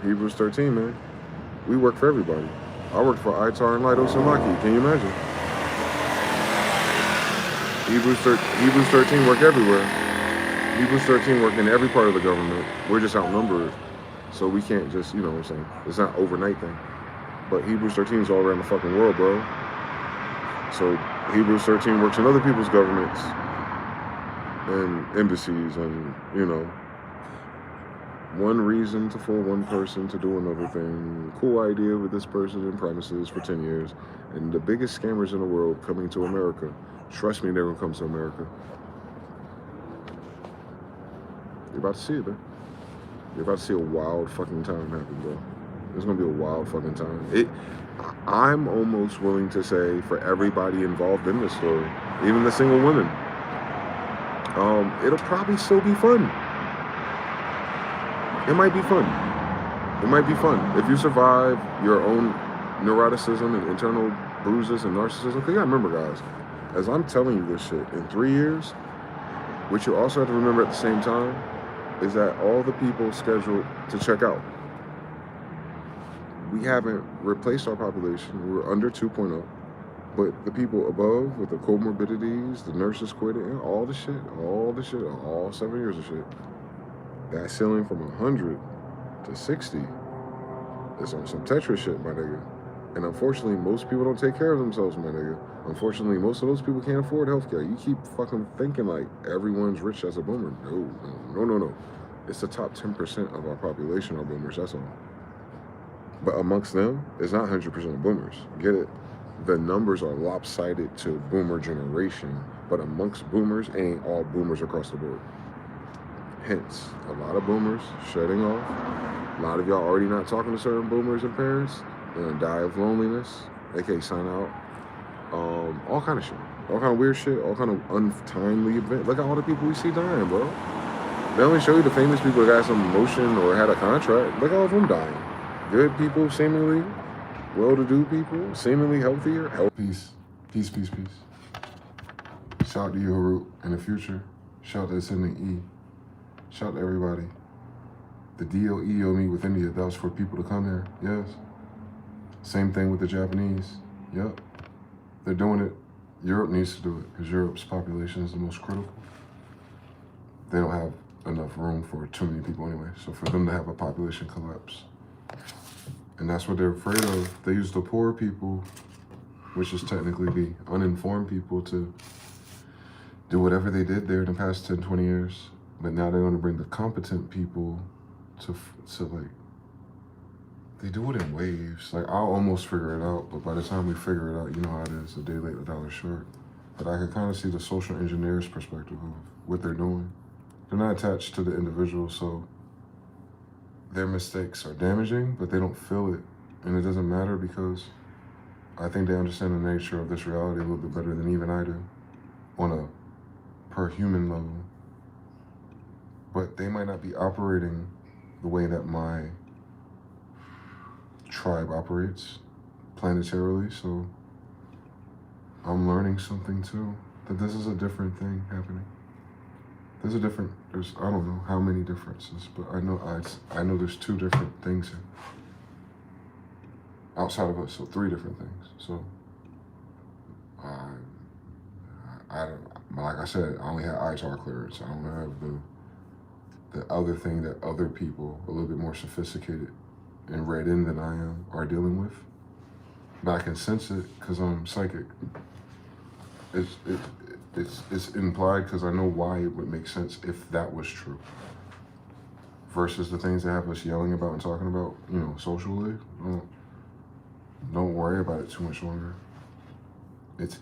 Hebrews 13, man. We work for everybody. I worked for Itar and Lidos and Lockheed. Can you imagine? Hebrews 13 work everywhere. Hebrews 13 work in every part of the government. We're just outnumbered. So we can't just, you know what I'm saying? It's not an overnight thing. But Hebrews 13 is all around the fucking world, bro. So Hebrews 13 works in other people's governments and embassies and, you know, one reason to fool one person to do another thing. Cool idea with this person in premises for 10 years. And the biggest scammers in the world coming to America. Trust me, they're gonna come to America. You're about to see it, man. You're about to see a wild fucking time happen, bro. It's gonna be a wild fucking time. I'm almost willing to say for everybody involved in this story, even the single women, it'll probably still be fun. It might be fun. It might be fun. If you survive your own neuroticism and internal bruises and narcissism, because you gotta remember, guys, as I'm telling you this shit, in 3 years, what you also have to remember at the same time is that all the people scheduled to check out, we haven't replaced our population. We're under 2.0. But the people above with the comorbidities, the nurses quitting, all the shit, all 7 years of shit, that ceiling from 100 to 60 is on some Tetris shit, my nigga. And unfortunately, most people don't take care of themselves, my nigga. Unfortunately, most of those people can't afford healthcare. You keep fucking thinking like everyone's rich as a boomer. No. It's the top 10% of our population are boomers, that's all. But amongst them, it's not 100% boomers. Get it? The numbers are lopsided to boomer generation, but amongst boomers, ain't all boomers across the board. Hence, a lot of boomers shedding off. A lot of y'all already not talking to certain boomers and parents. They're gonna die of loneliness, aka sign out. All kind of shit. All kind of weird shit, all kind of untimely event. Look at all the people we see dying, bro. They only show you the famous people that got some emotion or had a contract. Look at all of them dying. Good people, seemingly well-to-do people, seemingly healthier. Peace. Shout out to you, Harut, in the future. Shout out to Ascending E. Shout out to everybody. The deal EO me with India, that was for people to come here. Yes. Same thing with the Japanese. Yep. They're doing it. Europe needs to do it because Europe's population is the most critical. They don't have enough room for too many people anyway. So for them to have a population collapse. And that's what they're afraid of. They use the poor people, which is technically the uninformed people, to do whatever they did there in the past 10, 20 years. But now they're going to bring the competent people to like, they do it in waves. Like, I'll almost figure it out, but by the time we figure it out, you know how it is, a day late, a dollar short. But I can kind of see the social engineers' perspective of what they're doing. They're not attached to the individual, so their mistakes are damaging, but they don't feel it. And it doesn't matter because I think they understand the nature of this reality a little bit better than even I do on a per human level. But they might not be operating the way that my tribe operates planetarily, so I'm learning something too, that this is a different thing happening. There's I don't know how many differences, but I know there's 2 different things here. Outside of us, so 3 different things. So, I don't, like I said, I only have ITAR clearance. I don't have the other thing that other people, a little bit more sophisticated and read in than I am, are dealing with. But I can sense it because I'm psychic. It's implied because I know why it would make sense if that was true. Versus the things that have us yelling about and talking about, you know, socially. Don't worry about it too much longer. It's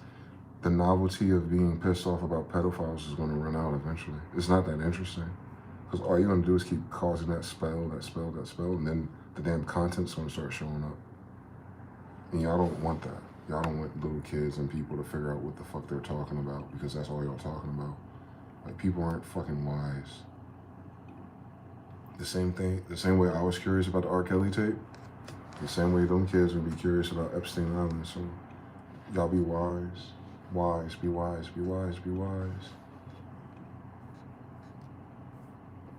the novelty of being pissed off about pedophiles is going to run out eventually. It's not that interesting. Because all you're going to do is keep causing that spell, and then the damn content's going to start showing up. And y'all don't want that. Y'all don't want little kids and people to figure out what the fuck they're talking about because that's all y'all talking about. Like, people aren't fucking wise. The same way I was curious about the R. Kelly tape, the same way them kids would be curious about Epstein Island. So y'all be wise. Be wise.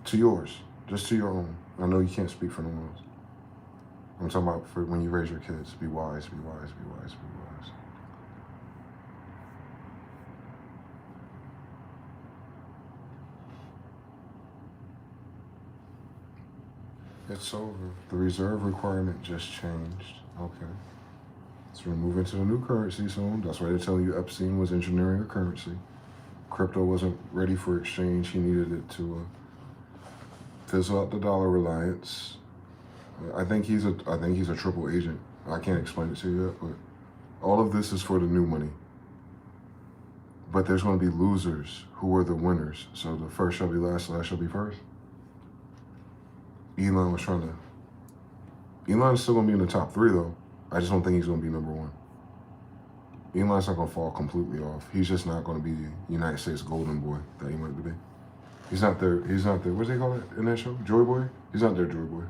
To yours, just to your own. I know you can't speak for no one else. I'm talking about for when you raise your kids. Be wise. It's over. The reserve requirement just changed. Okay. So we're moving to the new currency soon. That's why they're telling you Epstein was engineering a currency. Crypto wasn't ready for exchange. He needed it to fizzle out the dollar reliance. I think he's a triple agent. I can't explain it to you yet, but all of this is for the new money. But there's going to be losers who are the winners. So the first shall be last, last shall be first. Elon's still going to be in the top 3 though. I just don't think he's going to be number 1. Elon's not going to fall completely off. He's just not going to be the United States golden boy that he wanted to be. He's not there, what do they call it in that show? Joy Boy? He's not their Joy Boy.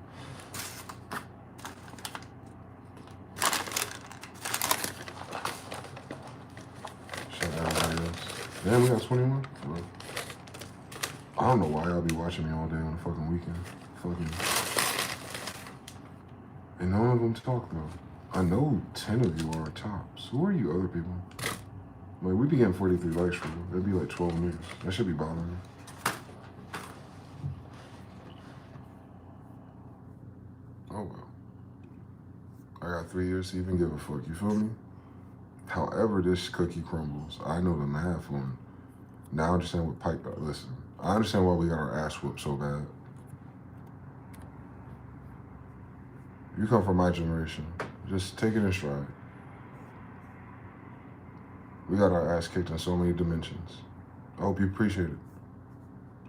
Shut down everybody else. Damn, we got 21? Well, I don't know why y'all be watching me all day on the fucking weekend. And none of them talk though. I know 10 of you are tops. Who are you other people? Like, we be getting 43 likes for them. That'd be like 12 niggas. That should be bothering me. Oh well. I got 3 years to even give a fuck, you feel me? However this cookie crumbles, I know the math on. Now I understand what pipe, listen, I understand why we got our ass whooped so bad. You come from my generation. Just take it in stride. We got our ass kicked in so many dimensions. I hope you appreciate it.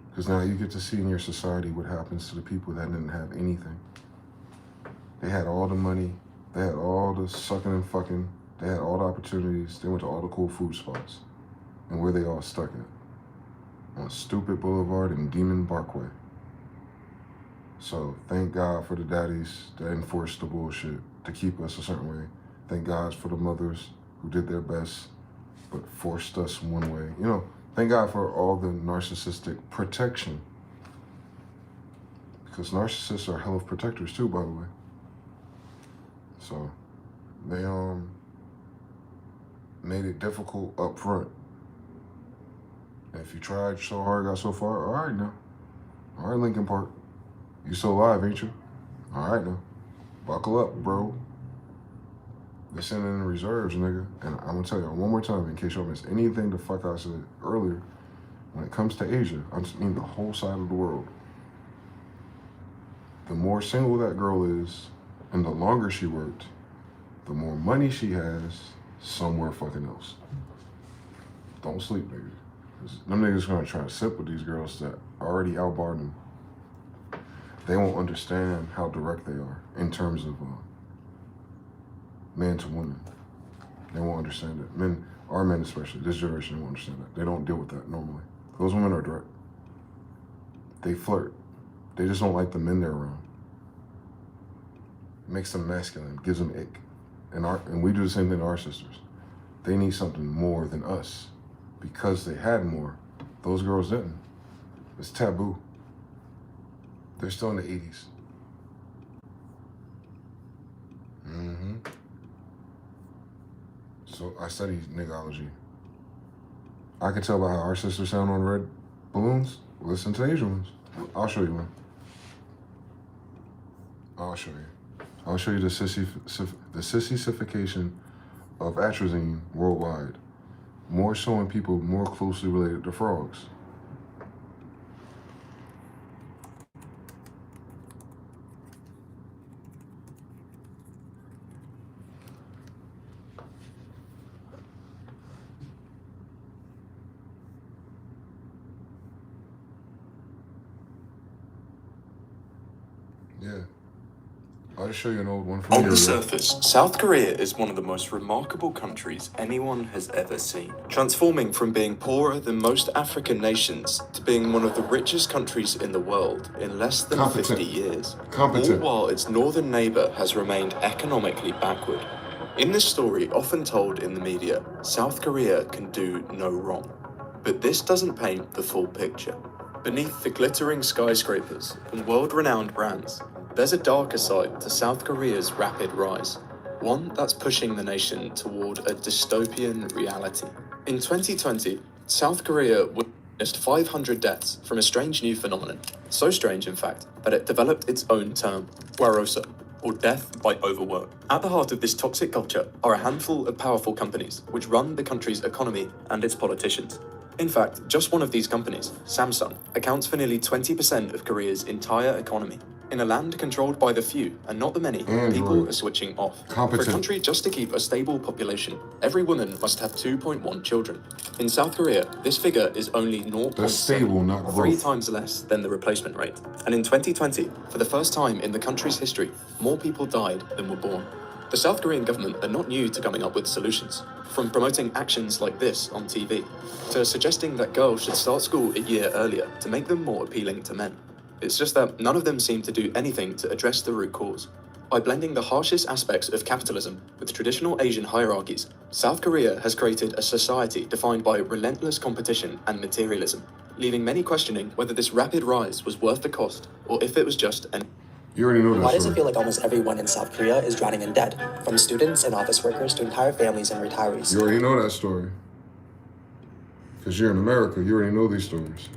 Because now you get to see in your society what happens to the people that didn't have anything. They had all the money. They had all the sucking and fucking. They had all the opportunities. They went to all the cool food spots. And where they all stuck at? On Stupid Boulevard and Demon Parkway. So thank God for the daddies that enforced the bullshit to keep us a certain way. Thank God for the mothers who did their best but forced us one way. You know, thank God for all the narcissistic protection. Because narcissists are hell of protectors too, by the way. So they made it difficult up front. And if you tried so hard, got so far, all right now. All right, Lincoln Park. You still alive, ain't you? All right now. Buckle up, bro. They're sending in reserves, nigga. And I'm gonna tell you one more time in case y'all missed anything the fuck I said earlier. When it comes to Asia, I just mean the whole side of the world. The more single that girl is, and the longer she worked, the more money she has somewhere fucking else. Don't sleep, nigga. 'Cause them niggas gonna try to sip with these girls that already outbarred them. They won't understand how direct they are in terms of man to woman. They won't understand it. Men, our men especially, this generation won't understand that. They don't deal with that normally. Those women are direct. They flirt. They just don't like the men they're around. It makes them masculine, gives them ick. And we do the same thing to our sisters. They need something more than us. Because they had more, those girls didn't. It's taboo. They're still in the 80s. So I study nigology. I can tell by how our sisters sound on red balloons. Listen to Asian ones. I'll show you one. I'll show you. I'll show you the sissification of atrazine worldwide. More so in people more closely related to frogs. Yeah. I'll just show you an old one from On the surface, South Korea is one of the most remarkable countries anyone has ever seen, transforming from being poorer than most African nations to being one of the richest countries in the world in less than 50 years, all while its northern neighbor has remained economically backward. In this story, often told in the media, South Korea can do no wrong. But this doesn't paint the full picture. Beneath the glittering skyscrapers and world-renowned brands, there's a darker side to South Korea's rapid rise, one that's pushing the nation toward a dystopian reality. In 2020, South Korea witnessed 500 deaths from a strange new phenomenon, so strange in fact, that it developed its own term, Rosa, or death by overwork. At the heart of this toxic culture are a handful of powerful companies which run the country's economy and its politicians. In fact, just one of these companies, Samsung, accounts for nearly 20% of Korea's entire economy. In a land controlled by the few and not the many, people are switching off. For a country just to keep a stable population, every woman must have 2.1 children. In South Korea, this figure is only 0.7, 3 times less than the replacement rate. And in 2020, for the first time in the country's history, more people died than were born. The South Korean government are not new to coming up with solutions, from promoting actions like this on TV, to suggesting that girls should start school a year earlier to make them more appealing to men. It's just that none of them seem to do anything to address the root cause. By blending the harshest aspects of capitalism with traditional Asian hierarchies, South Korea has created a society defined by relentless competition and materialism, leaving many questioning whether this rapid rise was worth the cost or if it was just an... You already know that. Why does it feel like almost everyone in South Korea is drowning in debt, from students and office workers to entire families and retirees? You already know that story. Because you're in America, you already know these stories.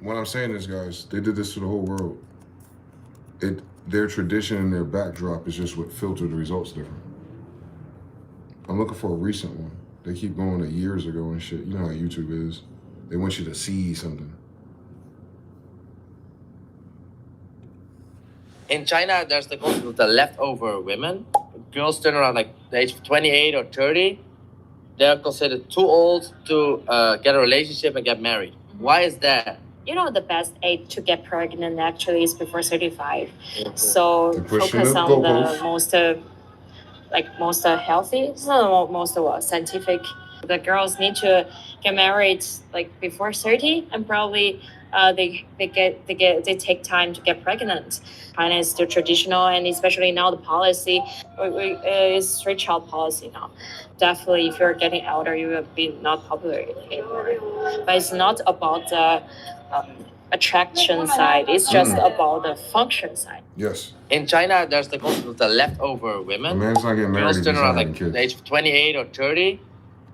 What I'm saying is, guys, they did this to the whole world. Their tradition and their backdrop is just what filtered the results different. I'm looking for a recent one. They keep going to years ago and shit. You know how YouTube is. They want you to see something. In China, there's the concept of the leftover women. Girls turn around like the age of 28 or 30. They're considered too old to get a relationship and get married. Why is that? You know, the best age to get pregnant actually is before 35. So focus on the most healthy, most scientific. The girls need to get married like before 30, and probably they take time to get pregnant. China is still traditional, and especially now the policy is strict child policy now. Definitely, if you're getting older, you will be not popular anymore. But it's not about the attraction side. It's just about the function side. Yes. In China, there's the concept of the leftover women. A man's not getting married. Girls turn around like the age of 28 or 30.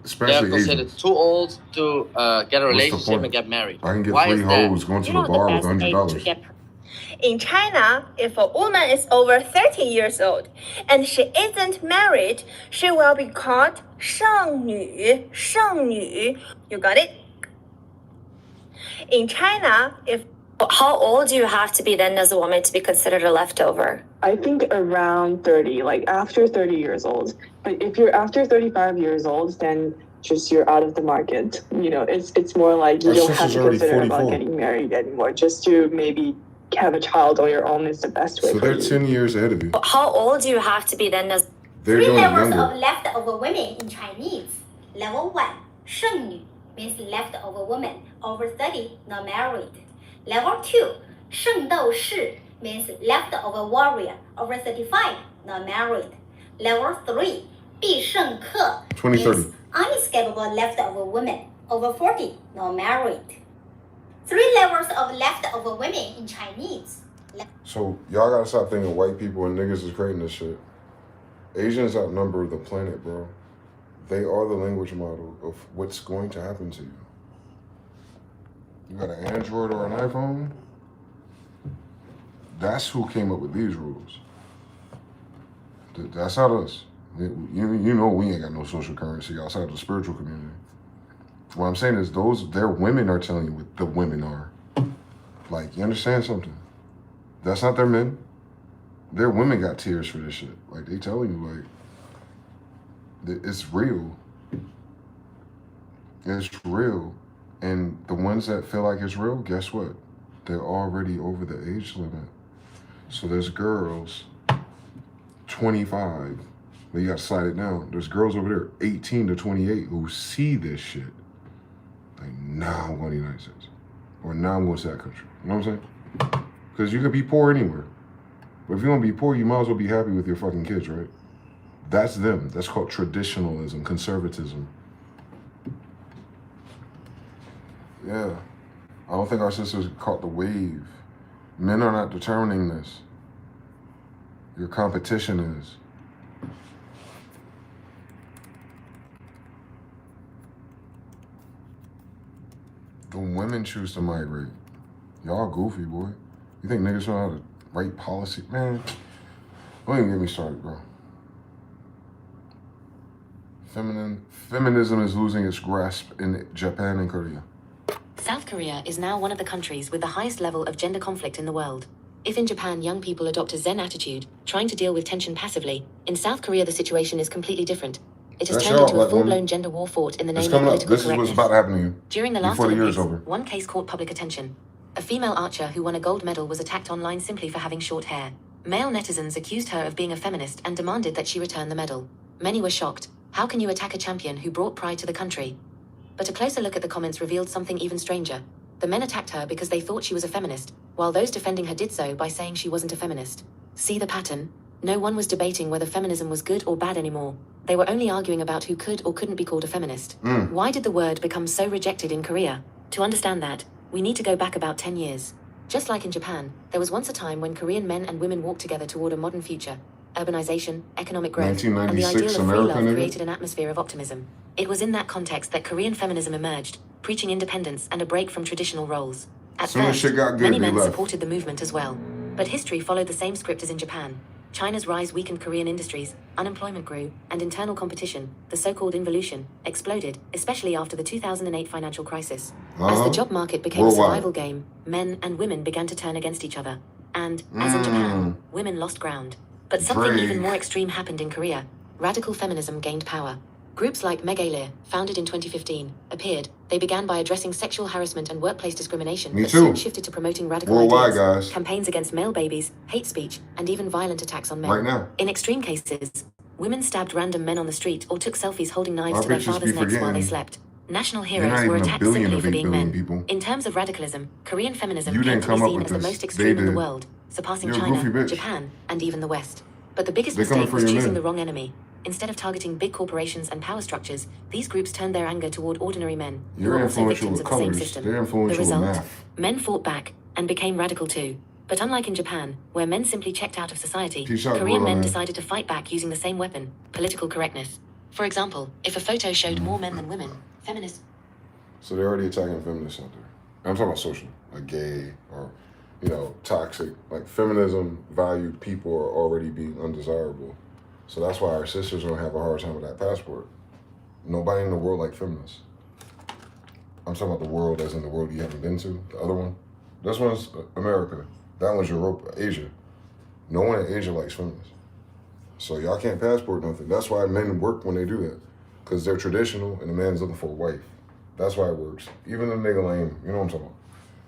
Especially they're considered too old to get a relationship and get married. I can get 3 hoes going to the bar with $100. In China, if a woman is over 30 years old and she isn't married, she will be called 剩女. 剩女. You got it? In China, if... How old do you have to be then as a woman to be considered a leftover? I think around 30, like after 30 years old. But if you're after 35 years old, then just you're out of the market. You know, it's more like you don't have to consider about getting married anymore. Just to maybe have a child on your own is the best way. So they're 10 years ahead of you. How old do you have to be then as... They're 3 doing it levels younger. of leftover women in Chinese. Level 1, 剩女 means leftover woman over 30, not married. Level 2, 圣斗士 means leftover warrior over 35, not married. Level 3, 必胜客 means unescapable leftover women over 40, not married. 3 levels of leftover women in Chinese. So y'all gotta stop thinking white people and niggas is creating this shit. Asians outnumber the planet, bro. They are the language model of what's going to happen to you. You got an Android or an iPhone? That's who came up with these rules. That's not us. You know we ain't got no social currency outside of the spiritual community. What I'm saying is their women are telling you what the women are. Like, you understand something? That's not their men. Their women got tears for this shit. Like, they telling you, like, it's real. It's real. And the ones that feel like it's real, guess what? They're already over the age limit. So there's girls, 25, but you gotta slide it down. There's girls over there, 18 to 28, who see this shit. Like, nah, I'm going to the United States. Or nah, I'm going to that country. You know what I'm saying? Because you could be poor anywhere. But if you want to be poor, you might as well be happy with your fucking kids, right? That's them. That's called traditionalism, conservatism. Yeah. I don't think our sisters caught the wave. Men are not determining this. Your competition is. The women choose to migrate. Y'all goofy, boy. You think niggas know how to write policy? Man, don't even get me started, bro. Feminism is losing its grasp in Japan and Korea. South Korea is now one of the countries with the highest level of gender conflict in the world. If in Japan young people adopt a Zen attitude, trying to deal with tension passively, in South Korea the situation is completely different. It has turned into a full-blown gender war fought in the name of political correctness. This is what's about to happen to you. During the last before the Olympics, year's over. one case caught public attention. A female archer who won a gold medal was attacked online simply for having short hair. Male netizens accused her of being a feminist and demanded that she return the medal. Many were shocked. How can you attack a champion who brought pride to the country? But a closer look at the comments revealed something even stranger. The men attacked her because they thought she was a feminist, while those defending her did so by saying she wasn't a feminist. See the pattern? No one was debating whether feminism was good or bad anymore. They were only arguing about who could or couldn't be called a feminist. Why did the word become so rejected in Korea? To understand that, we need to go back about 10 years. Just like in Japan, there was once a time when Korean men and women walked together toward a modern future. Urbanization, economic growth, and the ideal of free love created an atmosphere of optimism. It was in that context that Korean feminism emerged, preaching independence and a break from traditional roles. At first, many men supported the movement as well. But history followed the same script as in Japan. China's rise weakened Korean industries, unemployment grew, and internal competition, the so-called involution, exploded, especially after the 2008 financial crisis. As the job market became a survival game, men and women began to turn against each other. And, as in Japan, women lost ground. But something even more extreme happened in Korea. Radical feminism gained power. Groups like mgthefuture, founded in 2015, appeared. They began by addressing sexual harassment and workplace discrimination, but soon shifted to promoting radical ideas, campaigns against male babies, hate speech, and even violent attacks on men. Right now. In extreme cases, women stabbed random men on the street or took selfies holding knives to their fathers' necks while they slept. National heroes were attacked simply for being men. People. In terms of radicalism, Korean feminism came to be seen as the most extreme in the world, surpassing China, Japan, and even the West. But the biggest mistake was choosing the wrong enemy. Instead of targeting big corporations and power structures, these groups turned their anger toward ordinary men, who were also victims of the same system. The result? Men fought back and became radical too. But unlike in Japan, where men simply checked out of society, Korean men decided to fight back using the same weapon, political correctness. For example, if a photo showed more men than women, feminists... So they're already attacking feminists out there. I'm talking about social, like gay or, toxic. Like feminism valued people are already being undesirable. So that's why our sisters don't have a hard time with that passport. Nobody in the world like feminists. I'm talking about the world as in the world you haven't been to. The other one, this one's America. That one's Europe, Asia. No one in Asia likes feminists. So y'all can't passport nothing. That's why men work when they do that. Because they're traditional and the man's looking for a wife. That's why it works. Even the nigga lame, you know what I'm talking about.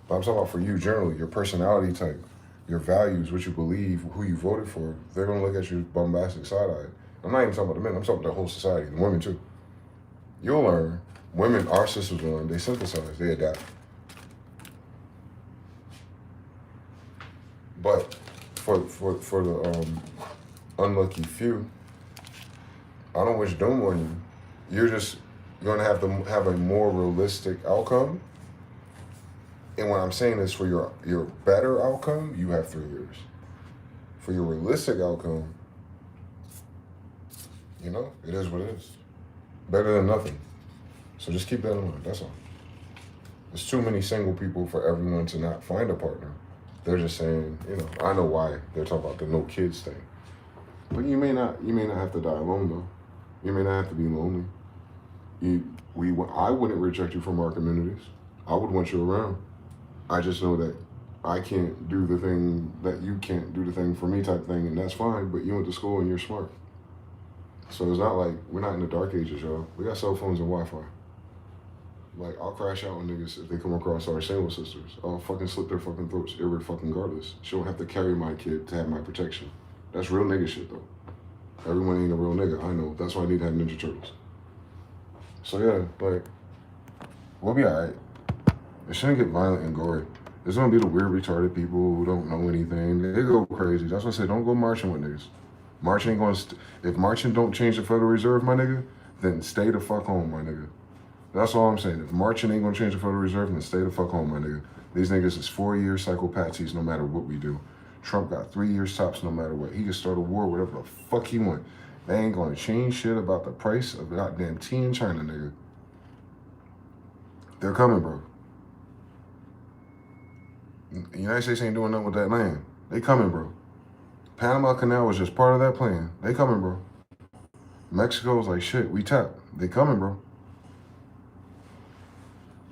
But I'm talking about for you generally, your personality type, your values, what you believe, who you voted for, they're gonna look at you bombastic side-eyed. I'm not even talking about the men, I'm talking about the whole society, the women too. You'll learn, women, our sisters learn, they synthesize, they adapt. But for the unlucky few, I don't wish doom on you. You're gonna have to have a more realistic outcome. And what I'm saying is for your better outcome, you have 3 years. For your realistic outcome, it is what it is. Better than nothing. So just keep that in mind, that's all. There's too many single people for everyone to not find a partner. They're just saying, I know why they're talking about the no kids thing. But you may not have to die alone though. You may not have to be lonely. I wouldn't reject you from our communities. I would want you around. I just know that I can't do the thing that you can't do the thing for me type thing, and that's fine, but you went to school and you're smart. So it's not like, we're not in the dark ages, y'all. We got cell phones and Wi-Fi. Like, I'll crash out on niggas if they come across our single sisters. I'll fucking slit their fucking throats, regardless. She don't have to carry my kid to have my protection. That's real nigga shit, though. Everyone ain't a real nigga, I know. That's why I need to have Ninja Turtles. So yeah, like, we'll be all right. It shouldn't get violent and gory. There's gonna be the weird, retarded people who don't know anything. They go crazy. That's why I say don't go marching with niggas. Marching ain't gonna, if marching don't change the Federal Reserve, my nigga, then stay the fuck home, my nigga. That's all I'm saying. If marching ain't gonna change the Federal Reserve, then stay the fuck home, my nigga. These niggas is 4-year psychopathies no matter what we do. Trump got 3 years tops no matter what. He can start a war, whatever the fuck he want. They ain't gonna change shit about the price of goddamn tea in China, nigga. They're coming, bro. The United States ain't doing nothing with that land. They coming, bro. Panama Canal was just part of that plan. They coming, bro. Mexico's like, shit, we tap. They coming, bro.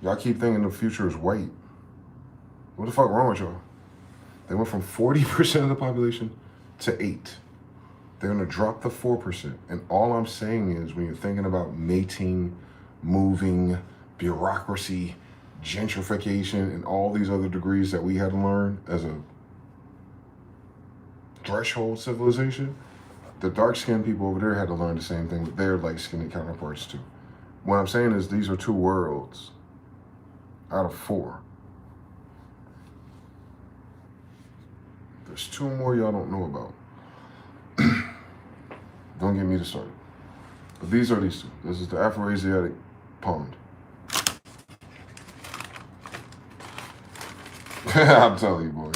Y'all keep thinking the future is white. What the fuck wrong with y'all? They went from 40% of the population to 8%. They're gonna drop the 4%. And all I'm saying is when you're thinking about mating, moving, bureaucracy, gentrification, and all these other degrees that we had to learn as a threshold civilization, the dark-skinned people over there had to learn the same thing with their light-skinned counterparts too. What I'm saying is these are 2 worlds out of 4. There's 2 more y'all don't know about. Don't get me to start. But these are these 2. This is the Afro-ASIATIC pond. I'm telling you, boy.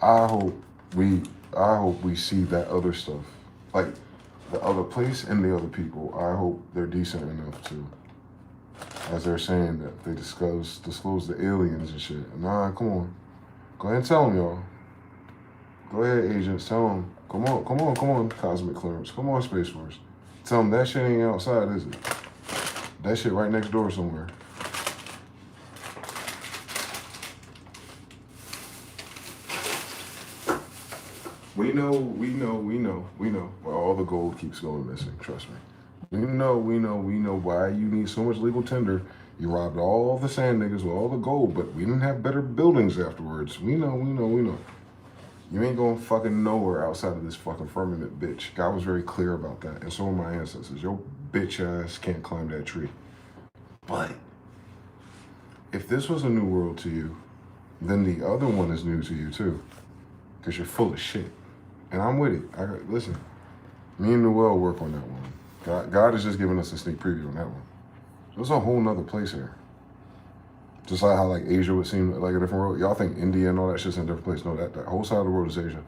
I hope we see that other stuff. Like the other place and the other people. I hope they're decent enough to, as they're saying that they disclose the aliens and shit. Nah, come on. Go ahead and tell them, y'all. Go ahead, agents. Tell them. Come on, Cosmic Clearance. Come on, Space Force. Tell them that shit ain't outside, is it? That shit right next door somewhere. We know why all the gold keeps going missing, trust me. We know why you need so much legal tender. You robbed all the sand niggas with all the gold, but we didn't have better buildings afterwards. We know. You ain't going fucking nowhere outside of this fucking firmament, bitch. God was very clear about that, and so are my ancestors. Your bitch ass can't climb that tree. But if this was a new world to you, then the other one is new to you too, because you're full of shit. And I'm with it. Listen, me and Noel work on that one. God is just giving us a sneak preview on that one. So it's a whole nother place here. Just like how like Asia would seem like a different world. Y'all think India and all that shit's in a different place. No, that whole side of the world is Asia.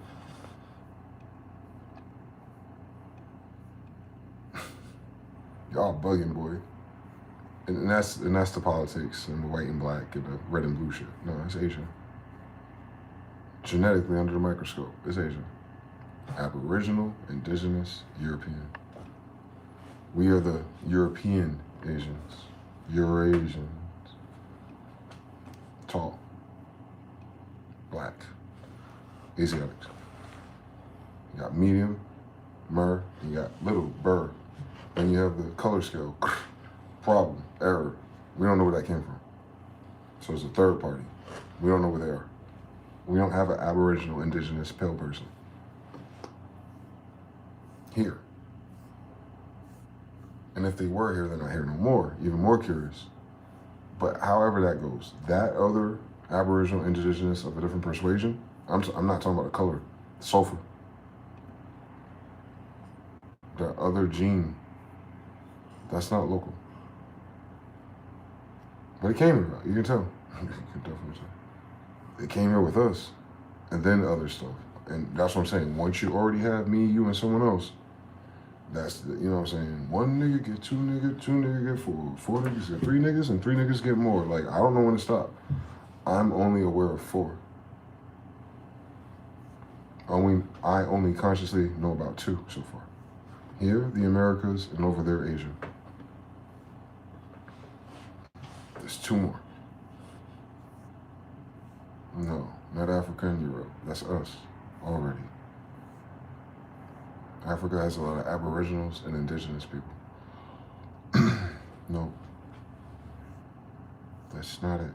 Y'all bugging, boy. And that's the politics and the white and black and the red and blue shit. No, it's Asia. Genetically under the microscope, it's Asia. Aboriginal, indigenous, European. We are the European Asians. Eurasians. Tall. Black. Asiatics. You got medium, mer, you got little, burr. Then you have the color scale. Problem, error. We don't know where that came from. So it's a third party. We don't know where they are. We don't have an aboriginal, indigenous, pale person here. And if they were here, they're not here no more. Even more curious. But however that goes, that other aboriginal, indigenous of a different persuasion, I'm not talking about the color, sulfur. The other gene, that's not local. But it came here, you can tell. You can definitely tell. It came here with us, and then other stuff. And that's what I'm saying. Once you already have me, you, and someone else, that's, you know what I'm saying? 1 nigga get 2 niggas, 2 niggas get 4, 4 niggas get 3 niggas, and 3 niggas get more. Like, I don't know when to stop. I'm only aware of 4. I only consciously know about 2 so far. Here, the Americas, and over there, Asia. There's 2 more. No, not Africa and Europe. That's us already. Africa has a lot of aboriginals and indigenous people. No. That's not it.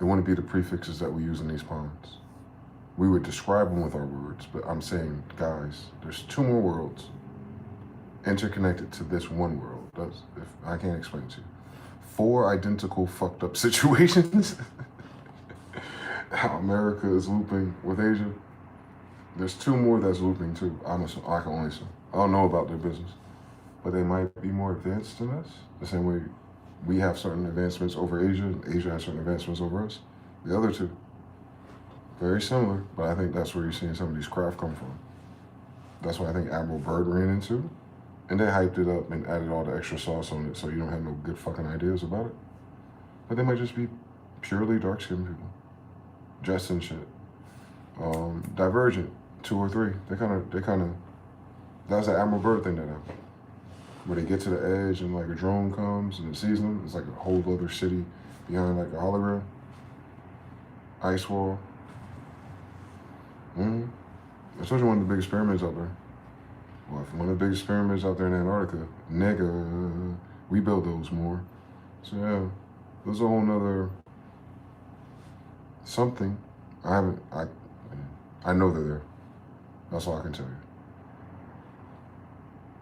It wouldn't be the prefixes that we use in these ponds. We would describe them with our words, but I'm saying, guys, there's 2 more worlds interconnected to this one world. If I can't explain it to you. 4 identical fucked up situations. How America is looping with Asia. There's 2 more that's looping too. I can only assume. I don't know about their business, but they might be more advanced than us. The same way we have certain advancements over Asia, and Asia has certain advancements over us. The other 2, very similar, but I think that's where you're seeing some of these craft come from. That's what I think Admiral Byrd ran into, and they hyped it up and added all the extra sauce on it, so you don't have no good fucking ideas about it. But they might just be purely dark-skinned people, dressed in shit. Divergent. 2 or 3. They kind of That's an Admiral Byrd thing that happened. Where they get to the edge and like a drone comes and it sees them. It's like a whole other city behind like a hologram. Ice wall. I told you one of the biggest pyramids out there. Well, if one of the biggest pyramids out there in Antarctica, nigga, we build those more. So yeah, there's a whole nother something. I know they're there. That's all I can tell you.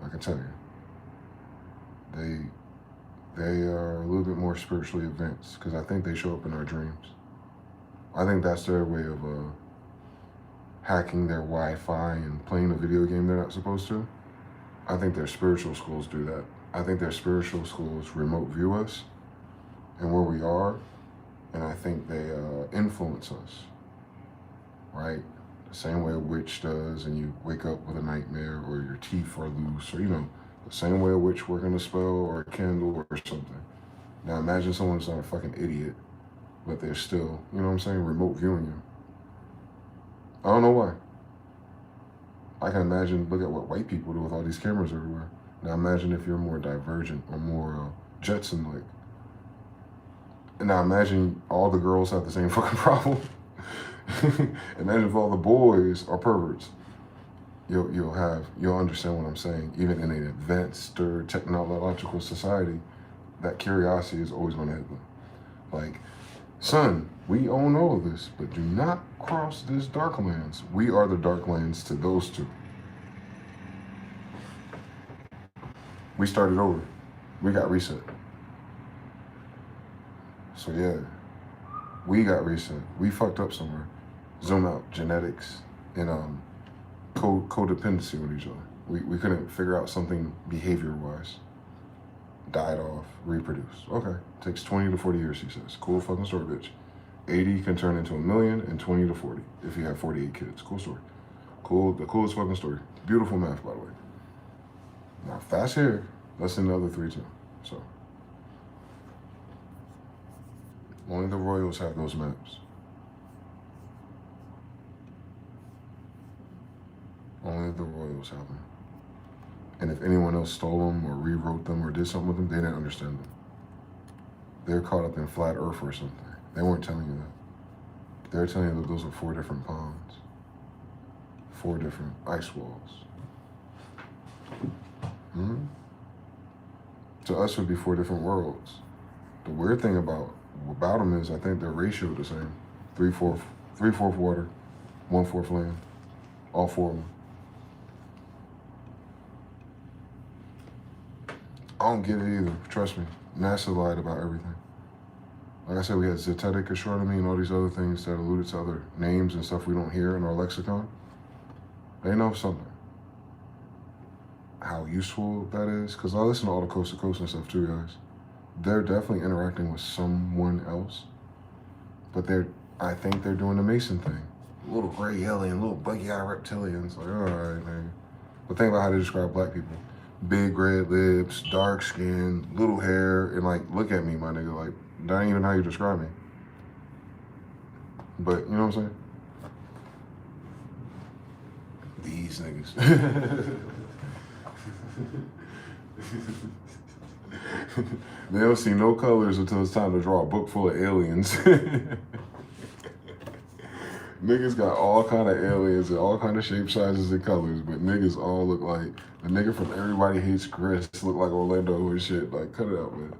I can tell you. They are a little bit more spiritually advanced because I think they show up in our dreams. I think that's their way of hacking their Wi-Fi and playing a video game they're not supposed to. I think their spiritual schools do that. I think their spiritual schools remote view us and where we are, and I think they influence us, right? The same way a witch does, and you wake up with a nightmare, or your teeth are loose, or the same way a witch working a spell or a candle or something. Now imagine someone's not a fucking idiot, but they're still, remote viewing you. I don't know why. I can imagine, look at what white people do with all these cameras everywhere. Now imagine if you're more divergent or more Jetson-like. And now imagine all the girls have the same fucking problem. Imagine if all the boys are perverts. You'll understand what I'm saying. Even in an advanced or technological society, that curiosity is always gonna hit them. Like, son, we own all of this, but do not cross this dark lands. We are the dark lands to those two. We started over. We got reset. So yeah, we got reset. We fucked up somewhere. Zoom out, genetics, and codependency with each other. We couldn't figure out something behavior-wise. Died off, reproduce. Okay, takes 20 to 40 years, he says. Cool fucking story, bitch. 80 can turn into 1 million, and 20 to 40 if you have 48 kids. Cool story. Cool, the coolest fucking story. Beautiful math, by the way. Now, fast here, less than the other 3 too. So, only the royals have those maps. Only the royals have them. And if anyone else stole them or rewrote them or did something with them, they didn't understand them. They're caught up in flat earth or something. They weren't telling you that. They're telling you that those are 4 different ponds. 4 different ice walls. To us, it would be 4 different worlds. The weird thing about them is I think their ratio is the same. 3/4 water, 1/4 land. All 4 of them. I don't get it either, trust me. NASA lied about everything. Like I said, we had zetetic astronomy and all these other things that alluded to other names and stuff we don't hear in our lexicon. They know something. How useful that is, because I listen to all the coast to coast and stuff too, guys. They're definitely interacting with someone else, but I think they're doing the Mason thing. Little gray alien, little buggy-eyed reptilians, like, all right, man. But think about how they describe black people. Big red lips, dark skin, little hair, and like, look at me, my nigga, like, that ain't even how you describe me. But, you know what I'm saying? These niggas. They don't see no colors until it's time to draw a book full of aliens. Niggas got all kind of aliens and all kind of shape, sizes, and colors, but niggas all look like the nigga from Everybody Hates Chris look like Orlando and shit. Like, cut it out, man.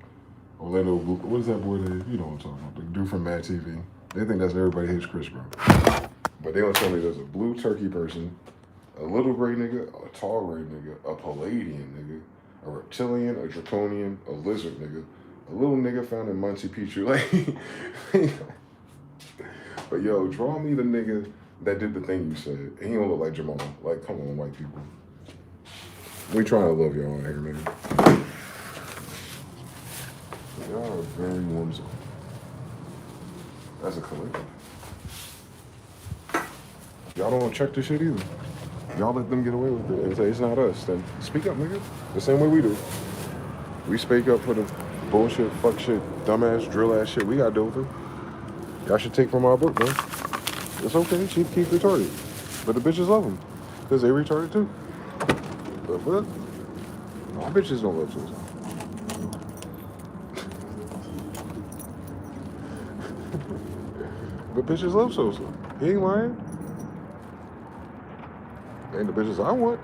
Orlando, what is that boy name? You know what I'm talking about. The dude from Mad TV. They think that's Everybody Hates Chris, bro. But they don't tell me there's a blue turkey person, a little gray nigga, a tall gray nigga, a Palladian nigga, a reptilian, a draconian, a lizard nigga, a little nigga found in Machu Picchu. Like, but yo, draw me the nigga that did the thing you said. And he don't look like Jamal. Like, come on, white people. We trying to love y'all out here, man. Y'all are very whimsical. As a collective. Y'all don't check this shit either. Y'all let them get away with it and say it's not us. Then speak up, nigga. The same way we do. We speak up for the bullshit, fuck shit, dumbass, drill ass shit we gotta deal with it. Y'all should take from our book, man. It's okay, Chief Keef retarded. But the bitches love him. Because they retarded too. The fuck? My bitches don't love Sosa. But bitches love Sosa. He ain't lying. Ain't the bitches I want.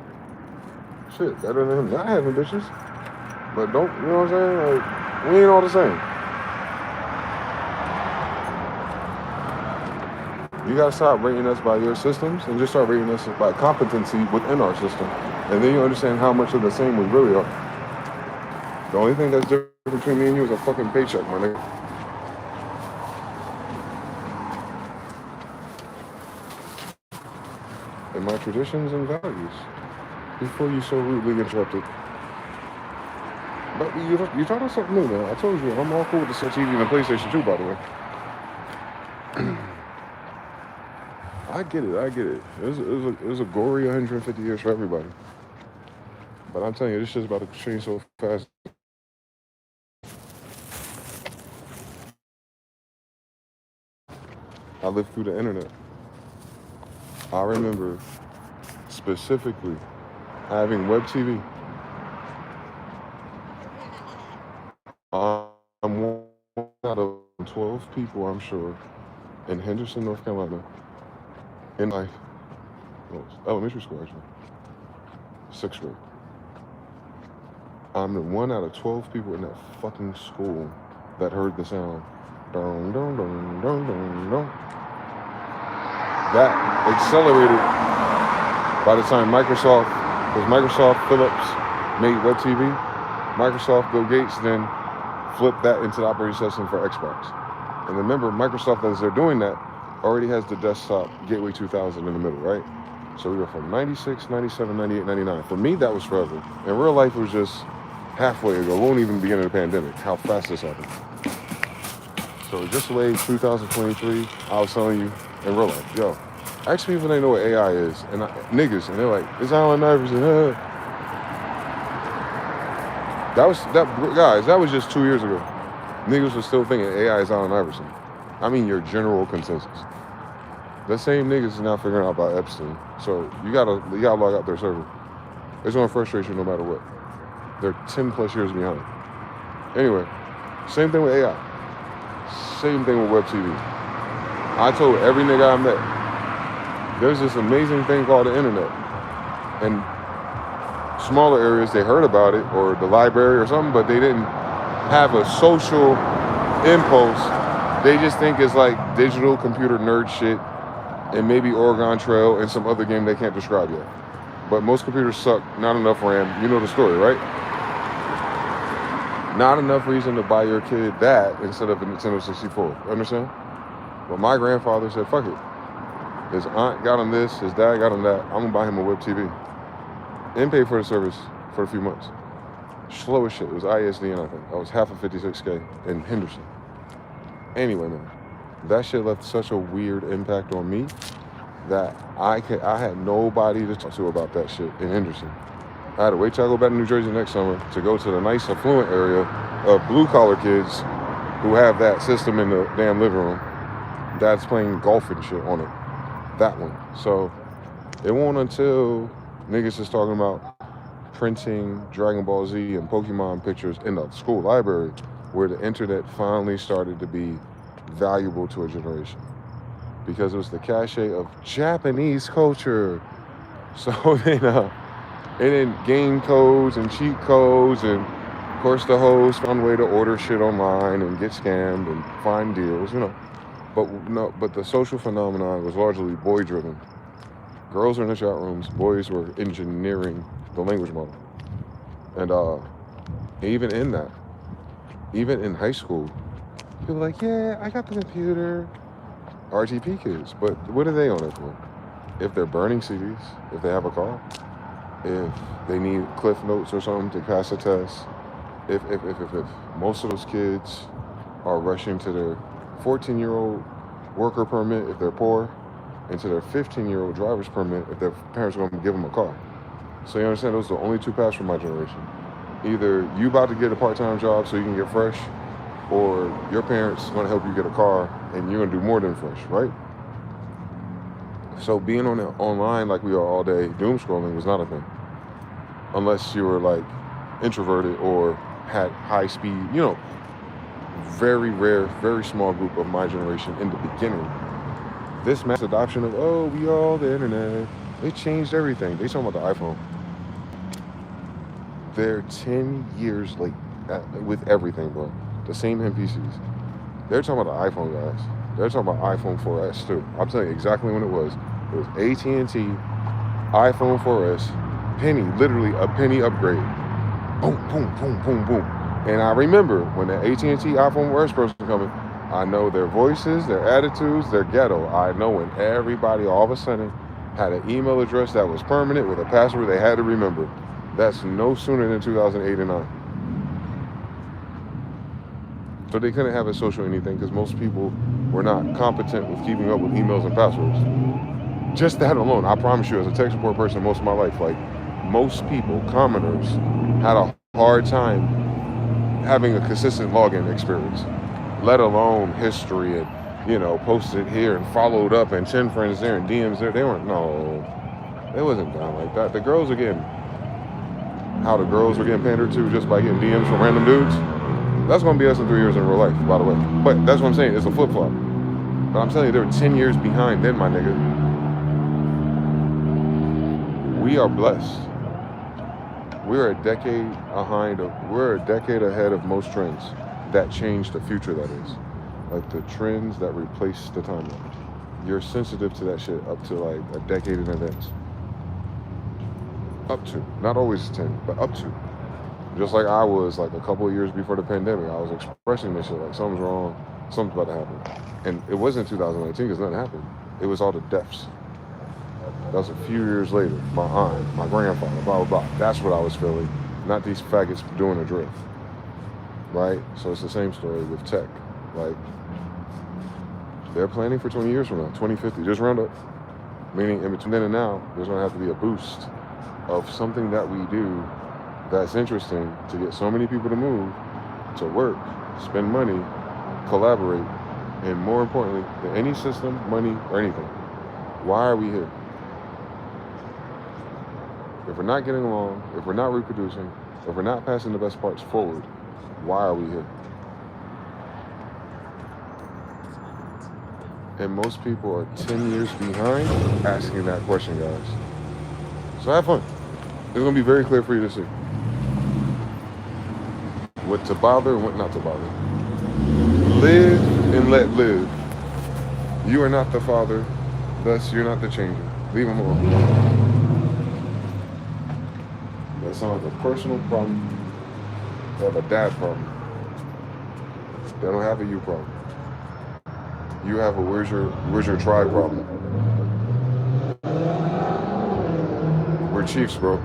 Shit, better than him not having bitches. But don't, you know what I'm saying? Like, we ain't all the same. You gotta stop rating us by your systems and just start rating us by competency within our system. And then you understand how much of the same we really are. The only thing that's different between me and you is a fucking paycheck, my nigga. And my traditions and values. Before you so rudely interrupted. But you taught us something new, man. I told you, I'm all cool with the Switch TV and the PlayStation 2, by the way. I get it. It was a gory 150 years for everybody. But I'm telling you, this shit's about to change so fast. I lived through the internet. I remember specifically having web TV. I'm one out of 12 people, I'm sure, in Henderson, North Carolina, in my elementary school, actually, 6th grade. I'm the one out of 12 people in that fucking school that heard the sound. Dun, dun, dun, dun, dun, dun. That accelerated by the time Microsoft Philips made web TV. Microsoft, Bill Gates, then flipped that into the operating system for Xbox. And remember, Microsoft, as they're doing that, already has the desktop Gateway 2000 in the middle, right? So we were from 96, 97, 98, 99. For me, that was forever. In real life, it was just halfway ago. It won't even begin the pandemic, how fast this happened. So just late 2023, I was telling you, in real life, yo, ask me if they know what AI is. And niggas, and they're like, it's Allen Iverson, That was just 2 years ago. Niggas were still thinking AI is Allen Iverson. I mean your general consensus. The same niggas is now figuring out about Epstein. So you gotta log out their server. It's gonna frustrate you no matter what. They're 10 plus years behind. Anyway, same thing with AI. Same thing with web TV. I told every nigga I met, there's this amazing thing called the internet. And smaller areas, they heard about it, or the library or something, but they didn't have a social impulse. They just think it's like digital computer nerd shit and maybe Oregon Trail and some other game they can't describe yet. But most computers suck, not enough RAM. You know the story, right? Not enough reason to buy your kid that instead of a Nintendo 64. Understand? But my grandfather said, fuck it. His aunt got him this, his dad got him that. I'm gonna buy him a web TV. And pay for the service for a few months. Slow as shit. It was ISDN, I think. I was half of 56K in Henderson. Anyway, man, that shit left such a weird impact on me that I had nobody to talk to about that shit in Henderson. I had to wait till I go back to New Jersey next summer to go to the nice affluent area of blue-collar kids who have that system in the damn living room. Dad's playing golf and shit on it. That one. So it won't until niggas is talking about printing Dragon Ball Z and Pokemon pictures in the school library where the internet finally started to be valuable to a generation. Because it was the cachet of Japanese culture. So and then game codes and cheat codes, and of course the hoes found a way to order shit online and get scammed and find deals, you know. But the social phenomenon was largely boy driven. Girls were in the chat rooms, boys were engineering the language model. And even in that, even in high school, people were like, yeah, I got the computer. RTP kids, but what are they on it for? If they're burning CDs, if they have a car, if they need Cliff Notes or something to pass a test, if most of those kids are rushing to their 14-year-old worker permit if they're poor, and to their 15-year-old driver's permit if their parents are going to give them a car. So you understand, those are the only two paths for my generation. Either you about to get a part-time job so you can get fresh, or your parents going to help you get a car and you're going to do more than fresh, right? So being online like we are all day, doom scrolling was not a thing. unless you were like introverted or had high speed, you know, very rare, very small group of my generation in the beginning. This mass adoption of, oh, we all the internet, it changed everything. They talking about the iPhone. They're 10 years late with everything, bro. The same NPCs. They're talking about the iPhone, guys. They're talking about iPhone 4S too. I'm telling you exactly when it was. It was AT&T, iPhone 4S, penny, literally a penny upgrade. Boom, boom, boom, boom, boom. And I remember when the AT&T iPhone 4S person coming, I know their voices, their attitudes, their ghetto. I know when everybody all of a sudden had an email address that was permanent with a password they had to remember. That's no sooner than 2008 and 9. So they couldn't have a social anything because most people were not competent with keeping up with emails and passwords. Just that alone, I promise you, as a tech support person most of my life, like most people, commoners, had a hard time having a consistent login experience, let alone history and, you know, posted here and followed up and 10 friends there and DMs there. They weren't, no, it wasn't done like that. The girls are getting, how the girls were getting pandered to just by getting DMs from random dudes. That's going to be us in 3 years in real life, by the way. But that's what I'm saying. It's a flip-flop. But I'm telling you, they were 10 years behind then, my nigga. We are blessed. We're a decade behind. We're a decade ahead of most trends that change the future, that is. Like the trends that replace the timeline. You're sensitive to that shit up to like a decade in advance. Up to. Not always 10, but up to. Just like I was like a couple of years before the pandemic, I was expressing this shit like something's wrong, something's about to happen. And it wasn't 2019 because nothing happened. It was all the deaths. That was a few years later. My aunt, my grandfather, blah, blah, blah. That's what I was feeling. Not these faggots doing a drift. Right? So it's the same story with tech. Like, they're planning for 20 years from now, 2050, just round up. Meaning in between then and now, there's gonna have to be a boost of something that we do that's interesting to get so many people to move, to work, spend money, collaborate, and more importantly, than any system, money, or anything. Why are we here? If we're not getting along, if we're not reproducing, if we're not passing the best parts forward, why are we here? And most people are 10 years behind asking that question, guys. So have fun. It's gonna be very clear for you to see what to bother and what not to bother. Live and let live. You are not the father, thus you're not the changer. Leave them alone. That sounds like a personal problem. They have a dad problem. They don't have a you problem. You have a where's your tribe problem. We're chiefs, bro.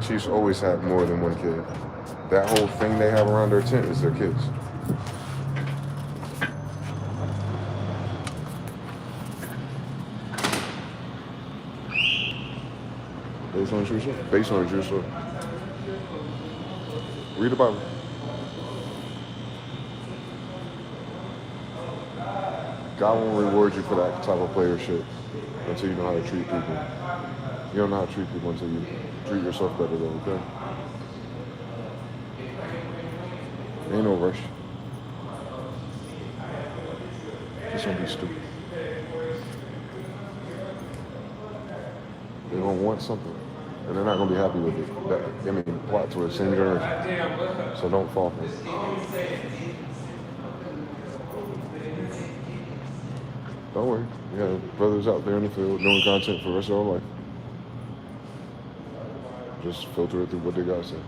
Chiefs always have more than one kid. That whole thing they have around their tent is their kids. Based on the true story? Based on the true story. Read the Bible. God won't reward you for that type of player shit until you know how to treat people. You don't know how to treat people until you treat yourself better though, okay? Ain't no rush. Just don't be stupid. They're gonna want something, and they're not gonna be happy with it. Plot to the same generation. So don't fall for it. Don't worry. We have brothers out there in the field doing content for the rest of our life. Just filter it through what they gotta say.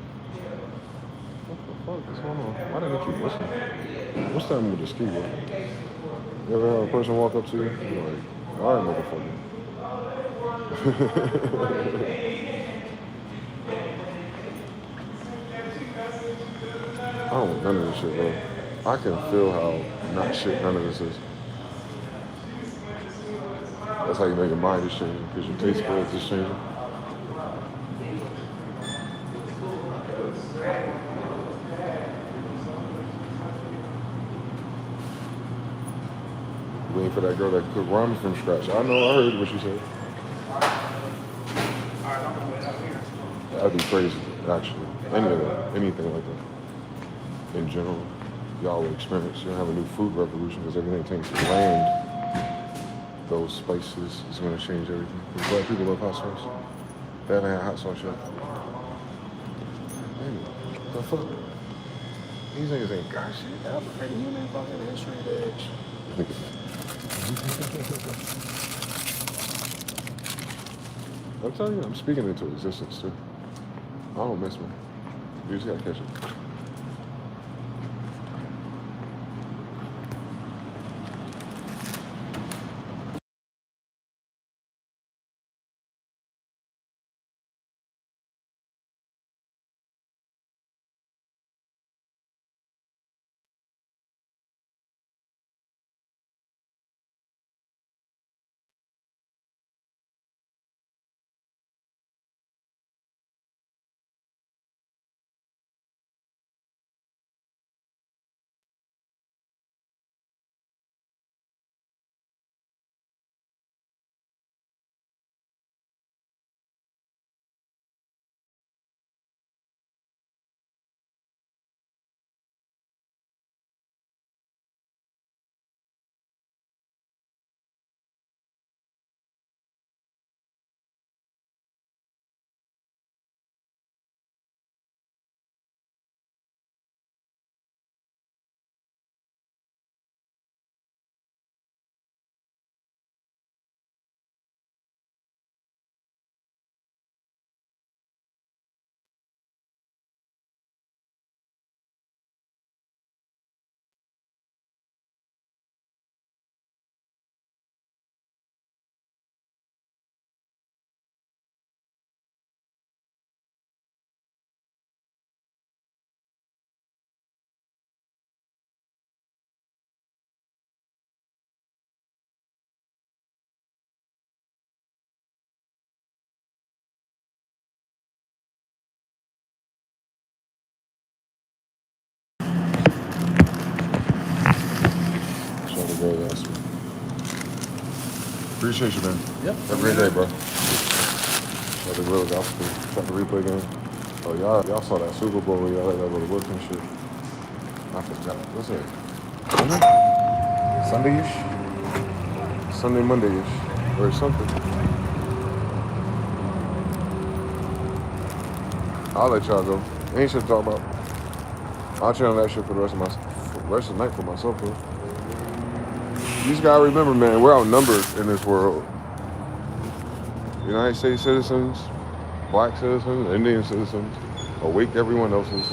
What the fuck is going on? Why didn't I keep listening? What's that with this keyboard? You ever have a person walk up to you? You're like, all right, motherfucker. I don't want none of this shit, bro. I can feel how not shit none of this is. That's how you know your mind is changing, because your taste buds is changing. Waiting for that girl that cook ramen from scratch. I know, I heard what you said. That'd be crazy, actually. Anything like that. In general, y'all will experience. You'll have a new food revolution because everything takes land. Those spices is going to change everything. Black people love hot sauce. They haven't had hot sauce yet. Hey, the fuck? These niggas ain't got shit. That's a human fucking history, bitch. I'm telling you, I'm speaking into existence too. I don't miss me. You just gotta catch it. Appreciate you, man. Yep. Have a great day, bro. Got the real gospel. Got the replay game. Oh, y'all saw that Super Bowl where y'all had that little whip and shit. I forgot. What's that? Sunday-ish? Sunday, Monday-ish. Or something. I'll let y'all go. Ain't shit to talk about. I'll chill on that shit for the rest of the night for myself, bro. You just gotta remember, man, we're outnumbered in this world. United States citizens, black citizens, Indian citizens, awake everyone else's,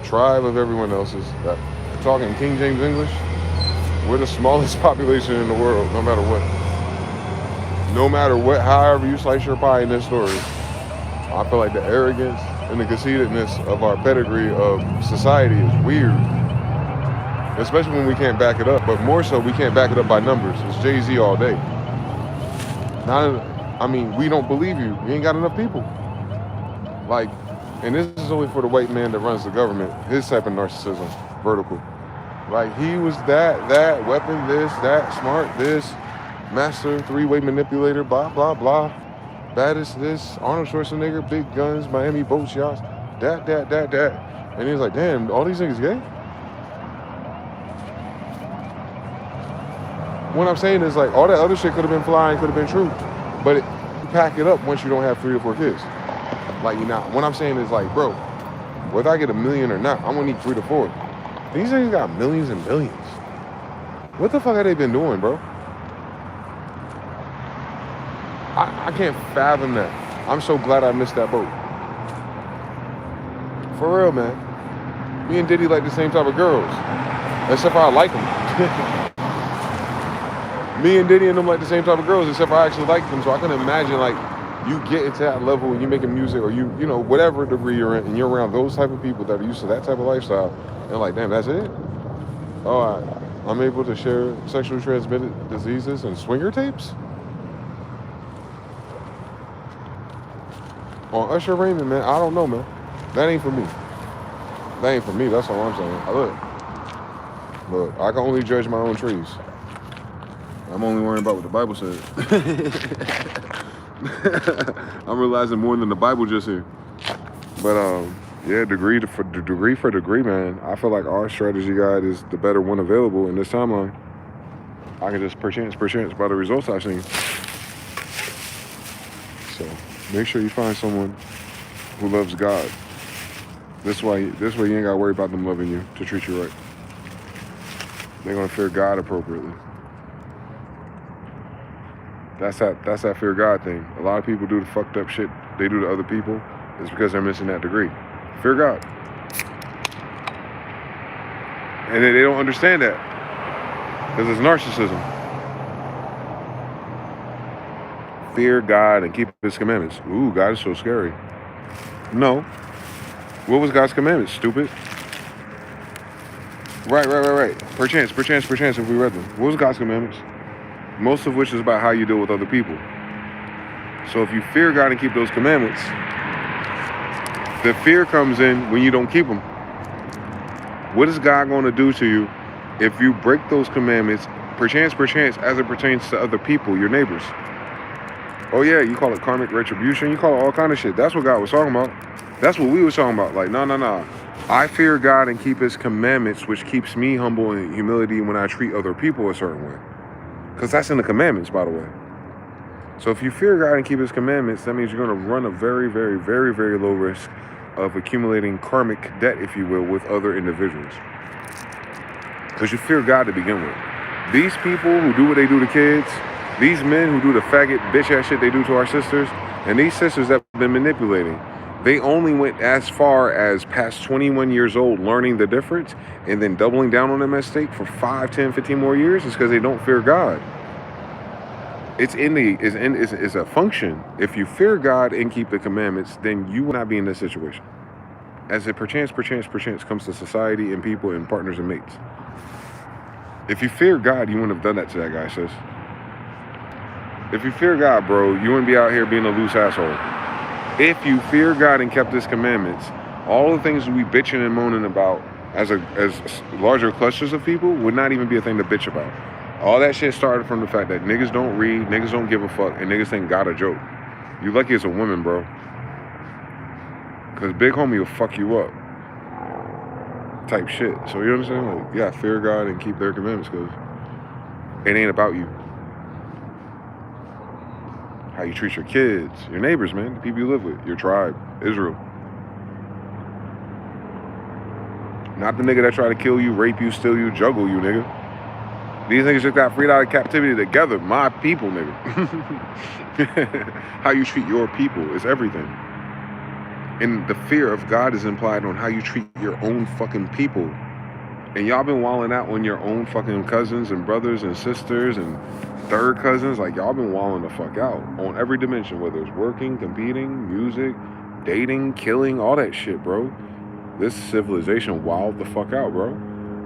tribe of everyone else's. That talking King James English, we're the smallest population in the world, no matter what. No matter what, however you slice your pie in this story, I feel like the arrogance and the conceitedness of our pedigree of society is weird. Especially when we can't back it up, but more so we can't back it up by numbers. It's Jay-Z all day. We don't believe you. You ain't got enough people. Like, and this is only for the white man that runs the government, his type of narcissism, vertical. Like, he was that, weapon, this, that, smart, this, master, three-way manipulator, blah, blah, blah. Baddest this, Arnold Schwarzenegger, big guns, Miami boats, yachts, that. And he was like, damn, all these niggas gay? What I'm saying is, like, all that other shit could have been flying, could have been true. But you pack it up once you don't have 3 or 4 kids. Like, you know, what I'm saying is, like, bro, whether I get $1 million or not, I'm gonna need 3 to 4. These niggas got millions and billions. What the fuck have they been doing, bro? I can't fathom that. I'm so glad I missed that boat. For real, man. Me and Diddy like the same type of girls. Except for I like them. Me and Diddy and them like the same type of girls, except I actually like them. So I can imagine, like, you get into that level and you making music, or you know, whatever degree you're in, and you're around those type of people that are used to that type of lifestyle, and like, damn, that's it? Oh, I'm able to share sexually transmitted diseases and swinger tapes? On Usher Raymond, man, I don't know, man. That ain't for me. That ain't for me, that's all I'm saying. Look, I can only judge my own trees. I'm only worrying about what the Bible said. I'm realizing more than the Bible just here. But yeah, degree for degree, man. I feel like our strategy guide is the better one available in this timeline. I can just perchance by the results I've seen. So make sure you find someone who loves God. This way you ain't gotta worry about them loving you to treat you right. They're gonna fear God appropriately. That's that fear God thing. A lot of people do the fucked up shit they do to other people. It's because they're missing that degree. Fear God. And they don't understand that. Because it's narcissism. Fear God and keep his commandments. Ooh, God is so scary. No. What was God's commandments, stupid? Right. Perchance, if we read them. What was God's commandments? Most of which is about how you deal with other people. So if you fear God and keep those commandments, the fear comes in when you don't keep them. What is God going to do to you if you break those commandments, perchance, as it pertains to other people, your neighbors? Oh yeah, you call it karmic retribution, you call it all kind of shit. That's what God was talking about. That's what we was talking about. Like, no. I fear God and keep his commandments, which keeps me humble and humility when I treat other people a certain way. Because that's in the commandments, by the way. So if you fear God and keep his commandments, that means you're going to run a very, very, very, very low risk of accumulating karmic debt, if you will, with other individuals. Because you fear God to begin with. These people who do what they do to kids, these men who do the faggot, bitch-ass shit they do to our sisters, and these sisters that have been manipulating, they only went as far as past 21 years old learning the difference and then doubling down on their mistake for 5, 10, 15 more years is because they don't fear God. It's a function. If you fear God and keep the commandments, then you will not be in this situation. As it perchance comes to society and people and partners and mates. If you fear God, you wouldn't have done that to that guy, sis. If you fear God, bro, you wouldn't be out here being a loose asshole. If you fear God and kept his commandments, all the things we bitching and moaning about as larger clusters of people would not even be a thing to bitch about. All that shit started from the fact that niggas don't read, niggas don't give a fuck, and niggas think God a joke. You lucky as a woman, bro. Because big homie will fuck you up. Type shit. So you understand? Like, yeah, fear God and keep their commandments because it ain't about you. How you treat your kids, your neighbors, man, the people you live with, your tribe, Israel. Not the nigga that try to kill you, rape you, steal you, juggle you, nigga. These niggas just got freed out of captivity together. My people, nigga. How you treat your people is everything. And the fear of God is implied on how you treat your own fucking people. And y'all been wilding out on your own fucking cousins and brothers and sisters and third cousins. Like, y'all been wilding the fuck out on every dimension, whether it's working, competing, music, dating, killing, all that shit, bro. This civilization wilded the fuck out, bro.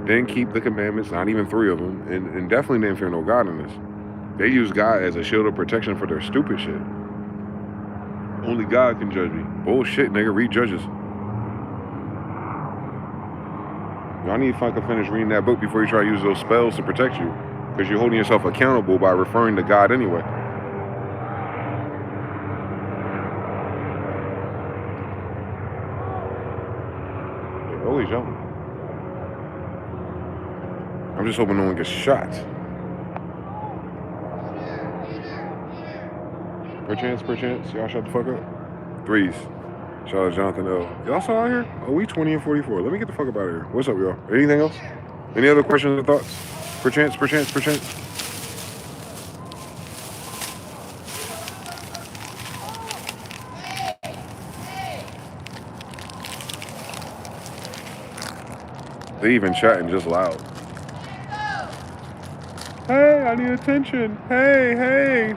Didn't keep the commandments, not even 3 of them, and definitely didn't fear no God in this. They use God as a shield of protection for their stupid shit. Only God can judge me. Bullshit, nigga. Read Judges. Y'all need to fucking finish reading that book before you try to use those spells to protect you. Because you're holding yourself accountable by referring to God anyway. Holy jump. I'm just hoping no one gets shot. Perchance. Y'all shut the fuck up. 3s. Shout out Jonathan L. Y'all still out here? Oh, we 20 and 44. Let me get the fuck up out of here. What's up, y'all? Anything else? Any other questions or thoughts? Perchance. They even chatting just loud. Hey, I need attention. Hey.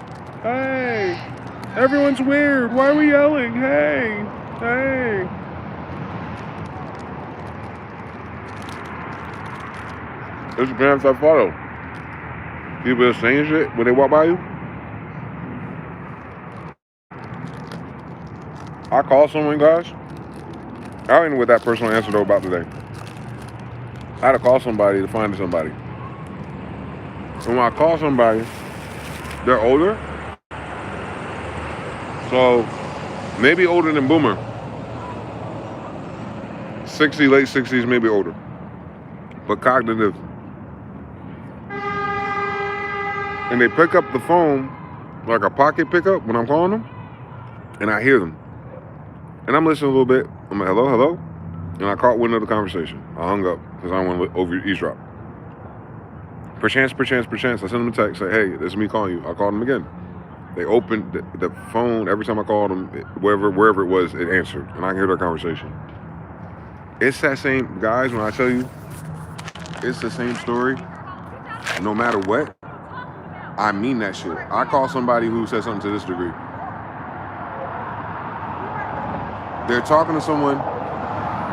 Everyone's weird. Why are we yelling? Hey. This is Grand Theft Auto. People are saying shit when they walk by you. I call someone, guys. I don't even know what that personal answer though about today. I had to call somebody to find somebody. And when I call somebody, they're older. So maybe older than Boomer. 60, late 60s, maybe older. But cognitive. And they pick up the phone like a pocket pickup when I'm calling them, and I hear them. And I'm listening a little bit. I'm like, hello, hello? And I caught wind of the conversation. I hung up because I don't want to over eavesdrop. Perchance, I send them a text, say, hey, this is me calling you. I called them again. They opened the phone. Every time I called them, wherever it was, it answered. And I can hear their conversation. It's that same, guys, when I tell you, it's the same story. No matter what, I mean that shit. I call somebody who said something to this degree. They're talking to someone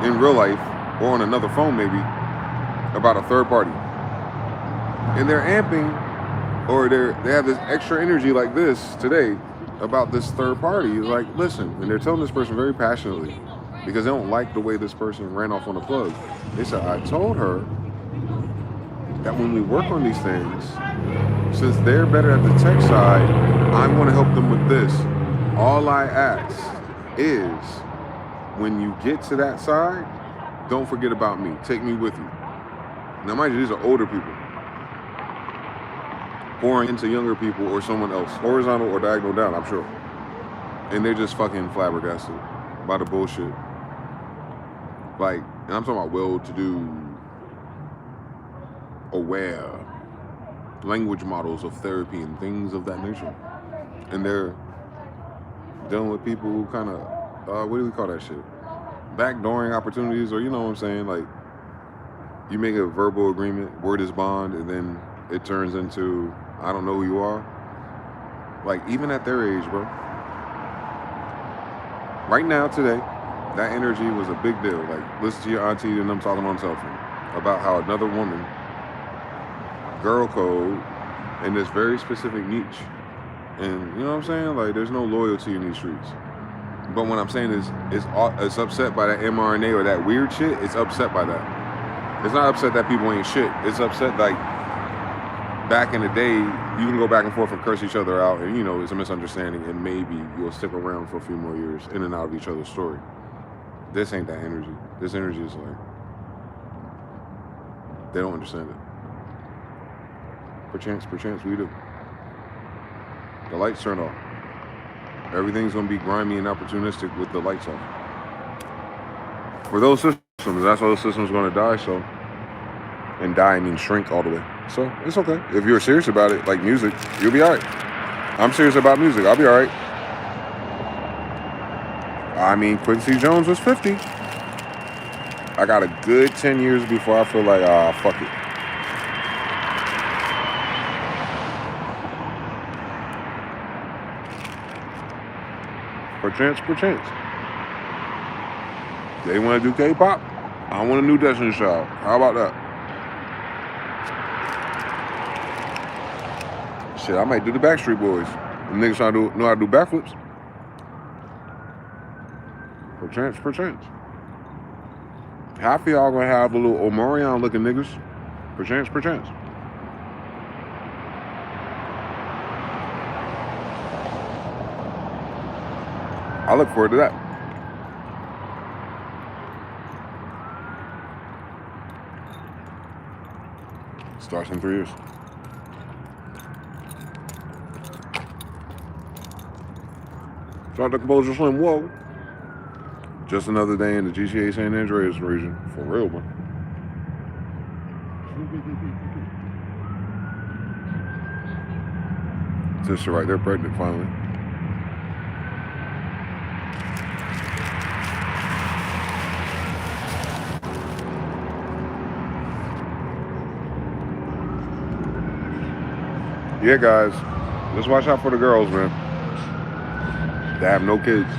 in real life or on another phone maybe about a third party. And they're amping, or they have this extra energy like this today about this third party. Like, listen, and they're telling this person very passionately because they don't like the way this person ran off on the plug. They said, I told her that when we work on these things, since they're better at the tech side, I'm going to help them with this. All I ask is, when you get to that side, don't forget about me. Take me with you. Now, mind you, these are older people pouring into younger people or someone else, horizontal or diagonal down, I'm sure. And they're just fucking flabbergasted by the bullshit. Like, and I'm talking about well-to-do, aware language models of therapy and things of that nature. And they're dealing with people who kind of, what do we call that shit? Backdooring opportunities, or you know what I'm saying? Like, you make a verbal agreement, word is bond, and then it turns into, I don't know who you are. Like, even at their age, bro. Right now, today, that energy was a big deal. Like, listen to your auntie and them talking on the cell phone about how another woman, girl code, in this very specific niche. And you know what I'm saying? Like, there's no loyalty in these streets. But what I'm saying is, it's upset by that mRNA or that weird shit. It's upset by that. It's not upset that people ain't shit. It's upset like back in the day, you can go back and forth and curse each other out, and you know, it's a misunderstanding, and maybe you'll stick around for a few more years in and out of each other's story. This ain't that energy. This energy is like, they don't understand it. Perchance we do. The lights turn off. Everything's gonna be grimy and opportunistic with the lights off. For those systems, that's how those systems are gonna die, so. And die means shrink all the way. So, it's okay. If you're serious about it, like music, you'll be all right. I'm serious about music, I'll be all right. I mean, Quincy Jones was 50. I got a good 10 years before I feel like, fuck it. Perchance. They want to do K-pop. I want a new Destiny Child. How about that? Shit, I might do the Backstreet Boys. Them niggas trying to know how to do backflips. Perchance. Half of y'all gonna have a little Omarion looking niggas. Perchance. I look forward to that. Starts in 3 years. Shout out to Composer Slim. Whoa. Just another day in the GTA San Andreas region. For real, man. Sister right there pregnant finally. Yeah, guys, just watch out for the girls, man. They have no kids.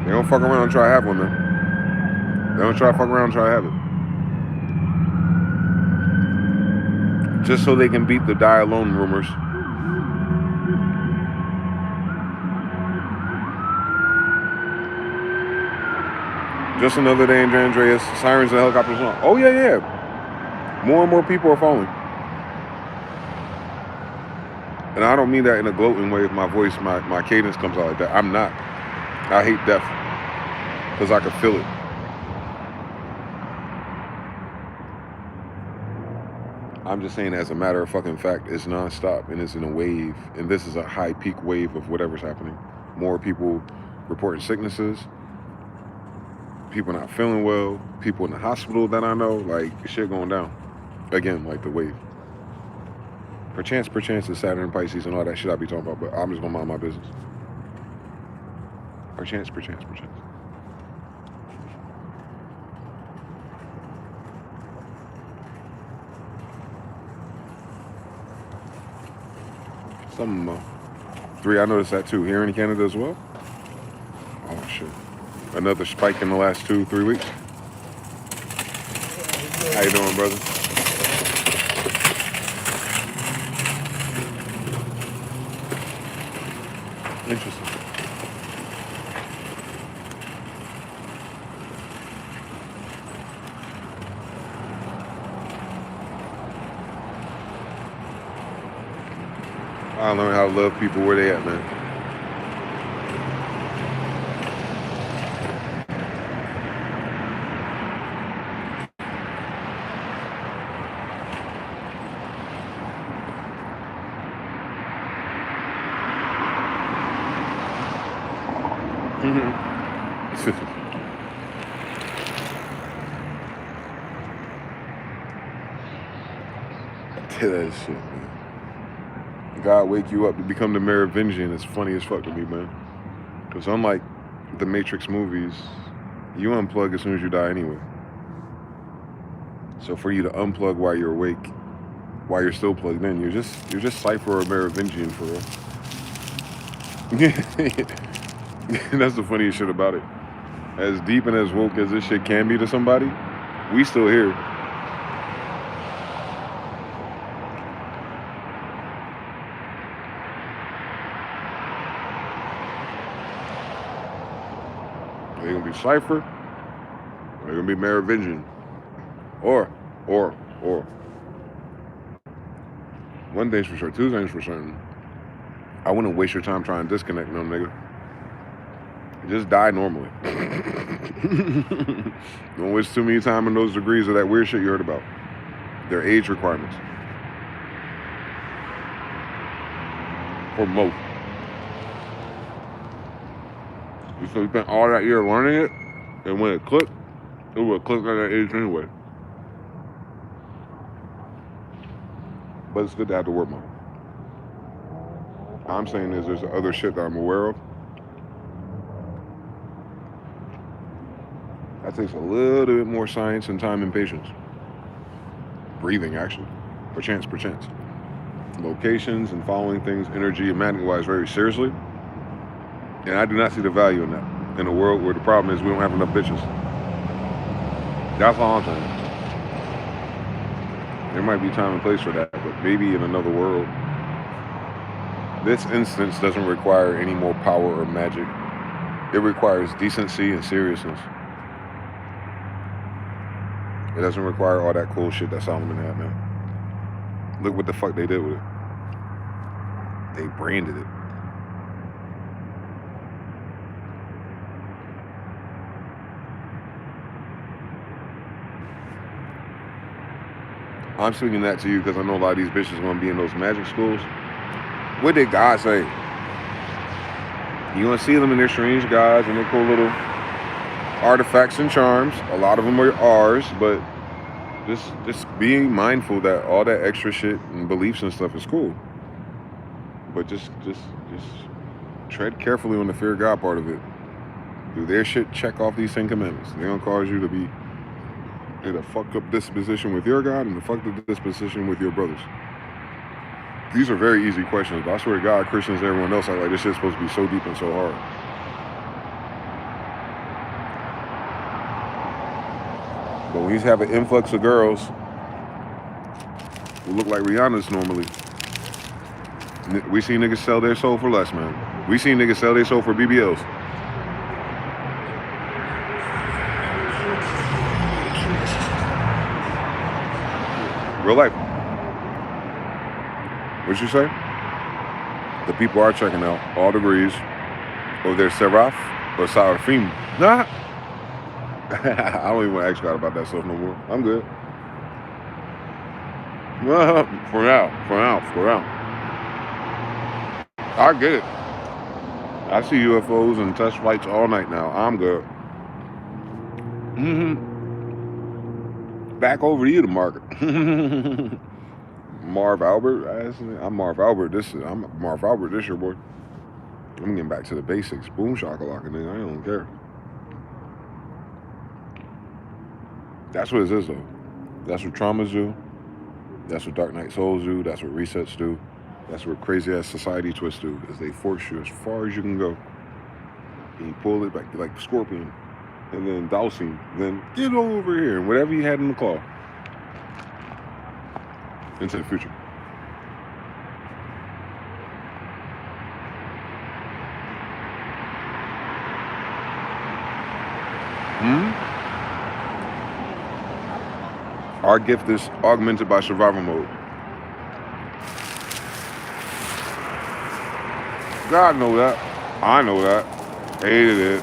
They don't fuck around and try to have one, man. They don't try to fuck around and try to have it. Just so they can beat the die alone rumors. Just another day in San Andreas. Sirens and helicopters on. Oh, yeah. More and more people are falling. And I don't mean that in a gloating way if my voice, my cadence comes out like that. I'm not. I hate death. because I could feel it. I'm just saying, as a matter of fucking fact, it's nonstop and it's in a wave. And this is a high peak wave of whatever's happening. More people reporting sicknesses, people not feeling well, people in the hospital that I know, like shit going down. Again, like the wave. Perchance, it's Saturn, Pisces, and all that shit I be talking about, but I'm just gonna mind my business. Perchance. Some 3, I noticed that too. Here in Canada as well. Oh shit. Another spike in the last 2-3 weeks. How you doing, brother? Interesting. I learned how to love people where they at, man. That shit, man. God wake you up to become the Merovingian. It's funny as fuck to me, man. Because unlike the Matrix movies, you unplug as soon as you die anyway. So for you to unplug while you're awake, while you're still plugged in, you're just Cypher or Merovingian for real. That's the funniest shit about it. As deep and as woke as this shit can be to somebody, we still here. They're gonna be Cypher, or they're gonna be Merovingian. Or. One thing's for sure, 2 things for certain. I wouldn't waste your time trying to disconnect them, nigga. Just die normally. Don't waste too many time in those degrees of that weird shit you heard about. Their age requirements. For most. So you spent all that year learning it, and when it clicked, it would click at that age anyway. But it's good to have to work more. I'm saying is there's other shit that I'm aware of. That takes a little bit more science and time and patience. Breathing, actually. Perchance. Locations and following things, energy and magnet-wise, very seriously. And I do not see the value in that. In a world where the problem is we don't have enough bitches. That's all I'm saying. There might be time and place for that, but maybe in another world. This instance doesn't require any more power or magic. It requires decency and seriousness. It doesn't require all that cool shit that Solomon had, man. Look what the fuck they did with it. They branded it. I'm speaking that to you because I know a lot of these bitches are going to be in those magic schools. What did God say? You're going to see them in their strange gods and their cool little artifacts and charms. A lot of them are ours, but just being mindful that all that extra shit and beliefs and stuff is cool. But just tread carefully on the fear of God part of it. Do their shit, check off these 10 commandments. They're going to cause you to be in a fucked up disposition with your God and a fucked up disposition with your brothers. These are very easy questions, but I swear to God, Christians and everyone else act like this shit's supposed to be so deep and so hard. But when you have an influx of girls who look like Rihanna's normally, we see niggas sell their soul for less, man. We see niggas sell their soul for BBLs. Real life. What'd you say? The people are checking out all degrees, or they're Seraph or Seraphim. Nah, I don't even want to ask God about that stuff no more. I'm good. For now. I get it. I see UFOs and test flights all night now. I'm good. Back over to you, the market. Marv Albert. I'm Marv Albert. I'm Marv Albert. This your boy. I'm getting back to the basics. Boom shakalaka, nigga. I don't care. That's what it is, though. That's what traumas do. That's what Dark Night Souls do. That's what resets do. That's what crazy ass society twists do. Is they force you as far as you can go. And you pull it back like the scorpion. And then dousing. Then get over here. And whatever you had in the claw. Into the future. Our gift is augmented by survival mode. God know that. I know that. Hated it.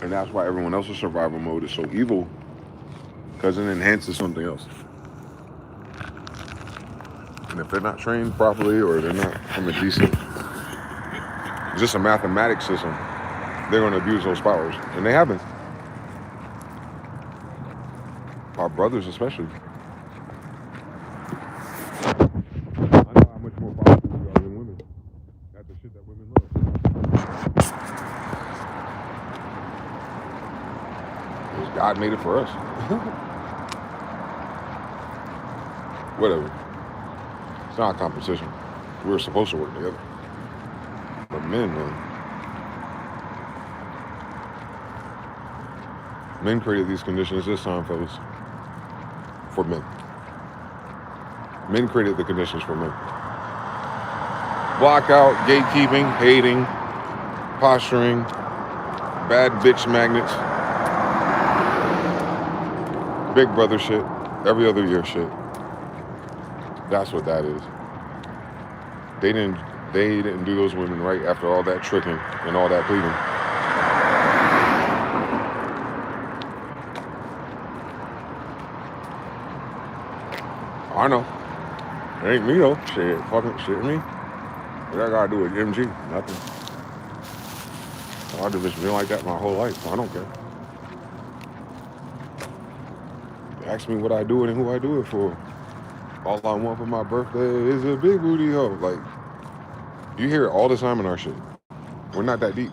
And that's why everyone else's survival mode is so evil. Because it enhances something else. And if they're not trained properly or they're not from a decent, just a mathematics system, they're going to abuse those powers. And they have been. Our brothers especially. I know how much more powerful we are than women. That's the shit that women love. Because God made it for us. Whatever. It's not a competition. We're supposed to work together. But men, man. Men created these conditions this time, fellas. For men. Men created the conditions for men. Blockout, gatekeeping, hating, posturing, bad bitch magnets, big brother shit, every other year shit. That's what that is. They didn't do those women right after all that tricking and all that pleading. I know. It ain't me though. Shit, fucking shit me. What I gotta do with MG? Nothing. I've just been like that my whole life. So I don't care. Ask me what I do it and who I do it for. All I want for my birthday is a big booty hoe. Like, you hear it all the time in our shit. We're not that deep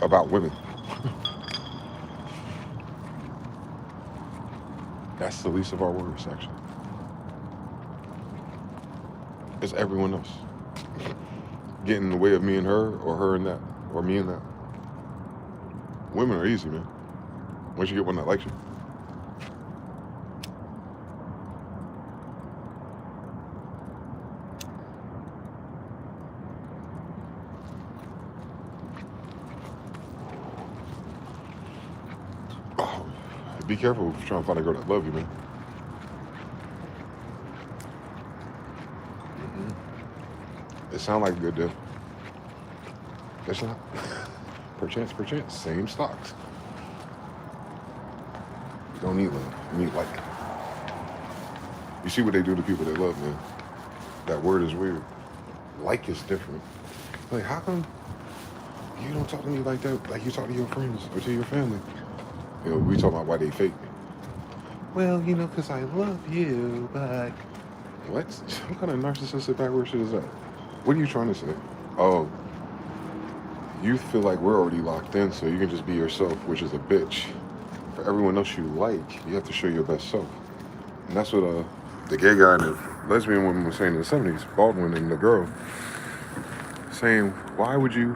about women. That's the least of our worries, actually. It's everyone else. Getting in the way of me and her, or her and that, or me and that. Women are easy, man. Once you get one that likes you. Be careful if you're trying to find a girl that loves you, man. It sounds like a good deal. It's not. Perchance, same stocks. You don't need love. You need like. You see what they do to people they love, man. That word is weird. Like is different. Like, how come you don't talk to me like that, like you talk to your friends or to your family? You know, we talk about why they fake. Well, you know, because I love you, but... What? What kind of narcissistic backward shit is that? What are you trying to say? Oh, you feel like we're already locked in, so you can just be yourself, which is a bitch. For everyone else you like, you have to show your best self. And that's what the gay guy and the lesbian woman was saying in the 70s, Baldwin and the girl, saying, why would you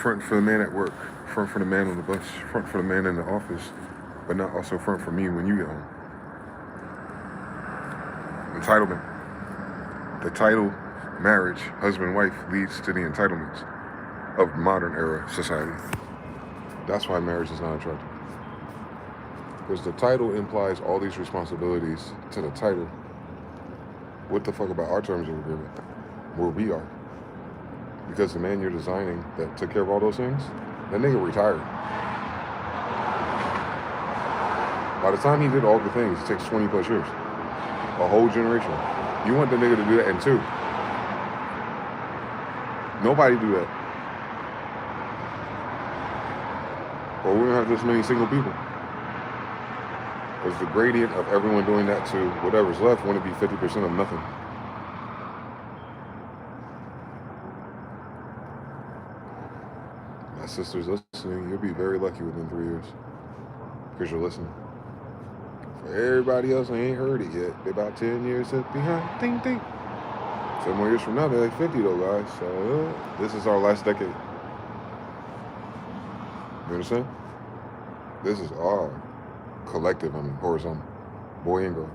front for the man at work, front for the man on the bus, front for the man in the office, but not also front for me when you get home? Entitlement. The title, marriage, husband-wife, leads to the entitlements of modern era society. That's why marriage is not attractive. Because the title implies all these responsibilities to the title. What the fuck about our terms of agreement? where we are. Because the man you're designing that took care of all those things, that nigga retired. By the time he did all the things, it takes 20 plus years. A whole generation. You want the nigga to do that in 2. Nobody do that. Or we don't have this many single people. Because the gradient of everyone doing that to whatever's left wouldn't be 50% of nothing. My sister's listening. You'll be very lucky within 3 years. Because you're listening. For everybody else, I ain't heard it yet. They about 10 years behind. Ding, ding. 10 more years from now, they're like 50 though, guys. So this is our last decade. You understand? This is our collective, horizontal, boy and girl,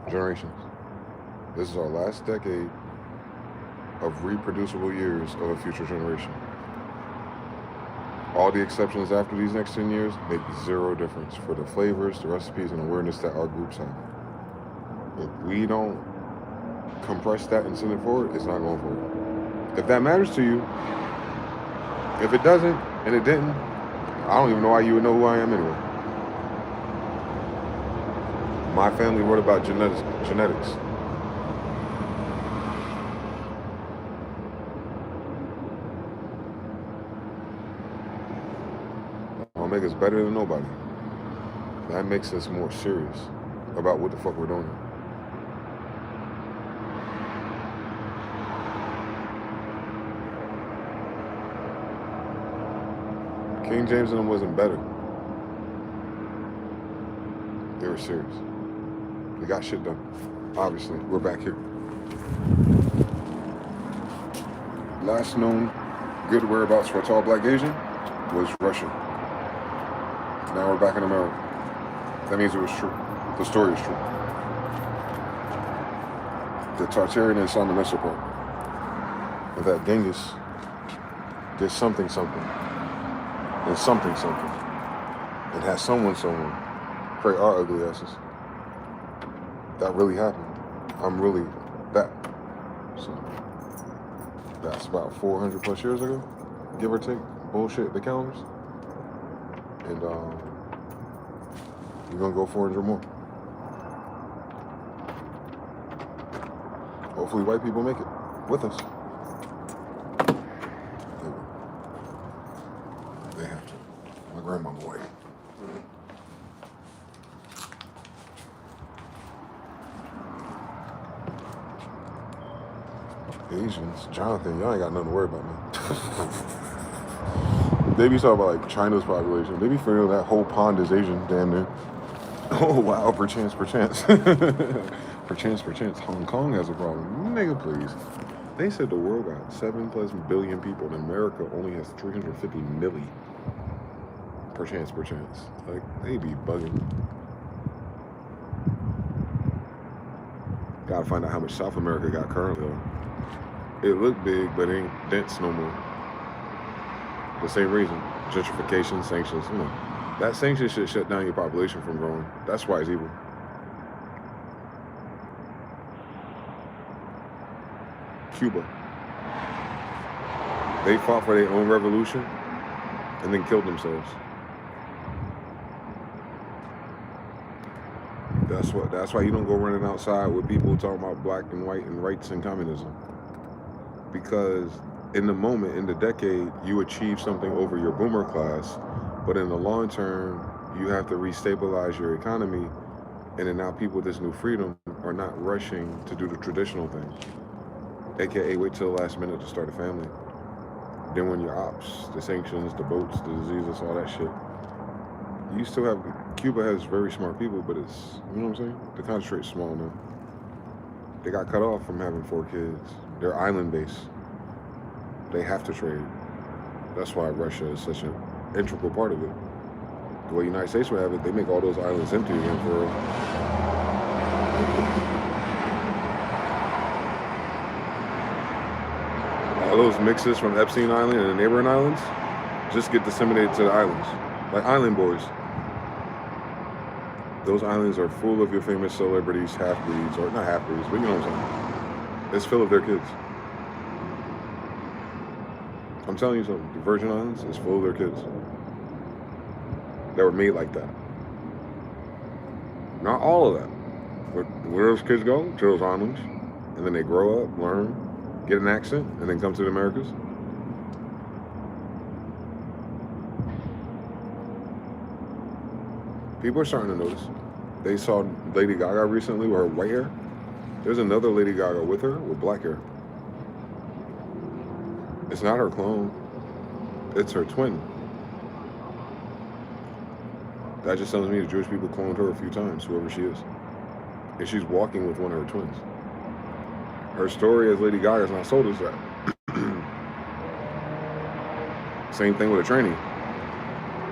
generations. This is our last decade of reproducible years of a future generation. All the exceptions after these next 10 years make zero difference for the flavors, the recipes, and awareness that our groups have. If we don't compress that and send it forward, it's not going forward. If that matters to you, if it doesn't, and it didn't, I don't even know why you would know who I am anyway. My family wrote about genetics. I'll make us better than nobody. That makes us more serious about what the fuck we're doing. King James and them wasn't better. They were serious. They got shit done. Obviously, we're back here. Last known good whereabouts for a tall black Asian was Russia. Now we're back in America. That means it was true. The story is true. The Tartarian and Salmonessa part. And that Genghis did something. And something. And had someone pray our ugly asses. That really happened. I'm really that. So that's about 400 plus years ago, give or take. Bullshit, the calendars. And you're gonna go 400 more. Hopefully white people make it with us. They have to. My grandmama white. Asians, Jonathan, y'all ain't got nothing to worry about, man. They be talking about like China's population. They be figuring that whole pond is Asian, damn near. Oh wow, perchance. perchance, Hong Kong has a problem. Nigga, please. They said the world got 7+ billion people and America only has 350 million. Perchance. Like, they be bugging. Gotta find out how much South America got currently though. It looked big, but it ain't dense no more. The same reason. Gentrification, sanctions, you know. That sanction shit shut down your population from growing. That's why it's evil. Cuba. They fought for their own revolution and then killed themselves. That's why you don't go running outside with people talking about black and white and rights and communism. Because in the moment, in the decade, you achieve something over your boomer class, but in the long term, you have to restabilize your economy, and then now people with this new freedom are not rushing to do the traditional thing, aka wait till the last minute to start a family. Then when your ops, the sanctions, the boats, the diseases, all that shit, you still have, Cuba has very smart people, but it's, you know what I'm saying? The concentrate's small now. They got cut off from having 4 kids. They're island based. They have to trade. That's why Russia is such an integral part of it. The way the United States would have it, they make all those islands empty again for real. All those mixes from Epstein Island and the neighboring islands just get disseminated to the islands. Like island boys. Those islands are full of your famous celebrities, half-breeds, or not half-breeds, but you know what I'm saying. It's full of their kids. I'm telling you something. The Virgin Islands is full of their kids. That were made like that. Not all of that. But where those kids go, to those islands, and then they grow up, learn, get an accent, and then come to the Americas. People are starting to notice. They saw Lady Gaga recently with her white hair. There's another Lady Gaga with her with black hair. It's not her clone. It's her twin. That just tells me the Jewish people cloned her a few times, whoever she is. And she's walking with one of her twins. Her story as Lady Gaga is not sold as that. Same thing with a tranny.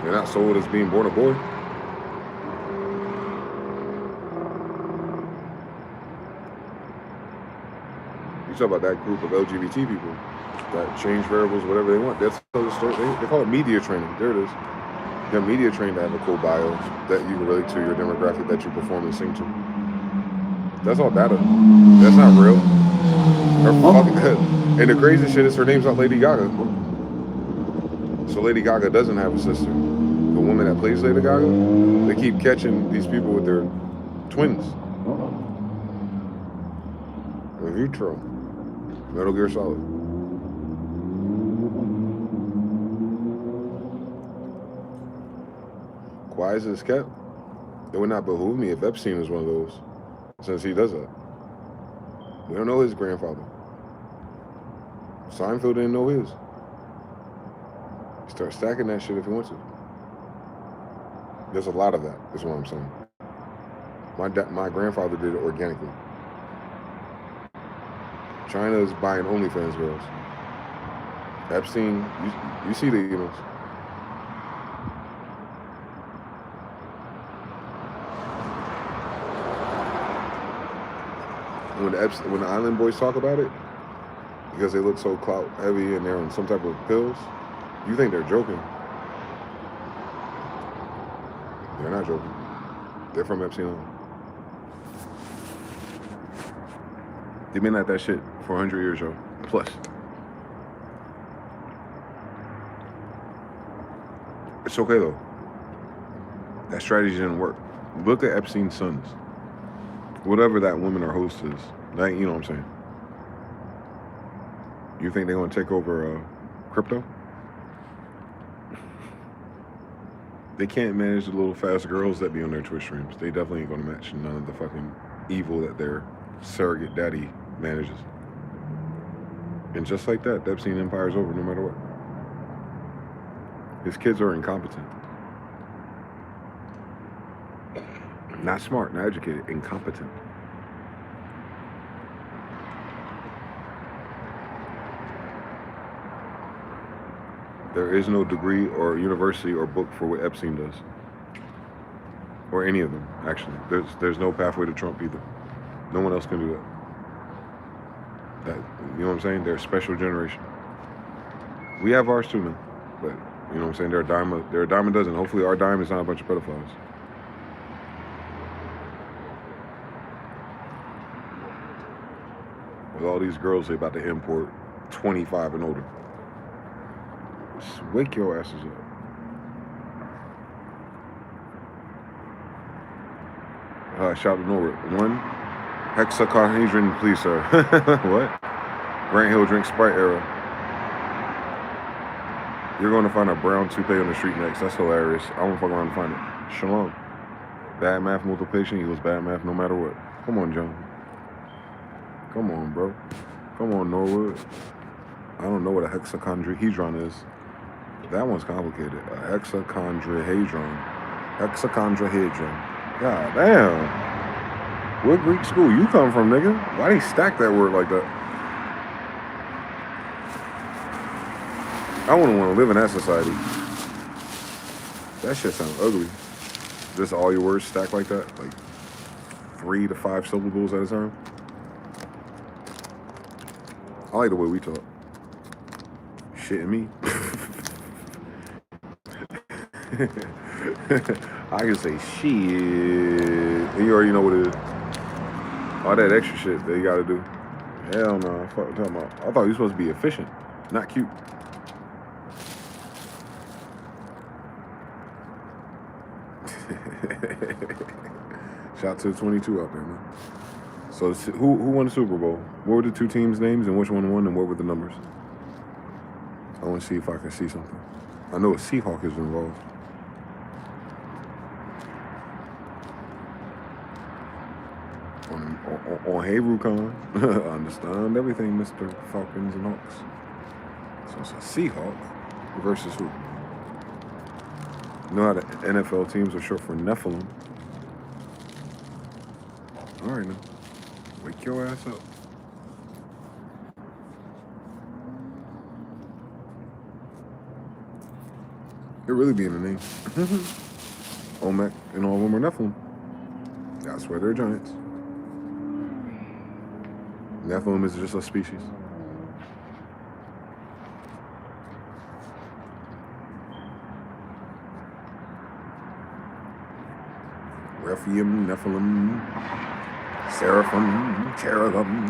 They're not sold as being born a boy. You talk about that group of LGBT people that change variables, whatever they want. That's the story. They call it media training. There it is. You're media trained to have a cool bio that you can relate to your demographic that you perform and sing to. That's all data. That's not real. And the crazy shit is her name's not Lady Gaga. So Lady Gaga doesn't have a sister. The woman that plays Lady Gaga, they keep catching these people with their twins. In vitro. Metal Gear Solid. Why is this kept? It would not behoove me if Epstein was one of those, since he does that. We don't know his grandfather. Seinfeld didn't know his. Start stacking that shit if he wants to. There's a lot of that, is what I'm saying. My grandfather did it organically. China is buying OnlyFans girls. Epstein, you see the emails. When the Island Boys talk about it, because they look so clout heavy and they're on some type of pills, you think they're joking. They're not joking. They're from Epstein Island. They've been at that shit for 100 years, yo. Plus. It's okay, though. That strategy didn't work. Look at Epstein's sons. Whatever that woman or host is. That, you know what I'm saying? You think they're going to take over crypto? They can't manage the little fast girls that be on their Twitch streams. They definitely ain't going to match none of the fucking evil that their surrogate daddy manages. And just like that, the Epstein empire's over no matter what. His kids are incompetent. Not smart, not educated, incompetent. There is no degree or university or book for what Epstein does. Or any of them, actually. There's no pathway to Trump either. No one else can do that. You know what I'm saying? They're a special generation. We have ours too, man. But, you know what I'm saying? They're a dime a dozen. Hopefully our dime is not a bunch of pedophiles. With all these girls they about to import 25 and older. Just wake your asses up. Shout to Norwood. 1 hexacahedron, please, sir. What? Grant Hill drink Sprite era. You're going to find a brown toupee on the street next. That's hilarious. I won't fuck around and find it. Shalom. Bad math multiplication equals bad math no matter what. Come on, John. Come on, bro. Come on, Norwood. I don't know what a hexachondrihedron is. That one's complicated. A hexachondrihedron. Hexachondrihedron. God damn. What Greek school you come from, nigga? Why they stack that word like that? I wouldn't want to live in that society. That shit sounds ugly. Just all your words stacked like that? Like 3 to 5 syllables at a time? I like the way we talk. Shitting me. I can say shit. And you already know what it is. All that extra shit that you gotta do. Hell no. I thought you were supposed to be efficient, not cute. Shout out to the 22 out there, man. So who won the Super Bowl? What were the two teams' names and which one won and what were the numbers? I want to see if I can see something. I know a Seahawk is involved. On Hey Rukon. I understand everything, Mr. Falcons and Hawks. So it's a Seahawk versus who? You know how the NFL teams are short for Nephilim. All right, now. Wake your ass up. It really be in the name. Olmec and all of them are Nephilim. That's why they're giants. Nephilim is just a species. Rephaim, Nephilim, Seraphim, Cherubim.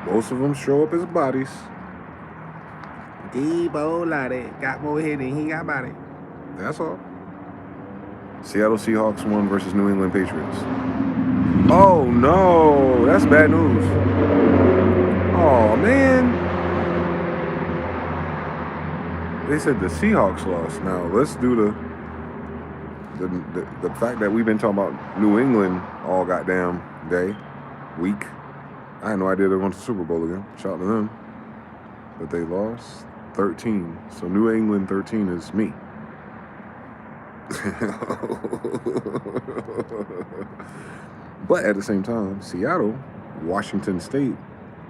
Most of them show up as bodies. Debo Lottie got more head than he got body. That's all. Seattle Seahawks won versus New England Patriots. Oh no, that's bad news. Oh man. They said the Seahawks lost. Now let's do the fact that we've been talking about New England all goddamn day, week. I had no idea they went to the Super Bowl again. Shout out to them. But they lost 13. So New England 13 is me. But at the same time, Seattle, Washington State,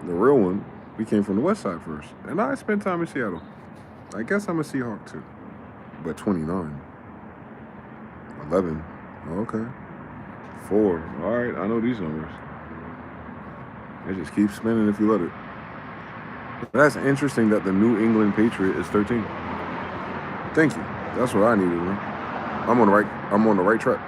the real one, we came from the west side first. And I spent time in Seattle. I guess I'm a Seahawk too. But 29. 11. Okay. 4. All right, I know these numbers. They just keep spinning if you let it. But that's interesting that the New England Patriot is 13. Thank you. That's what I needed, man. I'm on the right track.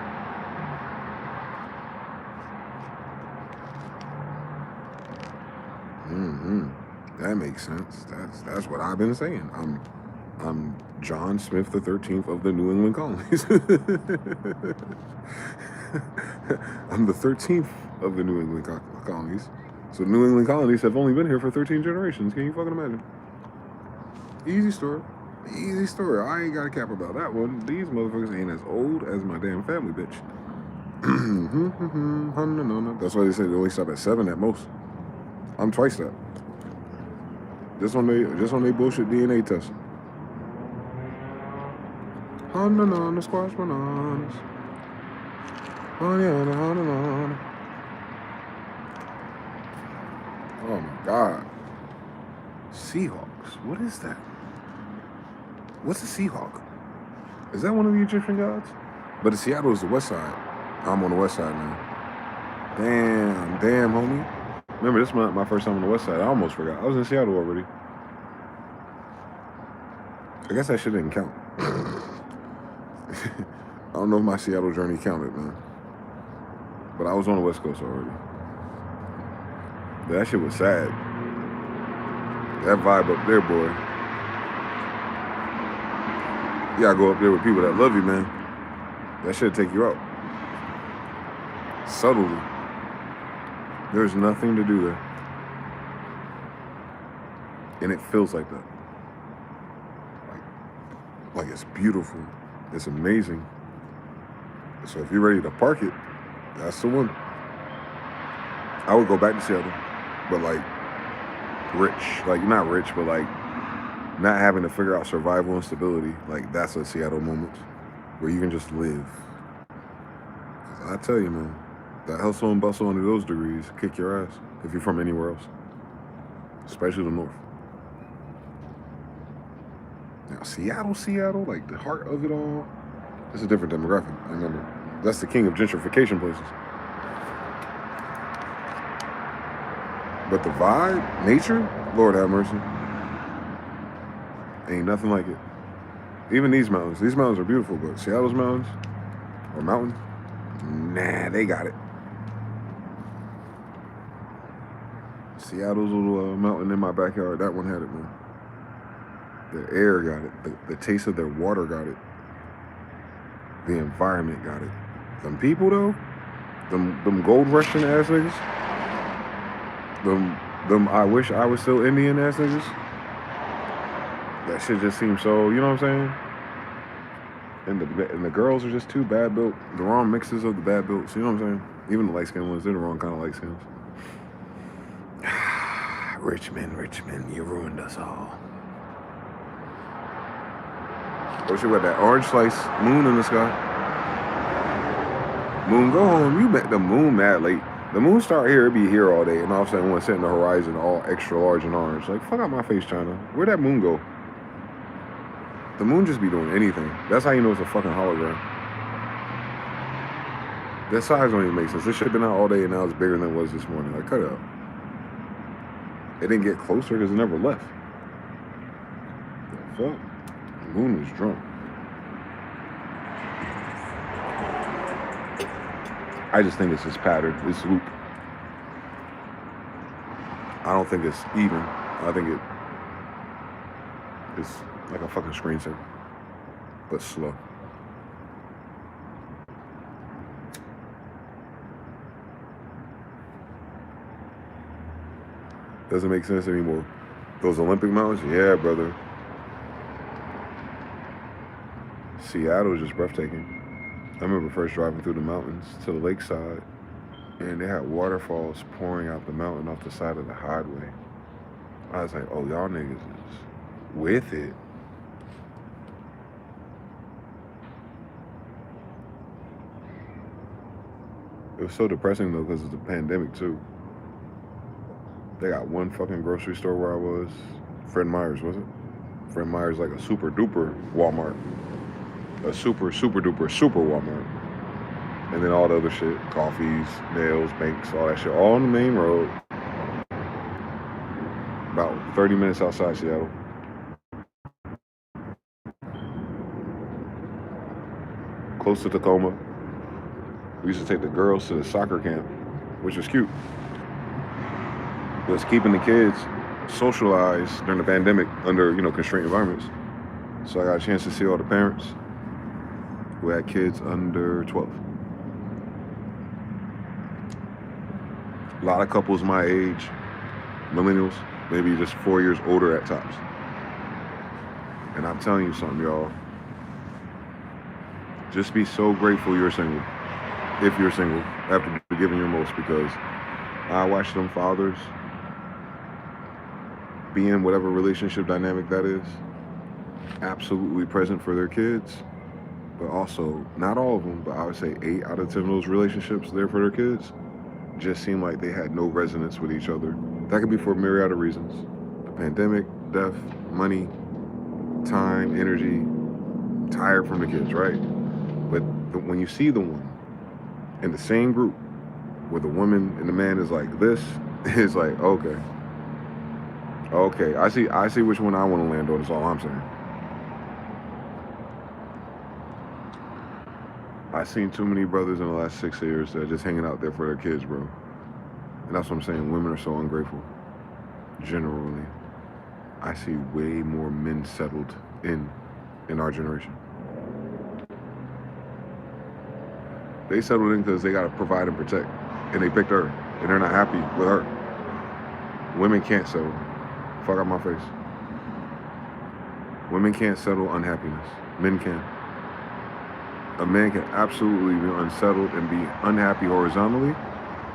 That makes sense. That's what I've been saying. I'm John Smith the 13th of the New England colonies. I'm the 13th of the New England colonies. So New England colonies have only been here for 13 generations. Can you fucking imagine? Easy story. Easy story. I ain't got a cap about that one. These motherfuckers ain't as old as my damn family, bitch. That's why they say they only stop at 7 at most. I'm twice that. Just on they bullshit DNA test. Hanana, squash bananas. Hanana. Oh my God. Seahawks. What is that? What's a Seahawk? Is that one of the Egyptian gods? But Seattle is the west side. I'm on the west side now. Damn, homie. Remember, this is my first time on the west side. I almost forgot. I was in Seattle already. I guess that shit didn't count. I don't know if my Seattle journey counted, man. But I was on the West Coast already. But that shit was sad. That vibe up there, boy. You gotta go up there with people that love you, man. That shit'll take you out. Subtly. There's nothing to do there. And it feels like that. Like it's beautiful. It's amazing. So if you're ready to park it, that's the one. I would go back to Seattle. But like rich. Like not rich, but like not having to figure out survival and stability. Like that's a Seattle moment where you can just live. 'Cause I tell you, man, that hustle and bustle under those degrees kick your ass if you're from anywhere else, especially the north. Now, Seattle, like the heart of it all, it's a different demographic. Remember, that's the king of gentrification places. But the vibe, nature, Lord have mercy, ain't nothing like it. Even these mountains are beautiful, but Seattle's mountains, or mountain, nah, they got it. Seattle's little mountain in my backyard, that one had it, man. The air got it. The taste of their water got it. The environment got it. Them people, though, Them gold rushing ass niggas. Them I wish I was still Indian ass niggas. That shit just seems so, you know what I'm saying? And the girls are just too bad built. The wrong mixes of the bad builds, you know what I'm saying? Even the light skinned ones, they're the wrong kind of light skins. Richmond, you ruined us all. Oh shit, what, that orange slice moon in the sky? Moon, go home. You met the moon mad late. The moon start here, it be here all day, and all of a sudden one set in the horizon all extra large and orange. Like, fuck out my face, China. Where'd that moon go? The moon just be doing anything. That's how you know it's a fucking hologram. That size don't even make sense. This shit been out all day and now it's bigger than it was this morning. Like, cut it out. It didn't get closer because it never left. The fuck? The moon was drunk. I just think it's this pattern, this loop. I don't think it's even. I think it's like a fucking screensaver, but slow. Doesn't make sense anymore. Those Olympic mountains, yeah, brother. Seattle is just breathtaking. I remember first driving through the mountains to the lakeside, and they had waterfalls pouring out the mountain off the side of the highway. I was like, oh, y'all niggas is with it. It was so depressing though because of the pandemic too. They got one fucking grocery store where I was. Fred Meyer's, was it? Fred Meyer's like a super duper Walmart. A super duper Walmart. And then all the other shit, coffees, nails, banks, all that shit, all on the main road. About 30 minutes outside Seattle. Close to Tacoma. We used to take the girls to the soccer camp, which was cute. It was keeping the kids socialized during the pandemic under, constrained environments. So I got a chance to see all the parents who had kids under 12. A lot of couples my age, millennials, maybe just 4 years older at tops. And I'm telling you something, y'all. Just be so grateful you're single. If you're single, after giving your most, because I watch them fathers be in whatever relationship dynamic that is, absolutely present for their kids, but also, not all of them, but I would say 8 out of 10 of those relationships there for their kids just seem like they had no resonance with each other. That could be for a myriad of reasons. The pandemic, death, money, time, energy, tired from the kids, right? But when you see the one in the same group where the woman and the man is like this, it's like, okay, I see which one I want to land on, is all I'm saying. I've seen too many brothers in the last 6 years that are just hanging out there for their kids, bro. And that's what I'm saying, women are so ungrateful. Generally, I see way more men settled in our generation. They settled in because they got to provide and protect, and they picked her, and they're not happy with her. Women can't settle. Fuck out my face. Women can't settle unhappiness. Men can. A man can absolutely be unsettled and be unhappy horizontally,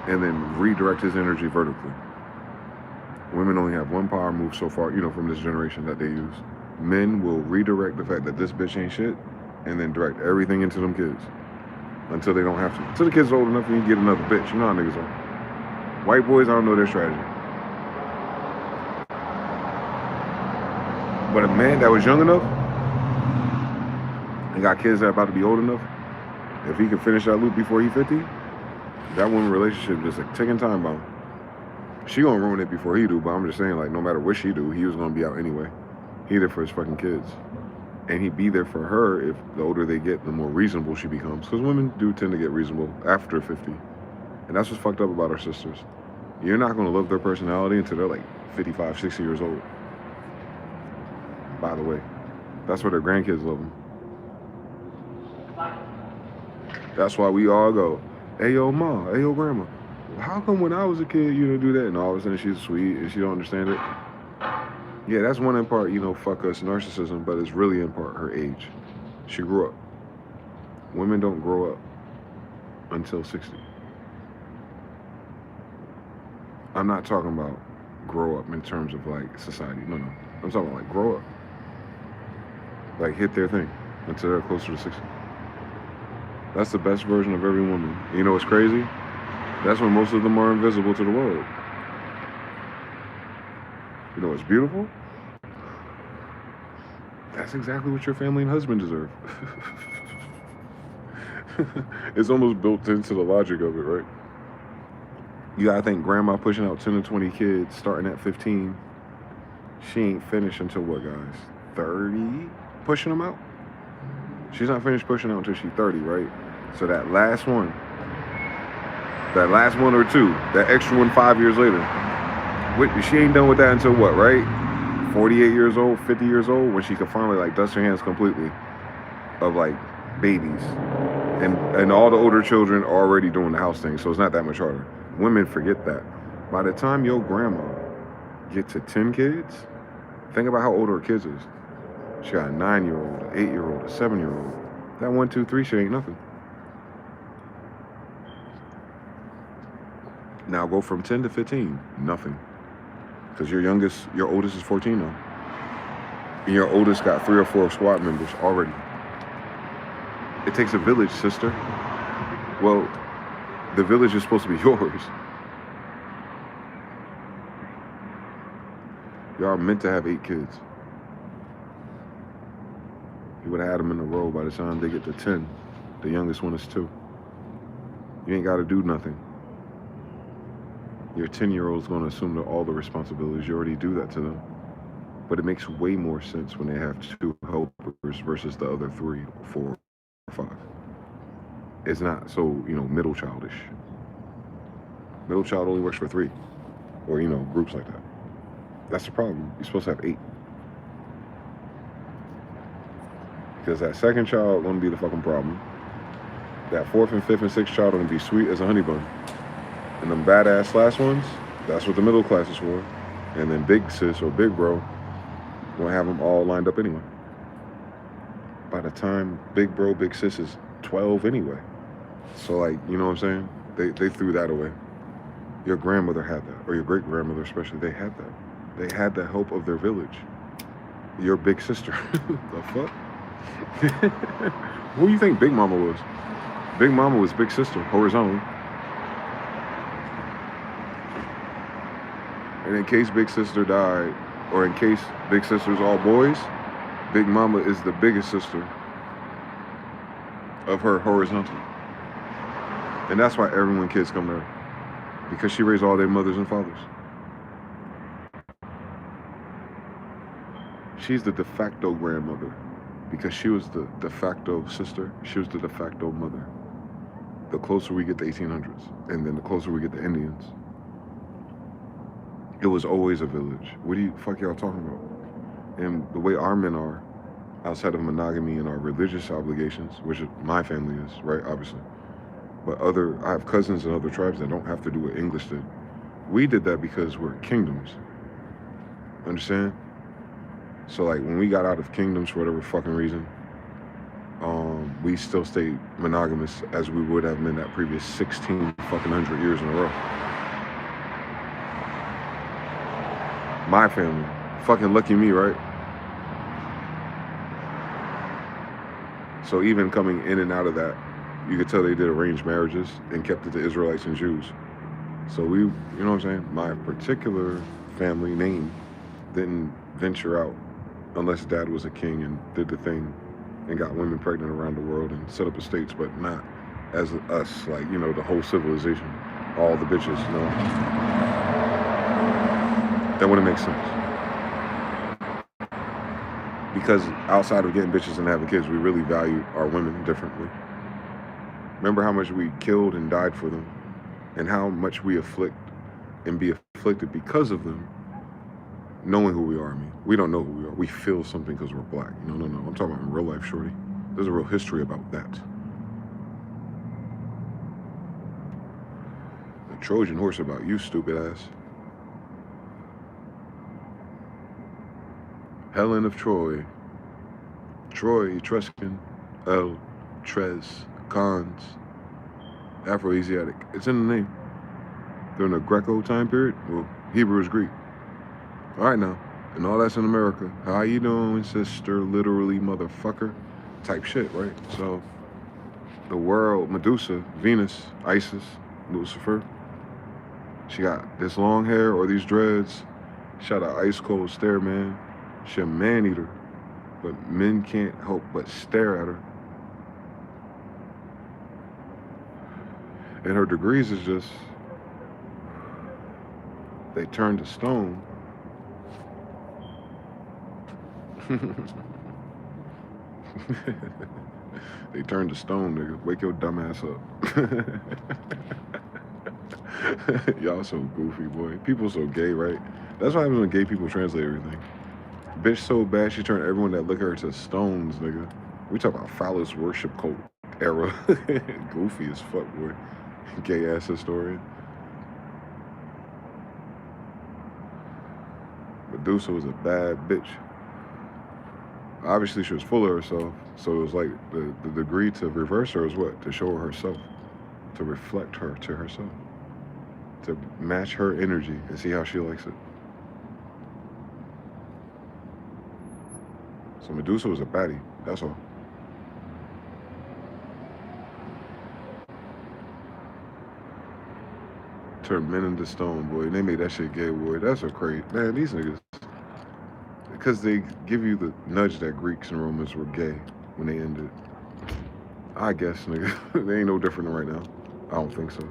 and then redirect his energy vertically. Women only have one power move so far, from this generation that they use. Men will redirect the fact that this bitch ain't shit, and then direct everything into them kids. Until they don't have to. Until the kids are old enough and you get another bitch. You know how niggas are. White boys, I don't know their strategy. But a man that was young enough and got kids that are about to be old enough, if he can finish that loop before he's 50, that woman relationship just a ticking time bomb. She gonna ruin it before he do, but I'm just saying, like, no matter what she do, he was gonna be out anyway. He there for his fucking kids. And he'd be there for her if the older they get, the more reasonable she becomes. Because women do tend to get reasonable after 50. And that's what's fucked up about our sisters. You're not gonna love their personality until they're like 55, 60 years old. By the way, that's where their grandkids love them. That's why we all go, Hey, yo, ma. Hey, yo, grandma. How come when I was a kid, you didn't do that? And all of a sudden she's sweet and she don't understand it. Yeah, that's one in part, you know, fuck us, narcissism, but it's really in part her age. She grew up. Women don't grow up until 60. I'm not talking about grow up in terms of like society. No. I'm talking about like grow up. Like hit their thing until they're closer to 60. That's the best version of every woman. You know what's crazy? That's when most of them are invisible to the world. You know what's beautiful? That's exactly what your family and husband deserve. It's almost built into the logic of it, right? You gotta think grandma pushing out 10 to 20 kids starting at 15. She ain't finished until what, guys? 30? Pushing them out? She's not finished pushing out until she's 30, right? So that last one or two, that extra one 5 years later, she ain't done with that until what, right? 48 years old, 50 years old, when she can finally like dust her hands completely of like babies. And all the older children are already doing the house thing, so it's not that much harder. Women forget that. By the time your grandma get to 10 kids, think about how old her kids is. She got a 9-year-old, an 8-year-old, a 7-year-old. That 1, 2, 3 shit ain't nothing. Now go from 10 to 15, nothing. Because your oldest is 14 now. And your oldest got 3 or 4 squad members already. It takes a village, sister. Well, the village is supposed to be yours. Y'all are meant to have 8 kids. You would have had them in a row by the time they get to 10. The youngest one is 2. You ain't got to do nothing. Your 10-year-old's going to assume all the responsibilities. You already do that to them. But it makes way more sense when they have 2 helpers versus the other 3, 4, or 5. It's not so, middle childish. Middle child only works for 3. Or, groups like that. That's the problem. You're supposed to have 8. Because that second child going to be the fucking problem. That 4th and 5th and 6th child going to be sweet as a honey bun. And them badass last ones, that's what the middle class is for. And then big sis or big bro, gonna have them all lined up anyway. By the time big bro, big sis is 12 anyway. So like, you know what I'm saying? They threw that away. Your grandmother had that, or your great grandmother especially, they had that. They had the help of their village. Your big sister. The fuck? Who do you think Big Mama was? Big Mama was big sister, horizontally. And in case big sister died, or in case big sister's all boys, Big Mama is the biggest sister of her horizontal. And that's why everyone kids come to her. Because she raised all their mothers and fathers. She's the de facto grandmother. Because she was the de facto sister, she was the de facto mother. The closer we get to 1800s, and then the closer we get to Indians. It was always a village. What do you fuck y'all talking about? And the way our men are, outside of monogamy and our religious obligations, which my family is, right, obviously. But I have cousins in other tribes that don't have to do what English did. We did that because we're kingdoms. Understand? So like when we got out of kingdoms for whatever fucking reason, we still stayed monogamous as we would have been that previous 16 fucking hundred years in a row. My family. Fucking lucky me, right? So even coming in and out of that, you could tell they did arranged marriages and kept it to Israelites and Jews. So we, you know what I'm saying? My particular family name didn't venture out unless dad was a king and did the thing and got women pregnant around the world and set up estates, but not as us, like, the whole civilization. All the bitches, That wouldn't make sense. Because outside of getting bitches and having kids, we really value our women differently. Remember how much we killed and died for them, and how much we afflict and be afflicted because of them, knowing who we are. I mean, we don't know who we are. We feel something because we're black. No. I'm talking about in real life, shorty. There's a real history about that. a Trojan horse about you, stupid ass. Helen of Troy. Troy, Etruscan, El, Tres, Khans, Afro-ASIATIc. It's in the name. During the Greco time period, well, Hebrew is Greek. All right now, and all that's in America. How you doing, sister? Literally, motherfucker. Type shit, right? So, the world, Medusa, Venus, Isis, Lucifer. She got this long hair or these dreads. She got an ice cold stare, man. She a man eater, but men can't help but stare at her. And her degrees is just, they turn to stone. They turn to stone, nigga. Wake your dumb ass up. Y'all so goofy, boy. People so gay, right? That's what happens when gay people translate everything. Bitch so bad she turned everyone that look at her to stones, nigga. We talk about phallus worship cult era. Goofy as fuck, boy. Gay ass historian. Medusa was a bad bitch. Obviously she was full of herself, so it was like the degree to reverse her is what? To show her herself. To reflect her to herself. To match her energy and see how she likes it. So Medusa was a baddie, that's all. Turned men into stone, boy. They made that shit gay, boy. That's so crazy. Man, these niggas. Because they give you the nudge that Greeks and Romans were gay when they ended. I guess, nigga. They ain't no different than right now. I don't think so.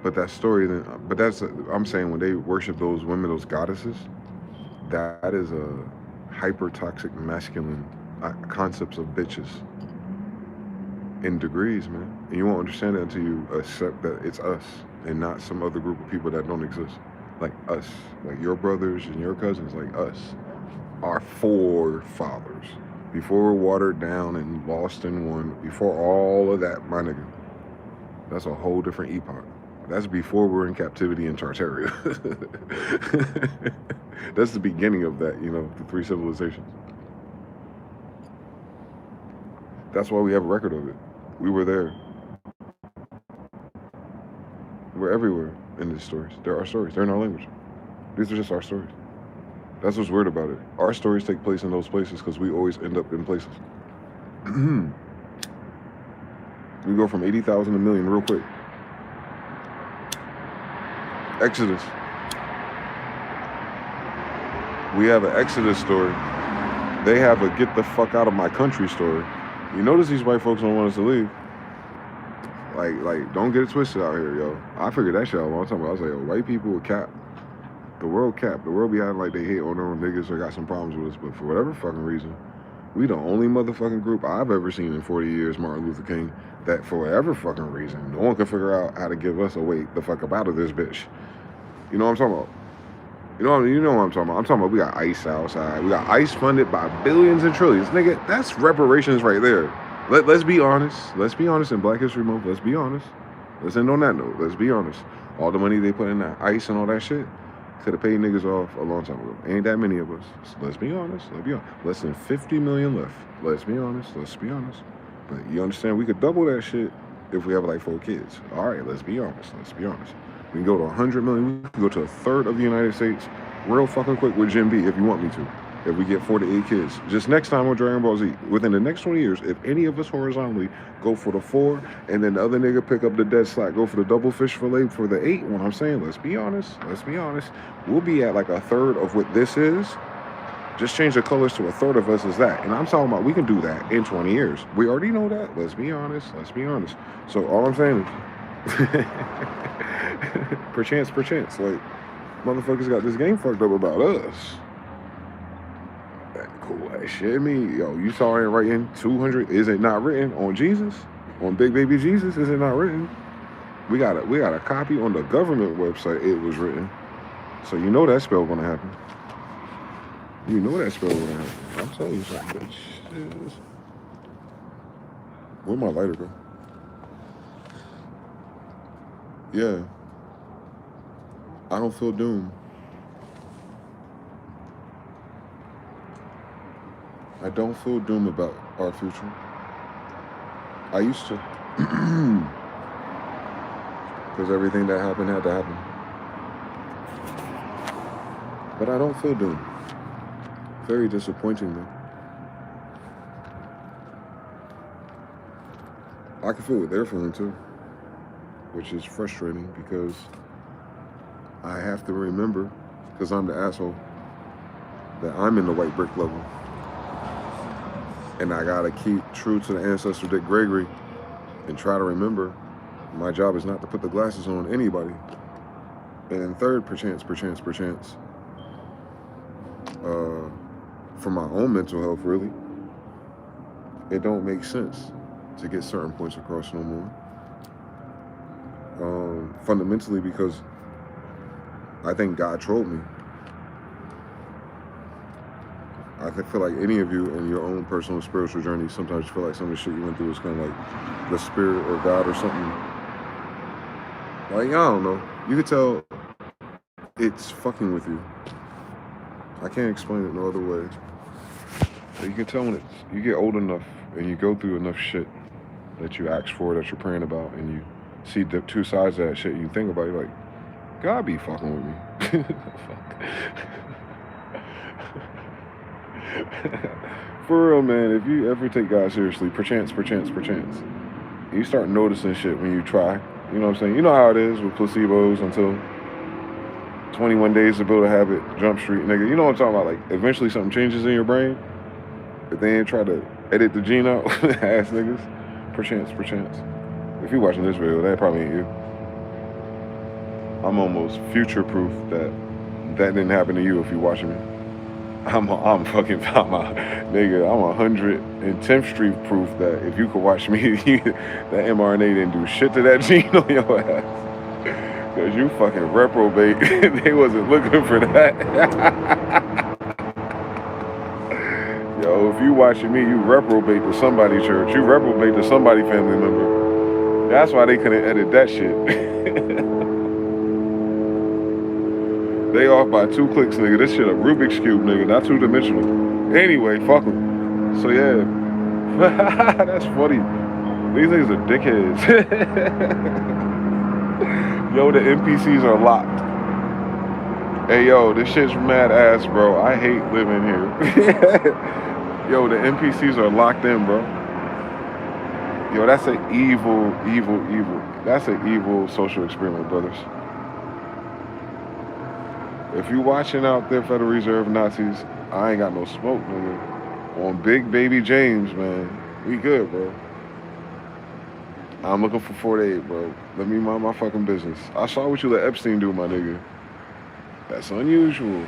But that story, then, but that's, I'm saying when they worship those women, those goddesses, that is a hyper-toxic masculine concepts of bitches in degrees, man. And you won't understand it until you accept that it's us and not some other group of people that don't exist. Like us, like your brothers and your cousins, like us, our forefathers. Before we're watered down and lost in one, before all of that, my nigga, that's a whole different epoch. That's before we're in captivity in Tartaria. That's the beginning of that, you know, the three civilizations. That's why we have a record of it. We were there. We're everywhere in these stories. They're our stories. They're in our language. These are just our stories. That's what's weird about it. Our stories take place in those places because we always end up in places. We go from 80,000 to 1 million real quick. Exodus. We have an Exodus story. They have a get the fuck out of my country story. You notice these white folks don't want us to leave. Like, don't get it twisted out here, yo. I figured that shit out a long time ago. I was like, yo, white people will cap. The world cap. The world be acting like they hate on their own niggas or got some problems with us, but for whatever fucking reason, we the only motherfucking group I've ever seen in 40 years, Martin Luther King, that for whatever fucking reason, no one can figure out how to give us a way the fuck up out of this bitch. You know what I'm talking about? You know what I'm talking about? I'm talking about we got ICE outside. We got ICE funded by billions and trillions. Nigga, that's reparations right there. Let's be honest. Let's be honest in Black History Month. Let's be honest. Let's end on that note. Let's be honest. All the money they put in that ICE and all that shit could have paid niggas off a long time ago. Ain't that many of us. So let's be honest. Let's be honest. Less than 50 million left. Let's be honest. Let's be honest. But you understand we could double that shit if we have like 4 kids. All right, let's be honest. Let's be honest. We can go to 100 million. We can go to 1/3 of the United States real fucking quick with Jim B if you want me to. If we get 4 to 8 kids. Just next time on Dragon Ball Z, within the next 20 years, if any of us horizontally go for the 4 and then the other nigga pick up the dead slack, go for the double fish fillet for the 8, what I'm saying, let's be honest, we'll be at like 1/3 of what this is. Just change the colors to 1/3 of us is that. And I'm talking about we can do that in 20 years. We already know that. Let's be honest. So all I'm saying is, perchance, like, motherfuckers got this game fucked up about us. Cool ass shit. I mean, yo, you saw it writing 200. Is it not written on Jesus? On Big Baby Jesus? Is it not written? We got a copy on the government website. It was written. So you know that spell gonna happen. You know that spell gonna happen. I'm telling you something, bitch. Where'd my lighter go? yeah, I don't feel doom. I don't feel doom about our future. I used to. Because everything that happened had to happen. But I don't feel doom. Very disappointingly. I can feel what they're feeling too, which is frustrating because I have to remember, because I'm the asshole, that I'm in the white brick level. And I gotta keep true to the ancestor Dick Gregory and try to remember my job is not to put the glasses on anybody. And then third, perchance, for my own mental health, really, it don't make sense to get certain points across no more. Fundamentally because I think God trolled me. I feel like any of you in your own personal spiritual journey, sometimes you feel like some of the shit you went through is kind of like the spirit or God or something. Like, I don't know. You could tell it's fucking with you. I can't explain it no other way. But you can tell when you get old enough and you go through enough shit that you ask for, that you're praying about, and you see the two sides of that shit, and you think about it, you're like, God be fucking with me. For real, man, if you ever take God seriously, perchance, you start noticing shit when you try. You know what I'm saying? You know how it is with placebos until 21 days to build a habit, Jump Street, nigga. You know what I'm talking about? Like, eventually something changes in your brain. If they ain't try to edit the gene out, ass niggas. Perchance. If you're watching this video, that probably ain't you. I'm almost future-proof that didn't happen to you if you're watching me. I'm fucking nigga, I'm 110th Street proof that if you could watch me, that mRNA didn't do shit to that gene on your ass. Cause you fucking reprobate. They wasn't looking for that. Yo, if you watching me, you reprobate to somebody church. You reprobate to somebody family member. That's why they couldn't edit that shit. They off by 2 clicks, nigga. This shit a Rubik's Cube, nigga, not 2-dimensional. Anyway, fuck them. So yeah. That's funny. These niggas are dickheads. Yo, the NPCs are locked. Hey, yo, this shit's mad ass, bro. I hate living here. Yo, the NPCs are locked in, bro. Yo, that's an evil. That's an evil social experiment, brothers. If you watching out there, Federal Reserve Nazis, I ain't got no smoke, nigga. On Big Baby James, man. We good, bro. I'm looking for 48, bro. Let me mind my fucking business. I saw what you let Epstein do, my nigga. That's unusual.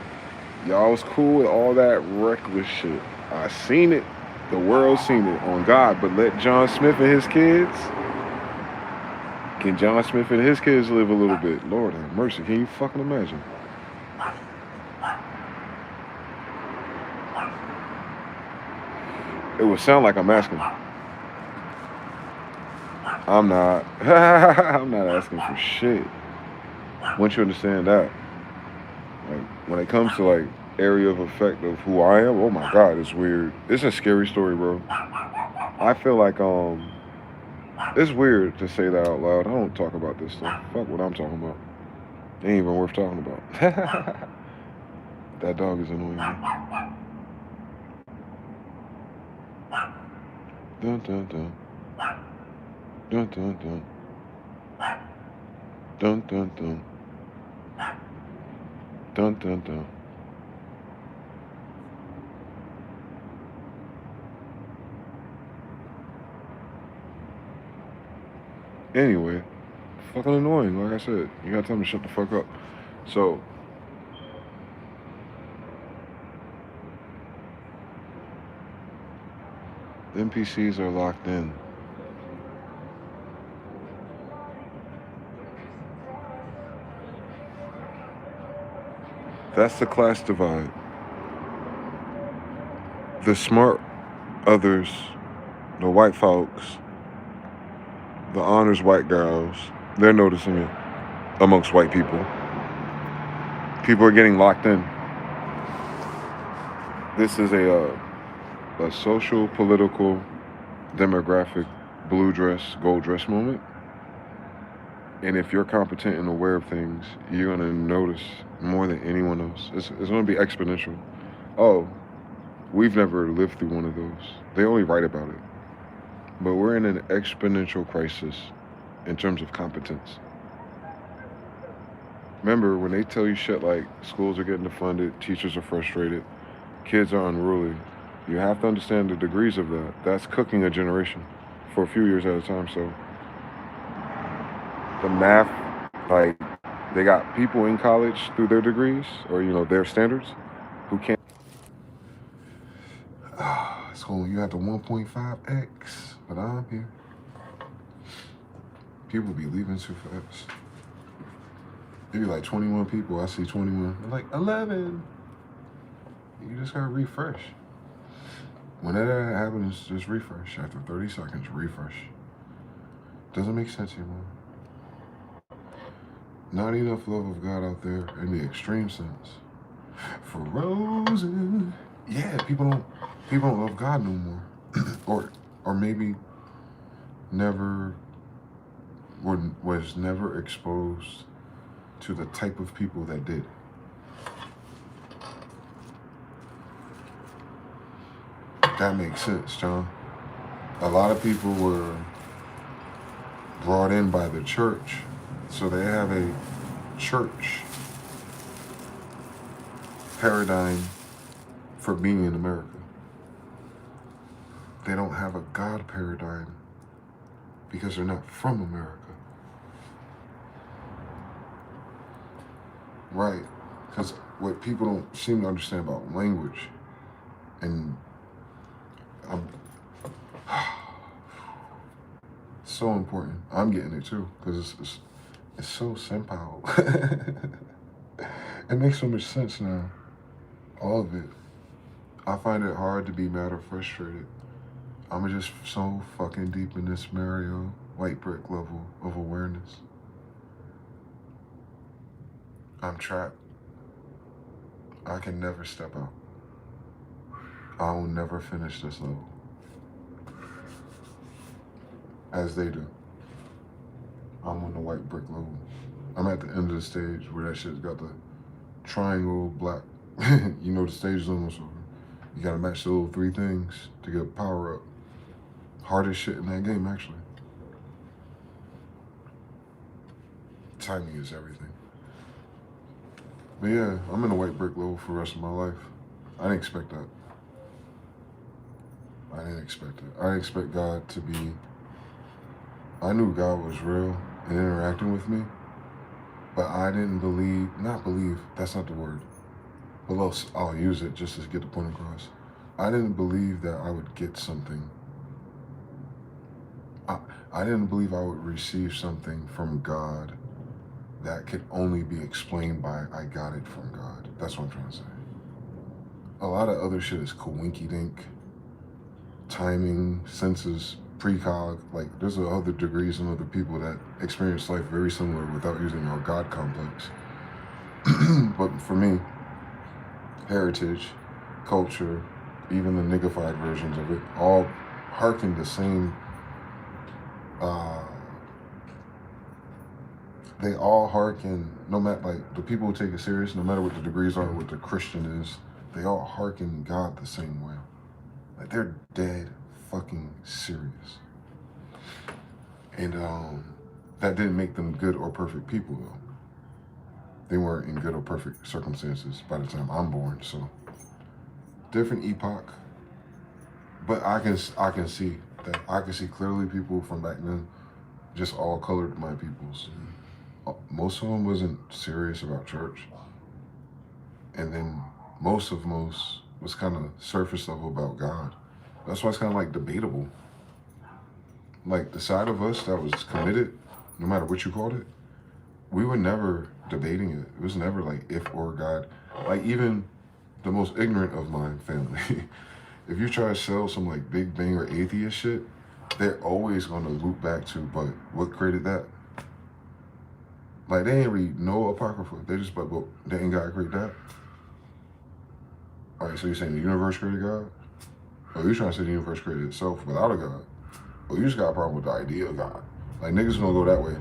Y'all was cool with all that reckless shit. I seen it. The world seen it on God. But let John Smith and his kids. Can John Smith and his kids live a little bit? Lord have mercy. Can you fucking imagine? It would sound like I'm asking. I'm not. I'm not asking for shit. Once you understand that, like when it comes to like area of effect of who I am, oh my God, it's weird. It's a scary story, bro. I feel like it's weird to say that out loud. I don't talk about this stuff. Fuck what I'm talking about. It ain't even worth talking about. That dog is annoying me. Dun dun dun. Dun dun dun. Dun dun dun. Dun dun dun. Anyway, fucking annoying, like I said. You gotta tell me to shut the fuck up. So, NPCs are locked in. That's the class divide. The smart others, the white folks, the honors white girls, they're noticing it. amongst white people. People are getting locked in. This is a social, political, demographic, blue dress, gold dress moment. And if you're competent and aware of things, you're going to notice more than anyone else. It's going to be exponential. Oh, we've never lived through one of those. They only write about it. But we're in an exponential crisis in terms of competence. Remember, when they tell you shit like schools are getting defunded, teachers are frustrated, kids are unruly, you have to understand the degrees of that. That's cooking a generation for a few years at a time. So the math, like, they got people in college through their degrees or, you know, their standards who can't. So you have the 1.5x, but I'm here. People be leaving too fast. Maybe like 21 people, I see 21. They're like 11. You just gotta refresh. Whenever that happens, just refresh. After 30 seconds, refresh. Doesn't make sense anymore. Not enough love of God out there in the extreme sense. For Rosa. Yeah, people don't love God no more. or maybe never was never exposed to the type of people that did. That makes sense, John. A lot of people were brought in by the church, so they have a church paradigm for being in America. They don't have a God paradigm because they're not from America. Right, because what people don't seem to understand about language, and so important. I'm getting it too, because it's so simple. It makes so much sense now, all of it. I find it hard to be mad or frustrated. I'm just so fucking deep in this Mario white brick level of awareness. I'm trapped. I can never step out. I will never finish this level. As they do. I'm on the white brick level. I'm at the end of the stage where that shit's got the triangle black. You know the stage is almost over. You gotta match the little 3 things to get power up. Hardest shit in that game, actually. Timing is everything. But yeah, I'm in a white brick level for the rest of my life. I didn't expect that. I didn't expect God to be... I knew God was real and interacting with me, but I didn't not believe, that's not the word, but I'll use it just to get the point across. I didn't believe that I would get something. I didn't believe I would receive something from God that could only be explained by I got it from God. That's what I'm trying to say. A lot of other shit is coinky-dink, timing, senses, precog. Like, there's other degrees and other people that experience life very similar without using our God complex. But for me, heritage, culture, even the niggified versions of it, all harken the same. They all harken, no matter, like, the people who take it serious, no matter what the degrees are, what the Christian is, they all harken God the same way. Like, they're dead fucking serious. And that didn't make them good or perfect people, though. They weren't in good or perfect circumstances by the time I'm born, so. Different epoch. But I can see that. I can see clearly people from back then, just all colored my peoples. Most of them wasn't serious about church. And then most was kind of surface level about God. That's why it's kind of like debatable. Like, the side of us that was committed, no matter what you called it, we were never debating it. It was never like if or God. Like, even the most ignorant of my family, if you try to sell some like Big Bang or atheist shit, they're always going to loop back to, but what created that? Like, they ain't read no Apocrypha. They just, but didn't God create that? All right, so you're saying the universe created God? Or you trying to say the universe created itself without a God? Or you just got a problem with the idea of God? Like, niggas gonna go that way.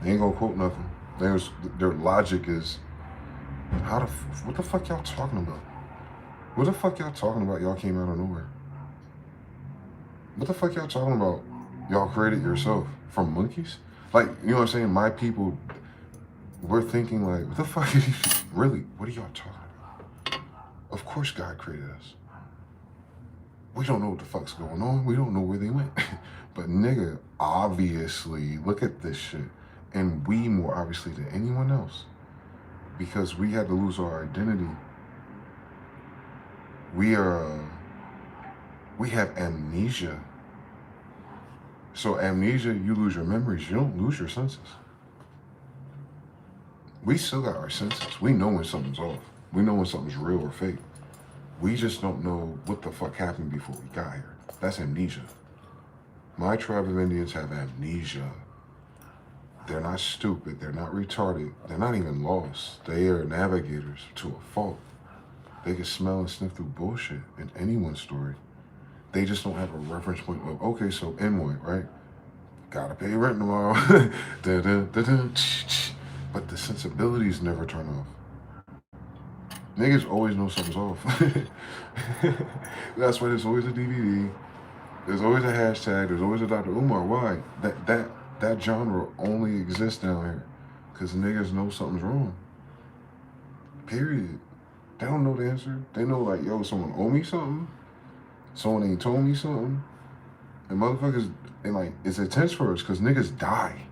They ain't gonna quote nothing. Their logic is, what the fuck y'all talking about? What the fuck y'all talking about? Y'all came out of nowhere. What the fuck y'all talking about? Y'all created yourself from monkeys? Like, you know what I'm saying? My people, we're thinking like, what the fuck? Really? What are y'all talking about? Of course God created us. We don't know what the fuck's going on. We don't know where they went. But nigga, obviously, look at this shit. And we more obviously than anyone else. Because we had to lose our identity. We have amnesia. So amnesia, you lose your memories. You don't lose your senses. We still got our senses. We know when something's off. We know when something's real or fake. We just don't know what the fuck happened before we got here. That's amnesia. My tribe of Indians have amnesia. They're not stupid. They're not retarded. They're not even lost. They are navigators to a fault. They can smell and sniff through bullshit in anyone's story. They just don't have a reference point of, okay, so Inwood, right? Gotta pay rent tomorrow. But the sensibilities never turn off. Niggas always know something's off. That's why there's always a DVD. There's always a hashtag. There's always a Dr. Umar. Why? That genre only exists down here because niggas know something's wrong. Period. They don't know the answer. They know like, yo, someone owe me something. Someone ain't told me something. And motherfuckers, and like, it's intense for us because niggas die.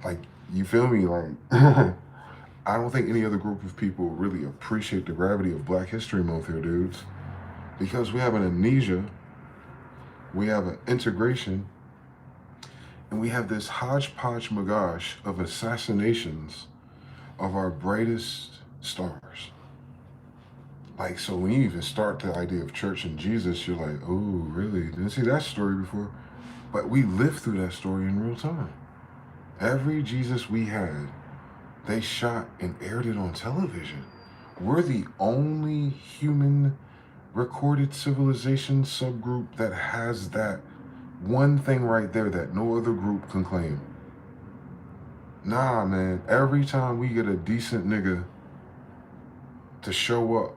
Like, you feel me? Like, I don't think any other group of people really appreciate the gravity of Black History Month here, dudes. Because we have an amnesia, we have an integration, and we have this hodgepodge magash of assassinations of our brightest stars. Like, so when you even start the idea of church and Jesus, you're like, oh, really? Didn't see that story before. But we lived through that story in real time. Every Jesus we had, they shot and aired it on television. We're the only human recorded civilization subgroup that has that one thing right there that no other group can claim. Nah, man. Every time we get a decent nigga to show up,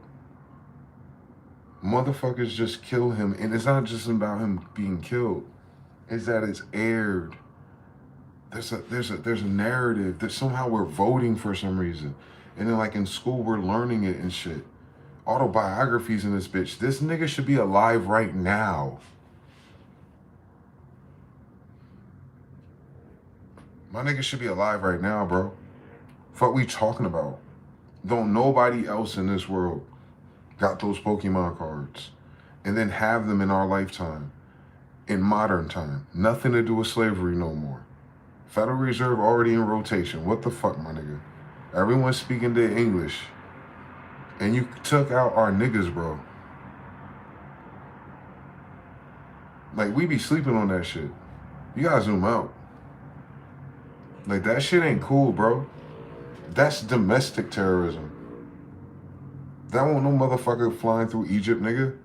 motherfuckers just kill him. And it's not just about him being killed. It's that it's aired. There's a narrative that somehow we're voting for some reason. And then like in school, we're learning it and shit. Autobiographies in this bitch. This nigga should be alive right now. My nigga should be alive right now, bro. Fuck we talking about. Don't nobody else in this world got those Pokemon cards and then have them in our lifetime, in modern time. Nothing to do with slavery no more. Federal Reserve already in rotation. What the fuck, my nigga? Everyone's speaking their English. And you took out our niggas, bro. Like, we be sleeping on that shit. You gotta zoom out. Like, that shit ain't cool, bro. That's domestic terrorism. That won't no motherfucker flying through Egypt, nigga.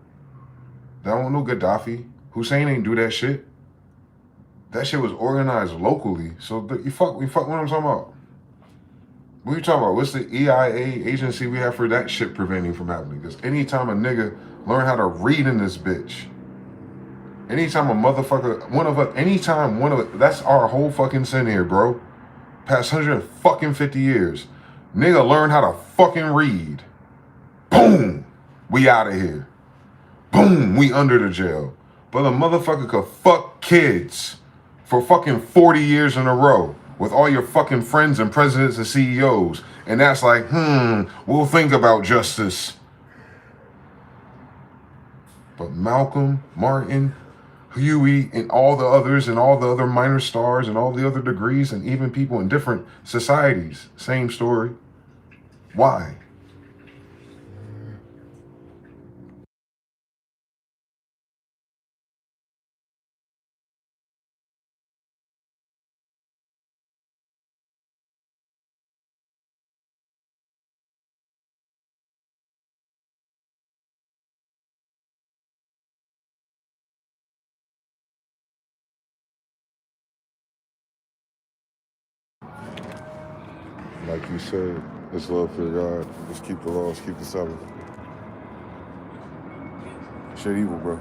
That won't no Gaddafi. Hussein ain't do that shit. That shit was organized locally. So you fuck what I'm talking about. What you talking about? What's the EIA agency we have for that shit preventing from happening? Because anytime a nigga learn how to read in this bitch, anytime a motherfucker, that's our whole fucking sin here, bro. Past 150 years. Nigga learn how to fucking read. Boom! We out of here. Boom! We under the jail. But a motherfucker could fuck kids for fucking 40 years in a row with all your fucking friends and presidents and CEOs. And that's like, we'll think about justice. But Malcolm, Martin, Huey, and all the others, and all the other minor stars, and all the other degrees, and even people in different societies, same story. Why? Like you said, it's love for God. Let's keep the laws, keep the Sabbath. Shit evil, bro.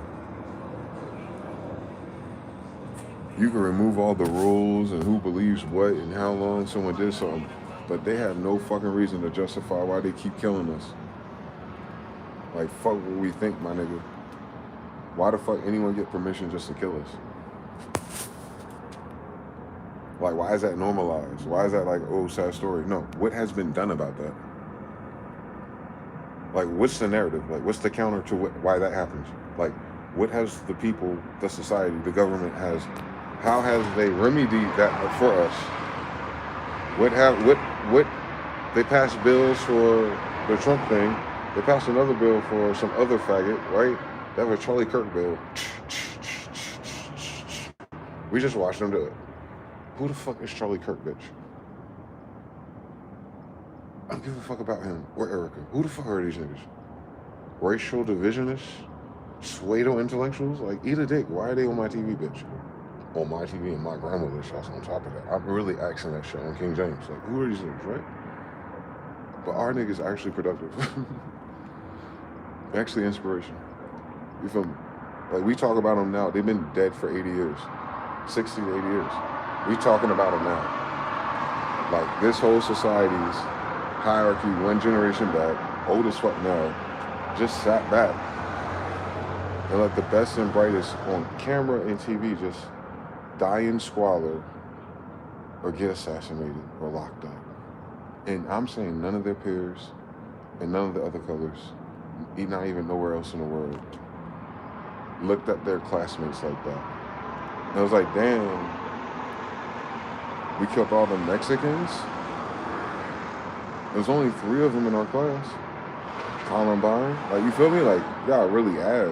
You can remove all the rules and who believes what and how long someone did something, but they have no fucking reason to justify why they keep killing us. Like, fuck what we think, my nigga. Why the fuck anyone get permission just to kill us? Like, why is that normalized? Why is that like, oh, sad story? No, what has been done about that? Like, what's the narrative? Like, what's the counter to why that happens? Like, what has the people, the society, the government how has they remedied that for us? What they passed bills for the Trump thing. They passed another bill for some other faggot, right? That was a Charlie Kirk bill. We just watched them do it. Who the fuck is Charlie Kirk, bitch? I don't give a fuck about him or Erica. Who the fuck are these niggas? Racial divisionists? Pseudo intellectuals? Like, eat a dick. Why are they on my TV, bitch? On my TV and my grandmother's house on top of that. I'm really asking that shit on King James. Like, who are these niggas, right? But our niggas are actually productive. Actually inspiration. You feel me? Like, we talk about them now. They've been dead for 80 years. 60 to 80 years. We talking about them now. Like, this whole society's hierarchy, one generation back, old as fuck now, just sat back and let the best and brightest on camera and TV just die in squalor or get assassinated or locked up. And I'm saying none of their peers and none of the other colors, not even nowhere else in the world, looked at their classmates like that. And I was like, damn, we killed all the Mexicans? There's only 3 of them in our class. Columbine. Like, you feel me? Like, y'all really add.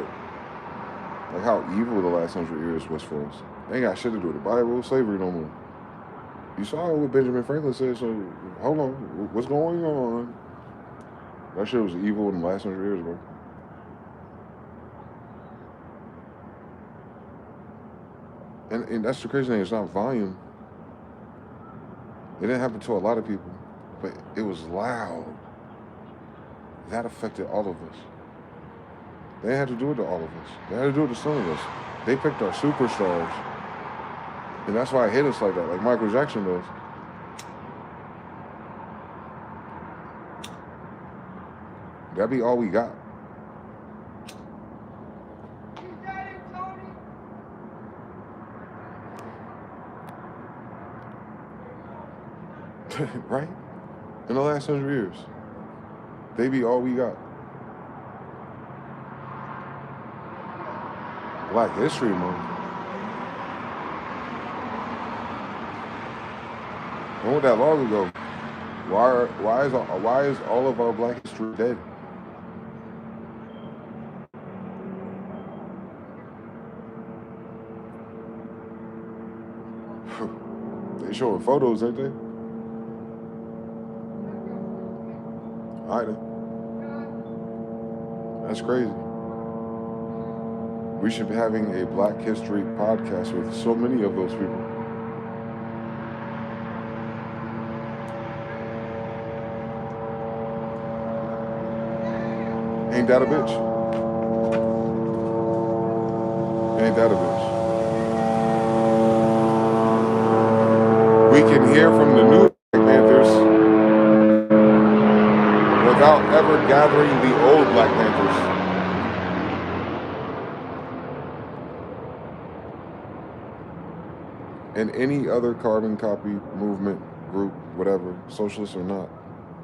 Like, how evil the last 100 years was for us. They ain't got shit to do with the Bible, slavery no more. You saw what Benjamin Franklin said, so hold on. What's going on? That shit was evil in the last 100 years, bro. And that's the crazy thing, it's not volume. It didn't happen to a lot of people, but it was loud. That affected all of us. They had to do it to all of us. They had to do it to some of us. They picked our superstars. And that's why it hit us like that, like Michael Jackson does. That'd be all we got. Right? In the last 100 years. They be all we got. Black History Month. When was that long ago? Why is all of our Black history dead? They showing photos, ain't they? All right, then. That's crazy. We should be having a Black History podcast with so many of those people. Ain't that a bitch? Ain't that a bitch? We can hear from the new Black Panthers without ever gathering the old Black Panthers. And any other carbon copy movement, group, whatever, socialist or not,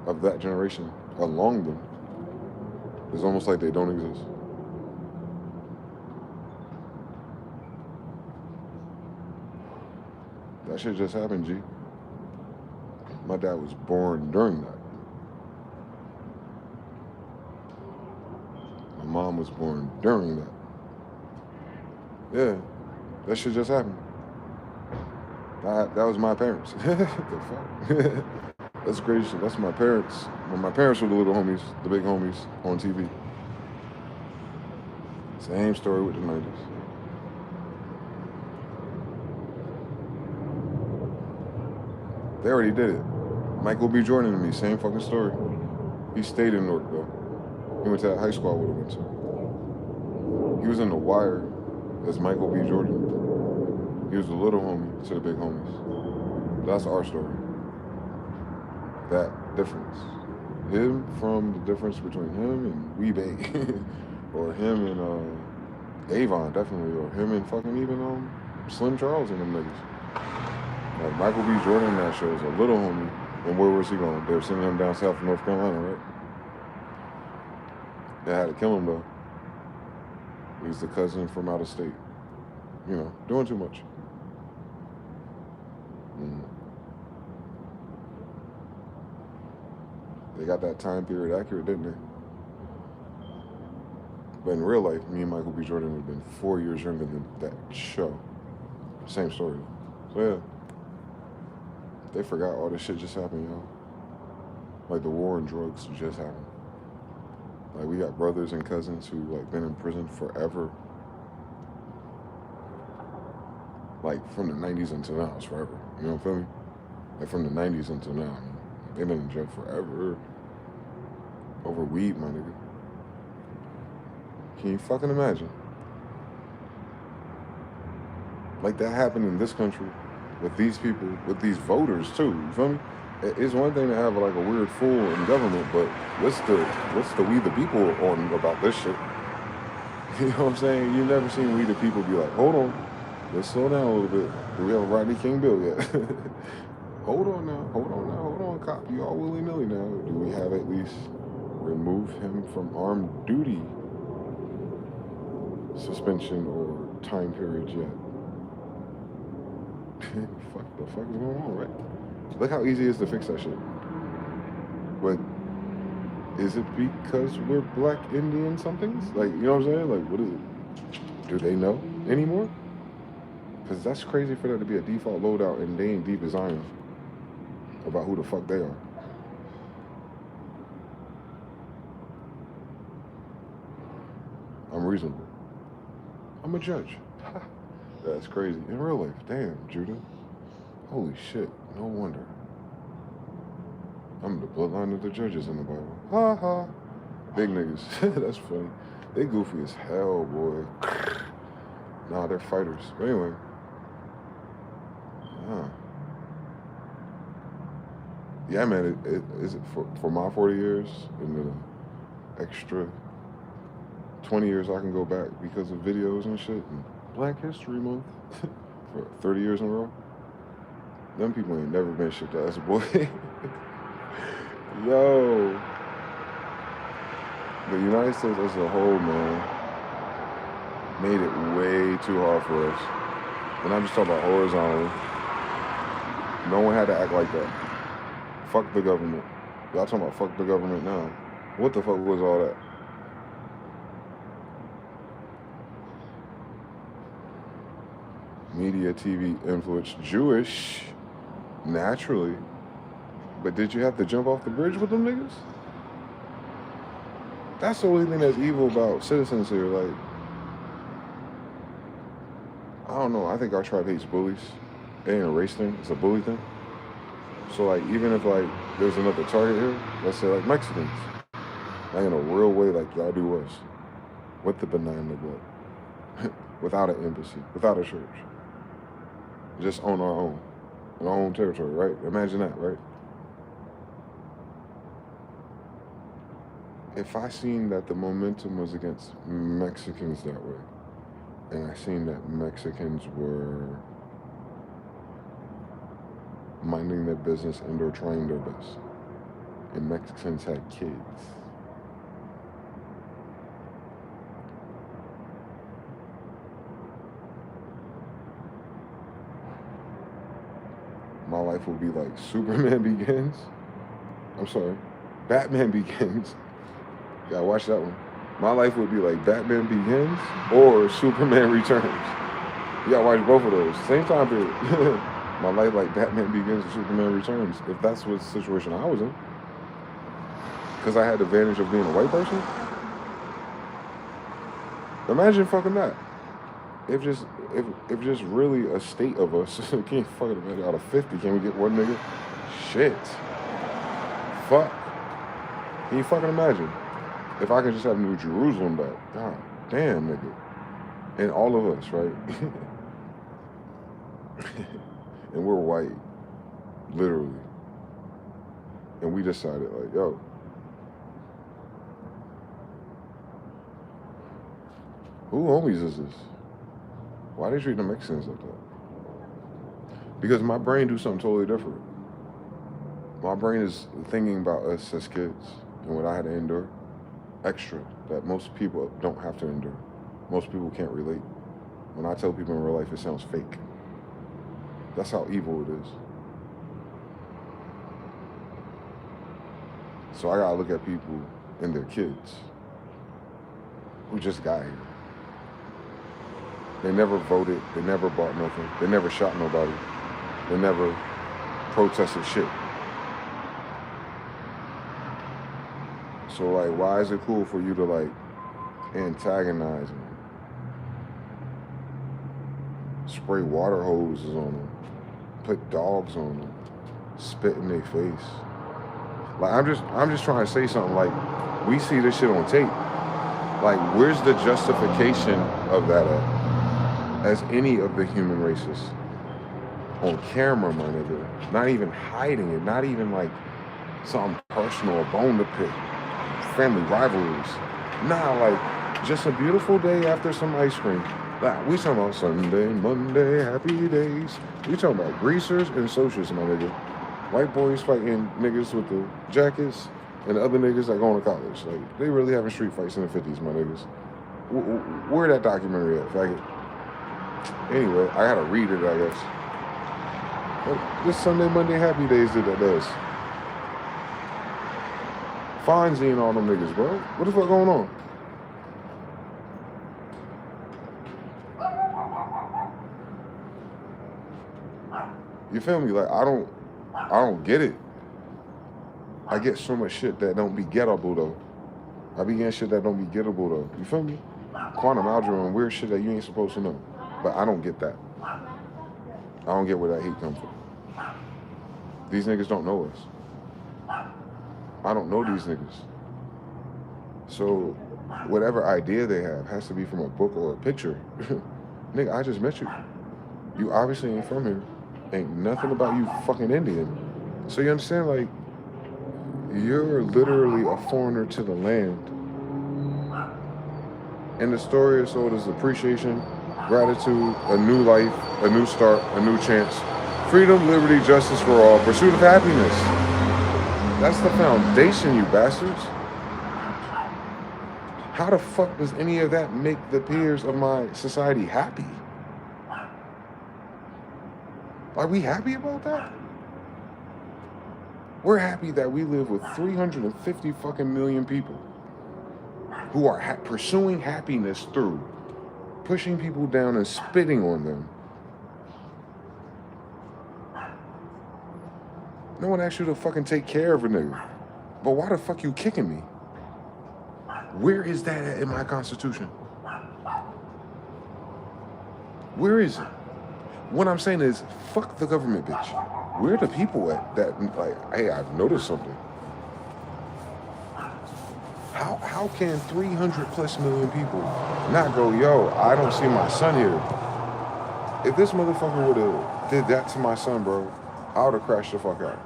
of that generation, along them, it's almost like they don't exist. That shit just happened, G. My dad was born during that. My mom was born during that. Yeah, that shit just happened. That was my parents. The fuck? That's crazy shit. That's my parents. When my parents were the little homies, the big homies on TV. Same story with the 90s. They already did it. Michael B. Jordan and me, same fucking story. He stayed in Newark though. He went to that high school I would have went to. He was in The Wire as Michael B. Jordan. He was the little homie to the big homies. That's our story. That difference. Him from the difference between him and Weebay. Or him and Avon, definitely. Or him and fucking even Slim Charles and them niggas. Like Michael B. Jordan in that show is a little homie. And where was he going? They were sending him down south to North Carolina, right? They had to kill him though. He's the cousin from out of state. You know, doing too much. They got that time period accurate, didn't they? But in real life, me and Michael B. Jordan would have been 4 years younger than that show. Same story. So yeah. They forgot all this shit just happened, yo. Like the war on drugs just happened. Like we got brothers and cousins who like been in prison forever. Like from the 90s until now, it's forever. You know what I feel me? Like from the 90s until now. I mean, they've been in jail forever. Over weed, my nigga. Can you fucking imagine? Like that happened in this country with these people, with these voters too, you feel me? It's one thing to have like a weird fool in government, but what's the we the people on about this shit? You know what I'm saying? You've never seen we the people be like, hold on, let's slow down a little bit. Do we have a Rodney King bill yet? Hold on, cop, you all willy-nilly now. Do we have at least remove him from armed duty suspension or time period yet? Fuck the fuck is going on, right? Look how easy it is to fix that shit. But is it because we're black Indian somethings? Like, you know what I'm saying? Like, what is it? Do they know anymore? Because that's crazy for that to be a default loadout and they ain't deep as I am about who the fuck they are. I'm reasonable. I'm a judge. That's crazy. In real life, damn, Judah. Holy shit, no wonder. I'm the bloodline of the judges in the Bible. Ha ha. Big niggas. That's funny. They goofy as hell, boy. Nah, they're fighters. But anyway. Yeah, man, is it for my 40 years and the extra 20 years I can go back because of videos and shit and Black History Month for 30 years in a row? Them people ain't never been shit to us, boy. Yo. The United States as a whole, man, made it way too hard for us. And I'm just talking about horizontally. No one had to act like that. Fuck the government. Y'all talking about fuck the government now. What the fuck was all that? Media, TV, influence, Jewish, naturally. But did you have to jump off the bridge with them niggas? That's the only thing that's evil about citizens here. Like, I don't know. I think our tribe hates bullies. It ain't a race thing. It's a bully thing. So, like, even if, like, there's another target here, let's say, like, Mexicans, like, in a real way, like, y'all do us, with the benign neglect, without an embassy, without a church, just on our own, in our own territory, right? Imagine that, right? If I seen that the momentum was against Mexicans that way, and I seen that Mexicans were minding their business and or trying their best, and Mexicans had kids, my life would be like Superman Begins. I'm sorry, Batman Begins. Yeah, watch that one. My life would be like Batman Begins or Superman Returns. You gotta watch both of those. Same time period. My life like Batman Begins or Superman Returns, if that's what situation I was in. Because I had the advantage of being a white person. Imagine fucking that. If just really a state of us, can't fucking imagine out of 50, can we get one nigga? Shit. fuck? Can you fucking imagine? If I could just have New Jerusalem back. God damn, nigga. And all of us, right? And we're white. Literally. And we decided, like, yo, who homies is this? Why they treat the Mexicans like that? Because my brain do something totally different. My brain is thinking about us as kids and what I had to endure. Extra, that most people don't have to endure. Most people can't relate. When I tell people in real life, it sounds fake. That's how evil it is. So I gotta look at people and their kids who just got here. They never voted, they never bought nothing, they never shot nobody, they never protested shit. So like, why is it cool for you to like antagonize them? Spray water hoses on them, put dogs on them, spit in their face. Like I'm just trying to say something. Like, we see this shit on tape. Like, where's the justification of that at? As any of the human races on camera, my nigga. Not even hiding it. Not even like something personal, a bone to pick, family rivalries. Nah, like just a beautiful day after some ice cream. Like, we talking about Sunday, Monday, happy days. We talking about greasers and socials, my nigga. White boys fighting niggas with the jackets and the other niggas that going to college. Like, they really having street fights in the 50s, my niggas. Where that documentary at, faggot? Anyway, I gotta read it, I guess. But this Sunday, Monday, happy days that does. Fonzie and all them niggas, bro. What the fuck going on? You feel me? Like, I don't get it. I get so much shit that don't be gettable though. I be getting shit that don't be gettable though. You feel me? Quantum algebra and weird shit that you ain't supposed to know. But I don't get that. I don't get where that hate comes from. These niggas don't know us. I don't know these niggas. So whatever idea they have has to be from a book or a picture. Nigga, I just met you. You obviously ain't from here. Ain't nothing about you fucking Indian. So you understand, like, you're literally a foreigner to the land. And the story is sold as appreciation, gratitude, a new life, a new start, a new chance. Freedom, liberty, justice for all, pursuit of happiness. That's the foundation, you bastards. How the fuck does any of that make the peers of my society happy? Are we happy about that? We're happy that we live with 350 fucking million people who are pursuing happiness through pushing people down and spitting on them. No one asked you to fucking take care of a nigga. But why the fuck you kicking me? Where is that at in my constitution? Where is it? What I'm saying is, fuck the government, bitch. Where are the people at that, like, hey, I've noticed something. How can 300 plus million people not go, yo, I don't see my son here? If this motherfucker would have did that to my son, bro, I would have crashed the fuck out.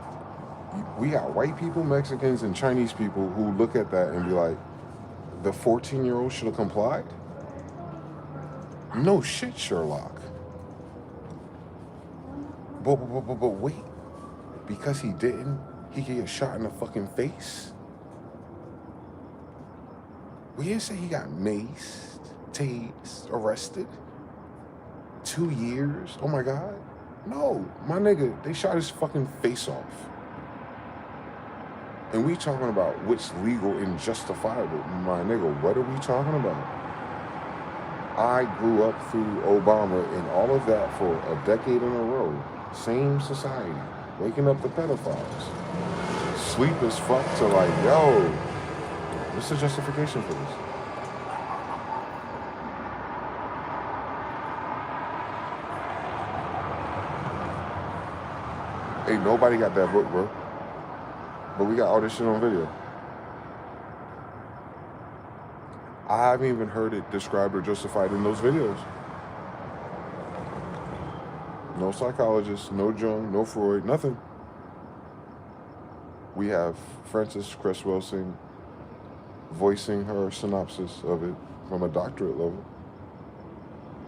We got white people, Mexicans, and Chinese people who look at that and be like, the 14-year-old should have complied? No shit, Sherlock. But wait, because he didn't, he could get shot in the fucking face? We didn't say he got maced, tased, arrested. 2 years? Oh my God. No, my nigga, they shot his fucking face off. And we talking about what's legal and justifiable. My nigga, what are we talking about? I grew up through Obama and all of that for a decade in a row. Same society, waking up the pedophiles. Sleep as fuck to like, yo, what's the justification for this? Ain't nobody got that book, bro. But we got all this shit on video. I haven't even heard it described or justified in those videos. No psychologist, no Jung, no Freud, nothing. We have Frances Cress Welsing voicing her synopsis of it from a doctorate level.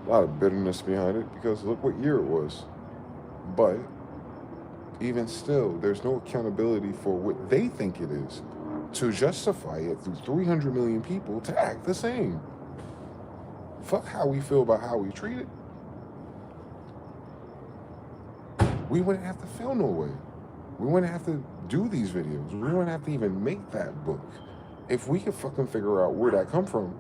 A lot of bitterness behind it because look what year it was. But even still, there's no accountability for what they think it is to justify it through 300 million people to act the same. Fuck how we feel about how we treat it. We wouldn't have to feel no way. We wouldn't have to do these videos. We wouldn't have to even make that book if we could fucking figure out where that come from.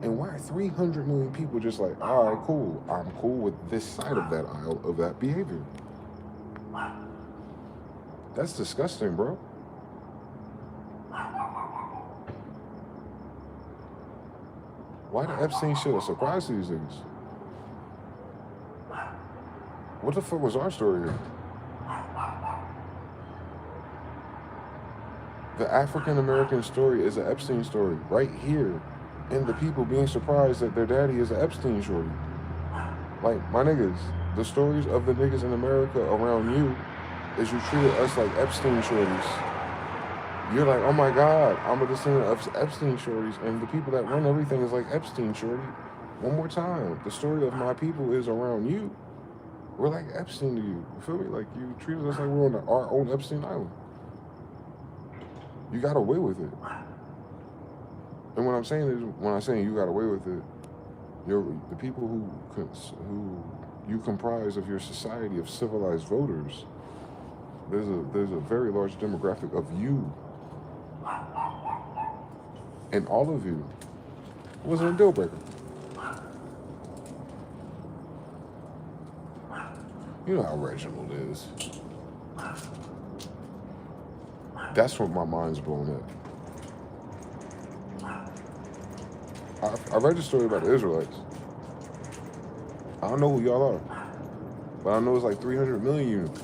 And why are 300 million people just like, all right, cool. I'm cool with this side of that aisle of that behavior. That's disgusting, bro. Why the Epstein shit a surprise to these niggas? What the fuck was our story here? The African American story is an Epstein story right here. And the people being surprised that their daddy is an Epstein shorty. Like, my niggas, the stories of the niggas in America around you is you treated us like Epstein shorties. You're like, oh my God, I'm a descendant of Epstein shorties, and the people that run everything is like Epstein shorty. One more time, the story of my people is around you. We're like Epstein to you. You feel me? Like, you treated us like we're on our own Epstein island. You got away with it. And what I'm saying is, when I'm saying you got away with it, the people who you comprise of your society of civilized voters, there's a very large demographic of you. And all of you wasn't a deal breaker. You know how Reginald is. That's what my mind's blown up. I read the story about the Israelites. I don't know who y'all are, but I know it's like 300 million units.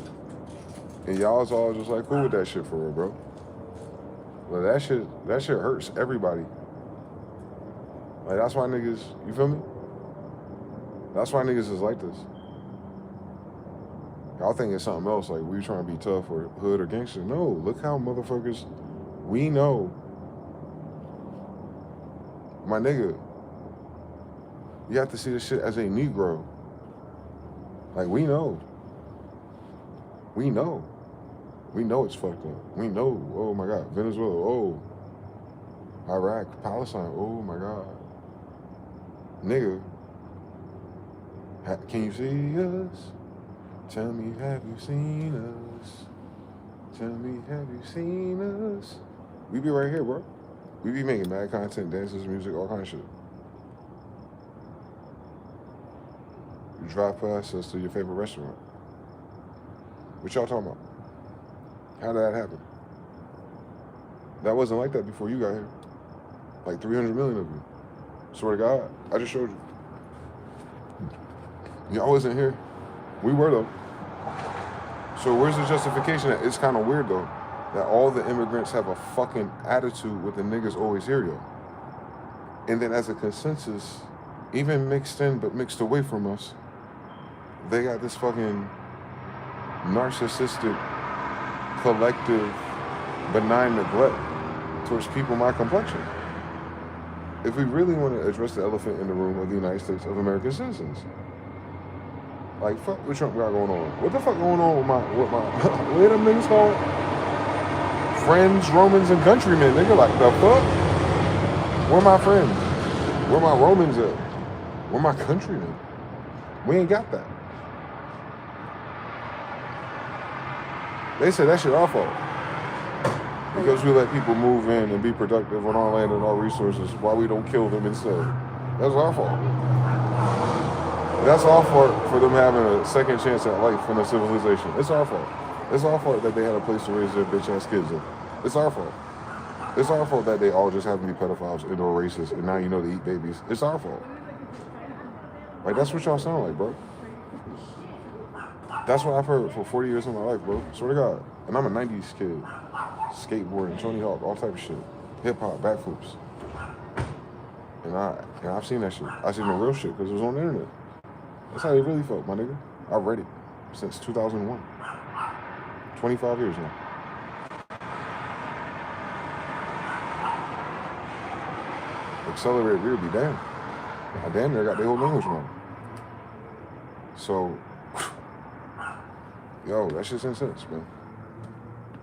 And y'all's all just like cool with that shit for real, bro. But that shit hurts everybody. Like, that's why niggas, you feel me? That's why niggas is like this. Y'all think it's something else, like we trying to be tough or hood or gangster. No, look how motherfuckers, we know. My nigga, you have to see this shit as a Negro. Like, we know. We know. We know it's fucked up. We know, oh my God, Venezuela, oh. Iraq, Palestine, oh my God. Nigga, can you see us? Tell me, have you seen us? Tell me, have you seen us? We be right here, bro. We be making mad content, dances, music, all kind of shit. You drive past us to your favorite restaurant. What y'all talking about? How did that happen? That wasn't like that before you got here. Like 300 million of you. Swear to God, I just showed you. Y'all wasn't here. We were though. So where's the justification? It's kind of weird though, that all the immigrants have a fucking attitude with the niggas always here, yo. And then as a consensus, even mixed in but mixed away from us, they got this fucking narcissistic, collective, benign neglect towards people my complexion. If we really want to address the elephant in the room of the United States of American citizens, like, fuck what Trump got going on. What the fuck going on with my what them niggas called? Friends, Romans, and countrymen. Nigga, like, the fuck? Where my friends? Where my Romans at? Where my countrymen? We ain't got that. They said that shit our fault. Because we let people move in and be productive on our land and our resources while we don't kill them instead. That's our fault. That's our fault for them having a second chance at life in a civilization. It's our fault. It's our fault that they had a place to raise their bitch ass kids in. It's our fault. It's our fault that they all just happen to be pedophiles and or racist and now you know they eat babies. It's our fault. Like, that's what y'all sound like, bro. That's what I've heard for 40 years of my life, bro. Swear to God. And I'm a 90s kid. skateboarding, Tony Hawk, all type of shit. Hip hop, backflips. And I've seen that shit. I seen the real shit because it was on the internet. That's how they really felt, my nigga. I read it since 2001. 25 years now. Accelerated rear be damn. I damn near got the whole language wrong. So, yo, that shit's intense, man.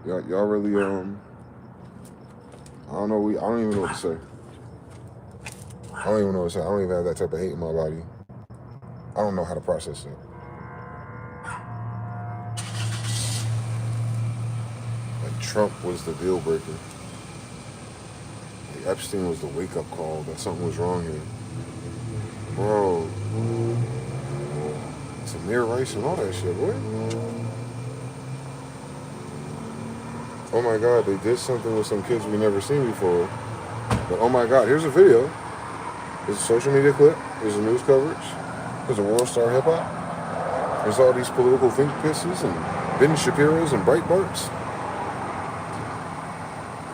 Y'all really, I don't even know what to say. I don't even know what to say. I don't even have that type of hate in my body. I don't know how to process it. Like, Trump was the deal breaker. Like, Epstein was the wake-up call that something was wrong here. Bro. Samir Rice and all that shit, boy. Oh my God, they did something with some kids we never seen before. But oh my God, here's a video. There's a social media clip. There's a news coverage. There's a World Star Hip Hop. There's all these political think pieces and Ben Shapiro's and Breitbart's.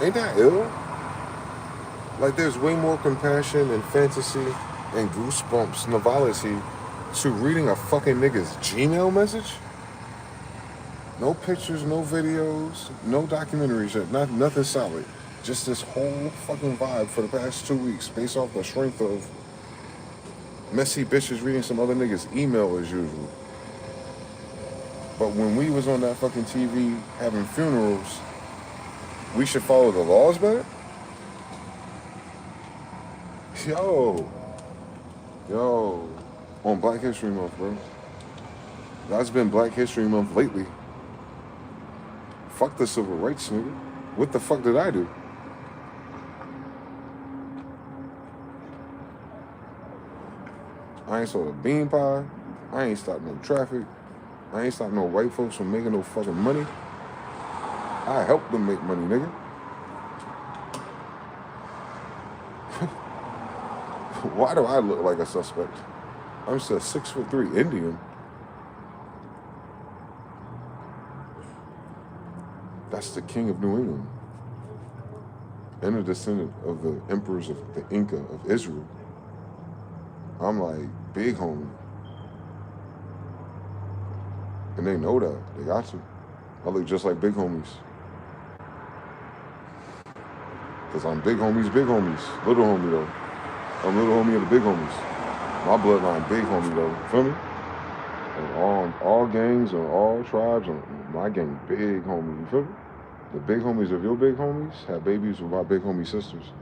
Ain't that ill? Like, there's way more compassion and fantasy and goosebumps, novelty to reading a fucking nigga's Gmail message. No pictures, no videos, no documentaries, nothing solid. Just this whole fucking vibe for the past 2 weeks based off the strength of messy bitches reading some other nigga's email as usual. But when we was on that fucking TV having funerals, we should follow the laws better? Yo, on Black History Month, bro. That's been Black History Month lately. Fuck the civil rights, nigga. What the fuck did I do? I ain't sold a bean pie. I ain't stopped no traffic. I ain't stopped no white folks from making no fucking money. I helped them make money, nigga. Why do I look like a suspect? I'm just a 6'3" Indian. That's the king of New England. And a descendant of the emperors of the Inca of Israel. I'm like, big homie. And they know that. They got to. I look just like big homies. Because I'm big homies, little homie though. I'm little homie of the big homies. My bloodline big homie though, feel me? And all gangs or all tribes, my gang big homie, you feel me? The big homies of your big homies have babies with my big homie sisters.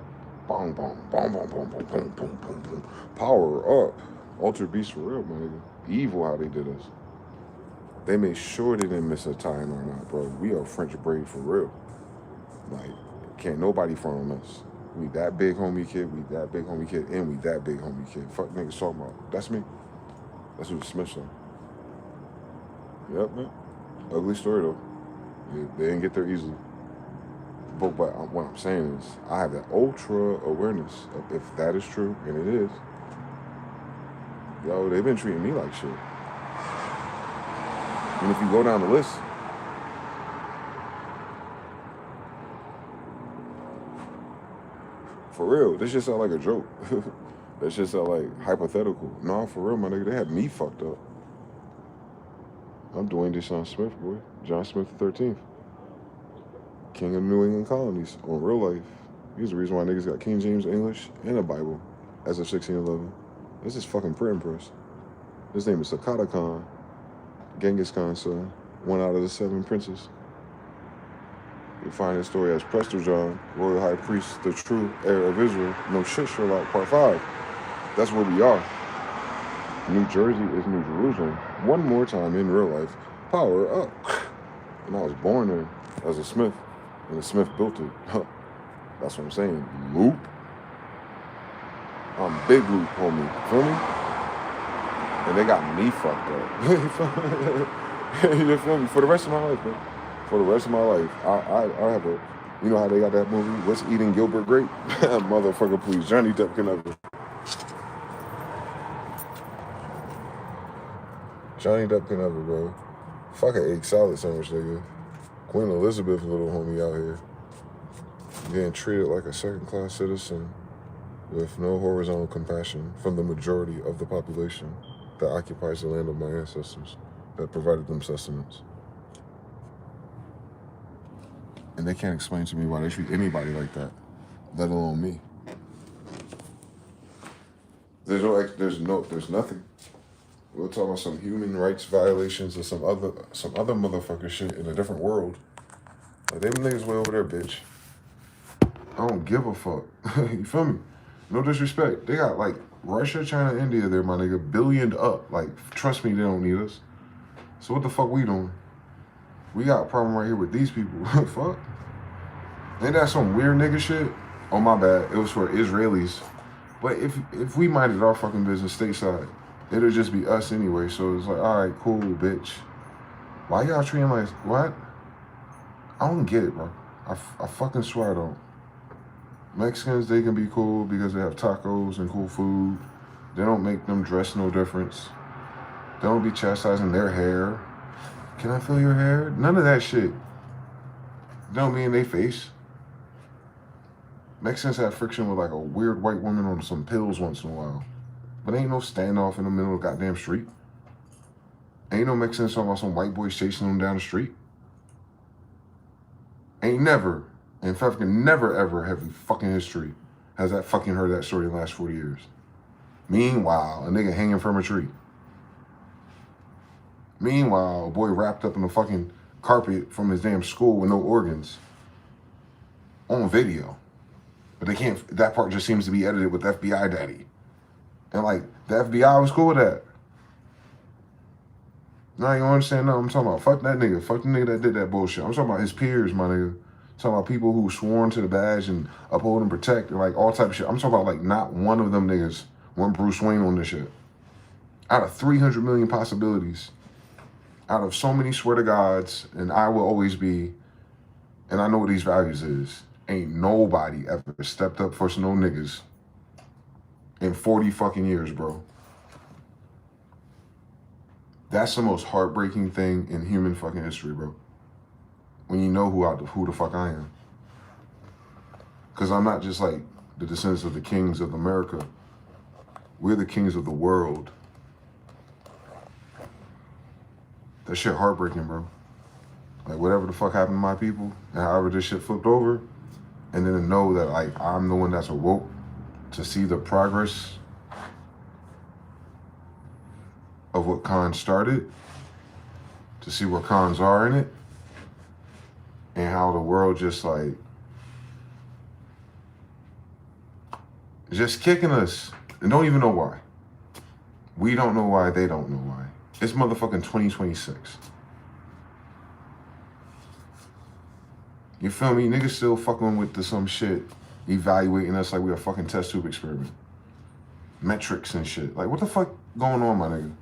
Bong, bong, bong, bong, bong, bong, bong, bong, bong, bong. Power up. Altered beast for real, my nigga. Evil how they did us. They made sure they didn't miss a time or not, bro. We are French braid for real. Like, can't nobody front on us. We that big homie kid, we that big homie kid, and we that big homie kid. Fuck niggas talking about. That's me. That's what the Smith said. Yep, man. Ugly story though. They didn't get there easily. But what I'm saying is, I have that ultra awareness of if that is true, and it is. Yo, they've been treating me like shit. And if you go down the list, for real, this just sound like a joke. That shit sound like hypothetical. No, for real, my nigga, they had me fucked up. I'm DeyZan Smyth, boy. John Smith the 13th. King of the New England colonies on real life. He's the reason why niggas got King James English and a Bible as of 1611. This is fucking printing press. His name is Sakata Khan, Genghis Khan's son, one out of the 7 princes. You find his story as Prester John, Royal High Priest, the true heir of Israel. No shit, Sherlock, part 5. That's where we are. New Jersey is New Jerusalem. One more time in real life. Power up. And I was born there as a Smith. And the Smith built it. That's what I'm saying. Loop. I'm big loop, homie. Feel me? And they got me fucked up. You feel me? For the rest of my life, man. For the rest of my life. I have a, you know how they got that movie? What's Eating Gilbert Grape? Motherfucker, please. Johnny Depp can never. Johnny Depp can never, bro. Fuck an egg salad sandwich, nigga. Queen Elizabeth, little homie out here. Getting treated like a second-class citizen with no horizontal compassion from the majority of the population that occupies the land of my ancestors that provided them sustenance. And they can't explain to me why they treat anybody like that, let alone me. There's nothing. We'll talk about some human rights violations or some other motherfucker shit in a different world. Like, them niggas way over there, bitch. I don't give a fuck. You feel me? No disrespect. They got like Russia, China, India there, my nigga, billioned up. Like, trust me, they don't need us. So what the fuck we doing? We got a problem right here with these people. Fuck. Ain't that some weird nigga shit? Oh, my bad. It was for Israelis. But if we minded our fucking business stateside, it'll just be us anyway. So it's like, all right, cool, bitch. Why y'all treating like, what? I don't get it, bro. I fucking swear I don't. Mexicans, they can be cool because they have tacos and cool food. They don't make them dress no difference. They don't be chastising their hair. Can I feel your hair? None of that shit. Don't be in their face. Mexicans have friction with like a weird white woman on some pills once in a while. But ain't no standoff in the middle of the goddamn street. Ain't no Mexicans talking about some white boys chasing them down the street. Ain't never, in fact, never ever have in fucking history has that fucking heard that story in the last 40 years. Meanwhile, a nigga hanging from a tree. Meanwhile, a boy wrapped up in a fucking carpet from his damn school with no organs. On video. But they can't, that part just seems to be edited with FBI daddy. And like, the FBI was cool with that. Now you don't understand nothing I'm talking about. Fuck that nigga. Fuck the nigga that did that bullshit. I'm talking about his peers, my nigga. I'm talking about people who sworn to the badge and uphold and protect and like all type of shit. I'm talking about like not one of them niggas went Bruce Wayne on this shit. Out of 300 million possibilities, out of so many swear to gods, and I will always be, and I know what these values is, ain't nobody ever stepped up for no niggas in 40 fucking years, bro. That's the most heartbreaking thing in human fucking history, bro. When you know who the fuck I am. Because I'm not just like the descendants of the kings of America. We're the kings of the world. That shit heartbreaking, bro. Like whatever the fuck happened to my people, and however this shit flipped over, and then to know that like I'm the one that's awoke to see the progress of what cons started, to see where cons are in it, and how the world just like, just kicking us, and don't even know why. We don't know why, they don't know why. It's motherfucking 2026. You feel me? Niggas still fucking with some shit, evaluating us like we a fucking test tube experiment. Metrics and shit. Like, what the fuck going on, my nigga?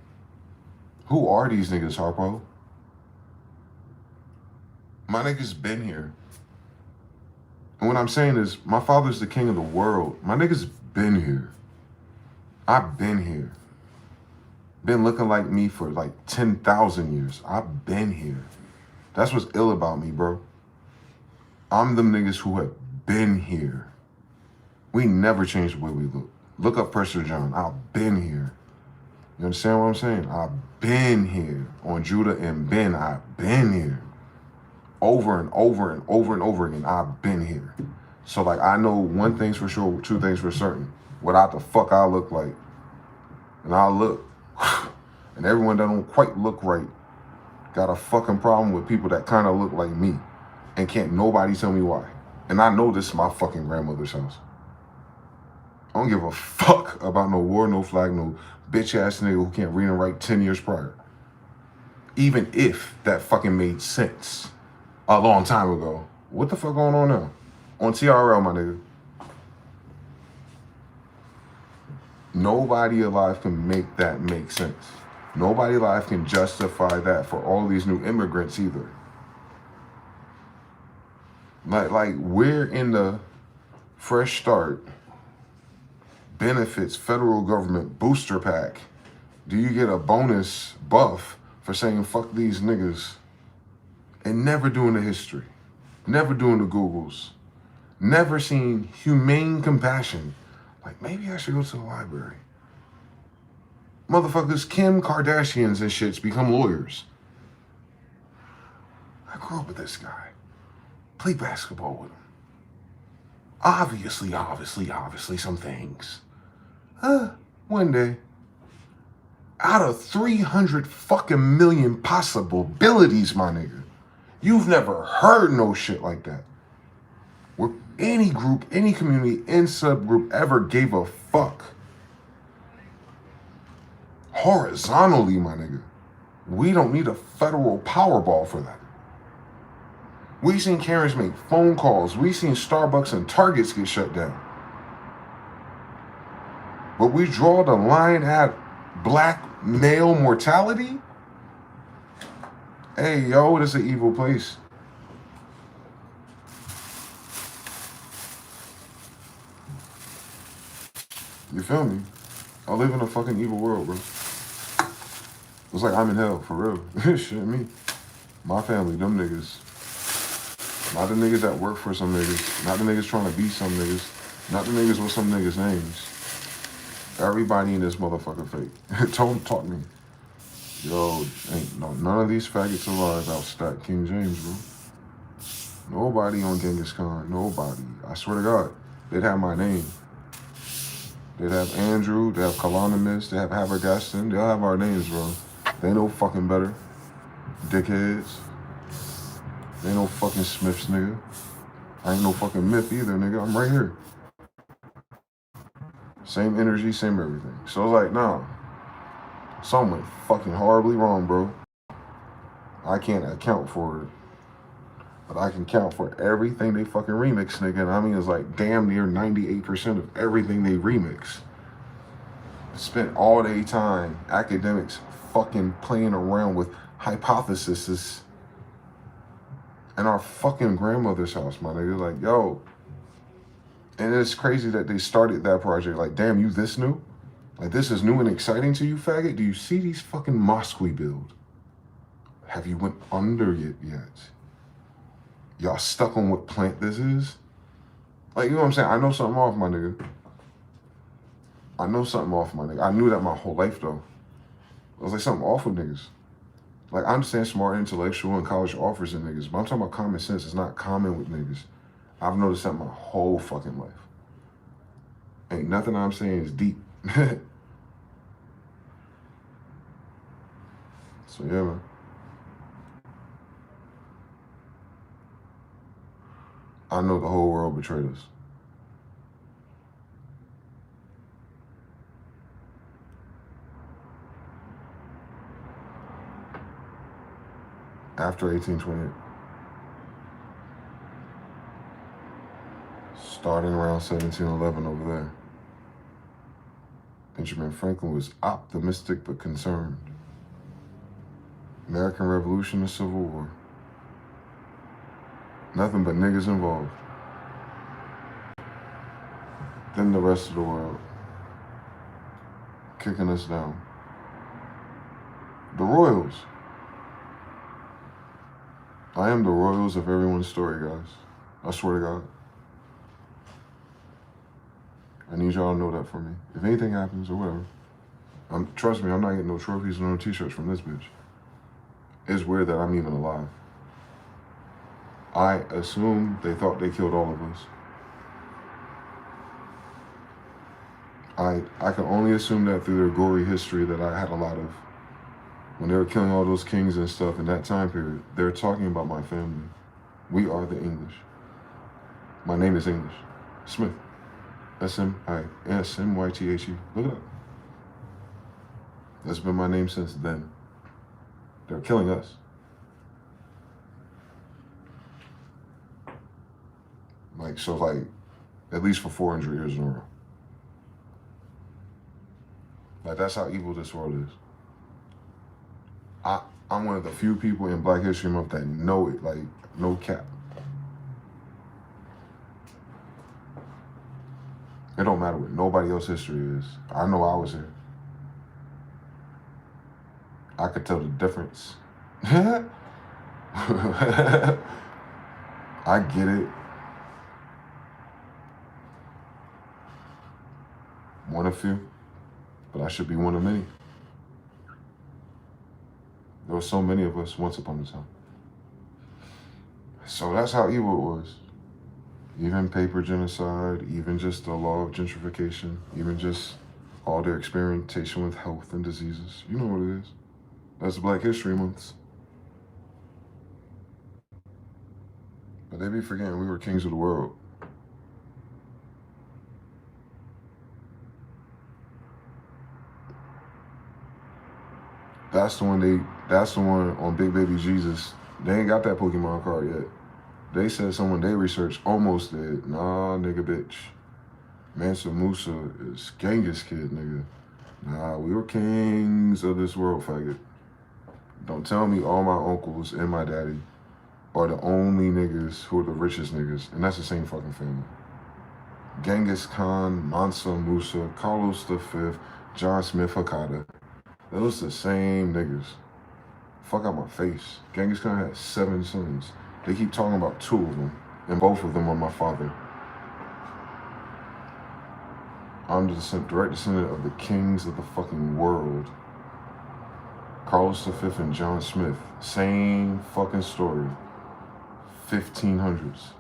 Who are these niggas, Harpo? My niggas been here. And what I'm saying is, my father's the king of the world. My niggas been here. I've been here. Been looking like me for like 10,000 years. I've been here. That's what's ill about me, bro. I'm them niggas who have been here. We never changed the way we look. Look up Prester John. I've been here. You understand what I'm saying? I've been here. On Judah and Ben, I've been here. Over and over and over and over again, I've been here. So like, I know one thing's for sure, two things for certain. What the fuck I look like. And I look. And everyone that don't quite look right got a fucking problem with people that kind of look like me. And can't nobody tell me why. And I know this is my fucking grandmother's house. I don't give a fuck about no war, no flag, no bitch ass nigga who can't read and write 10 years prior. Even if that fucking made sense a long time ago. What the fuck going on now? On TRL, my nigga. Nobody alive can make that make sense. Nobody alive can justify that for all these new immigrants either. Like we're in the Fresh Start benefits federal government booster pack. Do you get a bonus buff for saying fuck these niggas and never doing the history, never doing the Googles, never seen humane compassion. Like, maybe I should go to the library. Motherfuckers, Kim Kardashians and shits become lawyers. I grew up with this guy. Play basketball with him. Obviously, some things. One day, out of 300 fucking million possibilities, my nigga, you've never heard no shit like that. Where any group, any community, any subgroup ever gave a fuck. Horizontally, my nigga. We don't need a federal Powerball for that. We seen Karens make phone calls. We seen Starbucks and Targets get shut down. But we draw the line at black male mortality? Hey, yo, this is an evil place. You feel me? I live in a fucking evil world, bro. It's like I'm in hell, for real. Shit, me. My family, them niggas. Not the niggas that work for some niggas. Not the niggas trying to be some niggas. Not the niggas with some niggas' names. Everybody in this motherfucker fake. Don't talk me. Yo, ain't none of these faggots alive outstack King James, bro. Nobody on Genghis Khan. Nobody. I swear to God. They'd have my name. They'd have Andrew. They have Colonimus. They have Habergaston. They'll have our names, bro. They ain't no fucking better. Dickheads. They ain't no fucking Smiths, nigga. I ain't no fucking myth either, nigga. I'm right here. Same energy, same everything. So it's like, nah. Something went fucking horribly wrong, bro. I can't account for it. But I can count for everything they fucking remix, nigga. And I mean, it's like damn near 98% of everything they remix. Spent all day time, academics fucking playing around with hypotheses in our fucking grandmother's house, my nigga. Like, yo. And it's crazy that they started that project. Like, damn, you this new? Like, this is new and exciting to you, faggot? Do you see these fucking mosques we build? Have you went under it yet? Y'all stuck on what plant this is? Like, you know what I'm saying? I know something off, my nigga. I know something off, my nigga. I knew that my whole life, though. I was like, something off with niggas. Like, I understand smart, intellectual, and college offers in niggas, but I'm talking about common sense. It's not common with niggas. I've noticed that my whole fucking life. Ain't nothing I'm saying is deep. So, yeah, man. I know the whole world betrayed us. After 1828. Starting around 1711 over there. Benjamin Franklin was optimistic but concerned. American Revolution and Civil War. Nothing but niggas involved. Then the rest of the world. Kicking us down. The Royals. I am the Royals of everyone's story, guys. I swear to God. I need y'all to know that for me. If anything happens or whatever, trust me, I'm not getting no trophies or no t-shirts from this bitch. It's weird that I'm even alive. I assume they thought they killed all of us. I can only assume that through their gory history that I had a lot of. When they were killing all those kings and stuff in that time period, they're talking about my family. We are the English. My name is English. Smith. S-M-I-S-M-Y-T-H-E. Look it up. That's been my name since then. They're killing us. Like, so like, at least for 400 years in a row. Like, that's how evil this world is. I'm one of the few people in Black History Month that know it, like, no cap. It don't matter what nobody else's history is. I know I was here. I could tell the difference. I get it. One of few, but I should be one of many. There were so many of us once upon a time. So that's how evil it was. Even paper genocide, even just the law of gentrification, even just all their experimentation with health and diseases. You know what it is. That's Black History Month. But they be forgetting we were kings of the world. That's the one on Big Baby Jesus. They ain't got that Pokemon card yet. They said someone they researched almost did. Nah, nigga, bitch. Mansa Musa is Genghis kid, nigga. Nah, we were kings of this world, faggot. Don't tell me all my uncles and my daddy are the only niggas who are the richest niggas, and that's the same fucking family. Genghis Khan, Mansa Musa, Carlos V, John Smith Hakata. Those the same niggas. Fuck out my face. Genghis Khan had 7 sons. They keep talking about 2 of them, and both of them are my father. I'm the direct descendant of the kings of the fucking world. Carlos V and John Smith. Same fucking story. 1500s.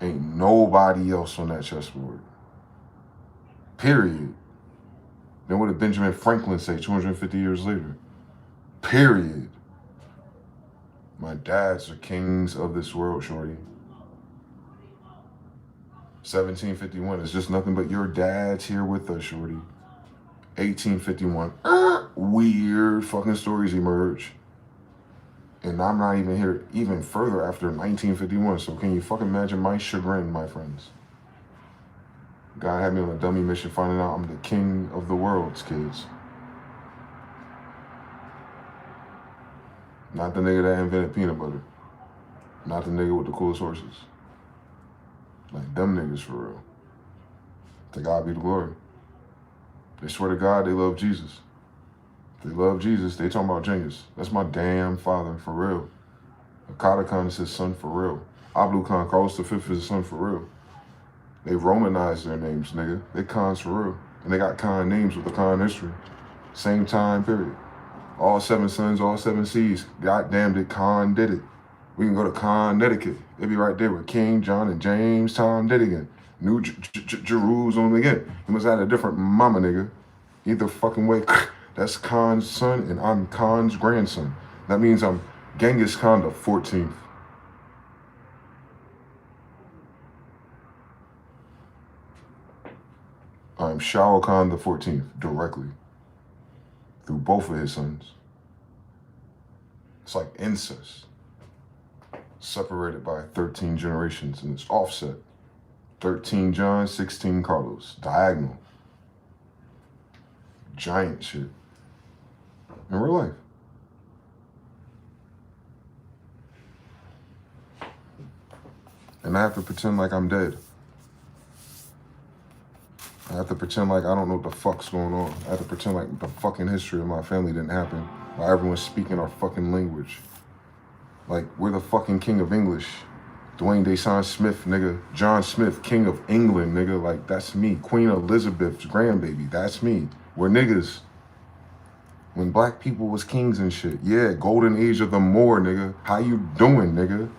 Ain't nobody else on that chessboard. Period. Then what did Benjamin Franklin say 250 years later? Period. My dads are kings of this world, shorty. 1751 is just nothing but your dad's here with us, shorty. 1851, weird fucking stories emerge. And I'm not even here even further after 1951, so can you fucking imagine my chagrin, my friends? God had me on a dummy mission finding out I'm the king of the world's kids. Not the nigga that invented peanut butter. Not the nigga with the coolest horses. Like them niggas for real. To God be the glory. They swear to God they love Jesus. If they love Jesus, they talking about Genghis. That's my damn father for real. Akata Khan is his son for real. Abdul Khan, Carlos V is his son for real. They Romanized their names, nigga. They Khans for real. And they got Khan names with the Khan history. Same time period. All 7 sons, all 7 seas. Goddamn it, Khan did it. We can go to Connecticut. It'd be right there with King John and James Tom did again. New Jerusalem again. He must have had a different mama, nigga. Either fucking way. That's Khan's son and I'm Khan's grandson. That means I'm Genghis Khan the 14th. I'm Shao Khan the 14th, directly. Through both of his sons. It's like incest. Separated by 13 generations, and it's offset. 13 John, 16 Carlos. Diagonal. Giant shit. In real life. And I have to pretend like I'm dead. I have to pretend like I don't know what the fuck's going on. I have to pretend like the fucking history of my family didn't happen while everyone's speaking our fucking language. Like, we're the fucking king of English. DeyZan Smyth, nigga. John Smith, king of England, nigga. Like, that's me. Queen Elizabeth's grandbaby. That's me. We're niggas. When black people was kings and shit. Yeah, golden age of the Moor, nigga. How you doing, nigga?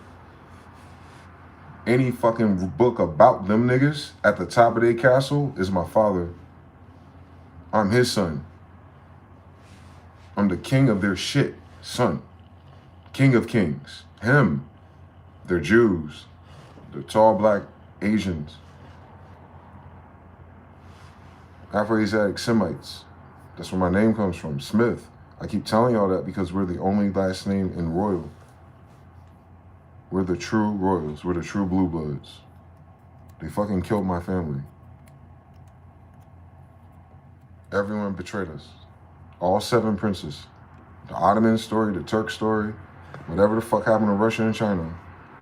Any fucking book about them niggas at the top of their castle is my father. I'm his son. I'm the king of their shit, son. King of kings. Him. They're Jews. They're tall black Asians. Afro-ASIATIC Semites. That's where my name comes from. Smith. I keep telling y'all that because we're the only last name in royal. We're the true royals. We're the true blue bloods. They fucking killed my family. Everyone betrayed us. All 7 princes. The Ottoman story, the Turk story, whatever the fuck happened to Russia and China.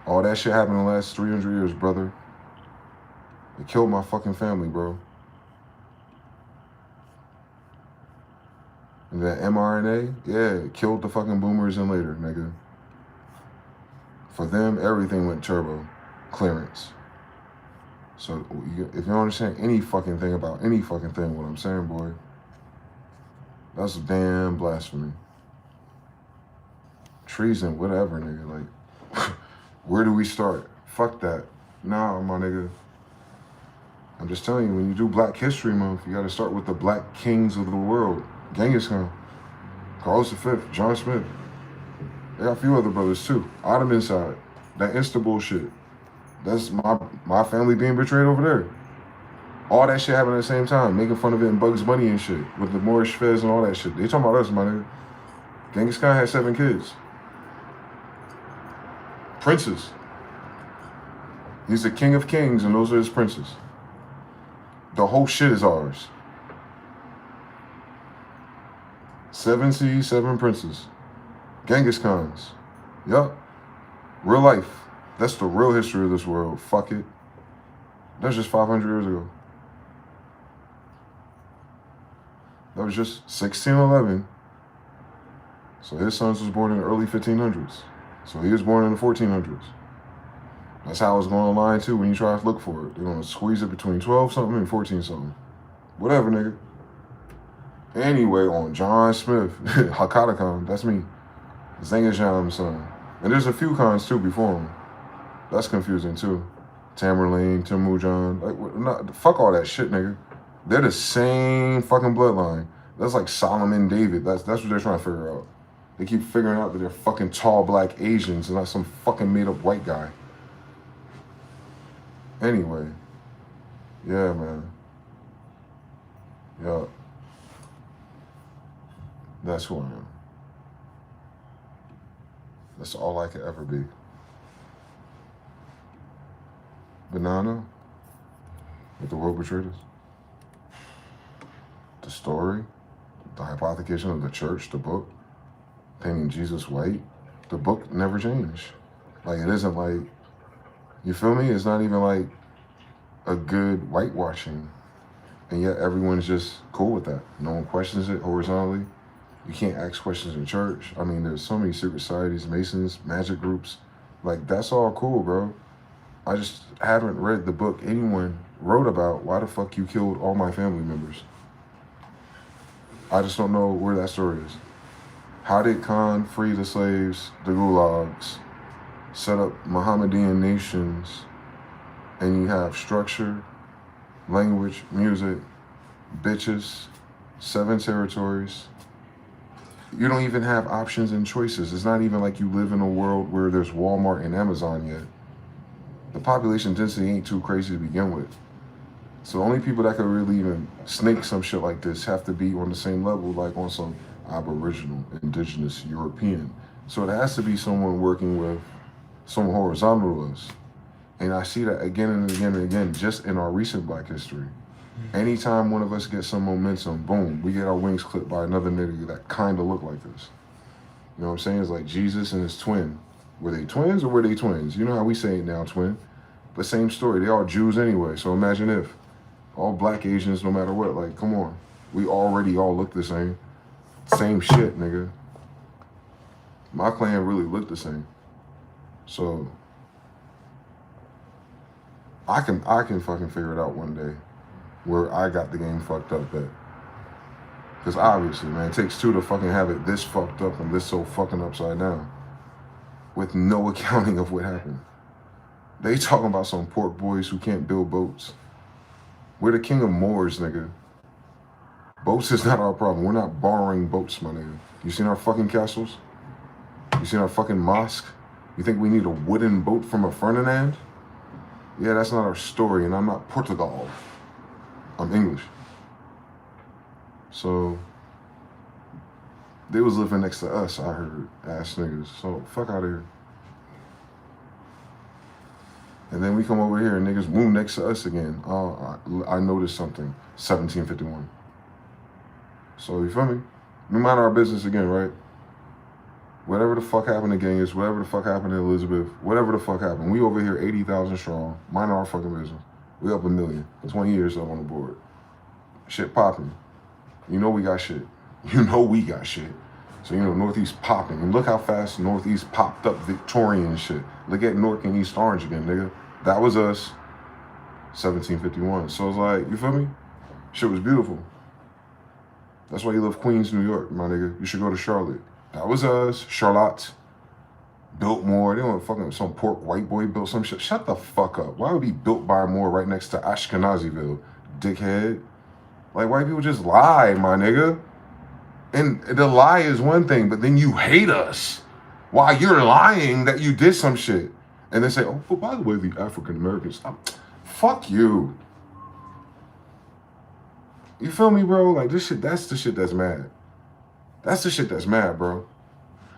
All that shit happened in the last 300 years, brother. They killed my fucking family, bro. And that mRNA, yeah, it killed the fucking boomers and later, nigga. For them, everything went turbo. Clearance. So if you don't understand any fucking thing about any fucking thing, what I'm saying, boy, that's damn blasphemy. Treason, whatever, nigga. Like, where do we start? Fuck that. Nah, my nigga. I'm just telling you, when you do Black History Month, you gotta start with the Black Kings of the world. Genghis Khan, Carlos V, John Smith. They got a few other brothers too. Ottoman side. That Insta bullshit. That's my family being betrayed over there. All that shit happened at the same time, making fun of it in Bugs Bunny and shit, with the Moorish Fez and all that shit. They talking about us, my nigga. Genghis Khan had 7 kids. Princes. He's the king of kings, and those are his princes. The whole shit is ours. 7 seas, 7 princes. Genghis Khans. Yup. Real life. That's the real history of this world. Fuck it. That's just 500 years ago. That was just 1611. So his sons was born in the early 1500s. So he was born in the 1400s. That's how it's going online too when you try to look for it. They're going to squeeze it between 12 something and 14 something. Whatever, nigga. Anyway, on John Smith, Hakata Khan, that's me. Zengajam's son. And there's a few Khans too before him. That's confusing too. Tamerlane, Temujin, like, fuck all that shit, nigga. They're the same fucking bloodline. That's like Solomon David. That's what they're trying to figure out. They keep figuring out that they're fucking tall Black Asians and not some fucking made up white guy. Anyway. Yeah, man. Yeah. That's who I am. That's all I could ever be. Banana with the world betrayed us. The story, the hypothecation of the church, the book, painting Jesus white, the book never changed. Like, it isn't like, you feel me? It's not even like a good whitewashing. And yet everyone's just cool with that. No one questions it horizontally. You can't ask questions in church. I mean, there's so many secret societies, Masons, magic groups. Like, that's all cool, bro. I just haven't read the book anyone wrote about why the fuck you killed all my family members. I just don't know where that story is. How did Khan free the slaves, the gulags, set up Mohammedan nations, and you have structure, language, music, bitches, 7 territories. You don't even have options and choices. It's not even like you live in a world where there's Walmart and Amazon yet. The population density ain't too crazy to begin with. So the only people that could really even snake some shit like this have to be on the same level, like on some Aboriginal, Indigenous, European. So it has to be someone working with some horizontal to us. And I see that again and again and again, just in our recent Black history. Anytime one of us gets some momentum, boom, we get our wings clipped by another nigga that kind of look like us. You know what I'm saying? It's like Jesus and his twin. Were they twins or were they twins? You know how we say it now, twin. But same story, they all Jews anyway. So imagine if all Black Asians, no matter what, like, come on. We already all look the same. Same shit, nigga. My clan really looked the same. So I can fucking figure it out one day where I got the game fucked up at. Because obviously, man, it takes 2 to fucking have it this fucked up and this so fucking upside down. With no accounting of what happened. They talking about some pork boys who can't build boats. We're the king of Moors, nigga. Boats is not our problem. We're not borrowing boats, my nigga. You seen our fucking castles? You seen our fucking mosque? You think we need a wooden boat from a Ferdinand? Yeah, that's not our story, and I'm not Portugal. I'm English. So, they was living next to us, I heard, ass niggas. So, fuck out of here. And then we come over here and niggas move next to us again. Oh, I noticed something. 1751. So, you feel me? We mind our business again, right? Whatever the fuck happened to Genghis, whatever the fuck happened to Elizabeth, whatever the fuck happened. We over here 80,000 strong. Mind our fucking business. We up 1 million. For 20 years up on the board. Shit popping. You know we got shit. You know we got shit. So, you know, Northeast popping. And look how fast Northeast popped up Victorian shit. Look at North and East Orange again, nigga. That was us. 1751. So it's like, you feel me? Shit was beautiful. That's why you love Queens, New York, my nigga. You should go to Charlotte. That was us. Charlotte. Biltmore. They don't fucking, some poor white boy built some shit. Shut the fuck up. Why would be built by more right next to Ashkenaziville, dickhead? Like, white people just lie, my nigga. And the lie is one thing, but then you hate us while you're lying that you did some shit. And they say, oh, but by the way, the African Americans, fuck you. You feel me, bro? Like, this shit, that's the shit that's mad. That's the shit that's mad, bro.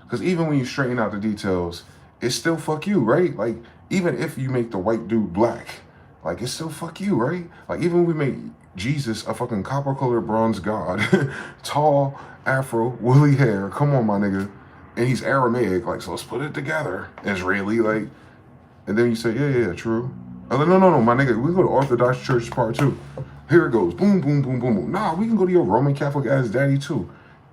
Because even when you straighten out the details, it's still fuck you, right? Like, even if you make the white dude black, like, it's still fuck you, right? Like, even we make Jesus a fucking copper-colored bronze god, tall, afro, woolly hair, come on, my nigga. And he's Aramaic, like, so let's put it together. Israeli, like, and then you say, yeah, true. I'm like, no, my nigga, we go to Orthodox Church Part 2. Here it goes, boom, boom, boom, boom, boom. Nah, we can go to your Roman Catholic ass daddy too.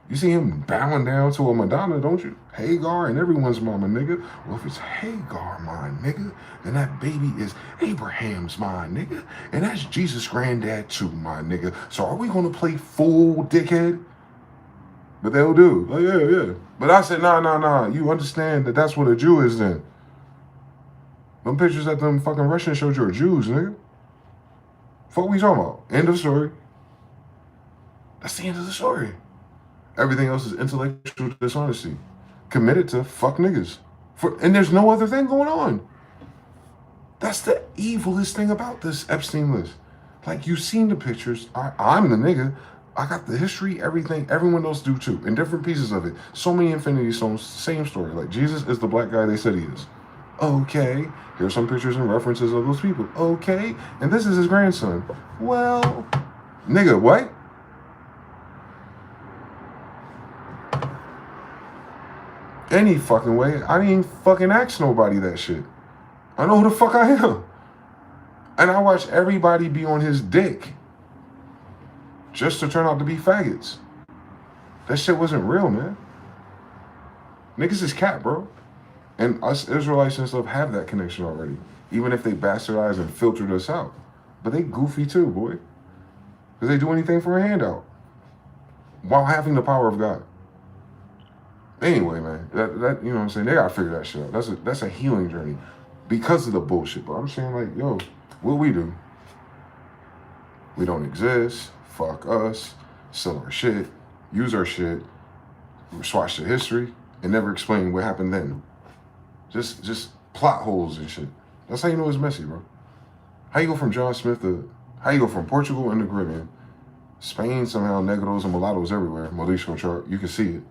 You see him bowing down to a Madonna, don't you? Hagar and everyone's mama, nigga. Well, if it's Hagar, my nigga, then that baby is Abraham's, my nigga. And that's Jesus' granddad too, my nigga. So are we gonna play fool, dickhead? But they'll do. Like, yeah. But I said, nah. You understand that that's what a Jew is then. Them pictures that them fucking Russians showed you are Jews, nigga. Fuck we talking about? End of story. That's the end of the story. Everything else is intellectual dishonesty. Committed to fuck niggas. And there's no other thing going on. That's the evilest thing about this Epstein list. Like, you've seen the pictures. I'm the nigga. I got the history, everything. Everyone else do too. In different pieces of it. So many Infinity Stones, same story. Like, Jesus is the black guy they said he is. Okay. Here's some pictures and references of those people. Okay. And this is his grandson. Well, nigga, what? Any fucking way. I didn't even fucking ask nobody that shit. I know who the fuck I am. And I watch everybody be on his dick just to turn out to be faggots. That shit wasn't real, man. Niggas is cat, bro. And us Israelites and stuff have that connection already. Even if they bastardized and filtered us out. But they goofy too, boy. Because they do anything for a handout. While having the power of God. Anyway, man. That you know what I'm saying? They gotta figure that shit out. That's a healing journey. Because of the bullshit. But I'm saying, like, yo, what we do? We don't exist. Fuck us. Sell our shit. Use our shit. Swatch the history. And never explain what happened then. Just plot holes and shit. That's how you know it's messy, bro. How you go from John Smith to, how you go from Portugal and the Caribbean, Spain somehow, negros and mulattoes everywhere, Mauricio chart, you can see it.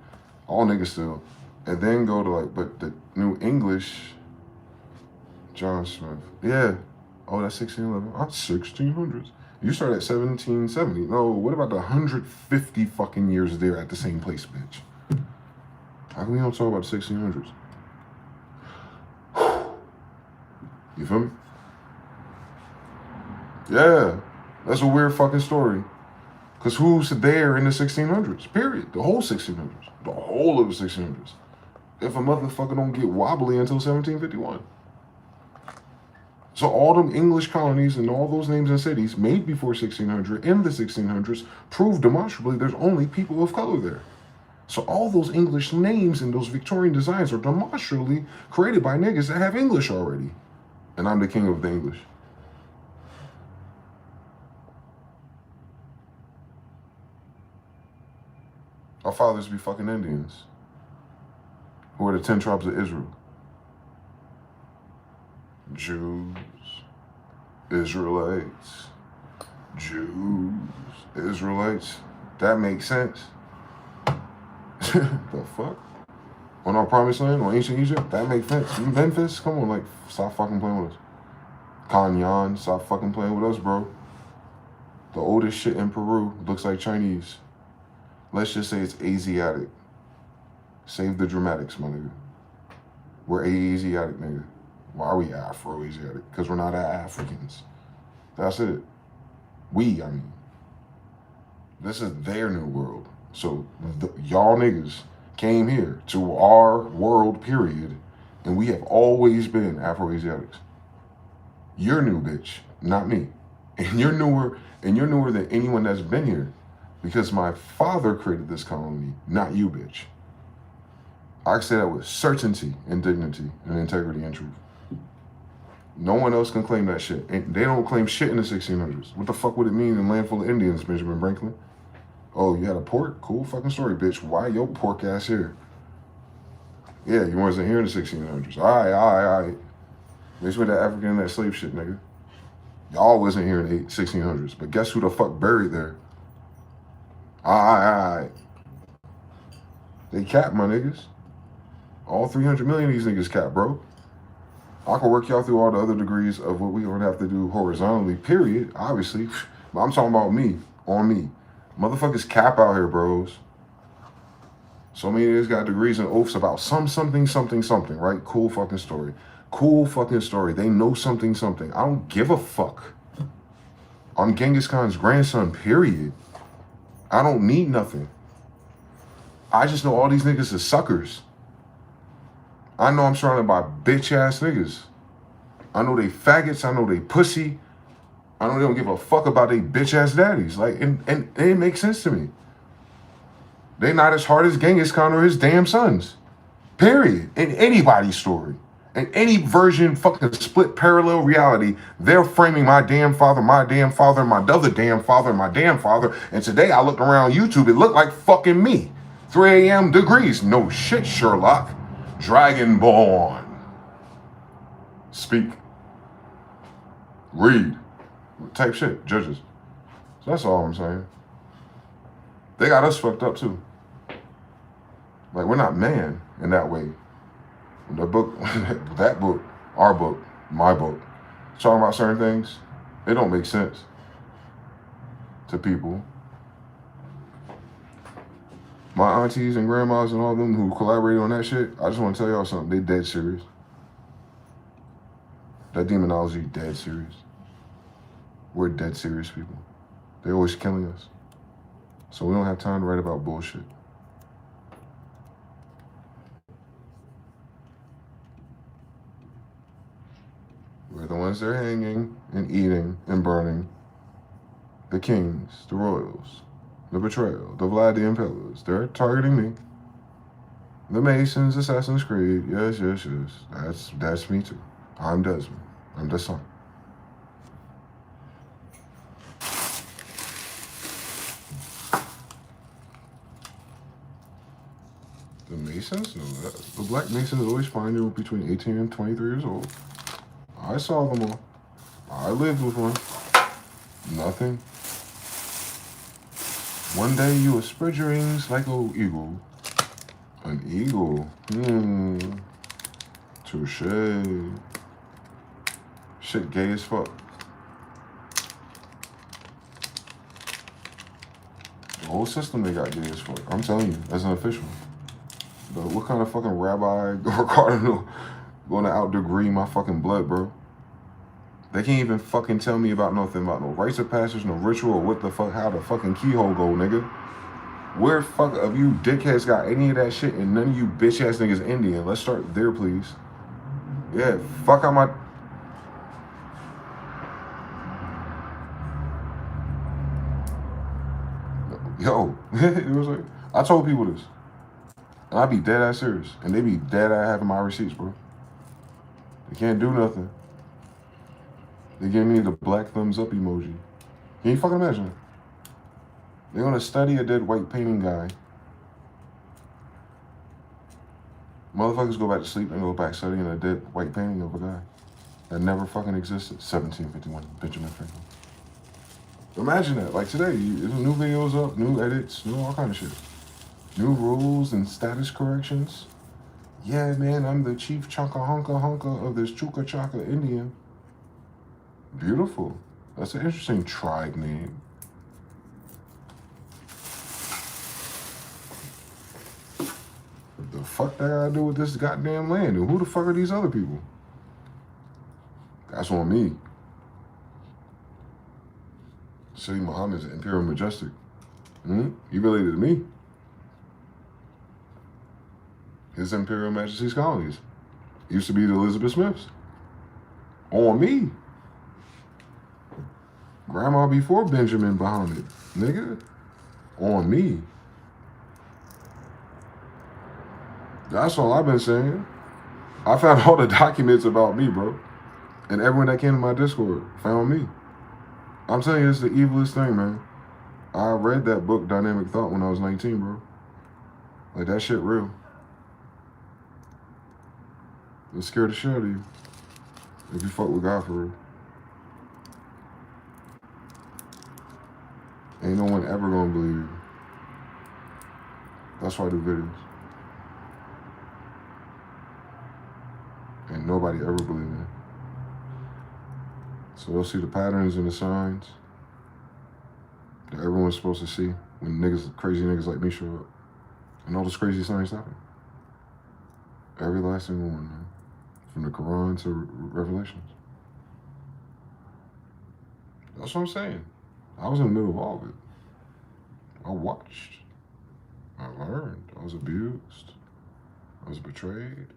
All niggas still. And then go to like, but the New English, John Smith. Yeah. Oh, that's 1611. Oh, 1600s. You start at 1770. No, what about the 150 fucking years there at the same place, bitch? How come we don't talk about the 1600s? You feel me? Yeah, that's a weird fucking story. Because who's there in the 1600s? Period. The whole 1600s. The whole of the 1600s. If a motherfucker don't get wobbly until 1751. So all them English colonies and all those names and cities made before 1600 in the 1600s prove demonstrably there's only people of color there. So all those English names and those Victorian designs are demonstrably created by niggas that have English already. And I'm the king of the English. Our fathers be fucking Indians. Who are the 10 tribes of Israel? Jews, Israelites, Jews, Israelites. That makes sense. The fuck? On our promised land, on ancient Egypt, that makes sense. Memphis, come on, like, stop fucking playing with us. Kanyan, stop fucking playing with us, bro. The oldest shit in Peru looks like Chinese. Let's just say it's Asiatic. Save the dramatics, my nigga. We're Asiatic, nigga. Why are we Afro-ASIATIC? Because we're not Africans. That's it. I mean. This is their new world. So y'all niggas came here to our world, period, and we have always been Afro-Asiatics. You're new, bitch, not me. And you're newer than anyone that's been here. Because my father created this colony, not you, bitch. I say that with certainty and dignity and integrity and truth. No one else can claim that shit. And they don't claim shit in the 1600s. What the fuck would it mean in a land full of Indians, Benjamin Franklin? Oh, you had a port? Cool fucking story, bitch. Why your pork ass here? Yeah, you wasn't here in the 1600s. All right. They with that African and that slave shit, nigga. Y'all wasn't here in the 1600s. But guess who the fuck buried there? All right. They capped, my niggas. All 300 million of these niggas capped, bro. I can work y'all through all the other degrees of what we gonna have to do horizontally, period, obviously. But I'm talking about me, on me. Motherfuckers cap out here, bros. So many niggas got degrees and oaths about something, right? Cool fucking story. Cool fucking story. They know something. I don't give a fuck. I'm Genghis Khan's grandson, period. I don't need nothing. I just know all these niggas are suckers. I know I'm surrounded by bitch-ass niggas. I know they faggots. I know they pussy. I know they don't give a fuck about they bitch-ass daddies. Like, and it makes sense to me. They not as hard as Genghis Khan or his damn sons. Period. In anybody's story. In any version, fucking split parallel reality, they're framing my damn father, my other damn father, my damn father. And today I looked around YouTube, it looked like fucking me. 3 a.m. degrees. No shit, Sherlock. Dragonborn. Speak. Read. Type shit. Judges. So that's all I'm saying. They got us fucked up too. Like, we're not man in that way. The book, that book, our book, my book, talking about certain things, it don't make sense to people. My aunties and grandmas and all of them who collaborated on that shit, I just want to tell y'all something. They dead serious. That demonology dead serious. We're dead serious people. They're always killing us. So we don't have time to write about bullshit. We're the ones they're hanging and eating and burning. The kings, the royals, the betrayal, the Vlad the Impalers. They're targeting me. The Masons, Assassin's Creed. Yes. That's me too. I'm Desmond. I'm the son. The Masons? No, the Black Masons always find you between 18 and 23 years old. I saw them all. I lived with one. Nothing. One day you will spread your wings like an eagle. An eagle? Touché. Shit gay as fuck. The whole system they got gay as fuck. I'm telling you, that's an official. But what kind of fucking rabbi or cardinal gonna out-degree my fucking blood, bro? They can't even fucking tell me about nothing about no rites of passage, no ritual, or what the fuck, how the fucking keyhole go, nigga. Where fuck of you dickheads got any of that shit and none of you bitch-ass niggas Indian? Let's start there, please. Yeah, fuck out my... Yo, it was like, I told people this. And I be dead ass serious. And they be dead ass having my receipts, bro. They can't do nothing. They give me the black thumbs up emoji. Can you fucking imagine? They're gonna study a dead white painting guy. Motherfuckers go back to sleep and go back studying a dead white painting of a guy that never fucking existed. 1751, Benjamin Franklin. Imagine that. Like today, there's new videos up, new edits, new all kind of shit. New rules and status corrections. Yeah, man, I'm the chief chaka honka of this Chuka Chaka Indian. Beautiful. That's an interesting tribe name. What the fuck that gotta do with this goddamn land? And who the fuck are these other people? That's on me. Sidi Muhammad's Imperial Majestic. He related to me. His Imperial Majesty's colonies used to be the Elizabeth Smiths. On me. Grandma before Benjamin Muhammad, nigga. On me. That's all I've been saying. I found all the documents about me, bro. And everyone that came to my Discord found me. I'm telling you, it's the evilest thing, man. I read that book, Dynamic Thought, when I was 19, bro. Like, that shit real. It'll scare the shit out of you. If you fuck with God for real. Ain't no one ever gonna believe you. That's why I do videos. And nobody ever believed me. So they'll see the patterns and the signs that everyone's supposed to see when niggas, crazy niggas like me show up. And all those crazy signs happen. Every last single one, man. From the Quran to Revelations. That's what I'm saying. I was in the middle of all of it. I watched. I learned. I was abused. I was betrayed.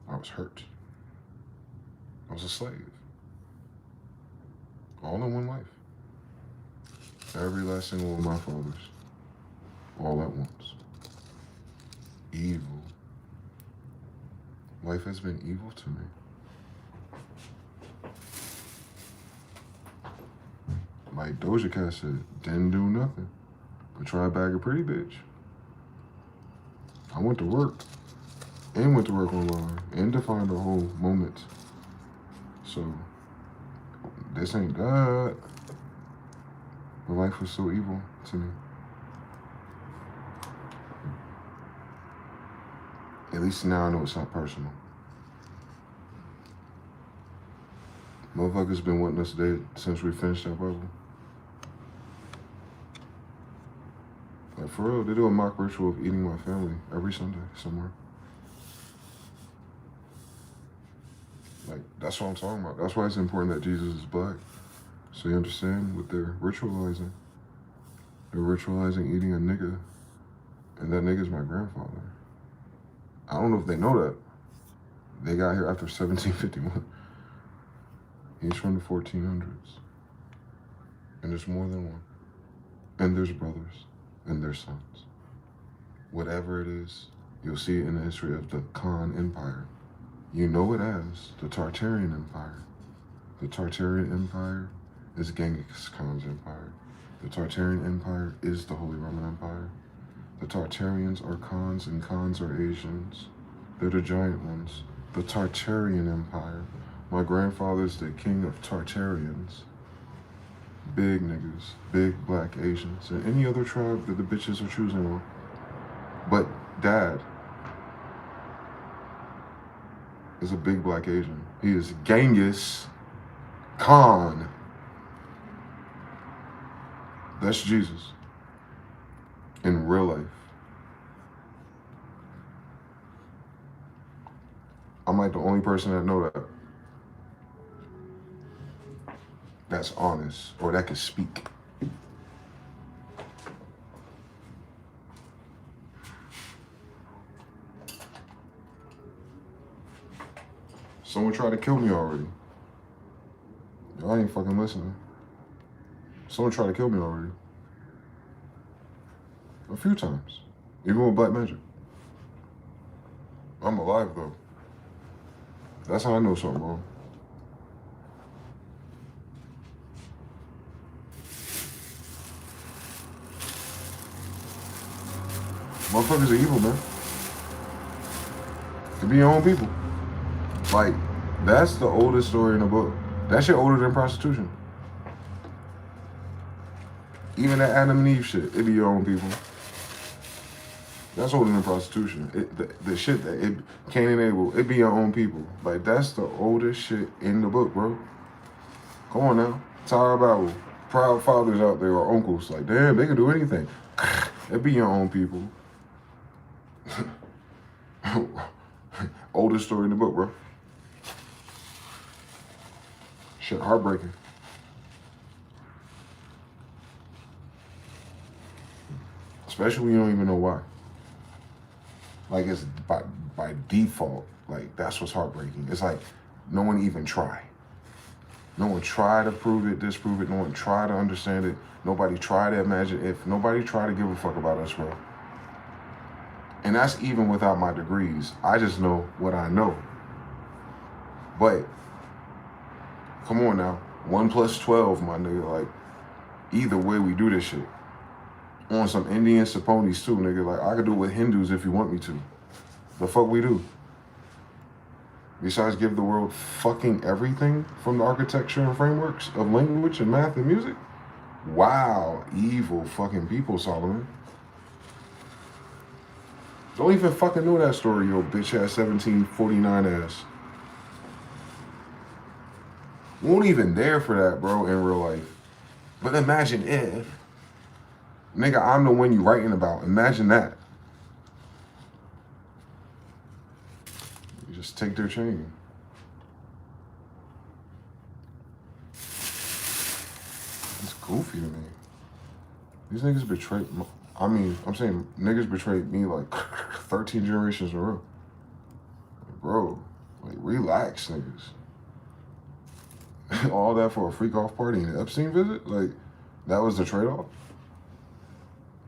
I was hurt. I was a slave. All in one life. Every last single one of my fathers. All at once. Evil. Life has been evil to me. Like Doja Cat said, didn't do nothing but try to bag a pretty bitch. I went to work and went to work online and defined a whole moment. So this ain't God. But life was so evil to me. At least now I know it's not personal. Motherfuckers been wanting us dead since we finished that Bible. Like for real, they do a mock ritual of eating my family every Sunday somewhere. Like, that's what I'm talking about. That's why it's important that Jesus is black. So you understand what they're ritualizing. They're ritualizing eating a nigga. And that nigga's my grandfather. I don't know if they know that. They got here after 1751. He's from the 1400s. And there's more than one. And there's brothers. And their sons. Whatever it is, you'll see it in the history of the Khan Empire. You know it as the Tartarian Empire. The Tartarian Empire is Genghis Khan's empire. The Tartarian Empire is the Holy Roman Empire. The Tartarians are Khans and Khans are Asians. They're the giant ones. The Tartarian Empire. My grandfather's the king of Tartarians. Big niggas, big black Asians, and any other tribe that the bitches are choosing on. But Dad is a big black Asian. He is Genghis Khan. That's Jesus in real life. I'm like the only person that know that. That's honest, or that can speak. Someone tried to kill me already. Y'all ain't fucking listening. Someone tried to kill me already. A few times. Even with black magic. I'm alive though. That's how I know something wrong. Motherfuckers are evil, man. To be your own people. Like, that's the oldest story in the book. That shit older than prostitution. Even that Adam and Eve shit, it be your own people. That's older than prostitution. The shit that it can't enable, it be your own people. Like, that's the oldest shit in the book, bro. Come on now. Tower Bible. Proud fathers out there or uncles. Like, damn, they can do anything. It be your own people. Oldest story in the book, bro. Shit, heartbreaking. Especially when you don't even know why. Like, it's by default. Like, that's what's heartbreaking. It's like no one even tried. No one tried to prove it, disprove it. No one tried to understand it. Nobody tried to imagine it. Nobody tried to give a fuck about us, bro. And that's even without my degrees. I just know what I know. But, come on now. 1 + 12, my nigga. Like, either way we do this shit. On some Indian Saponis too, nigga. Like, I could do it with Hindus if you want me to. The fuck we do? Besides give the world fucking everything from the architecture and frameworks of language and math and music? Wow, evil fucking people, Solomon. Don't even fucking know that story, yo bitch ass 1749 ass. Won't even there for that, bro, in real life. But imagine if, nigga, I'm the one you writing about. Imagine that. You just take their chain. It's goofy to me. These niggas betrayed, I'm saying niggas betrayed me like 13 generations in a row. Like, bro, like relax, niggas. All that for a freak off party and an Epstein visit? Like, that was the trade-off?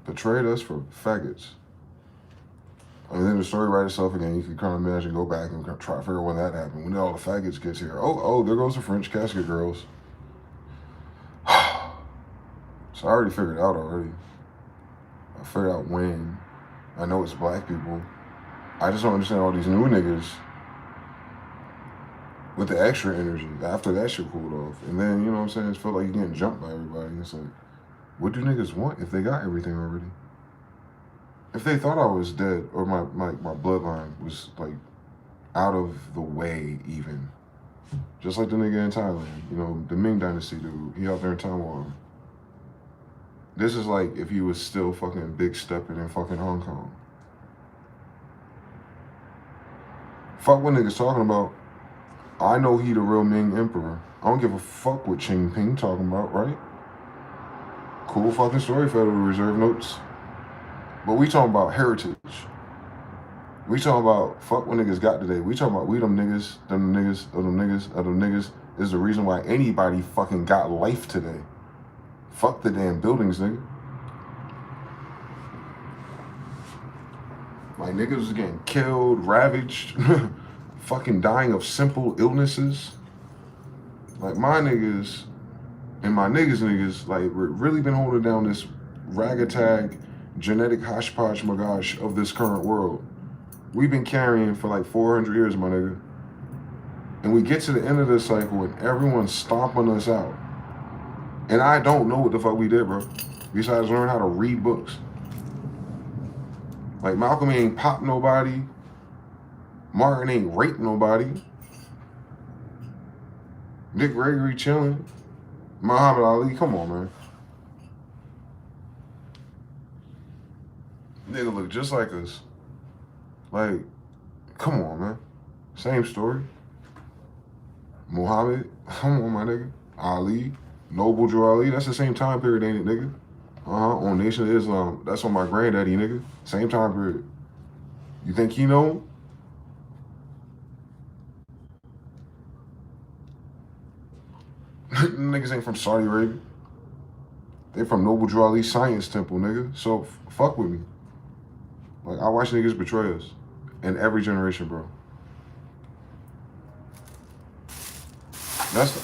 Betrayed us for faggots. And then the story writes itself again. You can kind of imagine, go back and try to figure out when that happened. When did all the faggots get here? Oh, there goes the French casket girls. So I already figured it out already. I figured out when. I know it's black people. I just don't understand all these new niggas with the extra energy after that shit cooled off. And then, you know what I'm saying, it felt like you're getting jumped by everybody. And it's like, what do niggas want if they got everything already? If they thought I was dead or my bloodline was like out of the way even. Just like the nigga in Thailand, you know, the Ming Dynasty dude, he out there in Taiwan. This is like if he was still fucking big stepping in fucking Hong Kong. Fuck what niggas talking about. I know he the real Ming Emperor. I don't give a fuck what Ching Ping talking about, right? Cool fucking story, Federal Reserve notes. But we talking about heritage. We talking about fuck what niggas got today. We talking about we them niggas is the reason why anybody fucking got life today. Fuck the damn buildings, nigga. Like niggas was getting killed, ravaged, fucking dying of simple illnesses. Like my niggas and my niggas, like really been holding down this ragtag genetic hodgepodge magash of this current world. We've been carrying for like 400 years, my nigga. And we get to the end of this cycle and everyone's stomping us out. And I don't know what the fuck we did, bro. Besides learn how to read books. Like Malcolm ain't popped nobody. Martin ain't raped nobody. Dick Gregory chilling. Muhammad Ali, come on, man. Nigga look just like us. Like, come on, man. Same story. Muhammad, come on, my nigga. Ali, Noble Drew Ali, that's the same time period, ain't it, nigga? On Nation of Islam. That's on my granddaddy, nigga. Same time period. You think he know? Niggas ain't from Saudi Arabia. They from Noble Drew Ali Science Temple, nigga. So fuck with me. Like, I watch niggas betray us. In every generation, bro.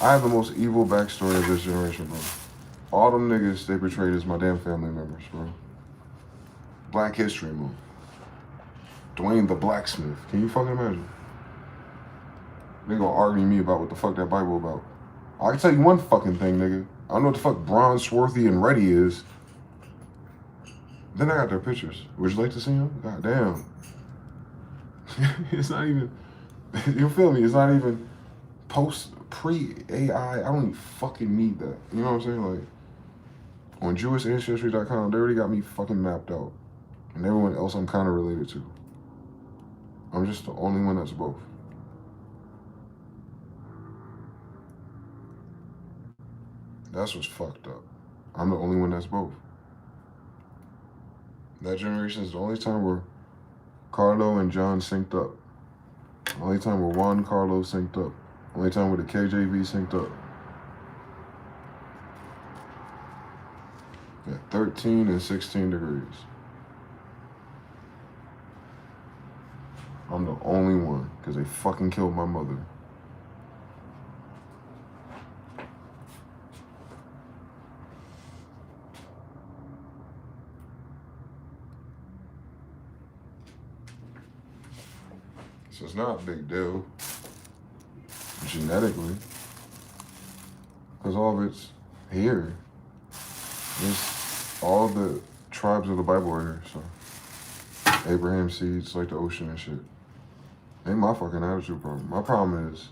I have the most evil backstory of this generation, bro. All them niggas they betrayed is my damn family members, bro. Black History Month. Dwayne the Blacksmith. Can you fucking imagine? They gonna argue me about what the fuck that Bible about. I can tell you one fucking thing, nigga. I don't know what the fuck Bronze, Swarthy, and Reddy is. Then I got their pictures. Would you like to see them? God damn. It's not even, you feel me? It's not even pre-AI. I don't even fucking need that. You know what I'm saying? Like, on JewishAncestry.com, they already got me fucking mapped out. And everyone else I'm kind of related to. I'm just the only one that's both. That's what's fucked up. I'm the only one that's both. That generation is the only time where Carlo and John synced up. The only time where Juan Carlo synced up. The only time where the KJV synced up. 13 and 16 degrees. I'm the only one because they fucking killed my mother. So it's not a big deal genetically because all of it's here. It's all the tribes of the Bible are here, so Abraham's seeds like the ocean and shit. Ain't my fucking attitude problem. My problem is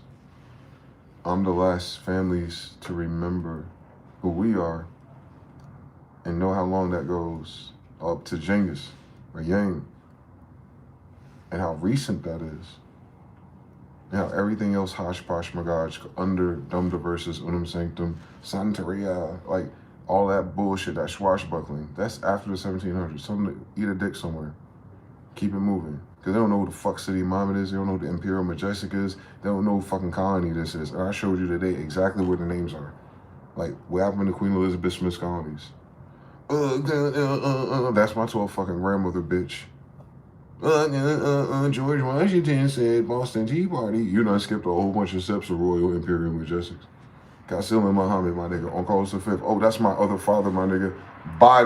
I'm the last families to remember who we are and know how long that goes up to Genghis or Yang and how recent that is. And how everything else hosh-posh magaj under Dum Diversus, Unum Sanctum, Santeria, like all that bullshit, that swashbuckling, that's after the 1700s. Something to eat a dick somewhere. Keep it moving. Because they don't know who the fuck City Mom it is. They don't know who the Imperial Majestic is. They don't know who fucking colony this is. And I showed you today exactly where the names are. Like, what happened to Queen Elizabeth Smith's colonies? That's my 12 fucking grandmother, bitch. George Washington said Boston Tea Party. You done skipped a whole bunch of steps of Royal Imperial Majestics. Qasim and Muhammad, my nigga. On Carlos V. Oh, that's my other father, my nigga. Bye.